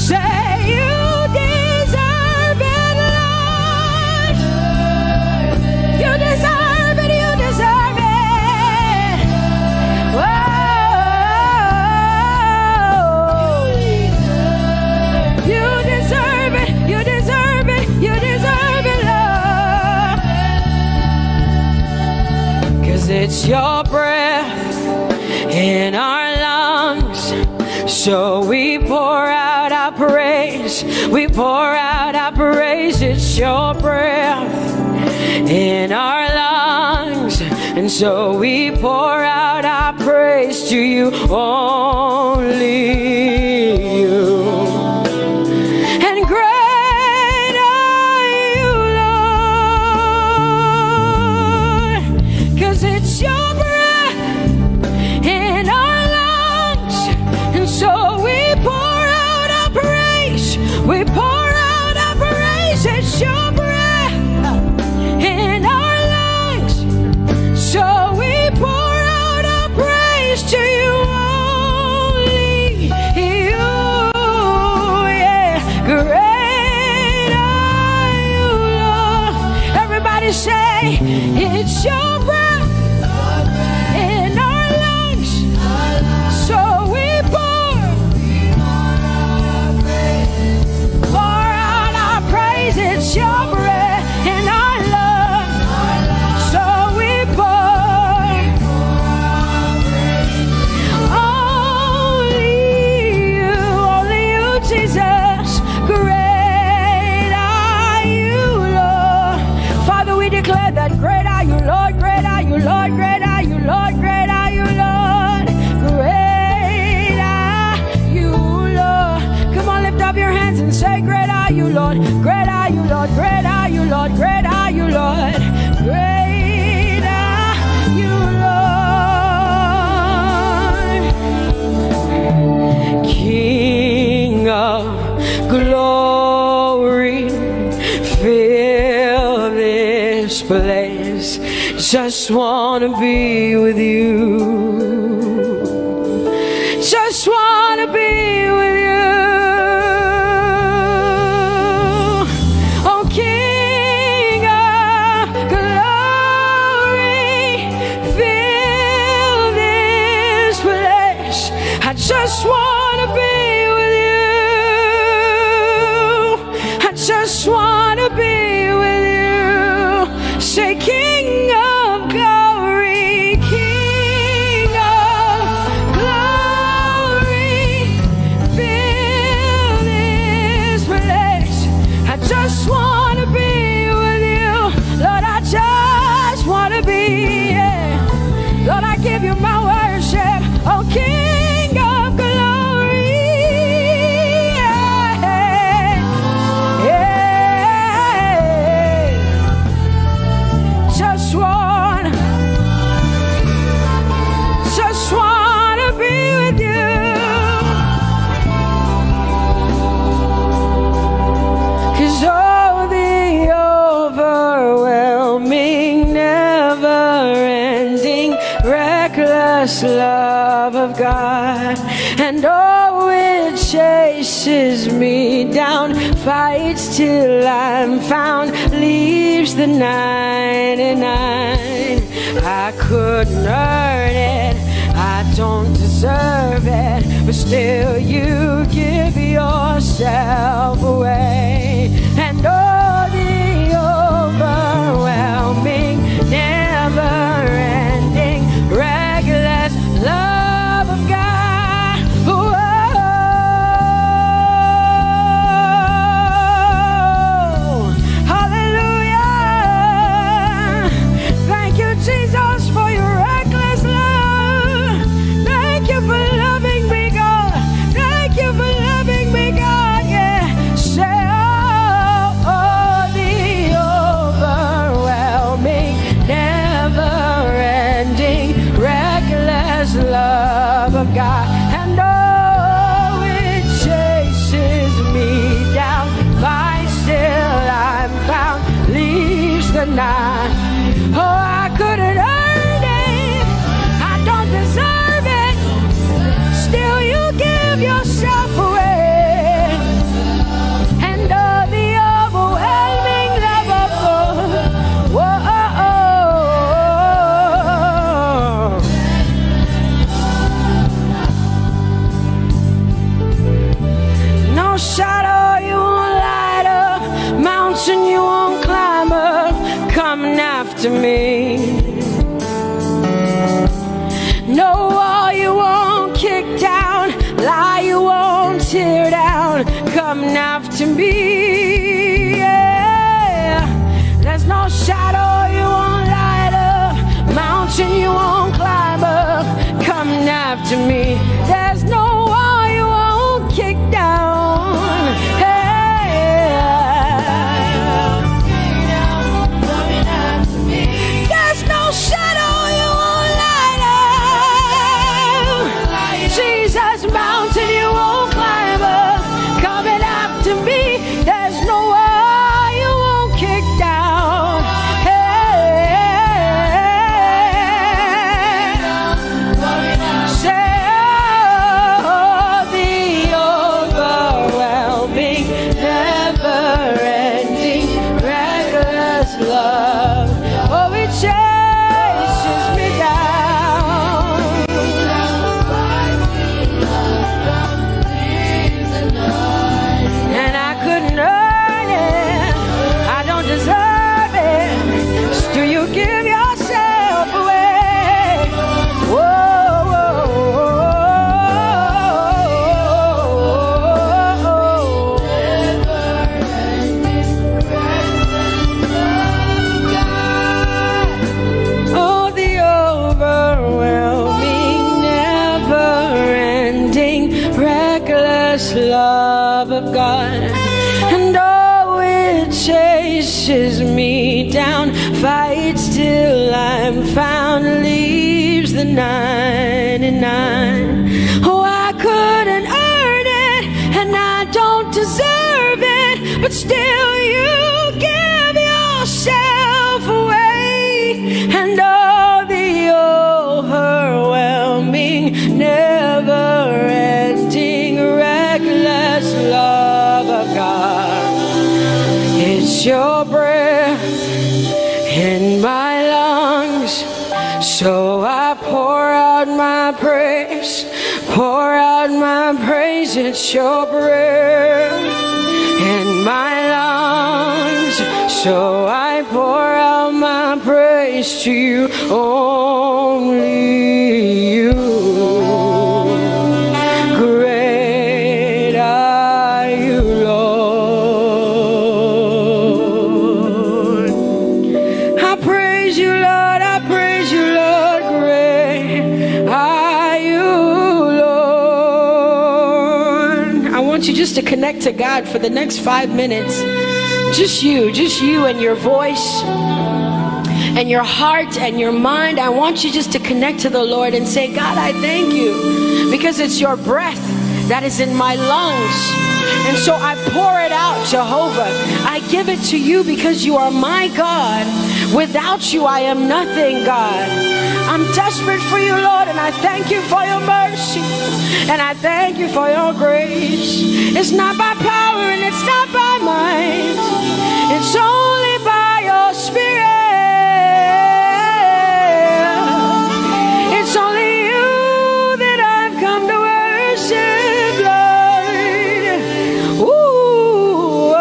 S2: Say you deserve it, Lord. You deserve it, you deserve it. Whoa. You deserve it, you deserve it, you deserve it, Lord. 'Cause it's your breath in our lungs. So we pour out our praise. We pour out our praise. It's your breath in our lungs. And so we pour out our praise to you, only you. And great are you, Lord. 'Cause it's your breath in our lungs. And so we pour out our praise. We pour out our praise. It's your breath in our lungs. So we pour out our praise to you, only you. Yeah, great are you, Lord. Everybody say, it's your breath in our lungs. So we pour out our praise. It's your breath in our lungs. So we pour only you, Jesus. Great are you, Lord. Father, we declare that great are you, Lord. Great are you, Lord. Great are you, Lord. Great are you, Lord. Great are you, Lord. Come on, lift up your hands and say, great are you, Lord. Great are you, Lord. Great are you, Lord. Great are you, Lord. Great are you, Lord. King of glory, fill this place. Just wanna be with you. Just wanna be with you. Oh, King of glory. reckless love of God. And oh, it chases me down, fights till I'm found, leaves the 99. I couldn't earn it, I don't deserve it, but still you give yourself away. And oh, the overwhelming, never-ending, reckless love of God. Whoa. Hallelujah. Thank you, Jesus, for your reckless love. Thank you for loving me, God. Thank you for loving me, God. Yeah. Say, oh, the overwhelming, never-ending, reckless love of God. And oh, it chases me down, finds till I'm found, leaves the 9. Oh, I couldn't earn it, I don't deserve it, still you give yourself away. And oh, the overwhelming love of God. Whoa. No shadow you won't light up, mountain you won't climb up, coming after me. No wall you won't kick down, lie you won't tear down, coming after me. Yeah. There's no shadow you won't light up, mountain you won't climb up, coming after me. There's no wall you won't kick down. Hey. There's no shadow you won't light up. Jesus, mountain you won't climb up, coming after me. There's no wall you won't kick down. Hey. Say, oh, the overwhelming, never-ending, reckless love. Oh, it chases me down. And I couldn't earn it, I don't deserve it, still you give yourself away. Whoa, whoa, oh, the overwhelming, never-ending, reckless love of God. And oh, it chases me down, fights till I'm found, leaves the 99. Oh, I couldn't earn it, and I don't deserve it, but still you give yourself away. And oh, the overwhelming, never-ending, reckless love of God. It's your breath in my lungs, so I pour out my praise, pour out my praise. It's your breath in my lungs, so I pour out my praise to you, only you. Great are you, Lord. I praise you, Lord, I praise you, Lord. Great are you, Lord. I want you just to connect to God for the next 5 minutes. Just you and your voice and your heart and your mind. I want you just to connect to the Lord and say, God, I thank you because it's your breath that is in my lungs. And so I pour it out, Jehovah. I give it to you because you are my God. Without you, I am nothing, God. I'm desperate for you, Lord, and I thank you for your mercy. And I thank you for your grace. It's not by power and it's not by might. It's only by your Spirit. It's only you that I've come to worship, Lord. Ooh, oh.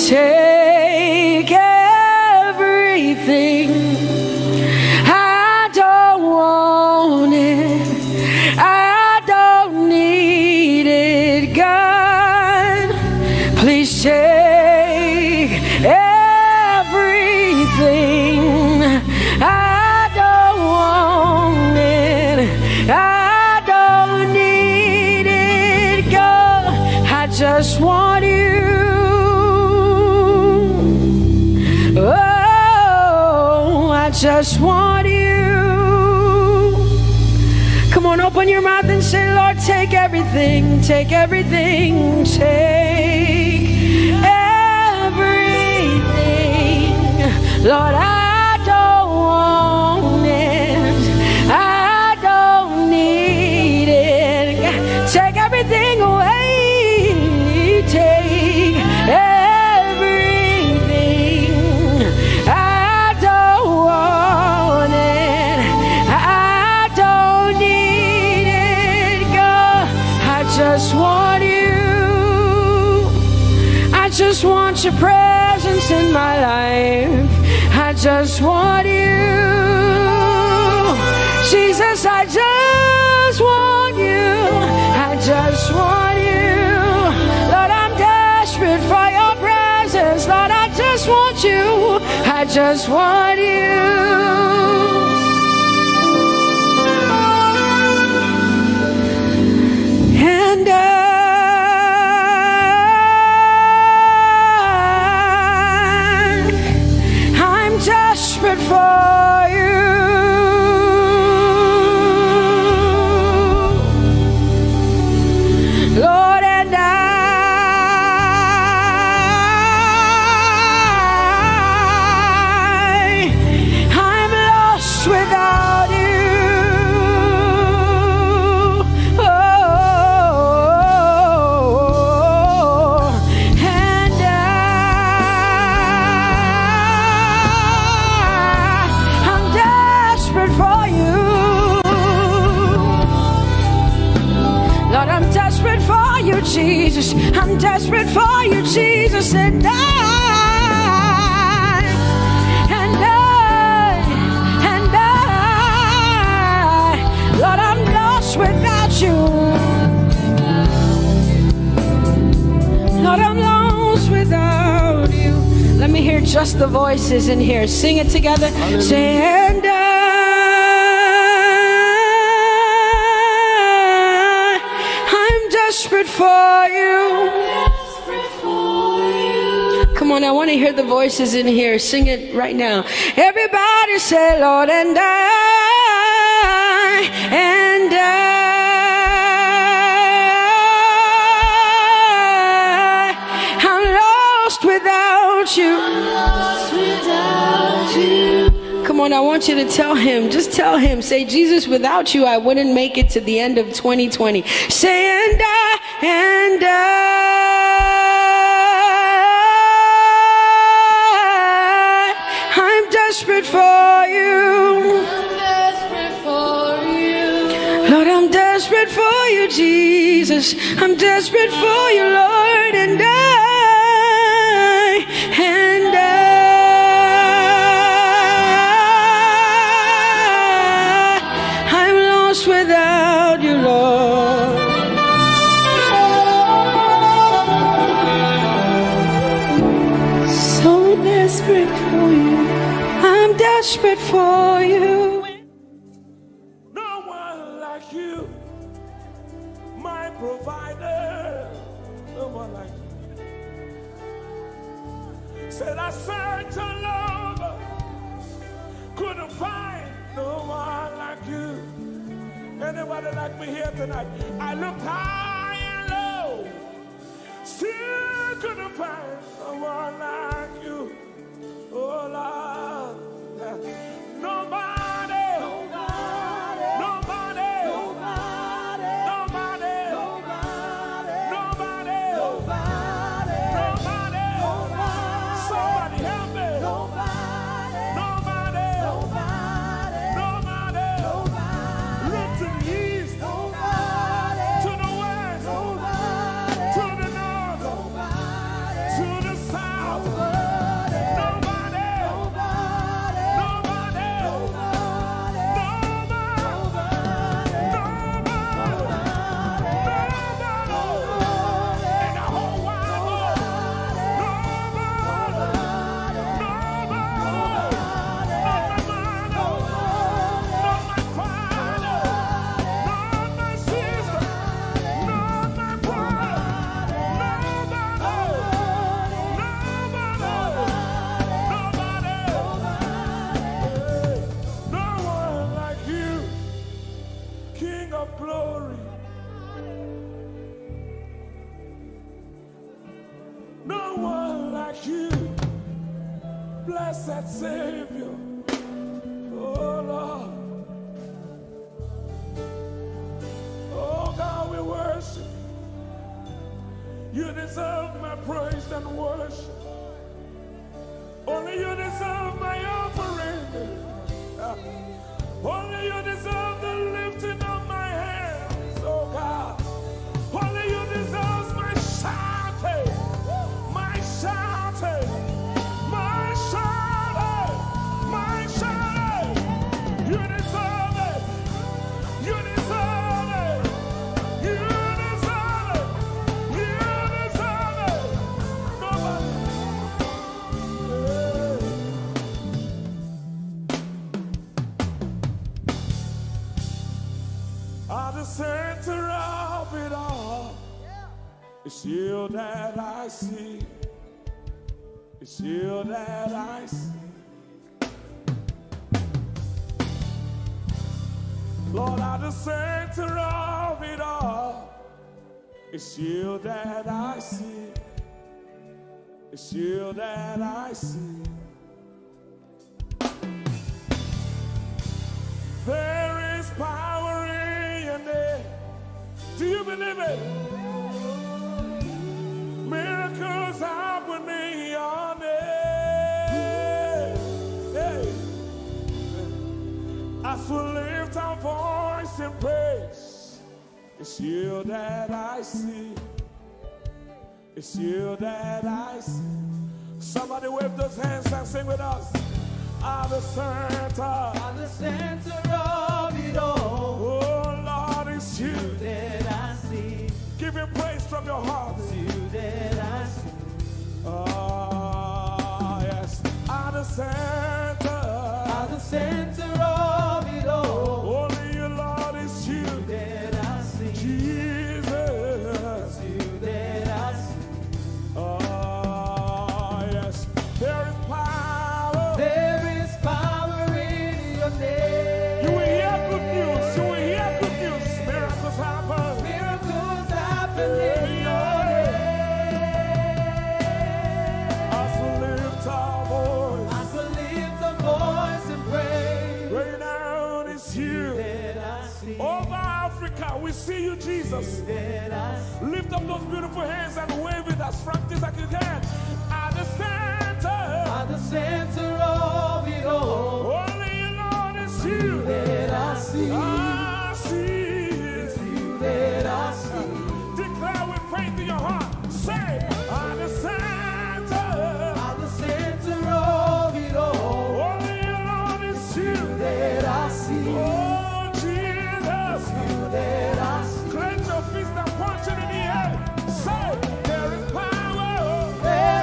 S2: Take everything. I don't want it. I don't need it, God. Please take everything. I don't want it. I don't need it, God. I just want you. Oh, I just want you. Come on, open your mouth and say, Lord, take everything, take everything, take everything. Lord, I don't want it. I don't need it. Take everything away. Take everything. I don't want it. I don't need it, God. I just want you. I just want your presence in my life. I just want you. Jesus, I just want you. I just want you. Lord, I'm desperate for your presence. Lord, I just want you. I just want you. And I'm desperate for you. Lord, and I'm lost without you. Oh, and I'm desperate for you. Lord, I'm desperate for you, Jesus. I'm desperate for you, Jesus. And Lord, I'm lost without you. Lord, I'm lost without you. Let me hear just the voices in here. Sing it together. Say, and I'm desperate for you. Come on, I want to hear the voices in here. Sing it right now. Everybody say, Lord, and I'm lost without you. Come on, I want you to tell him. Just tell him. Say, Jesus, without you, I wouldn't make it to the end of 2020. Say, and I'm desperate for you. Lord, I'm desperate for you, Jesus. I'm desperate for you, Lord, and I'm lost without you, Lord. So desperate for you. I'm desperate for you.
S4: No one like you, my provider. No one like you. Said I searched all over, couldn't find no one like you. Anybody like me here tonight? I looked high and low, still couldn't find someone like you. Oh Lord, nobody, nobody, nobody, nobody, nobody, nobody, nobody, somebody help me. Nobody, nobody, look to the east, to the west, to the north, to the south. Blessed Savior, oh Lord, oh God, we worship you. You deserve my praise and worship. Only you deserve my offering. Only you deserve the lifting of my hands, oh God. Only you deserve my shouting, my shouting. You deserve it. You deserve it. You deserve it. You deserve it. Nobody. At the center of it all, it's you that I see. It's you that I see. Lord, at the center of it all, it's you that I see. It's you that I see. There is power in your name. Do you believe it? Miracles happen in your name. Hey. As we lift our voice in praise, it's you that I see. It's you that I see. Somebody wave those hands and sing with us. At the center of it all. Oh Lord, it's you
S3: that I see.
S4: Give him praise from your heart.
S3: It's you that I see.
S4: Oh yes. At the center
S3: of it all.
S4: Only you, Lord, it's you
S3: that I see.
S4: Jesus.
S3: It's you that I see.
S4: Oh yes. There is power.
S3: There is power in your name.
S4: You will hear good news. You will hear good news. Miracles happen.
S3: Miracles happen in your name.
S4: As we lift our voice.
S3: As we lift our voice and pray.
S4: Right now it's you.
S3: That I see.
S4: Over Africa, we see you, Jesus.
S3: That I see.
S4: Lift up those beautiful hands and wave it as practice as you can. At the center
S3: of it all.
S4: Only you, Lord, it's you
S3: that I see.
S4: I see.
S3: It's you that I see.
S4: Declare with faith in your heart. Say, at the center
S3: of it all.
S4: Only you, Lord, it's you
S3: that I see.
S4: Oh, Jesus.
S3: It's you that I see.
S4: Clench your fist and punch it in the air. Say, there is power.
S3: There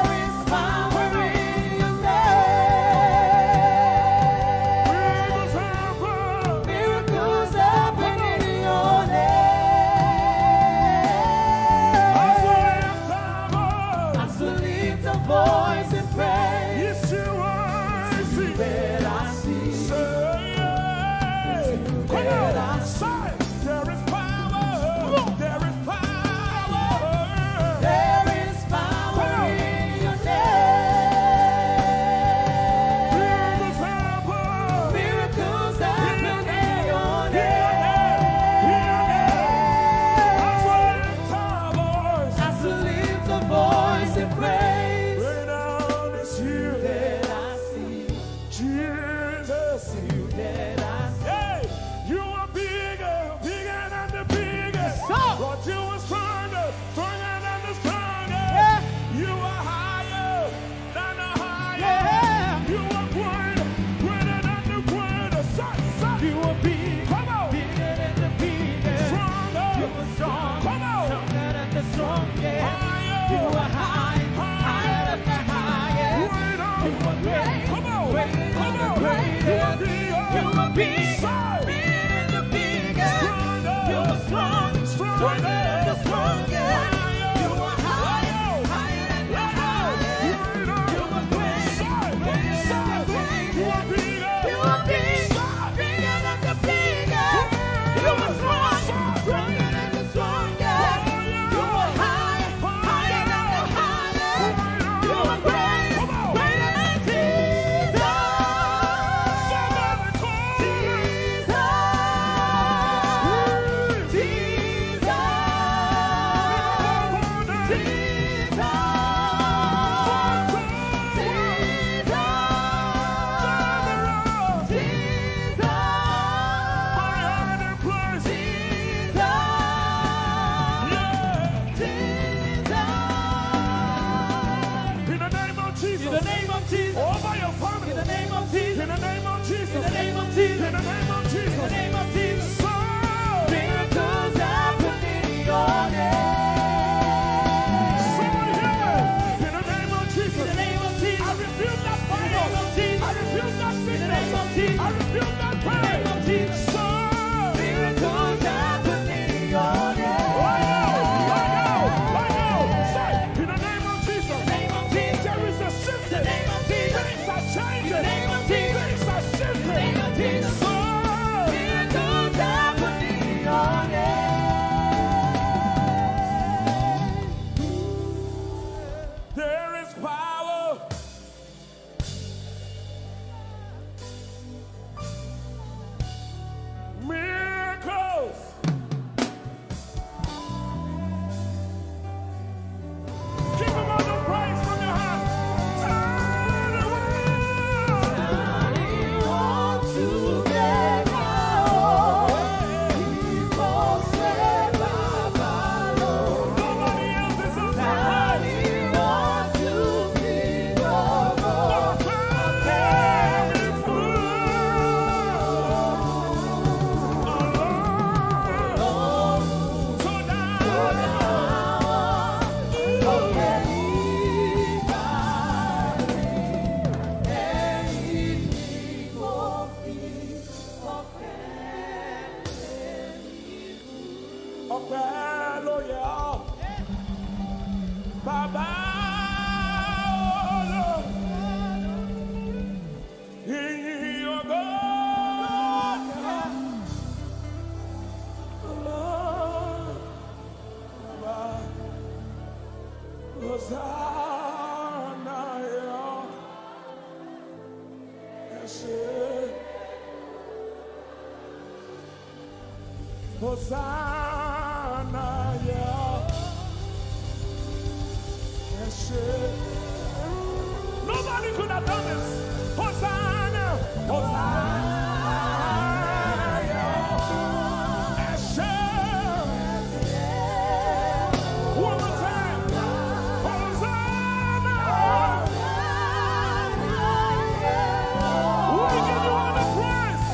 S5: are big, bigger than the biggest. You are strong, stronger than the strongest. You are higher, higher than the highest. You are great, greater than the greatest. You are big, bigger than the biggest. You are strong, stronger than the strongest. You are higher, higher than the highest. You are great, greater than Jesus.
S4: In the name of Jesus. Over your family.
S5: In the name of Jesus.
S4: In the name of Jesus.
S5: In the name of Jesus.
S4: In the name of Jesus.
S5: In the name of Jesus.
S4: So,
S5: Miracles happen in your name.
S4: somebody hear me. In the name of Jesus.
S5: In the name of Jesus.
S4: I rebuke that
S5: In the name of
S4: virus.
S5: Jesus.
S4: I rebuke that
S5: In the name of
S4: sickness.
S5: Jesus.
S4: I rebuke that
S5: In the name of
S4: pain.
S5: Jesus.
S4: So,
S5: Miracles happen in your name.
S4: right now. Say, in the name of Jesus.
S5: In the name of Jesus.
S4: There is a shift.
S5: In the name of Jesus.
S4: Things are changing.
S5: In the name of Jesus.
S4: Things are shifting.
S5: In the name of Jesus.
S4: So,
S5: Miracles happen in your name.
S4: there is power. Miracles. Give him all the praise from your heart. Turn around.
S5: He wants to make Nobody
S4: else is on
S5: He wants to be the
S4: Carry me through. So down. Ọpẹ́ ló yẹ ọ́. Bàbá olóò. Ìyìn ògo. Bàbá Hosanna yọ. Ẹ ṣé. Hosanna, yeah. Yes, nobody could have done this. Hosanna, Hosanna, yeah. Yes, one more time. Hosanna. We give you all the praise.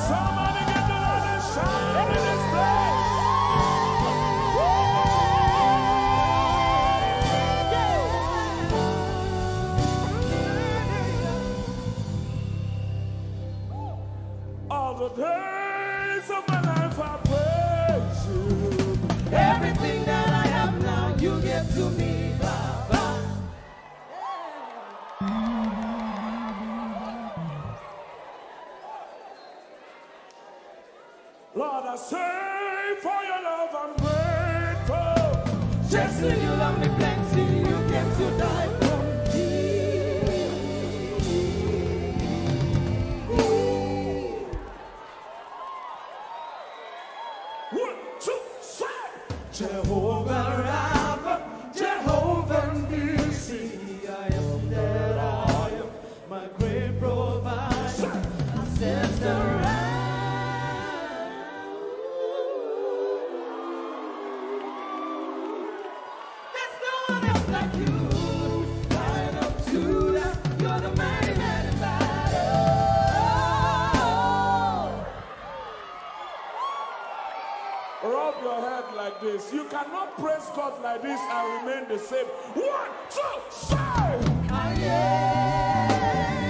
S4: Somebody get the Lord and shout in this place. All the days of my life I praise you.
S5: Everything that I have now, you give to me, Baba.
S4: Lord, I say for your love I'm grateful.
S5: Just when you love me plenty, you came to die for me.
S4: One, two, three.
S5: Jehovah Rapha, Jehovah Nissi, I am that I am, my great provider. I stand around. There's no one else like you. Lion of Judah, you're the mighty man in battle.
S4: Rub your head like this. You cannot praise God like this and remain the same. One, two, three.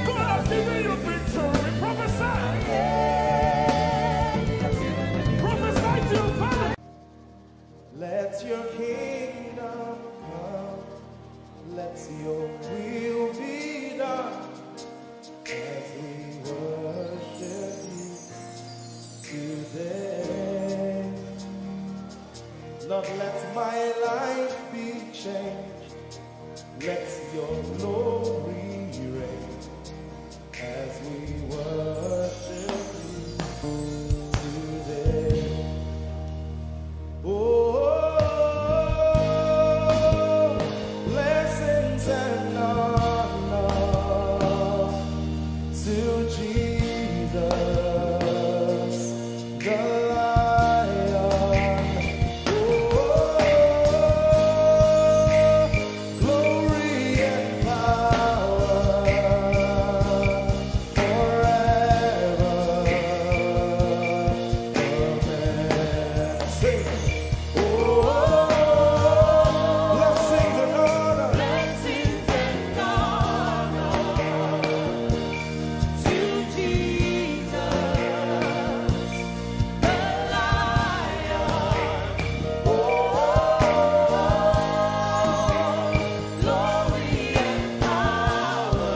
S4: God has given you victory. Prophesy. Prophesy to your family.
S1: Let your kingdom come. Let your will be done as we worship you today. Lord, let my life be changed. Let your glory reign as we worship you today. Oh, blessings and honor to Jesus, the Lion. Oh, glory and power forever. Amen. Sing. Blessings and honor.
S5: Blessings and honor to Jesus, the Lion. Oh, glory and power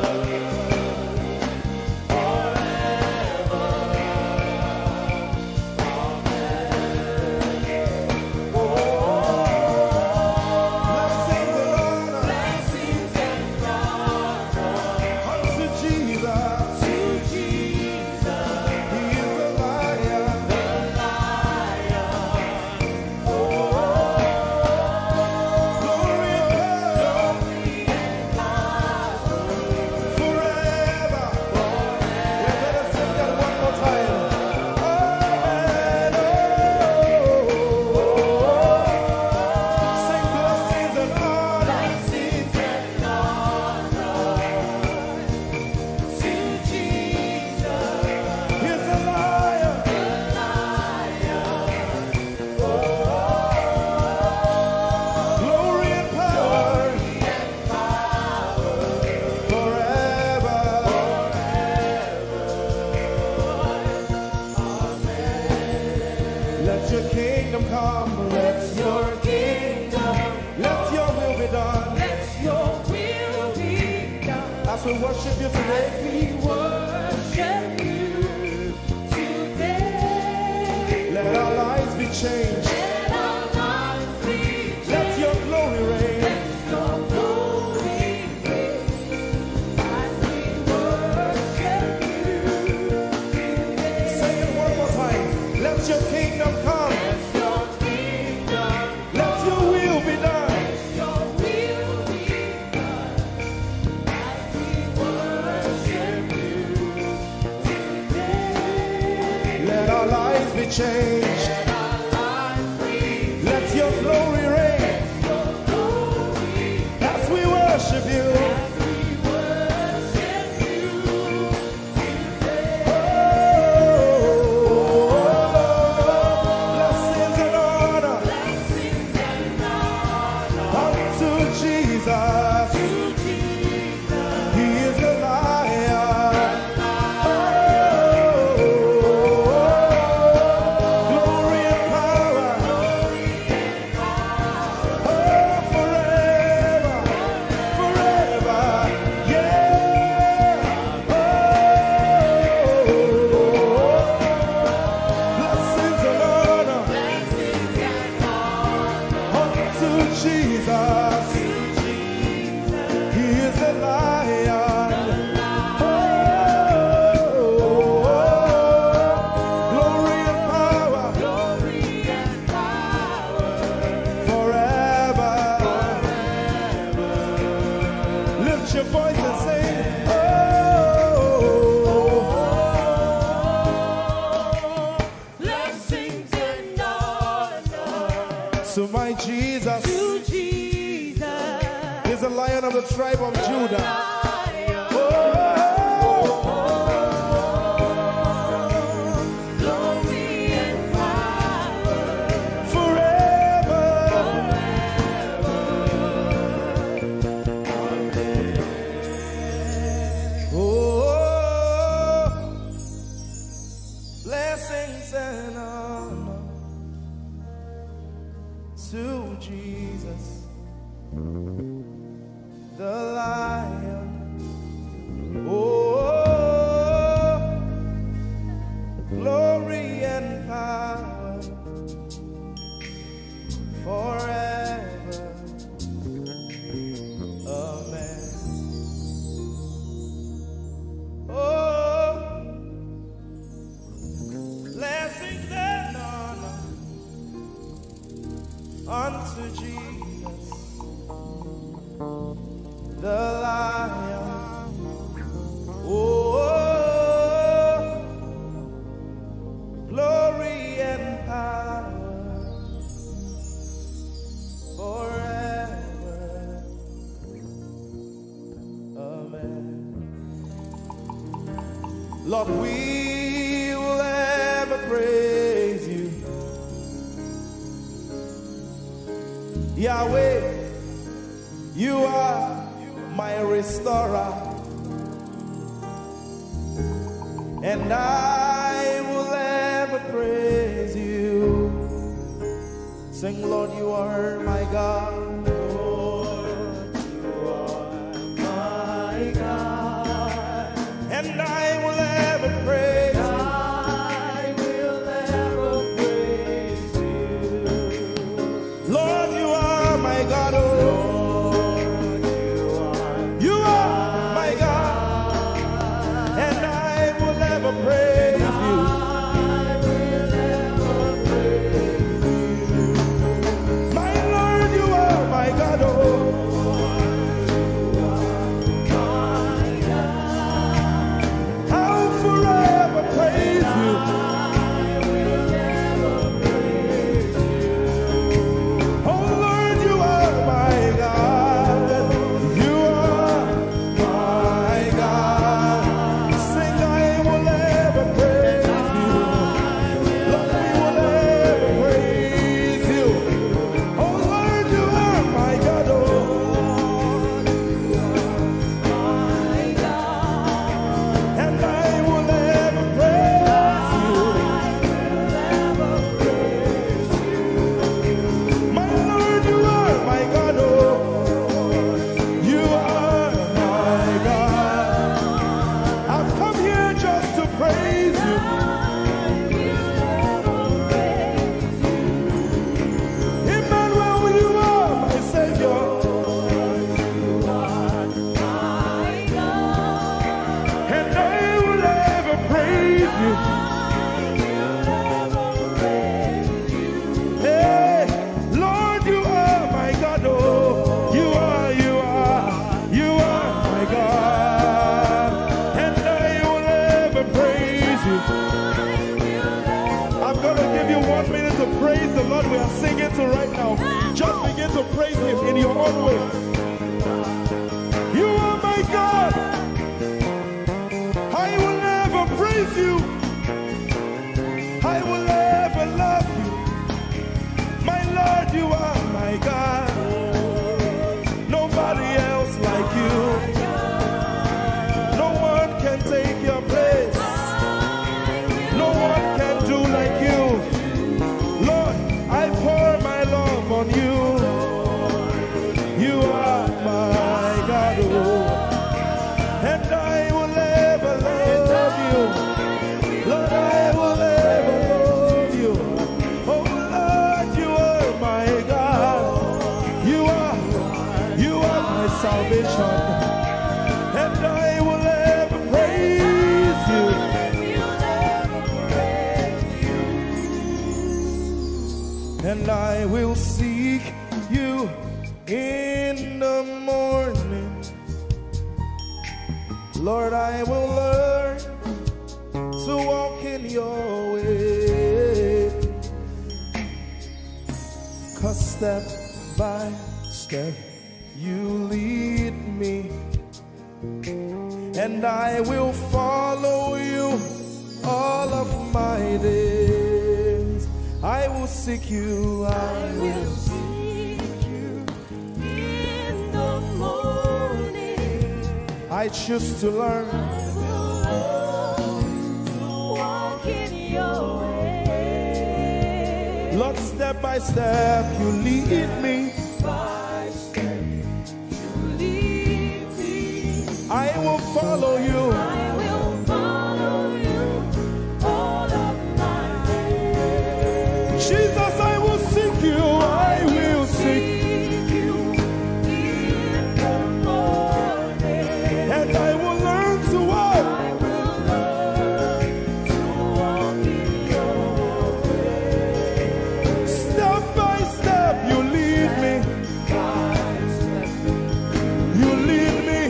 S1: Blessings and honor
S5: blessings and honor
S1: unto Jesus.
S5: to Jesus,
S1: He is the Lion.
S5: the Lion.
S1: Glory and power forever. We better sing that one more time. Amen. Sing blessings and honor.
S5: Blessings and honor to Jesus,
S1: He's the Lion.
S5: the Lion.
S1: Glory and power forever. Let your kingdom come. Let your let your will be done.
S5: Let your will be done.
S1: As we worship you today,
S5: We worship you today.
S1: let our lives be changed.
S5: Let our lives be
S1: Let your glory reign.
S5: your glory reign. As we worship you today.
S1: Say it one more time. Let your kingdom come.
S5: Your kingdom,
S1: Let your will be done.
S5: your will be done. As we worship you today.
S1: Let our lives be changed.
S5: Let our lives be
S1: Let your glory reign.
S5: your glory.
S1: As we worship you.
S5: As we worship you today.
S1: Blessings and honor
S5: Blessings and honor
S1: unto Jesus.
S5: to Jesus,
S1: He is the Lion. Glory and power. Forever. Forever. Yeah. Blessings and honor
S5: blessings and honor
S1: unto Jesus. He is the Lion. Glory and power forever. Lift your voice and sing.
S5: blessings and honor
S1: To my Jesus
S5: to Jesus,
S1: is the Lion of the tribe of Judah.
S5: Lion.
S1: Oh,
S5: Glory and power
S1: forever. Jesus, the Lion. Oh, glory and power forever. Amen. Oh, blessings and honor unto Jesus, the Lion. Oh, glory and power forever. Amen. Lord, we will ever praise you. Yahweh, you are my restorer, and I will ever praise you. Sing, Lord, you are my God. Lord, you are my God, and I will ever praise you. I will ever praise you. Lord, you are my God. Oh, you are my God, and I will ever praise you. My Lord, you are my God. Oh, I'll forever praise you. Oh Lord, you are my God. You are my God. Sing, I will ever praise you. Lord, we will ever praise you. Oh Lord, you are my God. Oh, and I will ever praise you. My Lord, you are my God. Oh, you are my God. I've come here just to praise you. Emmanuel, you are my Savior. And I will ever praise you. Hey, Lord, you are my God. Oh, you are my God. And I will ever praise you. I'm going to give you 1 minute to praise the Lord. We are singing to right now. Just begin to praise him in your own way. You are my God. I will never praise you. I will never love you. My Lord, you are my God. Nobody else like you. No one can take your place. No one can do like you. Lord, I pour my love on you. You are my God. Oh, and I will ever love you. Lord, I will ever love you. Oh Lord, you are my God. You are my salvation. And I will ever praise you. And I will seek you in the morning. Lord, I will learn to walk in your way. 'Cause step by step you lead me, and I will follow you all of my days. I will seek you. I will
S5: seek you in the morning.
S1: I choose to learn.
S5: I will learn to walk in your way.
S1: Lord, step by step, you lead me.
S5: by step, you lead me.
S1: I will follow you.
S5: I will follow you all of my days.
S1: Jesus, I will seek you. I will seek.
S5: Seek you in the morning.
S1: And I will learn to walk.
S5: I will learn to walk in your way.
S1: Step by step, you lead me.
S5: By step,
S1: You lead me.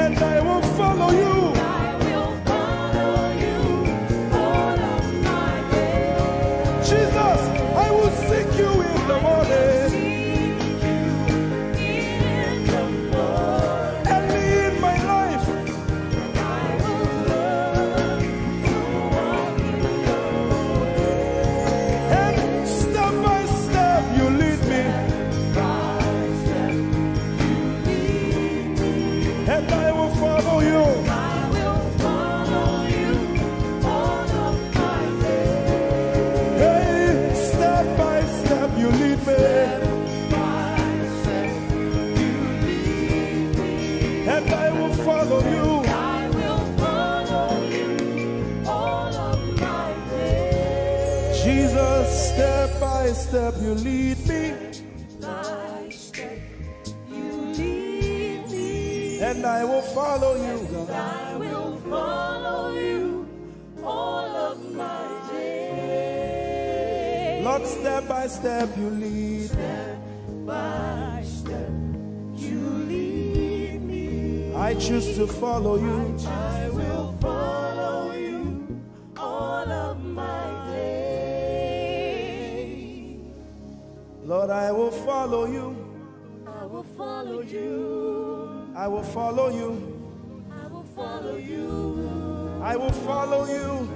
S1: And I will follow you.
S5: I will follow you all of my days.
S1: Jesus, I will seek you in the morning.
S5: Seek you in the morning.
S1: Early in my life,
S5: I will learn to walk in your way.
S1: and step by step, you lead me.
S5: By step, you lead me.
S1: And I will follow you.
S5: I will follow you all of my days.
S1: Hey, step by step, you lead me.
S5: By step, you lead me.
S1: And I will follow you.
S5: I will follow you all of my days.
S1: Jesus, step by step, you lead me.
S5: By step, you lead me.
S1: And I will follow you, God.
S5: I will follow you all of my days.
S1: Lord, step by step, you lead me.
S5: By step, you lead me.
S1: I choose to follow you.
S5: I will follow you all of my days.
S1: Lord, I will follow you.
S5: I will follow you.
S1: I will follow you.
S5: I will follow you.
S1: I will follow you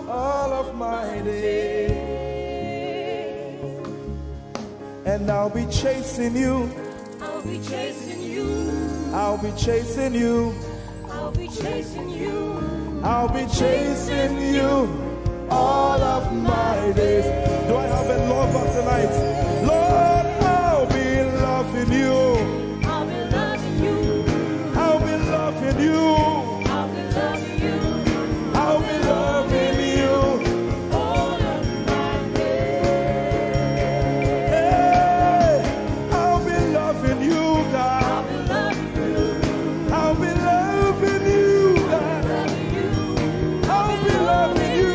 S1: all of my days. And I'll be chasing you.
S5: I'll be chasing you.
S1: I'll be chasing you.
S5: I'll be chasing you.
S1: I'll be chasing you all of my days. Do I have a lover tonight? Lord, I'll be loving you.
S5: I'll be loving you.
S1: I'll be loving you.
S5: I'll be loving you
S1: I'll be loving you.
S5: all of my days.
S1: Hey, I'll be loving you, God.
S5: I'll be loving you.
S1: I'll be loving you, God.
S5: Loving you.
S1: I'll be loving you.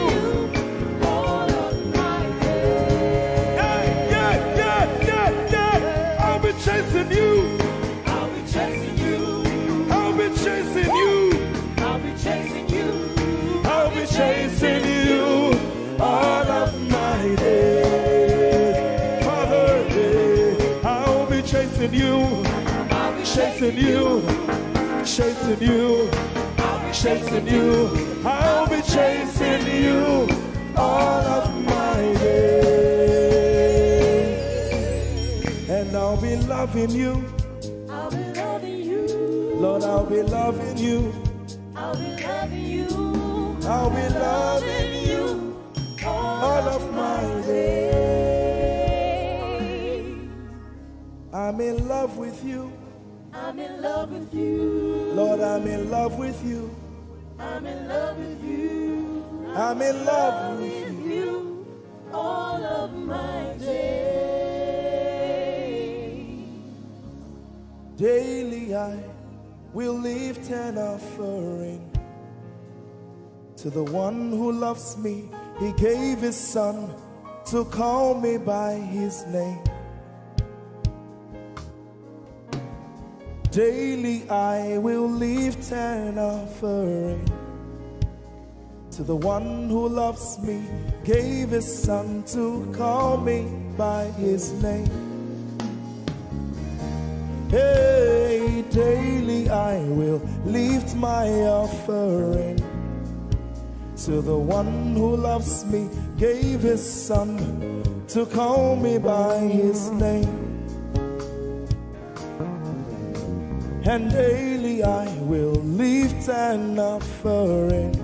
S5: All of my days.
S1: Yeah, yeah, yeah, yeah, yeah. I'll be chasing you.
S5: I'll be chasing you.
S1: I'll be chasing you.
S5: I'll be chasing you.
S1: I'll be chasing you all of my days. Father, I'll be chasing you.
S5: I'll be
S1: Chasing you. Chasing you. Chasing you. I'll be chasing you all of my days. And I'll be loving you.
S5: I'll be loving you.
S1: Lord, I'll be loving you.
S5: I'll be loving you.
S1: I'll be loving you all of my days. I'm in love with you.
S5: I'm in love with you.
S1: Lord, I'm in love with you.
S5: I'm in love with you.
S1: I'm in love with you.
S5: With you all of my days.
S1: Daily I will lift an offering to the one who loves me. He gave his son to call me by his name. Daily I will lift an offering to the one who loves me, gave his son to call me by his name. Hey, daily I will lift my offering to the one who loves me, gave his son to call me by his name. And daily I will lift an offering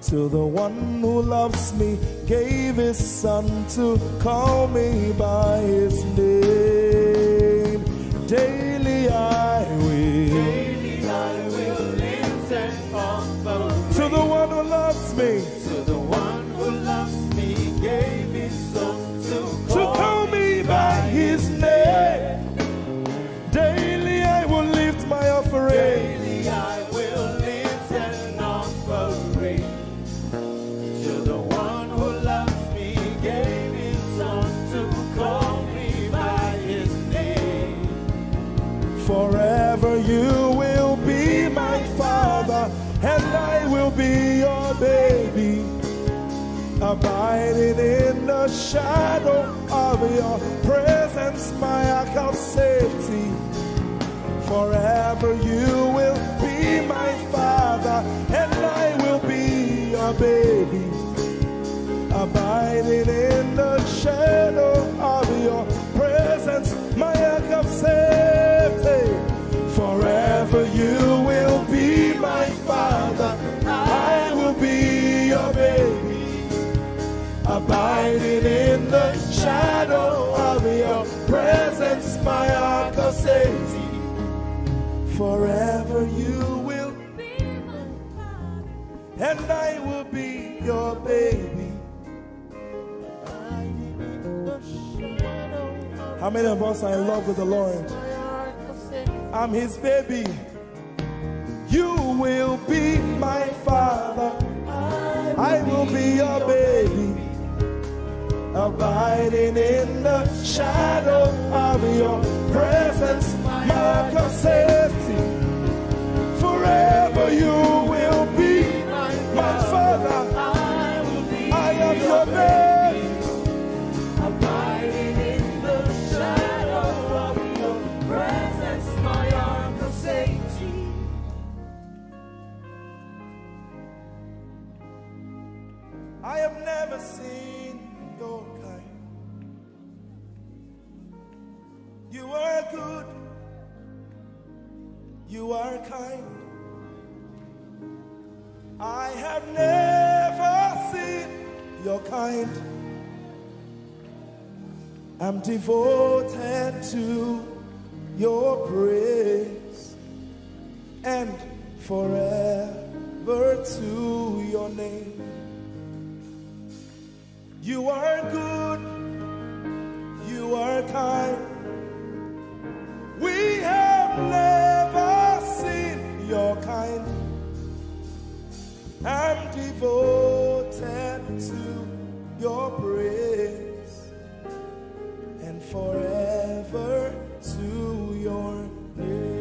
S1: to the one who loves me, gave his son to call me by his name. Daily I will lift and offer
S3: to the one who loves me,
S1: to the one who loves me,
S3: gave his son
S1: to call me by his name. Daily I will lift my offering.
S3: Daily I will lift an offering to the one who loves me, gave his son to call me by his name.
S1: Forever you will be my father, and I will be your baby, abiding in the shadow of your presence, my ark of safety. Forever you will be my father, and I will be your baby, abiding in the shadow of your presence, my ark of safety. Forever you will be my father, I will be your baby, abiding in the shadow of your presence, my ark of safety. Forever you will be my father, and I will be your baby. How many of us are in love with the Lord? I'm his baby. You will be my father, I will be your baby, abiding in the shadow of your presence, my ark of safety. Forever you will be my father, I am your baby,
S3: Abiding in the shadow of your presence, my ark of safety.
S1: I have never seen your kind. You are good, you are kind. I have never seen your kind. I'm devoted to your praise, and forever to your name. You are good, you are kind. We have never seen your kind. I'm devoted to your praise, and forever to your name.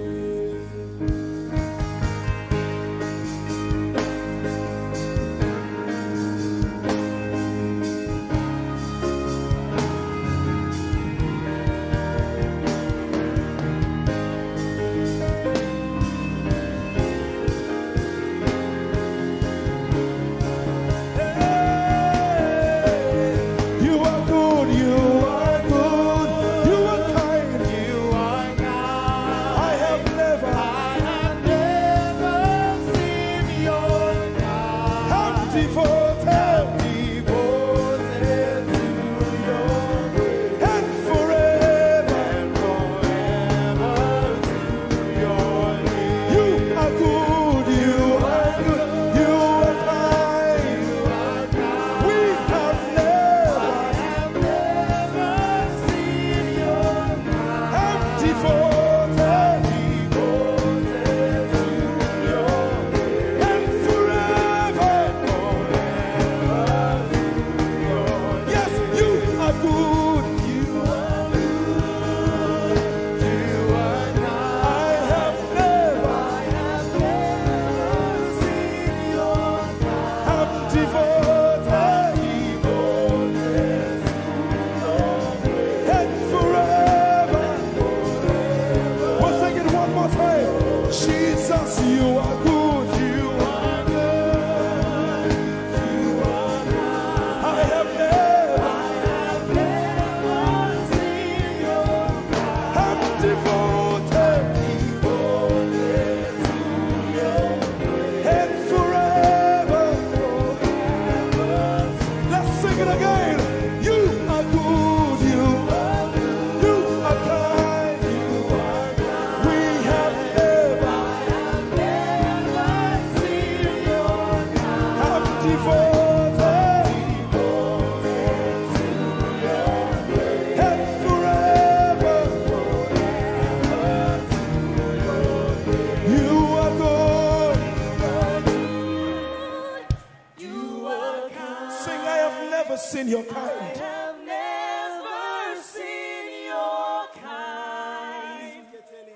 S5: have never seen your kind.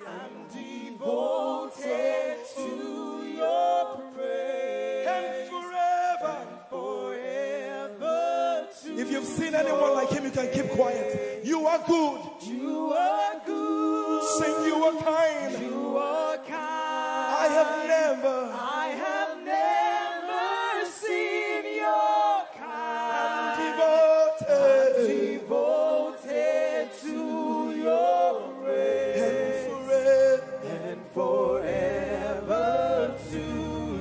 S5: I'm devoted to your praise.
S1: And forever. If you've seen anyone like him, you can keep quiet. You are good.
S5: You are good.
S1: Sing, you are kind.
S5: You are kind.
S1: I have never
S5: seen your kind.
S1: devoted
S5: To your praise.
S1: and
S5: Forever to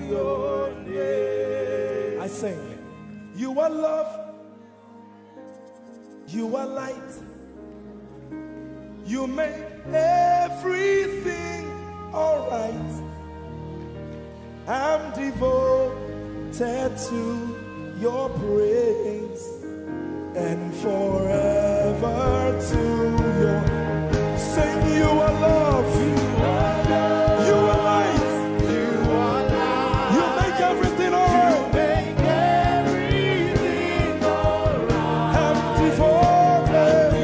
S5: your name.
S1: I sing. You are love. You are light. You make everything alright. I'm devoted to your praise and forever to your. Sing, you are love. You are light. You make everything alright. I'm devoted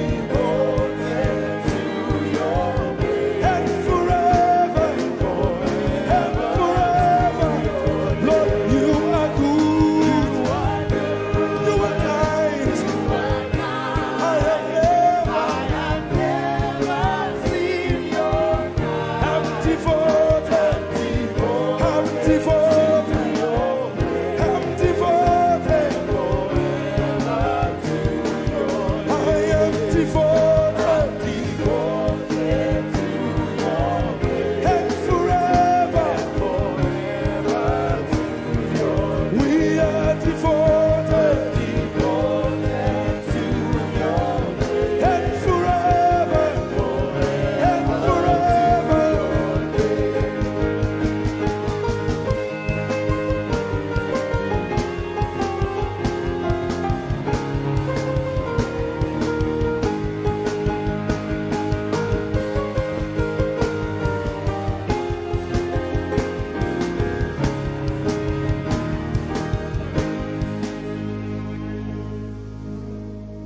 S1: and forever. Lord, you are good. You are kind. I have never seen your kind. I'm devoted. I'm devoted. I'm devoted. I am devoted. And forever. We are devoted. And forever. And forever.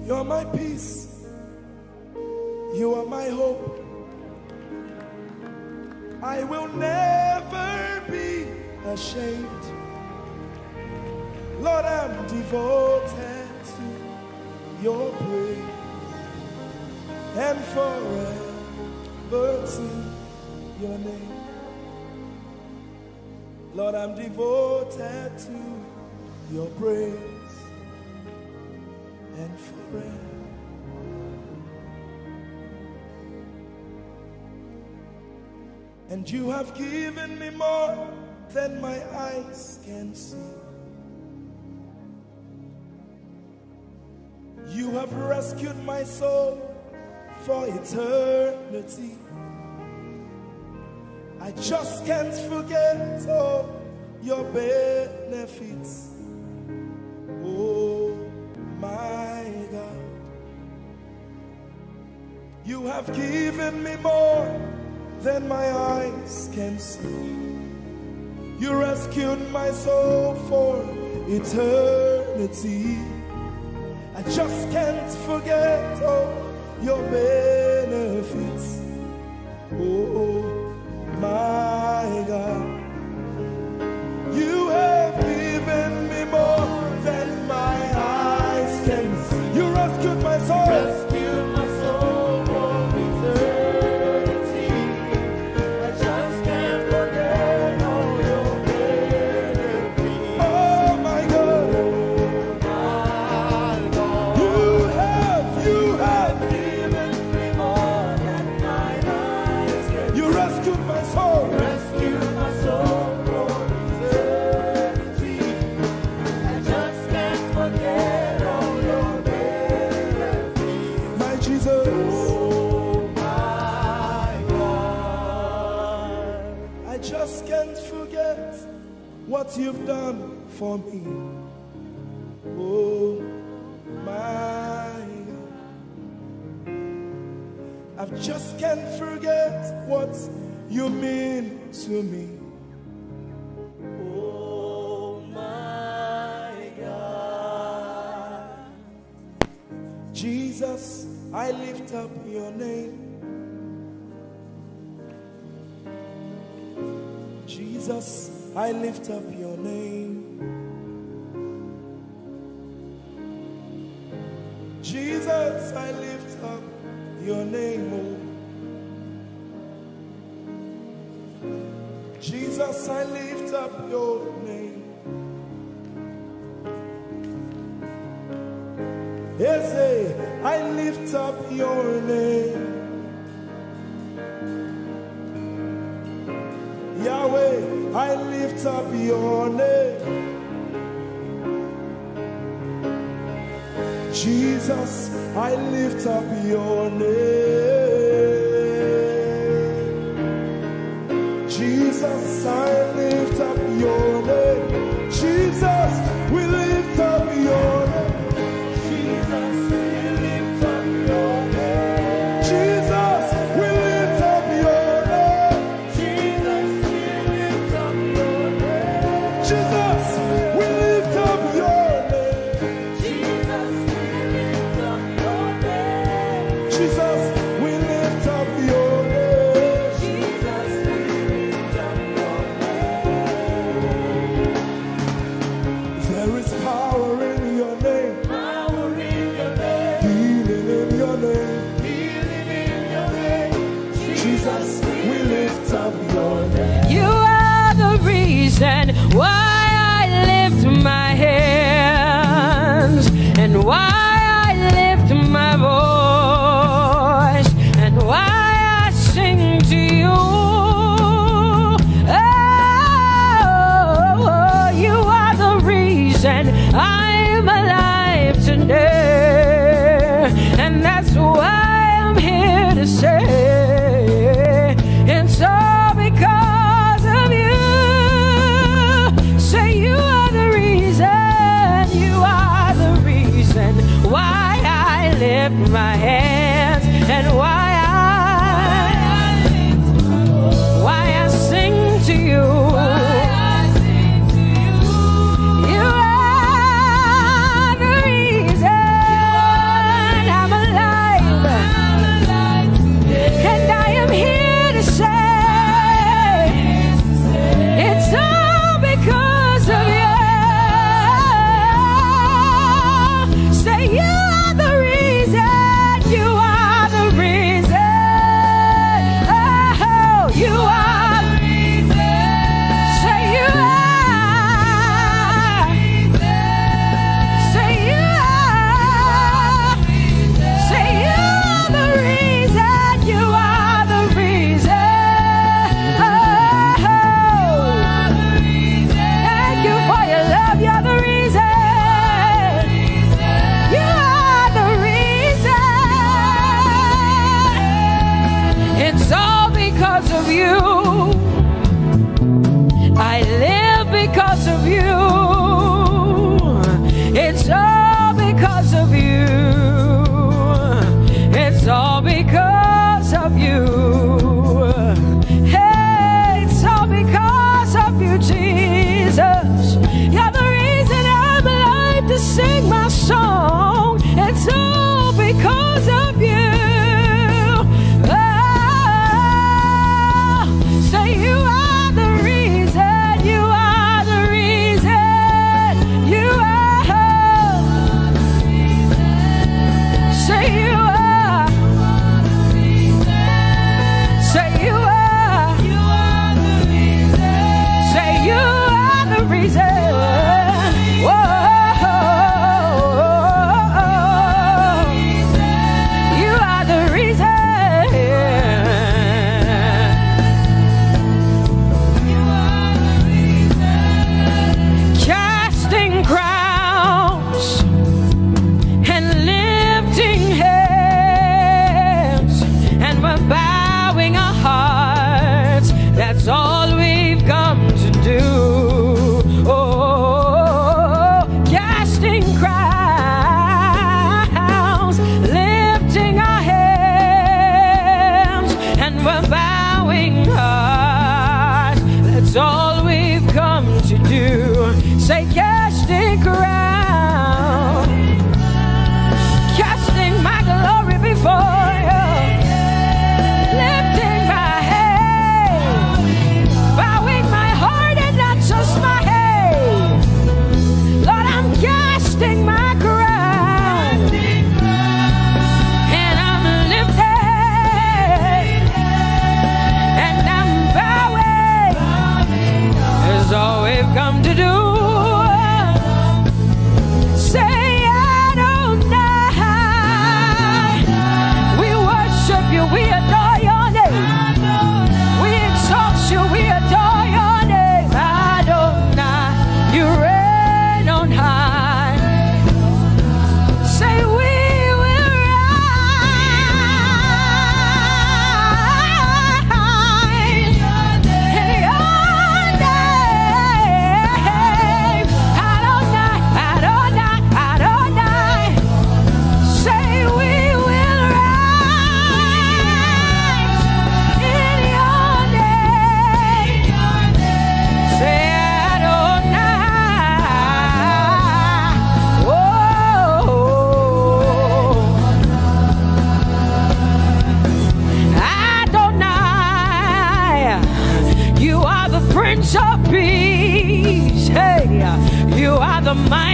S1: You're my peace. You are my hope. I will never be ashamed. Lord, I'm devoted to your praise and forever to your name. Lord, I'm devoted to your praise and forever. And you have given me more than my eyes can see. You have rescued my soul for eternity. I just can't forget all your benefits. Oh my God, you have given me more than my eyes can see. You rescued my soul for eternity. I just can't forget all your benefits. Oh my God, you have given me more than my eyes can see. You rescued my soul.
S5: Rescue my soul from eternity. I just can't forget all your benefits.
S1: Oh my God, you have
S5: given me more than my eyes can
S1: you rescued my soul.
S5: rescue my soul from eternity. I just can't forget all your benefits.
S1: My Jesus,
S5: Oh my God.
S1: I just can't forget what you've done for me. Oh my God, I just can't forget what you mean to me.
S5: Oh my God.
S1: Jesus, I lift up your name. Jesus, I lift up your name. Jesus, I lift up your name. Oh. Jesus, I lift up your name. Yes, I lift up your name. Yahweh, I lift up your name. Jesus, I lift up your name. Jesus, I lift up your name. Jesus, we lift up your name. Jesus, we lift up your name. Jesus, we lift up your name. Jesus, we lift up your name. Jesus, we lift up your name. Jesus, we lift up your name. Jesus, we lift up your name. Jesus, we lift up your name. There is power in your name. Power in your name. Healing in your name. Healing in your name. Jesus, we lift up your name.
S2: You are the reason why I lift my hands and why I lift my voice and why I sing to you. Oh, you are the reason I'm alive today, and that's why I'm here to say it's all because of you. Say you are the reason, you are the reason why I lift my hands and why I sing to you. You are the reason I'm alive, and I am here to say it's all because of you. Say you are the reason, you are the reason.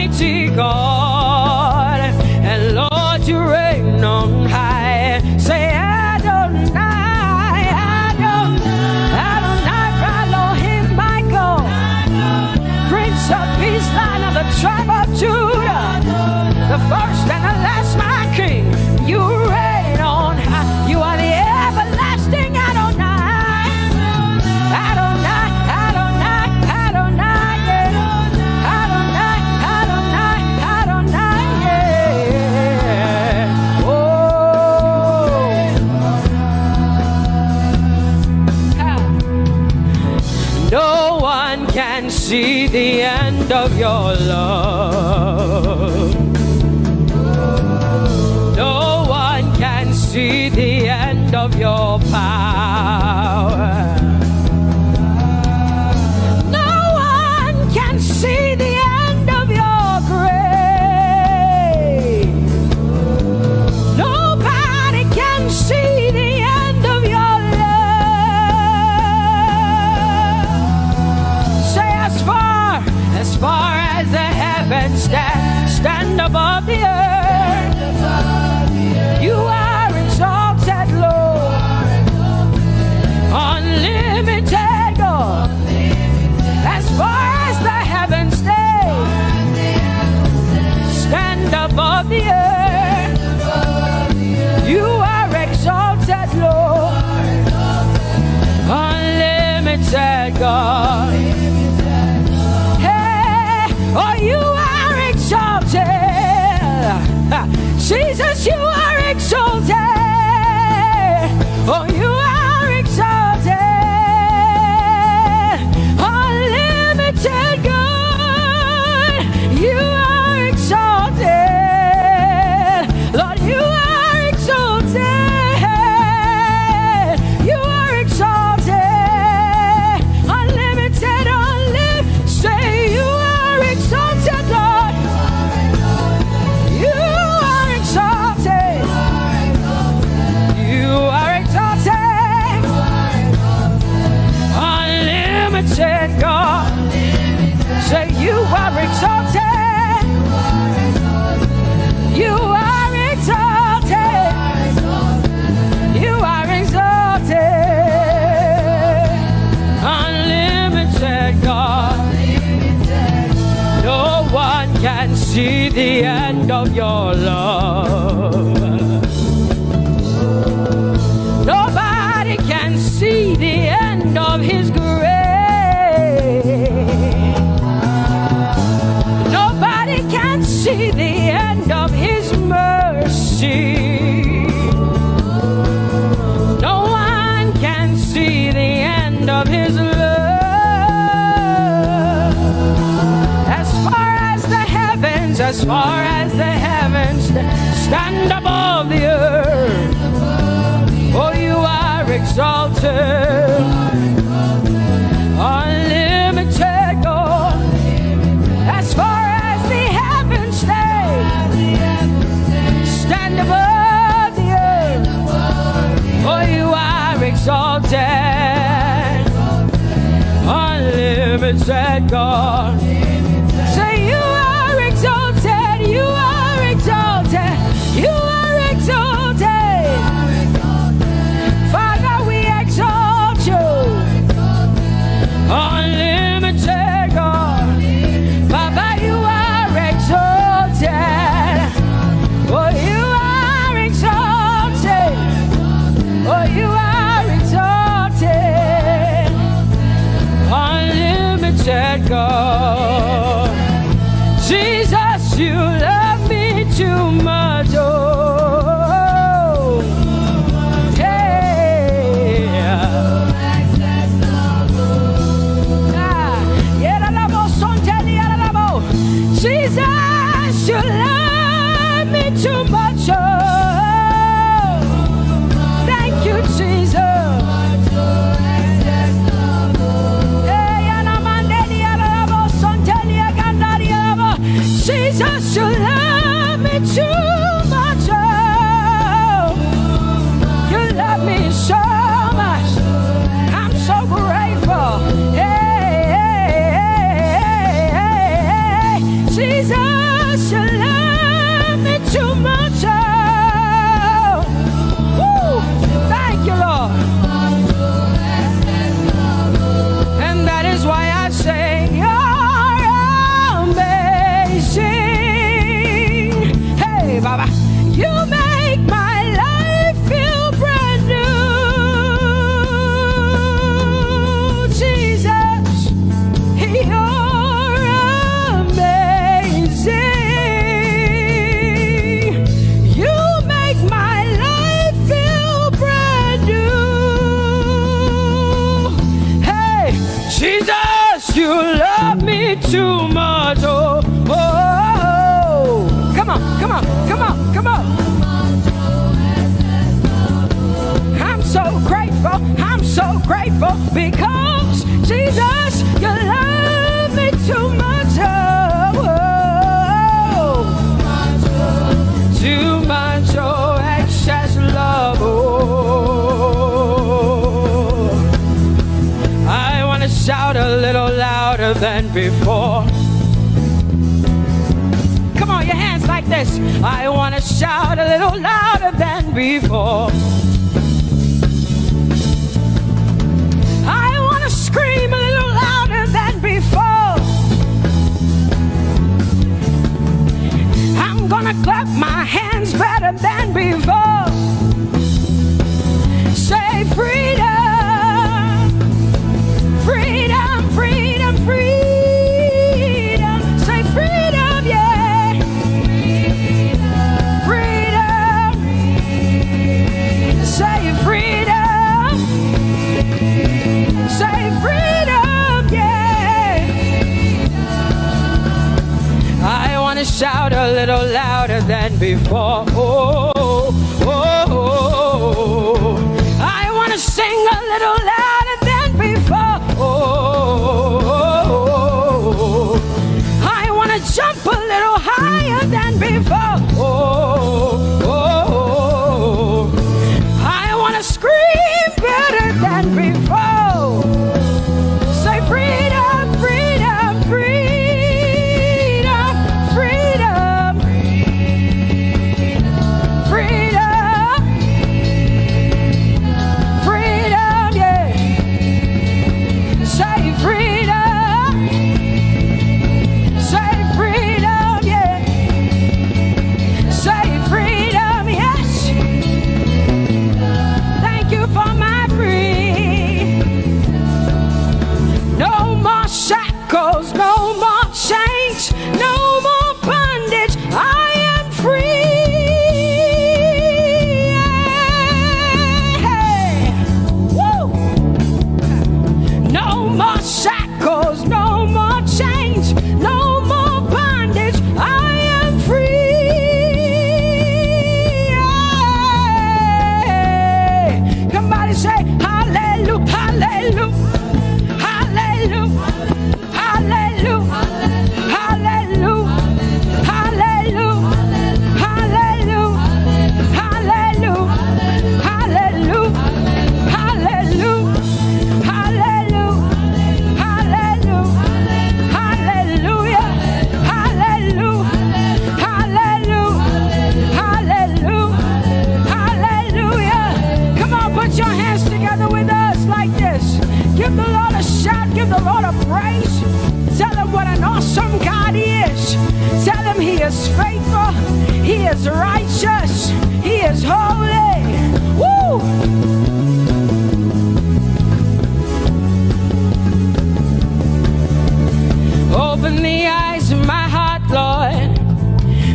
S2: mighty God, and Lord, you reign on high. Say Adonai, Adonai, Adonai, Elohim, my God, Prince of Peace, Lion of the tribe of Judah, the first and the last, my King. You reign on high. You are the everlasting Adonai. Adonai, Adonai, Adonai, yeah. Adonai, Adonai, Adonai, yeah. Oh. No one can see the end of your love. No one can see the end of your power. No one can see the end of your grace. Nobody can see the end of your love. Say as far as the heavens stand above the earth, you are exalted, Lord, unlimited God. As far as the heavens stand above the earth, you are exalted, Lord, unlimited God. Hey, oh, you are exalted. Jesus, you are exalted. Oh, you are exalted. Unlimited God. You are exalted. Lord, you are exalted. You are exalted. Unlimited, unlimited. Say you are exalted, Lord. You are exalted. You are exalted. Unlimited God. Say you are exalted. You are exalted. You are exalted. Unlimited God. No one can see the end of your love. Nobody can see the end of his grace. Nobody can see the end of his mercy. No one can see the end of his love. As far as the heavens stand above the earth, oh, you are exalted. Unlimited God. As far as the heavens stand above the earth, oh, you are exalted. Unlimited God. Say you are exalted. You are exalted. You are exalted. Father, we exalt you. Unlimited God. Baba, you are exalted. Oh, you are exalted. Oh, you are exalted. Unlimited God. me too much. Oh, oh, oh. Come on, come on, come on, come on. I'm so grateful, I'm so grateful because Jesus, you love me too much. Oh, oh. Too much, oh, excess love. Oh, I want to shout a little louder than before. Come on, your hands like this. I want to shout a little louder than before. I want to scream a little louder than before. I'm gonna clap my hands better than before. Say freedom, freedom, freedom, freedom. Say freedom, yeah. Freedom. Say freedom. Say freedom, yeah. I want to shout a little louder than before. Oh, oh, oh, oh. I want to sing a little louder than before. Oh, oh, oh. I want to jump a little higher than before. Oh, oh, oh. I want to scream better than before. Say freedom, freedom, freedom, freedom, freedom, freedom, yeah. Say freedom, say freedom, yeah. Say freedom, yes. Thank you for my free. No more shackles, no more chains, no more bondage. I am free. Hey. Woo. No more shackles, no more chains, no more bondage. I am free. Hey. Somebody say hallelujah, hallelujah. Hallelujah, hallelujah, hallelujah, hallelujah, hallelujah, hallelujah, hallelujah, hallelujah, hallelujah, hallelujah, hallelujah, hallelujah, hallelujah, hallelujah. Come on, put your hands together with us like this. Give the Lord a shout, give the Lord a praise. Tell him what an awesome God he is. Tell him he is faithful, he is righteous, he is holy. Woo! Open the eyes of my heart, Lord.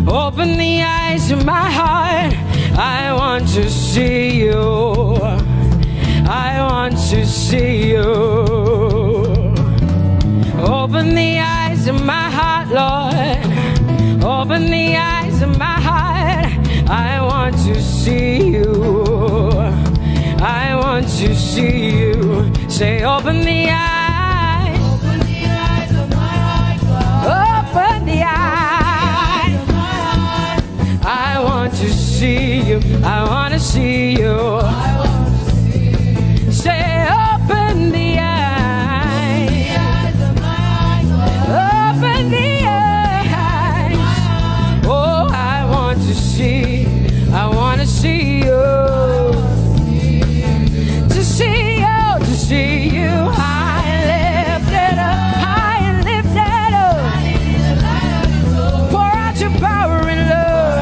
S2: Open the eyes of my heart. I want to see you. I want to see you. Open the eyes of my heart, Lord. Open the eyes of my heart. I want to see you. I want to see you. Say, open the eyes.
S5: Open the eyes of my heart, God.
S2: Open the eyes. I want to see you. I want to see you. Say, open the eyes. Open the eyes. Oh, I want to see. I want to see you. To see you, to see you. High and lifted up, high and lifted up. Pour out your power and love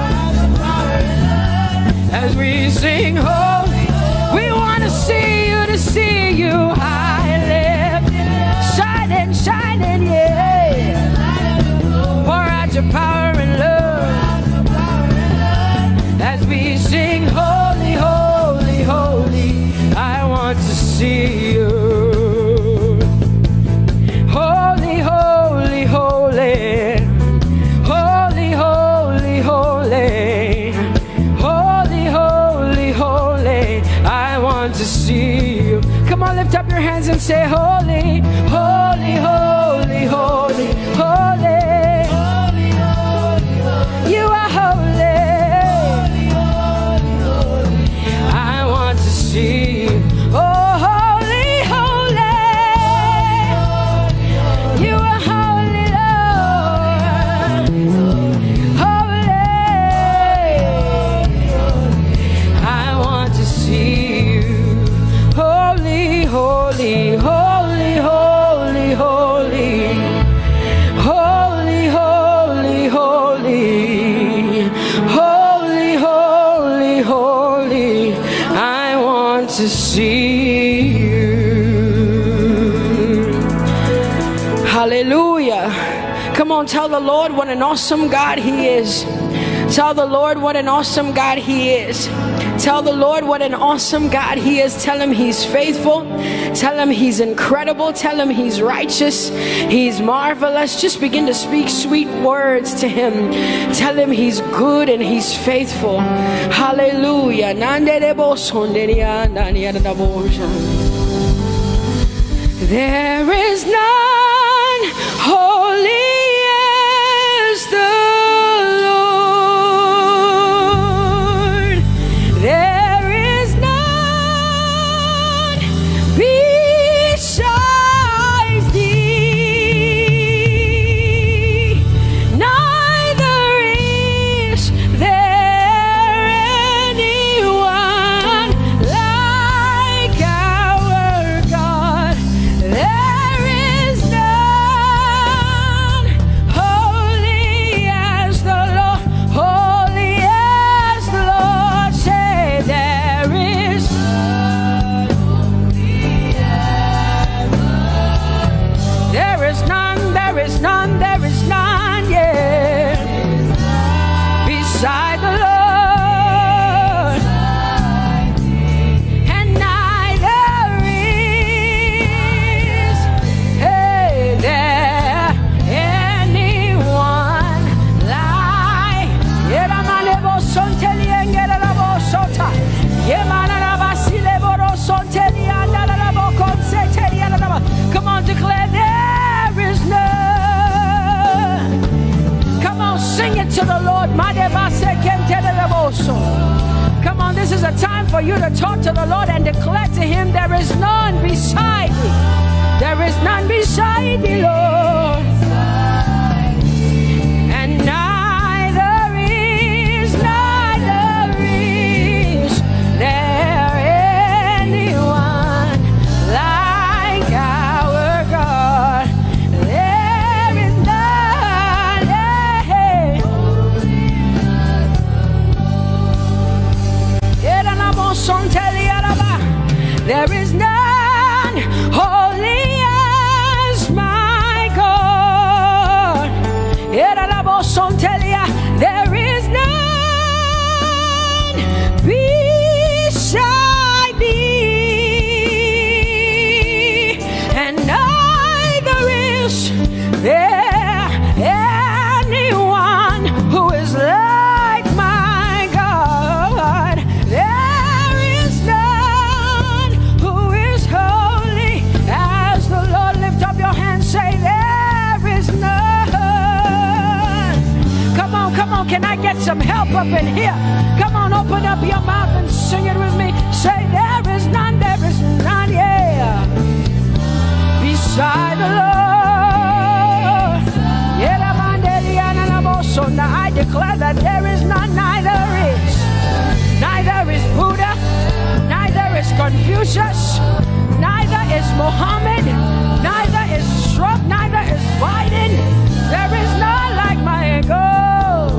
S2: as we sing holy. We want to see you, to see you high and lifted, shining, shining, yeah. Pour out your power and love as we sing holy, holy, holy. I want to see you. Holy, holy, holy. your hands and say, holy, holy, holy, holy, holy. You are holy. I want to see you. Oh, holy, holy. You are holy, Lord. Holy. I want to see you. Holy, holy, holy, holy, holy. Holy, holy, holy. Holy, holy, holy. I want to see you. Hallelujah. Come on, tell the Lord what an awesome God He is. Tell the Lord what an awesome God He is. Tell the Lord what an awesome God He is. Tell Him He's faithful. Tell Him He's incredible. Tell Him He's righteous. He's marvelous. Just begin to speak sweet words to Him. Tell Him He's good and He's faithful. Hallelujah. There is none holy as the Lord. There is none besides thee. Neither is there anyone like our God. There is none holy as the Lord, holy as the Lord. Say there is none, there is none, yeah, beside the Lord, and neither is there anyone like. Come on, declare there is none. Come on, sing it to the Lord. Come on, this is a time for you to talk to the Lord and declare to Him, there is none beside thee. There is none beside thee, Lord. And neither is there anyone like our God. There is none, there is none holy as my God. There is none beside thee, and neither is there anyone who is like my God. There is none who is holy as the Lord. Lift up your hands, say there is none. Come on, can I get some help up in here? Come on, open up your mouth and sing it with me. Say there is none, yeah, beside the Lord. Now I declare that there is none, neither is Buddha, neither is Confucius, neither is Muhammad, neither is Trump, neither is Biden. There is none like my God.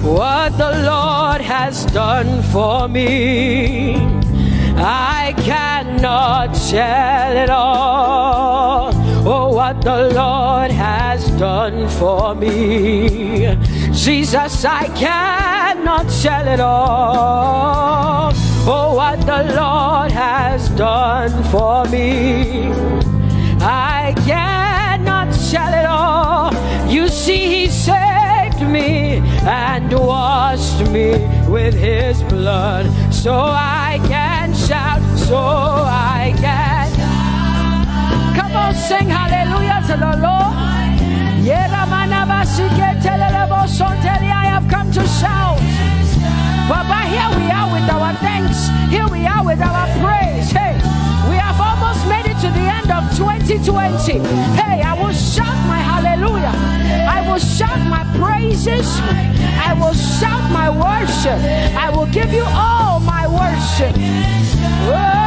S2: What the Lord has done for me, I cannot tell it all. Oh, what the Lord has done for me, Jesus, I cannot tell it all. Oh, what the Lord has done for me, I cannot tell it all. You see, He saved saved me and washed me with his blood. So I can shout, so I can. Come on, sing hallelujah to the Lord. I have come to shout. Baba, here we are with our thanks. Here we are with our praise. Hey, we have almost made it to the end of 2020. Hey, I will shout my hallelujah. I will shout my praises. I will shout my worship. I will give you all my worship. Oh.